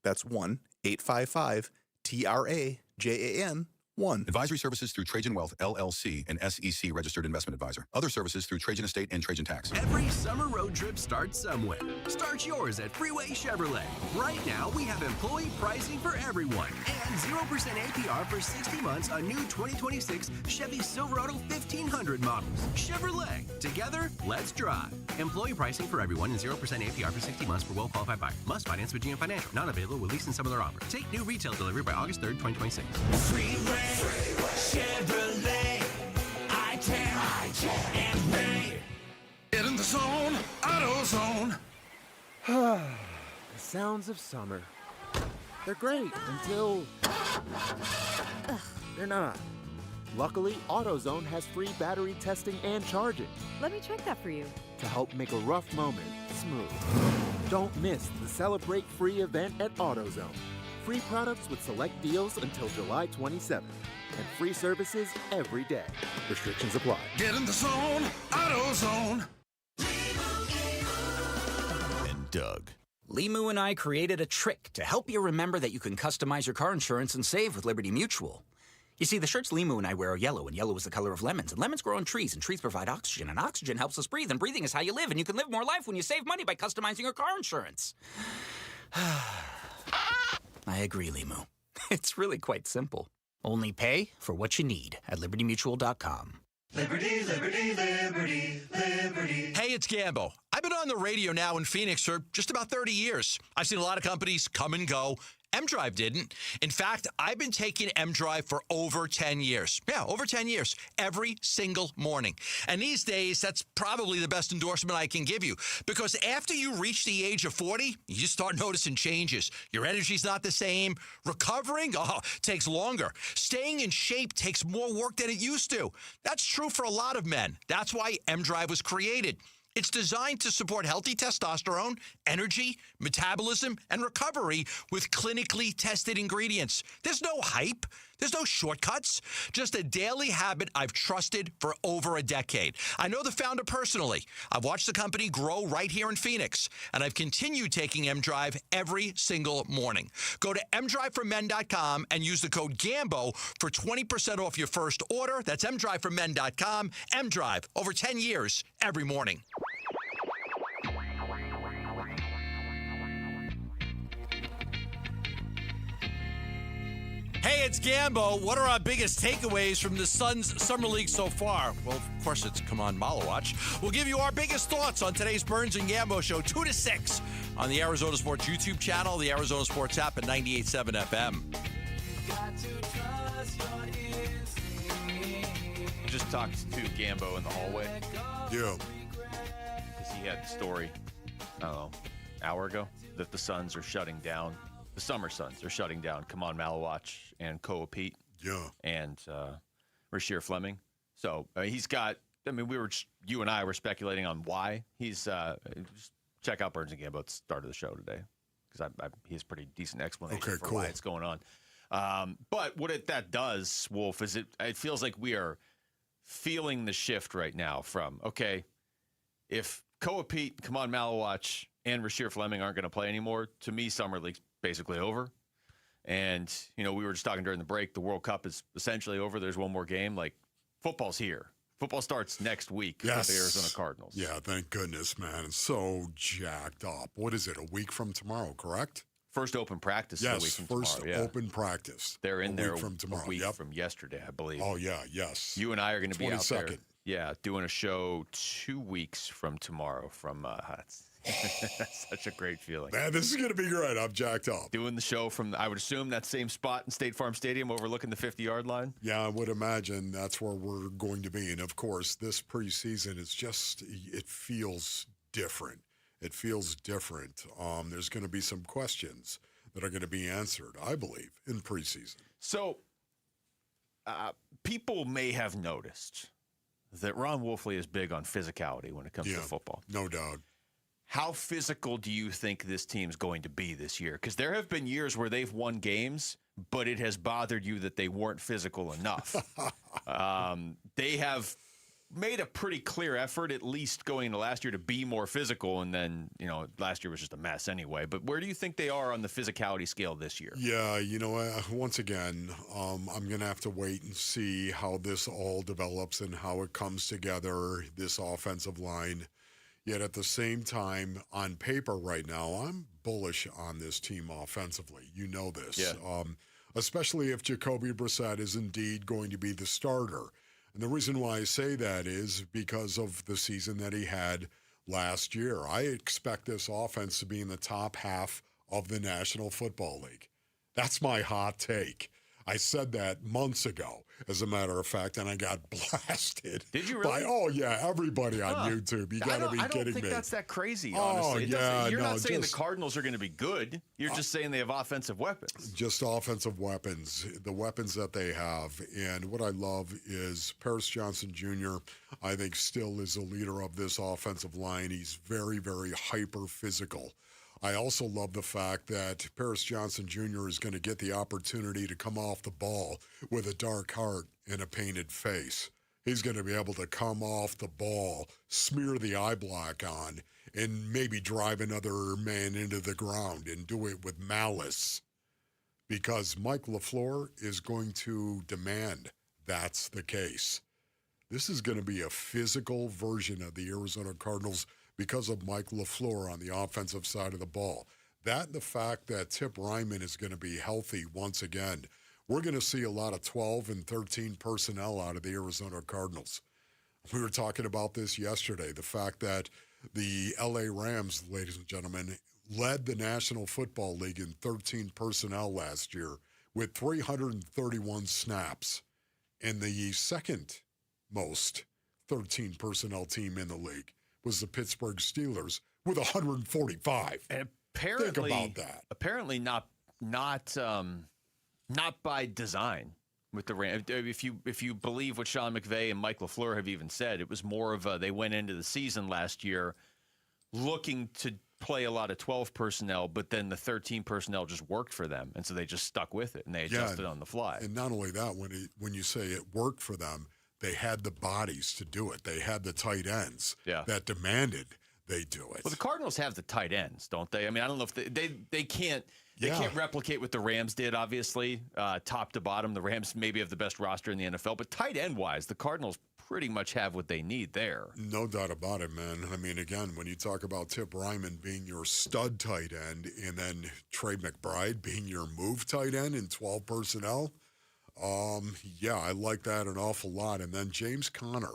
That's 1-855-TRAJAN-1. Advisory services through Trajan Wealth, LLC, an SEC registered investment advisor. Other services through Trajan Estate and Trajan Tax. Every summer road trip starts somewhere. Start yours at Freeway Chevrolet. Right now, we have employee pricing for everyone and 0% APR for 60 months on new 2026 Chevy Silverado 1500 models. Chevrolet. Together, let's drive. Employee pricing for everyone and 0% APR for 60 months for well-qualified buyers. Must finance with GM Financial. Not available with lease and some other offers. Take new retail delivery by August 3rd, 2026. Freeway Chevrolet, I-10 and Ray. Get in the zone, AutoZone. The sounds of summer. They're great until they're not. Luckily, AutoZone has free battery testing and charging Let me check that for you. to help make a rough moment smooth. Don't miss the Celebrate Free event at AutoZone. Free products with select deals until July 27th. And free services every day. Restrictions apply. Get in the zone, AutoZone. And Doug. Limu and I created a trick to help you remember that you can customize your car insurance and save with Liberty Mutual. You see, the shirts Limu and I wear are yellow, and yellow is the color of lemons, and lemons grow on trees, and trees provide oxygen, and oxygen helps us breathe, and breathing is how you live, and you can live more life when you save money by customizing your car insurance. I agree, Limu. It's really quite simple. Only pay for what you need at libertymutual.com. Liberty, liberty, liberty, liberty. Hey, it's Gambo. I've been on the radio now in Phoenix for just about 30 years. I've seen a lot of companies come and go. M-Drive didn't. In fact, I've been taking M-Drive for over 10 years. Yeah, over 10 years. Every single morning. And these days, that's probably the best endorsement I can give you. Because after you reach the age of 40, you just start noticing changes. Your energy's not the same. Recovering, takes longer. Staying in shape takes more work than it used to. That's true for a lot of men. That's why M-Drive was created. It's designed to support healthy testosterone, energy, metabolism, and recovery with clinically tested ingredients. There's no hype. There's no shortcuts, just a daily habit I've trusted for over a decade. I know the founder personally. I've watched the company grow right here in Phoenix, and I've continued taking MDrive every single morning. Go to mdriveformen.com and use the code GAMBO for 20% off your first order. That's mdriveformen.com. MDrive, over 10 years, every morning. Hey, it's Gambo. What are our biggest takeaways from the Suns Summer League so far? Well, of course, it's Come On Malo Watch. We'll give you our biggest thoughts on today's Burns and Gambo show, 2 to 6, on the Arizona Sports YouTube channel, the Arizona Sports app at 98.7 FM. Just talked to Gambo in the hallway. Yeah. Because he had the story, I don't know, an hour ago, that the Suns are shutting down. The Summer Suns are shutting down Come On Malawatch and Koa Pete. Yeah. And Rasheer Fleming. So he's got, you and I were speculating on why. He's, just check out Burns and Gambo at the start of the show today. Because he has pretty decent explanation for why it's going on. But what that does, Wolf, is it feels like we are feeling the shift right now from, okay, if Koa Pete, Come On Malawatch, and Rasheer Fleming aren't going to play anymore, to me, Summer League's basically over. And, we were just talking during the break, the World Cup is essentially over. There's one more game. Like, football's here. Football starts next week with the Arizona Cardinals. Yeah, thank goodness, man. It's so jacked up. What is it, a week from tomorrow, correct? First open practice a week from first tomorrow. Open practice. They're in there from tomorrow. A week from yesterday, I believe. Oh, yeah, yes. You and I are going to be out there. 22nd. Yeah, doing a show 2 weeks from tomorrow from that's such a great feeling. Man, this is going to be great. I'm jacked up. Doing the show from, I would assume, that same spot in State Farm Stadium overlooking the 50-yard line? Yeah, I would imagine that's where we're going to be. And, of course, this preseason is just, it feels different. It feels different. There's going to be some questions that are going to be answered, I believe, in preseason. So, people may have noticed that Ron Wolfley is big on physicality when it comes to football. No doubt. How physical do you think this team's going to be this year? Because there have been years where they've won games, but it has bothered you that they weren't physical enough. They have made a pretty clear effort, at least going into last year, to be more physical. And then, last year was just a mess anyway. But where do you think they are on the physicality scale this year? Yeah, once again, I'm going to have to wait and see how this all develops and how it comes together, this offensive line. Yet at the same time, on paper right now, I'm bullish on this team offensively. You know this. Yeah. Especially if Jacoby Brissett is indeed going to be the starter. And the reason why I say that is because of the season that he had last year. I expect this offense to be in the top half of the National Football League. That's my hot take. I said that months ago, as a matter of fact, and I got blasted. Did you really? Everybody on YouTube. You got to be kidding me. I don't think that's that crazy, honestly. You're not saying the Cardinals are going to be good. You're just saying they have offensive weapons. Just offensive weapons, the weapons that they have. And what I love is Paris Johnson Jr., I think, still is a leader of this offensive line. He's very, very hyper-physical. I also love the fact that Paris Johnson Jr. is going to get the opportunity to come off the ball with a dark heart and a painted face. He's going to be able to come off the ball, smear the eye block on, and maybe drive another man into the ground and do it with malice. Because Mike LaFleur is going to demand that's the case. This is going to be a physical version of the Arizona Cardinals because of Mike LaFleur on the offensive side of the ball. That and the fact that Tip Ryman is going to be healthy once again. We're going to see a lot of 12 and 13 personnel out of the Arizona Cardinals. We were talking about this yesterday, the fact that the L.A. Rams, ladies and gentlemen, led the National Football League in 13 personnel last year with 331 snaps. And the second most 13 personnel team in the league was the Pittsburgh Steelers with 145. And apparently, think about that. Apparently not by design with the Rams. If you believe what Sean McVay and Mike LaFleur have even said, it was more of they went into the season last year looking to play a lot of 12 personnel, but then the 13 personnel just worked for them, and so they just stuck with it and they adjusted on the fly. And not only that, when you say it worked for them, they had the bodies to do it. They had the tight ends that demanded they do it. Well, the Cardinals have the tight ends, don't they? I mean, I don't know if they can't. They can't replicate what the Rams did, obviously, top to bottom. The Rams maybe have the best roster in the NFL, but tight end-wise, the Cardinals pretty much have what they need there. No doubt about it, man. I mean, again, when you talk about Tip Ryman being your stud tight end and then Trey McBride being your move tight end in 12 personnel, yeah, I like that an awful lot. And then James Conner.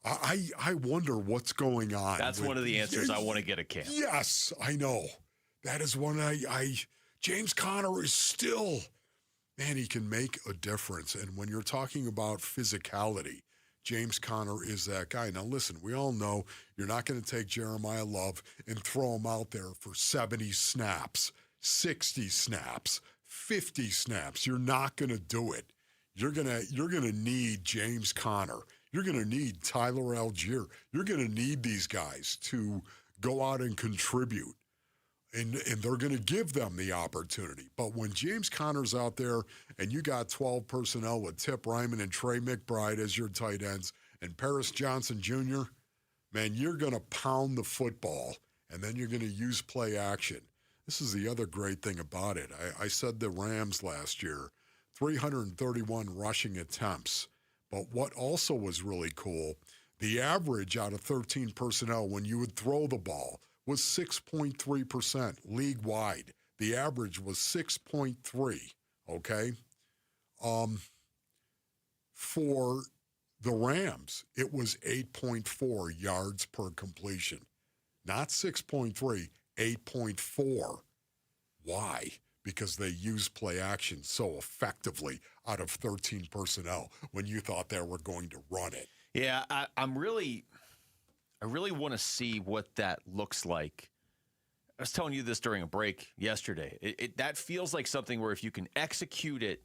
I wonder what's going on. That's one of the answers I want to get at camp. Yes, I know. That is one James Conner is still, man, he can make a difference. And when you're talking about physicality, James Conner is that guy. Now, listen, we all know you're not going to take Jeremiah Love and throw him out there for 70 snaps, 60 snaps, 50 snaps. You're not going to do it. You're gonna need James Conner. You're going to need Tyler Algier. You're going to need these guys to go out and contribute. And they're going to give them the opportunity. But when James Conner's out there and you got 12 personnel with Tip Ryman and Trey McBride as your tight ends and Paris Johnson Jr., man, you're going to pound the football and then you're going to use play action. This is the other great thing about it. I said the Rams last year, 331 rushing attempts. But what also was really cool, the average out of 13 personnel when you would throw the ball was 6.3% league-wide. The average was 6.3, okay? For the Rams, it was 8.4 yards per completion. Not 6.3, 8.4. Why? Because they use play action so effectively out of 13 personnel when you thought they were going to run it. Yeah, I really want to see what that looks like. I was telling you this during a break yesterday. That feels like something where if you can execute it,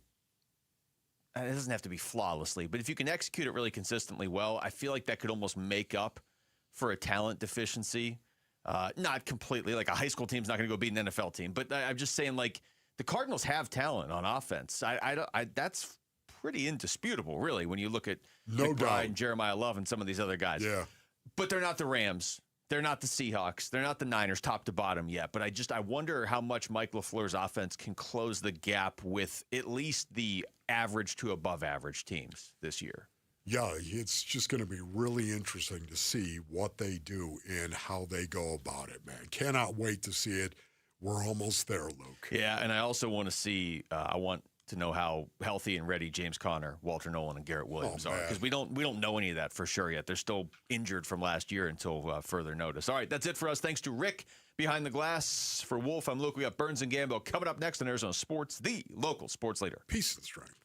it doesn't have to be flawlessly, but if you can execute it really consistently well, I feel like that could almost make up for a talent deficiency. Not completely, like a high school team's not going to go beat an NFL team, but I'm just saying, like, the Cardinals have talent on offense. That's pretty indisputable, really, when you look at McBride and Jeremiah Love and some of these other guys. Yeah. But they're not the Rams. They're not the Seahawks. They're not the Niners top to bottom yet. But I wonder how much Mike LaFleur's offense can close the gap with at least the average to above average teams this year. Yeah, it's just going to be really interesting to see what they do and how they go about it, man. Cannot wait to see it. We're almost there, Luke. Yeah, and I also want to see, I want to know how healthy and ready James Conner, Walter Nolan, and Garrett Williams are, because we don't know any of that for sure yet. They're still injured from last year until further notice. All right, that's it for us. Thanks to Rick behind the glass. For Wolf, I'm Luke. We got Burns and Gambo coming up next on Arizona Sports, the local sports leader. Peace and strength.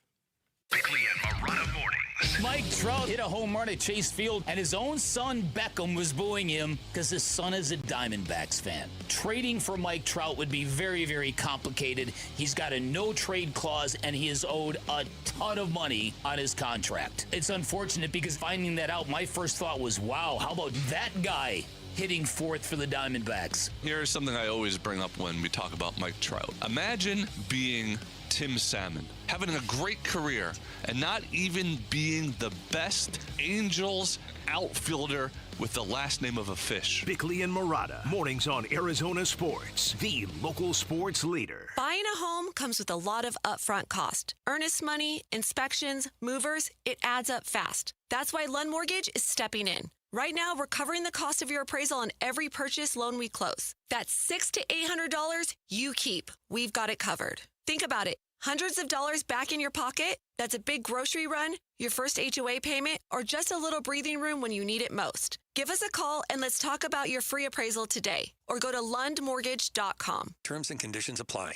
Bickley and Marotta mornings. Mike Trout hit a home run at Chase Field, and his own son Beckham was booing him because his son is a Diamondbacks fan. Trading for Mike Trout would be very, very complicated. He's got a no-trade clause, and he is owed a ton of money on his contract. It's unfortunate because finding that out, my first thought was, wow, how about that guy hitting fourth for the Diamondbacks? Here's something I always bring up when we talk about Mike Trout. Imagine being Tim Salmon, having a great career, and not even being the best Angels outfielder with the last name of a fish. Bickley and Marotta, mornings on Arizona Sports, the local sports leader. Buying a home comes with a lot of upfront cost. Earnest money, inspections, movers, it adds up fast. That's why Lund Mortgage is stepping in. Right now, we're covering the cost of your appraisal on every purchase loan we close. That's $600 to $800 you keep. We've got it covered. Think about it. Hundreds of dollars back in your pocket? That's a big grocery run, your first HOA payment, or just a little breathing room when you need it most. Give us a call and let's talk about your free appraisal today. Or go to lundmortgage.com. Terms and conditions apply.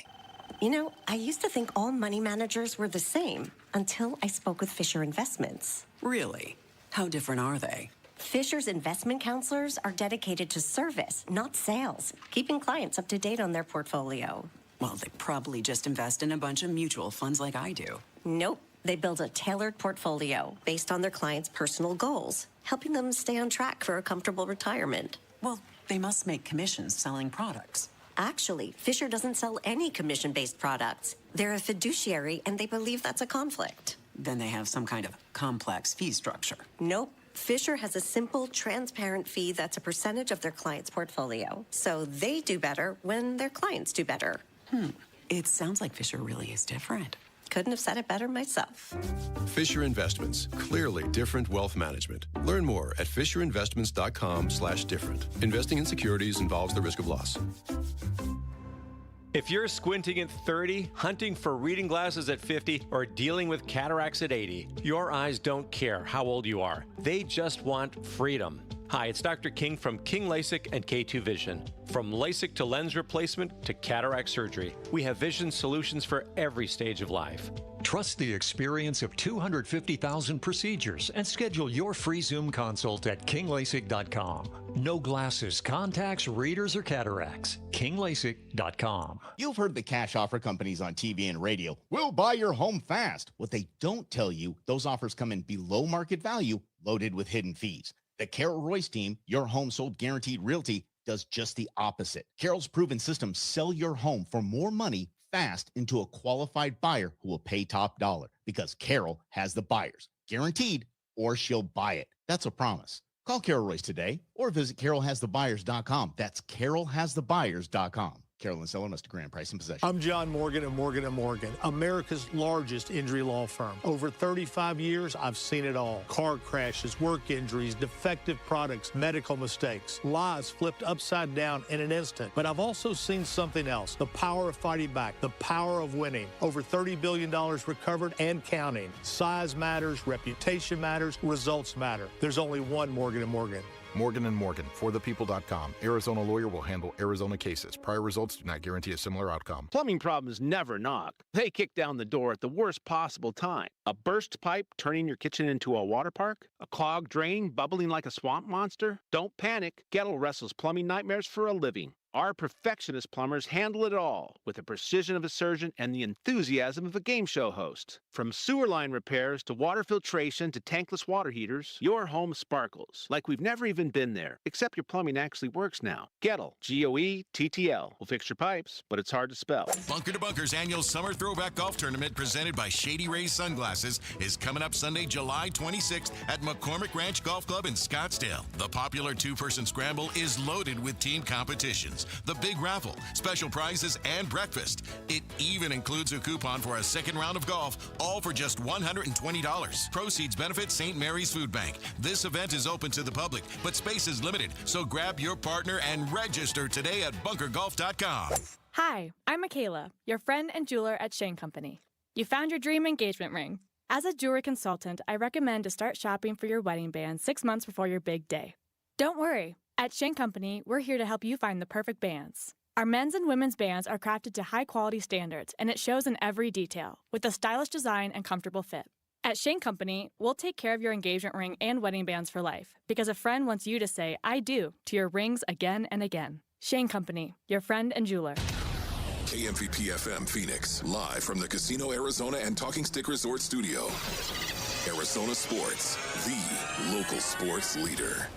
You know, I used to think all money managers were the same until I spoke with Fisher Investments. Really? How different are they? Fisher's investment counselors are dedicated to service, not sales, keeping clients up to date on their portfolio. Well, they probably just invest in a bunch of mutual funds like I do. Nope. They build a tailored portfolio based on their clients' personal goals, helping them stay on track for a comfortable retirement. Well, they must make commissions selling products. Actually, Fisher doesn't sell any commission-based products. They're a fiduciary, and they believe that's a conflict. Then they have some kind of complex fee structure. Nope. Fisher has a simple, transparent fee that's a percentage of their client's portfolio. So they do better when their clients do better. It sounds like Fisher really is different. Couldn't have said it better myself. Fisher Investments. Clearly different wealth management. Learn more at fisherinvestments.com/different. Investing in securities involves the risk of loss. If you're squinting at 30, hunting for reading glasses at 50, or dealing with cataracts at 80, your eyes don't care how old you are. They just want freedom. Hi, it's Dr. King from King LASIK and K2 Vision. From LASIK to lens replacement to cataract surgery, we have vision solutions for every stage of life. Trust the experience of 250,000 procedures and schedule your free Zoom consult at kinglasik.com. No glasses, contacts, readers, or cataracts. kinglasik.com. You've heard the cash offer companies on TV and radio. We'll buy your home fast. What they don't tell you, those offers come in below market value, loaded with hidden fees. The Carol Royce team, Your Home Sold Guaranteed Realty, does just the opposite. Carol's proven systems sell your home for more money fast into a qualified buyer who will pay top dollar because Carol has the buyers, guaranteed, or she'll buy it. That's a promise. Call Carol Royce today or visit carolhasthebuyers.com. That's carolhasthebuyers.com. Carol and Seller must agree on price and possession. I'm John Morgan of Morgan & Morgan, America's largest injury law firm. Over 35 years, I've seen it all. Car crashes, work injuries, defective products, medical mistakes, lives flipped upside down in an instant. But I've also seen something else, the power of fighting back, the power of winning. Over $30 billion recovered and counting. Size matters, reputation matters, results matter. There's only one Morgan & Morgan. Morgan & Morgan, forthepeople.com. Arizona lawyer will handle Arizona cases. Prior results do not guarantee a similar outcome. Plumbing problems never knock. They kick down the door at the worst possible time. A burst pipe turning your kitchen into a water park? A clogged drain bubbling like a swamp monster? Don't panic. Gettle wrestles plumbing nightmares for a living. Our perfectionist plumbers handle it all with the precision of a surgeon and the enthusiasm of a game show host. From sewer line repairs to water filtration to tankless water heaters, your home sparkles like we've never even been there, except your plumbing actually works now. Gettle, G-O-E-T-T-L, will fix your pipes, but it's hard to spell. Bunker to Bunker's annual Summer Throwback Golf Tournament presented by Shady Rays Sunglasses is coming up Sunday, July 26th at McCormick Ranch Golf Club in Scottsdale. The popular two-person scramble is loaded with team competitions, the big raffle, special prizes, and breakfast. It even includes a coupon for a second round of golf, all for just $120. Proceeds benefit St. Mary's Food Bank. This event is open to the public, but space is limited, so grab your partner and register today at bunkergolf.com. Hi, I'm Michaela, your friend and jeweler at Shane Company. You found your dream engagement ring. As a jewelry consultant, I recommend to start shopping for your wedding band 6 months before your big day. Don't worry. At Shane Company, we're here to help you find the perfect bands. Our men's and women's bands are crafted to high-quality standards, and it shows in every detail, with a stylish design and comfortable fit. At Shane Company, we'll take care of your engagement ring and wedding bands for life, because a friend wants you to say, I do, to your rings again and again. Shane Company, your friend and jeweler. KMVP FM Phoenix, live from the Casino Arizona and Talking Stick Resort Studio. Arizona Sports, the local sports leader.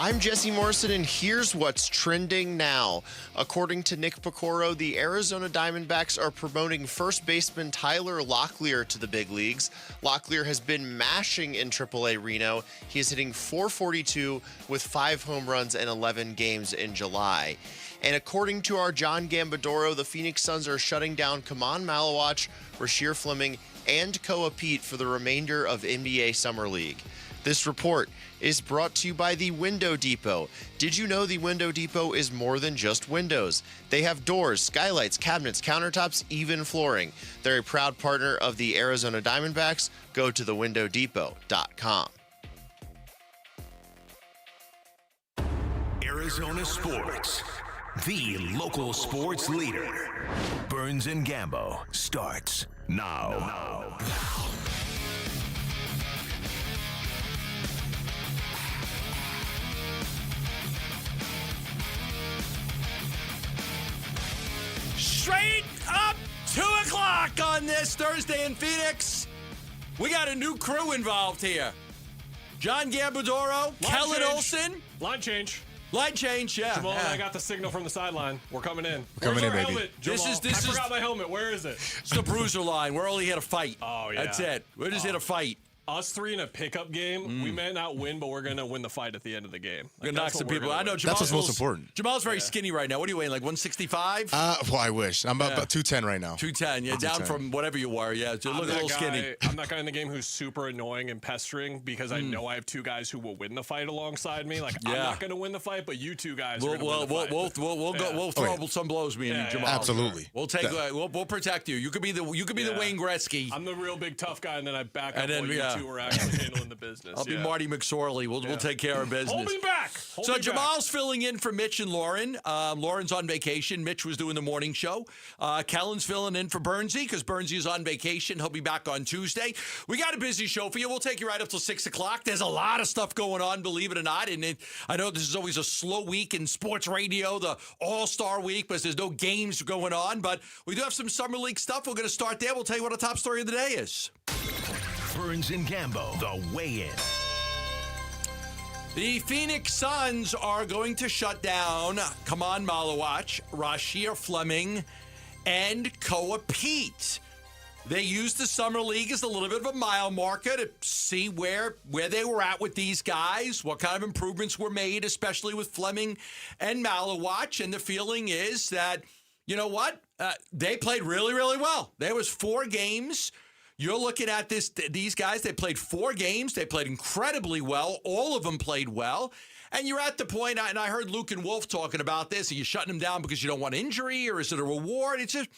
I'm Jesse Morrison, and here's what's trending now. According to Nick Pecoro, the Arizona Diamondbacks are promoting first baseman Tyler Locklear to the big leagues. Locklear has been mashing in AAA Reno. He is hitting .442 with 5 home runs and 11 games in July. And according to our John Gambadoro, the Phoenix Suns are shutting down Kaman Malawach, Rasheer Fleming, and Koa Pete for the remainder of NBA Summer League. This report is brought to you by the Window Depot. Did you know the Window Depot is more than just windows? They have doors, skylights, cabinets, countertops, even flooring. They're a proud partner of the Arizona Diamondbacks. Go to thewindowdepot.com. Arizona Sports, the local sports leader. Burns and Gambo starts now. Straight up 2 o'clock on this Thursday in Phoenix. We got a new crew involved here. John Gambadoro, Kellen Olson. Line change. Line change, yeah. Jamal and I got the signal from the sideline. We're coming in. We're coming in, baby. Helmet, Jamal? I forgot my helmet. Where is it? It's the bruiser line. We're only here to fight. Oh, yeah. That's it. We're just here to fight. Us three in a pickup game, we may not win, but we're going to win the fight at the end of the game. We're going to knock some people. I know Jamal's that's what's most important. Jamal's very skinny right now. What are you weighing, like 165? Well, I wish. I'm about 210 right now. 210. Yeah, down from whatever you were. Yeah, so look a little skinny. I'm that guy in the game who's super annoying and pestering because I know I have two guys who will win the fight alongside me. Like, I'm not going to win the fight, but you two guys are going to win the fight. We'll throw some blows, me and Jamal. Absolutely. We'll take. We'll protect you. You could be the Wayne Gretzky. I'm the real big tough guy, and then I back up while you two are actually handling the business. I'll be Marty McSorley. We'll take care of business. Hold me back. Jamal's filling in for Mitch and Lauren. Lauren's on vacation. Mitch was doing the morning show. Kellen's filling in for Bernsey because Bernsey is on vacation. He'll be back on Tuesday. We got a busy show for you. We'll take you right up till 6 o'clock. There's a lot of stuff going on, believe it or not. And I know this is always a slow week in sports radio, the All-Star week, because there's no games going on. But we do have some Summer League stuff. We're going to start there. We'll tell you what our top story of the day is. Burns and Gambo, the weigh-in. The Phoenix Suns are going to shut down Kaman Malawach, Rasheer Fleming, and Koa Pete. They used the Summer League as a little bit of a mile marker to see where they were at with these guys, what kind of improvements were made, especially with Fleming and Malawach. And the feeling is that, you know what? They played really, really well. There was 4 games. You're looking at these guys, they played 4 games. They played incredibly well. All of them played well. And you're at the point, and I heard Luke and Wolf talking about this. Are you shutting them down because you don't want injury, or is it a reward? It's just,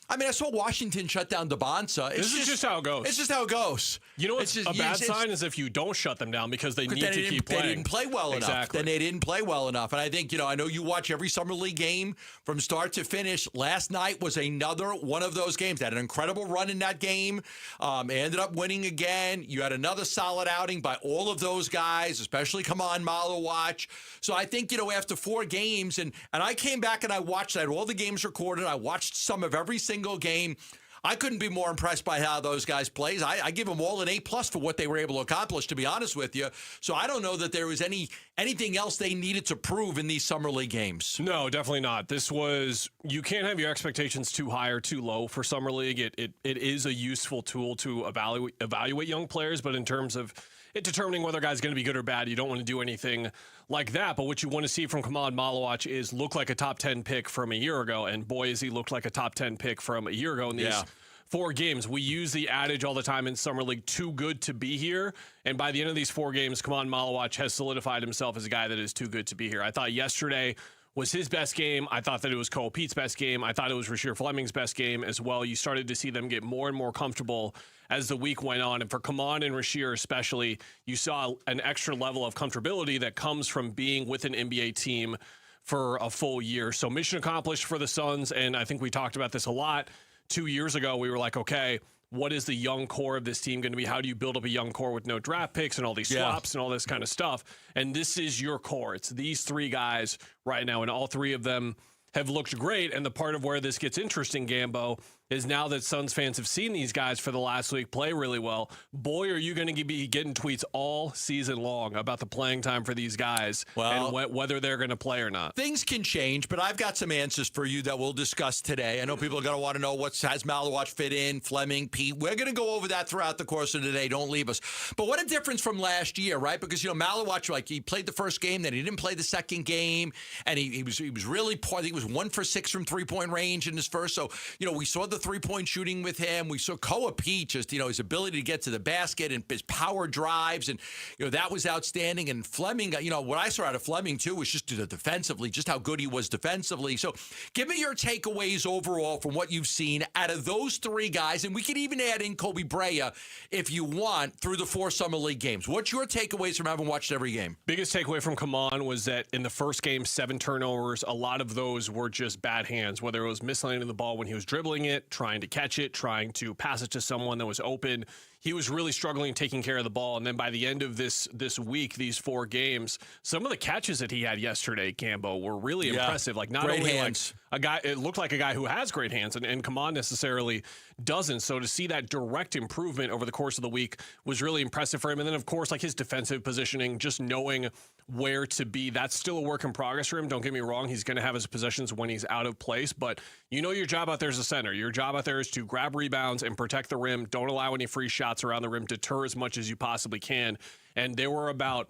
I saw Washington shut down DeBonsa. This is just how it goes. It's just how it goes. You know what's a bad sign is if you don't shut them down because they need to keep playing. They didn't play well enough. Then they didn't play well enough. And I think, I know you watch every Summer League game from start to finish. Last night was another one of those games. They had an incredible run in that game. Ended up winning again. You had another solid outing by all of those guys, especially Kaman Malawach. So I think, after 4 games, and I came back and I watched, I had all the games recorded. I watched some of every single game. I couldn't be more impressed by how those guys played. I give them all an A+ for what they were able to accomplish, to be honest with you. So I don't know that there was anything else they needed to prove in these Summer League games. No, definitely not. You can't have your expectations too high or too low for Summer League. It is a useful tool to evaluate young players, but in terms of it determining whether a guy's going to be good or bad, you don't want to do anything like that. But what you want to see from Kaman Malawach is look like a top 10 pick from a year ago. And boy, has he looked like a top 10 pick from a year ago in these 4 games. We use the adage all the time in Summer League, too good to be here. And by the end of these 4 games, Kaman Malawach has solidified himself as a guy that is too good to be here. I thought yesterday was his best game. I thought that it was Koa Pete's best game. I thought it was Rasheer Fleming's best game as well. You started to see them get more and more comfortable as the week went on. And for Kaman and Rasheer especially, you saw an extra level of comfortability that comes from being with an NBA team for a full year. So mission accomplished for the Suns. And I think we talked about this a lot. 2 years ago, we were like, okay, what is the young core of this team going to be? How do you build up a young core with no draft picks and all these swaps and all this kind of stuff? And this is your core. It's these 3 guys right now, and all 3 of them have looked great. And the part of where this gets interesting, Gambo, is now that Suns fans have seen these guys for the last week play really well, boy, are you going to be getting tweets all season long about the playing time for these guys and whether they're going to play or not. Things can change, but I've got some answers for you that we'll discuss today. I know people are going to want to know has Malawach fit in, Fleming, Pete. We're going to go over that throughout the course of today. Don't leave us. But what a difference from last year, right? Because, Malawach, he played the first game, then he didn't play the second game, and he was really poor. I think he was 1 for 6 from three-point range in his first. So, we saw the three-point shooting with him. We saw Koa Pete, just, his ability to get to the basket and his power drives, and, that was outstanding. And Fleming, what I saw out of Fleming, too, was just defensively, just how good he was defensively. So give me your takeaways overall from what you've seen out of those 3 guys, and we could even add in Kobe Brea if you want through the 4 Summer League games. What's your takeaways from having watched every game? Biggest takeaway from Kaman was that in the first game, 7 turnovers, a lot of those were just bad hands, whether it was mishandling the ball when he was dribbling it, trying to catch it, trying to pass it to someone that was open. he was really struggling taking care of the ball. And then by the end of this week, these 4 games, some of the catches that he had yesterday, Gambo, were really impressive. Like not great only hands. Like a guy, it looked like a guy who has great hands, and Kaman necessarily doesn't. So to see that direct improvement over the course of the week was really impressive for him. And then of course, like his defensive positioning, just knowing where to be, that's still a work in progress for him. Don't get me wrong, he's going to have his possessions when he's out of place, but you know your job out there as a center. Your job out there is to grab rebounds and protect the rim. Don't allow any free shots around the rim. Deter as much as you possibly can. And there were about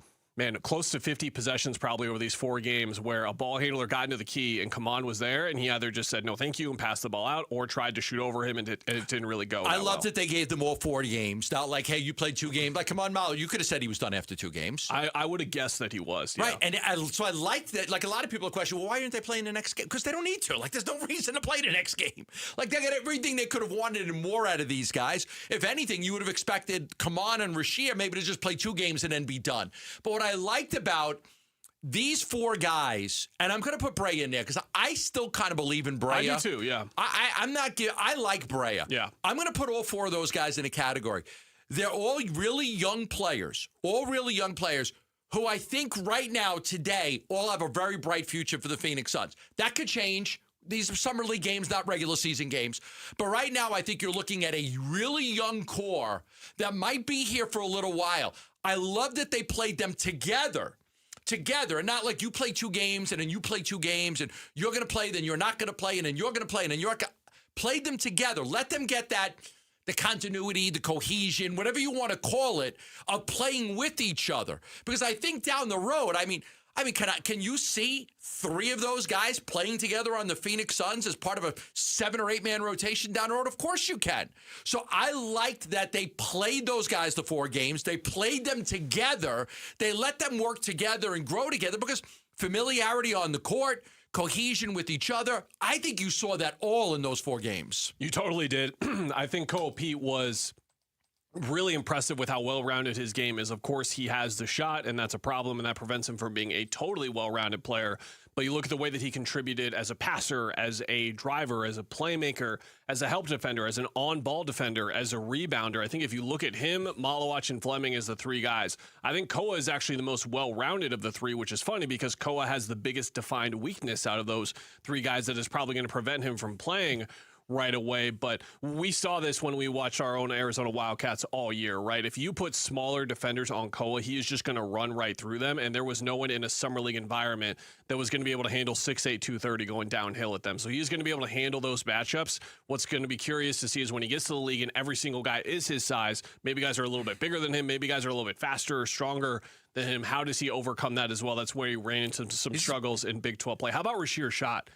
close to 50 possessions probably over these 4 games where a ball handler got into the key and Kaman was there, and he either just said no thank you and passed the ball out, or tried to shoot over him, and it didn't really go. I love that they gave them all 4 games. Not like, hey, you played 2 games. Like, come on, Malo, you could have said he was done after 2 games. I would have guessed that he was. Yeah. Right, and so I like that. Like, a lot of people question, well, why aren't they playing the next game? Because they don't need to. Like, there's no reason to play the next game. Like, they got everything they could have wanted and more out of these guys. If anything, you would have expected Kaman and Rasheer maybe to just play 2 games and then be done. But what I liked about these 4 guys, and I'm going to put Brea in there because I still kind of believe in Brea. I do too, yeah. I like Brea. Yeah. I'm going to put all 4 of those guys in a category. They're all really young players, who I think right now, today, all have a very bright future for the Phoenix Suns. That could change. These are summer league games, not regular season games. But right now, I think you're looking at a really young core that might be here for a little while. I love that they played them together, and not like you play 2 games and then you play 2 games and you're going to play, then you're not going to play, and then you're going to play, and then you're played them together. Let them get the continuity, the cohesion, whatever you want to call it, of playing with each other. Because I think down the road, I mean, can you see 3 of those guys playing together on the Phoenix Suns as part of a 7 or 8 man rotation down the road? Of course you can. So I liked that they played those guys the 4 games. They played them together. They let them work together and grow together because familiarity on the court, cohesion with each other. I think you saw that all in those 4 games. You totally did. I think Koa Pete was really impressive with how well-rounded his game is. Of course, he has the shot, and that's a problem, and that prevents him from being a totally well-rounded player. But you look at the way that he contributed as a passer, as a driver, as a playmaker, as a help defender, as an on-ball defender, as a rebounder. I think if you look at him, Malawach, and Fleming as the 3 guys, I think Koa is actually the most well-rounded of the 3, which is funny because Koa has the biggest defined weakness out of those 3 guys that is probably going to prevent him from playing right away. But we saw this when we watched our own Arizona Wildcats all year, right? If you put smaller defenders on Koa, he is just going to run right through them, and there was no one in a summer league environment that was going to be able to handle 6'8", 230 going downhill at them. So he's going to be able to handle those matchups. What's going to be curious to see is when he gets to the league and every single guy is his size, maybe guys are a little bit bigger than him, maybe guys are a little bit faster or stronger than him. How does he overcome that as well? That's where he ran into some struggles in Big 12 play. How about Rasheer's shot?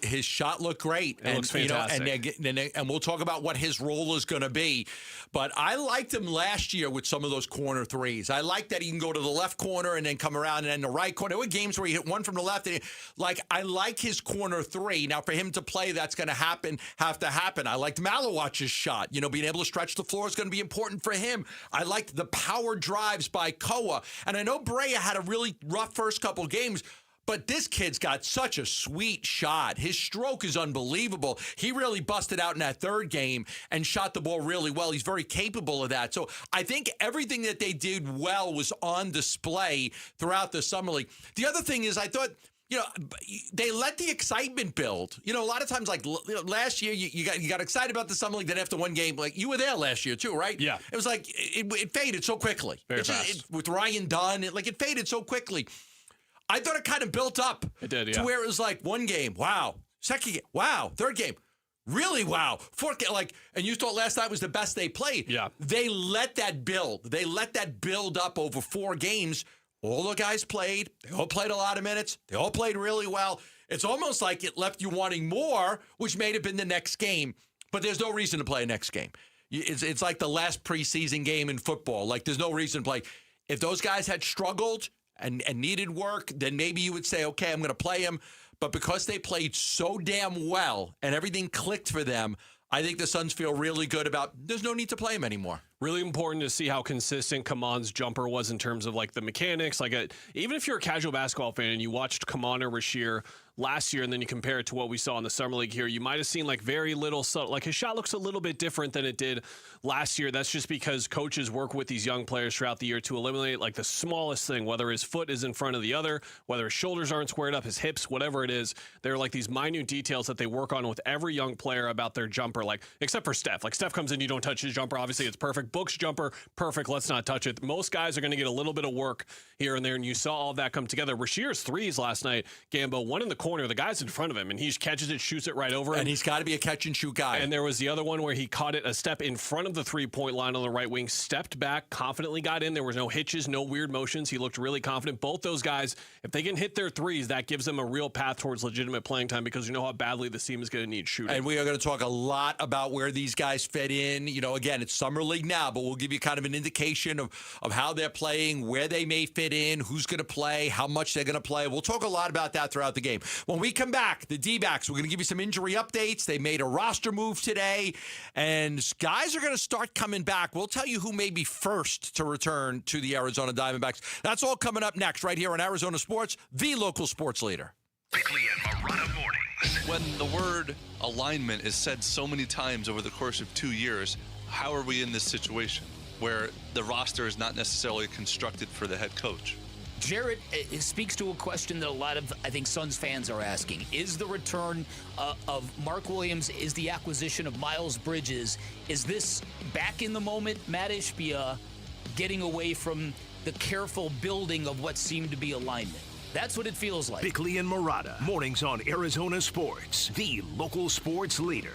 His shot looked great. It looks fantastic. And we'll talk about what his role is going to be. But I liked him last year with some of those corner threes. I like that he can go to the left corner and then come around and then the right corner. There were games where he hit one from the left. I like his corner 3. Now, for him to play, that's going to have to happen. I liked Malawach's shot. Being able to stretch the floor is going to be important for him. I liked the power drives by Koa. And I know Brea had a really rough first couple games, but this kid's got such a sweet shot. His stroke is unbelievable. He really busted out in that 3rd game and shot the ball really well. He's very capable of that. So I think everything that they did well was on display throughout the summer league. The other thing is I thought, they let the excitement build. A lot of times, like last year, you got excited about the summer league. Then after one game, like you were there last year too, right? Yeah. It was like it faded so quickly. Very fast. With Ryan Dunn, it faded so quickly. I thought it kind of built up. It did, yeah. To where it was like 1 game, wow. 2nd game, wow. 3rd game, really wow. 4th game, and you thought last night was the best they played. Yeah. They let that build. They let that build up over 4 games. All the guys played. They all played a lot of minutes. They all played really well. It's almost like it left you wanting more, which may have been the next game. But there's no reason to play a next game. It's like the last preseason game in football. Like there's no reason to play. If those guys had struggled and needed work, then maybe you would say, okay, I'm going to play them. But because they played so damn well and everything clicked for them, I think the Suns feel really good about there's no need to play them anymore. Really important to see how consistent Kaman's jumper was in terms of like the mechanics. Even if you're a casual basketball fan and you watched Kaman or Rashir last year and then you compare it to what we saw in the Summer League here, you might have seen like very little, like his shot looks a little bit different than it did last year. That's just because coaches work with these young players throughout the year to eliminate like the smallest thing, whether his foot is in front of the other, whether his shoulders aren't squared up, his hips, whatever it is. There are like these minute details that they work on with every young player about their jumper, like except for Steph. Like Steph comes in, you don't touch his jumper. Obviously it's perfect. Book's jumper, perfect. Let's not touch it. Most guys are going to get a little bit of work here and there, and you saw all of that come together. Rashir's threes last night, Gambo, one in the corner, the guy's in front of him, and he catches it, shoots it right over him. And he's got to be a catch-and-shoot guy. And there was the other one where he caught it a step in front of the three-point line on the right wing, stepped back, confidently got in. There was no hitches, no weird motions. He looked really confident. Both those guys, if they can hit their threes, that gives them a real path towards legitimate playing time because you know how badly the team is going to need shooting. And we are going to talk a lot about where these guys fit in. You know, again, it's Summer League now, but we'll give you kind of an indication of how they're playing, where they may fit in, who's going to play, how much they're going to play. We'll talk a lot about that throughout the game. When we come back, the D-backs, we're going to give you some injury updates. They made a roster move today, and guys are going to start coming back. We'll tell you who may be first to return to the Arizona Diamondbacks. That's all coming up next right here on Arizona Sports, the local sports leader. Bickley and Marotta mornings. When the word alignment is said so many times over the course of 2 years, how are we in this situation where the roster is not necessarily constructed for the head coach? Jared, it speaks to a question that a lot of, I think, Suns fans are asking. Is the return of Mark Williams, is the acquisition of Miles Bridges, is this back in the moment Matt Ishbia getting away from the careful building of what seemed to be alignment? That's what it feels like. Bickley and Marotta, mornings on Arizona Sports, the local sports leader.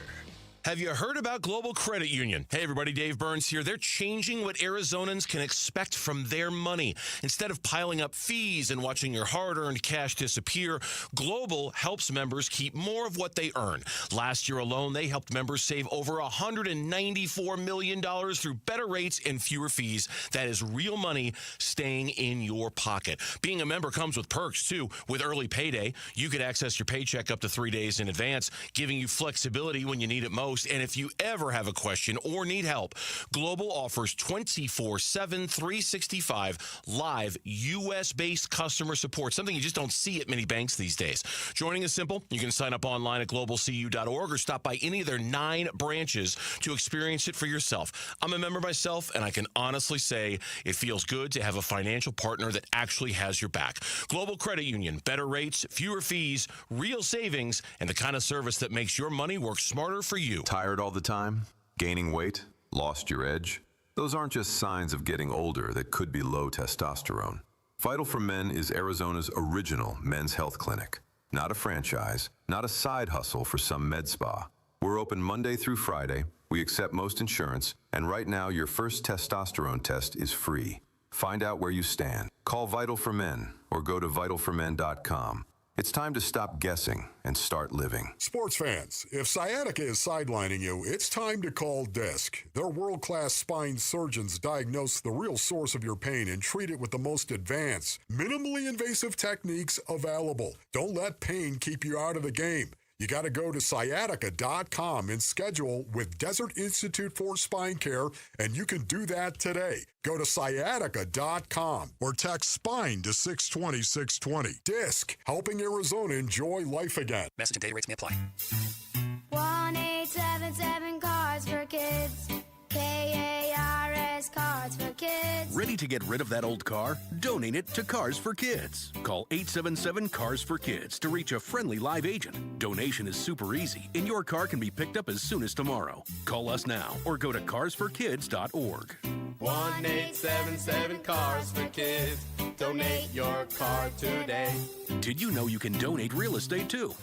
Have you heard about Global Credit Union? Hey, everybody, Dave Burns here. They're changing what Arizonans can expect from their money. Instead of piling up fees and watching your hard-earned cash disappear, Global helps members keep more of what they earn. Last year alone, they helped members save over $194 million through better rates and fewer fees. That is real money staying in your pocket. Being a member comes with perks, too. With early payday, you could access your paycheck up to 3 days in advance, giving you flexibility when you need it most. And if you ever have a question or need help, Global offers 24/7, 365 live U.S.-based customer support, something you just don't see at many banks these days. Joining is simple. You can sign up online at globalcu.org or stop by any of their 9 branches to experience it for yourself. I'm a member myself, and I can honestly say it feels good to have a financial partner that actually has your back. Global Credit Union, better rates, fewer fees, real savings, and the kind of service that makes your money work smarter for you. Tired all the time? Gaining weight? Lost your edge? Those aren't just signs of getting older that could be low testosterone. Vital for Men is Arizona's original men's health clinic. Not a franchise, not a side hustle for some med spa. We're open Monday through Friday. We accept most insurance, and right now your first testosterone test is free. Find out where you stand. Call Vital for Men or go to vitalformen.com. It's time to stop guessing and start living. Sports fans, if sciatica is sidelining you, it's time to call DISC. Their world-class spine surgeons diagnose the real source of your pain and treat it with the most advanced, minimally invasive techniques available. Don't let pain keep you out of the game. You got to go to sciatica.com and schedule with Desert Institute for Spine Care, and you can do that today. Go to sciatica.com or text SPINE to 620-620. DISC, helping Arizona enjoy life again. Message and data rates may apply. 1-877 Cards for Kids. KARS Cards for Kids. Ready to get rid of that old car? Donate it to Cars for Kids. Call 877 Cars for Kids to reach a friendly live agent. Donation is super easy, and your car can be picked up as soon as tomorrow. Call us now or go to carsforkids.org. 1-877 Cars for Kids. Donate your car today. Did you know you can donate real estate too?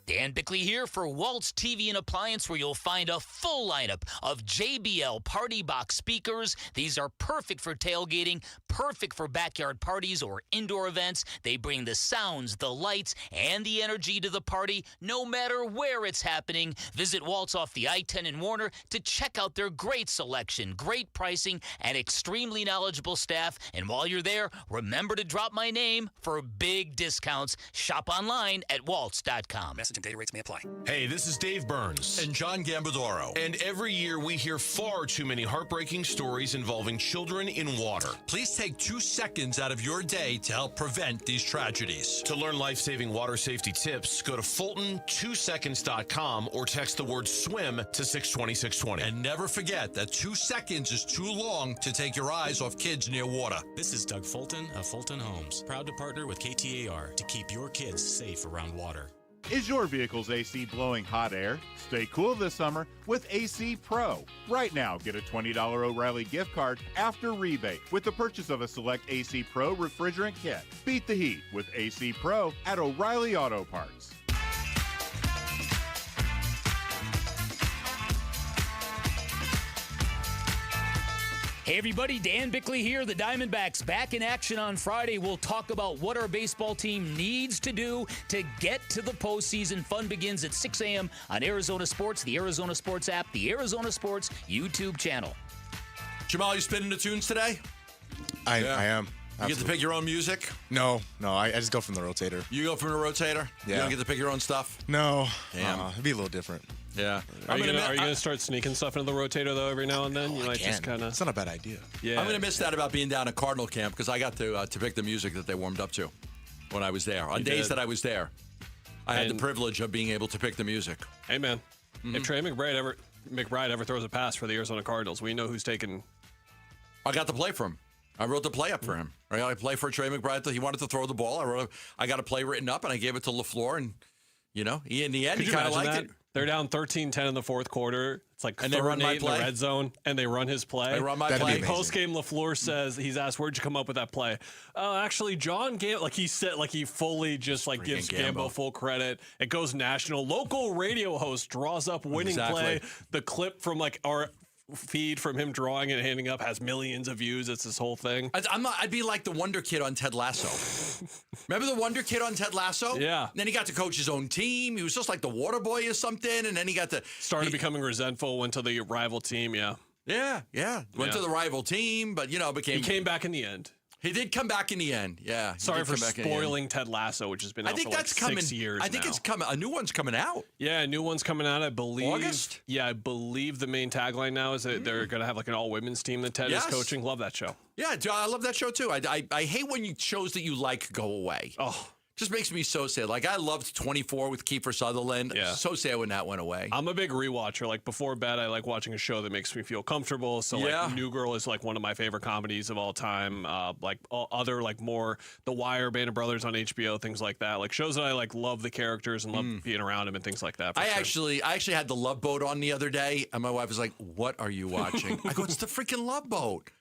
Dan Bickley here for Waltz TV and Appliance, where you'll find a full lineup of JBL Party Box speakers. These are perfect for tailgating, perfect for backyard parties or indoor events. They bring the sounds, the lights, and the energy to the party, no matter where it's happening. Visit Waltz off the I-10 in Warner to check out their great selection, great pricing, and extremely knowledgeable staff. And while you're there, remember to drop my name for big discounts. Shop online at waltz.com. Message and data rates may apply. Hey, this is Dave Burns. And John Gambadoro. And every year we hear far too many heartbreaking stories involving children in water. Please take 2 seconds out of your day to help prevent these tragedies. To learn life-saving water safety tips, go to Fulton2seconds.com or text the word swim to 620-620. And never forget that 2 seconds is too long to take your eyes off kids near water. This is Doug Fulton of Fulton Homes, proud to partner with KTAR to keep your kids safe around water. Is your vehicle's AC blowing hot air? Stay cool this summer with AC Pro. Right now, get a $20 O'Reilly gift card after rebate with the purchase of a select AC Pro refrigerant kit. Beat the heat with AC Pro at O'Reilly Auto Parts. Hey everybody, Dan Bickley here. The Diamondbacks back in action on Friday. We'll talk about what our baseball team needs to do to get to the postseason. Fun begins at 6 a.m. on Arizona Sports, the Arizona Sports app, the Arizona Sports YouTube channel. Jamal, you spinning the tunes today? I am. You get to pick your own music? No, I just go from the rotator. You go from the rotator? Yeah. You don't get to pick your own stuff? No. Damn. It'd be a little different. Yeah. Are you gonna start sneaking stuff into the rotator though every now and then? You might just kind of. It's not a bad idea. Yeah. I'm gonna miss that about being down at Cardinal camp because I got to pick the music that they warmed up to when I was there. On days that I was there, I had the privilege of being able to pick the music. Hey man, if Trey McBride ever throws a pass for the Arizona Cardinals, we know who's taking. I got to play for him. I wrote the play up for him. I got to play for Trey McBride. He wanted to throw the ball. I got a play written up, and I gave it to LaFleur, and in the end, he kind of liked it. They're down 13-10 in the fourth quarter. It's like and they run my in the play. red zone, and they run his play. They run my play. Post-game, LaFleur says, he's asked, where'd you come up with that play? Actually, John Gambo, he fully just gives Gambo full credit. It goes national. Local radio host draws up winning play. The clip from our feed from him drawing and handing up has millions of views. It's this whole thing. I'd be like the Wonder Kid on Ted Lasso. Remember the Wonder Kid on Ed Lasso? Yeah. And then he got to coach his own team. He was just like the water boy or something. And then he got to started becoming resentful. Went to the rival team. Yeah. Went to the rival team, but he came back in the end. He did come back in the end. Yeah. Sorry for spoiling Ted Lasso, which has been out for 6 years. I think it's coming. A new one's coming out. Yeah, a new one's coming out, I believe. August? Yeah, I believe the main tagline now is that they're going to have an all-women's team that Ted is coaching. Love that show. Yeah, I love that show too. I hate when shows that you like go away. Oh. Just makes me so sad. I loved 24 with Kiefer Sutherland. Yeah. So sad when that went away. I'm a big rewatcher. Before bed, I like watching a show that makes me feel comfortable. So New Girl is one of my favorite comedies of all time. Other more The Wire, Band of Brothers on HBO, things like that. Shows that I love the characters and love being around them and things like that. I actually had The Love Boat on the other day, and my wife was like, "What are you watching?" I go, "It's the freaking Love Boat."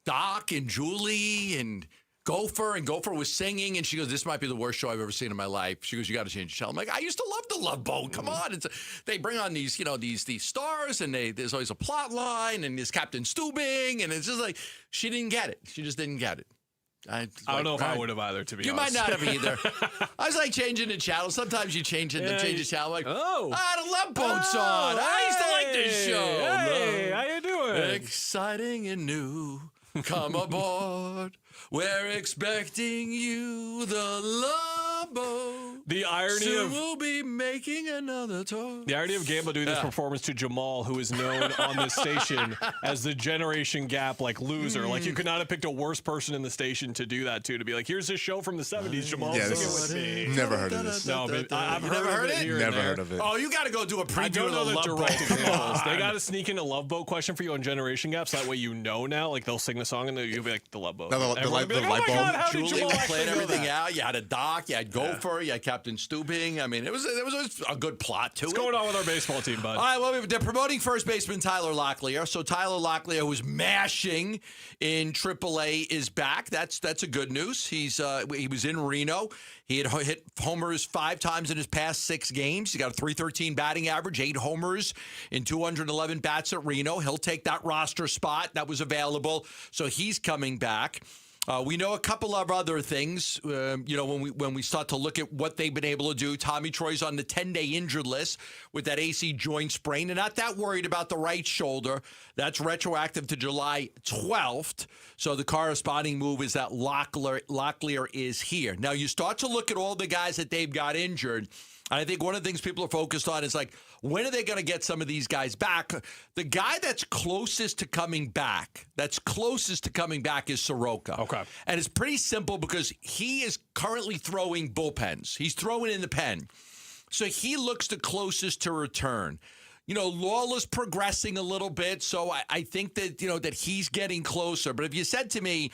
Doc and Julie and Gopher was singing, and she goes, "This might be the worst show I've ever seen in my life." She goes, "You got to change the channel." I'm like, "I used to love The Love Boat. Come on!" They bring on these, these stars, and there's always a plot line, and there's Captain Stubing, and it's just she didn't get it. She just didn't get it. I don't know if I would have either, to be honest. You might not have either. I was changing the channel. Sometimes you change it and change the channel. The Love Boat's on. I used to like this show. Hey, how you doing? Exciting and new. Come aboard. We're expecting you, the Love Boat. The irony Soon we'll be making another tour. The irony of Gambo doing this performance to Jamal, who is known on this station as the generation gap loser. You could not have picked a worse person in the station to do that to be here's this show from the 70s, Jamal. Yeah, never heard of this. No, I've never heard it. Never heard of it. Oh, you got to go do a preview I don't know of the the Love direct Boat. examples. They got to sneak in a Love Boat question for you on Generation Gap, so that way now. They'll sing the song and you'll be the Love Boat. No, the light bulb. Julie played everything out. You had a Doc. You had Gopher. You had Captain Stubing. I mean, there was a good plot to it. What's going on with our baseball team, bud? All right, well, they're promoting first baseman Tyler Locklear. So Tyler Locklear, who was mashing in AAA, is back. That's a good news. He was in Reno. He had hit homers 5 times in his past 6 games. He got a .313 batting average, 8 homers in 211 bats at Reno. He'll take that roster spot that was available. So he's coming back. We know a couple of other things. When we start to look at what they've been able to do, Tommy Troy's on the 10-day injured list with that AC joint sprain. They're not that worried about the right shoulder. That's retroactive to July 12th. So the corresponding move is that Locklear is here. Now, you start to look at all the guys that they've got injured. And I think one of the things people are focused on is like, when are they going to get some of these guys back? The guy that's closest to coming back is Soroka. Okay. And it's pretty simple because he is currently throwing bullpens. He's throwing in the pen. So he looks the closest to return. Lawler's progressing a little bit, so I think that, that he's getting closer. But if you said to me,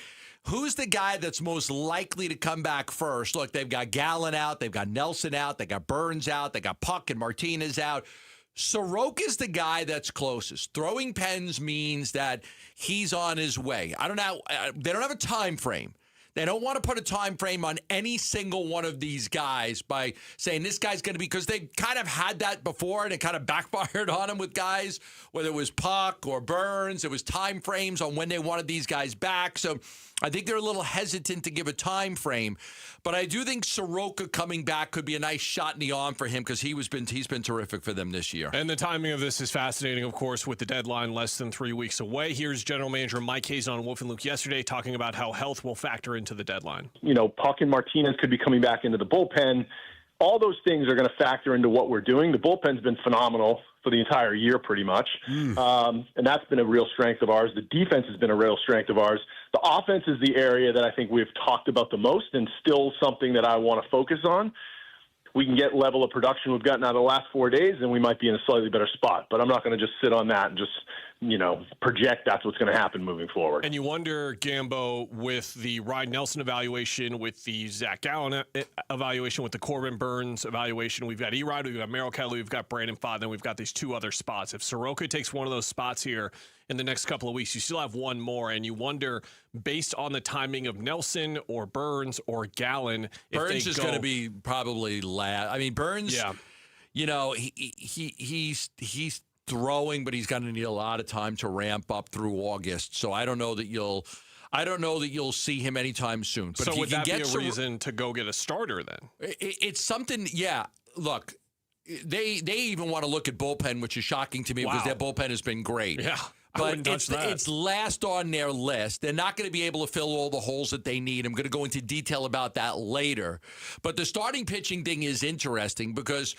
who's the guy that's most likely to come back first? Look, they've got Gallen out. They've got Nelson out. They got Burns out. They got Puck and Martinez out. Soroka's the guy that's closest. Throwing pens means that he's on his way. I don't know. They don't have a time frame. They don't want to put a time frame on any single one of these guys by saying this guy's going to be, because they kind of had that before and it kind of backfired on them with guys, whether it was Puck or Burns. It was time frames on when they wanted these guys back. So I think they're a little hesitant to give a time frame. But I do think Soroka coming back could be a nice shot in the arm for him because he's been terrific for them this year. And the timing of this is fascinating, of course, with the deadline less than 3 weeks away. Here's General Manager Mike Hayes on Wolf and Luke yesterday talking about how health will factor into the deadline. Puck and Martinez could be coming back into the bullpen. All those things are going to factor into what we're doing. The bullpen's been phenomenal for the entire year pretty much, and that's been a real strength of ours. The defense has been a real strength of ours. The offense is the area that I think we've talked about the most and still something that I want to focus on. We can get level of production we've gotten out of the last 4 days, and we might be in a slightly better spot. But I'm not going to just sit on that and just, project that's what's going to happen moving forward. And you wonder, Gambo, with the Ryan Nelson evaluation, with the Zach Gallen evaluation, with the Corbin Burns evaluation, we've got Erod, we've got Merrill Kelly, we've got Brandon Pfaadt, then we've got these two other spots. If Soroka takes one of those spots here in the next couple of weeks, you still have one more, and you wonder, based on the timing of Nelson or Burns or Gallen, Burns is going to be probably last. I mean, Burns, he's throwing, but he's going to need a lot of time to ramp up through August. So I don't know that you'll see him anytime soon. But so if would that be a some reason to go get a starter then? It's something. Yeah. Look, they even want to look at bullpen, which is shocking to me because their bullpen has been great. Yeah. But it's last on their list. They're not going to be able to fill all the holes that they need. I'm going to go into detail about that later. But the starting pitching thing is interesting because,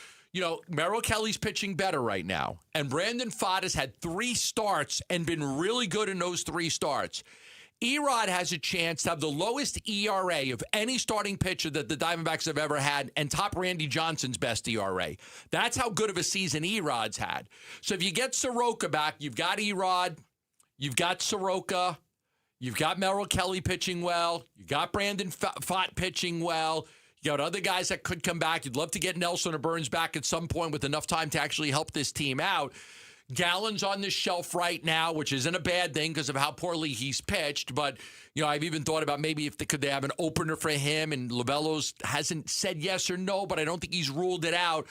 Merrill Kelly's pitching better right now. And Brandon Pfaadt has had 3 starts and been really good in those 3 starts. Erod has a chance to have the lowest ERA of any starting pitcher that the Diamondbacks have ever had and top Randy Johnson's best ERA. That's how good of a season Erod's had. So if you get Soroka back, you've got Erod, you've got Soroka, you've got Merrill Kelly pitching well, you've got Brandon Pfaadt pitching well, you got other guys that could come back. You'd love to get Nelson or Burns back at some point with enough time to actually help this team out. Gallen's on the shelf right now, which isn't a bad thing because of how poorly he's pitched. But, I've even thought about maybe could they have an opener for him, and Lovello's hasn't said yes or no, but I don't think he's ruled it out.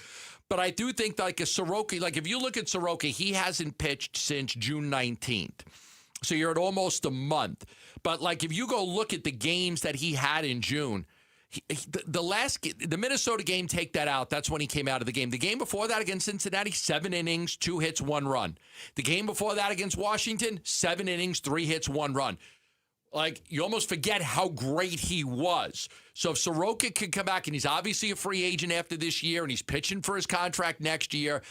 But I do think like a Soroka, like if you look at Soroka, he hasn't pitched since June 19th. So you're at almost a month. But like if you go look at the games that he had in June, the Minnesota game, take that out. That's when he came out of the game. The game before that against Cincinnati, 7 innings, 2 hits, 1 run. The game before that against Washington, 7 innings, 3 hits, 1 run. Like, you almost forget how great he was. So if Soroka can come back, and he's obviously a free agent after this year, and he's pitching for his contract next year,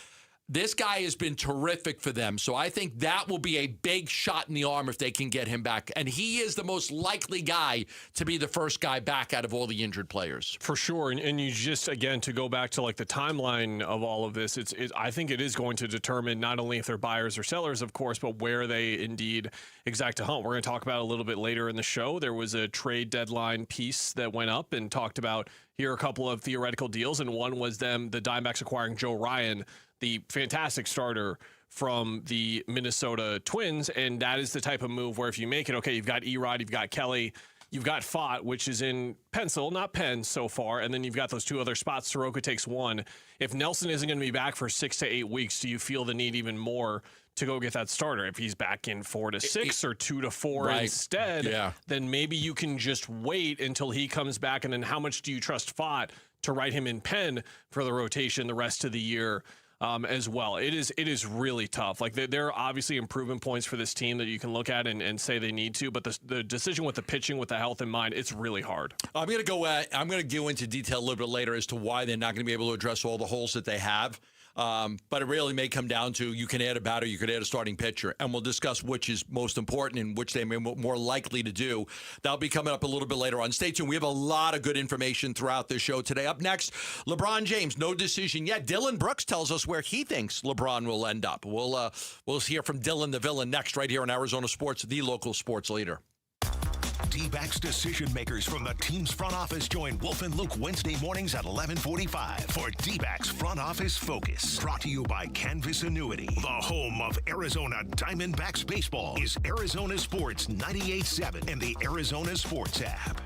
this guy has been terrific for them. So I think that will be a big shot in the arm if they can get him back. And he is the most likely guy to be the first guy back out of all the injured players. For sure. And you just, again, to go back to like the timeline of all of this, I think it is going to determine not only if they're buyers or sellers, of course, but where they indeed exact a hunt. We're going to talk about it a little bit later in the show. There was a trade deadline piece that went up and talked about here are a couple of theoretical deals. And one was the Diamondbacks acquiring Joe Ryan, the fantastic starter from the Minnesota Twins. And that is the type of move where if you make it, okay, you've got Erod, you've got Kelly, you've got Fott, which is in pencil, not pen so far, and then you've got those two other spots. Soroka takes one. If Nelson isn't going to be back for 6 to 8 weeks, do you feel the need even more to go get that starter? If he's back in 4 to 6 or 2 to 4 instead, then maybe you can just wait until he comes back. And then how much do you trust Fott to write him in pen for the rotation the rest of the year? As well. It is really tough. Like there are obviously improvement points for this team that you can look at and say they need to, but the decision with the pitching, with the health in mind, it's really hard. I'm going to go into detail a little bit later as to why they're not going to be able to address all the holes that they have. But it really may come down to you can add a batter, you could add a starting pitcher, and we'll discuss which is most important and which they may be more likely to do. That'll be coming up a little bit later on. Stay tuned. We have a lot of good information throughout this show today. Up next, LeBron James, no decision yet. Dylan Brooks tells us where he thinks LeBron will end up. We'll hear from Dylan the Villain next right here on Arizona Sports, the local sports leader. D-backs decision makers from the team's front office join Wolf and Luke Wednesday mornings at 11:45 for D-backs Front Office Focus. Brought to you by Canvas Annuity. The home of Arizona Diamondbacks baseball is Arizona Sports 98.7 and the Arizona Sports app.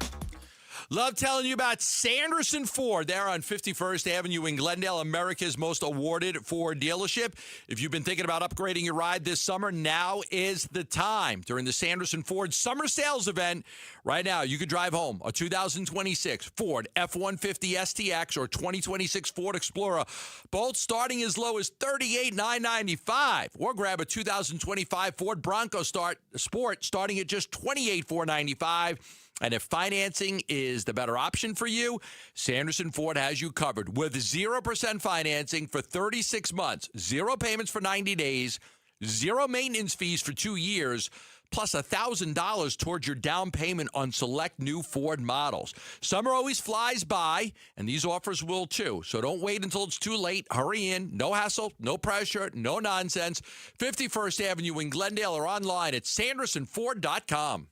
Love telling you about Sanderson Ford. They're on 51st Avenue in Glendale, America's most awarded Ford dealership. If you've been thinking about upgrading your ride this summer, now is the time. During the Sanderson Ford Summer Sales Event, right now, you could drive home a 2026 Ford F-150 STX or 2026 Ford Explorer, both starting as low as $38,995. Or grab a 2025 Ford Bronco Sport starting at just $28,495. And if financing is the better option for you, Sanderson Ford has you covered with 0% financing for 36 months, 0 payments for 90 days, 0 maintenance fees for 2 years, plus $1,000 towards your down payment on select new Ford models. Summer always flies by, and these offers will too. So don't wait until it's too late. Hurry in. No hassle, no pressure, no nonsense. 51st Avenue in Glendale or online at sandersonford.com.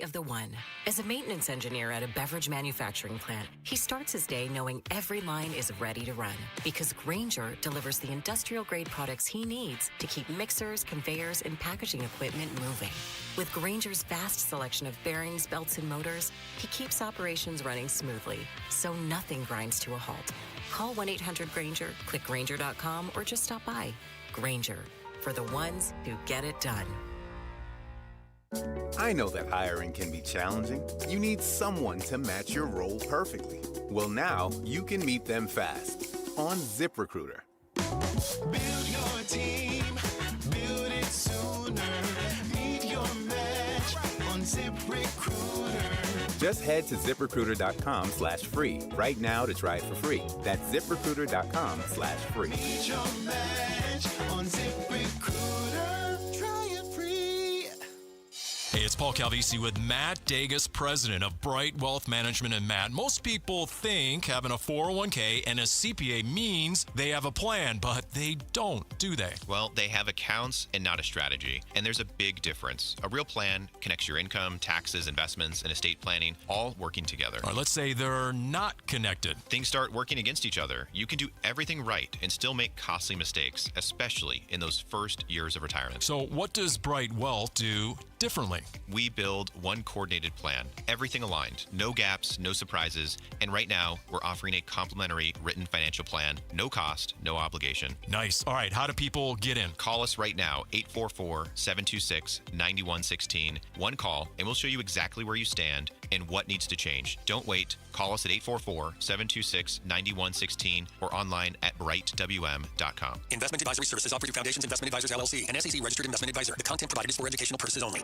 Of the one. As a maintenance engineer at a beverage manufacturing plant, he starts his day knowing every line is ready to run because Grainger delivers the industrial-grade products he needs to keep mixers, conveyors, and packaging equipment moving. With Grainger's vast selection of bearings, belts, and motors, he keeps operations running smoothly, so nothing grinds to a halt. Call 1-800-GRAINGER, click Grainger.com, or just stop by. Grainger, for the ones who get it done. I know that hiring can be challenging. You need someone to match your role perfectly. Well, now you can meet them fast on ZipRecruiter. Build your team, build it sooner. Meet your match on ZipRecruiter. Just head to ZipRecruiter.com/free right now to try it for free. That's ZipRecruiter.com/free. Meet your match on ZipRecruiter. Try it free. Hey, it's Paul Calvisi with Matt Dagas, president of Bright Wealth Management. And Matt, most people think having a 401k and a CPA means they have a plan, but they don't, do they? Well, they have accounts and not a strategy. And there's a big difference. A real plan connects your income, taxes, investments, and estate planning all working together. All right, let's say they're not connected. Things start working against each other. You can do everything right and still make costly mistakes, especially in those first years of retirement. So what does Bright Wealth do differently? We build one coordinated plan, everything aligned, no gaps, no surprises, and right now we're offering a complimentary written financial plan, no cost, no obligation. Nice. All right, how do people get in? Call us right now, 844-726-9116. One call, and we'll show you exactly where you stand and what needs to change. Don't wait. Call us at 844-726-9116 or online at brightwm.com. Investment advisory services offered through Foundations Investment Advisors, LLC, an SEC registered investment advisor. The content provided is for educational purposes only.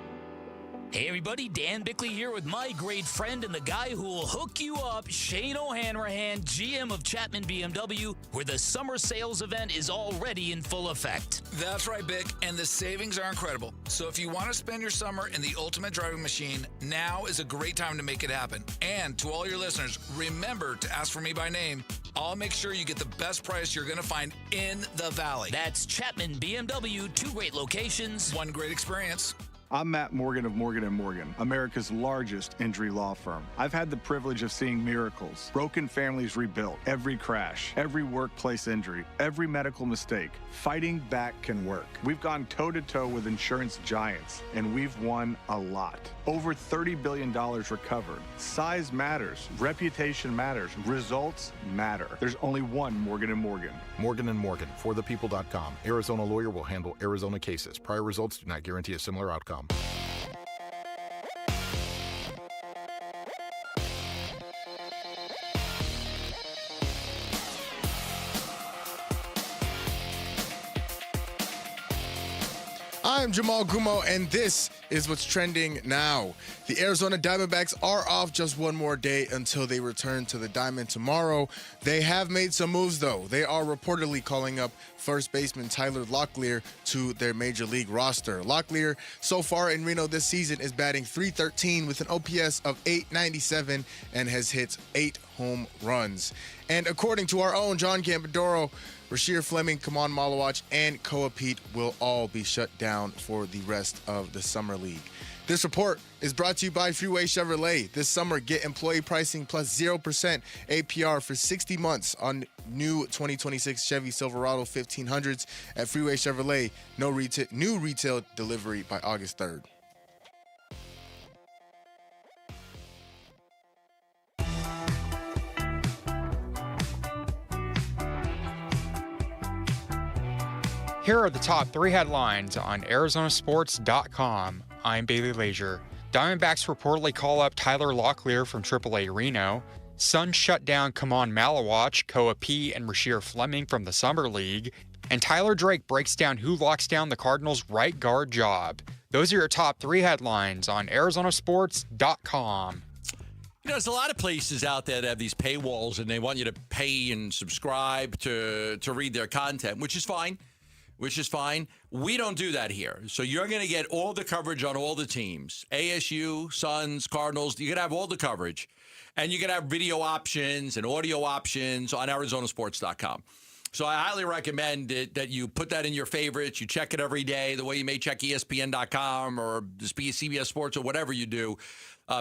Hey everybody, Dan Bickley here with my great friend and the guy who will hook you up, Shane O'Hanrahan, GM of Chapman BMW, where the summer sales event is already in full effect. That's right, Bick, and the savings are incredible. So if you want to spend your summer in the ultimate driving machine, now is a great time to make it happen. And to all your listeners, remember to ask for me by name. I'll make sure you get the best price you're going to find in the Valley. That's Chapman BMW, 2 great locations, 1 great experience. I'm Matt Morgan of Morgan & Morgan, America's largest injury law firm. I've had the privilege of seeing miracles, broken families rebuilt, every crash, every workplace injury, every medical mistake. Fighting back can work. We've gone toe-to-toe with insurance giants, and we've won a lot. Over $30 billion recovered. Size matters. Reputation matters. Results matter. There's only one Morgan & Morgan. Morgan & Morgan, forthepeople.com. Arizona lawyer will handle Arizona cases. Prior results do not guarantee a similar outcome. I'm Jamal Gumo, and this is what's trending now. The Arizona Diamondbacks are off just one more day until they return to the diamond tomorrow. They have made some moves, though. They are reportedly calling up first baseman Tyler Locklear to their major league roster. Locklear, so far in Reno this season, is batting .313 with an OPS of .897 and has hit 8 home runs. And according to our own John Campodoro, Rashir Fleming, Kamon Malawach, and Koa Pete will all be shut down for the rest of the Summer League. This report is brought to you by Freeway Chevrolet. This summer, get employee pricing plus 0% APR for 60 months on new 2026 Chevy Silverado 1500s at Freeway Chevrolet. New retail delivery by August 3rd. Here are the top 3 headlines on ArizonaSports.com. I'm Bailey Leisure. Diamondbacks reportedly call up Tyler Locklear from AAA Reno. Suns shut down Kamon Malawach, Koa P, and Rashir Fleming from the Summer League. And Tyler Drake breaks down who locks down the Cardinals' right guard job. Those are your top 3 headlines on ArizonaSports.com. You know, there's a lot of places out there that have these paywalls, and they want you to pay and subscribe to read their content, which is fine. We don't do that here. So you're going to get all the coverage on all the teams. ASU, Suns, Cardinals. You're going to have all the coverage. And you're going to have video options and audio options on ArizonaSports.com. So I highly recommend that you put that in your favorites. You check it every day, the way you may check ESPN.com or CBS Sports or whatever you do.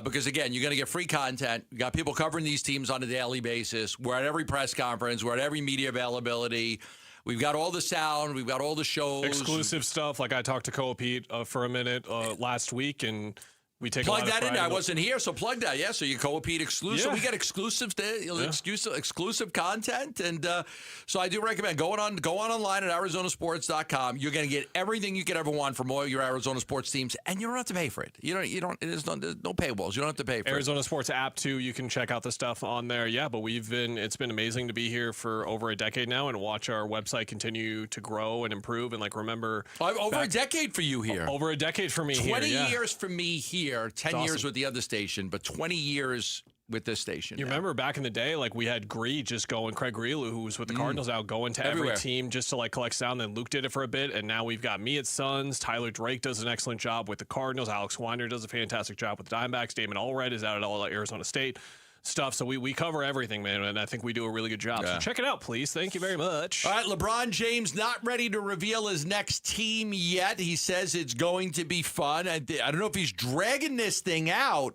Because, again, you're going to get free content. You got people covering these teams on a daily basis. We're at every press conference. We're at every media availability. We've got all the sound. We've got all the shows. Exclusive stuff. Like I talked to Koa Pete for a minute last week, and we take plug a lot that of in. I wasn't here, so plug that. Yeah, so you Koa Pete exclusive. Yeah. We got exclusive content, and so I do recommend going online at ArizonaSports.com. You're going to get everything you could ever want from all your Arizona sports teams, and you don't have to pay for it. There's no paywalls. You don't have to pay for Arizona Sports app too. You can check out the stuff on there. Yeah, but it's been amazing to be here for over a decade now and watch our website continue to grow and improve. And remember, over a decade for you here. Over a decade for me 20 here. 20 years for me here. 10 years with the other station, but 20 years with this station. You remember back in the day, we had Gree just going, Craig Greeley, who was with the Cardinals now, going to Everywhere. every team just to collect sound. Then Luke did it for a bit, and now we've got me at Suns. Tyler Drake does an excellent job with the Cardinals. Alex Weiner does a fantastic job with the Diamondbacks. Damon Allred is out at all Arizona State stuff. So we cover everything, man, and I think we do a really good job. Yeah. So check it out, please. Thank you very much. All right, LeBron James not ready to reveal his next team yet. He says it's going to be fun. I don't know if he's dragging this thing out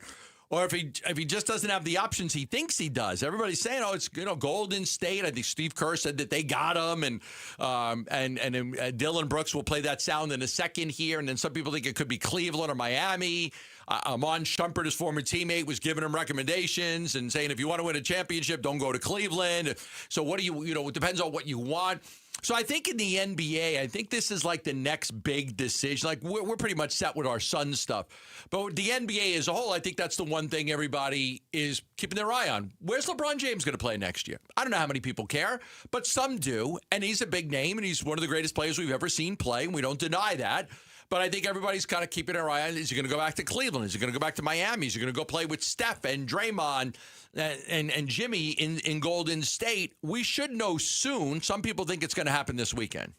or if he just doesn't have the options he thinks he does. Everybody's saying, it's Golden State. I think Steve Kerr said that they got him, and Dylan Brooks will play that sound in a second here. And then some people think it could be Cleveland or Miami. Amon Shumpert, his former teammate, was giving him recommendations and saying, if you want to win a championship, don't go to Cleveland. So what do it depends on what you want. So I think in the NBA, I think this is the next big decision. We're pretty much set with our Suns stuff. But with the NBA as a whole, I think that's the one thing everybody is keeping their eye on. Where's LeBron James going to play next year? I don't know how many people care, but some do. And he's a big name, and he's one of the greatest players we've ever seen play, and we don't deny that. But I think everybody's kind of keeping their eye on, is he going to go back to Cleveland? Is he going to go back to Miami? Is he going to go play with Steph and Draymond and Jimmy in Golden State? We should know soon. Some people think it's going to happen this weekend.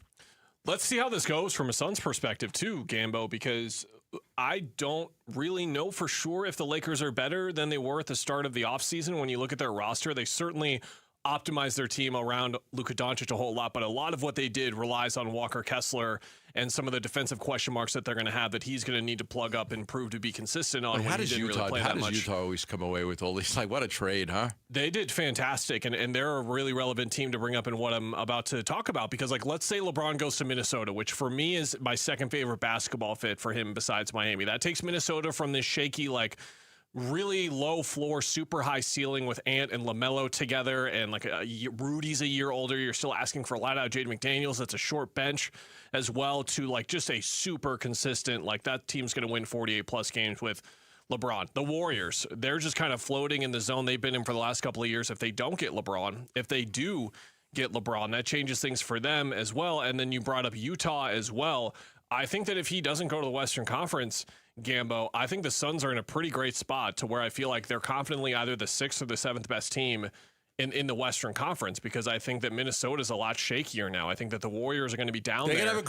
Let's see how this goes from a Suns perspective, too, Gambo, because I don't really know for sure if the Lakers are better than they were at the start of the offseason. When you look at their roster, they certainly optimize their team around Luka Doncic a whole lot, but a lot of what they did relies on Walker Kessler and some of the defensive question marks that they're going to have that he's going to need to plug up and prove to be consistent on. How does Utah always come away with all these? Like, what a trade, huh? They did fantastic, and they're a really relevant team to bring up in what I'm about to talk about, because, like, let's say LeBron goes to Minnesota, which for me is my second favorite basketball fit for him besides Miami. That takes Minnesota from this shaky, like, really low floor, super high ceiling with Ant and LaMelo together, and like Rudy's a year older. You're still asking for a lot out of Jaden McDaniels. That's a short bench as well, to like just a super consistent, like that team's going to win 48 plus games with LeBron. The Warriors, they're just kind of floating in the zone they've been in for the last couple of years. If they don't get LeBron, if they do get LeBron, that changes things for them as well. And then you brought up Utah as well. I think that if he doesn't go to the Western Conference, Gambo, I think the Suns are in a pretty great spot to where I feel like they're confidently either the 6th or the 7th best team in the Western Conference, because I think that Minnesota's a lot shakier now. I think that the Warriors are going to be down there. They're going to have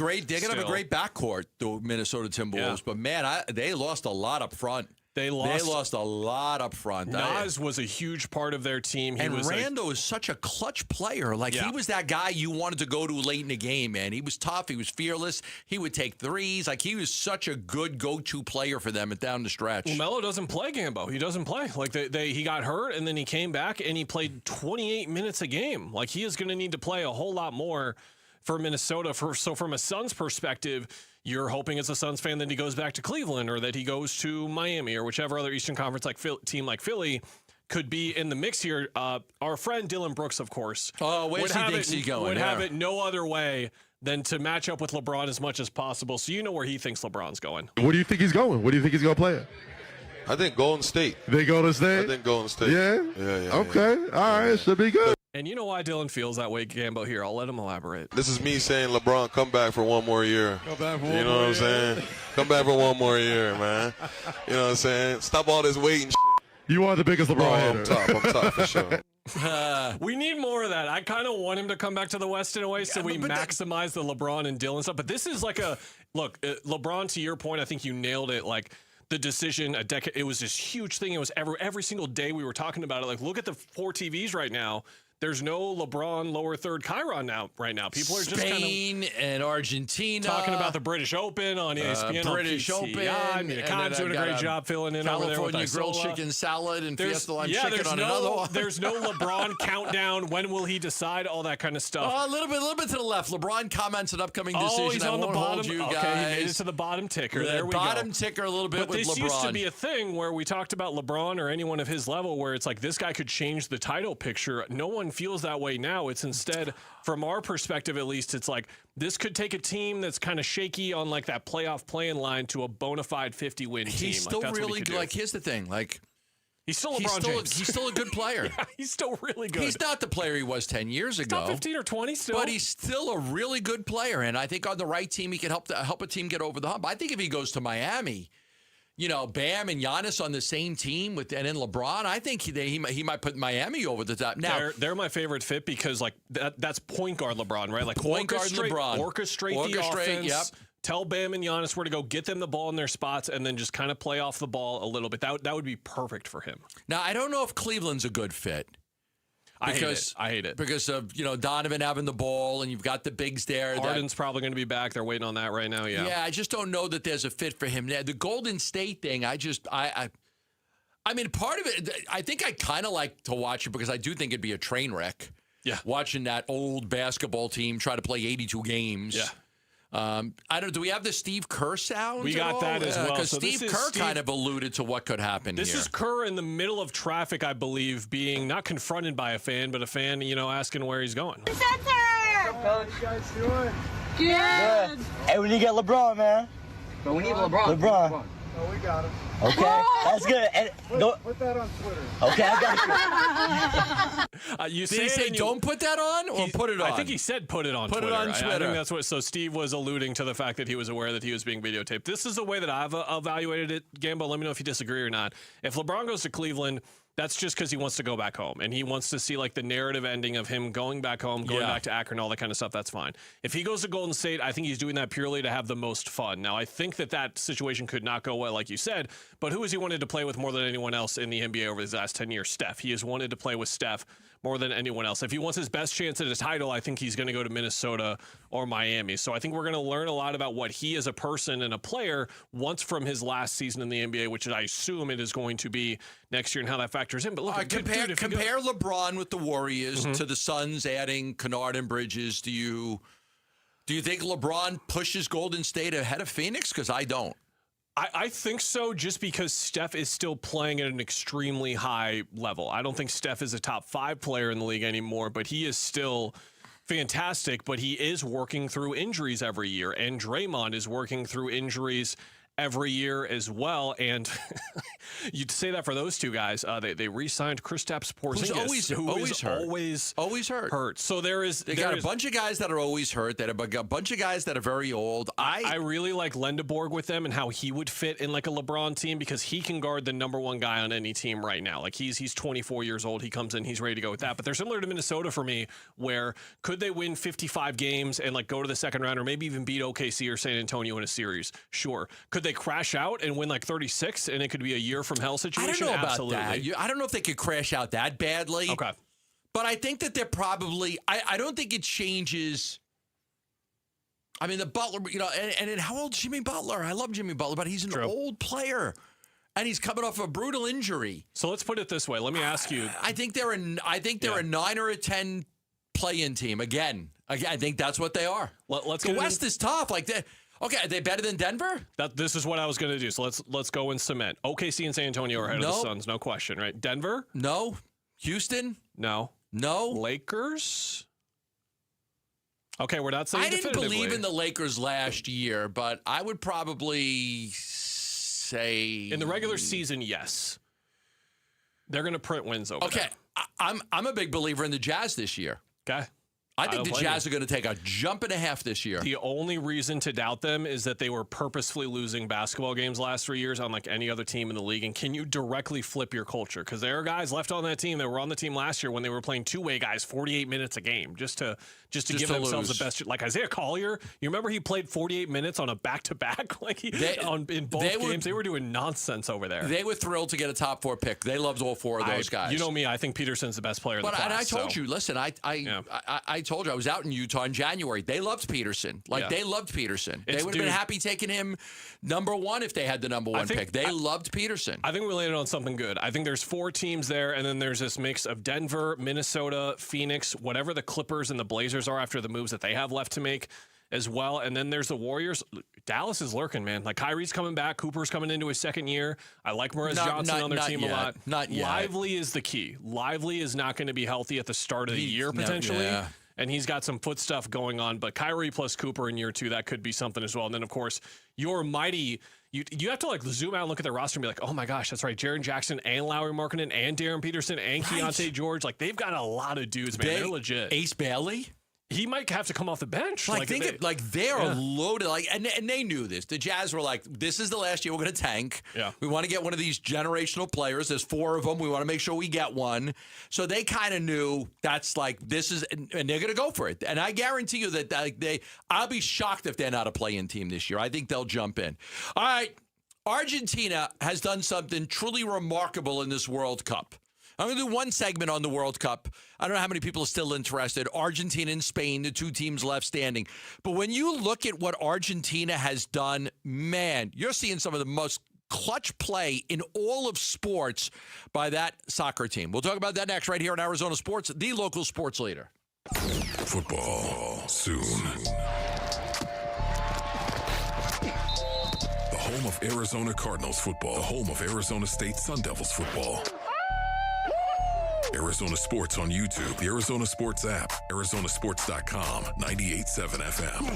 a great backcourt, the Minnesota Timberwolves. Yeah. But man, they lost a lot up front. They lost a lot up front. Nas was a huge part of their team. Randle is such a clutch player. Like, he was that guy you wanted to go to late in the game, man. He was tough. He was fearless. He would take threes. Like, he was such a good go-to player for them down the stretch. LaMelo doesn't play, Gambo. He doesn't play. Like, he got hurt, and then he came back, and he played 28 minutes a game. Like, he is going to need to play a whole lot more for Minnesota. So from a Suns perspective, you're hoping as a Suns fan that he goes back to Cleveland, or that he goes to Miami, or whichever other Eastern Conference team like Philly could be in the mix here. Our friend Dylan Brooks, of course, where he thinks he's going, would have it no other way than to match up with LeBron as much as possible. So you know where he thinks LeBron's going. Where do you think he's going? Where do you think he's going to play at? I think Golden State. They Golden State? I think Golden State. Yeah? Okay. All right. Should be good. And you know why Dylan feels that way, Gambo? Here, I'll let him elaborate. This is me saying, LeBron, come back for one more year. Come back for one more year. You know what I'm saying? Come back for one more year, man. You know what I'm saying? Stop all this waiting. You are the biggest LeBron hater. I'm top for sure. We need more of that. I kind of want him to come back to the West in a way, so we maximize the LeBron and Dylan stuff. But this is like look, LeBron, to your point, I think you nailed it. Like, the decision a decade, it was this huge thing. It was every single day we were talking about it. Like, look at the 4 TVs right now. There's no LeBron lower third Chiron right now. People are just Spain and Argentina talking about the British Open on ESPN. British Open. I mean, Khan's doing a great job filling in over there with California grilled chicken salad and Fiesta Lime chicken on no, another one. There's no LeBron countdown. When will he decide? All that kind of stuff. A little bit to the left. LeBron comments an upcoming decision. Oh, he's on the bottom. You okay, guys. he made it to the bottom ticker. There we go. Bottom ticker a little bit but with LeBron. This used to be a thing where we talked about LeBron or anyone of his level, where it's like this guy could change the title picture. No one feels that way now. It's instead, from our perspective at least, it's like this could take a team that's kind of shaky on like that playoff playing line to a bona fide 50-win team. He's still really good. Like, here's the thing. Like, he's still LeBron James. He's still a good player. Yeah, he's still really good. He's not the player he was 10 years ago. Top 15 or 20 still. But he's still a really good player. And I think on the right team, he can help a team get over the hump. I think if he goes to Miami, you know, Bam and Giannis on the same team and then LeBron, I think he might put Miami over the top. Now they're my favorite fit because like that's point guard LeBron, right? Like point guard LeBron, orchestrate the offense. Yep. Tell Bam and Giannis where to go, get them the ball in their spots, and then just kind of play off the ball a little bit. That would be perfect for him. Now I don't know if Cleveland's a good fit. I hate it. Because of, Donovan having the ball and you've got the bigs there. Harden's probably going to be back. They're waiting on that right now, yeah. Yeah, I just don't know that there's a fit for him. The Golden State thing, I mean, part of it, I think I kind of like to watch it because I do think it'd be a train wreck. Yeah. Watching that old basketball team try to play 82 games. Yeah. Do we have the Steve Kerr sound? We got that as well. Because Steve Kerr kind of alluded to what could happen This here. is Kerr in the middle of traffic, I believe, being not confronted by a fan, but a fan, asking where he's going. Center! How you guys doing? Good. Hey, we need to get LeBron, man. But we need LeBron. LeBron. Oh, we got him. Okay, that's good. And put that on Twitter. Okay, I got you. Did he say don't put that on or put it on? I think he said put it on Twitter. Put it on Twitter. I think that's what. So Steve was alluding to the fact that he was aware that he was being videotaped. This is the way that I've evaluated it. Gambo, let me know if you disagree or not. If LeBron goes to Cleveland, that's just because he wants to go back home and he wants to see like the narrative ending of him going back home, going back to Akron, all that kind of stuff. That's fine. If he goes to Golden State, I think he's doing that purely to have the most fun. Now, I think that situation could not go well, like you said, but who has he wanted to play with more than anyone else in the NBA over these last 10 years? Steph. He has wanted to play with Steph more than anyone else. If he wants his best chance at a title, I think he's going to go to Minnesota or Miami. So I think we're going to learn a lot about what he as a person and a player wants from his last season in the NBA, which I assume it is going to be next year, and how that factors in. But look, compare LeBron with the Warriors to the Suns adding Kennard and Bridges. Do you think LeBron pushes Golden State ahead of Phoenix? Because I don't. I think so, just because Steph is still playing at an extremely high level. I don't think Steph is a top 5 player in the league anymore, but he is still fantastic. But he is working through injuries every year, and Draymond is working through injuries every year as well. And you'd say that for those two guys. They re-signed Kristaps Porzingis, who is always hurt. So they got a bunch of guys that are always hurt. They have a bunch of guys that are very old. I really like Lendeborg with them and how he would fit in like a LeBron team, because he can guard the number 1 guy on any team right now. Like he's 24 years old. He comes in, he's ready to go with that. But they're similar to Minnesota for me, where could they win 55 games and like go to the second round, or maybe even beat OKC or San Antonio in a series? Sure. Could they crash out and win like 36 and it could be a year from hell situation? I don't know about Absolutely. that. I don't know if they could crash out that badly. Okay. But I think that they're probably, I don't think it changes. I mean, the Butler, and how old is Jimmy Butler? I love Jimmy Butler, but he's an old player. And he's coming off a brutal injury. So let's put it this way. Let me ask you. I think they're a 9 or a 10 play-in team. Again, I think that's what they are. The West is tough. Like that. Okay, are they better than Denver? This is what I was going to do. So let's go and cement. OKC and San Antonio are ahead of the Suns, no question, right? Denver? No. Houston? No. Lakers? Okay, we're not saying I didn't definitively. believe in the Lakers last year, but I would probably say in the regular season, yes. They're going to print wins over there. I'm a big believer in the Jazz this year. Okay. I think the Jazz are going to take a jump and a half this year. The only reason to doubt them is that they were purposefully losing basketball games last 3 years, unlike any other team in the league. And can you directly flip your culture? Because there are guys left on that team that were on the team last year when they were playing two-way guys 48 minutes a game just to give themselves the best. Like Isaiah Collier, you remember he played 48 minutes on a back-to-back in both games. They were doing nonsense over there. They were thrilled to get a top 4 pick. They loved all 4 of those guys. You know me, I think Peterson's the best player in the class. And I told you, listen, I told you, I was out in Utah in January. They loved Peterson. They loved Peterson. They would have been happy taking him number 1 if they had the number 1 pick. They loved Peterson. I think we landed on something good. I think there's 4 teams there, and then there's this mix of Denver, Minnesota, Phoenix, whatever the Clippers and the Blazers are after the moves that they have left to make as well. And then there's the Warriors. Dallas is lurking, man. Like Kyrie's coming back. Cooper's coming into his second year. I like Morez Johnson on their team a lot. Not yet. Lively is the key. Lively is not going to be healthy at the start of the year potentially. And he's got some foot stuff going on. But Kyrie plus Cooper in year 2, that could be something as well. And then, of course, your mighty... You have to like zoom out and look at their roster and be like, oh my gosh, that's right. Jaren Jackson and Lauri Markkanen and Darren Peterson and Keontae George. Like they've got a lot of dudes, man. They're legit. Ace Bailey? He might have to come off the bench. They're loaded. And they knew this. The Jazz were like, this is the last year we're going to tank. Yeah. We want to get one of these generational players. There's 4 of them. We want to make sure we get one. So they kind of knew that's like, this is, and they're going to go for it. And I guarantee you that I'll be shocked if they're not a play-in team this year. I think they'll jump in. All right. Argentina has done something truly remarkable in this World Cup. I'm going to do one segment on the World Cup. I don't know how many people are still interested. Argentina and Spain, the 2 teams left standing. But when you look at what Argentina has done, man, you're seeing some of the most clutch play in all of sports by that soccer team. We'll talk about that next right here on Arizona Sports, the local sports leader. Football soon. The home of Arizona Cardinals football. The home of Arizona State Sun Devils football. Arizona Sports on YouTube, the Arizona Sports app, Arizonasports.com, 98.7 FM.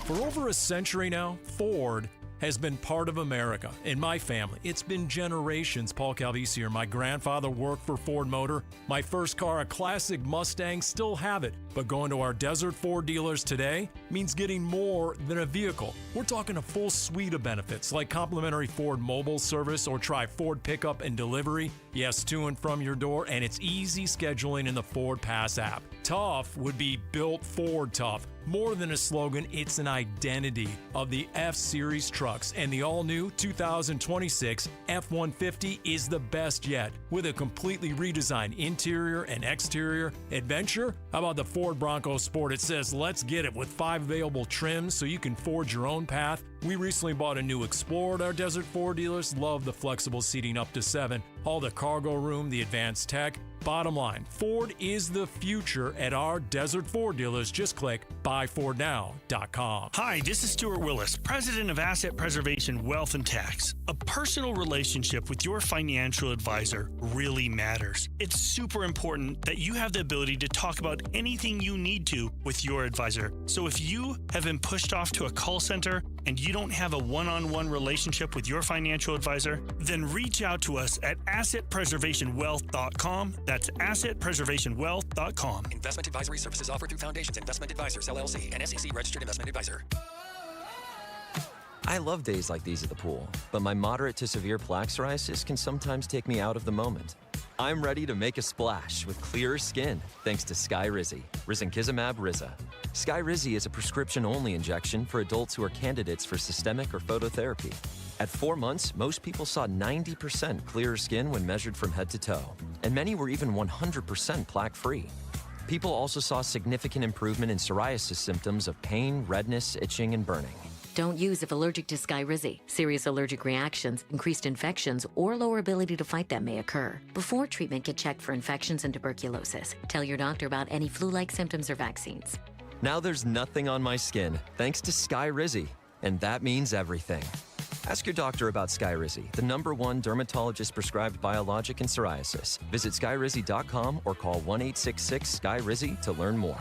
For over a century now, Ford has been part of America. In my family, it's been generations. Paul Calvisi here. My grandfather worked for Ford Motor. My first car, a classic Mustang, still have it. But going to our Desert Ford dealers today means getting more than a vehicle. We're talking a full suite of benefits like complimentary Ford mobile service or try Ford pickup and delivery. Yes, to and from your door, and it's easy scheduling in the Ford Pass app. Tough would be built Ford tough. More than a slogan, it's an identity of the F-Series trucks, and the all-new 2026 F-150 is the best yet. With a completely redesigned interior and exterior adventure, how about the Ford Bronco Sport? It says, let's get it, with 5 available trims so you can forge your own path. We recently bought a new Explorer at our Desert Ford dealers. Love the flexible seating up to 7, all the cargo room, the advanced tech. Bottom line, Ford is the future at our Desert Ford dealers. Just click buyfordnow.com. Hi, this is Stuart Willis, president of Asset Preservation Wealth and Tax. A personal relationship with your financial advisor really matters. It's super important that you have the ability to talk about anything you need to with your advisor. So if you have been pushed off to a call center and you don't have a one-on-one relationship with your financial advisor, then reach out to us at assetpreservationwealth.com. That's assetpreservationwealth.com. Investment advisory services offered through Foundations Investment Advisors, LLC, an SEC registered investment advisor. I love days like these at the pool, but my moderate to severe plaque psoriasis can sometimes take me out of the moment. I'm ready to make a splash with clearer skin thanks to Skyrizi, risankizumab Riza. Skyrizi is a prescription-only injection for adults who are candidates for systemic or phototherapy. At 4 months, most people saw 90% clearer skin when measured from head to toe, and many were even 100% plaque-free. People also saw significant improvement in psoriasis symptoms of pain, redness, itching, and burning. Don't use if allergic to Skyrizi. Serious allergic reactions, increased infections, or lower ability to fight them may occur. Before treatment, get checked for infections and tuberculosis. Tell your doctor about any flu-like symptoms or vaccines. Now there's nothing on my skin thanks to Skyrizi, and that means everything. Ask your doctor about Skyrizi, the #1 dermatologist-prescribed biologic in psoriasis. Visit skyrizi.com or call 1-866-SKY-RIZI to learn more.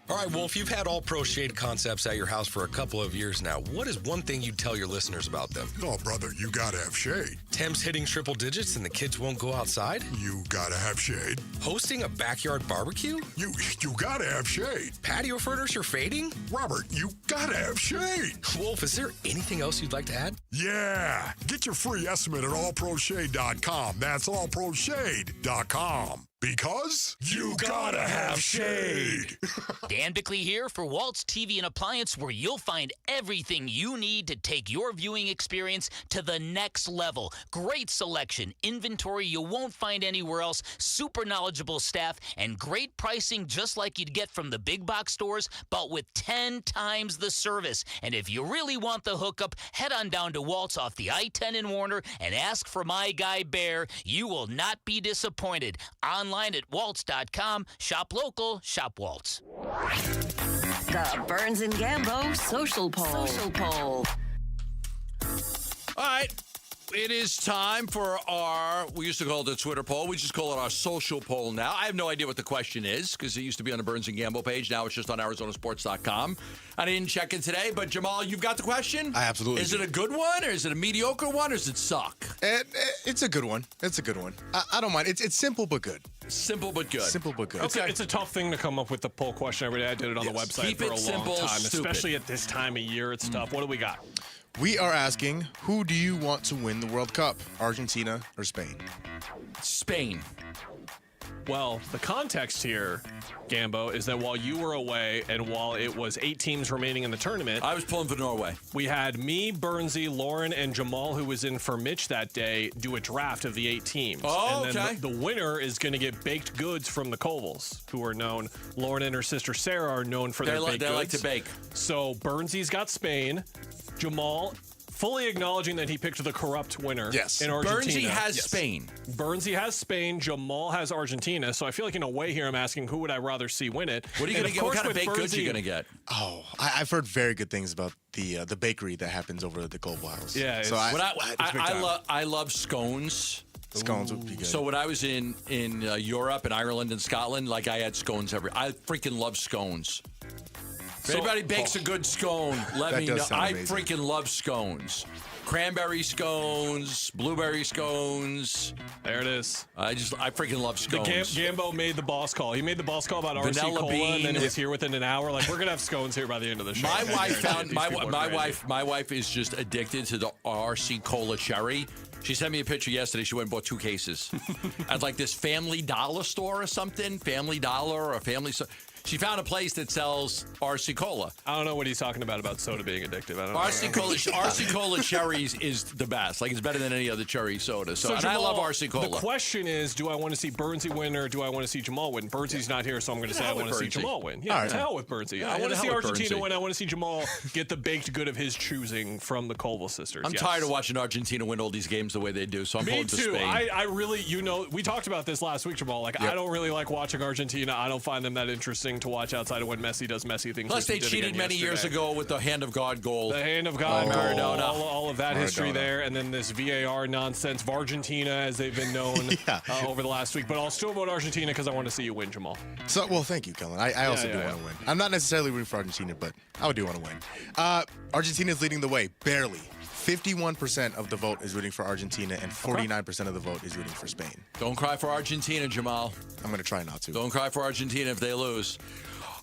All right, Wolf, you've had All Pro Shade concepts at your house for a couple of years now. What is one thing you'd tell your listeners about them? Oh, brother, you gotta have shade. Temps hitting triple digits and the kids won't go outside? You gotta have shade. Hosting a backyard barbecue? You gotta have shade. Patio furniture fading? Robert, you gotta have shade. Wolf, is there anything else you'd like to add? Yeah. Get your free estimate at allproshade.com. That's allproshade.com. Because you gotta have shade. Dan Bickley here for Waltz TV and Appliance, where you'll find everything you need to take your viewing experience to the next level. Great selection, inventory you won't find anywhere else, super knowledgeable staff, and great pricing just like you'd get from the big box stores, but with 10 times the service. And if you really want the hookup, head on down to Waltz off the I-10 in Warner and ask for my guy Bear. You will not be disappointed. Online at waltz.com. Shop local, shop Waltz. The Burns and Gambo Social Poll. All right. It is time for we used to call it the Twitter poll. We just call it our social poll now. I have no idea what the question is because it used to be on the Burns and Gambo page. Now it's just on ArizonaSports.com. I didn't check it today, but Jamal, you've got the question? I absolutely Is do. it a good one or is it a mediocre one or does it suck? It's a good one. It's a good one. I don't mind. It's simple but good. Simple but good. Simple but good. It's a tough thing to come up with the poll question every day. I did it on the website Keep for it a simple, long time, stupid. especially at this time of year. It's tough. What do we got? We are asking, who do you want to win the World Cup? Argentina or Spain? Spain. Well, the context here, Gambo, is that while you were away and while it was 8 teams remaining in the tournament, I was pulling for Norway. We had me, Burnsy, Lauren, and Jamal, who was in for Mitch that day, do a draft of the 8 teams. Oh, and then okay. the winner is going to get baked goods from the Covels, who are known. Lauren and her sister Sarah are known for their baked goods. They like to bake. So Burnsy's got Spain. Jamal, fully acknowledging that he picked the corrupt winner in Argentina. Burnsy has Spain. Burnsy has Spain. Jamal has Argentina. So I feel like in a way here I'm asking who would I rather see win it. What are you going to get? What kind of baked goods are you going to get? Oh, I've heard very good things about the bakery that happens over at the Global House. Yeah. So I love scones. Scones would be good. So when I was in Europe and Ireland and Scotland, like I had scones I freaking love scones. If anybody bakes a good scone, let me know. I freaking love scones. Cranberry scones, blueberry scones. There it is. I freaking love scones. Gambo made the boss call. He made the boss call about RC Vanilla Cola, bean. and then it was here within an hour. Like, we're gonna have scones here by the end of the show. My wife is just addicted to the RC Cola cherry. She sent me a picture yesterday. She went and bought 2 cases at like this Family Dollar store or something. Family Dollar or Family. She found a place that sells RC Cola. I don't know what he's talking about soda being addictive. I don't know. RC Cola cherries is the best. Like, it's better than any other cherry soda. So and Jamal, I love RC Cola. The question is, do I want to see Burnsy win or do I want to see Jamal win? Burnsy's not here, so I'm going to say I want to see Jamal win. Yeah, to hell with Burnsy. Yeah, I want to see Argentina Burnsy. win. I want to see Jamal get the baked good of his choosing from the Colville sisters. I'm tired of watching Argentina win all these games the way they do, so I'm Me pulling for too. Spain. I really, we talked about this last week, Jamal. Like, I don't really like watching Argentina. I don't find them that interesting to watch outside of when Messi does Messi things. Plus, they cheated many years ago with the hand of God goal. The hand of God, Maradona. All of that history there, and then this VAR nonsense of Argentina, as they've been known over the last week. But I'll still vote Argentina because I want to see you win, Jamal. So, well, thank you, Kellen. I also do want to win. I'm not necessarily rooting for Argentina, but I do want to win. Argentina is leading the way, barely. 51% of the vote is rooting for Argentina, and 49% of the vote is rooting for Spain. Don't cry for Argentina, Jamal. I'm going to try not to. Don't cry for Argentina if they lose.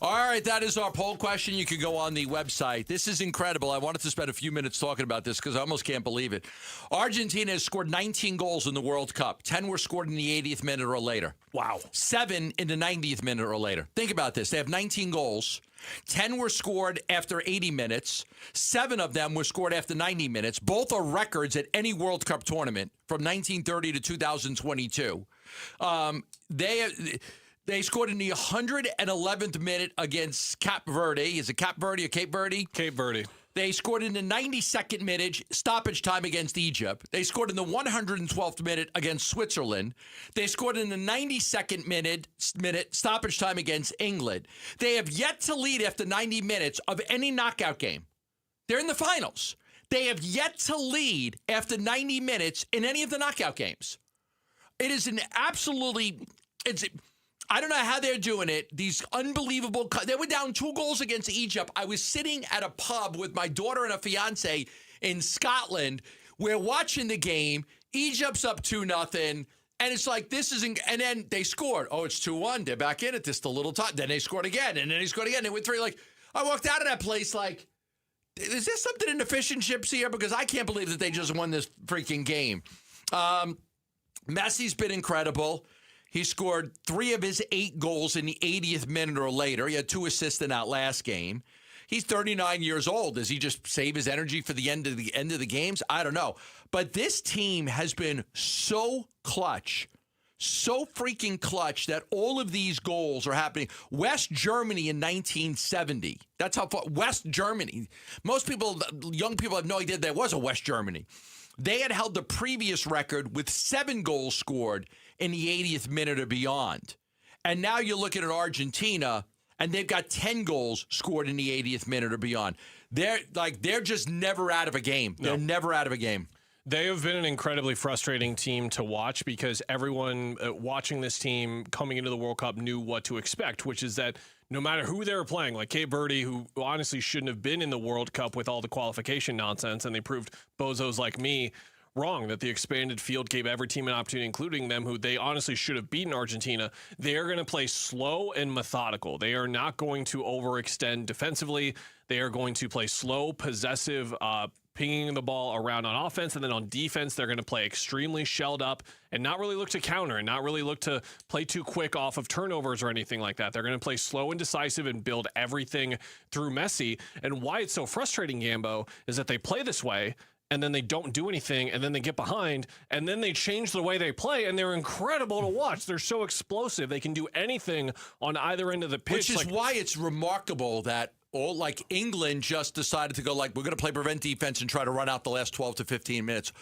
All right, that is our poll question. You can go on the website. This is incredible. I wanted to spend a few minutes talking about this because I almost can't believe it. Argentina has scored 19 goals in the World Cup. 10 were scored in the 80th minute or later. Wow. 7 in the 90th minute or later. Think about this. They have 19 goals. 10 were scored after 80 minutes. 7 of them were scored after 90 minutes. Both are records at any World Cup tournament from 1930 to 2022. They scored in the 111th minute against Cape Verde. Is it Cape Verde or Cape Verde? Cape Verde. They scored in the 92nd minute stoppage time against Egypt. They scored in the 112th minute against Switzerland. They scored in the 92nd minute stoppage time against England. They have yet to lead after 90 minutes of any knockout game. They're in the finals. They have yet to lead after 90 minutes in any of the knockout games. It is an absolutely... I don't know how they're doing it. These unbelievable... They were down 2 goals against Egypt. I was sitting at a pub with my daughter and a fiance in Scotland. We're watching the game. Egypt's up 2-0. And it's like, this isn't... And then they scored. Oh, it's 2-1. They're back in it just a little time. Then they scored again. And then they scored again. They went 3. Like, I walked out of that place like, is there something in the fish and chips here? Because I can't believe that they just won this freaking game. Messi's been incredible. He scored 3 of his 8 goals in the 80th minute or later. He had 2 assists in that last game. He's 39 years old. Does he just save his energy for the end of the games? I don't know. But this team has been so clutch, so freaking clutch that all of these goals are happening. West Germany in 1970. That's how far. West Germany. Most people, young people have no idea there was a West Germany. They had held the previous record with 7 goals scored in the 80th minute or beyond. And now you're looking at Argentina, and they've got 10 goals scored in the 80th minute or beyond. They're just never out of a game. They're never out of a game. They have been an incredibly frustrating team to watch because everyone watching this team coming into the World Cup knew what to expect, which is that no matter who they were playing, like Cape Verde, who honestly shouldn't have been in the World Cup with all the qualification nonsense, and they proved bozos like me wrong, that the expanded field gave every team an opportunity, including them, who they honestly should have beaten Argentina. They are going to play slow and methodical. They are not going to overextend defensively. They are going to play slow, possessive, pinging the ball around on offense, and then on defense, they're going to play extremely shelled up and not really look to counter and not really look to play too quick off of turnovers or anything like that. They're going to play slow and decisive and build everything through Messi. And why it's so frustrating, Gambo, is that they play this way, and then they don't do anything, and then they get behind, and then they change the way they play, and they're incredible to watch. They're so explosive. They can do anything on either end of the pitch. Which is why it's remarkable that England just decided to go we're going to play prevent defense and try to run out the last 12 to 15 minutes.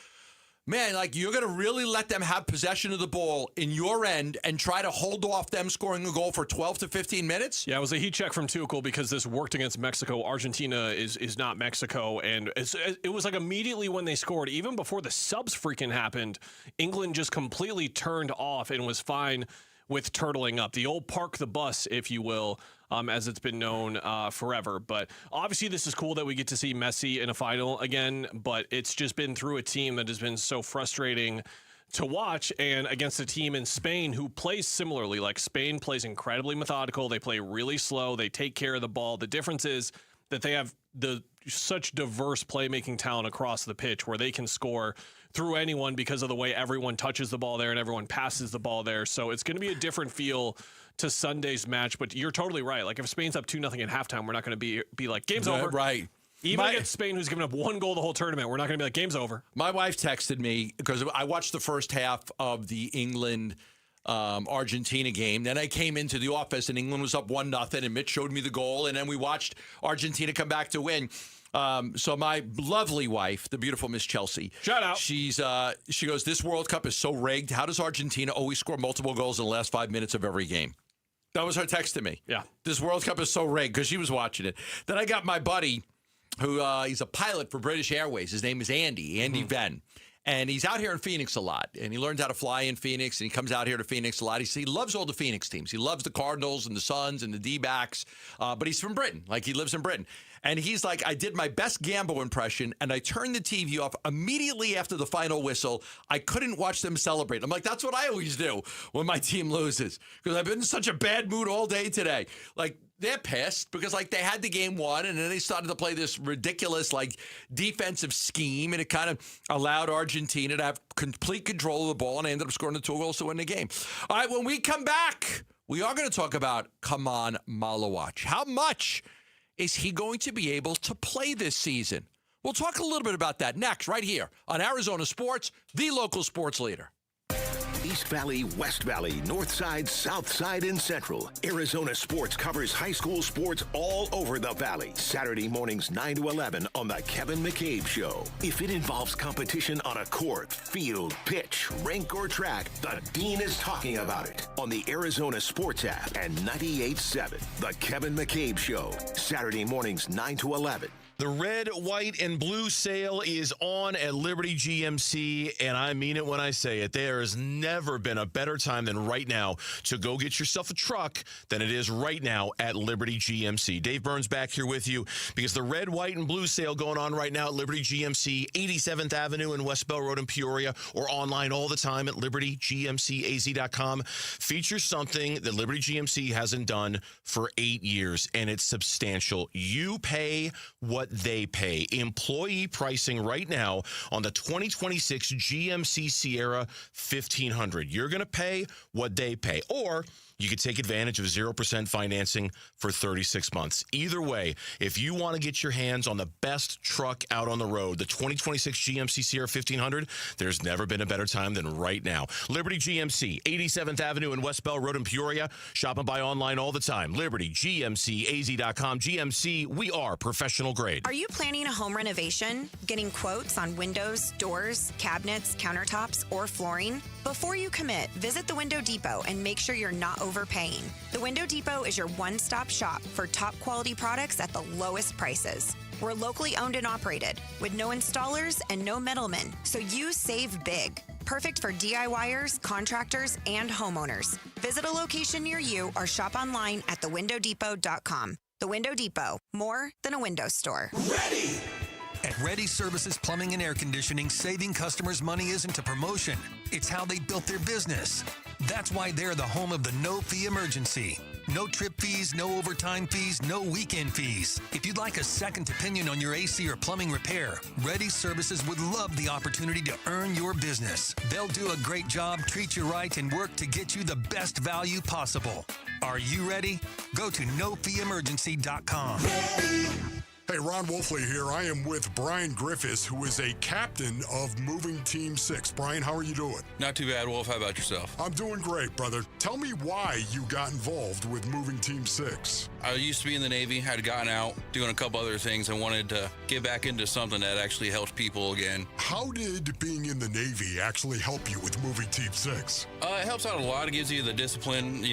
Man, you're going to really let them have possession of the ball in your end and try to hold off them scoring a goal for 12 to 15 minutes? Yeah, it was a heat check from Tuchel because this worked against Mexico. Argentina is not Mexico. And it was like immediately when they scored, even before the subs freaking happened, England just completely turned off and was fine with turtling up. The old park the bus, if you will, as it's been known forever. But obviously this is cool that we get to see Messi in a final again, but it's just been through a team that has been so frustrating to watch, and against a team in Spain who plays similarly. Like, Spain plays incredibly methodical. They play really slow. They take care of the ball. The difference is that they have such diverse playmaking talent across the pitch where they can score through anyone because of the way everyone touches the ball there and everyone passes the ball there. So it's going to be a different feel to Sunday's match. But you're totally right. Like, if Spain's up 2-0 at halftime, we're not going to be like, game's over. Right. Even against Spain, who's given up 1 goal the whole tournament, we're not going to be like, game's over. My wife texted me because I watched the first half of the England Argentina game. Then I came into the office and England was up 1-0 and Mitch showed me the goal. And then we watched Argentina come back to win. So my lovely wife, the beautiful Miss Chelsea, shout out. She goes, this World Cup is so rigged. How does Argentina always score multiple goals in the last 5 minutes of every game? That was her text to me. Yeah. This World Cup is so rigged because she was watching it. Then I got my buddy who he's a pilot for British Airways. His name is Andy Venn. And he's out here in Phoenix a lot. And he learned how to fly in Phoenix. And he comes out here to Phoenix a lot. He loves all the Phoenix teams. He loves the Cardinals and the Suns and the D-backs. But he's from Britain. Like, he lives in Britain. And he's like, I did my best Gambo impression, and I turned the TV off immediately after the final whistle. I couldn't watch them celebrate. I'm like, that's what I always do when my team loses, because I've been in such a bad mood all day today. Like, they're pissed because, like, they had the game won, and then they started to play this ridiculous, like, defensive scheme, and it kind of allowed Argentina to have complete control of the ball, and they ended up scoring the 2 goals to win the game. All right, when we come back, we are going to talk about Kaman Malawach. How much is he going to be able to play this season? We'll talk a little bit about that next, right here on Arizona Sports, the local sports leader. East Valley, West Valley, North Side, South Side, and Central. Arizona Sports covers high school sports all over the Valley. Saturday mornings 9 to 11 on The Kevin McCabe Show. If it involves competition on a court, field, pitch, rink, or track, the Dean is talking about it on the Arizona Sports app and 98.7. The Kevin McCabe Show. Saturday mornings 9 to 11. The red, white, and blue sale is on at Liberty GMC, and I mean it when I say it. There has never been a better time than right now to go get yourself a truck than it is right now at Liberty GMC. Dave Burns back here with you because the red, white, and blue sale going on right now at Liberty GMC, 87th Avenue and West Bell Road in Peoria, or online all the time at libertygmcaz.com, features something that Liberty GMC hasn't done for 8 years, and it's substantial. You pay what they pay. Employee pricing right now on the 2026 GMC Sierra 1500. You're going to pay what they pay. Or you could take advantage of 0% financing for 36 months. Either way, if you want to get your hands on the best truck out on the road, the 2026 GMC Sierra 1500, there's never been a better time than right now. Liberty GMC, 87th Avenue and West Bell Road in Peoria. Shop and buy online all the time. LibertyGMCAZ.com. GMC, we are professional grade. Are you planning a home renovation? Getting quotes on windows, doors, cabinets, countertops, or flooring? Before you commit, visit the Window Depot and make sure you're not overpaying. The Window Depot is your one-stop shop for top quality products at the lowest prices. We're locally owned and operated with no installers and no middlemen, so you save big. Perfect for DIYers, contractors, and homeowners. Visit a location near you or shop online at thewindowdepot.com. The Window Depot, more than a window store. Ready! At Ready Services Plumbing and Air Conditioning, saving customers money isn't a promotion. It's how they built their business. That's why they're the home of the no-fee emergency. No trip fees, no overtime fees, no weekend fees. If you'd like a second opinion on your AC or plumbing repair, Ready Services would love the opportunity to earn your business. They'll do a great job, treat you right, and work to get you the best value possible. Are you ready? Go to nofeeemergency.com. Hey, Ron Wolfley here. I am with Brian Griffiths, who is a captain of Moving Team 6. Brian, how are you doing? Not too bad, Wolf. How about yourself? I'm doing great, brother. Tell me why you got involved with Moving Team 6. I used to be in the Navy, had gotten out, doing a couple other things, and wanted to get back into something that actually helps people again. How did being in the Navy actually help you with Moving Team 6? It helps out a lot. It gives you the discipline,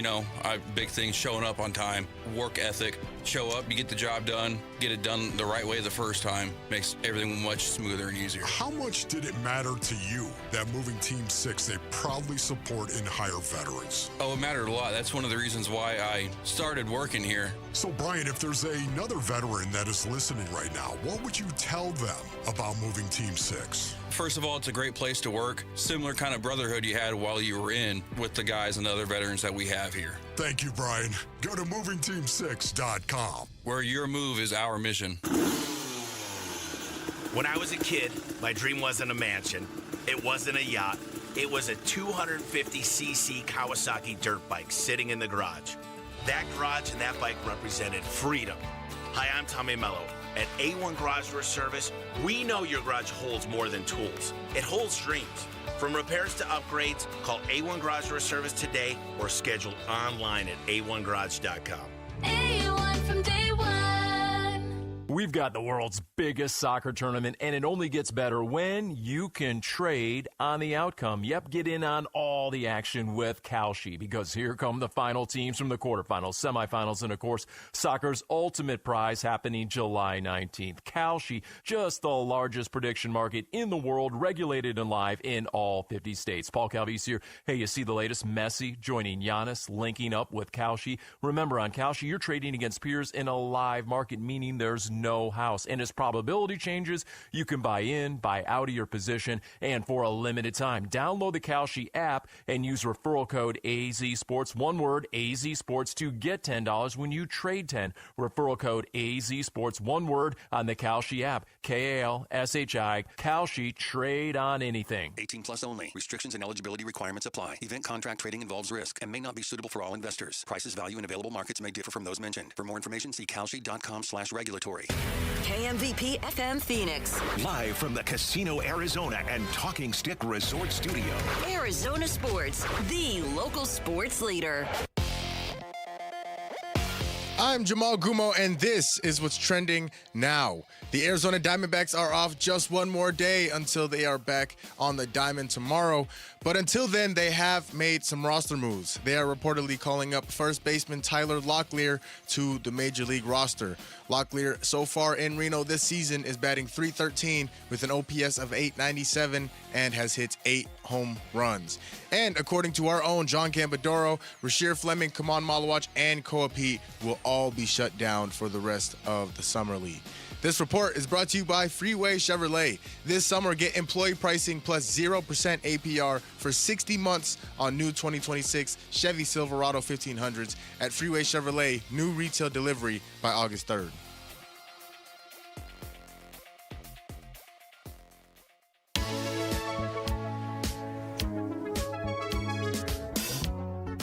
big things, showing up on time, work ethic. Show up, you get the job done, get it done the right way the first time. Makes everything much smoother and easier. How much did it matter to you that Moving Team 6, they proudly support and hire veterans? Oh, it mattered a lot. That's one of the reasons why I started working here. So, Brian, if there's another veteran that is listening right now, what would you tell them about Moving Team 6? First of all, it's a great place to work. Similar kind of brotherhood you had while you were in with the guys and the other veterans that we have here. Thank you, Brian. Go to movingteam6.com. Where your move is our mission. When I was a kid, my dream wasn't a mansion. It wasn't a yacht. It was a 250cc Kawasaki dirt bike sitting in the garage. That garage and that bike represented freedom. Hi, I'm Tommy Mello. At A1 Garage Door Service, we know your garage holds more than tools. It holds dreams. From repairs to upgrades, call A1 Garage Door Service today or schedule online at a1garage.com. A1 from day one. We've got the world's biggest soccer tournament, and it only gets better when you can trade on the outcome. Yep, get in on all the action with Kalshi, because here come the final teams from the quarterfinals, semifinals, and, of course, soccer's ultimate prize happening July 19th. Kalshi, just the largest prediction market in the world, regulated and live in all 50 states. Paul Calvise here. Hey, you see the latest? Messi joining Giannis, linking up with Kalshi. Remember, on Kalshi, you're trading against peers in a live market, meaning there's no house. And as probability changes, you can buy in, buy out of your position, and for a limited time. Download the Kalshi app and use referral code AZSports, one word, AZSports, to get $10 when you trade 10. Referral code AZSports, one word, on the Kalshi app. Kalshi, Kalshi, trade on anything. 18 plus only. Restrictions and eligibility requirements apply. Event contract trading involves risk and may not be suitable for all investors. Prices, value, and available markets may differ from those mentioned. For more information, see kalshi.com/regulatory. KMVP FM Phoenix. Live from the Casino Arizona and Talking Stick Resort Studio. Arizona Sports, the local sports leader. I'm Jamal Gumo, and this is what's trending now. The Arizona Diamondbacks are off just one more day until they are back on the diamond tomorrow. But until then, they have made some roster moves. They are reportedly calling up first baseman Tyler Locklear to the Major League roster. Locklear, so far in Reno this season, is batting .313 with an OPS of .897 and has hit 8 home runs. And according to our own John Gambadoro, Rasheer Fleming, Kaman Malawach, and Koa Pete will all be shut down for the rest of the Summer League. This report is brought to you by Freeway Chevrolet. This summer, get employee pricing plus 0% APR for 60 months on new 2026 Chevy Silverado 1500s at Freeway Chevrolet. New retail delivery by August 3rd.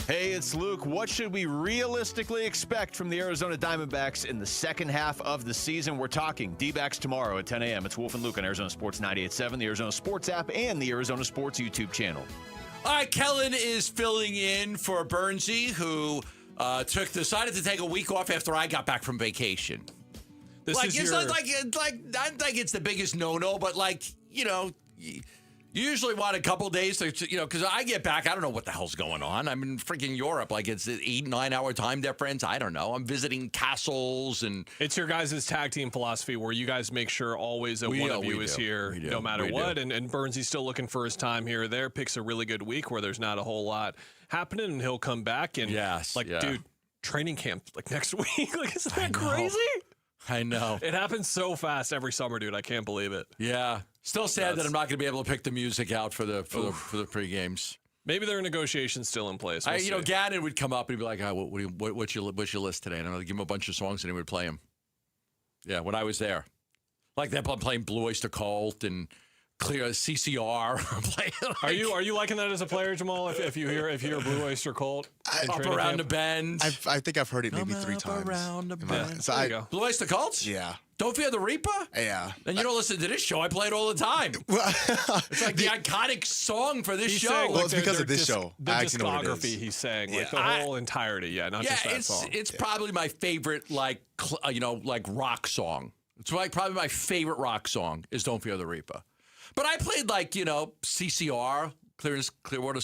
Hey, it's Luke. What should we realistically expect from the Arizona Diamondbacks in the second half of the season? We're talking D-backs tomorrow at 10 a.m. It's Wolf and Luke on Arizona Sports 98.7, the Arizona Sports app, and the Arizona Sports YouTube channel. All right, Kellen is filling in for Bernsey, who decided to take a week off after I got back from vacation. I don't think it's the biggest no-no, but you usually want a couple days to, because I get back, I don't know what the hell's going on. I'm in freaking Europe. Like, it's an 8-9 hour time difference. I don't know. I'm visiting castles and. It's your guys' tag team philosophy where you guys make sure always that one of you is here no matter what. And Burnsy's still looking for his time here or there. Picks a really good week where there's not a whole lot happening, and he'll come back. And dude, training camp next week. Isn't that crazy? I know. It happens so fast every summer, dude. I can't believe it. Yeah. Still sad that I'm not going to be able to pick the music out for the pre-games. Maybe there are negotiations still in place. We'll Gannon would come up and he'd be like, what's your list today? And I'm going to give him a bunch of songs and he would play them. Yeah, when I was there. Like they're playing Blue Oyster Cult and Clear CCR. Are you liking that as a player, Jamal? If you hear Blue Oyster Cult, up around the bend. I think I've heard it maybe 3 times. Around the bend. There you go. Blue Oyster Cult? Yeah. Don't Fear the Reaper? Yeah. And you don't listen to this show. I play it all the time. It's like the iconic song for this show. Well, it's because of this show. The discography he's saying, the whole entirety. Not just that song. It's probably my favorite, rock song. It's probably my favorite rock song is Don't Fear the Reaper. But I played CCR, Clearwater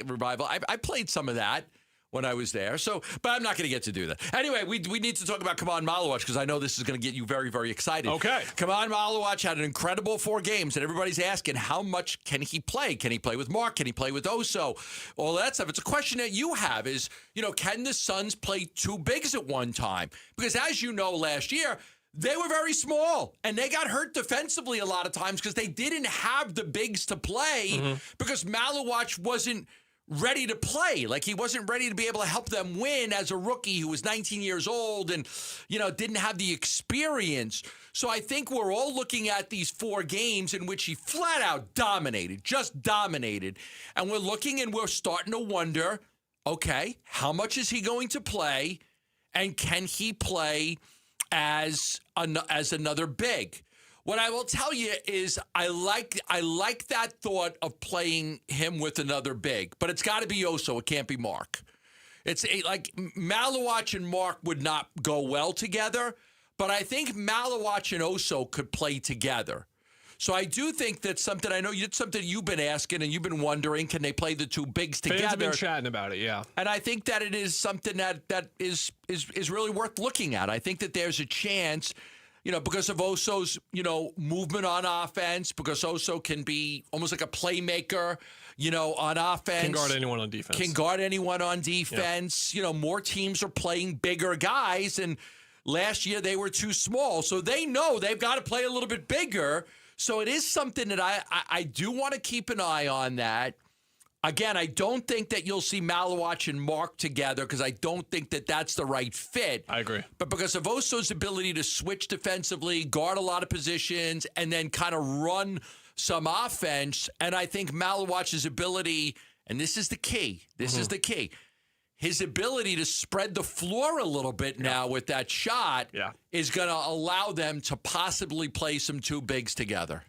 Revival. I played some of that when I was there. But I'm not going to get to do that. Anyway, we need to talk about Kaman Malawach because I know this is going to get you very, very excited. Okay. Kaman Malawach had an incredible 4 games, and everybody's asking how much can he play? Can he play with Mark? Can he play with Oso? All that stuff. It's a question that you have is, can the Suns play 2 bigs at one time? Because as you know, last year, they were very small, and they got hurt defensively a lot of times because they didn't have the bigs to play because Malawach wasn't ready to play. Like he wasn't ready to be able to help them win as a rookie who was 19 years old and, didn't have the experience. So I think we're all looking at these 4 games in which he flat out dominated, just dominated. And we're looking and we're starting to wonder, okay, how much is he going to play? And can he play as another big? What I will tell you is I like that thought of playing him with another big, but it's got to be Oso. It can't be Mark. It's like Malawach and Mark would not go well together, but I think Malawach and Oso could play together. So I do think that's something I know it's something you've been asking and you've been wondering, can they play the 2 bigs together? Fans have been chatting about it, yeah. And I think that it is something that is really worth looking at. I think that there's a chance, because of Oso's, movement on offense, because Oso can be almost like a playmaker, on offense. Can guard anyone on defense. Yep. More teams are playing bigger guys, and last year they were too small. So they know they've got to play a little bit bigger. So it is something that I do want to keep an eye on that. Again, I don't think that you'll see Malawach and Mark together because I don't think that that's the right fit. I agree. But because of Oso's ability to switch defensively, guard a lot of positions, and then kind of run some offense, and I think Malawach's ability, and this is the key, is the key, his ability to spread the floor a little bit now with that shot is going to allow them to possibly play some 2 bigs together.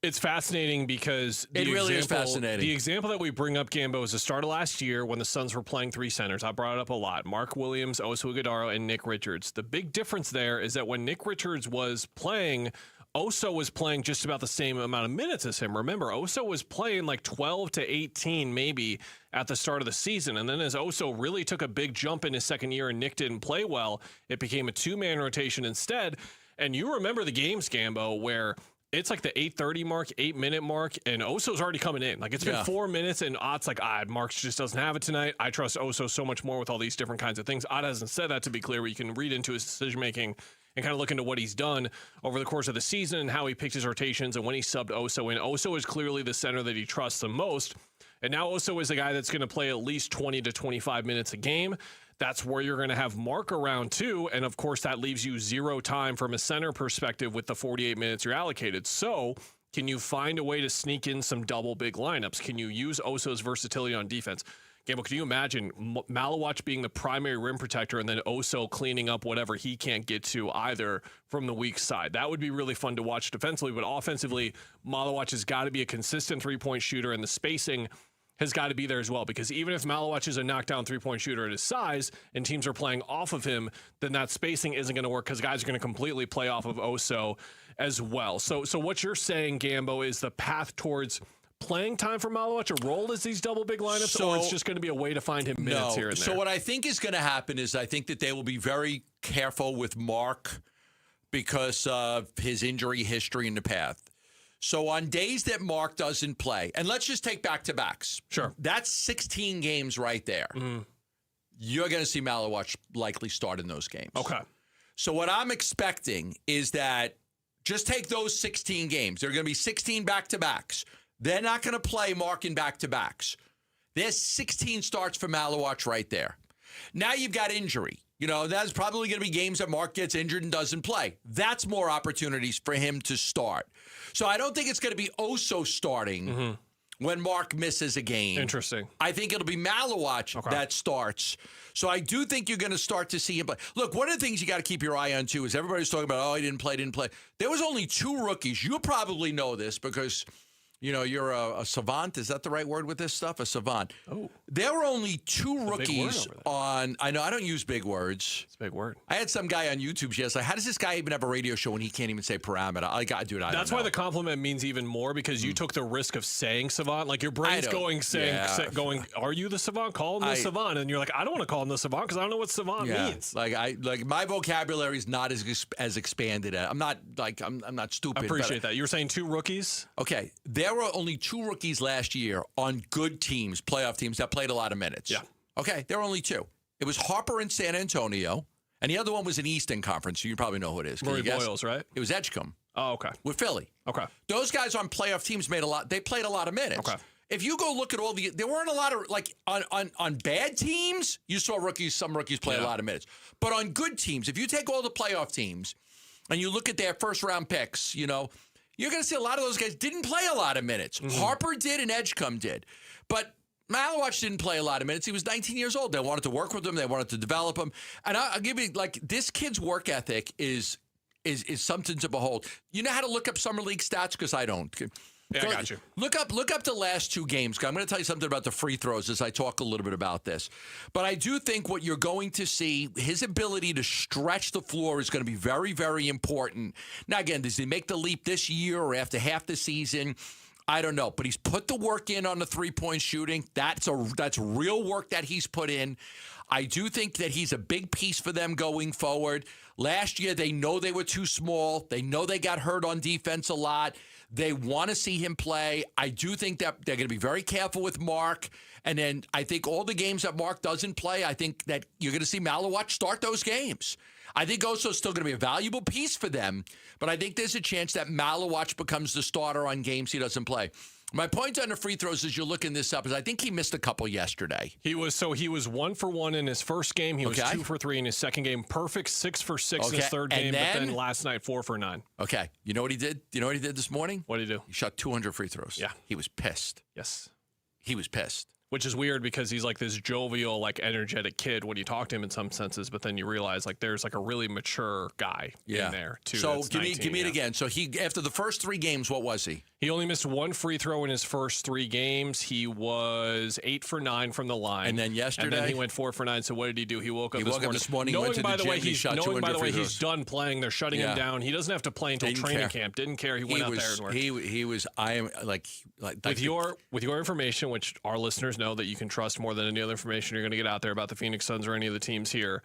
It's fascinating because it really is fascinating. The example that we bring up, Gambo, is the start of last year when the Suns were playing 3 centers. I brought it up a lot. Mark Williams, Oso Ighodaro, and Nick Richards. The big difference there is that when Nick Richards was playing, Oso was playing just about the same amount of minutes as him. Remember, Oso was playing like 12 to 18 maybe at the start of the season. And then as Oso really took a big jump in his second year and Nick didn't play well, it became a 2-man rotation instead. And you remember the games, Gambo, where it's like the 8:30 mark, 8-minute mark, and Oso's already coming in. Like, it's been 4 minutes, and Ott's like, Mark just doesn't have it tonight. I trust Oso so much more with all these different kinds of things. Ott hasn't said that, to be clear, but you can read into his decision-making and kind of look into what he's done over the course of the season and how he picked his rotations and when he subbed Oso in. Oso is clearly the center that he trusts the most, and now Oso is the guy that's going to play at least 20 to 25 minutes a game. That's where you're going to have Mark around too. And of course, that leaves you 0 time from a center perspective with the 48 minutes you're allocated. So can you find a way to sneak in some double big lineups? Can you use Oso's versatility on defense? Gamble, can you imagine Malawach being the primary rim protector and then Oso cleaning up whatever he can't get to either from the weak side? That would be really fun to watch defensively, but offensively, Malawach has got to be a consistent 3-point shooter, and the spacing has got to be there as well, because even if Malawach is a knockdown 3-point shooter at his size and teams are playing off of him, then that spacing isn't going to work because guys are going to completely play off of Oso as well. So what you're saying, Gambo, is the path towards playing time for Malawach a role as these double big lineups, or it's just going to be a way to find him minutes here and there? So what I think is going to happen is I think that they will be very careful with Mark because of his injury history in the past. So on days that Mark doesn't play, and let's just take back-to-backs. Sure. That's 16 games right there. Mm-hmm. You're going to see Malawach likely start in those games. Okay. So what I'm expecting is that just take those 16 games. There are going to be 16 back-to-backs. They're not going to play Mark in back-to-backs. There's 16 starts for Malawach right there. Now you've got injury. You know, that's probably going to be games that Mark gets injured and doesn't play. That's more opportunities for him to start. So I don't think it's going to be Oso starting when Mark misses a game. Interesting. I think it'll be Malawach that starts. So I do think you're going to start to see him play. Look, one of the things you got to keep your eye on, too, is everybody's talking about, oh, he didn't play. There was only 2 rookies. You probably know this because, you know, you're a savant. Is that the right word with this stuff? A savant. Oh. There were only 2 rookies on. I know I don't use big words. It's a big word. I had some guy on YouTube yesterday. How does this guy even have a radio show when he can't even say parameter? Dude, That's why the compliment means even more, because you took the risk of saying savant. Like, your brain's going, are you the savant? Call him the savant. And you're like, I don't want to call him the savant because I don't know what savant means. Like my vocabulary is not as expanded. I'm not stupid. I appreciate that. You were saying 2 rookies? Okay. There were only 2 rookies last year on good teams, playoff teams, that played a lot of minutes. Yeah. Okay, there were only 2. It was Harper in San Antonio, and the other one was an Eastern Conference, so you probably know who it is. Rory Boyles, right? It was Edgecombe. Oh, okay. With Philly. Okay. Those guys on playoff teams they played a lot of minutes. Okay. if you go look at there weren't a lot of, like, on bad teams, you saw some rookies play a lot of minutes. But on good teams, if you take all the playoff teams and you look at their first-round picks, you're going to see a lot of those guys didn't play a lot of minutes. Harper did and Edgecombe did. But Malawach didn't play a lot of minutes. He was 19 years old. They wanted to work with him. They wanted to develop him. And I'll give you, like, this kid's work ethic is something to behold. You know how to look up Summer League stats? Because I don't. Yeah, I got you. Look up the last 2 games. I'm going to tell you something about the free throws as I talk a little bit about this. But I do think what you're going to see, his ability to stretch the floor is going to be very, very important. Now, again, does he make the leap this year or after half the season? I don't know. But he's put the work in on the three-point shooting. That's real work that he's put in. I do think that he's a big piece for them going forward. Last year, they know they were too small. They know they got hurt on defense a lot. They want to see him play. I do think that they're going to be very careful with Mark. And then I think all the games that Mark doesn't play, I think that you're going to see Malawach start those games. I think Oso is still going to be a valuable piece for them, but I think there's a chance that Malawach becomes the starter on games he doesn't play. My point on the free throws as you're looking this up is I think he missed a couple yesterday. He was 1 for 1 in his first game. He was 2 for 3 in his second game. Perfect 6 for 6 in his third game. But then last night 4 for 9. Okay. You know what he did? You know what he did this morning? What did he do? He shot 200 free throws. Yeah. He was pissed. Yes. He was pissed. Which is weird because he's like this jovial, like energetic kid when you talk to him in some senses, but then you realize like there's like a really mature guy in there too. So give me it again. So he, after the first 3 games, what was he? He only missed 1 free throw in his first 3 games. He was 8 for 9 from the line. And then yesterday? And then he went 4 for 9. So what did he do? He woke up this morning, knowing, went to by the the way, gym, he shot 200 free throws. he's done playing. They're shutting him down. He doesn't have to play until training camp. Didn't care. He went out there and worked. He was, I am like with your information, which our listeners know that you can trust more than any other information you're going to get out there about the Phoenix Suns or any of the teams here,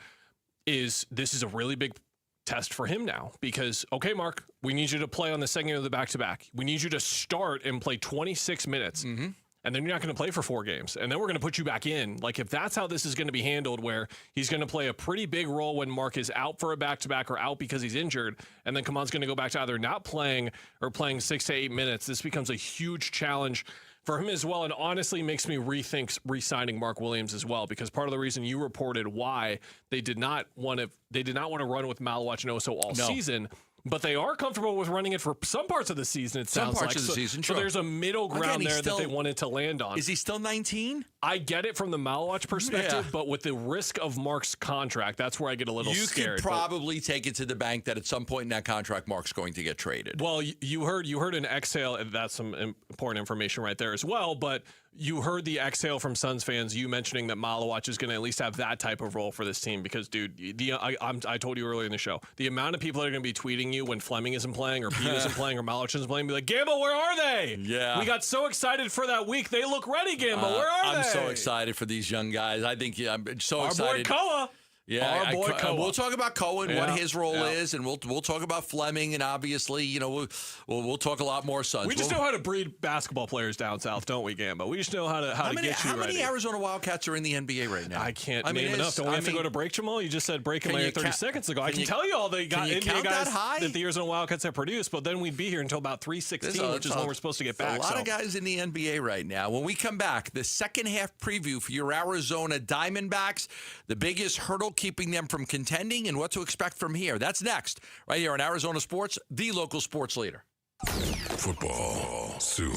this is a really big test for him now because, okay, Mark, we need you to play on the second game of the back-to-back. We need you to start and play 26 minutes, and then you're not going to play for 4 games, and then we're going to put you back in. Like, if that's how this is going to be handled, where he's going to play a pretty big role when Mark is out for a back-to-back or out because he's injured, and then Kaman's going to go back to either not playing or playing 6 to 8 minutes, this becomes a huge challenge for him as well, and honestly makes me rethink re-signing Mark Williams as well, because part of the reason you reported why they did not want to run with Malawach and Oso all season, but they are comfortable with running it for some parts of the season. It sounds like so there's a middle ground there that they wanted to land on. Is he still 19? I get it from the Malawach perspective, but with the risk of Mark's contract, that's where I get a little scared. You could probably take it to the bank that at some point in that contract, Mark's going to get traded. Well, you heard an exhale, and that's some important information right there as well, but you heard the exhale from Suns fans, you mentioning that Malawach is going to at least have that type of role for this team because, dude, I told you earlier in the show, the amount of people that are going to be tweeting you when Fleming isn't playing or Pete isn't playing or Malawach isn't playing, be like, Gamble, where are they? Yeah. We got so excited for that week. They look ready, Gamble. Where are they? I'm so excited for these young guys. I think I'm so excited. Our boy Koa. Yeah, our boy Koa. We'll talk about Koa and what his role is, and we'll talk about Fleming, and obviously, we'll talk a lot more Suns. We just know how to breed basketball players down south, don't we, Gamba? We just know how to get you How ready. many Arizona Wildcats are in the NBA right now? I can't name enough. Don't we have to go to break, Jamal? You just said break in like 30 seconds ago. I can tell you all the NBA guys that the Arizona Wildcats have produced, but then we'd be here until about 3:16, which is when we're supposed to get back. A lot of guys in the NBA right now. When we come back, the second half preview for your Arizona Diamondbacks, the biggest hurdle keeping them from contending and what to expect from here. That's next, right here on Arizona Sports, the local sports leader. Football soon.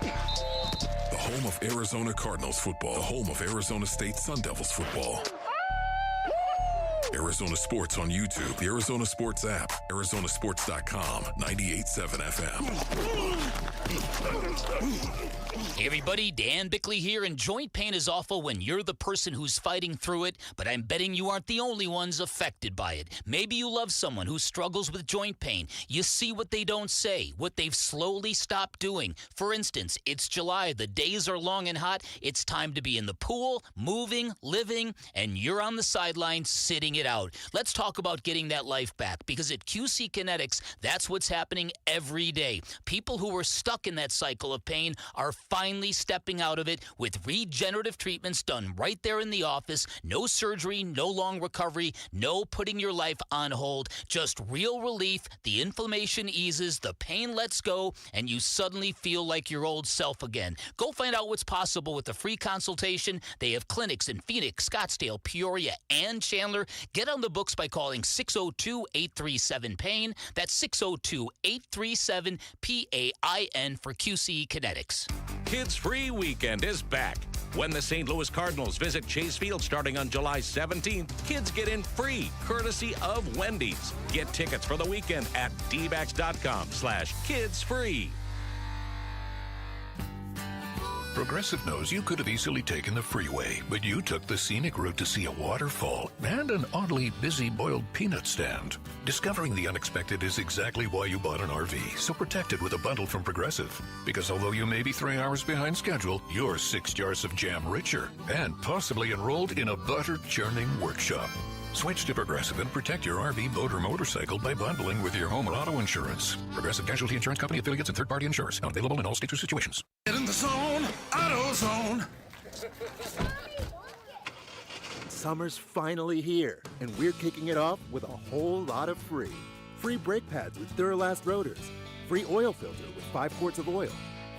The home of Arizona Cardinals football. The home of Arizona State Sun Devils football. Arizona Sports on YouTube, the Arizona Sports app, Arizonasports.com, 98.7 FM. Hey everybody, Dan Bickley here, and joint pain is awful when you're the person who's fighting through it, but I'm betting you aren't the only ones affected by it. Maybe you love someone who struggles with joint pain. You see what they don't say, what they've slowly stopped doing. For instance, it's July, the days are long and hot, it's time to be in the pool, moving, living, and you're on the sideline sitting it out. Let's talk about getting that life back, because at QC Kinetics, that's what's happening every day. People who were stuck in that cycle of pain are finally stepping out of it with regenerative treatments done right there in the office. No surgery, no long recovery, no putting your life on hold, just real relief. The inflammation eases, the pain lets go, and you suddenly feel like your old self again. Go find out what's possible with a free consultation. They have clinics in Phoenix, Scottsdale, Peoria, and Chandler. Get on the books by calling 602-837-PAIN. That's 602-837-PAIN for QC Kinetics. Kids Free Weekend is back. When the St. Louis Cardinals visit Chase Field starting on July 17th, kids get in free, courtesy of Wendy's. Get tickets for the weekend at dbacks.com/kidsfree. Progressive knows you could have easily taken the freeway, but you took the scenic route to see a waterfall and an oddly busy boiled peanut stand. Discovering the unexpected is exactly why you bought an RV, so protect it with a bundle from Progressive. Because although you may be 3 hours behind schedule, you're 6 jars of jam richer and possibly enrolled in a butter-churning workshop. Switch to Progressive and protect your RV, boat, or motorcycle by bundling with your home or auto insurance. Progressive Casualty Insurance Company, affiliates, and third-party insurers. Not available in all states or situations. Get in the zone, AutoZone. Summer's finally here, and we're kicking it off with a whole lot of free. Free brake pads with Duralast rotors. Free oil filter with 5 quarts of oil.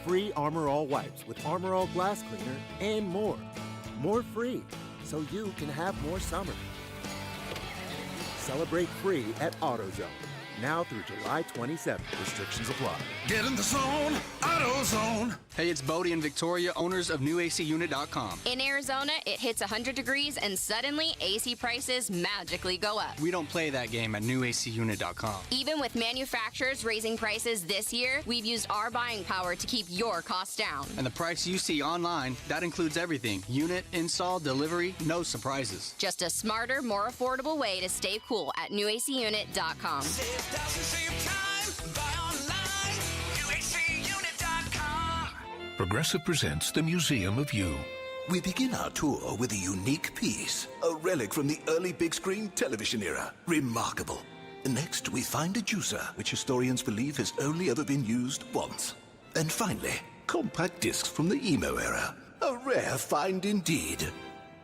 Free Armor All wipes with Armor All glass cleaner, and more. More free, so you can have more summer. Celebrate free at AutoZone. Now through July 27th. Restrictions apply. Get in the zone, AutoZone. Hey, it's Bodie and Victoria, owners of NewACUnit.com. In Arizona, it hits 100 degrees and suddenly AC prices magically go up. We don't play that game at NewACUnit.com. Even with manufacturers raising prices this year, we've used our buying power to keep your costs down. And the price you see online, that includes everything. Unit, install, delivery, no surprises. Just a smarter, more affordable way to stay cool at NewACUnit.com. Progressive presents the Museum of You. We begin our tour with a unique piece, a relic from the early big screen television era. Remarkable. Next, we find a juicer, which historians believe has only ever been used once. And finally, compact discs from the emo era. A rare find indeed.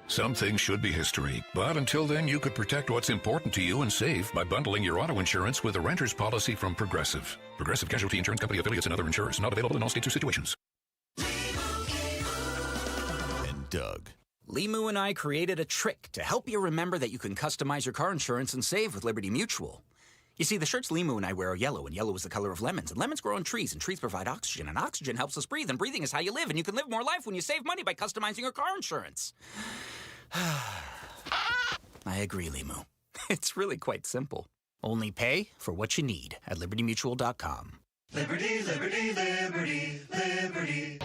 Some things should be history, but until then, you could protect what's important to you and save by bundling your auto insurance with a renter's policy from Progressive. Progressive Casualty Insurance Company, affiliates, and other insurers. Not available in all states or situations. And Doug. Limu and I created a trick to help you remember that you can customize your car insurance and save with Liberty Mutual. You see, the shirts Limu and I wear are yellow, and yellow is the color of lemons, and lemons grow on trees, and trees provide oxygen, and oxygen helps us breathe, and breathing is how you live, and you can live more life when you save money by customizing your car insurance. I agree, Limu. It's really quite simple. Only pay for what you need at LibertyMutual.com. Liberty, liberty, liberty, liberty.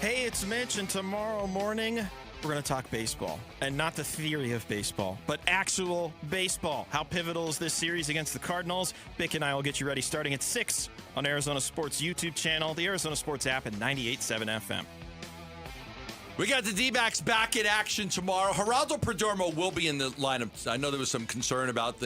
Hey, it's Mitch, and tomorrow morning, we're going to talk baseball. And not the theory of baseball, but actual baseball. How pivotal is this series against the Cardinals? Bick and I will get you ready starting at 6 on Arizona Sports YouTube channel, the Arizona Sports app, and 98.7 FM. We got the D-backs back in action tomorrow. Geraldo Perdomo will be in the lineup. I know there was some concern about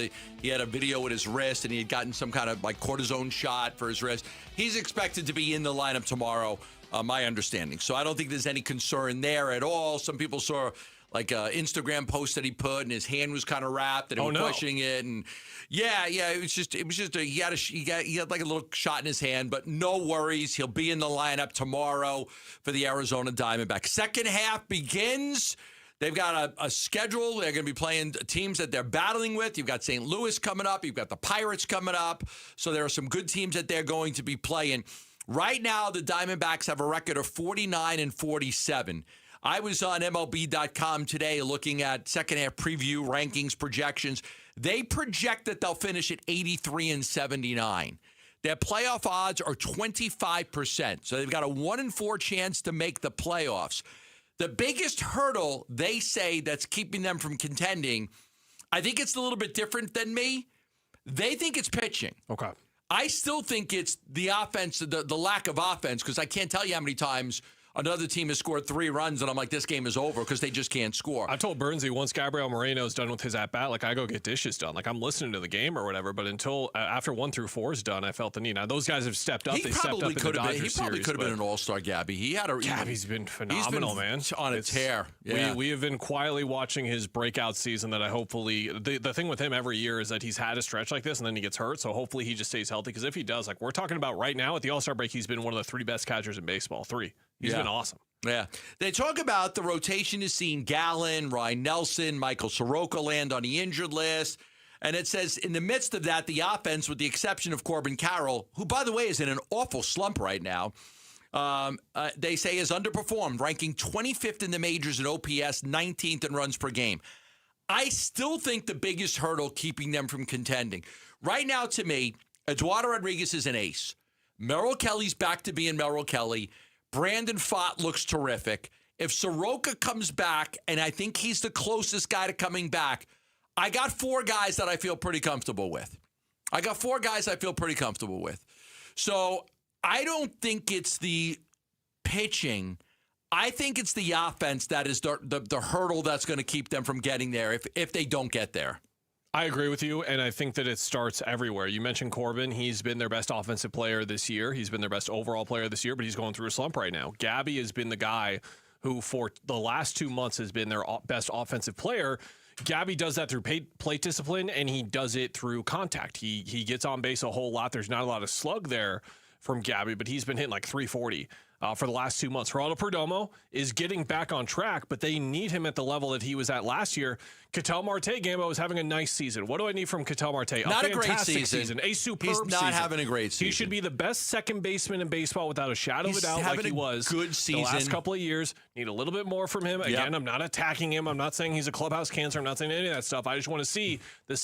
he had a video with his wrist, and he had gotten some kind of like cortisone shot for his wrist. He's expected to be in the lineup tomorrow, my understanding. So I don't think there's any concern there at all. Some people saw like an Instagram post that he put, and his hand was kind of wrapped, and he was pushing it, and it was just he had like a little shot in his hand, but no worries. He'll be in the lineup tomorrow for the Arizona Diamondbacks. Second half begins. They've got a schedule. They're going to be playing teams that they're battling with. You've got St. Louis coming up. You've got the Pirates coming up. So there are some good teams that they're going to be playing. Right now, the Diamondbacks have a record of 49-47. I was on MLB.com today looking at second half preview rankings projections. They project that they'll finish at 83-79. Their playoff odds are 25%. So they've got a 1-in-4 chance to make the playoffs. The biggest hurdle they say that's keeping them from contending, I think it's a little bit different than me. They think it's pitching. Okay. I still think it's the offense, the lack of offense, because I can't tell you how many times another team has scored 3 runs, and I'm like, this game is over because they just can't score. I told Bernsey once Gabriel Moreno's done with his at-bat, like I go get dishes done. Like I'm listening to the game or whatever, but until after 1 through 4 is done, I felt the need. Now, those guys have stepped up. They stepped up in the Dodgers series. He probably could have been an all-star, Gabby. Gabby's been phenomenal, man. On a tear. Yeah. We have been quietly watching his breakout season that I hopefully – the thing with him every year is that he's had a stretch like this and then he gets hurt, so hopefully he just stays healthy because if he does, like we're talking about right now at the All-Star break, he's been one of the 3 best catchers in baseball. 3. He's been awesome. Yeah. They talk about the rotation is seeing Gallen, Ryan Nelson, Michael Soroka land on the injured list. And it says in the midst of that, the offense, with the exception of Corbin Carroll, who, by the way, is in an awful slump right now, they say has underperformed, ranking 25th in the majors in OPS, 19th in runs per game. I still think the biggest hurdle keeping them from contending. Right now, to me, Eduardo Rodriguez is an ace. Merrill Kelly's back to being Merrill Kelly. Brandon Pfaadt looks terrific. If Soroka comes back, and I think he's the closest guy to coming back, I got 4 guys that I feel pretty comfortable with. So I don't think it's the pitching. I think it's the offense that is the hurdle that's going to keep them from getting there if they don't get there. I agree with you, and I think that it starts everywhere. You mentioned Corbin. He's been their best offensive player this year. He's been their best overall player this year, but he's going through a slump right now. Gabby has been the guy who, for the last 2 months, has been their best offensive player. Gabby does that through plate discipline, and he does it through contact. He gets on base a whole lot. There's not a lot of slug there from Gabby, but he's been hitting like 340 for the last 2 months. Geraldo Perdomo is getting back on track, but they need him at the level that he was at last year. Ketel Marte, Gambo, is having a nice season. What do I need from Ketel Marte? Not a great season. A superb season. He's not having a great season. He should be the best second baseman in baseball without a shadow of a doubt, like he was good season. The last couple of years. Need a little bit more from him. Again, I'm not attacking him. I'm not saying he's a clubhouse cancer. I'm not saying any of that stuff. I just want to see the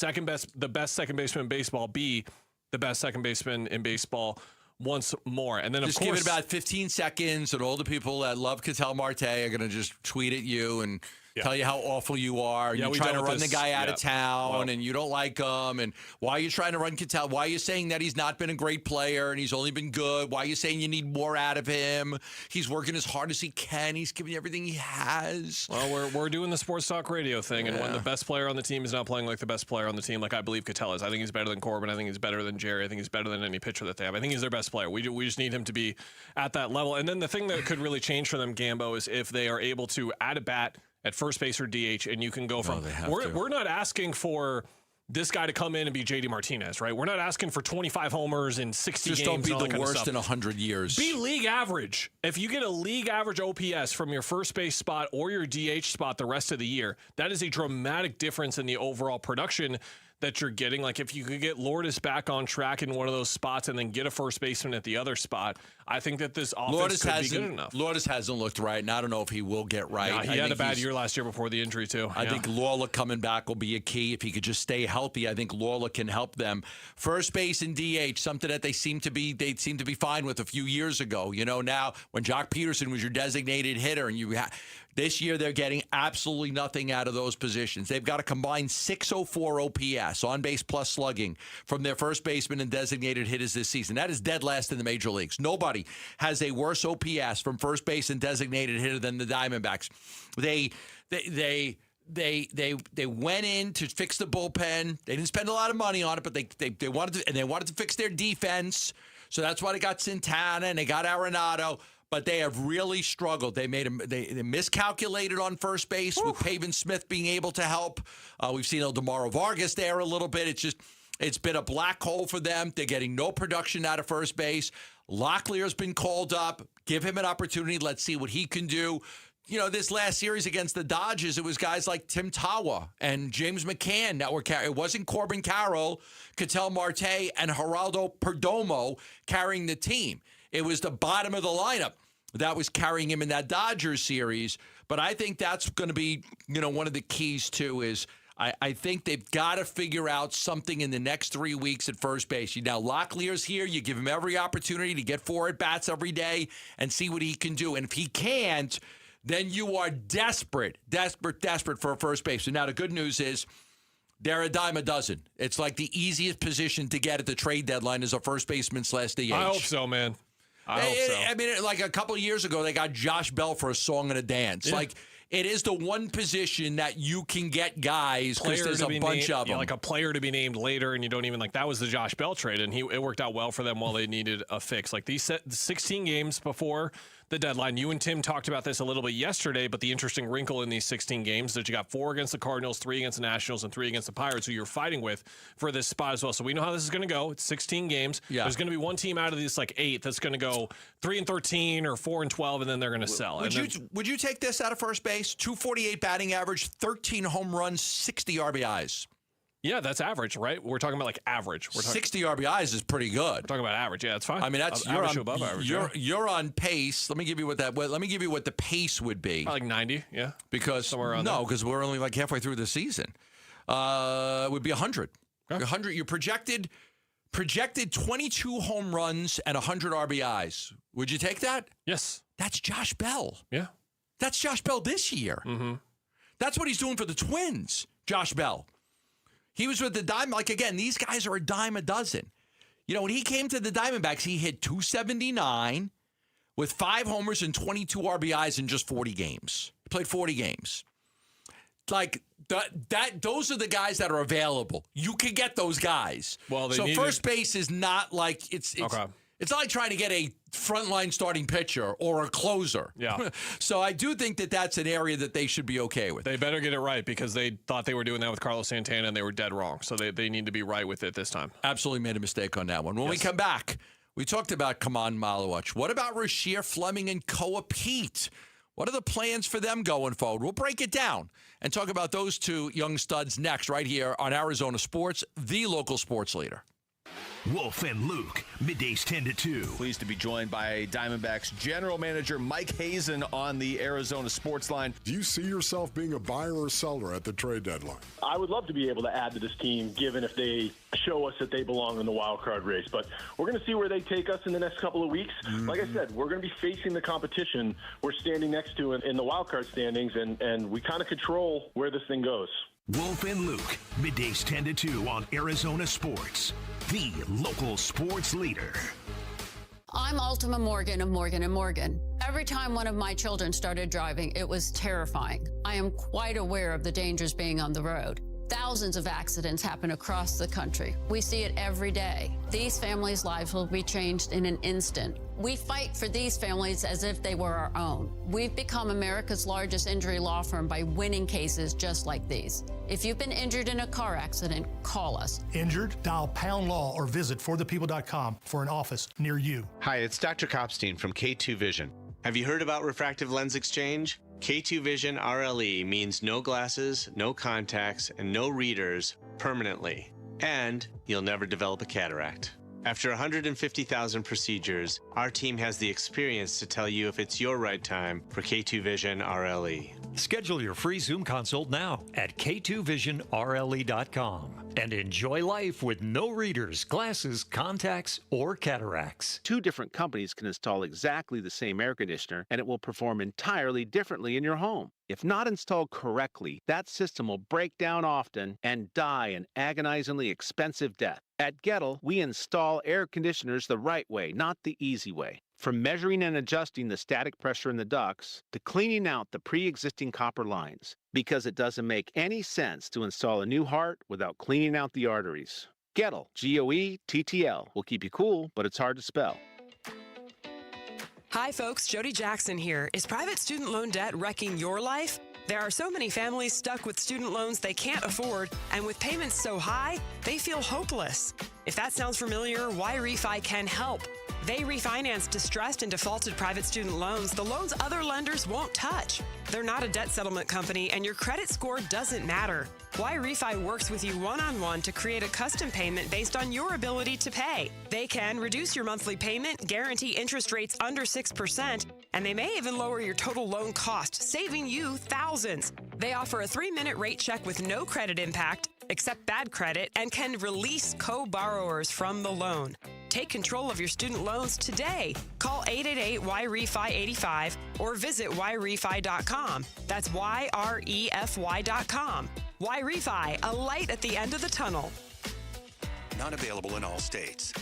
best second baseman in baseball be the best second baseman in baseball once more. And then, of course, give it about 15 seconds, and all the people that love Ketel Marte are going to just tweet at you and tell you how awful you are. You're trying to run the guy out of town, and you don't like him. And why are you trying to run Ketel? Why are you saying that he's not been a great player and he's only been good? Why are you saying you need more out of him? He's working as hard as he can. He's giving everything he has. Well, we're doing the sports talk radio thing, and when the best player on the team is not playing like the best player on the team, like I believe Ketel is. I think he's better than Corbin. I think he's better than Jerry. I think he's better than any pitcher that they have. I think he's their best player. We just need him to be at that level. And then the thing that could really change for them, Gambo, is if they are able to add a bat at first base or DH, and you can go from we're not asking for this guy to come in and be JD Martinez, right? We're not asking for 25 homers in 60 just games. Don't be the worst in 100 years. Be league average. If you get a league average OPS from your first base spot or your DH spot the rest of the year, that is a dramatic difference in the overall production that you're getting. Like if you could get Lourdes back on track in one of those spots and then get a first baseman at the other spot, I think that this offense could be good enough. Lourdes hasn't looked right, and I don't know if he will get right. No, he had a bad year last year before the injury too. I think Lawler coming back will be a key. If he could just stay healthy, I think Lawler can help them. First base and DH, something that they seem to be fine with a few years ago. You know, now when Jock Peterson was your designated hitter, and this year, they're getting absolutely nothing out of those positions. They've got a combined 604 OPS, on-base plus slugging, from their first baseman and designated hitters this season. That is dead last in the major leagues. Nobody has a worse OPS from first base and designated hitter than the Diamondbacks. They went in to fix the bullpen. They didn't spend a lot of money on it, but they wanted to fix their defense. So that's why they got Santana and they got Arenado. But they have really struggled. They miscalculated on first base with Pavin Smith being able to help. We've seen Eldemaro Vargas there a little bit. It's been a black hole for them. They're getting no production out of first base. Locklear's been called up. Give him an opportunity. Let's see what he can do. You know, this last series against the Dodgers, it was guys like Tim Tawa and James McCann that were carrying. It wasn't Corbin Carroll, Ketel Marte, and Geraldo Perdomo carrying the team. It was the bottom of the lineup that was carrying him in that Dodgers series. But I think that's going to be, one of the keys, too, is I think they've got to figure out something in the next 3 weeks at first base. Now, Locklear's here. You give him every opportunity to get 4 at-bats every day and see what he can do. And if he can't, then you are desperate for a first baseman. Now, the good news is they're a dime a dozen. It's like the easiest position to get at the trade deadline is a first baseman / DH. I hope so, man. I hope so. I mean, like a couple of years ago, they got Josh Bell for a song and a dance. Yeah. Like, it is the one position that you can get guys because there's a bunch of them. Yeah, like a player to be named later, and you don't even that was the Josh Bell trade, and it worked out well for them while they needed a fix. Like these 16 games before the deadline, you and Tim talked about this a little bit yesterday, but the interesting wrinkle in these 16 games that you got 4 against the Cardinals, 3 against the Nationals, and 3 against the Pirates, who you're fighting with for this spot as well. So we know how this is going to go. It's 16 games. Yeah. There's going to be one team out of these 8 that's going to go 3-13 or 4-12, and then they're going to sell. Would you take this out of first base? 248 batting average, 13 home runs, 60 RBIs. Yeah, that's average, right? We're talking about average. 60 RBIs is pretty good. We're talking about average. Yeah, it's fine. I mean, that's average to above average. You're on pace. Let me give you what the pace would be. Like 90, yeah. Because somewhere around there. because we're only halfway through the season. It would be 100. Okay. 100. You're projected 22 home runs and 100 RBIs. Would you take that? Yes. That's Josh Bell. Yeah. That's Josh Bell this year. Mm-hmm. That's what he's doing for the Twins, Josh Bell. He was with the Diamondbacks. Again, these guys are a dime a dozen. When he came to the Diamondbacks, he hit 279 with 5 homers and 22 RBIs in just 40 games. He played 40 games. Those are the guys that are available. You can get those guys. Well, first base is not like it's okay. It's not like trying to get a frontline starting pitcher or a closer. Yeah. So I do think that that's an area that they should be okay with. They better get it right because they thought they were doing that with Carlos Santana and they were dead wrong. So they need to be right with it this time. Absolutely made a mistake on that one. When we come back, we talked about Kaman Malawich. What about Rasheer Fleming and Koa Pete? What are the plans for them going forward? We'll break it down and talk about those two young studs next right here on Arizona Sports, the local sports leader. Wolf and Luke, middays 10 to 2. Pleased to be joined by Diamondbacks General Manager Mike Hazen on the Arizona Sports Line. Do you see yourself being a buyer or seller at the trade deadline? I would love to be able to add to this team, given if they show us that they belong in the wild card race. But we're going to see where they take us in the next couple of weeks. Mm-hmm. Like I said, we're going to be facing the competition we're standing next to in the wild card standings, and we kind of control where this thing goes. Wolf and Luke, middays 10 to 2 on Arizona Sports, the local sports leader. I'm Ultima Morgan of Morgan & Morgan. Every time one of my children started driving, it was terrifying. I am quite aware of the dangers being on the road. Thousands of accidents happen across the country. We see it every day. These families' lives will be changed in an instant. We fight for these families as if they were our own. We've become America's largest injury law firm by winning cases just like these. If you've been injured in a car accident, call us. Injured? Dial pound law or visit forthepeople.com for an office near you. Hi, it's Dr. Kopstein from K2 Vision. Have you heard about refractive lens exchange? K2 Vision RLE means no glasses, no contacts, and no readers permanently. And you'll never develop a cataract. After 150,000 procedures, our team has the experience to tell you if it's your right time for K2 Vision RLE. Schedule your free Zoom consult now at k2visionrle.com and enjoy life with no readers, glasses, contacts, or cataracts. 2 different companies can install exactly the same air conditioner, and it will perform entirely differently in your home. If not installed correctly, that system will break down often and die an agonizingly expensive death. At Gettle, we install air conditioners the right way, not the easy way. From measuring and adjusting the static pressure in the ducts to cleaning out the pre-existing copper lines, because it doesn't make any sense to install a new heart without cleaning out the arteries. Gettle, G-O-E-T-T-L, will keep you cool, but it's hard to spell. Hi, folks. Jody Jackson here. Is private student loan debt wrecking your life? There are so many families stuck with student loans they can't afford, and with payments so high, they feel hopeless. If that sounds familiar, Why Refi can help. They refinance distressed and defaulted private student loans, the loans other lenders won't touch. They're not a debt settlement company, and your credit score doesn't matter. Why Refi works with you one-on-one to create a custom payment based on your ability to pay. They can reduce your monthly payment, guarantee interest rates under 6%, and they may even lower your total loan cost, saving you thousands. They offer a 3-minute rate check with no credit impact, accept bad credit, and can release co-borrowers from the loan. Take control of your student loans today. Call 888-YREFI-85 or visit YREFI.com. That's YREFY.com. Why Refi, a light at the end of the tunnel. Not available in all states.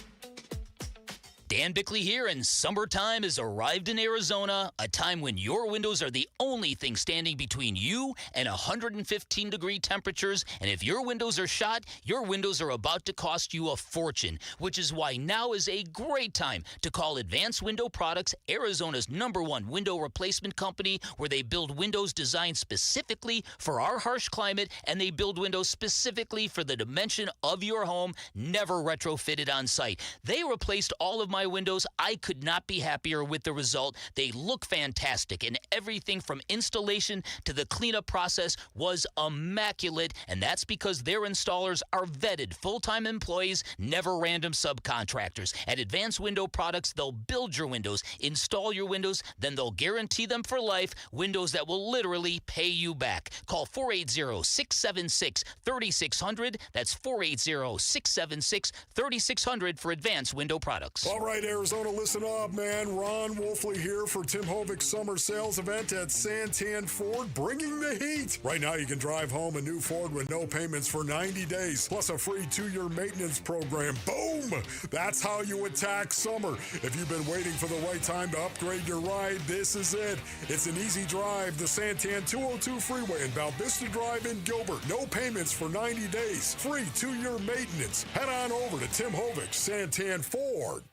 Dan Bickley here, and summertime has arrived in Arizona, a time when your windows are the only thing standing between you and 115-degree temperatures. And if your windows are shot, your windows are about to cost you a fortune, which is why now is a great time to call Advanced Window Products, Arizona's #1 window replacement company, where they build windows designed specifically for our harsh climate, and they build windows specifically for the dimension of your home, never retrofitted on site. They replaced all of my windows. I could not be happier with the result. They look fantastic, and everything from installation to the cleanup process was immaculate, and that's because their installers are vetted full-time employees, never random subcontractors. At Advanced Window Products, they'll build your windows, install your windows, then they'll guarantee them for life, windows that will literally pay you back. Call 480-676-3600. That's 480-676-3600 for Advanced Window Products. All right, Arizona, listen up, man. Ron Wolfley here for Tim Hovig's summer sales event at Santan Ford, bringing the heat. Right now, you can drive home a new Ford with no payments for 90 days, plus a free 2-year maintenance program. Boom! That's how you attack summer. If you've been waiting for the right time to upgrade your ride, this is it. It's an easy drive, the Santan 202 freeway in Val Vista Drive in Gilbert. No payments for 90 days. Free 2-year maintenance. Head on over to Tim Hovig's Santan Ford.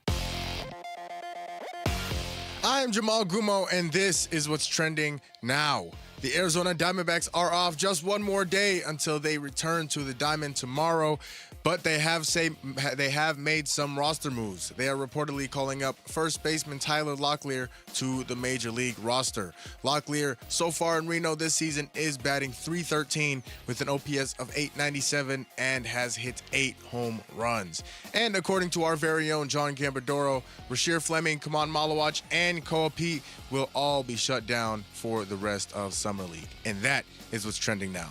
I am Jamal Gumo, and this is what's trending now. The Arizona Diamondbacks are off just one more day until they return to the Diamond tomorrow, but they have made some roster moves. They are reportedly calling up first baseman Tyler Locklear to the Major League roster. Locklear, so far in Reno this season, is batting .313 with an OPS of .897 and has hit 8 home runs. And according to our very own John Gambadoro, Rasheer Fleming, Kaman Malawach, and Koa Pete will all be shut down for the rest of Summer League. And that is what's trending now.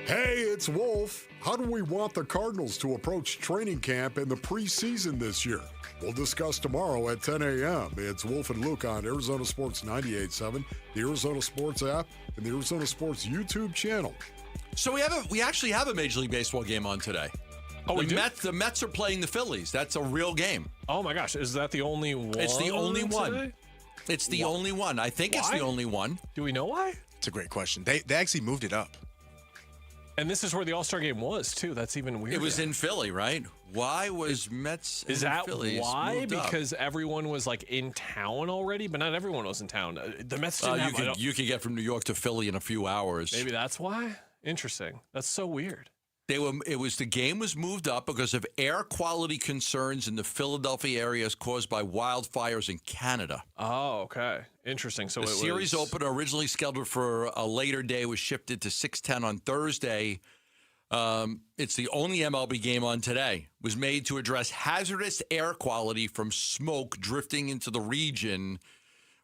Hey, it's Wolf. How do we want the Cardinals to approach training camp in the preseason this year? We'll discuss tomorrow at 10 a.m. It's Wolf and Luke on Arizona Sports 98.7, the Arizona Sports app, and the Arizona Sports YouTube channel. So we actually have a Major League Baseball game on today. Oh, we do? The Mets are playing the Phillies. That's a real game. Oh my gosh, is that the only one? It's the only one. Today? It's the only one. I think it's the only one. Do we know why? It's a great question. They actually moved it up. And this is where the All-Star game was, too. That's even weirder. It was in Philly, right? Why was Mets Is and that Phillies why? moved up? Because everyone was, like, in town already? But not everyone was in town. The Mets didn't have... You could get from New York to Philly in a few hours. Maybe that's why? Interesting. That's so weird. The game was moved up because of air quality concerns in the Philadelphia areas caused by wildfires in Canada. Oh, okay. Interesting. So the series opener originally scheduled for a later day was shifted to 6:10 on Thursday. It's the only MLB game on today. It was made to address hazardous air quality from smoke drifting into the region,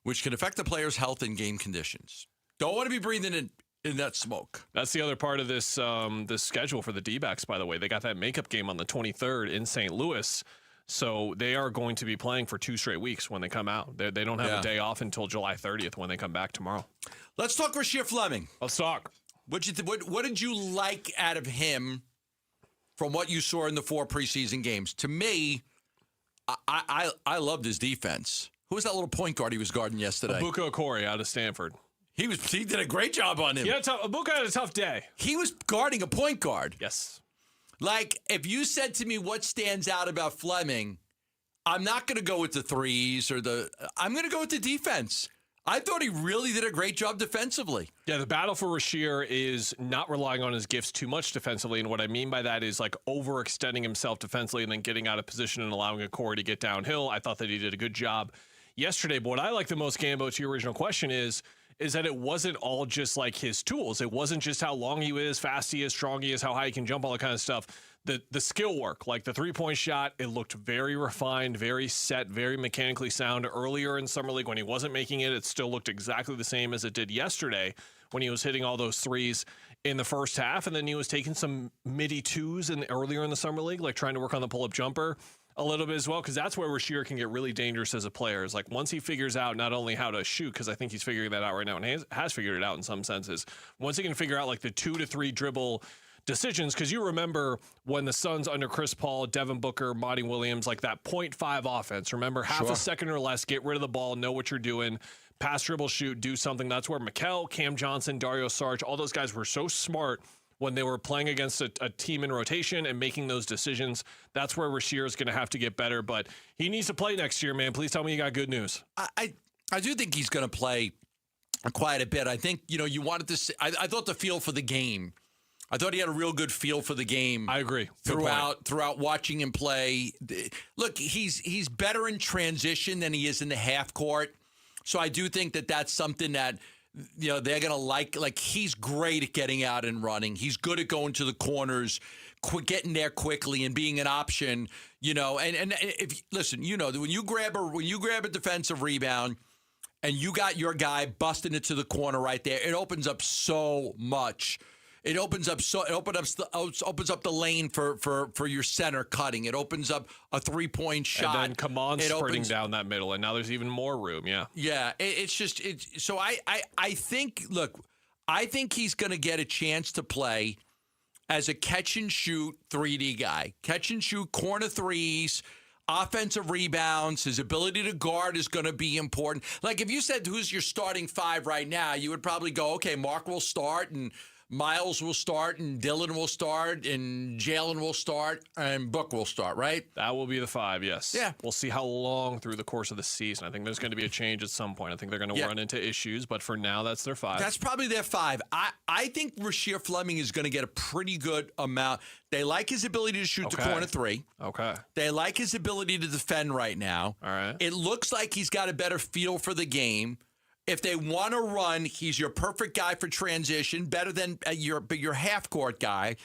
which can affect the player's health and game conditions. Don't want to be breathing in that smoke. That's the other part of this this schedule for the D-backs, by the way. They got that makeup game on the 23rd in St. Louis. So they are going to be playing for 2 straight weeks when they come out. They don't have a day off until July 30th when they come back tomorrow. Let's talk Rasheer Fleming. Let's talk. What did you like out of him from what you saw in the 4 preseason games? To me, I loved his defense. Who was that little point guard he was guarding yesterday? Abuka Okori out of Stanford. He did a great job on him. Abuka had a tough day. He was guarding a point guard. Yes. Like, if you said to me what stands out about Fleming, I'm not going to go with the threes I'm going to go with the defense. I thought he really did a great job defensively. Yeah, the battle for Rasheer is not relying on his gifts too much defensively. And what I mean by that is like overextending himself defensively and then getting out of position and allowing Okori to get downhill. I thought that he did a good job yesterday. But what I like the most, Gambo, to your original question is that it wasn't all just like his tools. It wasn't just how long he is, fast he is, strong he is, how high he can jump, all that kind of stuff. The skill work, like the 3-point shot, it looked very refined, very set, very mechanically sound. Earlier in Summer League when he wasn't making it, it still looked exactly the same as it did yesterday when he was hitting all those threes in the first half. And then he was taking some midi twos earlier in the Summer League, like trying to work on the pull-up jumper. a little bit as well, because that's where Rasheer can get really dangerous as a player. Is like once he figures out not only how to shoot, because I think he's figuring that out right now and has figured it out in some senses. Once he can figure out like the 2 to 3 dribble decisions, because you remember when the Suns under Chris Paul, Devin Booker, Monty Williams, like that 0.5 offense. Remember, half a second or less, get rid of the ball, know what you're doing, pass, dribble, shoot, do something. That's where Mikal, Cam Johnson, Dario Saric, all those guys were so smart when they were playing against a team in rotation and making those decisions. That's where Rasheer is going to have to get better, but he needs to play next year, man. Please tell me you got good news. I do think he's going to play quite a bit. I think, you wanted to see, I thought the feel for the game, I thought he had a real good feel for the game. I agree. Throughout watching him play. Look, he's better in transition than he is in the half court. So I do think that that's something that they're going to like. Like, he's great at getting out and running. He's good at going to the corners, getting there quickly and being an option, and if listen, that when you grab a defensive rebound and you got your guy busting it to the corner right there, it opens up so much. It opens up the lane for your center cutting. It opens up a 3-point shot. And then Kaman's sprinting down that middle, and now there's even more room. Yeah. Yeah. So I think, look, I think he's going to get a chance to play as a catch and shoot 3D guy. Catch and shoot corner threes, offensive rebounds. His ability to guard is going to be important. Like, if you said who's your starting 5 right now, you would probably go, okay, Mark will start and Miles will start, and Dylan will start, and Jalen will start, and Book will start, right? That will be the 5, yes. Yeah. We'll see how long through the course of the season. I think there's going to be a change at some point. I think they're going to run into issues, but for now, that's their 5. That's probably their 5. I think Rasheer Fleming is going to get a pretty good amount. They like his ability to shoot the corner 3. Okay. They like his ability to defend right now. All right. It looks like he's got a better feel for the game. If they want to run, he's your perfect guy for transition, better than your half-court guy.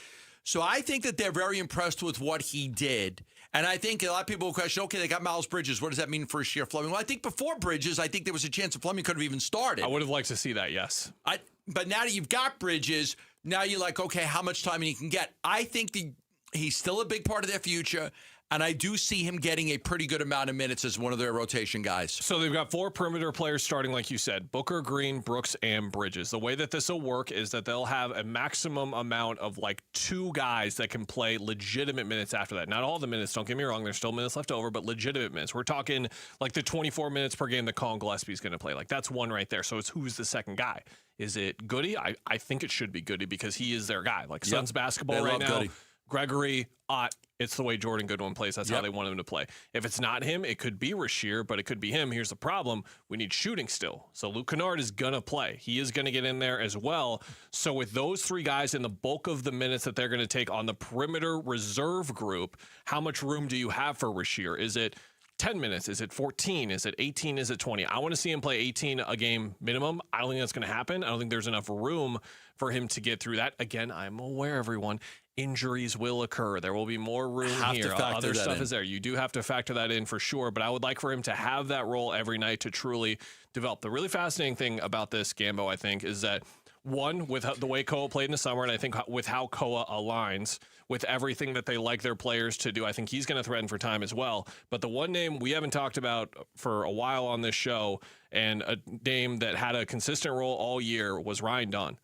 So I think that they're very impressed with what he did. And I think a lot of people will question, okay, they got Miles Bridges. What does that mean for Rasheer Fleming? Well, I think before Bridges, I think there was a chance that Fleming could have even started. I would have liked to see that, yes. But now that you've got Bridges, now you're like, okay, how much time he can get? I think he's still a big part of their future. And I do see him getting a pretty good amount of minutes as one of their rotation guys. So they've got 4 perimeter players starting, like you said, Booker, Green, Brooks, and Bridges. The way that this will work is that they'll have a maximum amount of like 2 guys that can play legitimate minutes after that. Not all the minutes, don't get me wrong. There's still minutes left over, but legitimate minutes. We're talking like the 24 minutes per game that Colin Gillespie's going to play. Like, that's one right there. So it's who's the second guy. Is it Goody? I think it should be Goody because he is their guy. Like, Suns basketball right now. Goody. Gregory, Ott, it's the way Jordan Goodwin plays. That's how they want him to play. If it's not him, it could be Rasheer, but it could be him. Here's the problem. We need shooting still. So Luke Kennard is going to play. He is going to get in there as well. So with those 3 guys in the bulk of the minutes that they're going to take on the perimeter reserve group, how much room do you have for Rasheer? Is it 10 minutes? Is it 14? Is it 18? Is it 20? I want to see him play 18 a game minimum. I don't think that's going to happen. I don't think there's enough room for him to get through that. Again, I'm aware, everyone, injuries will occur. There will be more room here. Other stuff is there. You do have to factor that in for sure, but I would like for him to have that role every night to truly develop. The really fascinating thing about this, Gambo, I think, is that one, with the way Koa played in the summer, and I think with how Koa aligns with everything that they like their players to do, I think he's going to threaten for time as well. But the one name we haven't talked about for a while on this show, and a name that had a consistent role all year, was Ryan Dunn.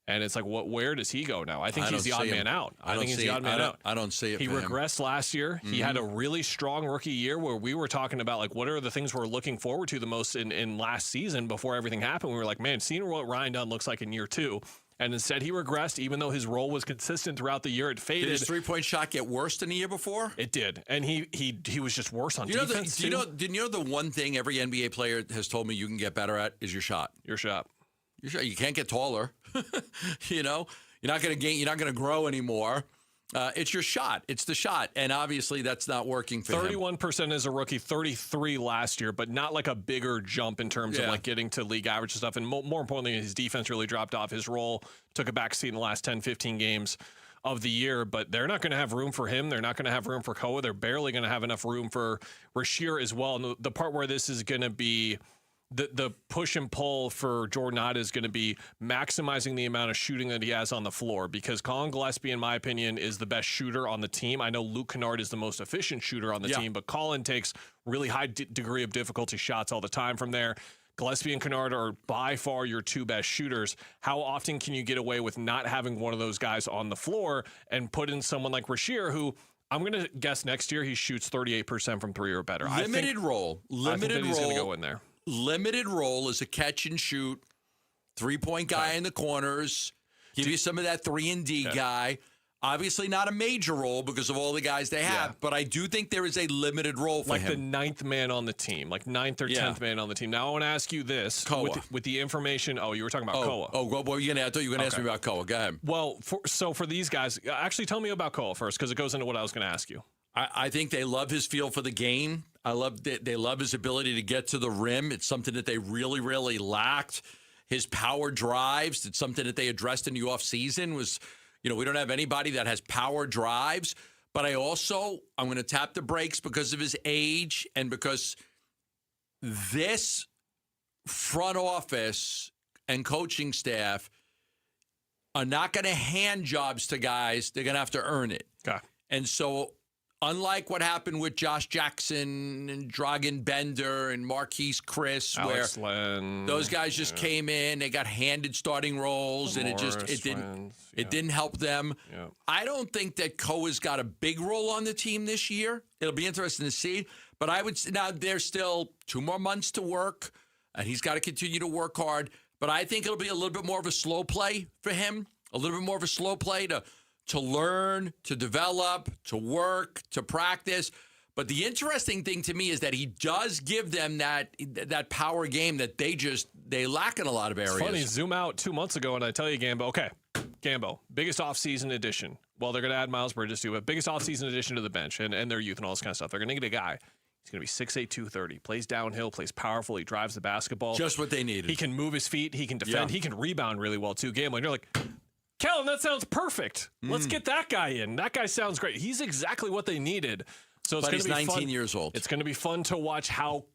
And it's like, where does he go now? I think he's the odd man out. I think he's the odd man out. I don't see it. He regressed last year. Mm-hmm. He had a really strong rookie year where we were talking about, like, what are the things we're looking forward to the most in last season before everything happened. We were like, man, seeing what Ryan Dunn looks like in year 2. And instead he regressed, even though his role was consistent throughout the year. It faded. Did his 3-point shot get worse than the year before? It did. And he was just worse on defense, too. Did you know the one thing every NBA player has told me you can get better at is your shot? Your shot. You can't get taller. You're not going to gain. You're not going to grow anymore. It's your shot. It's the shot. And obviously that's not working for 31% as a rookie, 33 last year, but not like a bigger jump in terms of like getting to league average and stuff. And more importantly, his defense really dropped off. His role took a backseat in the last 10, 15 games of the year, but they're not going to have room for him. They're not going to have room for Koa. They're barely going to have enough room for Rasheer as well. And the part where this is going to be the push and pull for Jordan Hida is going to be maximizing the amount of shooting that he has on the floor, because Colin Gillespie, in my opinion, is the best shooter on the team. I know Luke Kennard is the most efficient shooter on the team, but Colin takes really high degree of difficulty shots all the time from there. Gillespie and Kennard are by far your two best shooters. How often can you get away with not having one of those guys on the floor and put in someone like Rasheer, who I'm going to guess next year he shoots 38% from three or better. Limited role. I think that he's going to go in there. Limited role as a catch and shoot, 3-point guy in the corners, give you some of that 3-and-D guy. Obviously not a major role because of all the guys they have, but I do think there is a limited role for like him. Like the 9th man on the team, like 9th or 10th man on the team. Now I want to ask you this. With the information. Oh, you were talking about Koa. Oh, well, I thought you were going to ask me about Koa. Go ahead. Well, for these guys, actually tell me about Koa first, because it goes into what I was going to ask you. I think they love his feel for the game. They love his ability to get to the rim. It's something that they really, really lacked. His power drives, it's something that they addressed in the offseason was, we don't have anybody that has power drives. But I'm going to tap the brakes because of his age and because this front office and coaching staff are not going to hand jobs to guys. They're going to have to earn it. Okay. And so, unlike what happened with Josh Jackson and Dragan Bender and Marquise Chris, Alex where Len, those guys just came in, they got handed starting roles, and it didn't help them. Yeah. I don't think that Koa's got a big role on the team this year. It'll be interesting to see. But now there's still 2 more months to work, and he's got to continue to work hard. But I think it'll be a little bit more of a slow play for him, a little bit more of a slow play to learn, to develop, to work, to practice. But the interesting thing to me is that he does give them that power game that they lack in a lot of areas. It's funny, zoom out 2 months ago, and I tell you, Gambo, biggest offseason addition. Well, they're going to add Miles Bridges too, but biggest offseason addition to the bench and their youth and all this kind of stuff. They're going to get a guy. He's going to be 6'8", 230, plays downhill, plays powerful, he drives the basketball. Just what they needed. He can move his feet, he can defend, he can rebound really well too. Gambo, and you're like, Kellen, that sounds perfect. Let's get that guy in. That guy sounds great. He's exactly what they needed. So it's going to be 19 fun. years old. It's going to be fun to watch how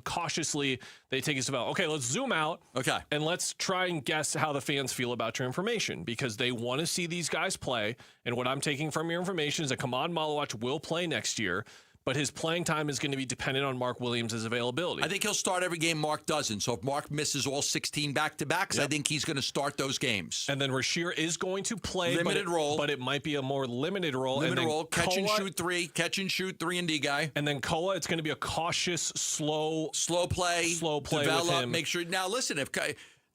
cautiously they take his development. Okay, let's zoom out. Okay. And let's try and guess how the fans feel about your information, because they want to see these guys play. And what I'm taking from your information is that Kamad Malawach will play next year, but his playing time is going to be dependent on Mark Williams' availability. I think he'll start every game Mark doesn't. So if Mark misses all 16 back-to-backs, I think he's going to start those games. And then Rasheer is going to play limited role, but it might be a more limited role. Limited role, catch and shoot 3-and-D guy. And then Koa, it's going to be a cautious, slow play, develop, with him. make sure. Now listen,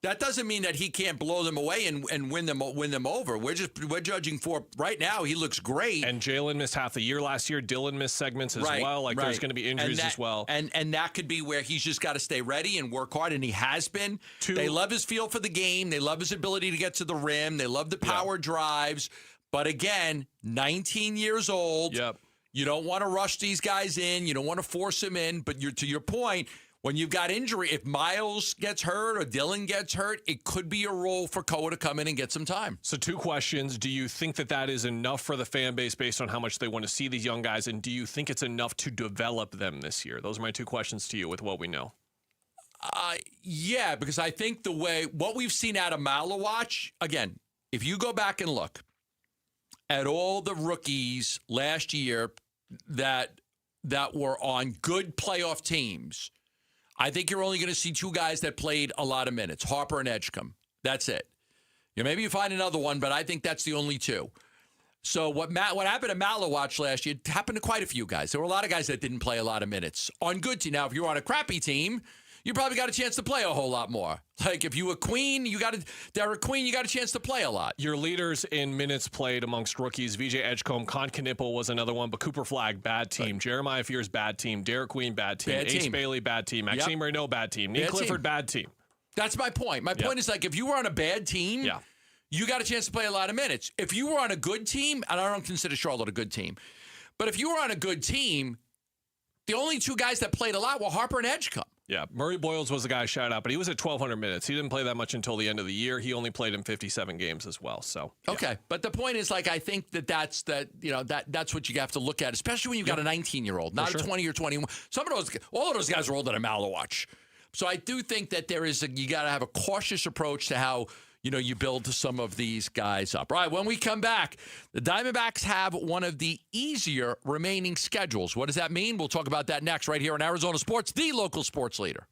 that doesn't mean that he can't blow them away and win them over. We're judging for right now. He looks great. And Jalen missed half the year last year. Dylan missed segments as well. There's going to be injuries as well. And that could be where he's just got to stay ready and work hard, and he has been. They love his feel for the game. They love his ability to get to the rim. They love the power drives. But again, 19 years old. Yep. You don't want to rush these guys in. You don't want to force them in. But to your point, when you've got injury, if Miles gets hurt or Dylan gets hurt, it could be a role for Koa to come in and get some time. So 2 questions. Do you think that is enough for the fan base based on how much they want to see these young guys? And do you think it's enough to develop them this year? Those are my 2 questions to you with what we know. Yeah, because I think what we've seen out of Malawach, again, if you go back and look at all the rookies last year that were on good playoff teams, I think you're only going to see 2 guys that played a lot of minutes, Harper and Edgecombe. That's it. Maybe you find another one, but I think that's the only 2. So what happened to Malawach last year happened to quite a few guys. There were a lot of guys that didn't play a lot of minutes on good team. Now, if you're on a crappy team, you probably got a chance to play a whole lot more. Like if you were Queen, Derek Queen, you got a chance to play a lot. Your leaders in minutes played amongst rookies, VJ Edgecombe, Con Knippel was another one, but Cooper Flagg, bad team. Right. Jeremiah Fears, bad team. Derek Queen, bad team. Ace Bailey, bad team. Maxime Renault, bad team. Nate Clifford, bad team. That's my point. My point is if you were on a bad team, you got a chance to play a lot of minutes. If you were on a good team, and I don't consider Charlotte a good team, but if you were on a good team, the only 2 guys that played a lot were Harper and Edgecombe. Yeah, Murray Boyles was the guy shout out, but he was at 1,200 minutes. He didn't play that much until the end of the year. He only played in 57 games as well. So okay, but the point is, I think that's what you have to look at, especially when you got a 19-year-old, not a 20 or 21. All of those guys are older than Malawach. So I do think that you got to have a cautious approach to how you build some of these guys up. All right, when we come back, the Diamondbacks have one of the easier remaining schedules. What does that mean? We'll talk about that next right here on Arizona Sports, the local sports leader.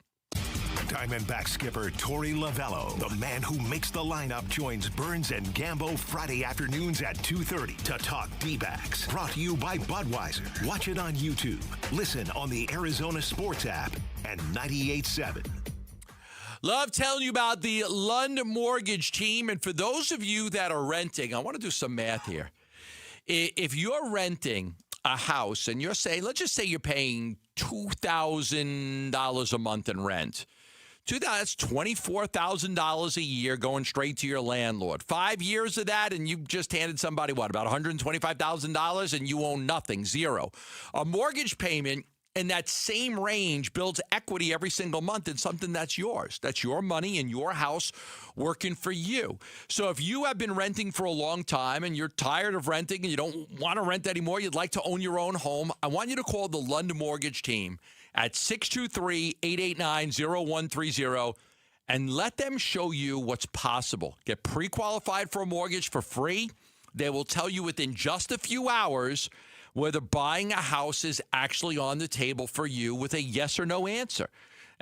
Diamondback skipper Torey Lovello, the man who makes the lineup, joins Burns and Gambo Friday afternoons at 2:30 to talk D-backs. Brought to you by Budweiser. Watch it on YouTube. Listen on the Arizona Sports app and 98.7. Love telling you about the Lund Mortgage Team. And for those of you that are renting, I want to do some math here. If you're renting a house and you're saying, let's just say you're paying $2,000 a month in rent. That's $24,000 a year going straight to your landlord. 5 years of that, and you've just handed somebody, about $125,000, and you own nothing, zero. A mortgage payment in that same range builds equity every single month in something that's yours. That's your money in your house working for you. So if you have been renting for a long time and you're tired of renting and you don't want to rent anymore, you'd like to own your own home, I want you to call the Lund Mortgage Team at 623-889-0130 and let them show you what's possible. Get pre-qualified for a mortgage for free. They will tell you within just a few hours whether buying a house is actually on the table for you with a yes or no answer.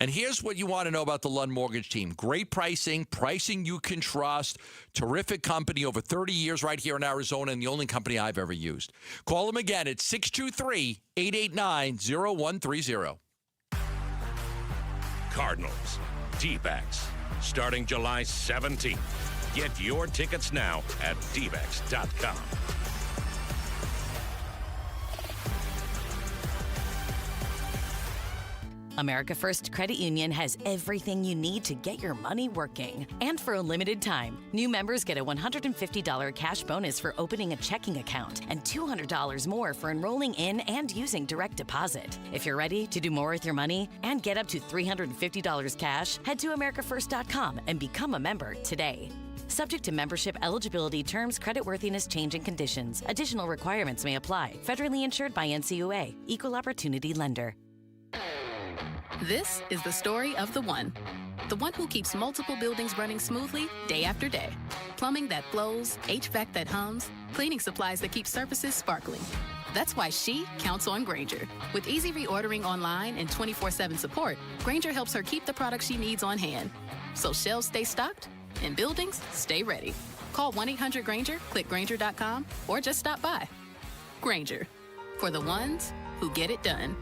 And here's what you want to know about the Lund Mortgage Team. Great pricing you can trust, terrific company, over 30 years right here in Arizona, and the only company I've ever used. Call them again at 623-889-0130. Cardinals, D-backs, starting July 17th. Get your tickets now at dbacks.com. America First Credit Union has everything you need to get your money working. And for a limited time, new members get a $150 cash bonus for opening a checking account and $200 more for enrolling in and using direct deposit. If you're ready to do more with your money and get up to $350 cash, head to americafirst.com and become a member today. Subject to membership eligibility, terms, creditworthiness, change, and conditions. Additional requirements may apply. Federally insured by NCUA. Equal Opportunity Lender. This is the story of the one who keeps multiple buildings running smoothly day after day. Plumbing that flows, HVAC that hums, cleaning supplies that keep surfaces sparkling. That's why she counts on Grainger. With easy reordering online and 24/7 support, Grainger helps her keep the products she needs on hand. So shelves stay stocked and buildings stay ready. Call 1-800-GRAINGER, click Grainger.com, or just stop by. Grainger, for the ones who get it done.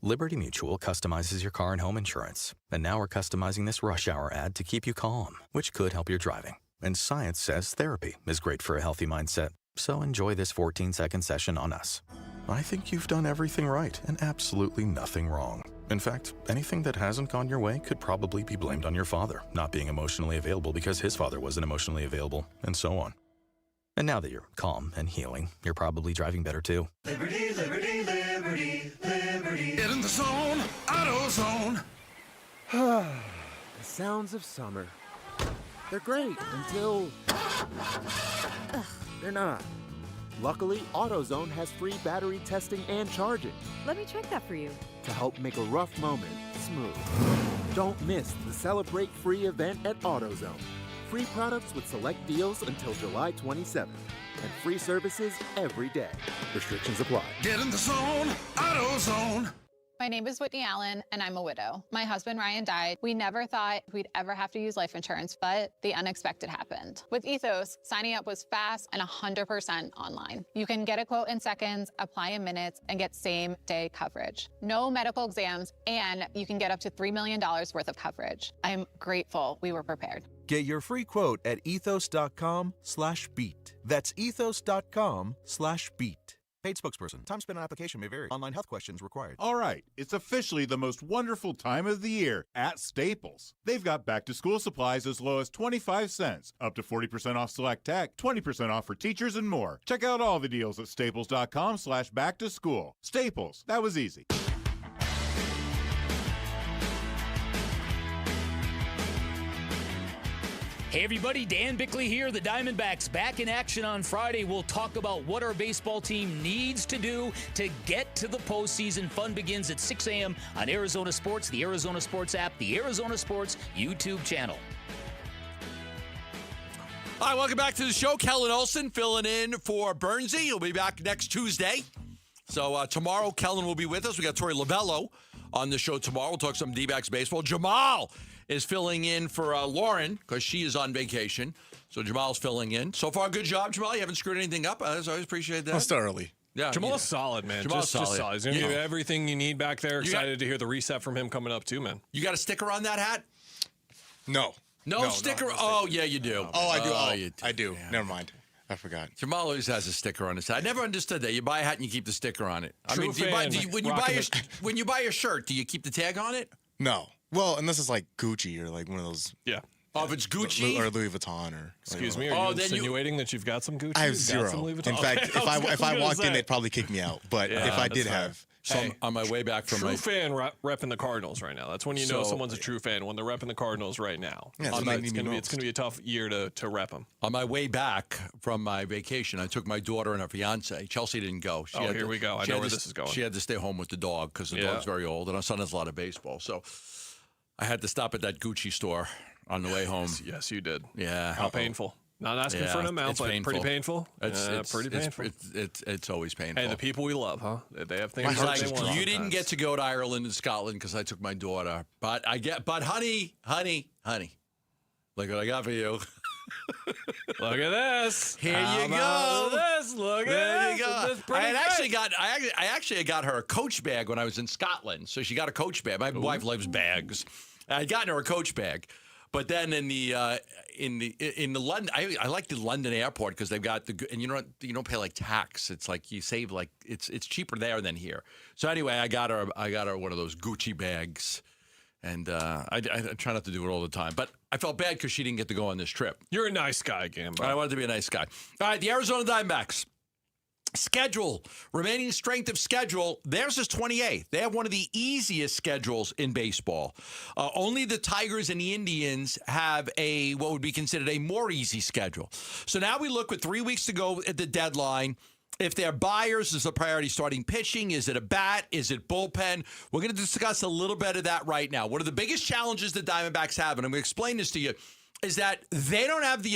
Liberty Mutual customizes your car and home insurance. And now we're customizing this rush hour ad to keep you calm, which could help your driving. And science says therapy is great for a healthy mindset. So enjoy this 14-second session on us. I think you've done everything right and absolutely nothing wrong. In fact, anything that hasn't gone your way could probably be blamed on your father not being emotionally available because his father wasn't emotionally available, and so on. And now that you're calm and healing, you're probably driving better too. Liberty, liberty, liberty, liberty. Get in the zone, AutoZone. The sounds of summer. They're great until they're not. Luckily, AutoZone has free battery testing and charging. Let me check that for you. To help make a rough moment smooth. Don't miss the Celebrate Free event at AutoZone. Free products with select deals until July 27th. And free services every day. Restrictions apply. Get in the zone, AutoZone. My name is Whitney Allen, and I'm a widow. My husband, Ryan, died. We never thought we'd ever have to use life insurance, but the unexpected happened. With Ethos, signing up was fast and 100% online. You can get a quote in seconds, apply in minutes, and get same-day coverage. No medical exams, and you can get up to $3 million worth of coverage. I'm grateful we were prepared. Get your free quote at ethos.com/beat. That's ethos.com/beat. Paid spokesperson. Time spent on application may vary. Online health questions required. All right, it's officially the most wonderful time of the year at Staples. They've got back-to-school supplies as low as 25 cents, up to 40% off select tech, 20% off for teachers, and more. Check out all the deals at staples.com/back-to-school. Staples, that was easy. Hey everybody, Dan Bickley here. The Diamondbacks back in action on Friday. We'll talk about what our baseball team needs to do to get to the postseason. Fun begins at 6 a.m. on Arizona Sports, the Arizona Sports app, the Arizona Sports YouTube channel. All right, welcome back to the show. Kellen Olson filling in for Bernsey. He'll be back next Tuesday. So tomorrow, Kellen will be with us. We got Tori Lavello on the show tomorrow. We'll talk some D-backs baseball. Jamal is filling in for Lauren because she is on vacation. So Jamal's filling in. So far, good job, Jamal. You haven't screwed anything up. I always appreciate that. I'll start early. Yeah, Jamal's solid, man. Jamal's just solid. He's going to give you Yeah. everything you need back there. Excited to hear the reset from him coming up, too, man. You got a sticker on that hat? No. No sticker? Oh, yeah, you do. Oh, I do. Oh, you I do. Never mind. I forgot. Jamal always has a sticker on his hat. I never understood that. You buy a hat and you keep the sticker on it. I True mean, when you buy a shirt, do you keep the tag on it? No. Well, unless it's like Gucci or like one of those. Yeah. Oh, if it's Gucci or Louis Vuitton or. Excuse me. Are you insinuating that you've got some Gucci? I have You've got some zero. Louis In Vuitton? fact, Okay, if I walked in, they'd probably kick me out. But Yeah, if I that's did fair. have. So I'm on my way back from true my fan repping the Cardinals right now. That's when you know So- someone's a true fan, when they're repping the Cardinals right now. Yeah, On so the- it's going to be a tough year to rep them. On my way back from my vacation, I took my daughter and her fiance. Chelsea didn't go. Oh, here we go. I she know had where to- this is going. She had to stay home with the dog because the Yeah. dog's very old, and our son has a lot of baseball. So I had to stop at that Gucci store on the way home. Yes, you did. Yeah. How painful. Not asking for an amount, it's but painful. pretty painful. It's pretty painful. It's always painful. Hey, the people we love, huh? They have things He's that like, they want. you didn't sometimes. get to go to Ireland and Scotland because I took my daughter. But honey, look what I got for you. Look at this. Here How you about go. this? Look There at you this. go. It's pretty I great. actually got her a Coach bag when I was in Scotland. So she got a Coach bag. My wife loves bags. I got her a Coach bag. But then in the London, I like the London airport because they've got and you don't pay like tax. It's like you save like it's cheaper there than here. So anyway, I got her one of those Gucci bags, and I try not to do it all the time. But I felt bad because she didn't get to go on this trip. You're a nice guy, Gambo. I wanted to be a nice guy. All right, the Arizona Diamondbacks. Schedule, remaining strength of schedule, theirs is 28th. They have one of the easiest schedules in baseball. Only the Tigers and the Indians have what would be considered a more easy schedule. So now we look with 3 weeks to go at the deadline. If they're buyers, is the priority starting pitching? Is it a bat? Is it bullpen? We're going to discuss a little bit of that right now. One of the biggest challenges the Diamondbacks have, and I'm going to explain this to you, is that they don't have the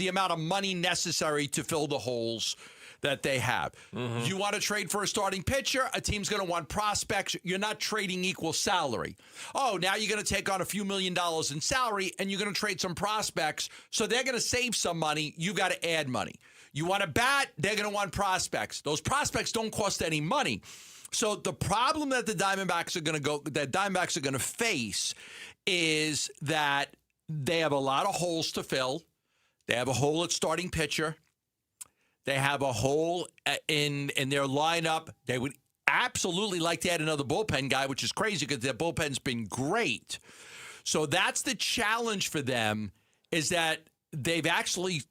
amount of money necessary to fill the holes that they have. Mm-hmm. You want to trade for a starting pitcher, a team's going to want prospects. You're not trading equal salary. Oh, now you're going to take on a few $1 million in salary, and you're going to trade some prospects, so they're going to save some money. You got to add money. You want a bat, they're going to want prospects. Those prospects don't cost any money. So the problem that the Diamondbacks are going to face is that they have a lot of holes to fill. They have a hole at starting pitcher. They have a hole in their lineup. They would absolutely like to add another bullpen guy, which is crazy because their bullpen's been great. So that's the challenge for them, is that they've actually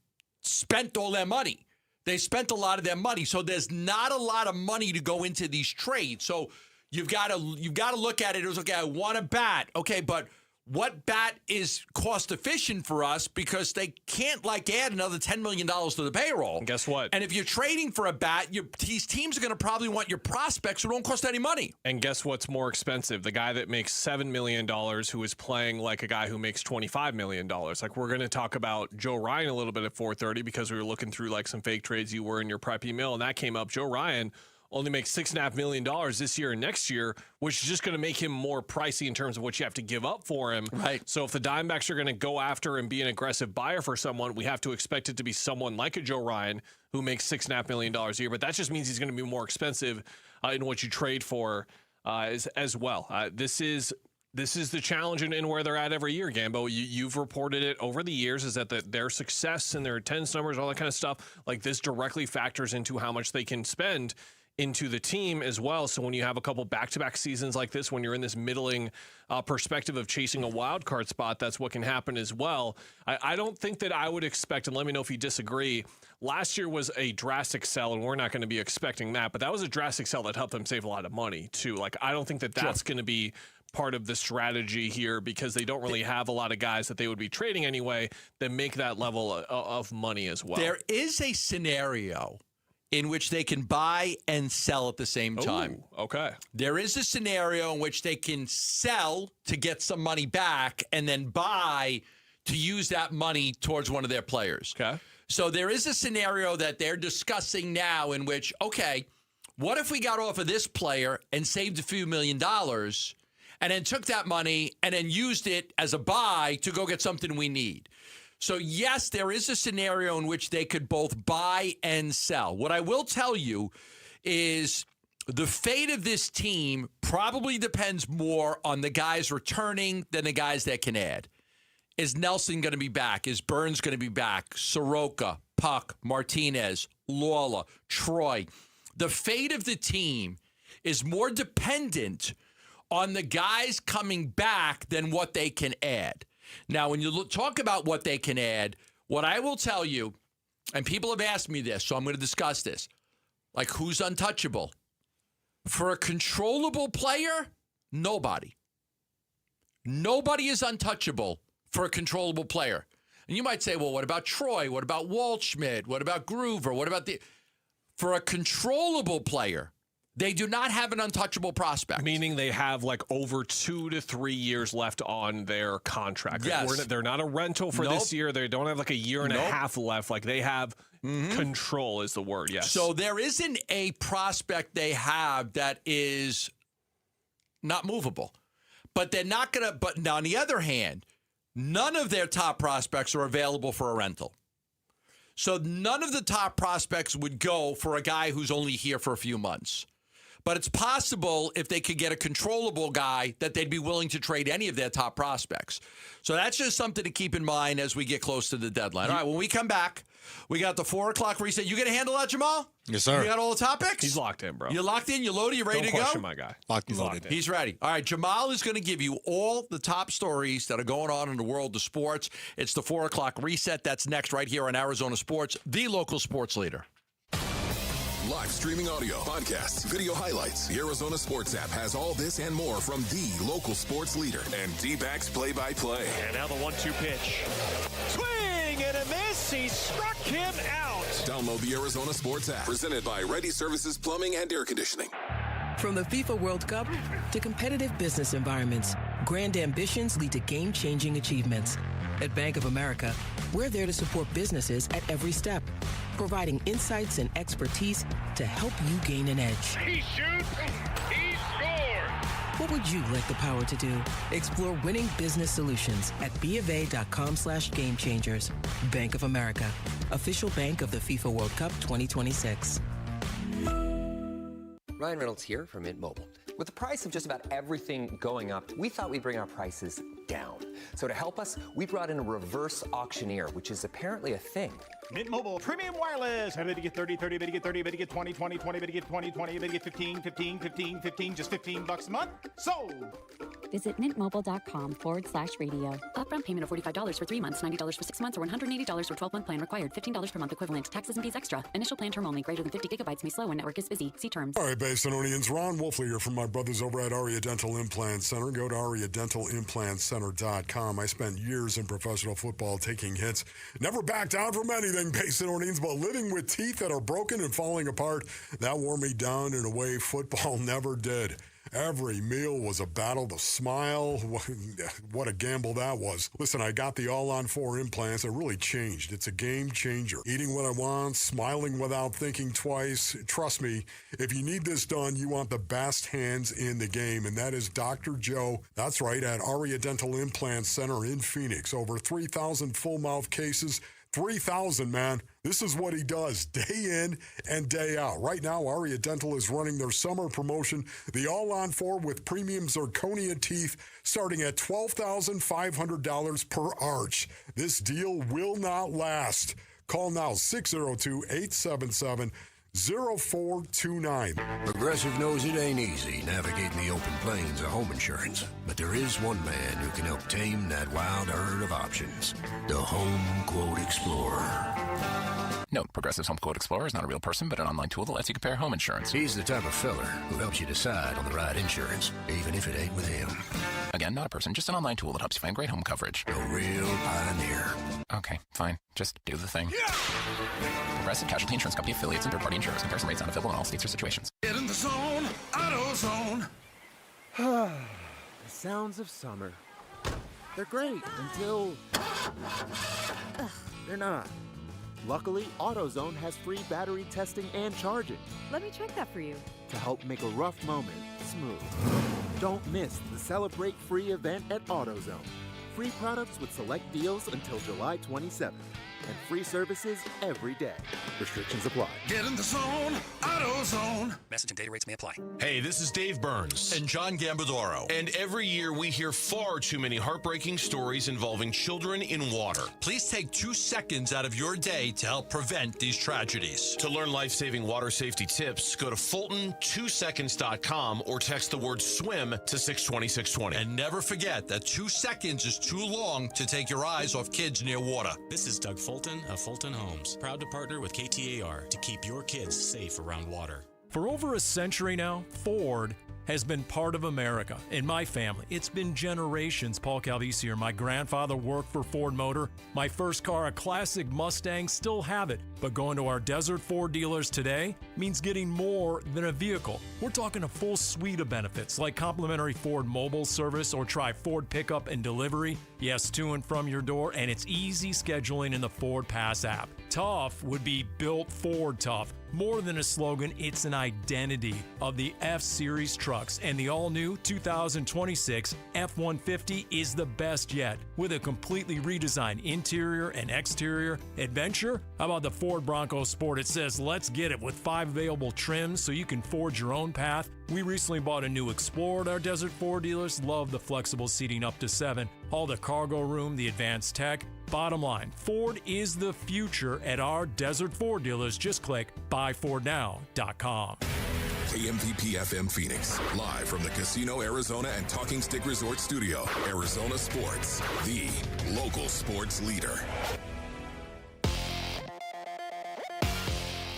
spent all their money. They spent a lot of their money. So there's not a lot of money to go into these trades. So you've got to look at it as, okay, I want a bat. Okay, but what bat is cost efficient for us, because they can't add another $10 million to the payroll. And guess what? And if you're trading for a bat, these teams are going to probably want your prospects who don't cost any money. And guess what's more expensive? The guy that makes $7 million who is playing like a guy who makes $25 million. Like, we're going to talk about Joe Ryan a little bit at 4:30 because we were looking through like some fake trades you were in your prep email, and that came up. Joe Ryan only makes $6.5 million this year and next year, which is just going to make him more pricey in terms of what you have to give up for him. Right. So if the Diamondbacks are going to go after and be an aggressive buyer for someone, we have to expect it to be someone like a Joe Ryan who makes $6.5 million a year. But that just means he's going to be more expensive in what you trade for as well. This is the challenge in where they're at every year, Gambo. You've reported it over the years, is that their success and their attendance numbers, all that kind of stuff, like this directly factors into how much they can spend into the team as well. So when you have a couple back-to-back seasons like this, when you're in this middling perspective of chasing a wild card spot, that's what can happen as well. I don't think that I would expect, and let me know if you disagree, last year was a drastic sell, and we're not going to be expecting that, but that was a drastic sell that helped them save a lot of money too. Like, I don't think that that's going to be part of the strategy here because they don't really have a lot of guys that they would be trading anyway that make that level of money as well. There is a scenario in which they can buy and sell at the same time. Ooh, okay. There is a scenario in which they can sell to get some money back and then buy to use that money towards one of their players. Okay. So there is a scenario that they're discussing now in which, okay, what if we got off of this player and saved a few $1 million and then took that money and then used it as a buy to go get something we need? So, yes, there is a scenario in which they could both buy and sell. What I will tell you is the fate of this team probably depends more on the guys returning than the guys that can add. Is Nelson going to be back? Is Burns going to be back? Soroka, Puck, Martinez, Lawler, Troy. The fate of the team is more dependent on the guys coming back than what they can add. Now, when you talk about what they can add, what I will tell you, and people have asked me this, so I'm going to discuss this, like who's untouchable? For a controllable player, nobody. Nobody is untouchable for a controllable player. And you might say, well, what about Troy? What about Waldschmidt? What about Groover? What about for a controllable player, they do not have an untouchable prospect. Meaning they have like over 2 to 3 years left on their contract. Yes. They're not a rental for this year. They don't have like a year and a half left. Like they have control is the word, yes. So there isn't a prospect they have that is not movable. But they're not going to, but on the other hand, none of their top prospects are available for a rental. So none of the top prospects would go for a guy who's only here for a few months. But it's possible if they could get a controllable guy that they'd be willing to trade any of their top prospects. So that's just something to keep in mind as we get close to the deadline. All right, when we come back, we got the 4 o'clock reset. You going to handle that, Jamal? Yes, sir. You got all the topics? He's locked in, bro. You're locked in? You loaded? You ready Don't to go? question my guy. Locked in. He's ready. All right, Jamal is going to give you all the top stories that are going on in the world of sports. It's the 4 o'clock reset. That's next right here on Arizona Sports, the local sports leader. Live streaming audio, podcasts, video highlights. The Arizona Sports app has all this and more from the local sports leader and D-backs play-by-play. And now the 1-2 pitch. Swing and a miss. He struck him out. Download the Arizona Sports app. Presented by Ready Services Plumbing and Air Conditioning. From the FIFA World Cup to competitive business environments, grand ambitions lead to game-changing achievements. At Bank of America, we're there to support businesses at every step, providing insights and expertise to help you gain an edge. He shoots. He scores. What would you like the power to do? Explore winning business solutions at BofA.com/gamechangers. Bank of America, official bank of the FIFA World Cup 2026. Ryan Reynolds here from Mint Mobile. With the price of just about everything going up, we thought we'd bring our prices down. So to help us, we brought in a reverse auctioneer, which is apparently a thing. Mint Mobile Premium Wireless. How to get 30, 30, bit to get 30, bit to get 20, 20, 20, bit to get 20, 20, bit to get 15, 15, 15, 15, just $15 a month? Sold! Visit mintmobile.com/radio. Upfront payment of $45 for 3 months, $90 for 6 months, or $180 for 12-month plan required. $15 per month equivalent. Taxes and fees extra. Initial plan term only. Greater than 50 gigabytes may slow when network is busy. See terms. All right, Basinonians. Ron Wolfley here from my brothers over at Aria Dental Implant Center. Go to ariadentalimplantcenter.com. I spent years in professional football taking hits. Never backed down from anything, Basinonians, but living with teeth that are broken and falling apart, that wore me down in a way football never did. Every meal was a battle to smile. What a gamble that was. Listen, I got the all-on-4 implants. It really changed. It's a game changer. Eating what I want, smiling without thinking twice. Trust me, if you need this done, you want the best hands in the game, and that is Dr. Joe. That's right, at Aria Dental Implant Center in Phoenix. Over 3,000 full-mouth cases. 3,000, man. This is what he does day in and day out. Right now, Aria Dental is running their summer promotion, the all-on-4 with premium zirconia teeth, starting at $12,500 per arch. This deal will not last. Call now, 602-877 0429. Progressive knows it ain't easy navigating the open plains of home insurance, but there is one man who can help tame that wild herd of options. The Home Quote Explorer. Note, Progressive's Home Quote Explorer is not a real person, but an online tool that lets you compare home insurance. He's the type of feller who helps you decide on the right insurance, even if it ain't with him. Again, not a person, just an online tool that helps you find great home coverage. A real pioneer. Okay, fine. Just do the thing. Progressive Casualty Insurance Company affiliates and third-party insurers. Comparison rates not available in all states or situations. Get in the zone, AutoZone. The sounds of summer. They're great until they're not. Luckily, AutoZone has free battery testing and charging Let me check that for you. to help make a rough moment smooth. Don't miss the Celebrate Free event at AutoZone. Free products with select deals until July 27th. And free services every day. Restrictions apply. Get in the zone, AutoZone. Message and data rates may apply. Hey, this is Dave Burns. And John Gambadoro. And every year we hear far too many heartbreaking stories involving children in water. Please take 2 seconds out of your day to help prevent these tragedies. To learn life-saving water safety tips, go to Fulton2seconds.com or text the word SWIM to 620-620. And never forget that 2 seconds is too long to take your eyes off kids near water. This is Doug Fulton of Fulton Homes, proud to partner with KTAR to keep your kids safe around water. For over a century now, Ford has been part of America. In my family, it's been generations. Paul Calvisi here. My grandfather worked for Ford Motor. My first car, a classic Mustang, still have it. But going to our Desert Ford dealers today means getting more than a vehicle. We're talking a full suite of benefits like complimentary Ford mobile service or try Ford pickup and delivery. Yes, to and from your door, and it's easy scheduling in the Ford Pass app. Tough would be built Ford tough. More than a slogan, it's an identity of the F-Series trucks, and the all-new 2026 F-150 is the best yet. With a completely redesigned interior and exterior adventure, how about the Ford Bronco Sport? It says, let's get it, with 5 available trims so you can forge your own path. We recently bought a new Explorer at our Desert Ford dealers. Love the flexible seating up to 7, all the cargo room, the advanced tech. Bottom line, Ford is the future at our Desert Ford dealers. Just click buyfordnow.com. KMVP FM Phoenix, live from the Casino Arizona and Talking Stick Resort Studio. Arizona Sports, the local sports leader.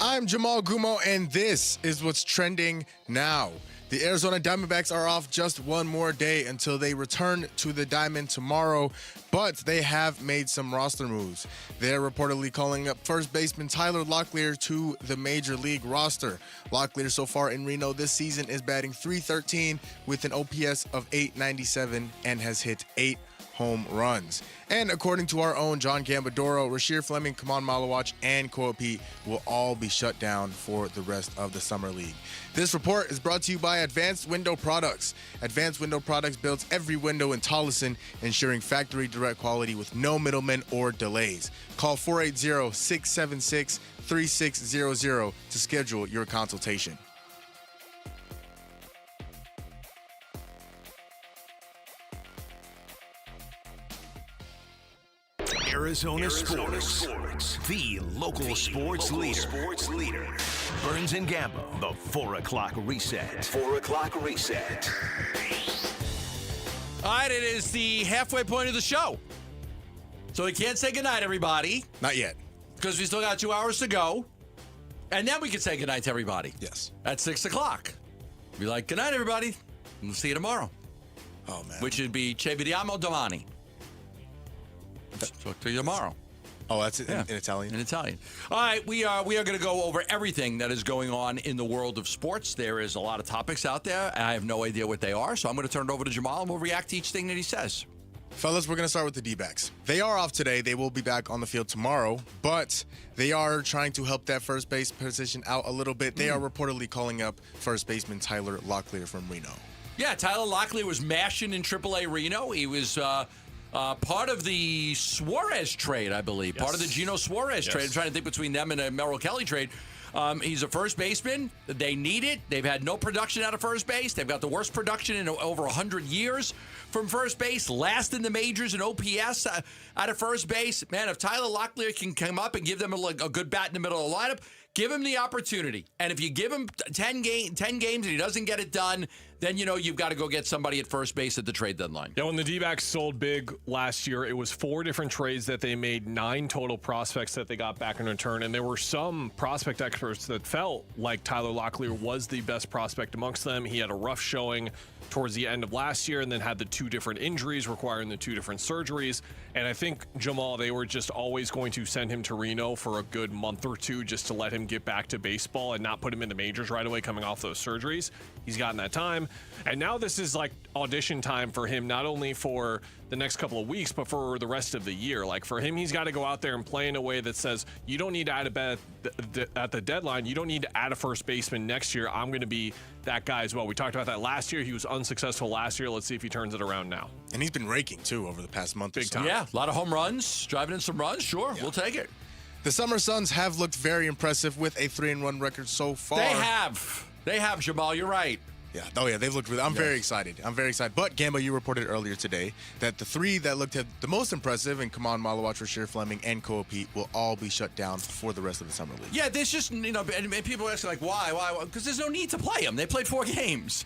I'm Jamal Gumo, and this is what's trending now. The Arizona Diamondbacks are off just one more day until they return to the Diamond tomorrow, but they have made some roster moves. They're reportedly calling up first baseman Tyler Locklear to the Major League roster. Locklear so far in Reno this season is batting .313 with an OPS of .897 and has hit 8 home runs. And according to our own John Gambadoro, Rasheer Fleming, Kaman Malawach, and Koa Pete will all be shut down for the rest of the Summer League. This report is brought to you by Advanced Window Products. Advanced Window Products builds every window in Tolleson, ensuring factory direct quality with no middlemen or delays. Call 480-676-3600 to schedule your consultation. Arizona Sports, the local sports leader. Burns and Gambo, the 4 o'clock reset. 4 o'clock reset. All right, it is the halfway point of the show. So we can't say goodnight, everybody. Not yet. Because we still got 2 hours to go. And then we can say goodnight to everybody. Yes. At 6 o'clock. Be like, goodnight, everybody. We'll see you tomorrow. Oh, man. Which would be Ci vediamo domani. Talk to you tomorrow. Oh, that's it, in Italian? In Italian. All right, we are going to go over everything that is going on in the world of sports. There is a lot of topics out there. I have no idea what they are, so I'm going to turn it over to Jamal, and we'll react to each thing that he says. Fellas, we're going to start with the D-backs. They are off today. They will be back on the field tomorrow, but they are trying to help that first base position out a little bit. They are reportedly calling up first baseman Tyler Locklear from Reno. Yeah, Tyler Locklear was mashing in AAA Reno. He was part of the Suarez trade, I believe. Yes. Part of the Gino Suarez trade. I'm trying to think between them and a Merrill Kelly trade. He's a first baseman. They need it. They've had no production out of first base. They've got the worst production in over 100 years from first base. Last in the majors in OPS out of first base. Man, if Tyler Locklear can come up and give them a good bat in the middle of the lineup, Give him the opportunity. And if you give him 10 games and he doesn't get it done, then you've got to go get somebody at first base at the trade deadline. Yeah, when the D-backs sold big last year, it was 4 different trades that they made, 9 total prospects that they got back in return. And there were some prospect experts that felt like Tyler Locklear was the best prospect amongst them. He had a rough showing towards the end of last year and then had the 2 different injuries requiring the 2 different surgeries. And I think Jamal, they were just always going to send him to Reno for a good month or 2 just to let him get back to baseball and not put him in the majors right away coming off those surgeries. He's gotten that time. And now this is like audition time for him, not only for the next couple of weeks, but for the rest of the year. Like for him, he's got to go out there and play in a way that says, you don't need to add a bet at the deadline. You don't need to add a first baseman next year. I'm going to be that guy as well. We talked about that last year. He was unsuccessful last year. Let's see if he turns it around now. And he's been raking too over the past month. Big time. Yeah, a lot of home runs, driving in some runs. Sure, we'll take it. The Summer Suns have looked very impressive with a 3-1 record so far. They have, Jamal. You're right. Yeah. Oh, yeah. They've looked really. I'm very excited. But, Gambo, you reported earlier today that the 3 that looked the most impressive, and Kaman Malawach, Rasheer Fleming, and Koa Pete, will all be shut down for the rest of the Summer League. Yeah, there's just, and people ask, like, why? Because there's no need to play them. They played 4 games.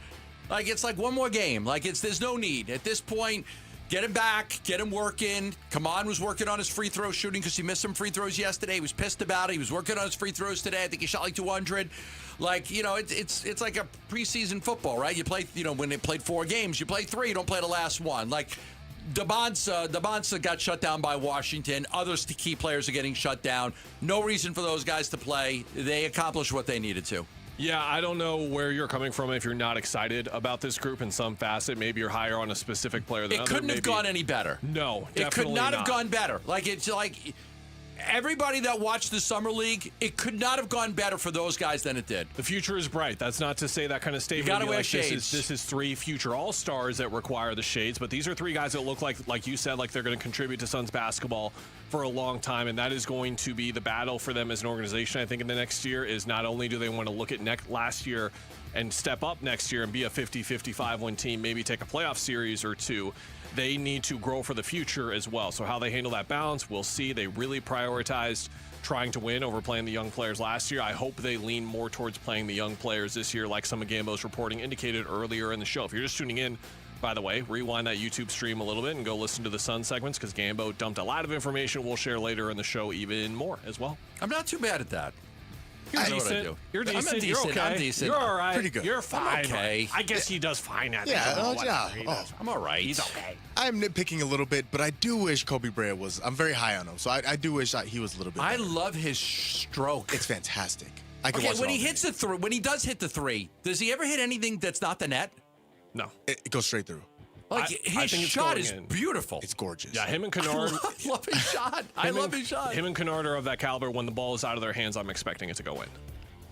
Like, it's like one more game. Like, there's no need. At this point, get him back, get him working. Kaman was working on his free throw shooting because he missed some free throws yesterday. He was pissed about it. He was working on his free throws today. I think he shot like 200. Like, it's like a preseason football, right? You play, when they played 4 games, you play 3, you don't play the last one. Like, Dabonsa got shut down by Washington. Others key players are getting shut down. No reason for those guys to play. They accomplished what they needed to. Yeah, I don't know where you're coming from if you're not excited about this group in some facet. Maybe you're higher on a specific player than It couldn't have gone any better. No, it could not have gone better. Like, it's like everybody that watched the Summer League, it could not have gone better for those guys than it did. The future is bright. That's not to say that kind of statement. You got to wear like shades. This is 3 future All-Stars that require the shades, but these are 3 guys that look like you said, like they're going to contribute to Suns basketball for a long time, and that is going to be the battle for them as an organization. I think in the next year is not only do they want to look at last year and step up next year and be a 50-55 win team, maybe take a playoff series or 2. They need to grow for the future as well. So how they handle that balance, we'll see. They really prioritized trying to win over playing the young players last year. I hope they lean more towards playing the young players this year, like some of Gambo's reporting indicated earlier in the show. If you're just tuning in, by the way, rewind that YouTube stream a little bit and go listen to the Sun segments because Gambo dumped a lot of information we'll share later in the show, even more as well. I'm not too bad at that. You're decent. You're decent. You're okay. I'm decent. You're all right. Pretty good. You're fine. Okay. I guess he does fine at Yeah. I'm all right. He's okay. I'm nitpicking a little bit, but I do wish Kobe Bryant was. I'm very high on him, so I do wish he was a little bit better. I love his stroke. It's fantastic. I can Okay, watch when it he all hits day. the 3, when he does hit the 3, does he ever hit anything that's not the net? No. It goes straight through. Like, I his think it's shot going is in. beautiful. It's gorgeous. Yeah, him and Kennard. I love his shot. I love his shot. Him and Kennard are of that caliber. When the ball is out of their hands, I'm expecting it to go in.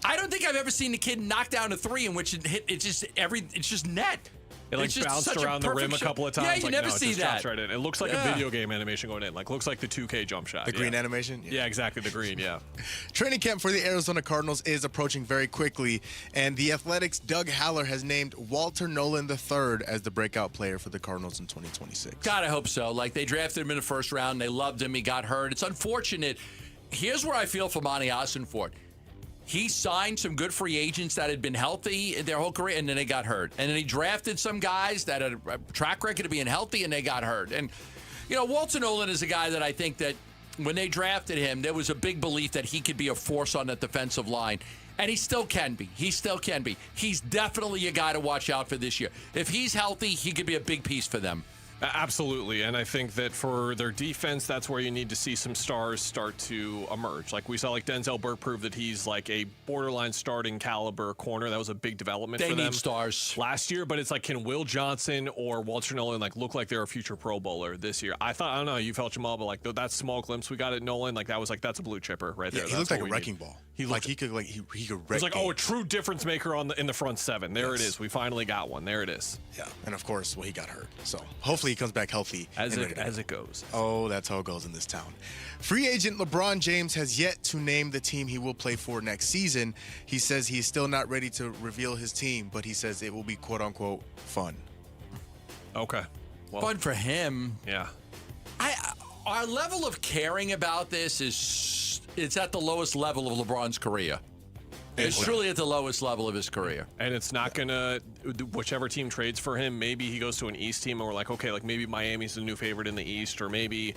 I don't think I've ever seen the kid knock down a 3 in which it hit. It's just net. It like It's just bounced such a around the rim perfect a couple of shot. times. Yeah, you like, never no, it see just that. drops right in. It looks like Yeah. a video game animation going in. Like looks like the 2K jump shot. The green animation? Yeah, exactly. The green. Yeah. Training camp for the Arizona Cardinals is approaching very quickly, and the Athletics' Doug Haller has named Walter Nolan III as the breakout player for the Cardinals in 2026. God, I hope so. Like, they drafted him in the first round. They loved him. He got hurt. It's unfortunate. Here's where I feel for Monty Ossenfort. He signed some good free agents that had been healthy their whole career, and then they got hurt. And then he drafted some guys that had a track record of being healthy, and they got hurt. And, Walter Nolan is a guy that I think that when they drafted him, there was a big belief that he could be a force on that defensive line. And he still can be. He's definitely a guy to watch out for this year. If he's healthy, he could be a big piece for them. Absolutely, and I think that for their defense, that's where you need to see some stars start to emerge. Like we saw, like Denzel Burke prove that he's like a borderline starting caliber corner. That was a big development for them. They need stars last year, but it's like, can Will Johnson or Walter Nolan like look like they're a future Pro Bowler this year? I don't know, you felt Jamal, but like that small glimpse we got at Nolan, like that's a blue chipper right there. He looked like a wrecking ball. He could wreck. It was like, a true difference maker in the front 7. There it is. We finally got one. There it is. Yeah, and of course, he got hurt. So hopefully he comes back healthy. As it goes. Oh, that's how it goes in this town. Free agent LeBron James has yet to name the team he will play for next season. He says he's still not ready to reveal his team, but he says it will be quote unquote fun. Okay. Fun for him. Yeah. Our level of caring about this it's at the lowest level of LeBron's career. It's truly at the lowest level of his career. And it's not going to, whichever team trades for him, maybe he goes to an East team and we're like, okay, like maybe Miami's the new favorite in the East, or maybe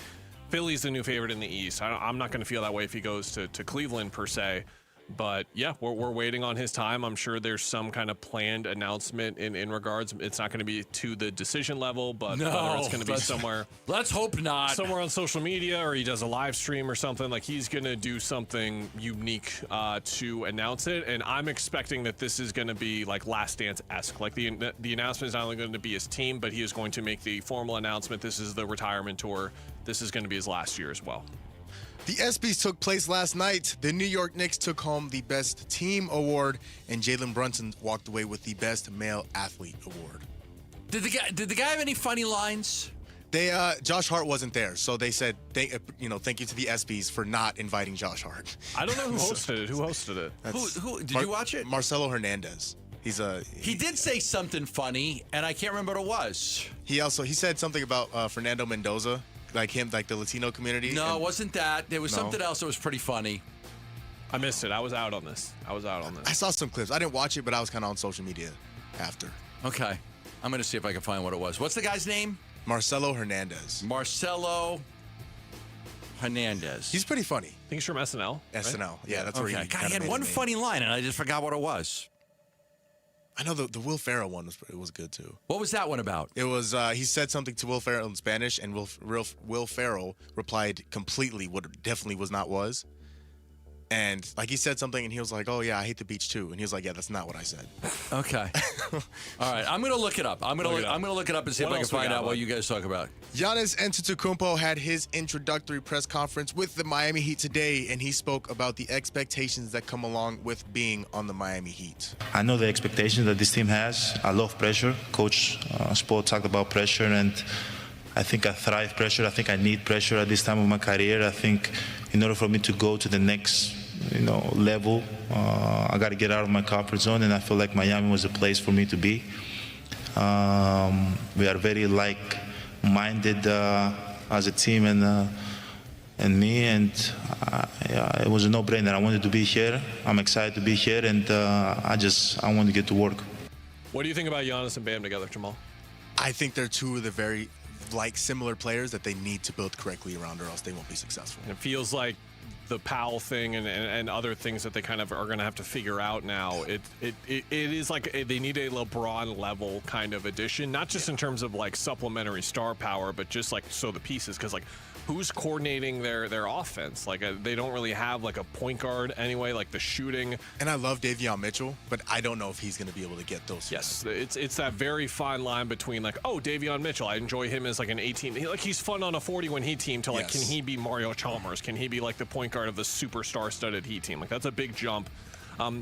Philly's the new favorite in the East. I'm not going to feel that way if he goes to Cleveland per se. But yeah, we're waiting on his time. I'm sure there's some kind of planned announcement in regards. It's not going to be to the decision level, but whether it's going to be somewhere. Let's hope not. Somewhere on social media, or he does a live stream or something. Like, he's going to do something unique to announce it. And I'm expecting that this is going to be like Last Dance-esque. Like the announcement is not only going to be his team, but he is going to make the formal announcement. This is the retirement tour. This is going to be his last year as well. The ESPYs took place last night. The New York Knicks took home the Best Team Award, and Jalen Brunson walked away with the Best Male Athlete Award. Did the guy have any funny lines? Josh Hart wasn't there, so they said thank you to the ESPYs for not inviting Josh Hart. I don't know who hosted it. Who hosted it? Who did you watch it? Marcelo Hernandez. He did say something funny, and I can't remember what it was. He said something about Fernando Mendoza. Like him, like the Latino community? No, it wasn't that. There was something else that was pretty funny. I missed it. I was out on this. I saw some clips. I didn't watch it, but I was kind of on social media after. Okay. I'm going to see if I can find what it was. What's the guy's name? Marcelo Hernandez. Marcelo Hernandez. He's pretty funny. I think he's from SNL. Right? SNL. Yeah, that's where he God, he had one funny line, and I just forgot what it was. I know the Will Ferrell one was good too. What was that one about? It was he said something to Will Ferrell in Spanish, and Will Ferrell replied completely what it definitely was. And like he said something, and he was like, "Oh yeah, I hate the beach too." And he was like, "Yeah, that's not what I said." Okay. All right, I'm gonna look it up. I'm gonna look it up and see if I can find out what you guys talk about. Giannis Antetokounmpo had his introductory press conference with the Miami Heat today, and he spoke about the expectations that come along with being on the Miami Heat. I know the expectations that this team has. I love pressure. Coach Spo talked about pressure, and I think I thrive pressure. I think I need pressure at this time of my career. I think in order for me to go to the next level, I got to get out of my comfort zone, and I feel like Miami was a place for me to be. We are very like-minded as a team, and me, and it was a no-brainer. I wanted to be here. I'm excited to be here, and I want to get to work. What do you think about Giannis and Bam together, Jamal? I think they're two of the very similar players that they need to build correctly around, or else they won't be successful. And it feels like the Powell thing and other things that they kind of are going to have to figure out now. It is like they need a LeBron level kind of addition, not just in terms of like supplementary star power, but just like the pieces, because like who's coordinating their offense? Like they don't really have like a point guard anyway, like the shooting. And I love Davion Mitchell, but I don't know if he's going to be able to get those. Yes, it's that very fine line between like, oh, Davion Mitchell, I enjoy him as like an 18. He's fun on a 40-win Heat team to like, Can he be Mario Chalmers? Can he be like the point guard of the superstar-studded Heat team? Like that's a big jump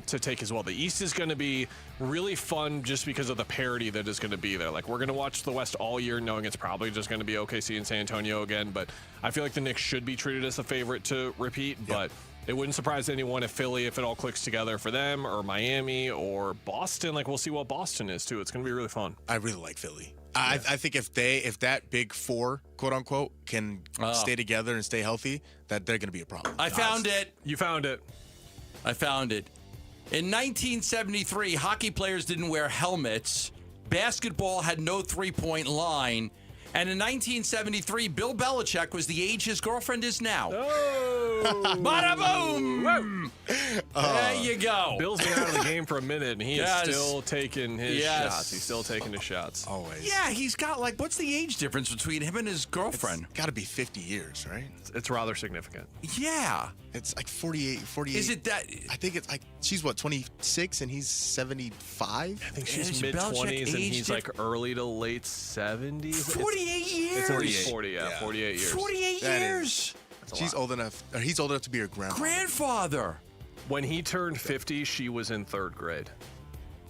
to take as well. The East is going to be really fun just because of the parity that is going to be there. Like we're going to watch the West all year knowing it's probably just going to be OKC and San Antonio again, but I feel like the Knicks should be treated as a favorite to repeat, but it wouldn't surprise anyone if Philly, if it all clicks together for them, or Miami or Boston. Like we'll see what Boston is too. It's going to be really fun. I really like Philly. I think if that big four, quote unquote, can stay together and stay healthy, that they're going to be a problem. I found it. You found it. I found it. In 1973, hockey players didn't wear helmets. Basketball had no three-point line. And in 1973, Bill Belichick was the age his girlfriend is now. Oh! Bada boom! There you go. Bill's been out of the game for a minute, and he is still taking his shots. He's still taking his shots. Always. Yeah, he's got what's the age difference between him and his girlfriend? It's got to be 50 years, right? It's rather significant. Yeah. It's like 48. Is it that? I think it's like, she's 26 and he's 75? I think she's mid-20s and he's like early to late 70s. 48 years. It's 48 years. 48 years. She's old enough, or he's old enough to be her grandfather. When he turned 50, she was in 3rd grade.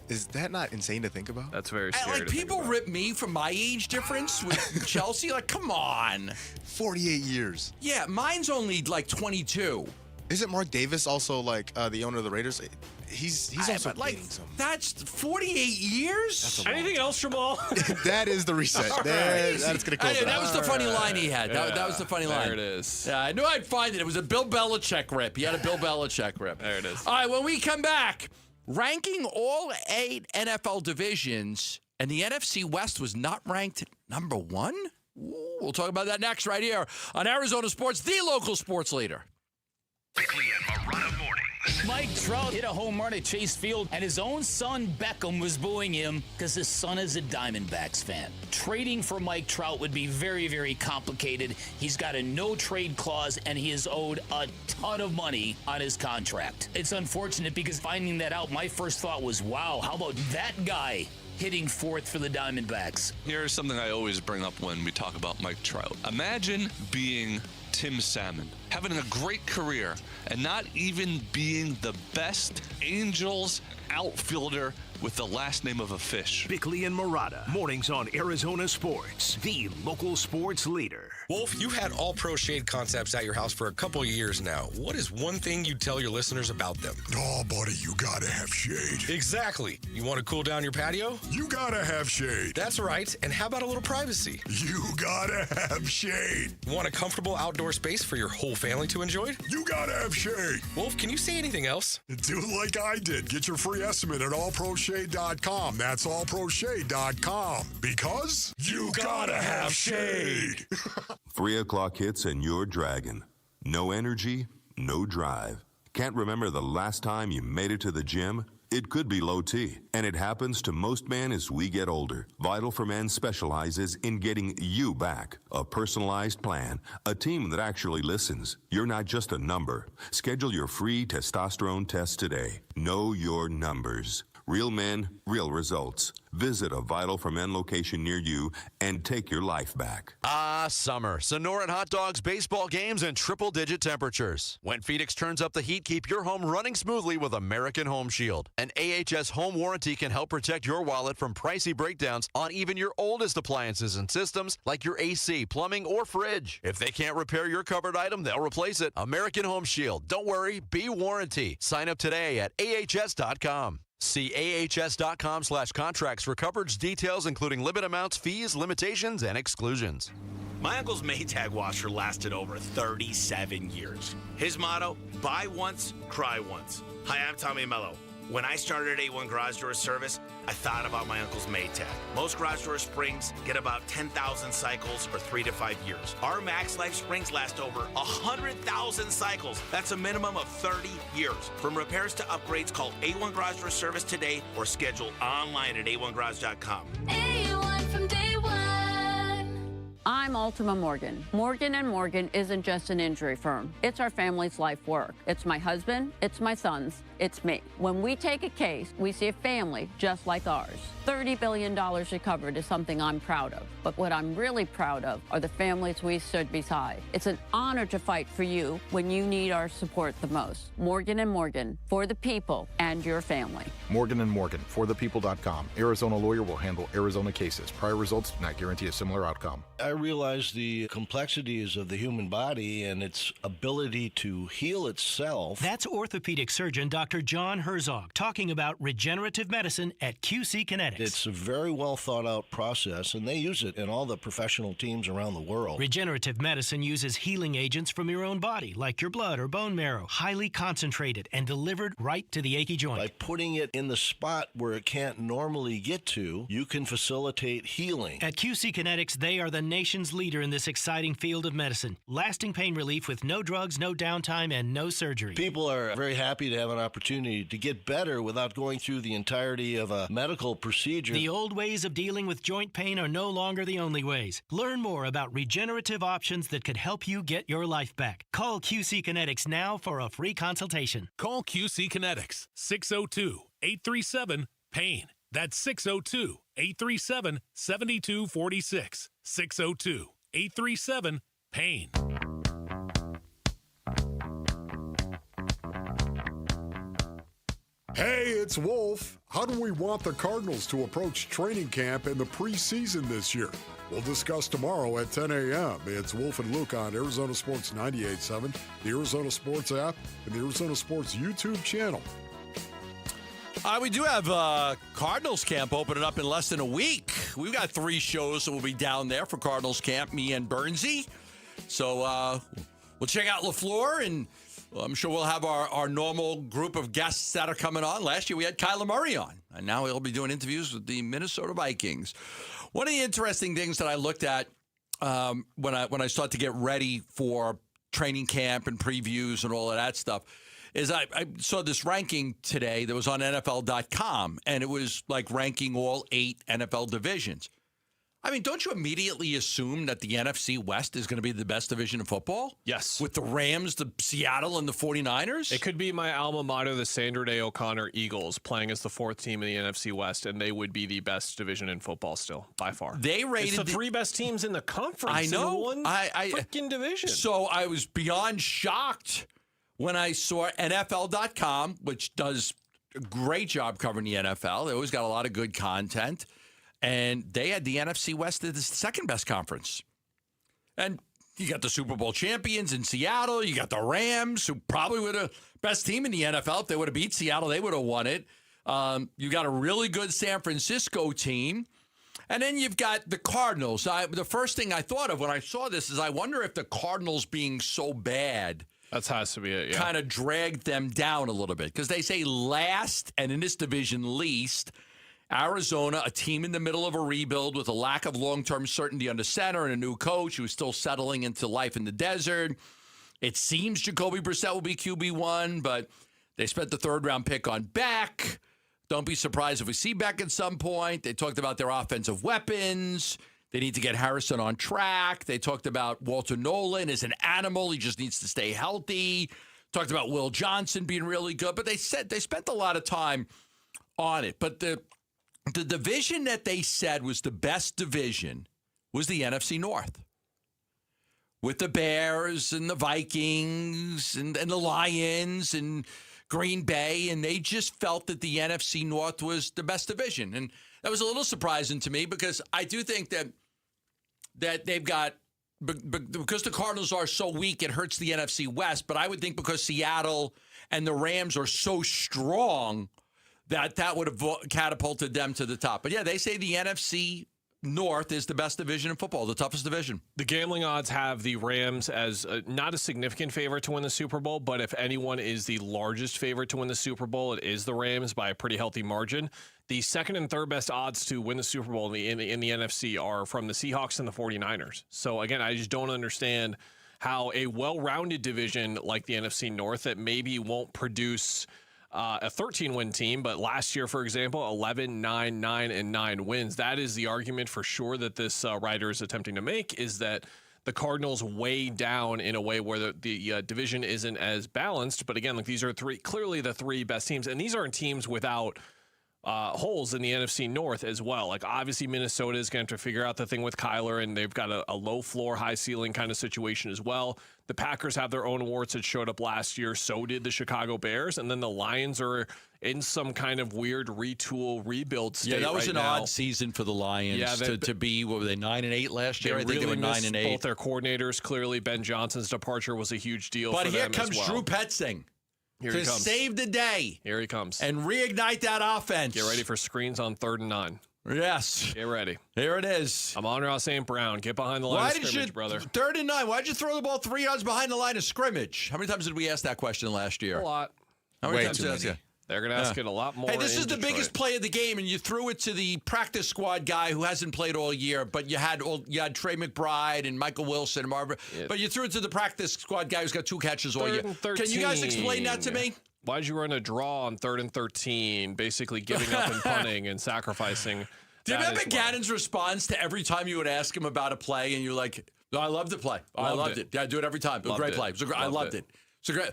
Is that not insane to think about? That's very scary. Like people rip me for my age difference with Chelsea. Like, come on. 48 years. Yeah, mine's only like 22. Isn't Mark Davis also like the owner of the Raiders? he's also like dating some. that's 48 years. Anything else, Jamal? That is the reset. That's gonna close. That was the funny line he had. Yeah. That was the funny line. There it is. Yeah, I knew I'd find it. It was a Bill Belichick rip. He had a Bill Belichick rip. There it is. All right, when we come back, ranking all 8 NFL divisions, and the NFC West was not ranked number 1? We'll talk about that next right here on Arizona Sports, the local sports leader. Bickley and Marotta mornings. Mike Trout hit a home run at Chase Field, and his own son Beckham was booing him because his son is a Diamondbacks fan. Trading for Mike Trout would be very, very complicated. He's got a no-trade clause, and he is owed a ton of money on his contract. It's unfortunate because finding that out, my first thought was, wow, how about that guy hitting fourth for the Diamondbacks? Here's something I always bring up when we talk about Mike Trout. Imagine being Tim Salmon, having a great career, and not even being the best Angels outfielder with the last name of a fish. Bickley and Marotta, mornings on Arizona Sports, the local sports leader. Wolf, you've had All Pro Shade concepts at your house for a couple of years now. What is one thing you'd tell your listeners about them? Oh, buddy, you gotta have shade. Exactly. You want to cool down your patio? You gotta have shade. That's right. And how about a little privacy? You gotta have shade. Want a comfortable outdoor space for your whole family to enjoy? You gotta have shade. Wolf, can you say anything else? Do like I did. Get your free estimate at allproshade.com. That's allproshade.com. Because you gotta have shade. 3 o'clock hits and you're dragging. No energy, no drive. Can't remember the last time you made it to the gym? It could be low T, and it happens to most men as we get older. Vital for Men specializes in getting you back. A personalized plan, a team that actually listens. You're not just a number. Schedule your free testosterone test today. Know your numbers. Real men, real results. Visit a Vital for Men location near you and take your life back. Summer. Sonoran hot dogs, baseball games, and triple-digit temperatures. When Phoenix turns up the heat, keep your home running smoothly with American Home Shield. An AHS home warranty can help protect your wallet from pricey breakdowns on even your oldest appliances and systems like your AC, plumbing, or fridge. If they can't repair your covered item, they'll replace it. American Home Shield. Don't worry, be warranty. Sign up today at ahs.com. See ahs.com/contracts for coverage details, including limit amounts, fees, limitations, and exclusions. My uncle's Maytag washer lasted over 37 years. His motto, buy once, cry once. Hi, I'm Tommy Mello. When I started at A1 Garage Door Service, I thought about my uncle's Maytag. Most garage door springs get about 10,000 cycles for 3 to 5 years. Our Max Life springs last over 100,000 cycles. That's a minimum of 30 years. From repairs to upgrades, call A1 Garage Door Service today or schedule online at a1garage.com. A1 from day one. I'm Ultima Morgan. Morgan & Morgan isn't just an injury firm. It's our family's life work. It's my husband, it's my sons, it's me. When we take a case, we see a family just like ours. $30 billion recovered is something I'm proud of. But what I'm really proud of are the families we stood beside. It's an honor to fight for you when you need our support the most. Morgan & Morgan, for the people and your family. Morgan & Morgan, forthepeople.com. Arizona lawyer will handle Arizona cases. Prior results do not guarantee a similar outcome. I realize the complexities of the human body and its ability to heal itself. That's orthopedic surgeon Dr. John Herzog talking about regenerative medicine at QC Kinetics. It's a very well thought out process, and they use it in all the professional teams around the world. Regenerative medicine uses healing agents from your own body, like your blood or bone marrow, highly concentrated and delivered right to the achy joint. By putting it in the spot where it can't normally get to, you can facilitate healing. At QC Kinetics, they are the nation's leader in this exciting field of medicine. Lasting pain relief with no drugs, no downtime, and no surgery. People are very happy to have an opportunity to get better without going through the entirety of a medical procedure. The old ways of dealing with joint pain are no longer the only ways. Learn more about regenerative options that could help you get your life back. Call QC Kinetics now for a free consultation. Call QC Kinetics, 602-837-PAIN. That's 602-837-7246. 602-837-PAIN. Hey, it's Wolf. How do we want the Cardinals to approach training camp in the preseason this year? We'll discuss tomorrow at 10 a.m. It's Wolf and Luke on Arizona Sports 98.7, the Arizona Sports app, and the Arizona Sports YouTube channel. We do have Cardinals camp opening up in less than a week. We've got 3 shows that will be down there for Cardinals camp, me and Bernsey. So we'll check out LaFleur, and I'm sure we'll have our normal group of guests that are coming on. Last year we had Kyler Murray on, and now he'll be doing interviews with the Minnesota Vikings. One of the interesting things that I looked at when I start to get ready for training camp and previews and all of that stuff is I saw this ranking today that was on NFL.com, and it was like ranking all 8 NFL divisions. I mean, don't you immediately assume that the NFC West is going to be the best division in football? Yes. With the Rams, the Seattle, and the 49ers? It could be my alma mater, the Sandra Day O'Connor Eagles, playing as the 4th team in the NFC West, and they would be the best division in football still, by far. They rated it's the 3 best teams in the conference. I know. In one freaking division. So I was beyond shocked when I saw NFL.com, which does a great job covering the NFL. They always got a lot of good content. And they had the NFC West as the 2nd best conference. And you got the Super Bowl champions in Seattle. You got the Rams, who probably were the best team in the NFL. If they would have beat Seattle, they would have won it. You got a really good San Francisco team. And then you've got the Cardinals. The first thing I thought of when I saw this is I wonder if the Cardinals being so bad that has to be it, yeah, kind of dragged them down a little bit. Because they say last, and in this division least, Arizona, a team in the middle of a rebuild with a lack of long-term certainty under center and a new coach who's still settling into life in the desert. It seems Jacoby Brissett will be QB1, but they spent the 3rd-round pick on Beck. Don't be surprised if we see Beck at some point. They talked about their offensive weapons. They need to get Harrison on track. They talked about Walter Nolan as an animal. He just needs to stay healthy. Talked about Will Johnson being really good. But they said they spent a lot of time on it. But the division that they said was the best division was the NFC North. With the Bears and the Vikings and the Lions and Green Bay, and they just felt that the NFC North was the best division. And that was a little surprising to me because I do think that they've got, because the Cardinals are so weak, it hurts the NFC West. But I would think because Seattle and the Rams are so strong, that would have catapulted them to the top. But, yeah, they say the NFC North is the best division in football, the toughest division. The gambling odds have the Rams as not a significant favorite to win the Super Bowl, but if anyone is the largest favorite to win the Super Bowl, it is the Rams by a pretty healthy margin. The 2nd and 3rd best odds to win the Super Bowl in the NFC are from the Seahawks and the 49ers. So, again, I just don't understand how a well-rounded division like the NFC North that maybe won't produce a 13-win team, but last year, for example, 11, 9, 9, and 9 wins. That is the argument for sure that this writer is attempting to make, is that the Cardinals way down in a way where the division isn't as balanced. But again, like these are clearly the 3 best teams, and these aren't teams without holes in the NFC North as well. Like obviously Minnesota is going to have to figure out the thing with Kyler, and they've got a low floor, high ceiling kind of situation as well. The Packers have their own warts that showed up last year. So did the Chicago Bears. And then the Lions are in some kind of weird rebuild state. Yeah, that was right an now. odd season for the Lions to be, what were they, 9-8 last year? I think they were 9-8. Both their coordinators. Clearly, Ben Johnson's departure was a huge deal but for them as well. But here comes Drew Petzing to save the day. Here he comes. And reignite that offense. Get ready for screens on 3rd and 9. Yes. Get ready. Here it is. Amon-Ra St. Brown. Get behind the line of scrimmage, brother. 3rd and 9. Why'd you throw the ball 3 yards behind the line of scrimmage? How many times did we ask that question last year? A lot. How many times did I ask you? They're going to ask it a lot more. Hey, this is the Detroit. biggest play of the game, and you threw it to the practice squad guy who hasn't played all year, but you had Trey McBride and Michael Wilson and Marvin. Yeah. But you threw it to the practice squad guy who's got 2 catches all year. Can you guys explain that to me? Why'd you run a draw on 3rd and 13, basically giving up and punting and sacrificing? Do you remember Gannon's response to every time you would ask him about a play, and you're like, "No, I loved the play. I loved it. Yeah, I do it every time. It was a great play. I loved it. It's a great.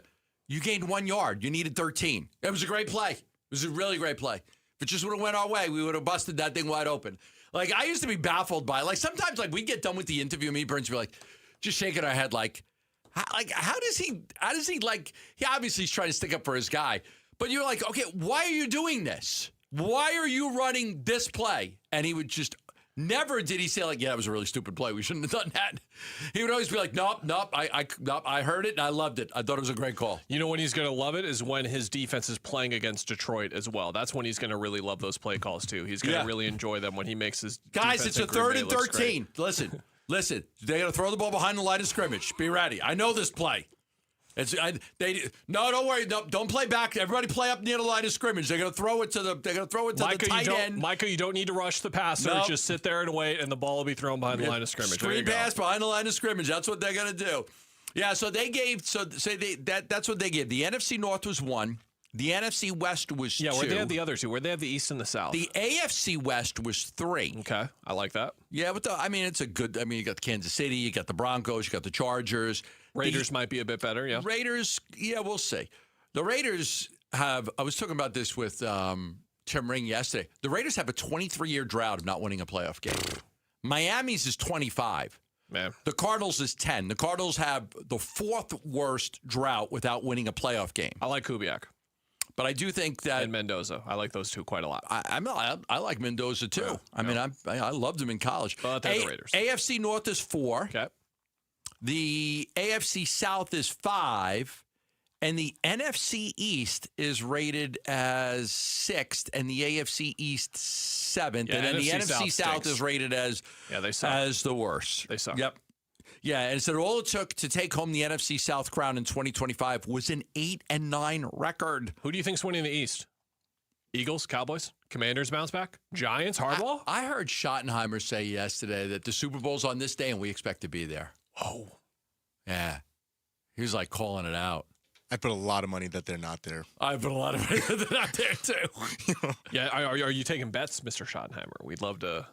You gained 1 yard. You needed 13. It was a great play. It was a really great play. If it just would have went our way, we would have busted that thing wide open. Like I used to be baffled by sometimes we get done with the interview, me and Burns be like, just shaking our head how does he he obviously is trying to stick up for his guy, but you're like, okay, why are you doing this? Why are you running this play? And he would just Never did he say, like, yeah, it was a really stupid play. We shouldn't have done that. He would always be like, nope, I heard it and I loved it. I thought it was a great call. You know when he's going to love it is when his defense is playing against Detroit as well. That's when he's going to really love those play calls, too. He's going to really enjoy them when he makes his Guys, it's a 3rd and 13. Listen, they're going to throw the ball behind the line of scrimmage. Be ready. I know this play. Don't worry. No, don't play back. Everybody play up near the line of scrimmage. They're going to throw it to the tight end. Micah, you don't need to rush the passer. Nope. Just sit there and wait, and the ball will be thrown behind the line of scrimmage. Screen pass behind the line of scrimmage. That's what they're going to do. Yeah. So they gave. That's what they gave. The NFC North was 1. The NFC West was 2. Yeah, where they have the other 2? Where they have the East and the South? The AFC West was 3. Okay, I like that. Yeah, but it's a good. I mean, you got Kansas City, you got the Broncos, you got the Chargers. Raiders might be a bit better, yeah. Raiders, yeah, we'll see. The Raiders have. I was talking about this with Tim Ring yesterday. The Raiders have a 23-year drought of not winning a playoff game. Miami's is 25. Man. The Cardinals is 10. The Cardinals have the 4th worst drought without winning a playoff game. I like Kubiak. But I do think that and Mendoza, I like those 2 quite a lot. I like Mendoza too. Yeah, I mean, I loved him in college. But they're the Raiders. AFC North is 4. Okay. The AFC South is 5, and the NFC East is rated as 6th, and the AFC East 7th, Yeah, and then the NFC NFC South is rated as the worst. They suck. Yep. Yeah, and so all it took to take home the NFC South crown in 2025 was an 8-9 record. Who do you think's winning the East? Eagles, Cowboys, Commanders bounce back, Giants, Hardball? I heard Schottenheimer say yesterday that the Super Bowl's on this day and we expect to be there. Oh. Yeah. He was like calling it out. I put a lot of money that they're not there. I put a lot of money that they're not there too. Yeah, are you taking bets, Mr. Schottenheimer? We'd love to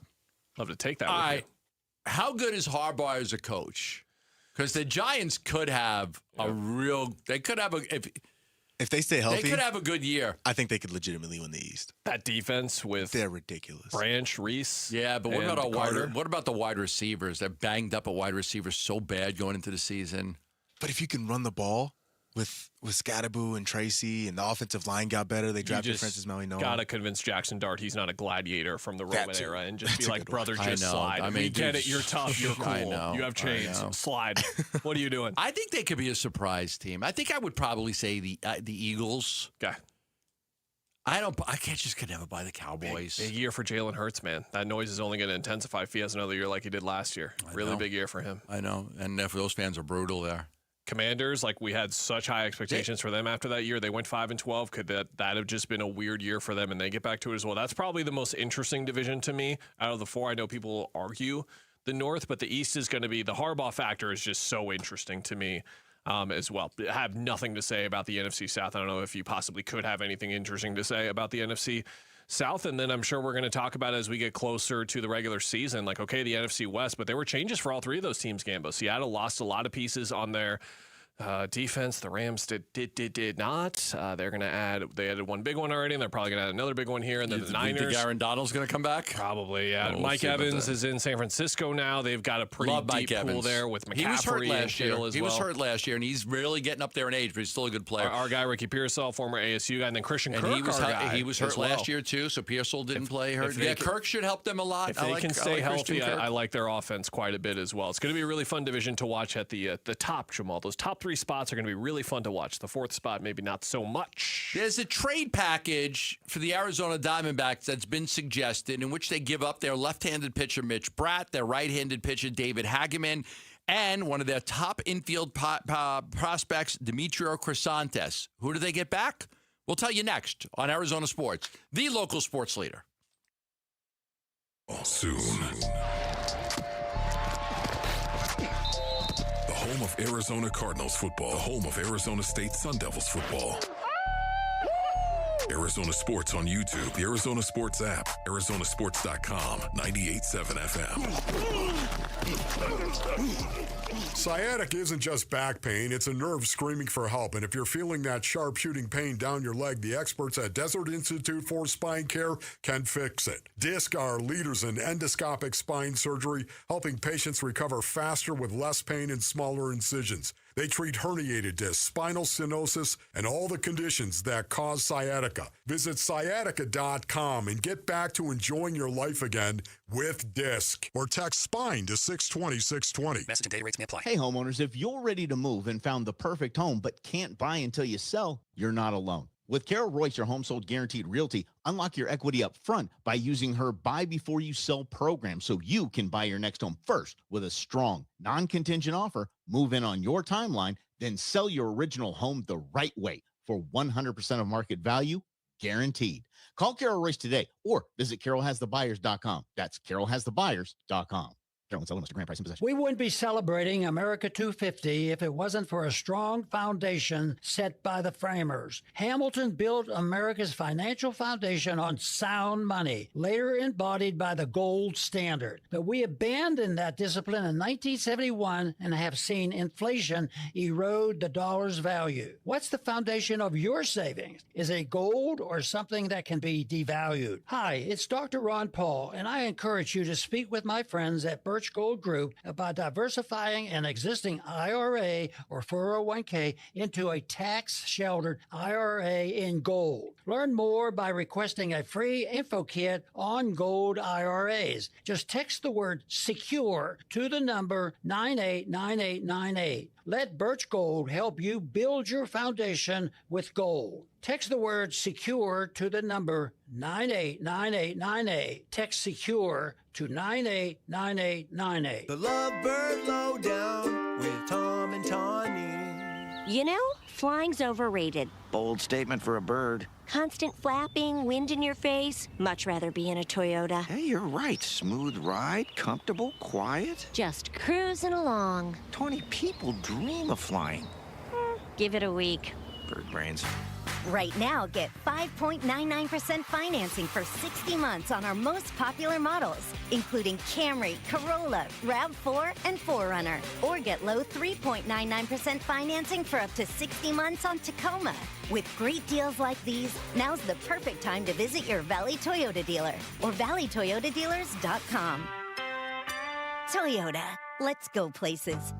take that with you. How good is Harbaugh as a coach? Because the Giants could have if they stay healthy, they could have a good year. I think they could legitimately win the East. That defense they're ridiculous. Branch, Reese. Yeah, but what about the wide receivers? They're banged up at wide receivers so bad going into the season. But if you can run the ball with Scadaboo and Tracy and the offensive line got better, they drafted Francis Malignone. Gotta convince Jackson Dart he's not a gladiator from the Roman era and just be like, brother, just slide. I mean, we get it. You're tough. You're cool. I know, you have chains. Slide. What are you doing? I think they could be a surprise team. I think I would probably say the Eagles. Okay. I could never buy the Cowboys. Big year for Jalen Hurts, man. That noise is only going to intensify if he has another year like he did last year. Really big year for him. I know. And if those fans are brutal there. Commanders, like we had such high expectations for them after that year. They went 5-12. Could that have just been a weird year for them and they get back to it as well? That's probably the most interesting division to me out of the 4. I know people will argue the North, but the East is going to be the Harbaugh factor is just so interesting to me as well. I have nothing to say about the NFC South. I don't know if you possibly could have anything interesting to say about the NFC South, and then I'm sure we're going to talk about it as we get closer to the regular season. Like, okay, the NFC West, but there were changes for all 3 of those teams, Gambo. Seattle lost a lot of pieces on their defense. The Rams did not. They're going to add. They added one big one already, and they're probably going to add another big one here. And then the Niners. Aaron Donald's going to come back? Probably, yeah. We'll Mike Evans is in San Francisco now. They've got a pretty deep pool there with McCaffrey. He was hurt last year. He was hurt last year, and he's really getting up there in age, but he's still a good player. Our guy Ricky Pearsall, former ASU guy, and then Christian Kirk. He was hurt last year too, so Pearsall didn't play. Kirk should help them a lot. If they can stay healthy, I like their offense quite a bit as well. It's going to be a really fun division to watch at the top, Jamal. Those top 3 spots are going to be really fun to watch. The 4th spot, maybe not so much. There's a trade package for the Arizona Diamondbacks that's been suggested in which they give up their left-handed pitcher Mitch Bratt, their right-handed pitcher David Hageman, and one of their top infield prospects, Demetrio Crisantes. Who do they get back? We'll tell you next on Arizona Sports, the local sports leader. Soon. Home of Arizona Cardinals football. The home of Arizona State Sun Devils football. Arizona Sports on YouTube, the Arizona Sports app, Arizonasports.com, 98.7 FM. Sciatic isn't just back pain, it's a nerve screaming for help. And if you're feeling that sharp shooting pain down your leg, the experts at Desert Institute for Spine Care can fix it. DISC are leaders in endoscopic spine surgery, helping patients recover faster with less pain and smaller incisions. They treat herniated discs, spinal stenosis, and all the conditions that cause sciatica. Visit sciatica.com and get back to enjoying your life again with DISC. Or text SPINE to 620-620. Message and data rates may apply. Hey, homeowners, if you're ready to move and found the perfect home but can't buy until you sell, you're not alone. With Carol Royce, your Home Sold Guaranteed Realty, unlock your equity up front by using her Buy Before You Sell program so you can buy your next home first with a strong, non-contingent offer, move in on your timeline, then sell your original home the right way for 100% of market value, guaranteed. Call Carol Royce today or visit carolhasthebuyers.com. That's carolhasthebuyers.com. We wouldn't be celebrating America 250 if it wasn't for a strong foundation set by the framers. Hamilton built America's financial foundation on sound money, later embodied by the gold standard. But we abandoned that discipline in 1971 and have seen inflation erode the dollar's value. What's the foundation of your savings? Is it gold or something that can be devalued? Hi, it's Dr. Ron Paul, and I encourage you to speak with my friends at Birch Gold Group about diversifying an existing IRA or 401k into a tax-sheltered IRA in gold. Learn more by requesting a free info kit on gold IRAs. Just text the word SECURE to the number 989898. Let Birch Gold help you build your foundation with gold. Text the word SECURE to the number 989898. Text SECURE to 989898. The Lovebird Lowdown with Tom and Tawny. You know, flying's overrated. Bold statement for a bird. Constant flapping, wind in your face. Much rather be in a Toyota. Hey, you're right. Smooth ride, comfortable, quiet. Just cruising along. 20 people dream of flying. Give it a week. Bird brains. Right now, get 5.99% financing for 60 months on our most popular models, including Camry, Corolla, RAV4, and 4Runner. Or get low 3.99% financing for up to 60 months on Tacoma. With great deals like these, now's the perfect time to visit your Valley Toyota dealer or valleytoyotadealers.com. Toyota, let's go places.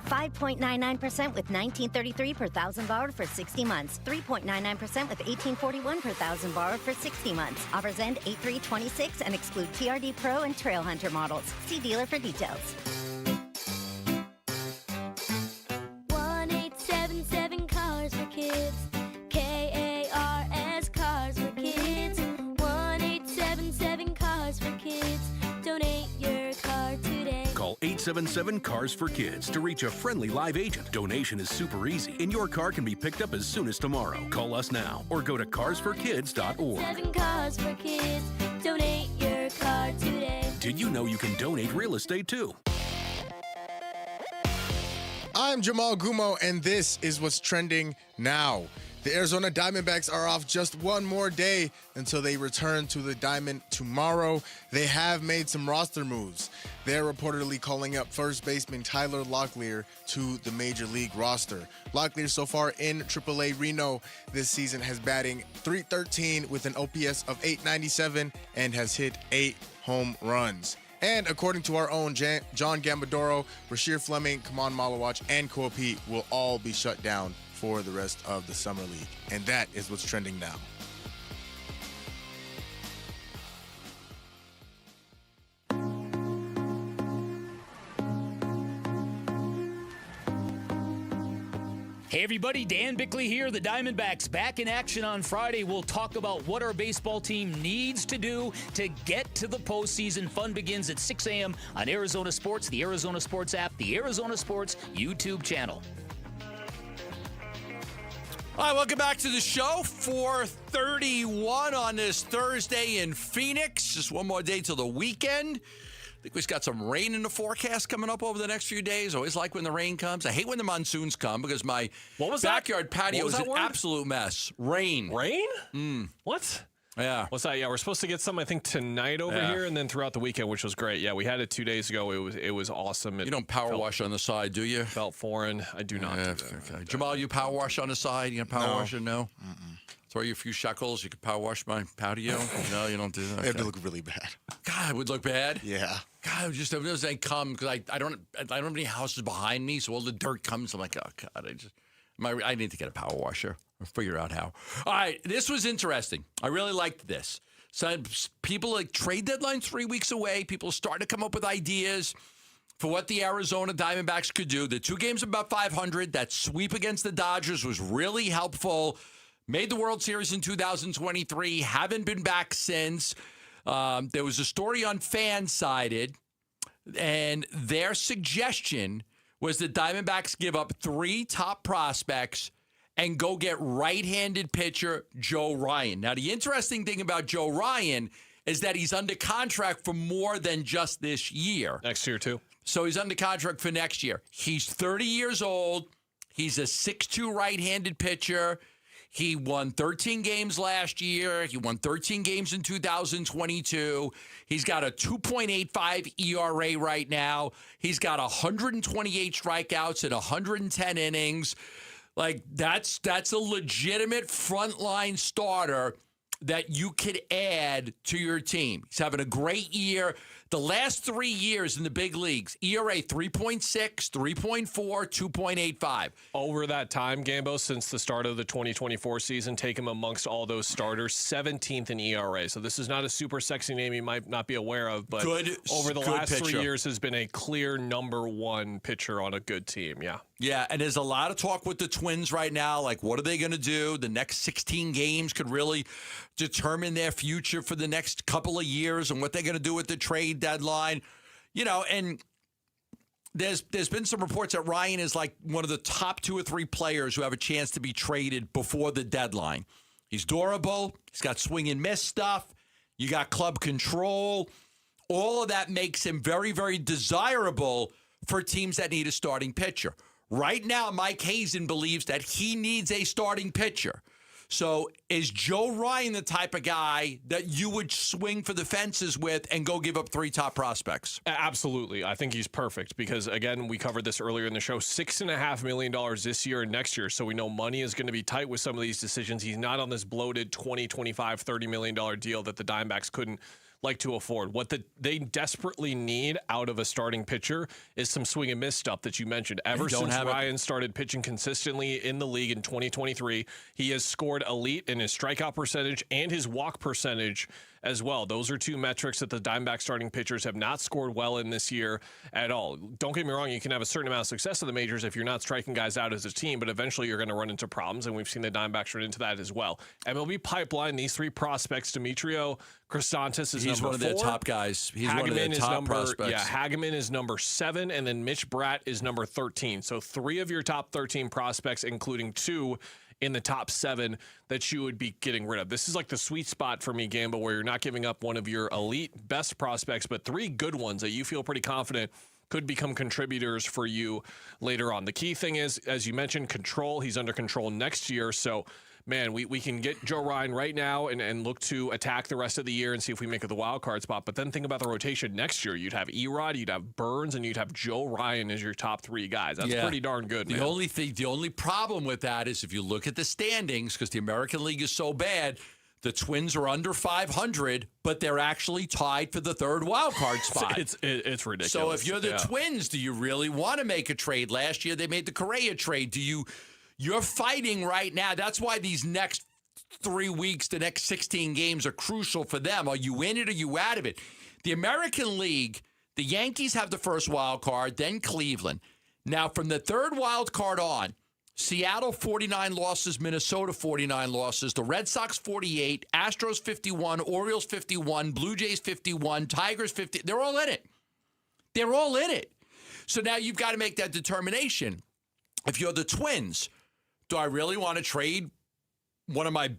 5.99% with $19.33 per thousand borrowed for 60 months. 3.99% with $18.41 per thousand borrowed for 60 months. Offers end 8/3/26 and exclude TRD Pro and Trail Hunter models. See dealer for details. 1-877 Cars for Kids. KARS Cars for Kids. 1-877 Cars for Kids. Donate your car today. Call 877 Cars for Kids to reach a friendly live agent. Donation is super easy, and your car can be picked up as soon as tomorrow. Call us now or go to carsforkids.org. 7 Cars for Kids. Donate your car today. Did you know you can donate real estate too? I'm Jamal Gumo, and this is what's trending now. The Arizona Diamondbacks are off just one more day until they return to the diamond tomorrow. They have made some roster moves. They're reportedly calling up first baseman Tyler Locklear to the major league roster. Locklear so far in AAA Reno this season has batting .313 with an OPS of .897 and has hit 8 home runs. And according to our own John Gambadoro, Rashir Fleming, Kaman Malawach, and Kopi will all be shut down for the rest of the Summer League. And that is what's trending now. Hey everybody, Dan Bickley here. The Diamondbacks back in action on Friday. We'll talk about what our baseball team needs to do to get to the postseason. Fun begins at 6 a.m. on Arizona Sports, the Arizona Sports app, the Arizona Sports YouTube channel. All right, welcome back to the show. 4:31 on this Thursday in Phoenix. Just one more day till the weekend. I think we've got some rain in the forecast coming up over the next few days. Always like when the rain comes. I hate when the monsoons come because my backyard patio is an absolute mess. Rain. Rain? What? Yeah. What's that? Yeah, we're supposed to get some, I think, tonight over here and then throughout the weekend, which was great. Yeah, we had it 2 days ago. It was awesome. You don't power wash on the side, do you? Felt foreign. I do not do that. Okay. Jamal, you power wash on the side? You gonna power wash it? No? throw you a few shekels. You could power wash my patio. No, you don't do that. It had to look really bad. God, it would look bad. Yeah. God, just it doesn't come because I don't have any houses behind me, so all the dirt comes. I'm like, oh God, I need to get a power washer or figure out how. All right, this was interesting. I really liked this. So people like trade deadline 3 weeks away. People starting to come up with ideas for what the Arizona Diamondbacks could do. The 2 games about 500. That sweep against the Dodgers was really helpful. Made the World Series in 2023. Haven't been back since. There was a story on Fansided, and their suggestion was the Diamondbacks give up 3 top prospects and go get right-handed pitcher Joe Ryan. Now, the interesting thing about Joe Ryan is that he's under contract for more than just this year. Next year, too. So he's under contract for next year. He's 30 years old. He's a 6'2" right-handed pitcher. He won 13 games last year. He won 13 games in 2022. He's got a 2.85 ERA right now. He's got 128 strikeouts in 110 innings. Like, that's a legitimate frontline starter that you could add to your team. He's having a great year. The last 3 years in the big leagues, ERA 3.6, 3.4, 2.85. Over that time, Gambo, since the start of the 2024 season, take him amongst all those starters, 17th in ERA. So this is not a super sexy name you might not be aware of, but over the last pitcher. 3 years has been a clear number 1 pitcher on a good team. Yeah. Yeah, and there's a lot of talk with the Twins right now. Like, what are they going to do? The next 16 games could really determine their future for the next couple of years and what they're going to do with the trade deadline. You know, and there's been some reports that Ryan is like one of the top 2 or 3 players who have a chance to be traded before the deadline. He's durable. He's got swing and miss stuff. You got club control. All of that makes him very, very desirable for teams that need a starting pitcher. Right now, Mike Hazen believes that he needs a starting pitcher. So is Joe Ryan the type of guy that you would swing for the fences with and go give up 3 top prospects? Absolutely. I think he's perfect because, again, we covered this earlier in the show, $6.5 million this year and next year. So we know money is going to be tight with some of these decisions. He's not on this bloated $20, $25, $30 million deal that the Diamondbacks couldn't like to afford. What they desperately need out of a starting pitcher is some swing and miss stuff that you mentioned. Ever since Ryan started pitching consistently in the league in 2023, he has scored elite in his strikeout percentage and his walk percentage as well. Those are 2 metrics that the Diamondback starting pitchers have not scored well in this year at all. Don't get me wrong, you can have a certain amount of success in the majors if you're not striking guys out as a team, but eventually you're going to run into problems, and we've seen the Diamondbacks run into that as well. MLB pipeline, these 3 prospects, Demetrio Crisantis is He's number 4. one of their top guys. He's Hageman one of their top prospects. Yeah, Hageman is number 7, and then Mitch Bratt is number 13. So 3 of your top 13 prospects, including 2 in the top 7 that you would be getting rid of. This is like the sweet spot for me, Gamba, where you're not giving up one of your elite best prospects, but 3 good ones that you feel pretty confident could become contributors for you later on. The key thing is, as you mentioned, control. He's under control next year. So, man, we can get Joe Ryan right now and look to attack the rest of the year and see if we make it the wild card spot. But then think about the rotation next year. You'd have Erod, you'd have Burns, and you'd have Joe Ryan as your top 3 guys. That's pretty darn good, man. The only problem with that is if you look at the standings, because the American League is so bad, the Twins are under 500, but they're actually tied for the 3rd wild card spot. It's ridiculous. So if you're the Twins, do you really want to make a trade? Last year they made the Correa trade. You're fighting right now. That's why these next 3 weeks, the next 16 games are crucial for them. Are you in it or are you out of it? The American League, the Yankees have the 1st wild card, then Cleveland. Now, from the 3rd wild card on, Seattle 49 losses, Minnesota 49 losses, the Red Sox 48, Astros 51, Orioles 51, Blue Jays 51, Tigers 50. They're all in it. They're all in it. So now you've got to make that determination. If you're the Twins, do I really want to trade one of my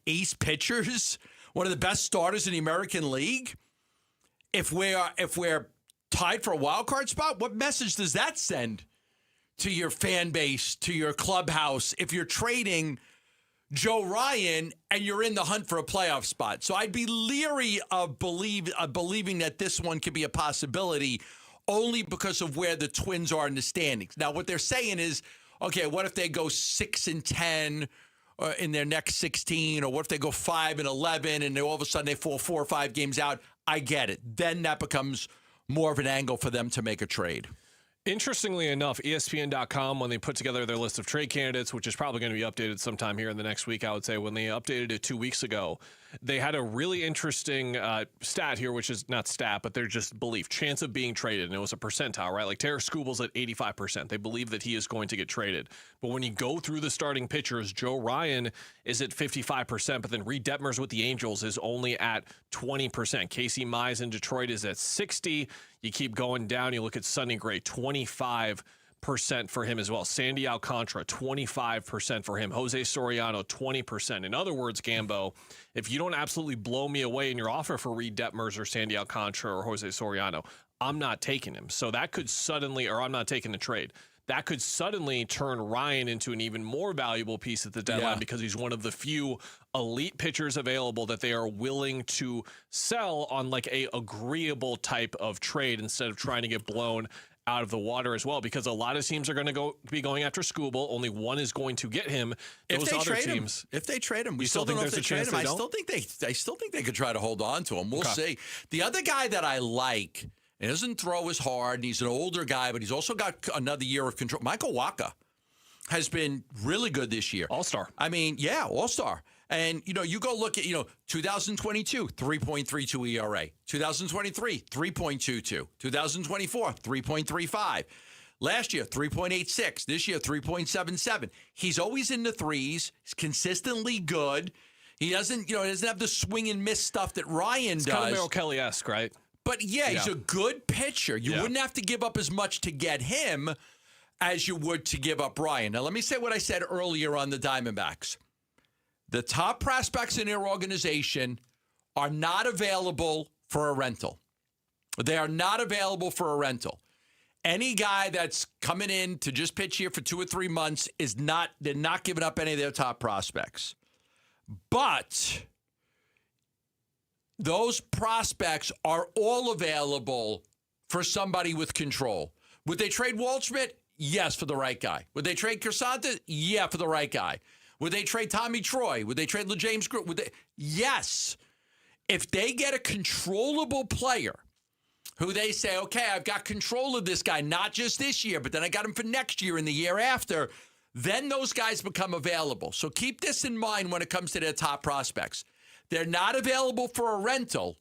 ace pitchers, one of the best starters in the American League? If we're tied for a wild card spot, what message does that send to your fan base, to your clubhouse, if you're trading Joe Ryan and you're in the hunt for a playoff spot? So I'd be leery of believing that this one could be a possibility only because of where the Twins are in the standings. Now, what they're saying is, okay, what if they go 6-10 in their next 16, or what if they go 5-11 and all of a sudden they fall 4 or 5 games out? I get it. Then that becomes more of an angle for them to make a trade. Interestingly enough, ESPN.com, when they put together their list of trade candidates, which is probably going to be updated sometime here in the next week, I would say, when they updated it 2 weeks ago, they had a really interesting stat here, which is not stat, but they're just belief, chance of being traded. And it was a percentile, right? Like Tara Skubal's at 85%. They believe that he is going to get traded. But when you go through the starting pitchers, Joe Ryan is at 55%, but then Reed Detmers with the Angels is only at 20%. Casey Mize in Detroit is at 60%. You keep going down, you look at Sonny Gray, 25% for him as well. Sandy Alcantara, 25% for him. Jose Soriano, 20%. In other words, Gambo, if you don't absolutely blow me away in your offer for Reed Detmers or Sandy Alcantara or Jose Soriano, I'm not taking him. So that could suddenly, or I'm not taking the trade. That could suddenly turn Ryan into an even more valuable piece at the deadline because he's one of the few elite pitchers available that they are willing to sell on like a agreeable type of trade instead of trying to get blown out of the water as well, because a lot of teams are going to be going after Skubal. Only one is going to get him. Those other teams, if they trade him, we still don't think know if there's they a trade chance him. they I still think they could try to hold on to him. We'll see. The other guy that I like, and doesn't throw as hard, and he's an older guy, but he's also got another year of control. Michael Wacha has been really good this year. All-star. I mean, yeah, all-star. And, you go look at, 2022, 3.32 ERA. 2023, 3.22. 2024, 3.35. Last year, 3.86. This year, 3.77. He's always in the threes. He's consistently good. He doesn't have the swing and miss stuff that Ryan does. Kind of Merrill Kelly-esque, right? But, he's a good pitcher. You wouldn't have to give up as much to get him as you would to give up Ryan. Now, let me say what I said earlier on the Diamondbacks. The top prospects in their organization are not available for a rental. They are not available for a rental. Any guy that's coming in to just pitch here for 2 or 3 months they're not giving up any of their top prospects. But those prospects are all available for somebody with control. Would they trade Waldschmidt? Yes, for the right guy. Would they trade Cassante? Yeah, for the right guy. Would they trade Tommy Troy? Would they trade LeJames Group? Yes. If they get a controllable player who they say, okay, I've got control of this guy, not just this year, but then I got him for next year and the year after, then those guys become available. So keep this in mind when it comes to their top prospects. They're not available for a rental,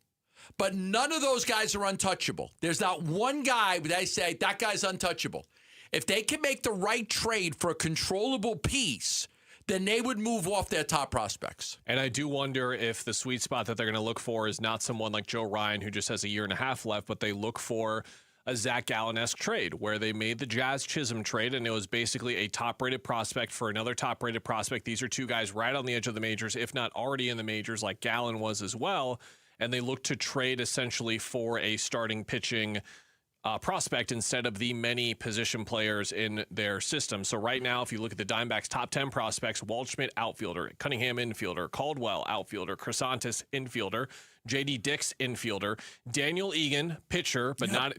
but none of those guys are untouchable. There's not one guy where they say, that guy's untouchable. If they can make the right trade for a controllable piece, then they would move off their top prospects. And I do wonder if the sweet spot that they're going to look for is not someone like Joe Ryan, who just has a year and a half left, but they look for a Zach Gallen-esque trade where they made the Jazz Chisholm trade, and it was basically a top-rated prospect for another top-rated prospect. These are two guys right on the edge of the majors, if not already in the majors, like Gallen was as well. And they look to trade essentially for a starting pitching prospect instead of the many position players in their system. So right now, if you look at the Diamondbacks' top 10 prospects, Waldschmidt, outfielder, Cunningham, infielder, Caldwell, outfielder, Crisantis, infielder, J.D. Dix, infielder, Daniel Egan, pitcher, but not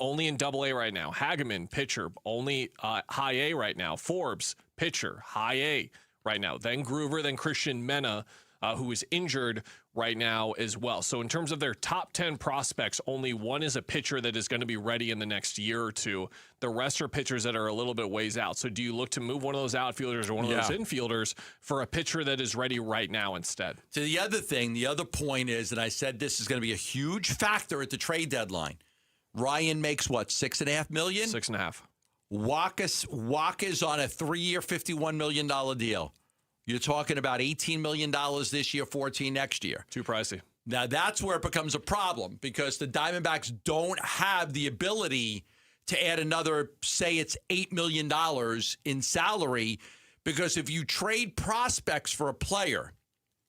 only in Double-A right now. Hageman, pitcher, only High A right now. Forbes, pitcher, High A right now. Then Groover, then Christian Mena, who is injured right now as well. So in terms of their top 10 prospects, only one is a pitcher that is going to be ready in the next year or two. The rest are pitchers that are a little bit ways out. So do you look to move one of those outfielders or one of those infielders for a pitcher that is ready right now instead? So the other point is, and I said this is going to be a huge factor at the trade deadline. Ryan makes what, $6.5 million? $6.5. Waka's on a 3-year, $51 million deal. You're talking about $18 million this year, $14 next year. Too pricey. Now, that's where it becomes a problem because the Diamondbacks don't have the ability to add another, say it's $8 million in salary, because if you trade prospects for a player,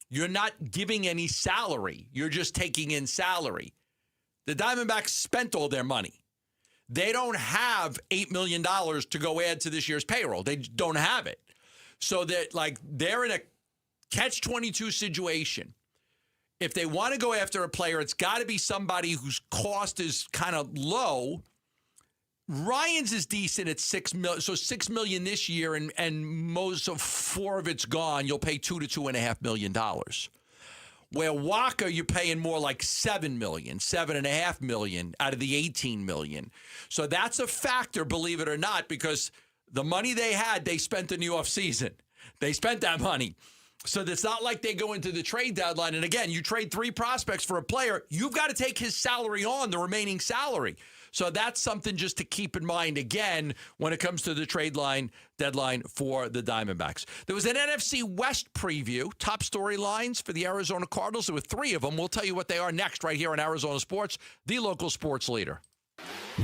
you're not giving any salary. You're just taking in salary. The Diamondbacks spent all their money. They don't have $8 million to go add to this year's payroll. They don't have it. So that, they're in a catch-22 situation. If they want to go after a player, it's got to be somebody whose cost is kind of low. Ryan's is decent at $6 million. So $6 million this year, and most of 4 of it's gone. You'll pay $2 to $2.5 million. Where Walker, you're paying more like $7 million, $7.5 million out of the $18 million. So that's a factor, believe it or not, because the money they had, they spent in the offseason. They spent that money. So it's not like they go into the trade deadline. And again, you trade 3 prospects for a player, you've got to take his salary on, the remaining salary. So that's something just to keep in mind, again, when it comes to the trade deadline for the Diamondbacks. There was an NFC West preview, top storylines for the Arizona Cardinals. There were 3 of them. We'll tell you what they are next right here on Arizona Sports, the local sports leader.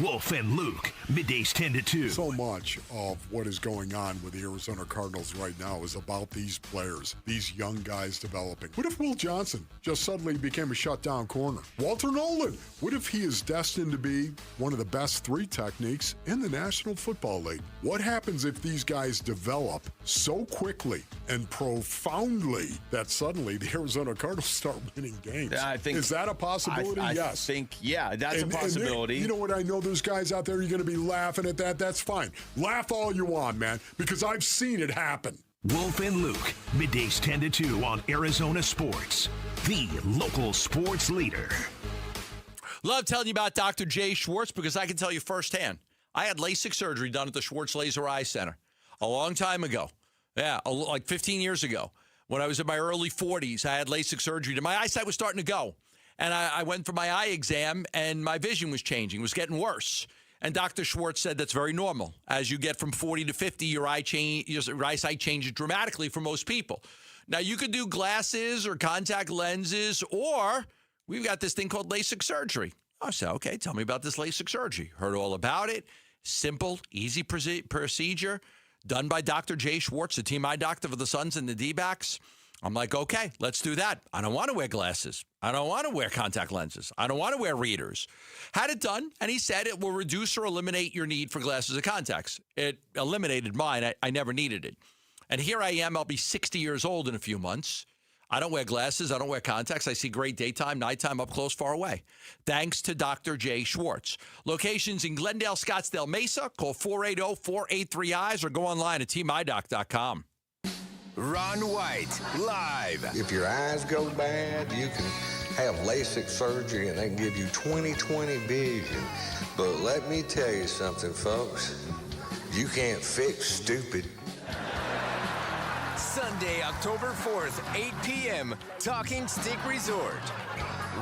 Wolf and Luke, middays 10 to 2. So much of what is going on with the Arizona Cardinals right now is about these players, these young guys developing. What if Will Johnson just suddenly became a shutdown corner? Walter Nolan, what if he is destined to be one of the best 3 techniques in the National Football League? What happens if these guys develop so quickly and profoundly that suddenly the Arizona Cardinals start winning games? Is that a possibility? Yes. That's a possibility. You know what? I know there's guys out there, you're going to be laughing at that. That's fine. Laugh all you want, man, because I've seen it happen. Wolf and Luke, middays 10 to 2 on Arizona Sports, the local sports leader. Love telling you about Dr. Jay Schwartz because I can tell you firsthand. I had LASIK surgery done at the Schwartz Laser Eye Center a long time ago. Yeah, like 15 years ago. When I was in my early 40s, I had LASIK surgery. My eyesight was starting to go. And I went for my eye exam, and my vision was changing. It was getting worse. And Dr. Schwartz said that's very normal. As you get from 40 to 50, your eyesight changes dramatically for most people. Now, you could do glasses or contact lenses, or we've got this thing called LASIK surgery. I said, okay, tell me about this LASIK surgery. Heard all about it. Simple, easy procedure done by Dr. Jay Schwartz, the team eye doctor for the Suns and the D-backs. I'm like, okay, let's do that. I don't want to wear glasses. I don't want to wear contact lenses. I don't want to wear readers. Had it done, and he said it will reduce or eliminate your need for glasses and contacts. It eliminated mine. I never needed it. And here I am. I'll be 60 years old in a few months. I don't wear glasses. I don't wear contacts. I see great daytime, nighttime, up close, far away. Thanks to Dr. Jay Schwartz. Locations in Glendale, Scottsdale, Mesa. Call 480-483-EYES or go online at teamidoc.com. Ron White, live. If your eyes go bad, you can have LASIK surgery and they can give you 20/20 vision. But let me tell you something, folks. You can't fix stupid. Sunday, October 4th, 8 p.m., Talking Stick Resort.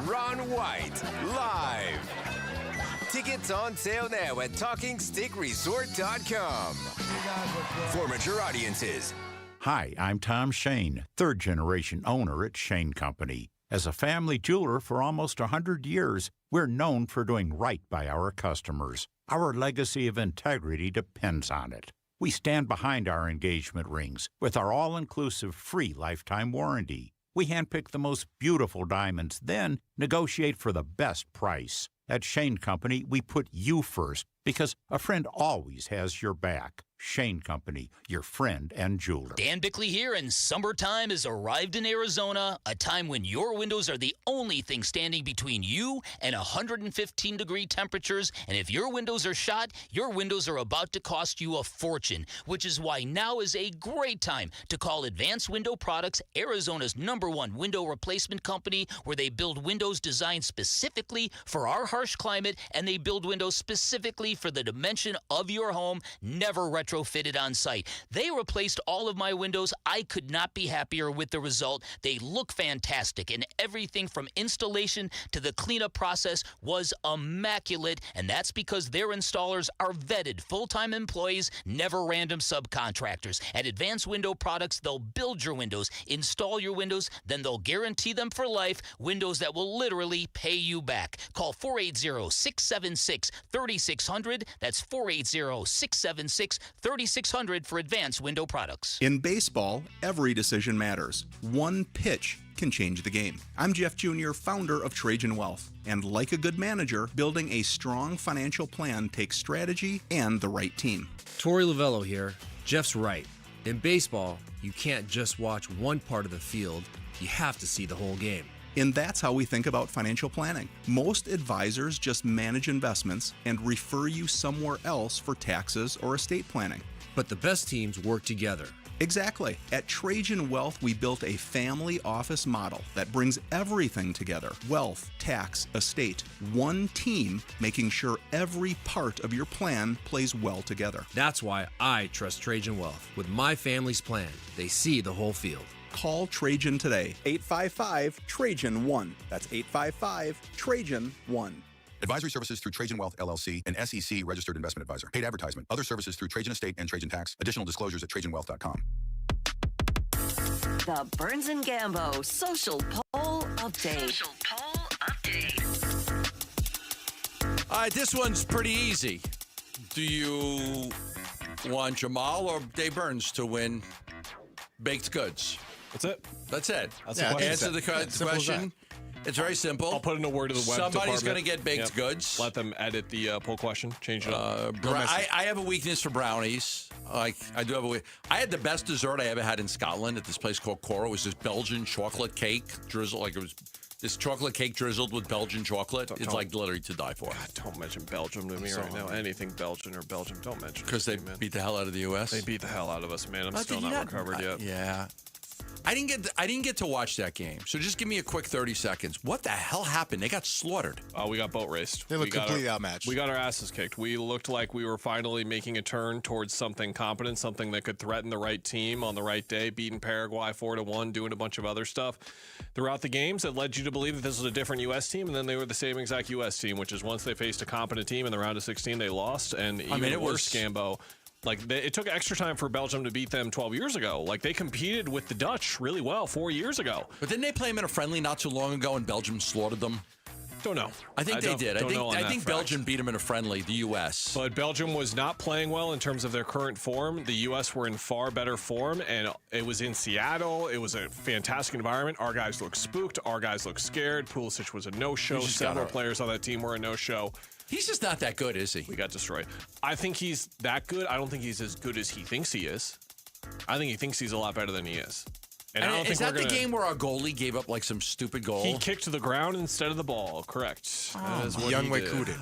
Ron White, live. Tickets on sale now at TalkingStickResort.com. For mature audiences. Hi, I'm Tom Shane, third-generation owner at Shane Company. As a family jeweler for almost 100 years, we're known for doing right by our customers. Our legacy of integrity depends on it. We stand behind our engagement rings with our all-inclusive free lifetime warranty. We handpick the most beautiful diamonds, then negotiate for the best price. At Shane Company, we put you first because a friend always has your back. Shane Company, your friend and jeweler. Dan Bickley here, and summertime has arrived in Arizona, a time when your windows are the only thing standing between you and 115-degree temperatures. And if your windows are shot, your windows are about to cost you a fortune, which is why now is a great time to call Advanced Window Products, Arizona's #1 window replacement company, where they build windows designed specifically for our harsh climate, and they build windows specifically for the dimension of your home, never retrofitted on site. They replaced all of my windows. I could not be happier with the result. They look fantastic, and everything from installation to the cleanup process was immaculate, and that's because their installers are vetted full-time employees, never random subcontractors. At Advanced Window Products, they'll build your windows, install your windows, then they'll guarantee them for life, windows that will literally pay you back. Call 480-676-3600. That's 480-676-3600 for Advanced Window Products. In baseball, every decision matters. One pitch can change the game. I'm Jeff Jr., founder of Trajan Wealth. And like a good manager, building a strong financial plan takes strategy and the right team. Torey Lavello here. Jeff's right. In baseball, you can't just watch one part of the field. You have to see the whole game. And that's how we think about financial planning. Most advisors just manage investments and refer you somewhere else for taxes or estate planning. But the best teams work together. Exactly. At Trajan Wealth, we built a family office model that brings everything together. Wealth, tax, estate. One team making sure every part of your plan plays well together. That's why I trust Trajan Wealth. With my family's plan, they see the whole field. Call Trajan today. 855-TRAJAN-1. That's 855-TRAJAN-1. Advisory services through Trajan Wealth, LLC, an SEC registered investment advisor. Paid advertisement. Other services through Trajan Estate and Trajan Tax. Additional disclosures at TrajanWealth.com. The Burns and Gambo Social Poll Update. All right, this one's pretty easy. Do you want Jamal or Dave Burns to win baked goods? That's it. That's it. That's the question. Answer the question. It's very simple. I'll put in a word to the web Somebody's going to department. get baked goods. Let them edit the poll question. Change it up. I have a weakness for brownies. Like I do have I had the best dessert I ever had in Scotland at this place called Cora. It was this Belgian chocolate cake drizzled. Like it was this chocolate cake drizzled with Belgian chocolate. It's like literally to die for. God, don't mention Belgium to me right now. Anything Belgian or Belgium, don't mention it. Because they beat the hell out of the U.S. They beat the hell out of us, man. I'm still not recovered yet. Yeah. I didn't get to watch that game. So just give me a quick 30 seconds. What the hell happened? They got slaughtered. Oh, we got boat raced. They looked completely outmatched. We got our asses kicked. We looked like we were finally making a turn towards something competent, something that could threaten the right team on the right day, beating Paraguay 4-1, doing a bunch of other stuff throughout the games that led you to believe that this was a different U.S. team, and then they were the same exact U.S. team, which is once they faced a competent team in the round of 16, they lost. And even worse, Gambo. Like, it took extra time for Belgium to beat them 12 years ago. Like, they competed with the Dutch really well 4 years ago. But didn't they play them in a friendly not too long ago and Belgium slaughtered them? Don't know. I think they did. I think Belgium beat them in a friendly, the U.S. But Belgium was not playing well in terms of their current form. The U.S. were in far better form, and it was in Seattle. It was a fantastic environment. Our guys looked spooked. Our guys looked scared. Pulisic was a no-show. Several players on that team were a no-show. He's just not that good, is he? We got destroyed. I think he's that good. I don't think he's as good as he thinks he is. I think he thinks he's a lot better than he is. And I don't is think that the game where our goalie gave up like some stupid goal? He kicked to the ground instead of the ball. Correct. Young Wekuda.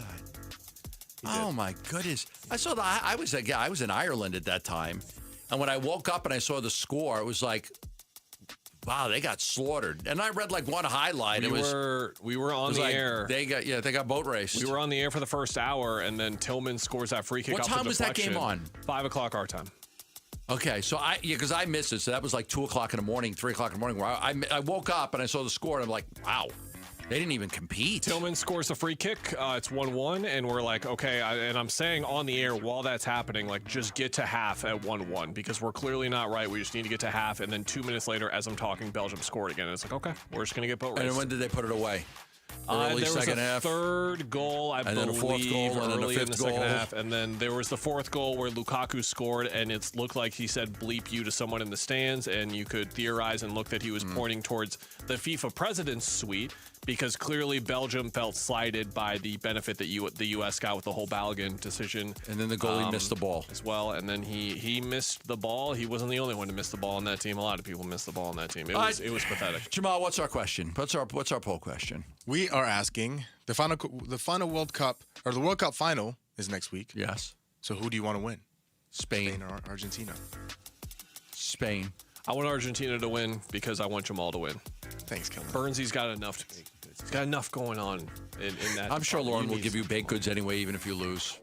Oh my goodness! I saw that. I was in Ireland at that time, and when I woke up and I saw the score, it was like, wow, they got slaughtered. And I read like one highlight. We were on the air. They got boat raced. We were on the air for the first hour, and then Tillman scores that free kick. What time was that game on? 5 o'clock our time. Okay, so because I missed it, so that was like 2 o'clock in the morning, 3 o'clock in the morning. Where I woke up and I saw the score, and I'm like, wow, they didn't even compete. Tillman scores a free kick. It's 1-1, and we're like, okay. And I'm saying on the air while that's happening, like, just get to half at 1-1 because we're clearly not right. We just need to get to half. And then 2 minutes later, as I'm talking, Belgium scored again. And it's like, okay, we're just gonna get boat raced. And then when did they put it away? There was a third goal, I believe, then a fourth goal, and then a early in the fifth second goal. half. And then there was the fourth goal where Lukaku scored, and it looked like he said bleep you to someone in the stands, and you could theorize and look that he was pointing towards the FIFA president's suite because clearly Belgium felt slighted by the benefit that the U.S. got with the whole Balogun decision. And then the goalie missed the ball. As well, and then he missed the ball. He wasn't the only one to miss the ball on that team. A lot of people missed the ball on that team. It was pathetic. Jamal, what's our question? What's our poll question? We are asking the final World Cup, or the World Cup final is next week. Yes. So who do you want to win? Spain or Argentina? Spain. I want Argentina to win because I want Jamal to win. Thanks, Kellen. Burnsy's got enough to make. He's got enough going on in that. I'm sure Lauren will give you baked goods anyway, even if you lose.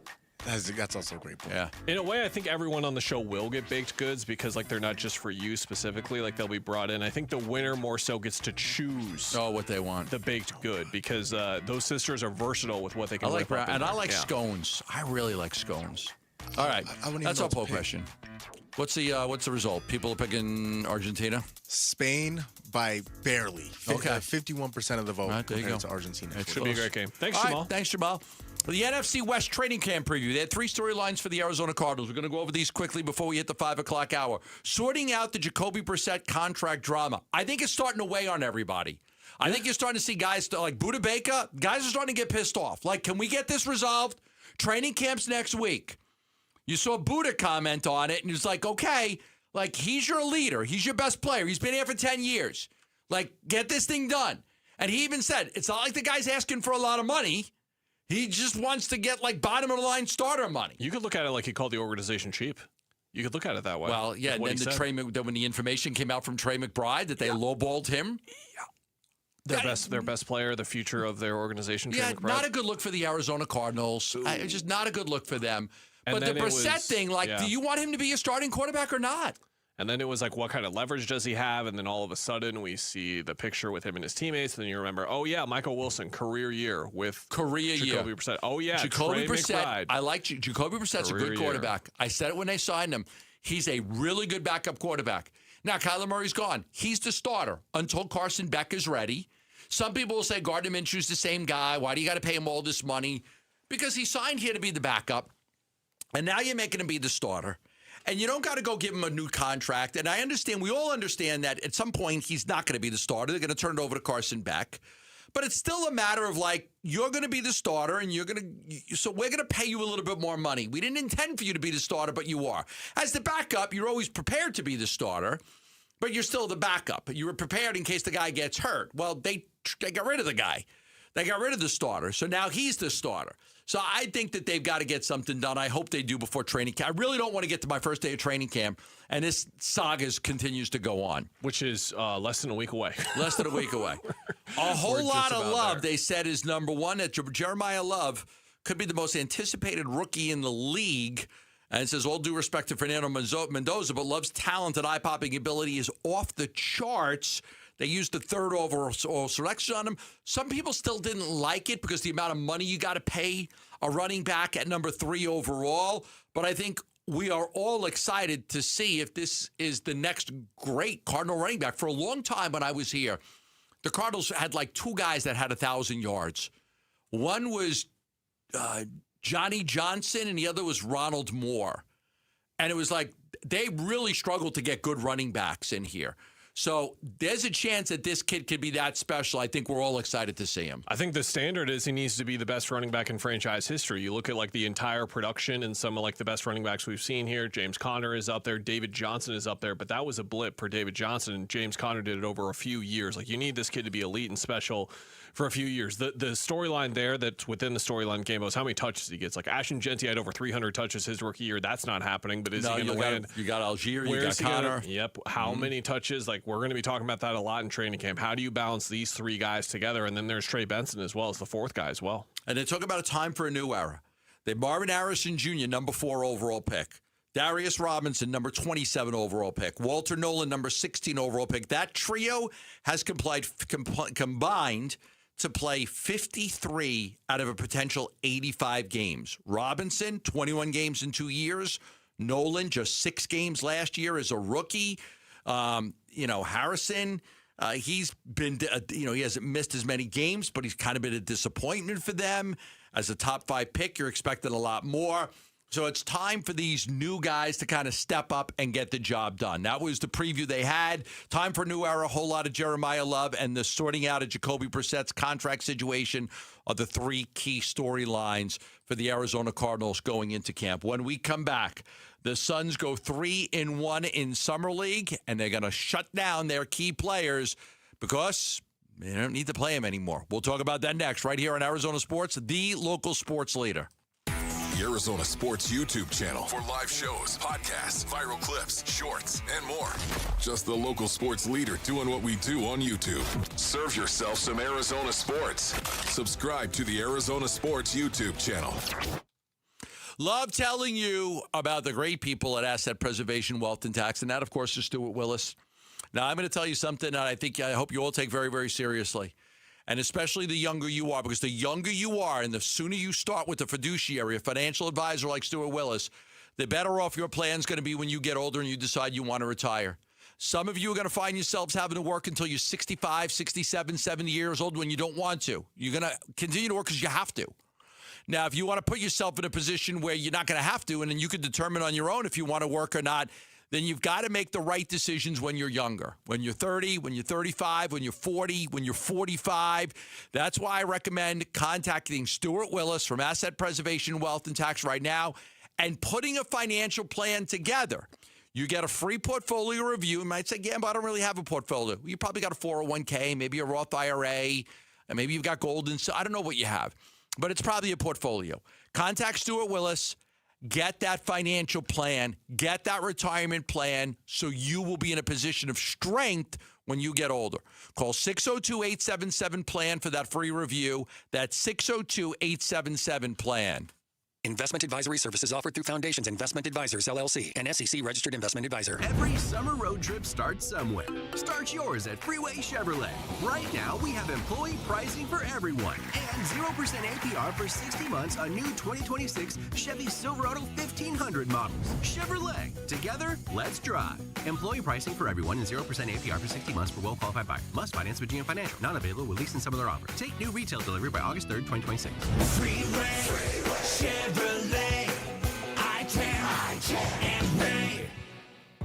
That's also a great point. Yeah. In a way, I think everyone on the show will get baked goods because, like, they're not just for you specifically. Like, they'll be brought in. I think the winner more so gets to choose. What they want. The baked good because those sisters are versatile with what they can. I like scones. I really like scones. All right, that's our poll question. What's the result? People are picking Argentina. Spain by barely. Okay, 51% of the vote compared to Argentina. It should be a great game. Thanks, Jamal. Thanks, Jamal. For the NFC West training camp preview, they had 3 storylines for the Arizona Cardinals. We're going to go over these quickly before we hit the 5 o'clock hour. Sorting out the Jacoby Brissett contract drama. I think it's starting to weigh on everybody. I think you're starting to see guys like Budda Baker. Guys are starting to get pissed off. Like, can we get this resolved? Training camp's next week. You saw Budda comment on it, and he's like, okay, like, he's your leader. He's your best player. He's been here for 10 years. Like, get this thing done. And he even said, it's not like the guy's asking for a lot of money. He just wants to get like bottom of the line starter money. You could look at it like he called the organization cheap. You could look at it that way. Well, yeah, and then when the information came out from Trey McBride that they lowballed him. Their best player, the future of their organization. Yeah, Trey McBride. not a good look for the Arizona Cardinals. It's just not a good look for them. But the Brissett thing, do you want him to be a starting quarterback or not? And then it was like, what kind of leverage does he have? And then all of a sudden, we see the picture with him and his teammates. And then you remember, oh, yeah, Michael Wilson, career year with Jacoby Brissett. Oh, yeah, Jacoby Trey Brissett. McBride. I like Jacoby Brissett's a good quarterback. I said it when they signed him. He's a really good backup quarterback. Now, Kyler Murray's gone. He's the starter until Carson Beck is ready. Some people will say Gardner Minshew's the same guy. Why do you got to pay him all this money? Because he signed here to be the backup, and now you're making him be the starter. And you don't got to go give him a new contract. And I understand, we all understand that at some point he's not going to be the starter. They're going to turn it over to Carson Beck. But it's still a matter of you're going to be the starter and so we're going to pay you a little bit more money. We didn't intend for you to be the starter, but you are. As the backup, you're always prepared to be the starter, but you're still the backup. You were prepared in case the guy gets hurt. Well, they got rid of the guy. They got rid of the starter. So now he's the starter. So I think that they've got to get something done. I hope they do before training camp. I really don't want to get to my first day of training camp, and this saga continues to go on. Which is less than a week away. Less than a week away. A whole lot of love, they said, is number one. That Jeremiah Love could be the most anticipated rookie in the league. And it says, all due respect to Fernando Mendoza, but Love's talent and eye-popping ability is off the charts. They used the third overall selection on him. Some people still didn't like it because the amount of money you got to pay a running back at number 3 overall. But I think we are all excited to see if this is the next great Cardinal running back. For a long time when I was here, the Cardinals had 2 guys that had 1,000 yards. One was Johnny Johnson, and the other was Ronald Moore. And it was they really struggled to get good running backs in here. So there's a chance that this kid could be that special. I think we're all excited to see him. I think the standard is he needs to be the best running back in franchise history. You look at the entire production and some of the best running backs we've seen here. James Conner is up there. David Johnson is up there. But that was a blip for David Johnson. And James Conner did it over a few years. You need this kid to be elite and special for a few years. The storyline there that's within the storyline game is how many touches he gets. Ashton Genty had over 300 touches his rookie year. That's not happening. But is he going to land? You got Algier. Where you got Conner. Yep. How many touches? We're going to be talking about that a lot in training camp. How do you balance these 3 guys together? And then there's Trey Benson as well as the 4th guy as well. And they talk about a time for a new era. They Marvin Harrison Jr., number 4 overall pick. Darius Robinson, number 27 overall pick. Walter Nolan, number 16 overall pick. That trio has combined to play 53 out of a potential 85 games. Robinson, 21 games in 2 years. Nolan, just 6 games last year as a rookie. Harrison, he's been, he hasn't missed as many games, but he's kind of been a disappointment for them. As a top 5 pick, you're expecting a lot more. So it's time for these new guys to kind of step up and get the job done. That was the preview they had. Time for a new era, a whole lot of Jeremiah Love, and the sorting out of Jacoby Brissett's contract situation are the 3 key storylines for the Arizona Cardinals going into camp. When we come back, the Suns go 3-1 in Summer League, and they're going to shut down their key players because they don't need to play them anymore. We'll talk about that next, right here on Arizona Sports, the local sports leader. The Arizona Sports YouTube channel for live shows, podcasts, viral clips, shorts, and more. Just the local sports leader doing what we do on YouTube. Serve yourself some Arizona sports. Subscribe to the Arizona Sports YouTube channel. Love telling you about the great people at Asset Preservation Wealth and Tax, and that, of course, is Stuart Willis. Now, I'm going to tell you something that I hope you all take very, very seriously. And especially the younger you are, because the younger you are and the sooner you start with a fiduciary, a financial advisor like Stuart Willis, the better off your plan's going to be when you get older and you decide you want to retire. Some of you are going to find yourselves having to work until you're 65, 67, 70 years old when you don't want to. You're going to continue to work because you have to. Now, if you want to put yourself in a position where you're not going to have to, and then you can determine on your own if you want to work or not, then you've got to make the right decisions when you're younger. When you're 30, when you're 35, when you're 40, when you're 45. That's why I recommend contacting Stuart Willis from Asset Preservation Wealth and Tax right now and putting a financial plan together. You get a free portfolio review. You might say, Gambo, I don't really have a portfolio. You probably got a 401k, maybe a Roth IRA, and maybe you've got gold. And so I don't know what you have, but it's probably a portfolio. Contact Stuart Willis. Get that financial plan. Get that retirement plan so you will be in a position of strength when you get older. Call 602-877-PLAN for that free review. That's 602-877-PLAN. Investment advisory services offered through Foundations Investment Advisors, LLC, an SEC-registered investment advisor. Every summer road trip starts somewhere. Start yours at Freeway Chevrolet. Right now, we have employee pricing for everyone and 0% APR for 60 months on new 2026 Chevy Silverado 1500 models. Chevrolet. Together, let's drive. Employee pricing for everyone and 0% APR for 60 months for well-qualified buyers. Must finance with GM Financial. Not available with lease and some other offers. Take new retail delivery by August 3rd, 2026. Freeway Chevrolet, I-10 and Ray.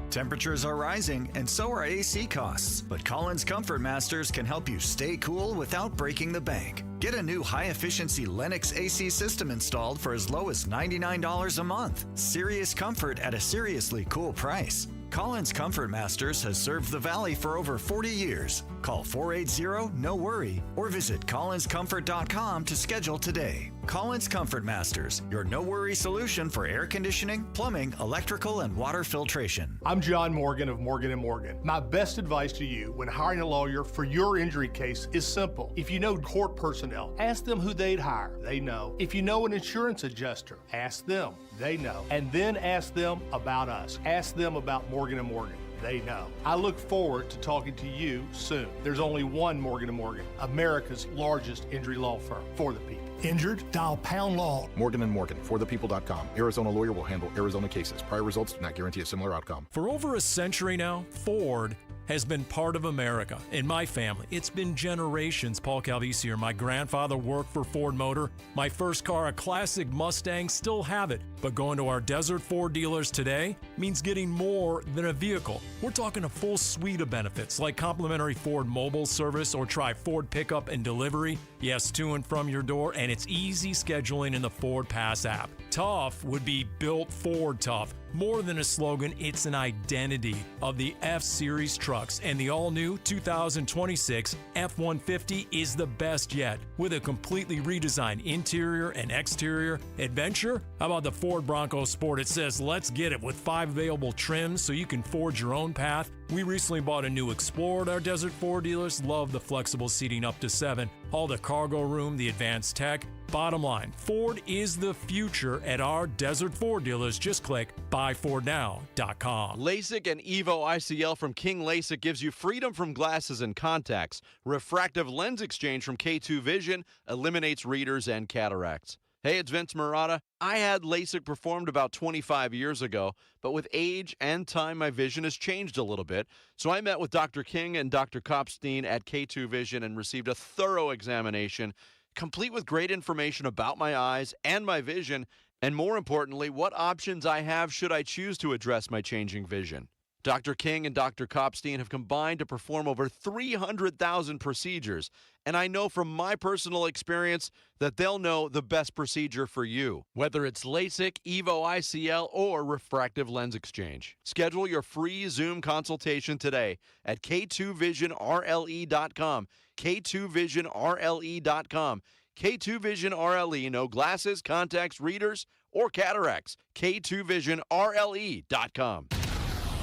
Temperatures are rising, and so are AC costs. But Collins Comfort Masters can help you stay cool without breaking the bank. Get a new high-efficiency Lennox AC system installed for as low as $99 a month. Serious comfort at a seriously cool price. Collins Comfort Masters has served the Valley for over 40 years. Call 480-NO-WORRY or visit collinscomfort.com to schedule today. Collins Comfort Masters, your no-worry solution for air conditioning, plumbing, electrical, and water filtration. I'm John Morgan of Morgan & Morgan. My best advice to you when hiring a lawyer for your injury case is simple. If you know court personnel, ask them who they'd hire. They know. If you know an insurance adjuster, ask them. They know. And then ask them about us. Ask them about Morgan & Morgan. They know. I look forward to talking to you soon. There's only one Morgan & Morgan, America's largest injury law firm for the people. Injured? Dial Pound Law. Morgan & Morgan, forthepeople.com. Arizona lawyer will handle Arizona cases. Prior results do not guarantee a similar outcome. For over a century now, Ford has been part of America. In my family, it's been generations. Paul Calvisier, my grandfather worked for Ford Motor. My first car, a classic Mustang, still have it. But going to our Desert Ford dealers today means getting more than a vehicle. We're talking a full suite of benefits like complimentary Ford mobile service or try Ford pickup and delivery. Yes, to and from your door, and it's easy scheduling in the Ford Pass app. Tough would be built Ford tough. More than a slogan, it's an identity of the F-Series trucks, and the all-new 2026 F-150 is the best yet. With a completely redesigned interior and exterior adventure, how about the Ford Bronco Sport? It says, let's get it, with 5 available trims so you can forge your own path. We recently bought a new Explorer at our Desert Ford dealers. Love the flexible seating up to 7. All the cargo room, the advanced tech. Bottom line, Ford is the future at our Desert Ford dealers. Just click buyfordnow.com. LASIK and EVO ICL from King LASIK gives you freedom from glasses and contacts. Refractive lens exchange from K2 Vision eliminates readers and cataracts. Hey, it's Vince Marotta. I had LASIK performed about 25 years ago, but with age and time, my vision has changed a little bit. So I met with Dr. King and Dr. Kopstein at K2 Vision and received a thorough examination, complete with great information about my eyes and my vision, and more importantly, what options I have should I choose to address my changing vision. Dr. King and Dr. Kopstein have combined to perform over 300,000 procedures, and I know from my personal experience that they'll know the best procedure for you, whether it's LASIK, EVO ICL, or refractive lens exchange. Schedule your free Zoom consultation today at K2VisionRLE.com. K2VisionRLE.com. K2 Vision RLE, no glasses, contacts, readers, or cataracts. K2VisionRLE.com.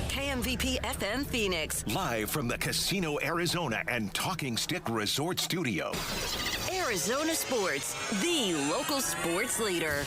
KMVP FM Phoenix. Live from the Casino Arizona and Talking Stick Resort Studio. Arizona Sports, the local sports leader.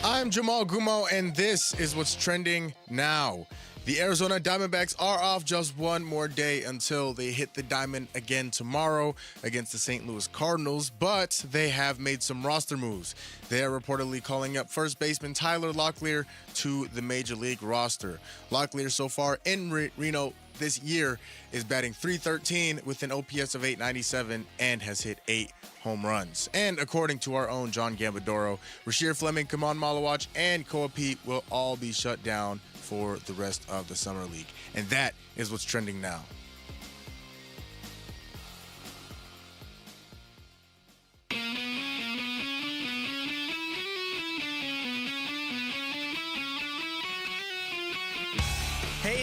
I'm Jamal Gumo, and this is what's trending now. The Arizona Diamondbacks are off just one more day until they hit the diamond again tomorrow against the St. Louis Cardinals, but they have made some roster moves. They are reportedly calling up first baseman Tyler Locklear to the Major League roster. Locklear so far in Reno this year is batting .313 with an OPS of .897 and has hit 8 home runs. And according to our own John Gambadoro, Rasheer Fleming, Kamon Malawach, and Koa Pete will all be shut down for the rest of the Summer League. And that is what's trending now.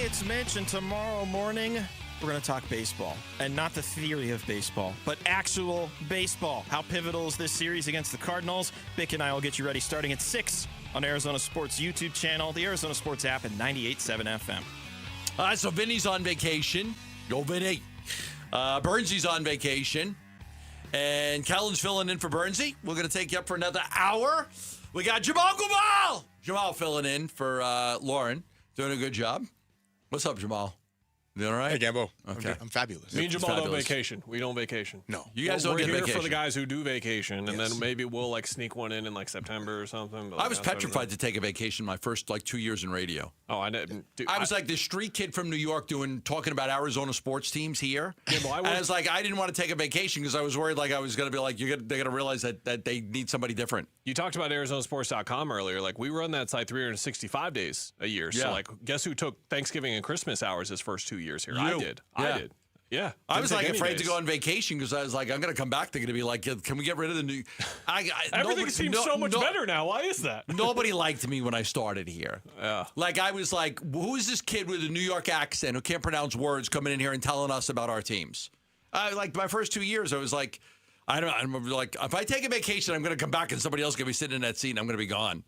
it's Mitch, and tomorrow morning we're going to talk baseball, and not the theory of baseball, but actual baseball. How pivotal is this series against the Cardinals? Bick and I will get you ready starting at 6 on Arizona Sports YouTube channel, the Arizona Sports app, and 98.7 FM. So Vinny's on vacation. Go Vinny. Burnsy's on vacation. And Kellen's filling in for Burnsy. We're going to take you up for another hour. We got Jamal Gumal. Jamal filling in for Lauren. Doing a good job. What's up, Jamal? You all right? Hey, Gambo. Okay. I'm fabulous. Me and Jamal don't vacation. We don't vacation. No. You guys don't get We're here vacation. for the guys who do vacation, and then maybe we'll like sneak one in like September or something. But, I was petrified to take a vacation my first 2 years in radio. Oh, I didn't. I was like this street kid from New York talking about Arizona sports teams here. Yeah, but and I was like, I didn't want to take a vacation because I was worried I was going to be like, they're going to realize that they need somebody different. You talked about ArizonaSports.com earlier. Like, we run that site 365 days a year. Yeah. So, like, guess who took Thanksgiving and Christmas hours his first 2 years here? You. I did. Yeah. I did. Yeah. I was Didn't like take any afraid days. to go on vacation because I was like, I'm going to come back. They're going to be like, can we get rid of the new? Everything seems so much better now. Why is that? Nobody liked me when I started here. Yeah. Like, I was like, who is this kid with a New York accent who can't pronounce words coming in here and telling us about our teams? Like, my first 2 years, I was like, I'm like, if I take a vacation, I'm going to come back and somebody else is going to be sitting in that seat and I'm going to be gone.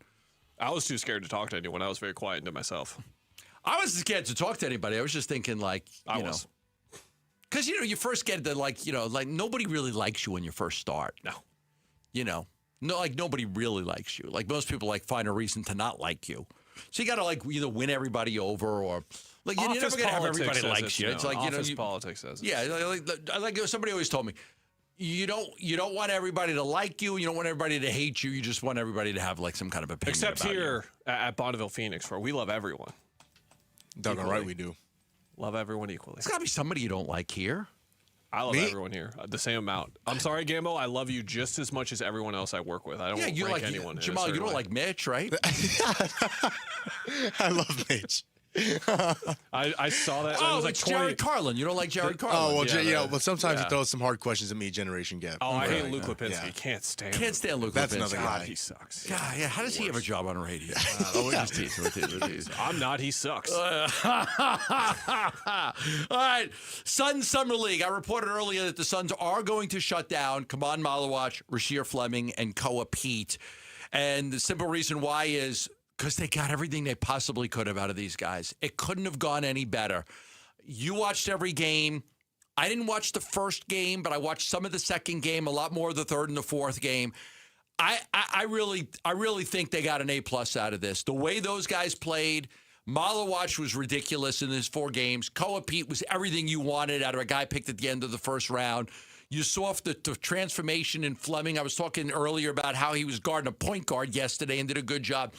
I was too scared to talk to anyone. I was very quiet to myself. I wasn't scared to talk to anybody. I was just thinking, like, you know. Because, you first get the, like nobody really likes you when you first start. No. Nobody really likes you. Like, most people, find a reason to not like you. So you got to, either win everybody over or, you're never going to have everybody likes you. It's like, office politics says it. Yeah, like somebody always told me, you don't want everybody to like you. You don't want everybody to hate you. You just want everybody to have, some kind of opinion Except about here at Bonneville Phoenix, where we love everyone. Doggone right we do. Love everyone equally. There's got to be somebody you don't like here. I love everyone here the same amount. I'm sorry, Gambo. I love you just as much as everyone else I work with. I don't rank anyone. Jamal, you don't like Mitch, right? I love Mitch. I saw that. Oh, it was like Jared Carlin. You don't like Jared Carlin. Oh, well, but sometimes he throws some hard questions at me, Generation Gap. Oh, I hate Luke Lipinski. Can't stand him. Can't stand Luke That's Lipinski. another guy. He sucks. God, yeah. How does he have a job on radio? We're just teasing. I'm not. He sucks. All right. Suns Summer League. I reported earlier that the Suns are going to shut down Kaman Malawach, Rasheer Fleming, and Koa Pete. And the simple reason why is because they got everything they possibly could have out of these guys. It couldn't have gone any better. You watched every game. I didn't watch the first game, but I watched some of the second game, a lot more of the third and the fourth game. I really think they got an A+ out of this. The way those guys played, Malawach was ridiculous in his 4 games. Koa Pete was everything you wanted out of a guy picked at the end of the first round. You saw the transformation in Fleming. I was talking earlier about how he was guarding a point guard yesterday and did a good job.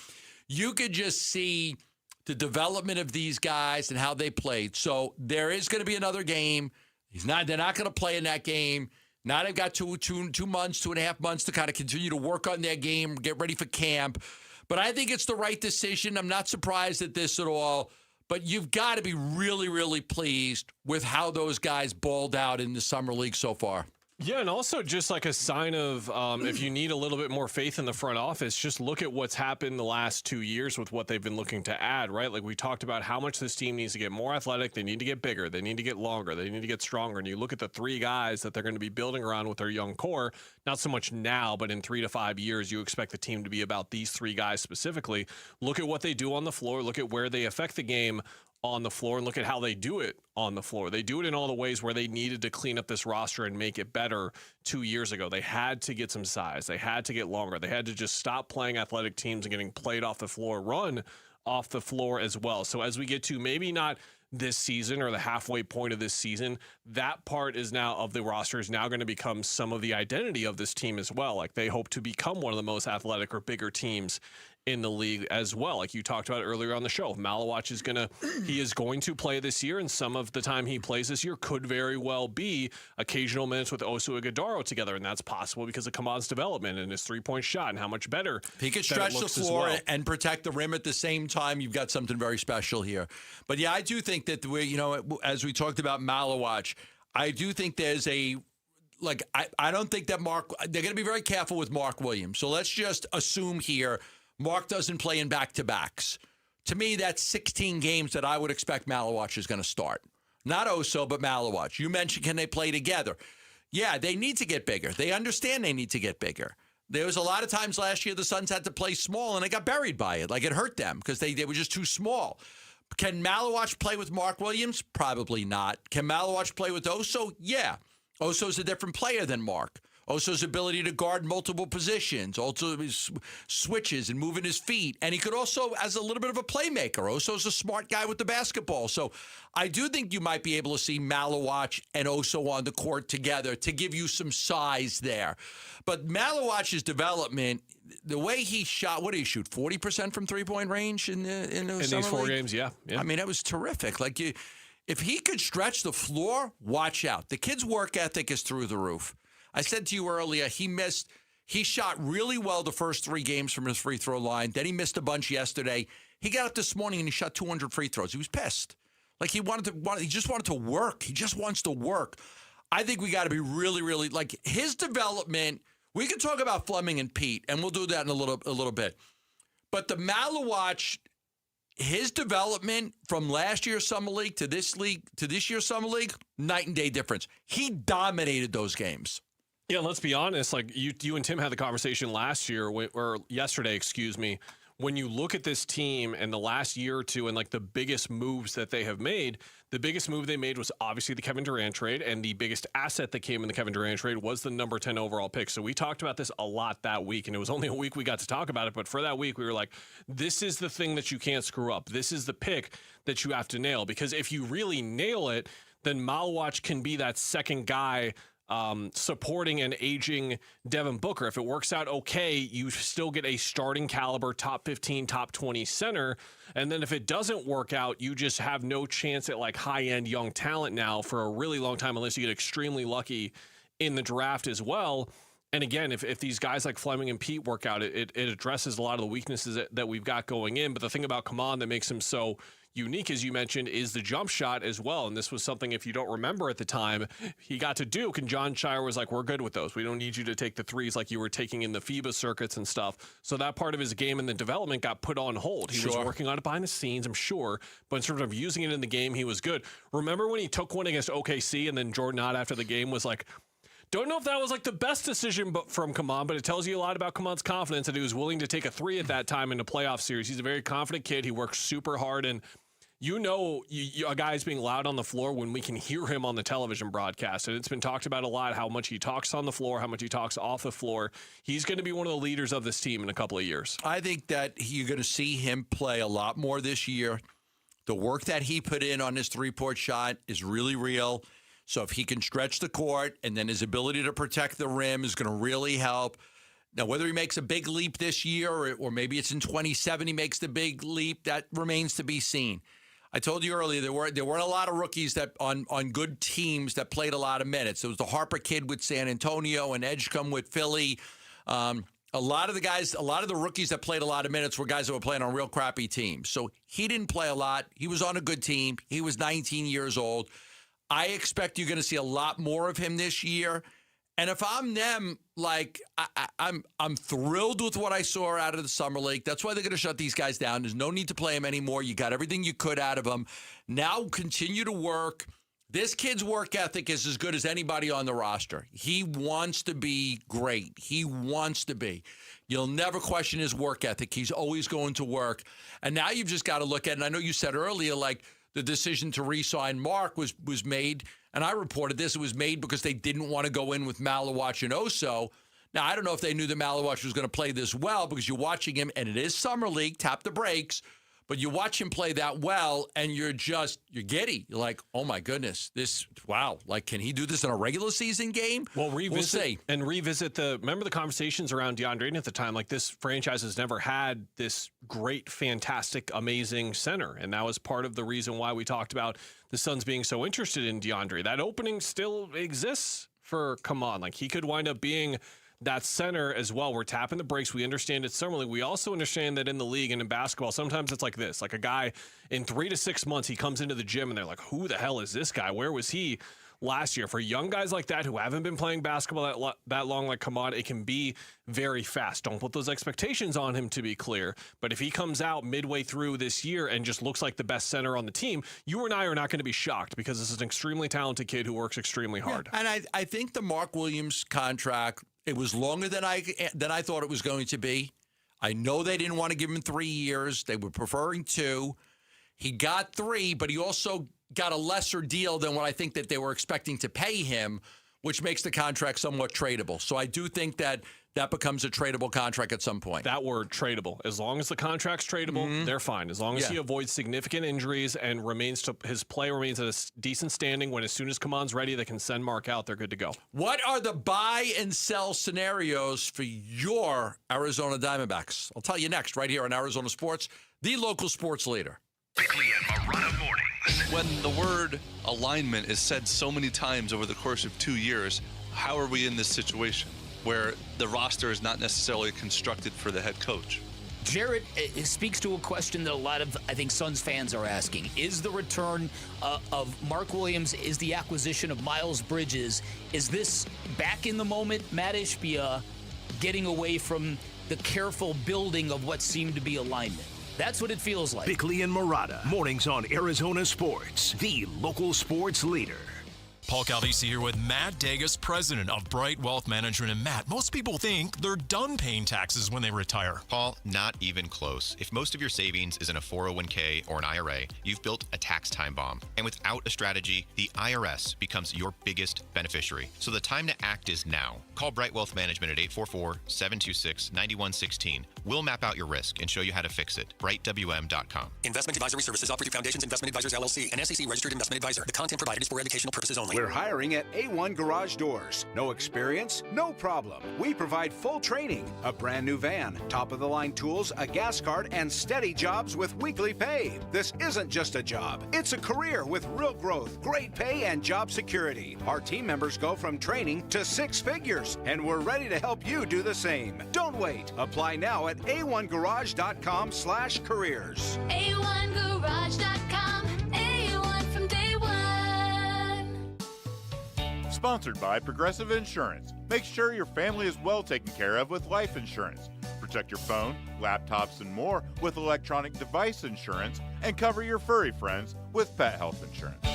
You could just see the development of these guys and how they played. So there is going to be another game. They're not going to play in that game. Now they've got 2 months, 2.5 months to kind of continue to work on their game, get ready for camp. But I think it's the right decision. I'm not surprised at this at all. But you've got to be really, really pleased with how those guys balled out in the Summer League so far. Yeah, and also just like a sign of if you need a little bit more faith in the front office, just look at what's happened the last 2 years with what they've been looking to add, right? Like we talked about how much this team needs to get more athletic. They need to get bigger. They need to get longer. They need to get stronger. And you look at the 3 guys that they're going to be building around with their young core, not so much now, but in 3 to 5 years, you expect the team to be about these 3 guys specifically. Look at what they do on the floor. Look at where they affect the game on the floor and look at how they do it on the floor. They do it in all the ways where they needed to clean up this roster and make it better 2 years ago. They had to get some size. They had to get longer. They had to just stop playing athletic teams and getting played off the floor, run off the floor as well. So as we get to maybe not this season or the halfway point of this season, that part is now of the roster is now going to become some of the identity of this team as well. Like they hope to become one of the most athletic or bigger teams in the league as well. Like you talked about earlier on the show, Malawach is going to play this year, and some of the time he plays this year could very well be occasional minutes with Osu Ighodaro together, and that's possible because of Kaman's development and his 3-point shot and how much better he could stretch the floor and protect the rim at the same time. You've got something very special here. But yeah, I do think that as we talked about Malawach, I do think there's I don't think that they're going to be very careful with Mark Williams. So let's just assume here Mark doesn't play in back-to-backs To me, that's 16 games that I would expect Malawach is going to start. Not Oso, but Malawach. You mentioned, can they play together? Yeah, they need to get bigger. They understand they need to get bigger. There was a lot of times last year the Suns had to play small, and they got buried by it. Like, it hurt them because they were just too small. Can Malawach play with Mark Williams? Probably not. Can Malawach play with Oso? Yeah. Oso's a different player than Mark. Oso's ability to guard multiple positions, also his switches and moving his feet. And he could also, as a little bit of a playmaker, Oso's a smart guy with the basketball. So I do think you might be able to see Malawach and Oso on the court together to give you some size there. But Malawach's development, the way he shot, what did he shoot, 40% from three-point range in these 4 games? Yeah. I mean, that was terrific. Like, if he could stretch the floor, watch out. The kid's work ethic is through the roof. I said to you earlier, he shot really well the first 3 games from his free throw line. Then he missed a bunch yesterday. He got up this morning and he shot 200 free throws. He was pissed. Like, he just wanted to work. He just wants to work. I think we got to be really, really, like, his development. We can talk about Fleming and Pete, and we'll do that in a little bit. But the Malawach, his development from last year's summer league to this year's summer league, night and day difference. He dominated those games. Yeah, let's be honest. Like, you and Tim had the conversation last year, or yesterday, excuse me. When you look at this team and the last year or two and, like, the biggest moves that they have made, the biggest move they made was obviously the Kevin Durant trade, and the biggest asset that came in the Kevin Durant trade was the number 10 overall pick. So we talked about this a lot that week, and it was only a week we got to talk about it. But for that week, we were like, this is the thing that you can't screw up. This is the pick that you have to nail. Because if you really nail it, then Malawach can be that second guy supporting an aging Devin Booker. If it works out okay, you still get a starting caliber top 15, top 20 center. And then if it doesn't work out, you just have no chance at, like, high-end young talent now for a really long time, unless you get extremely lucky in the draft as well. And again, if these guys like Fleming and Pete work out, it addresses a lot of the weaknesses that we've got going in. But the thing about Kaman that makes him so unique, as you mentioned, is the jump shot as well. And this was something, if you don't remember at the time, he got to Duke, and John Shire was like, we're good with those. We don't need you to take the threes like you were taking in the FIBA circuits and stuff. So that part of his game and the development got put on hold. He was working on it behind the scenes, I'm sure, but in terms of using it in the game, he was good. Remember when he took one against OKC, and then Jordan Ott after the game was like, don't know if that was, like, the best decision from Kaman, but it tells you a lot about Kaman's confidence that he was willing to take a 3 at that time in the playoff series. He's a very confident kid. He works super hard, and a guy's being loud on the floor when we can hear him on the television broadcast. And it's been talked about a lot, how much he talks on the floor, how much he talks off the floor. He's going to be one of the leaders of this team in a couple of years. I think that you're going to see him play a lot more this year. The work that he put in on his three-point shot is really real. So if he can stretch the court, and then his ability to protect the rim is going to really help. Now, whether he makes a big leap this year or maybe it's in 27 he makes the big leap, that remains to be seen. I told you earlier there weren't a lot of rookies that on good teams that played a lot of minutes. There was the Harper kid with San Antonio and Edgecombe with Philly. A lot of the rookies that played a lot of minutes were guys that were playing on real crappy teams. So he didn't play a lot. He was on a good team. He was 19 years old. I expect you're going to see a lot more of him this year. And if I'm them, like, I'm thrilled with what I saw out of the Summer League. That's why they're going to shut these guys down. There's no need to play them anymore. You got everything you could out of them. Now continue to work. This kid's work ethic is as good as anybody on the roster. He wants to be great. He wants to be. You'll never question his work ethic. He's always going to work. And now you've just got to look at it. And I know you said earlier, like, the decision to re-sign Mark was made, and I reported this, it was made because they didn't want to go in with Malawach and Oso. Now, I don't know if they knew that Malawach was going to play this well, because you're watching him, and it is Summer League, tap the brakes, but you watch him play that well, and you're giddy. You're like, oh my goodness, wow. Like, can he do this in a regular season game? Well, we'll see. And revisit remember the conversations around DeAndre Ayton at the time. Like, this franchise has never had this great, fantastic, amazing center. And that was part of the reason why we talked about the Suns being so interested in DeAndre. That opening still exists for Kaman. Like, he could wind up being that center as well. We're tapping the brakes. We understand it's Summer League. We also understand that in the league and in basketball, sometimes it's like this. Like, a guy in 3 to 6 months, he comes into the gym and they're like, who the hell is this guy? Where was he last year. For young guys like that who haven't been playing basketball that long like Kamad, it can be very fast. Don't put those expectations on him, to be clear. But if he comes out midway through this year and just looks like the best center on the team, you and I are not going to be shocked because this is an extremely talented kid who works extremely hard. Yeah, and I think the Mark Williams contract, it was longer than I thought it was going to be. I know they didn't want to give him 3 years. They were preferring 2. He got 3, but he also got a lesser deal than what I think that they were expecting to pay him, which makes the contract somewhat tradable. So I do think that becomes a tradable contract at some point. That word, tradable. As long as the contract's tradable, they're fine. As long as he avoids significant injuries and his play remains at a decent standing, when as soon as Kaman's ready, they can send Mark out. They're good to go. What are the buy and sell scenarios for your Arizona Diamondbacks? I'll tell you next, right here on Arizona Sports, the local sports leader. Bickley and Marotta mornings. When the word alignment is said so many times over the course of 2 years, how are we in this situation where the roster is not necessarily constructed for the head coach? Jarrett, it speaks to a question that a lot of, I think, Suns fans are asking. Is the return of Mark Williams, is the acquisition of Miles Bridges, is this back in the moment, Matt Ishbia, getting away from the careful building of what seemed to be alignment? That's what it feels like. Bickley and Marotta, mornings on Arizona Sports, the local sports leader. Paul Calvisi here with Matt Degas, president of Bright Wealth Management. And Matt, most people think they're done paying taxes when they retire. Paul, not even close. If most of your savings is in a 401k or an IRA, you've built a tax time bomb. And without a strategy, the IRS becomes your biggest beneficiary. So the time to act is now. Call Bright Wealth Management at 844-726-9116. We'll map out your risk and show you how to fix it. BrightWM.com. Investment advisory services offered through Foundations Investment Advisors, LLC, an SEC registered investment advisor. The content provided is for educational purposes only. We're hiring at A1 Garage Doors. No experience? No problem. We provide full training, a brand new van, top-of-the-line tools, a gas card, and steady jobs with weekly pay. This isn't just a job. It's a career with real growth, great pay, and job security. Our team members go from training to 6 figures, and we're ready to help you do the same. Don't wait. Apply now at a1garage.com/careers. A1garage.com. A1 from day one. Sponsored by Progressive Insurance. Make sure your family is well taken care of with life insurance. Protect your phone, laptops, and more with electronic device insurance, and cover your furry friends with pet health insurance.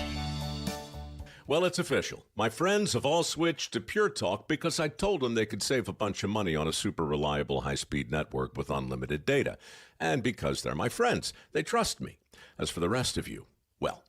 Well, it's official. My friends have all switched to Pure Talk because I told them they could save a bunch of money on a super reliable high-speed network with unlimited data. And because they're my friends, they trust me. As for the rest of you, well,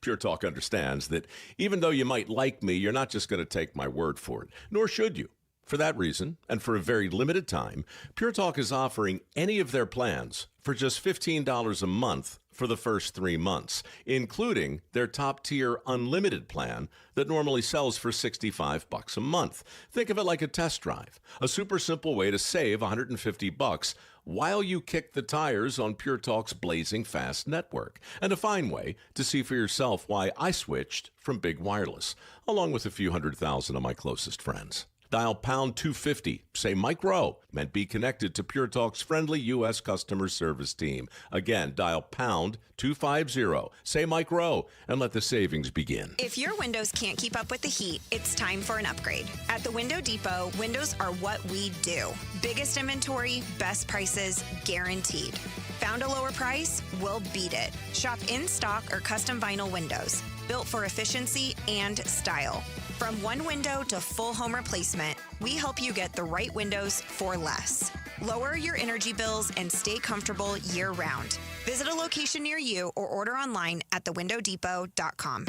Pure Talk understands that even though you might like me, you're not just going to take my word for it, nor should you. For that reason, and for a very limited time, Pure Talk is offering any of their plans for just $15 a month for the first 3 months, including their top-tier unlimited plan that normally sells for $65 a month. Think of it like a test drive, a super simple way to save $150 while you kick the tires on Pure Talk's blazing fast network, and a fine way to see for yourself why I switched from big wireless, along with a few 100,000 of my closest friends. Dial pound 250, say Mike Rowe, and be connected to Pure Talk's friendly U.S. customer service team. Again, dial pound 250, say Mike Rowe, and let the savings begin. If your windows can't keep up with the heat, it's time for an upgrade. At the Window Depot, windows are what we do. Biggest inventory, best prices, guaranteed. Found a lower price? We'll beat it. Shop in stock or custom vinyl windows, built for efficiency and style. From one window to full home replacement, we help you get the right windows for less. Lower your energy bills and stay comfortable year-round. Visit a location near you or order online at thewindowdepot.com.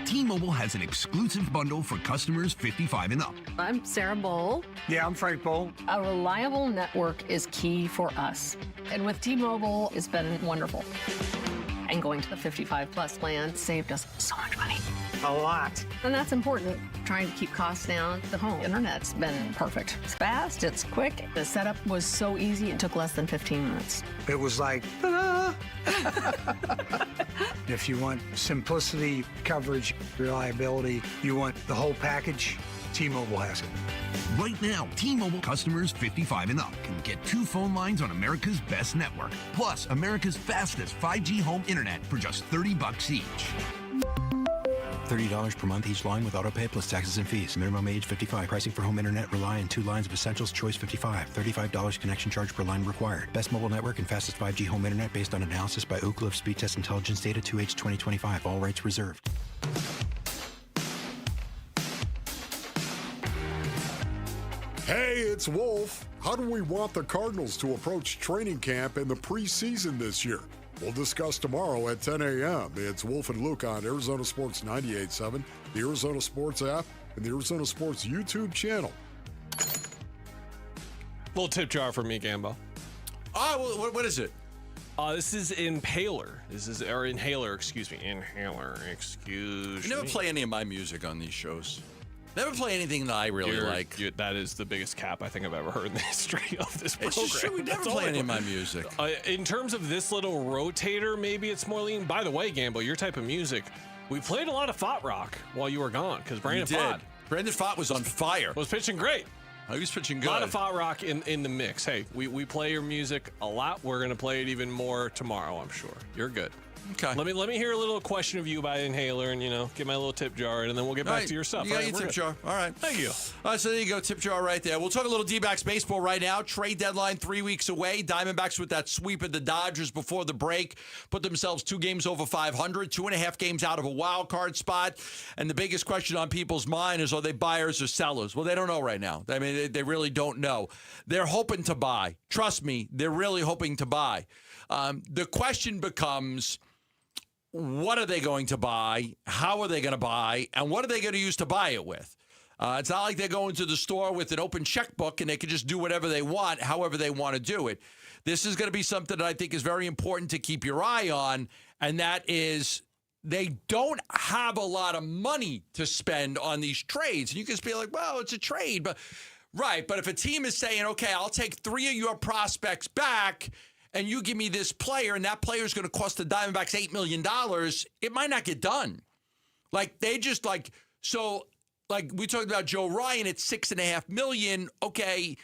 T-Mobile has an exclusive bundle for customers 55 and up. I'm Sarah Bowl. Yeah, I'm Frank Bowl. A reliable network is key for us. And with T-Mobile, it's been wonderful. And going to the 55-plus plan saved us so much money. A lot. And that's important, trying to keep costs down. The home internet's been perfect. It's fast, it's quick. The setup was so easy, it took less than 15 minutes. It was like, ta-da! If you want simplicity, coverage, reliability, you want the whole package, T-Mobile has it. Right now, T-Mobile customers 55 and up can get 2 phone lines on America's best network, plus America's fastest 5G home internet for just $30 each. $30 per month each line with autopay plus taxes and fees. Minimum age 55. Pricing for home internet rely on 2 lines of Essentials Choice 55. $35 connection charge per line required. Best mobile network and fastest 5G home internet based on analysis by Ookla of Speed Test Intelligence data 2H 2025. All rights reserved. Hey, it's Wolf. How do we want the Cardinals to approach training camp in the preseason this year? We'll discuss tomorrow at 10 a.m. It's Wolf and Luke on Arizona Sports 98.7, the Arizona Sports app, and the Arizona Sports YouTube channel. Little tip jar for me, Gambo. Oh, what is it? This is Inhaler. Inhaler, excuse me. Inhaler, excuse You never me. play any of my music on these shows. Never play anything that I really like. That is the biggest cap I think I've ever heard in the history of this program. It's just true. We never play any of my music. In terms of this little rotator, maybe it's more lean. By the way, Gambo, your type of music, we played a lot of Fott Rock while you were gone because Brandon Fott was on fire. Was pitching great. He was pitching good. A lot of Fott Rock in the mix. Hey, we play your music a lot. We're going to play it even more tomorrow, I'm sure. You're good. Okay. Let me hear a little question of you about Inhaler and, get my little tip jar, and then we'll get back to your stuff. You got your tip jar. All right. Thank you. All right, so there you go. Tip jar right there. We'll talk a little D-backs baseball right now. Trade deadline 3 weeks away. Diamondbacks with that sweep of the Dodgers before the break put themselves 2 games over 500, 2.5 games out of a wild card spot. And the biggest question on people's mind is, are they buyers or sellers? Well, they don't know right now. I mean, they really don't know. They're hoping to buy. Trust me, they're really hoping to buy. The question becomes, what are they going to buy? How are they going to buy? And what are they going to use to buy it with? It's not like they're going to the store with an open checkbook and they can just do whatever they want, however they want to do it. This is going to be something that I think is very important to keep your eye on, and that is they don't have a lot of money to spend on these trades. And you can just be like, well, it's a trade. But if a team is saying, okay, I'll take 3 of your prospects back, and you give me this player, and that player is going to cost the Diamondbacks $8 million, it might not get done. We talked about Joe Ryan at $6.5 million. Okay,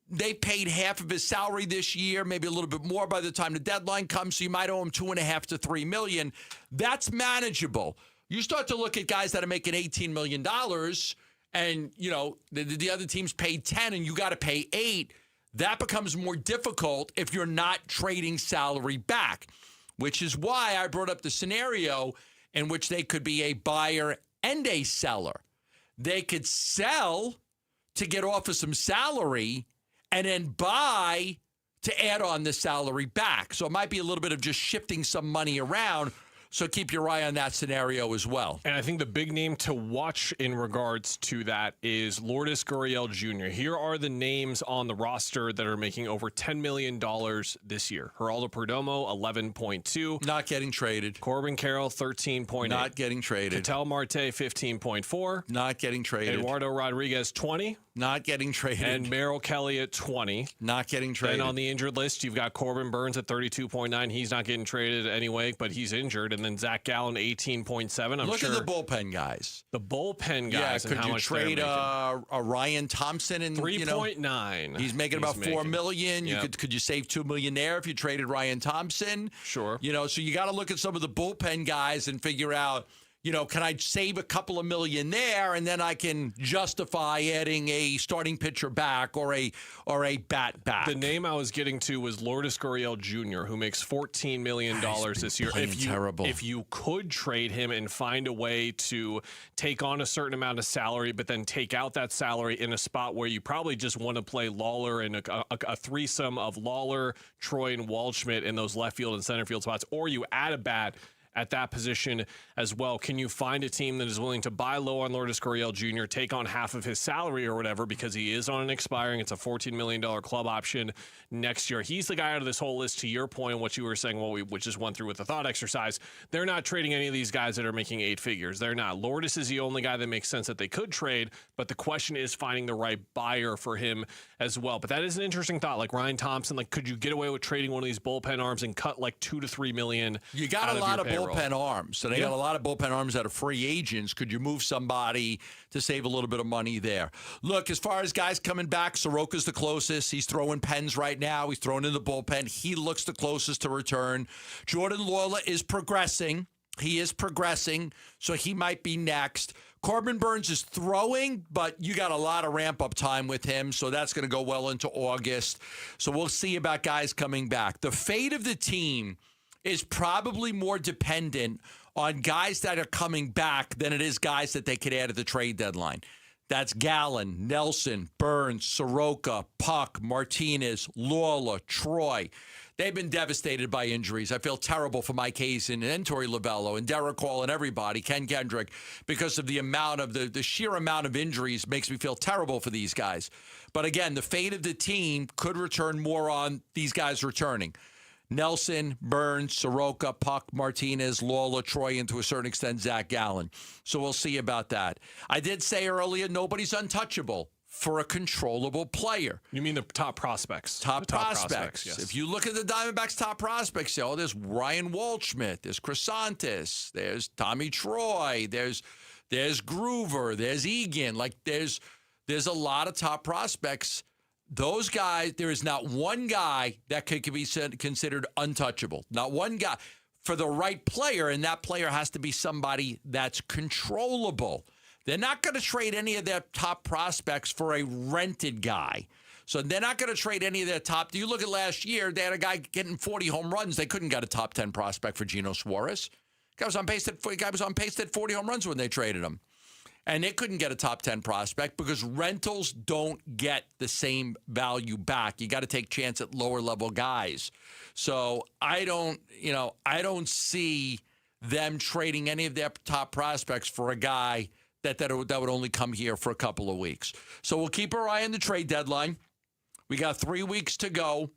they paid half of his salary this year, maybe a little bit more by the time the deadline comes, so you might owe him $2.5 to $3 million. That's manageable. You start to look at guys that are making $18 million, and the other team's paid 10, and you got to pay 8. That becomes more difficult if you're not trading salary back, which is why I brought up the scenario in which they could be a buyer and a seller. They could sell to get off of some salary and then buy to add on the salary back. So it might be a little bit of just shifting some money around. So keep your eye on that scenario as well. And I think the big name to watch in regards to that is Lourdes Gurriel Jr. Here are the names on the roster that are making over $10 million this year. Geraldo Perdomo, 11.2. Not getting traded. Corbin Carroll, 13.8. Not getting traded. Ketel Marte, 15.4. Not getting traded. Eduardo Rodriguez, 20. Not getting traded. And Merrill Kelly at 20. Not getting traded. Then on the injured list, you've got Corbin Burns at 32.9. He's not getting traded anyway, but he's injured. And then Zach Gallen, 18.7. Look at the bullpen guys. The bullpen Yeah, guys. could you trade a Ryan Thompson and 3.9? He's making about $4 million. Yep. Could you save $2 million there if you traded Ryan Thompson? Sure. So you got to look at some of the bullpen guys and figure out, can I save a couple of million there, and then I can justify adding a starting pitcher back or a bat back. The name I was getting to was Lourdes Gurriel Jr., who makes $14 million this year. If you could trade him and find a way to take on a certain amount of salary, but then take out that salary in a spot where you probably just want to play Lawler and a threesome of Lawler, Troy, and Waldschmidt in those left field and center field spots, or you add a bat at that position as well. Can you find a team that is willing to buy low on Lourdes Gurriel Jr., take on half of his salary or whatever, because he is on an expiring, it's a $14 million club option next year. He's the guy out of this whole list, to your point, what you were saying, we just went through with the thought exercise. They're not trading any of these guys that are making 8 figures. They're not. Lourdes is the only guy that makes sense that they could trade, but the question is finding the right buyer for him as well. But that is an interesting thought. Like Ryan Thompson, could you get away with trading one of these bullpen arms and cut $2 to $3 million? You got a lot of bullpen arms. So they got a lot of bullpen arms that are free agents. Could you move somebody to save a little bit of money there? Look, as far as guys coming back, Soroka's the closest. He's throwing pens right now. He's throwing in the bullpen. He looks the closest to return. Jordan Lawler is progressing. He is progressing, so he might be next. Corbin Burns is throwing, but you got a lot of ramp-up time with him, so that's going to go well into August. So we'll see about guys coming back. The fate of the team is probably more dependent on guys that are coming back than it is guys that they could add at the trade deadline. That's Gallen, Nelson, Burns, Soroka, Puck, Martinez, Lawler, Troy. They've been devastated by injuries. I feel terrible for Mike Hazen and Torey Lovello and Derek Hall and everybody, Ken Kendrick, because of the amount of the sheer amount of injuries makes me feel terrible for these guys. But again, the fate of the team could return more on these guys returning. Nelson, Burns, Soroka, Puck, Martinez, Lawler, Troy, and to a certain extent, Zach Gallen. So we'll see about that. I did say earlier, nobody's untouchable for a controllable player. You mean the top prospects? Top prospects. Yes. If you look at the Diamondbacks' top prospects, there's Ryan Waldschmidt, there's Chrysantis, there's Tommy Troy, there's Groover, there's Egan. Like there's a lot of top prospects. Those guys, there is not one guy that could be considered untouchable. Not one guy for the right player, and that player has to be somebody that's controllable. They're not going to trade any of their top prospects for a rented guy. So they're not going to trade any of their top. You look at last year, they had a guy getting 40 home runs. They couldn't get a top 10 prospect for Geno Suarez. Guy was on pace at 40 home runs when they traded him. And they couldn't get a top 10 prospect because rentals don't get the same value back. You got to take chance at lower level guys. So I don't see them trading any of their top prospects for a guy that would only come here for a couple of weeks. So we'll keep our eye on the trade deadline. We got 3 weeks to go.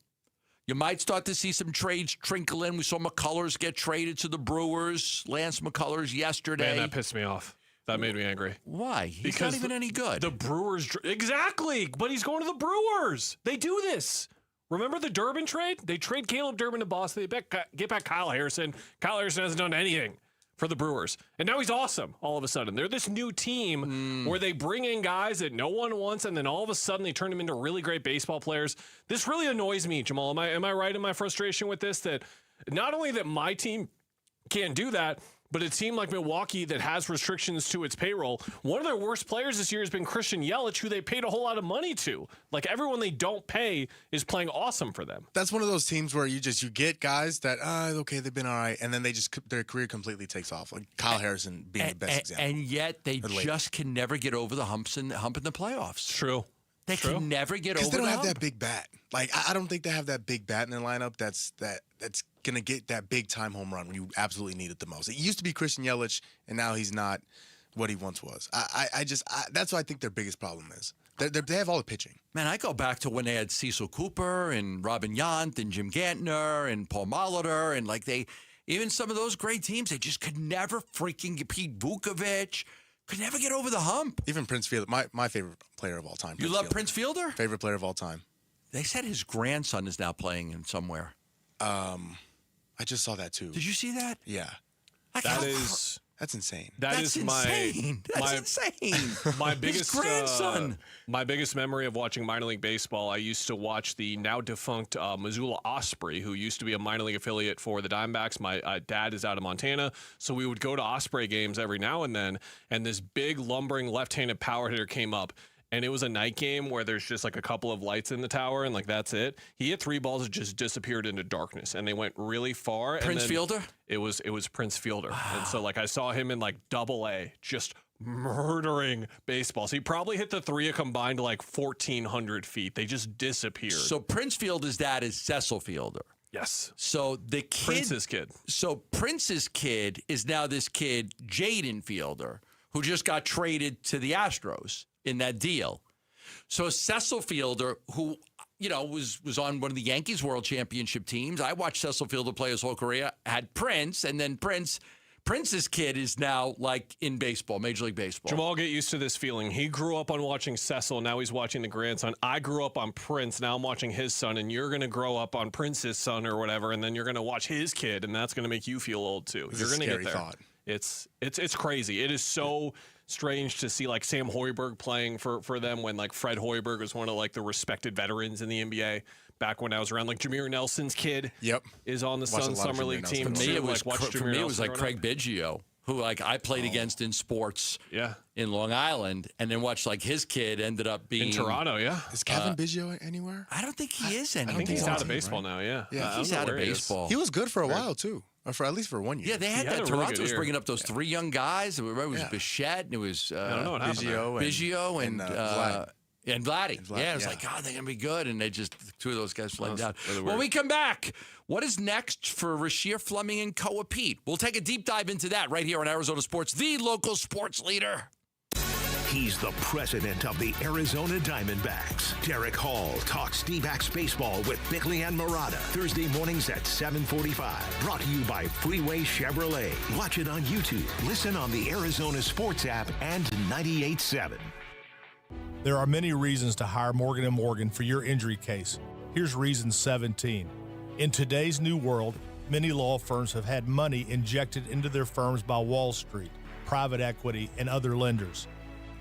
You might start to see some trades trickle in. We saw McCullers get traded to the Brewers. Lance McCullers yesterday. Man, that pissed me off. That made me angry. Why? He's not even any good. The Brewers... Exactly, but he's going to the Brewers. They do this. Remember the Durbin trade? They trade Caleb Durbin to Boston. They get back Kyle Harrison. Kyle Harrison hasn't done anything for the Brewers. And now he's awesome all of a sudden. They're this new team where they bring in guys that no one wants, and then all of a sudden they turn them into really great baseball players. This really annoys me, Jamal. Am I right in my frustration with this? That not only that my team can't do that, but a team like Milwaukee that has restrictions to its payroll, one of their worst players this year has been Christian Yelich, who they paid a whole lot of money to. Like everyone they don't pay is playing awesome for them. That's one of those teams where you get guys that okay, they've been all right, and then their career completely takes off. Like Kyle Harrison being the best example. And yet they just can never get over the hump in the playoffs. True. They can never get over the hump. Because they don't have that big bat. Like I don't think they have that big bat in their lineup that's gonna get that big time home run when you absolutely need it the most. It used to be Christian Yelich, and now he's not what he once was. That's what I think their biggest problem is. They have all the pitching. Man, I go back to when they had Cecil Cooper and Robin Yount and Jim Gantner and Paul Molitor and even some of those great teams, they just could never freaking get Pete Vukovich. Could never get over the hump. Even Prince Fielder, my favorite player of all time. You love Prince Fielder? Favorite player of all time. They said his grandson is now playing in somewhere. I just saw that too. Did you see that? Yeah. That's insane. That's insane. My biggest his grandson. My biggest memory of watching minor league baseball, I used to watch the now defunct Missoula Osprey, who used to be a minor league affiliate for the Diamondbacks. My dad is out of Montana, so we would go to Osprey games every now and then, and this big lumbering left-handed power hitter came up. And it was a night game where there's just like a couple of lights in the tower and that's it. He hit 3 balls that just disappeared into darkness, and they went really far. Prince Fielder? It was Prince Fielder. And so I saw him in Double-A just murdering baseballs. He probably hit the 3 combined to 1,400 feet. They just disappeared. So Prince Fielder's dad is Cecil Fielder. Yes. So the kid, Prince's kid. So Prince's kid is now this kid, Jaden Fielder, who just got traded to the Astros in that deal. So Cecil Fielder, who was on one of the Yankees World Championship teams. I watched Cecil Fielder play his whole career. Had Prince, and then Prince's kid is now in baseball, Major League Baseball. Jamal, get used to this feeling. He grew up on watching Cecil. Now he's watching the grandson. I grew up on Prince. Now I'm watching his son, and you're going to grow up on Prince's son or whatever, and then you're going to watch his kid, and that's going to make you feel old too. You're going to get there. Thought. It's crazy. It is so strange to see Sam Hoiberg playing for them when Fred Hoiberg was one of the respected veterans in the NBA back when I was around. Like Jameer Nelson's kid is on the Watched a Suns lot of Summer Jameer League Nelson. team. For me, it was Nelson like Craig Biggio, who I played against in sports in Long Island, and then watched his kid ended up being in Toronto. Is Kevin Biggio anywhere? I don't think he is anymore. I think he's out of baseball now. Yeah, he's out of baseball. He was good for a while too, or for at least for 1 year. Yeah, they had that. Toronto was bringing up those three young guys. It was Bichette, and it was I don't know what happened Biggio and Vlad. And Vladdy. Yeah, it was like, God, they're going to be good. And they just, two of those guys flamed out. When we come back, what is next for Rasheer Fleming and Koa Pete? We'll take a deep dive into that right here on Arizona Sports, the local sports leader. He's the president of the Arizona Diamondbacks. Derek Hall talks D-backs baseball with Bickley and Murata. Thursday mornings at 7:45. Brought to you by Freeway Chevrolet. Watch it on YouTube. Listen on the Arizona Sports app and 98.7. There are many reasons to hire Morgan & Morgan for your injury case. Here's reason 17. In today's new world, many law firms have had money injected into their firms by Wall Street, private equity, and other lenders.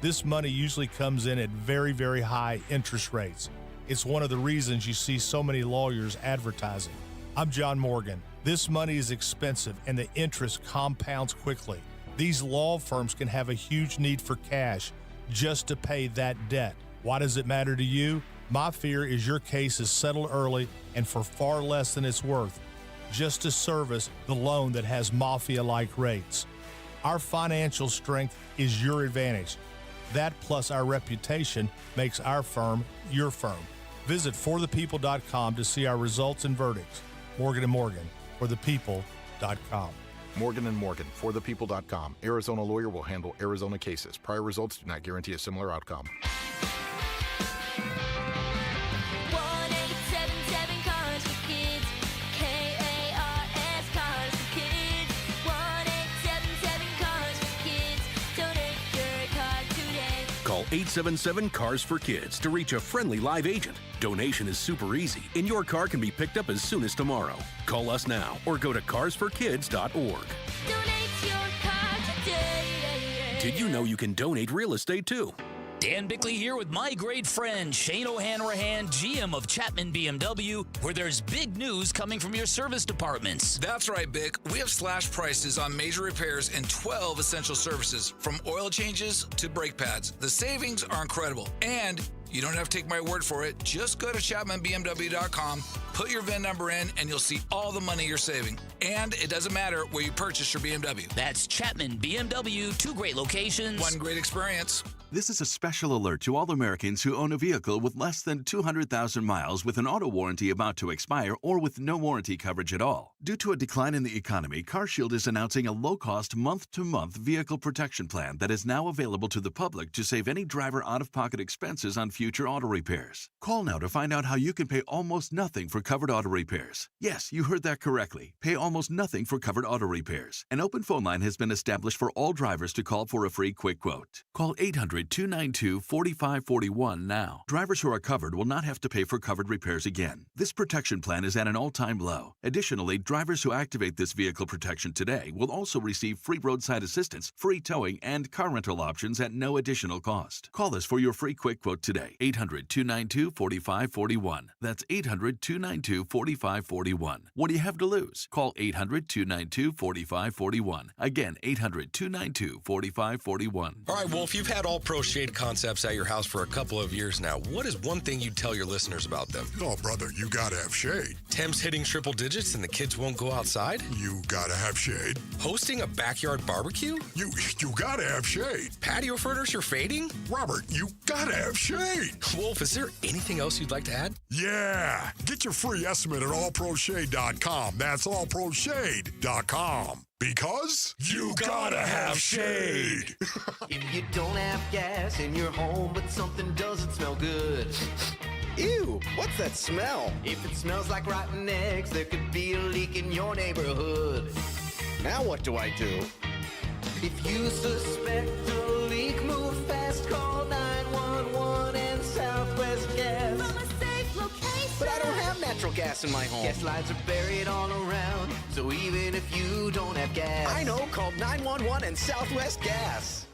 This money usually comes in at very, very high interest rates. It's one of the reasons you see so many lawyers advertising. I'm John Morgan. This money is expensive and the interest compounds quickly. These law firms can have a huge need for cash just to pay that debt. Why does it matter to you? My fear is your case is settled early and for far less than it's worth, just to service the loan that has mafia-like rates. Our financial strength is your advantage. That plus our reputation makes our firm your firm. Visit forthepeople.com to see our results and verdicts. Morgan & Morgan, forthepeople.com. Morgan & Morgan, forthepeople.com. Arizona lawyer will handle Arizona cases. Prior results do not guarantee a similar outcome. 1-877 Cars for Kids. K-A-R-S Cars for Kids. 1-877 Cars for Kids. Donate your car today. Call 877-CARS-FOR-KIDS to reach a friendly live agent. Donation is super easy, and your car can be picked up as soon as tomorrow. Call us now or go to carsforkids.org. Donate your car today. Did you know you can donate real estate too? Dan Bickley here with my great friend Shane O'Hanrahan, GM of Chapman BMW, where there's big news coming from your service departments. That's right, Bick. We have slash prices on major repairs and 12 essential services, from oil changes to brake pads. The savings are incredible, and you don't have to take my word for it. Just go to ChapmanBMW.com, put your VIN number in, and you'll see all the money you're saving. And it doesn't matter where you purchase your BMW. That's Chapman BMW, 2 great locations. One great experience. This is a special alert to all Americans who own a vehicle with less than 200,000 miles with an auto warranty about to expire or with no warranty coverage at all. Due to a decline in the economy, CarShield is announcing a low-cost month-to-month vehicle protection plan that is now available to the public to save any driver out-of-pocket expenses on future auto repairs. Call now to find out how you can pay almost nothing for covered auto repairs. Yes, you heard that correctly. Pay almost nothing for covered auto repairs. An open phone line has been established for all drivers to call for a free quick quote. Call 800-292-4541 now. Drivers who are covered will not have to pay for covered repairs again. This protection plan is at an all-time low. Additionally, drivers who activate this vehicle protection today will also receive free roadside assistance, free towing, and car rental options at no additional cost. Call us for your free quick quote today. 800-292-4541. That's 800-292-4541. What do you have to lose? Call 800-292-4541. Again, 800-292-4541. All right, Wolf, you've had All Pro Shade Concepts at your house for a couple of years now. What is one thing you'd tell your listeners about them? Oh, brother, you gotta have shade. Temps hitting triple digits and the kids won't go outside? You gotta have shade. Hosting a backyard barbecue? You gotta have shade. Patio furniture fading? Robert, you gotta have shade. Wolf, is there anything else you'd like to add? Yeah. Get your free estimate at allproshade.com. That's allproshade.com. Because you gotta have shade. If you don't have gas in your home, but something doesn't smell good. Ew, what's that smell? If it smells like rotten eggs, there could be a leak in your neighborhood. Now what do I do? If you suspect a leak, move fast, call 911 and Southwest Gas. From a safe location. But I don't have natural gas in my home. Gas lines are buried all around, so even if you don't have gas. I know, call 911 and Southwest Gas.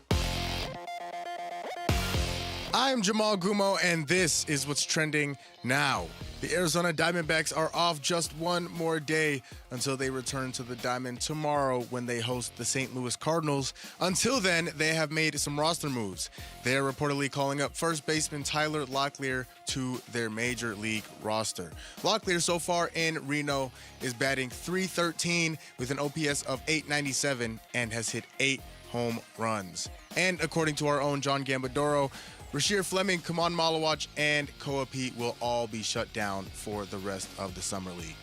I'm Jamal Gumo, and this is what's trending now. The Arizona Diamondbacks are off just one more day until they return to the Diamond tomorrow when they host the St. Louis Cardinals. Until then, they have made some roster moves. They are reportedly calling up first baseman Tyler Locklear to their major league roster. Locklear so far in Reno is batting .313 with an OPS of .897 and has hit 8 home runs. And according to our own John Gambadoro, Rasheer Fleming, Kamon Malawach, and Koa Pete will all be shut down for the rest of the Summer League.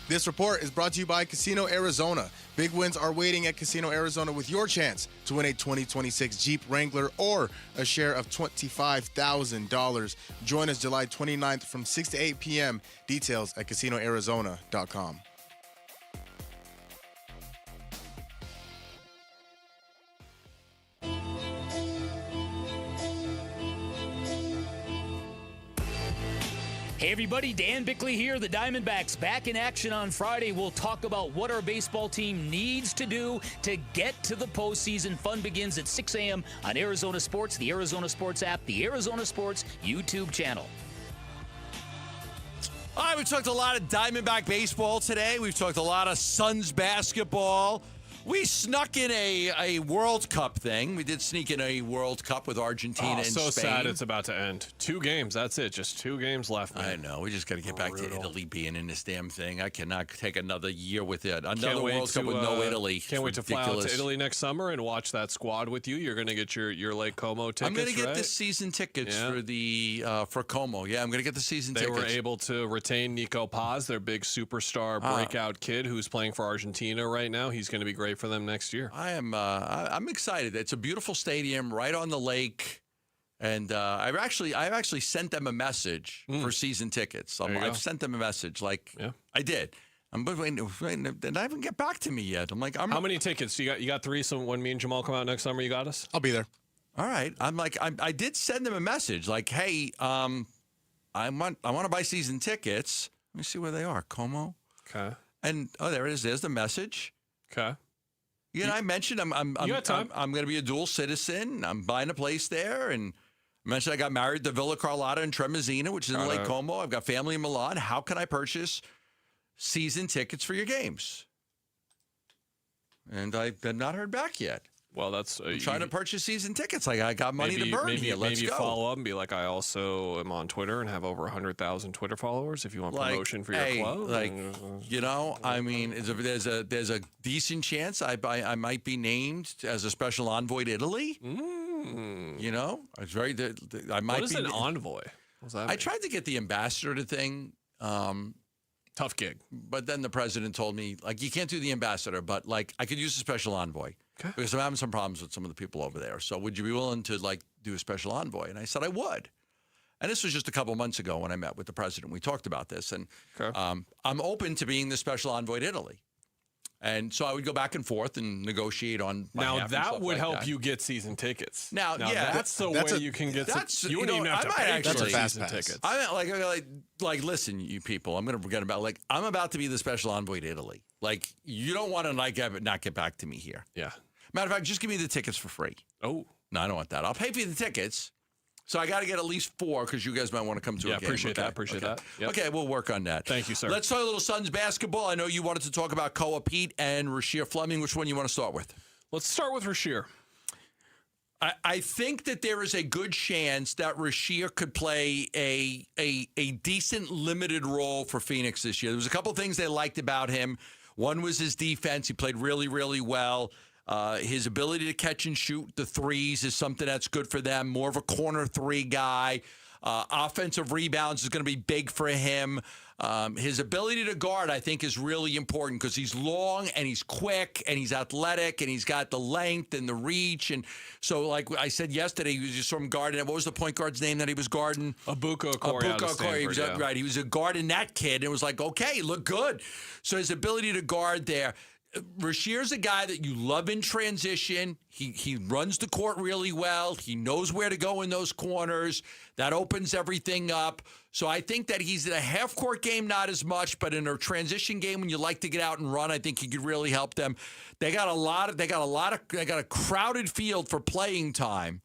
This report is brought to you by Casino Arizona. Big wins are waiting at Casino Arizona with your chance to win a 2026 Jeep Wrangler or a share of $25,000. Join us July 29th from 6 to 8 p.m. Details at CasinoArizona.com. Hey everybody, Dan Bickley here. The Diamondbacks back in action on Friday. We'll talk about what our baseball team needs to do to get to the postseason. Fun begins at 6 a.m. on Arizona Sports, the Arizona Sports app, the Arizona Sports YouTube channel. All right, we talked a lot of Diamondback baseball today. We've talked a lot of Suns basketball. We snuck in a World Cup thing. We did sneak in a World Cup with Argentina and so Spain. sad it's about to end. 2 games, that's it. Just 2 games left, man. I know. We just got to get back to Italy being in this damn thing. I cannot take another year with it. Another World Cup with no Italy. Can't wait to fly out to Italy next summer and watch that squad with you. You're going to get your Lake Como tickets, I'm going to get right? the season tickets for Como. Yeah, I'm going to get the season tickets. They were able to retain Nico Paz, their big superstar breakout kid who's playing for Argentina right now. He's going to be great for them next year. I'm excited. It's a beautiful stadium right on the lake, and I've actually sent them a message for season tickets. I've sent them a message, I did. I'm waiting. They haven't get back to me yet. I'm like, how many tickets you got? 3. So when me and Jamal come out next summer, you got us. I'll be there. All right. I'm like, I did send them a message, like, hey, I want to buy season tickets. Let me see where they are. Como. Okay. And there it is. There's the message. Okay. You know, I mentioned I'm going to be a dual citizen. I'm buying a place there, and I mentioned I got married to Villa Carlotta in Tremezina, which is in Lake Como. I've got family in Milan. How can I purchase season tickets for your games? And I've not heard back yet. Well, that's I'm trying to purchase season tickets. Like, I got money to burn here. Let's maybe go. Follow up and be like, I also am on Twitter and have over 100,000 Twitter followers. If you want promotion for your club, I mean, there's a decent chance I might be named as a special envoy to Italy. You know, it's very. I might. What is be an envoy? What's that mean? I tried to get the ambassador thing. Tough gig. But then the president told me, like, you can't do the ambassador, but, like, I could use a special envoy. Okay. Because I'm having some problems with some of the people over there. So would you be willing to, like, do a special envoy? And I said I would. And this was just a couple months ago when I met with the president. We talked about this. And I'm open to being the special envoy to Italy. And so I would go back and forth and negotiate on now that would help you get season tickets. Now that's the way you can get. You wouldn't even have to pay for season tickets. I like listen, you people. I'm going to forget about I'm about to be the special envoy to Italy. Like, you don't want to not get back to me here. Yeah. Matter of fact, just give me the tickets for free. Oh no, I don't want that. I'll pay for the tickets. So I got to get at least 4 because you guys might want to come to a game. Appreciate that. Appreciate that. Yep. Okay, we'll work on that. Thank you, sir. Let's talk a little Suns basketball. I know you wanted to talk about Koa Pete and Rasheer Fleming. Which one you want to start with? Let's start with Rasheer. I think that there is a good chance that Rasheer could play a decent limited role for Phoenix this year. There was a couple things they liked about him. One was his defense. He played really, really well. His ability to catch and shoot the threes is something that's good for them. More of a corner 3 guy. Offensive rebounds is going to be big for him. His ability to guard, I think, is really important because he's long and he's quick and he's athletic and he's got the length and the reach. And so, like I said yesterday, he was just from guarding. What was the point guard's name that he was guarding? Abuko Corey. He was right. He was a guarding that kid. And it was like, okay, he looked good. So his ability to guard there. Rasheer's a guy that you love in transition. He runs the court really well. He knows where to go in those corners. That opens everything up. So I think that he's in a half-court game, not as much, but in a transition game when you like to get out and run, I think he could really help them. They got a crowded field for playing time.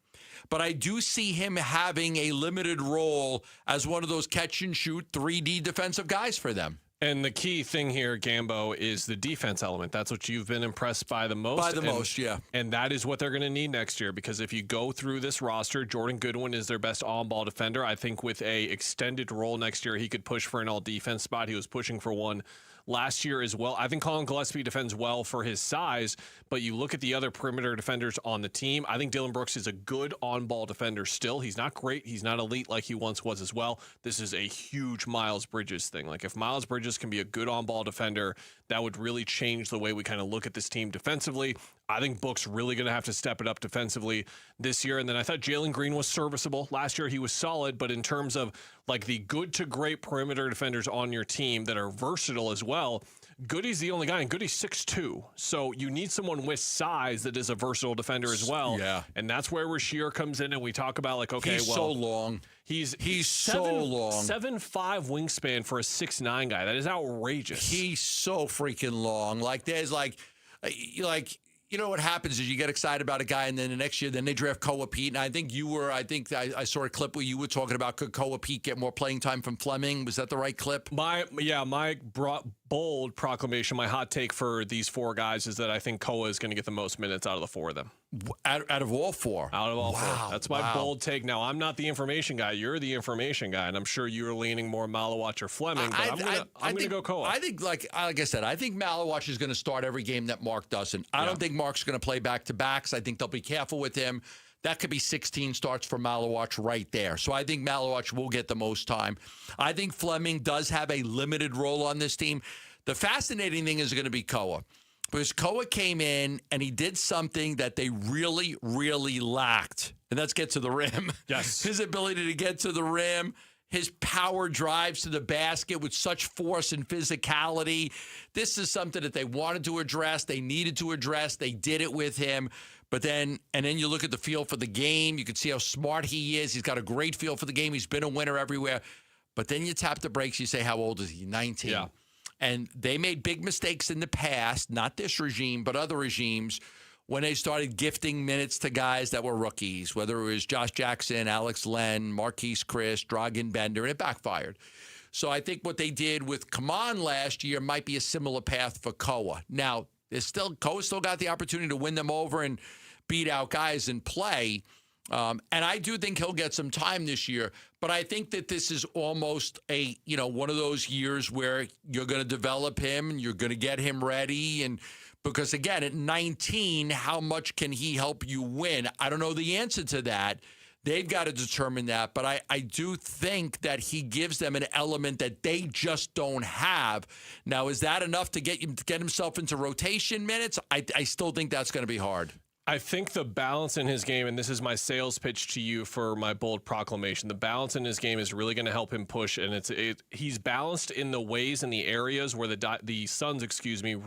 but I do see him having a limited role as one of those catch-and-shoot 3D defensive guys for them. And the key thing here, Gambo, is the defense element. That's what you've been impressed by the most. Yeah. And that is what they're going to need next year, because if you go through this roster, Jordan Goodwin is their best on-ball defender. I think with a extended role next year, he could push for an all-defense spot. He was pushing for one last year as well. I think Colin Gillespie defends well for his size, but you look at the other perimeter defenders on the team. I think Dylan Brooks is a good on-ball defender still. He's not great. He's not elite like he once was as well. This is a huge Miles Bridges thing. Like, if Miles Bridges can be a good on-ball defender, that would really change the way we kind of look at this team defensively. I think Book's really going to have to step it up defensively this year. And then I thought Jalen Green was serviceable. Last year he was solid, but in terms of like the good to great perimeter defenders on your team that are versatile as well, Goody's the only guy, and Goody's 6'2". So you need someone with size that is a versatile defender as well. Yeah. And that's where Rasheer comes in, and we talk about like, okay, he's so long. He's so long. 7'5" wingspan for a 6'9" guy. That is outrageous. He's so freaking long. Like, there's like you know what happens is you get excited about a guy, and then the next year, then they draft Koa Pete. And I think I saw a clip where you were talking about, could Koa Pete get more playing time from Fleming? Was that the right clip? My bold proclamation, my hot take for these four guys is that I think Koa is going to get the most minutes out of the four of them. Out of all four? Out of all wow. four. That's my bold take. Now, I'm not the information guy. You're the information guy, and I'm sure you're leaning more Malawatch or Fleming, but I'm going to go Koa. I think, like I said, I think Malawatch is going to start every game that Mark doesn't. I don't think Mark's going to play back-to-backs. I think they'll be careful with him. That could be 16 starts for Malawatch right there. So I think Malawatch will get the most time. I think Fleming does have a limited role on this team. The fascinating thing is going to be Koa. Because Koa came in and he did something that they really, really lacked. And that's get to the rim. Yes. His ability to get to the rim, his power drives to the basket with such force and physicality. This is something that they wanted to address. They needed to address. They did it with him. But then you look at the feel for the game. You can see how smart he is. He's got a great feel for the game. He's been a winner everywhere. But then you tap the brakes. You say, how old is he? 19. Yeah. And they made big mistakes in the past, not this regime, but other regimes, when they started gifting minutes to guys that were rookies, whether it was Josh Jackson, Alex Len, Marquise Chris, Dragan Bender, and it backfired. So I think what they did with Kaman last year might be a similar path for Koa. Now, Koa still got the opportunity to win them over and beat out guys and play. And I do think he'll get some time this year, but I think that this is almost one of those years where you're going to develop him and you're going to get him ready. And because again, at 19, how much can he help you win? I don't know the answer to that. They've got to determine that, but I do think that he gives them an element that they just don't have. Now, is that enough to get himself into rotation minutes? I still think that's going to be hard. I think the balance in his game, and this is my sales pitch to you for my bold proclamation, the balance in his game is really going to help him push, and he's balanced in the ways and the areas where the Suns,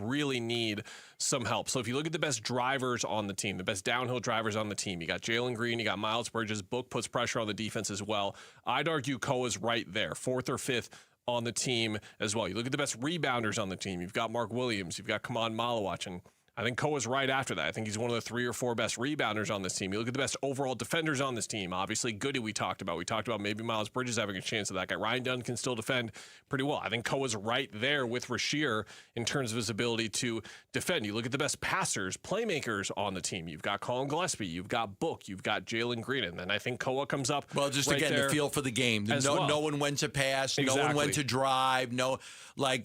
really need some help. So if you look at the best drivers on the team, the best downhill drivers on the team, you got Jalen Green, you got Miles Bridges. Book puts pressure on the defense as well. I'd argue Koa's right there, 4th or 5th on the team as well. You look at the best rebounders on the team. You've got Mark Williams, you've got Kaman Malawatch, and I think Koa's right after that. I think he's one of the 3 or 4 best rebounders on this team. You look at the best overall defenders on this team. Obviously, Goody we talked about. We talked about maybe Miles Bridges having a chance of that guy. Ryan Dunn can still defend pretty well. I think Koa's right there with Rasheer in terms of his ability to defend. You look at the best passers, playmakers on the team. You've got Colin Gillespie. You've got Book. You've got Jalen Green. And then I think Koa comes up Well, just right again, there the feel for the game. Knowing when to pass, knowing when to drive.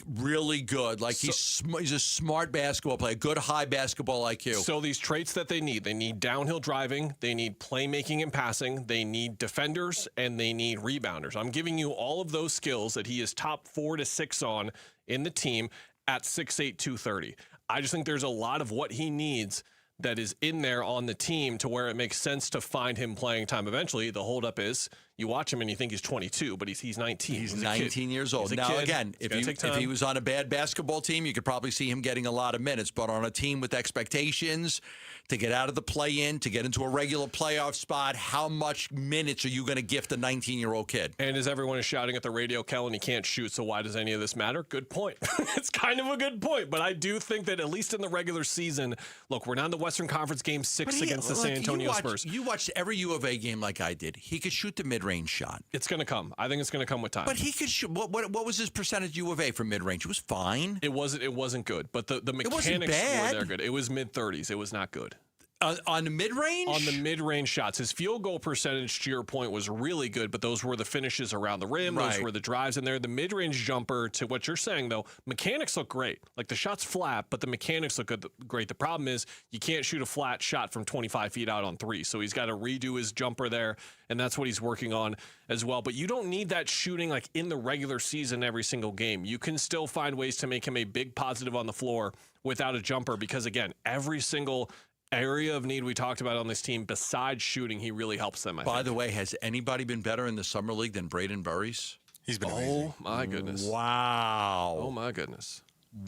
Really good. He's a smart basketball player, good high basketball IQ. So these traits that they need downhill driving, they need playmaking and passing, they need defenders, and they need rebounders. I'm giving you all of those skills that he is top 4 to 6 on in the team at 6'8", 230. I just think there's a lot of what he needs that is in there on the team to where it makes sense to find him playing time eventually. The holdup is You watch him and you think he's 22, but he's 19. He's 19 years old. He's a Now, kid. again, if he was on a bad basketball team, you could probably see him getting a lot of minutes. But on a team with expectations to get out of the play-in, to get into a regular playoff spot, how much minutes are you going to gift a 19-year-old kid? And as everyone is shouting at the radio, Kellen, he can't shoot, so why does any of this matter? Good point. It's kind of a good point, but I do think that at least in the regular season, look, we're not in the Western Conference Game 6 against the San Antonio Spurs. You watched every U of A game like I did. He could shoot the mid-range shot. It's going to come. I think it's going to come with time. But he could shoot. What was his percentage U of A for mid-range? It was fine. It wasn't good, but the mechanics were there good. It was mid-30s. It was not good. On the mid-range? On the mid-range shots. His field goal percentage, to your point, was really good, but those were the finishes around the rim. Right. Those were the drives in there. The mid-range jumper, to what you're saying, though, mechanics look great. Like, the shot's flat, but the mechanics look great. The problem is you can't shoot a flat shot from 25 feet out on three, so he's got to redo his jumper there, and that's what he's working on as well. But you don't need that shooting, like, in the regular season every single game. You can still find ways to make him a big positive on the floor without a jumper because, again, every single area of need we talked about on this team, besides shooting, he really helps them. By the way, has anybody been better in the summer league than Braden Burries? He's been amazing. Oh my goodness! Wow! Oh my goodness!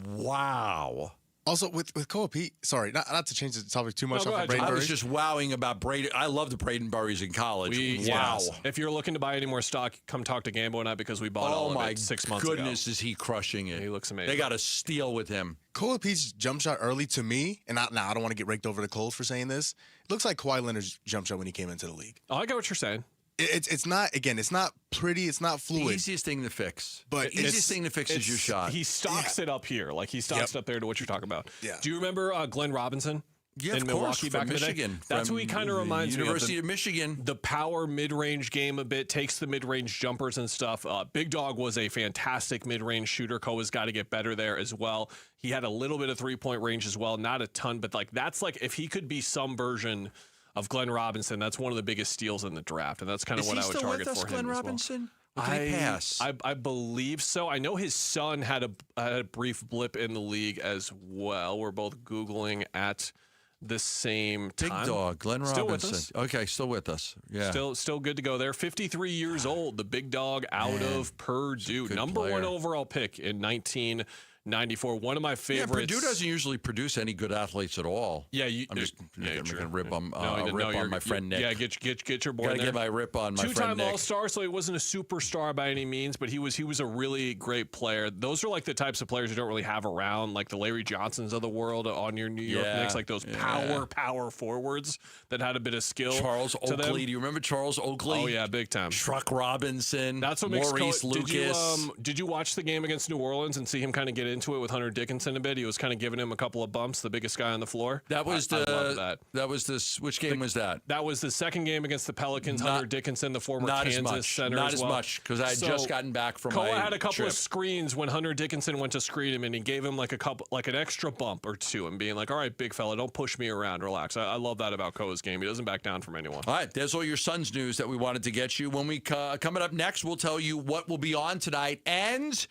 Wow! Also, with Koa Pete, sorry, not to change the topic too much. I was just wowing about Braden. I loved Braden Burries in college. Wow! Yes. If you're looking to buy any more stock, come talk to Gambo and I because we bought all of it 6 months ago. Oh my goodness, is he crushing it? He looks amazing. They got a steal with him. Koa Pete's jump shot early to me, and I don't want to get raked over the coals for saying this. It looks like Kawhi Leonard's jump shot when he came into the league. Oh, I get what you're saying. It's not pretty, it's not fluid. The easiest thing to fix. But easiest thing to fix is your shot. He stocks it up here. Like he stocks it up there to what you're talking about. Yeah. Do you remember Glenn Robinson? Yeah, in of Milwaukee course, back from in the Michigan. day? That's who he kind of reminds me of. University of Michigan. The power mid-range game a bit, takes the mid-range jumpers and stuff. Big Dog was a fantastic mid-range shooter. Koa's got to get better there as well. He had a little bit of three-point range as well, not a ton, but that's like if he could be some version of Glenn Robinson, that's one of the biggest steals in the draft, and that's kind of what I would target for him. Glenn Robinson? Or did he pass? I believe so. I know his son had a brief blip in the league as well. We're both Googling at the same time. Big Dog, Glenn Still Robinson. with us. Okay, still with us. Yeah. Still good to go there. 53 years old, the Big Dog out of Purdue. Number player. 1 overall pick in 1994. One of my favorites. Yeah, Purdue doesn't usually produce any good athletes at all. Yeah, I'm just making a rip on you're- my friend Nick. Yeah, get your boy Gotta in there. get my rip on my friend Two-time Nick. All-Star, so he wasn't a superstar by any means, but he was a really great player. Those are like the types of players you don't really have around, like the Larry Johnsons of the world on your New York Knicks, like those power forwards that had a bit of skill. Charles to them. Oakley. Do you remember Charles Oakley? Oh yeah, big time. Truck Robinson. That's what makes Maurice Lucas. Did you watch the game against New Orleans and see him kind of get into it with Hunter Dickinson a bit? He was kind of giving him a couple of bumps, the biggest guy on the floor. That was I love that. That was this. Which game was that? That was the second game against the Pelicans. Hunter Dickinson, the former Kansas center, Not as as well. much because I had just gotten back from Koa my had a couple trip. of screens when Hunter Dickinson went to screen him, and he gave him like an extra bump or two, and being like, "All right, big fella, don't push me around, relax." I love that about Koa's game. He doesn't back down from anyone. All right, there's all your Suns news that we wanted to get you. When we coming up next, we'll tell you what will be on tonight, and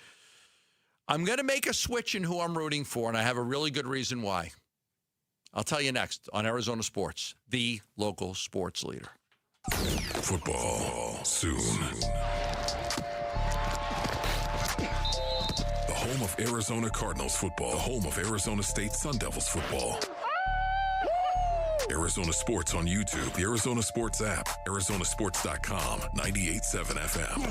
I'm going to make a switch in who I'm rooting for, and I have a really good reason why. I'll tell you next on Arizona Sports, the local sports leader. Football soon. The home of Arizona Cardinals football. The home of Arizona State Sun Devils football. Arizona Sports on YouTube, the Arizona Sports app, arizonasports.com, 98.7 FM.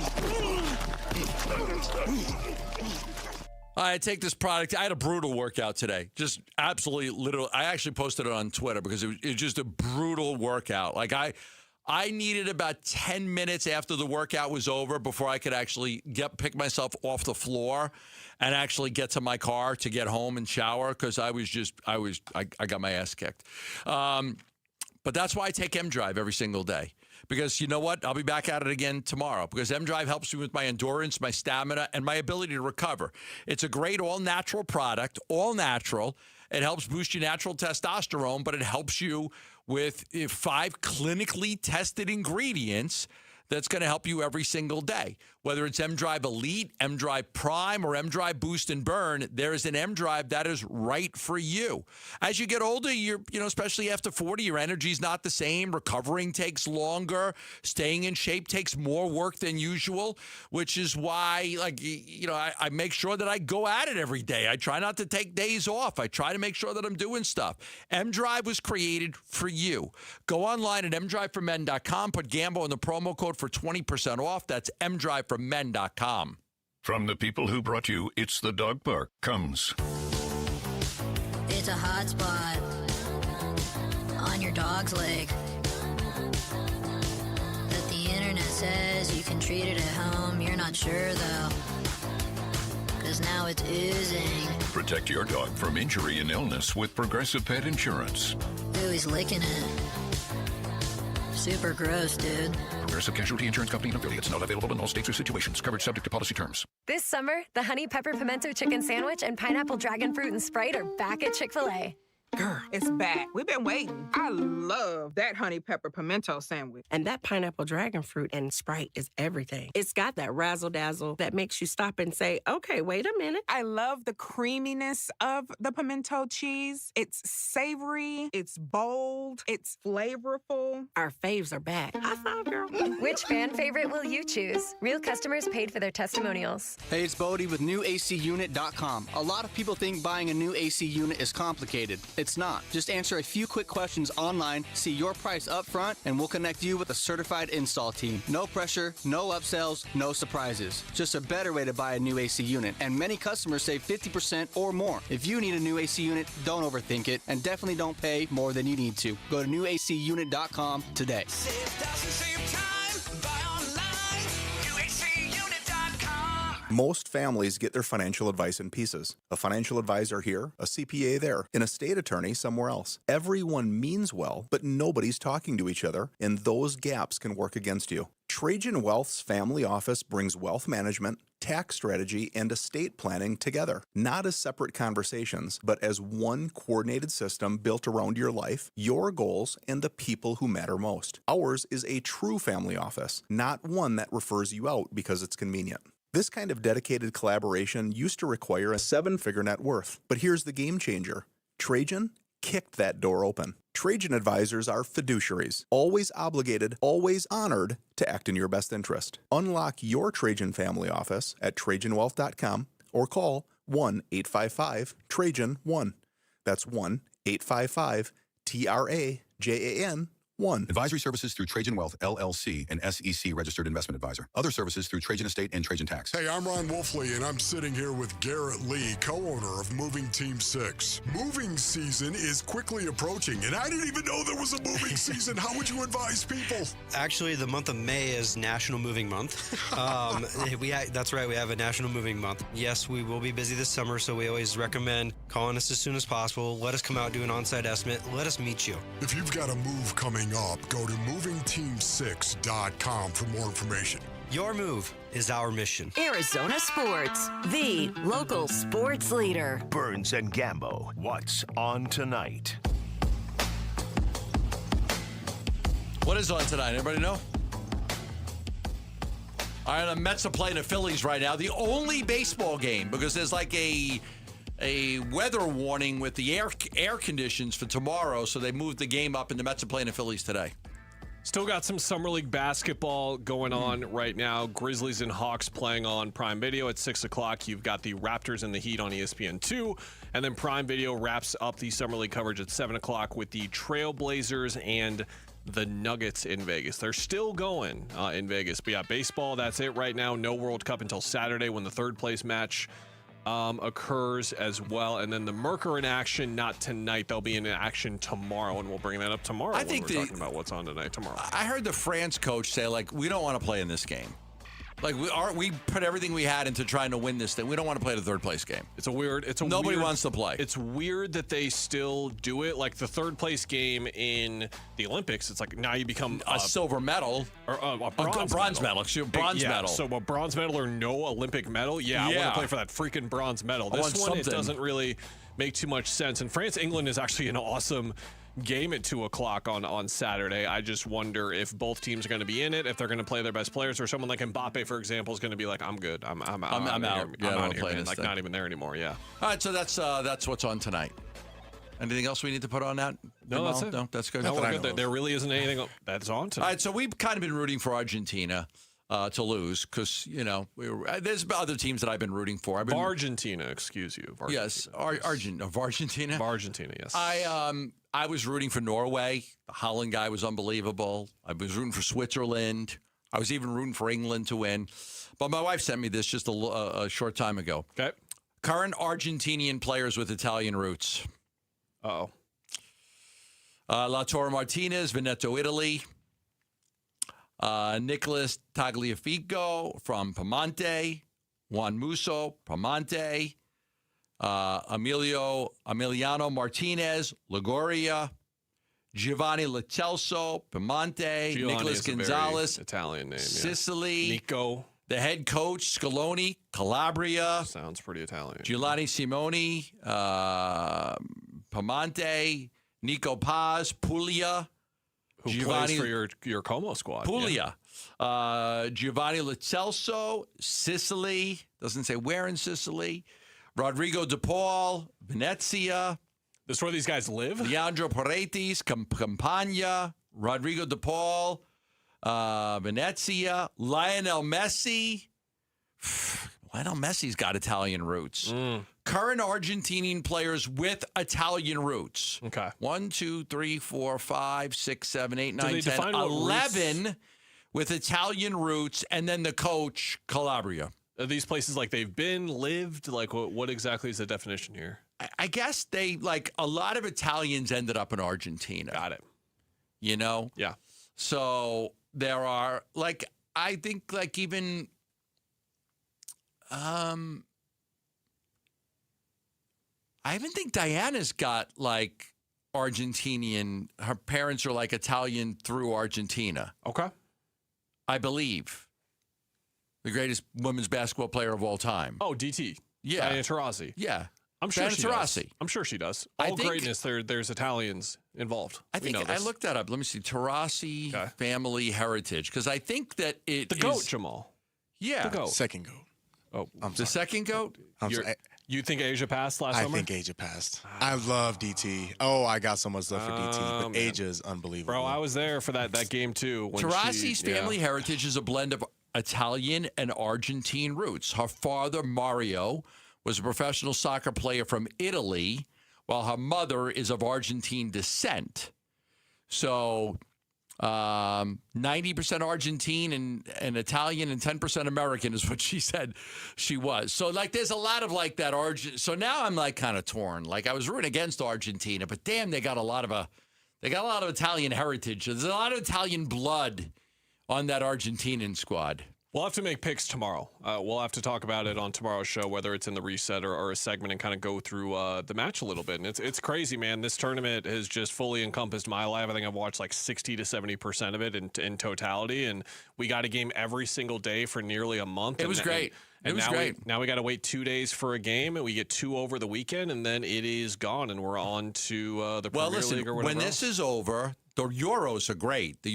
I take this product. I had a brutal workout today. Just absolutely literal. I actually posted it on Twitter because it was just a brutal workout. Like I needed about 10 minutes after the workout was over before I could actually pick myself off the floor and actually get to my car to get home and shower because I got my ass kicked. But that's why I take M-Drive every single day. Because you know what? I'll be back at it again tomorrow because M-Drive helps me with my endurance, my stamina, and my ability to recover. It's a great all-natural product, all natural. It helps boost your natural testosterone, but it helps you with 5 clinically tested ingredients that's going to help you every single day. Whether it's M-Drive Elite, M-Drive Prime, or M-Drive Boost and Burn, there is an M-Drive that is right for you. As you get older, especially after 40, your energy's not the same. Recovering takes longer. Staying in shape takes more work than usual, which is why, I make sure that I go at it every day. I try not to take days off. I try to make sure that I'm doing stuff. M-Drive was created for you. Go online at mdriveformen.com. Put Gambo in the promo code for 20% off. That's mdriveformen.com. From the people who brought you It's the Dog Park comes. It's a hot spot on your dog's leg that the internet says you can treat it at home. You're not sure though, 'cause now it's oozing. Protect your dog from injury and illness with Progressive Pet Insurance. Ooh, he's licking it. Super gross, dude. Progressive Casualty Insurance Company and affiliates. Not available in all states or situations. Coverage subject to policy terms. This summer, the Honey Pepper Pimento Chicken Sandwich and Pineapple Dragon Fruit and Sprite are back at Chick-fil-A. Girl, it's back. We've been waiting. I love that honey pepper pimento sandwich. And that pineapple dragon fruit and Sprite is everything. It's got that razzle-dazzle that makes you stop and say, okay, wait a minute. I love the creaminess of the pimento cheese. It's savory, it's bold, it's flavorful. Our faves are back. High five, girl. Which fan favorite will you choose? Real customers paid for their testimonials. Hey, it's Bodie with NewACUnit.com. A lot of people think buying a new AC unit is complicated. It's not. Just answer a few quick questions online, see your price up front, and we'll connect you with a certified install team. No pressure, no upsells, no surprises. Just a better way to buy a new AC unit. And many customers save 50% or more. If you need a new AC unit, don't overthink it, and definitely don't pay more than you need to. Go to NewACUnit.com today. Most families get their financial advice in pieces. A financial advisor here, a CPA there, an estate attorney somewhere else. Everyone means well, but nobody's talking to each other, and those gaps can work against you. Trajan Wealth's family office brings wealth management, tax strategy, and estate planning together, not as separate conversations, but as one coordinated system built around your life, your goals, and the people who matter most. Ours is a true family office, not one that refers you out because it's convenient. This kind of dedicated collaboration used to require a 7-figure net worth, but here's the game changer. Trajan kicked that door open. Trajan advisors are fiduciaries, always obligated, always honored to act in your best interest. Unlock your Trajan family office at TrajanWealth.com or call 1-855-TRAJAN-1. That's 1-855-TRAJAN-1. Advisory services through Trajan Wealth, LLC, an SEC registered investment advisor. Other services through Trajan Estate and Trajan Tax. Hey, I'm Ron Wolfley, and I'm sitting here with Garrett Lee, co-owner of Moving Team 6. Moving season is quickly approaching, and I didn't even know there was a moving season. How would you advise people? Actually, the month of May is National Moving Month. That's right, we have a National Moving Month. Yes, we will be busy this summer, so we always recommend calling us as soon as possible. Let us come out, do an on-site estimate. Let us meet you. If you've got a move coming up, go to movingteam6.com for more information. Your move is our mission. Arizona Sports, the local sports leader. Burns and Gambo, what's on tonight? What is on tonight? Anybody know? All right, the Mets are playing the Phillies right now. The only baseball game, because there's like a weather warning with the air conditions for tomorrow, so they moved the game up, and the Mets are playing the Phillies today. Still got some Summer League basketball going on right now. Grizzlies and Hawks playing on Prime Video at 6 o'clock. You've got the Raptors and the Heat on ESPN2. And then Prime Video wraps up the Summer League coverage at 7 o'clock with the Trailblazers and the Nuggets in Vegas. They're still going in Vegas. But yeah, baseball, that's it right now. No World Cup until Saturday when the third place match occurs as well. And then the Merc are in action, not tonight. They'll be in action tomorrow, and we'll bring that up tomorrow when we're talking about what's on tonight tomorrow. I heard the France coach say, we don't want to play in this game. We put everything we had into trying to win this thing. We don't want to play the third place game. Nobody wants to play. It's weird that they still do it. Like the third place game in the Olympics, it's like now you become a silver medal or a bronze medal. Bronze medal. So a bronze medal or no Olympic medal. Yeah, I want to play for that freaking bronze medal. This one, it doesn't really make too much sense. And France-England is actually an awesome game at 2:00 on Saturday. I just wonder if both teams are going to be in it, if they're going to play their best players, or someone like Mbappe, for example, is going to be like, I'm good. I'm out. Yeah, I'm I don't out play here, this like thing. not even there anymore. Yeah. All right, so that's what's on tonight. Anything else we need to put on that? No, that's it. No, that's good. No, we're good. There really isn't anything that's on tonight. All right, so we've kind of been rooting for Argentina to lose because, there's other teams that I've been rooting for. Argentina, excuse you. Yes, Argentina. Argentina, yes. I was rooting for Norway. The Holland guy was unbelievable. I was rooting for Switzerland. I was even rooting for England to win. But my wife sent me this just a short time ago. Okay. Current Argentinian players with Italian roots. Uh-oh. Lautaro Martinez, Veneto, Italy. Nicholas Tagliafico from Piemonte. Juan Musso, Piemonte. Emiliano Martinez, Liguria. Giovanni Lo Celso, Piemonte. Nicholas Gonzalez, Italian name. Sicily. Nico. The head coach, Scaloni, Calabria. Sounds pretty Italian. Giuliani Simoni, Piemonte. Nico Paz, Puglia. Who plays for your Como squad. Puglia. Giovanni Lo Celso, Sicily. Doesn't say where in Sicily. Rodrigo De Paul, Venezia. This is where these guys live? Leandro Paredes, Campania. Rodrigo De Paul, Venezia. Lionel Messi. Lionel Messi's got Italian roots. Current Argentinian players with Italian roots. Okay. 1, 2, 3, 4, 5, 6, 7, 8, 9, they 10, define what 11 with Italian roots, and then the coach, Calabria. Are these places like they've been, lived? Like what exactly is the definition here? I guess they, like, a lot of Italians ended up in Argentina. Got it. Yeah. So there are, like, I think, like, even, I even think Diana's got, like, Argentinian, her parents are, like, Italian through Argentina. Okay. I believe. The greatest women's basketball player of all time. Oh, DT. Yeah. Diana Taurasi. Yeah. I'm sure Diana she does. Taurasi. I'm sure she does. I All think- greatness, there's Italians involved. I We think know I this. looked that up. Let me see. Taurasi family heritage. Because I think that it The GOAT, Jamal. Yeah. The GOAT. Second goat. Oh, the second GOAT? You think Asia passed last I summer? think Asia passed. I love DT. Oh, I got so much love for DT, but man. Asia is unbelievable. Bro, I was there for that game too. when Taurasi's she- yeah. family heritage is a blend of Italian and Argentine roots. Her father, Mario, was a professional soccer player from Italy, while her mother is of Argentine descent. So 90% Argentine and Italian and 10% American is what she said she was. So, like, there's a lot of, like, that So now I'm, like, kind of torn. Like, I was rooting against Argentina, but damn, they got a lot of Italian heritage. There's a lot of Italian blood on that Argentinian squad. We'll have to make picks tomorrow. We'll have to talk about it on tomorrow's show, whether it's in the reset or a segment, and kind of go through the match a little bit. And it's crazy, man. This tournament has just fully encompassed my life. I think I've watched like 60 to 70% of it in totality. And we got a game every single day for nearly a month. It was great. And It was now great. Now we got to wait 2 days for a game, and we get 2 over the weekend, and then it is gone, and we're on to the Premier League or whatever. When this is over, the Euros are great. The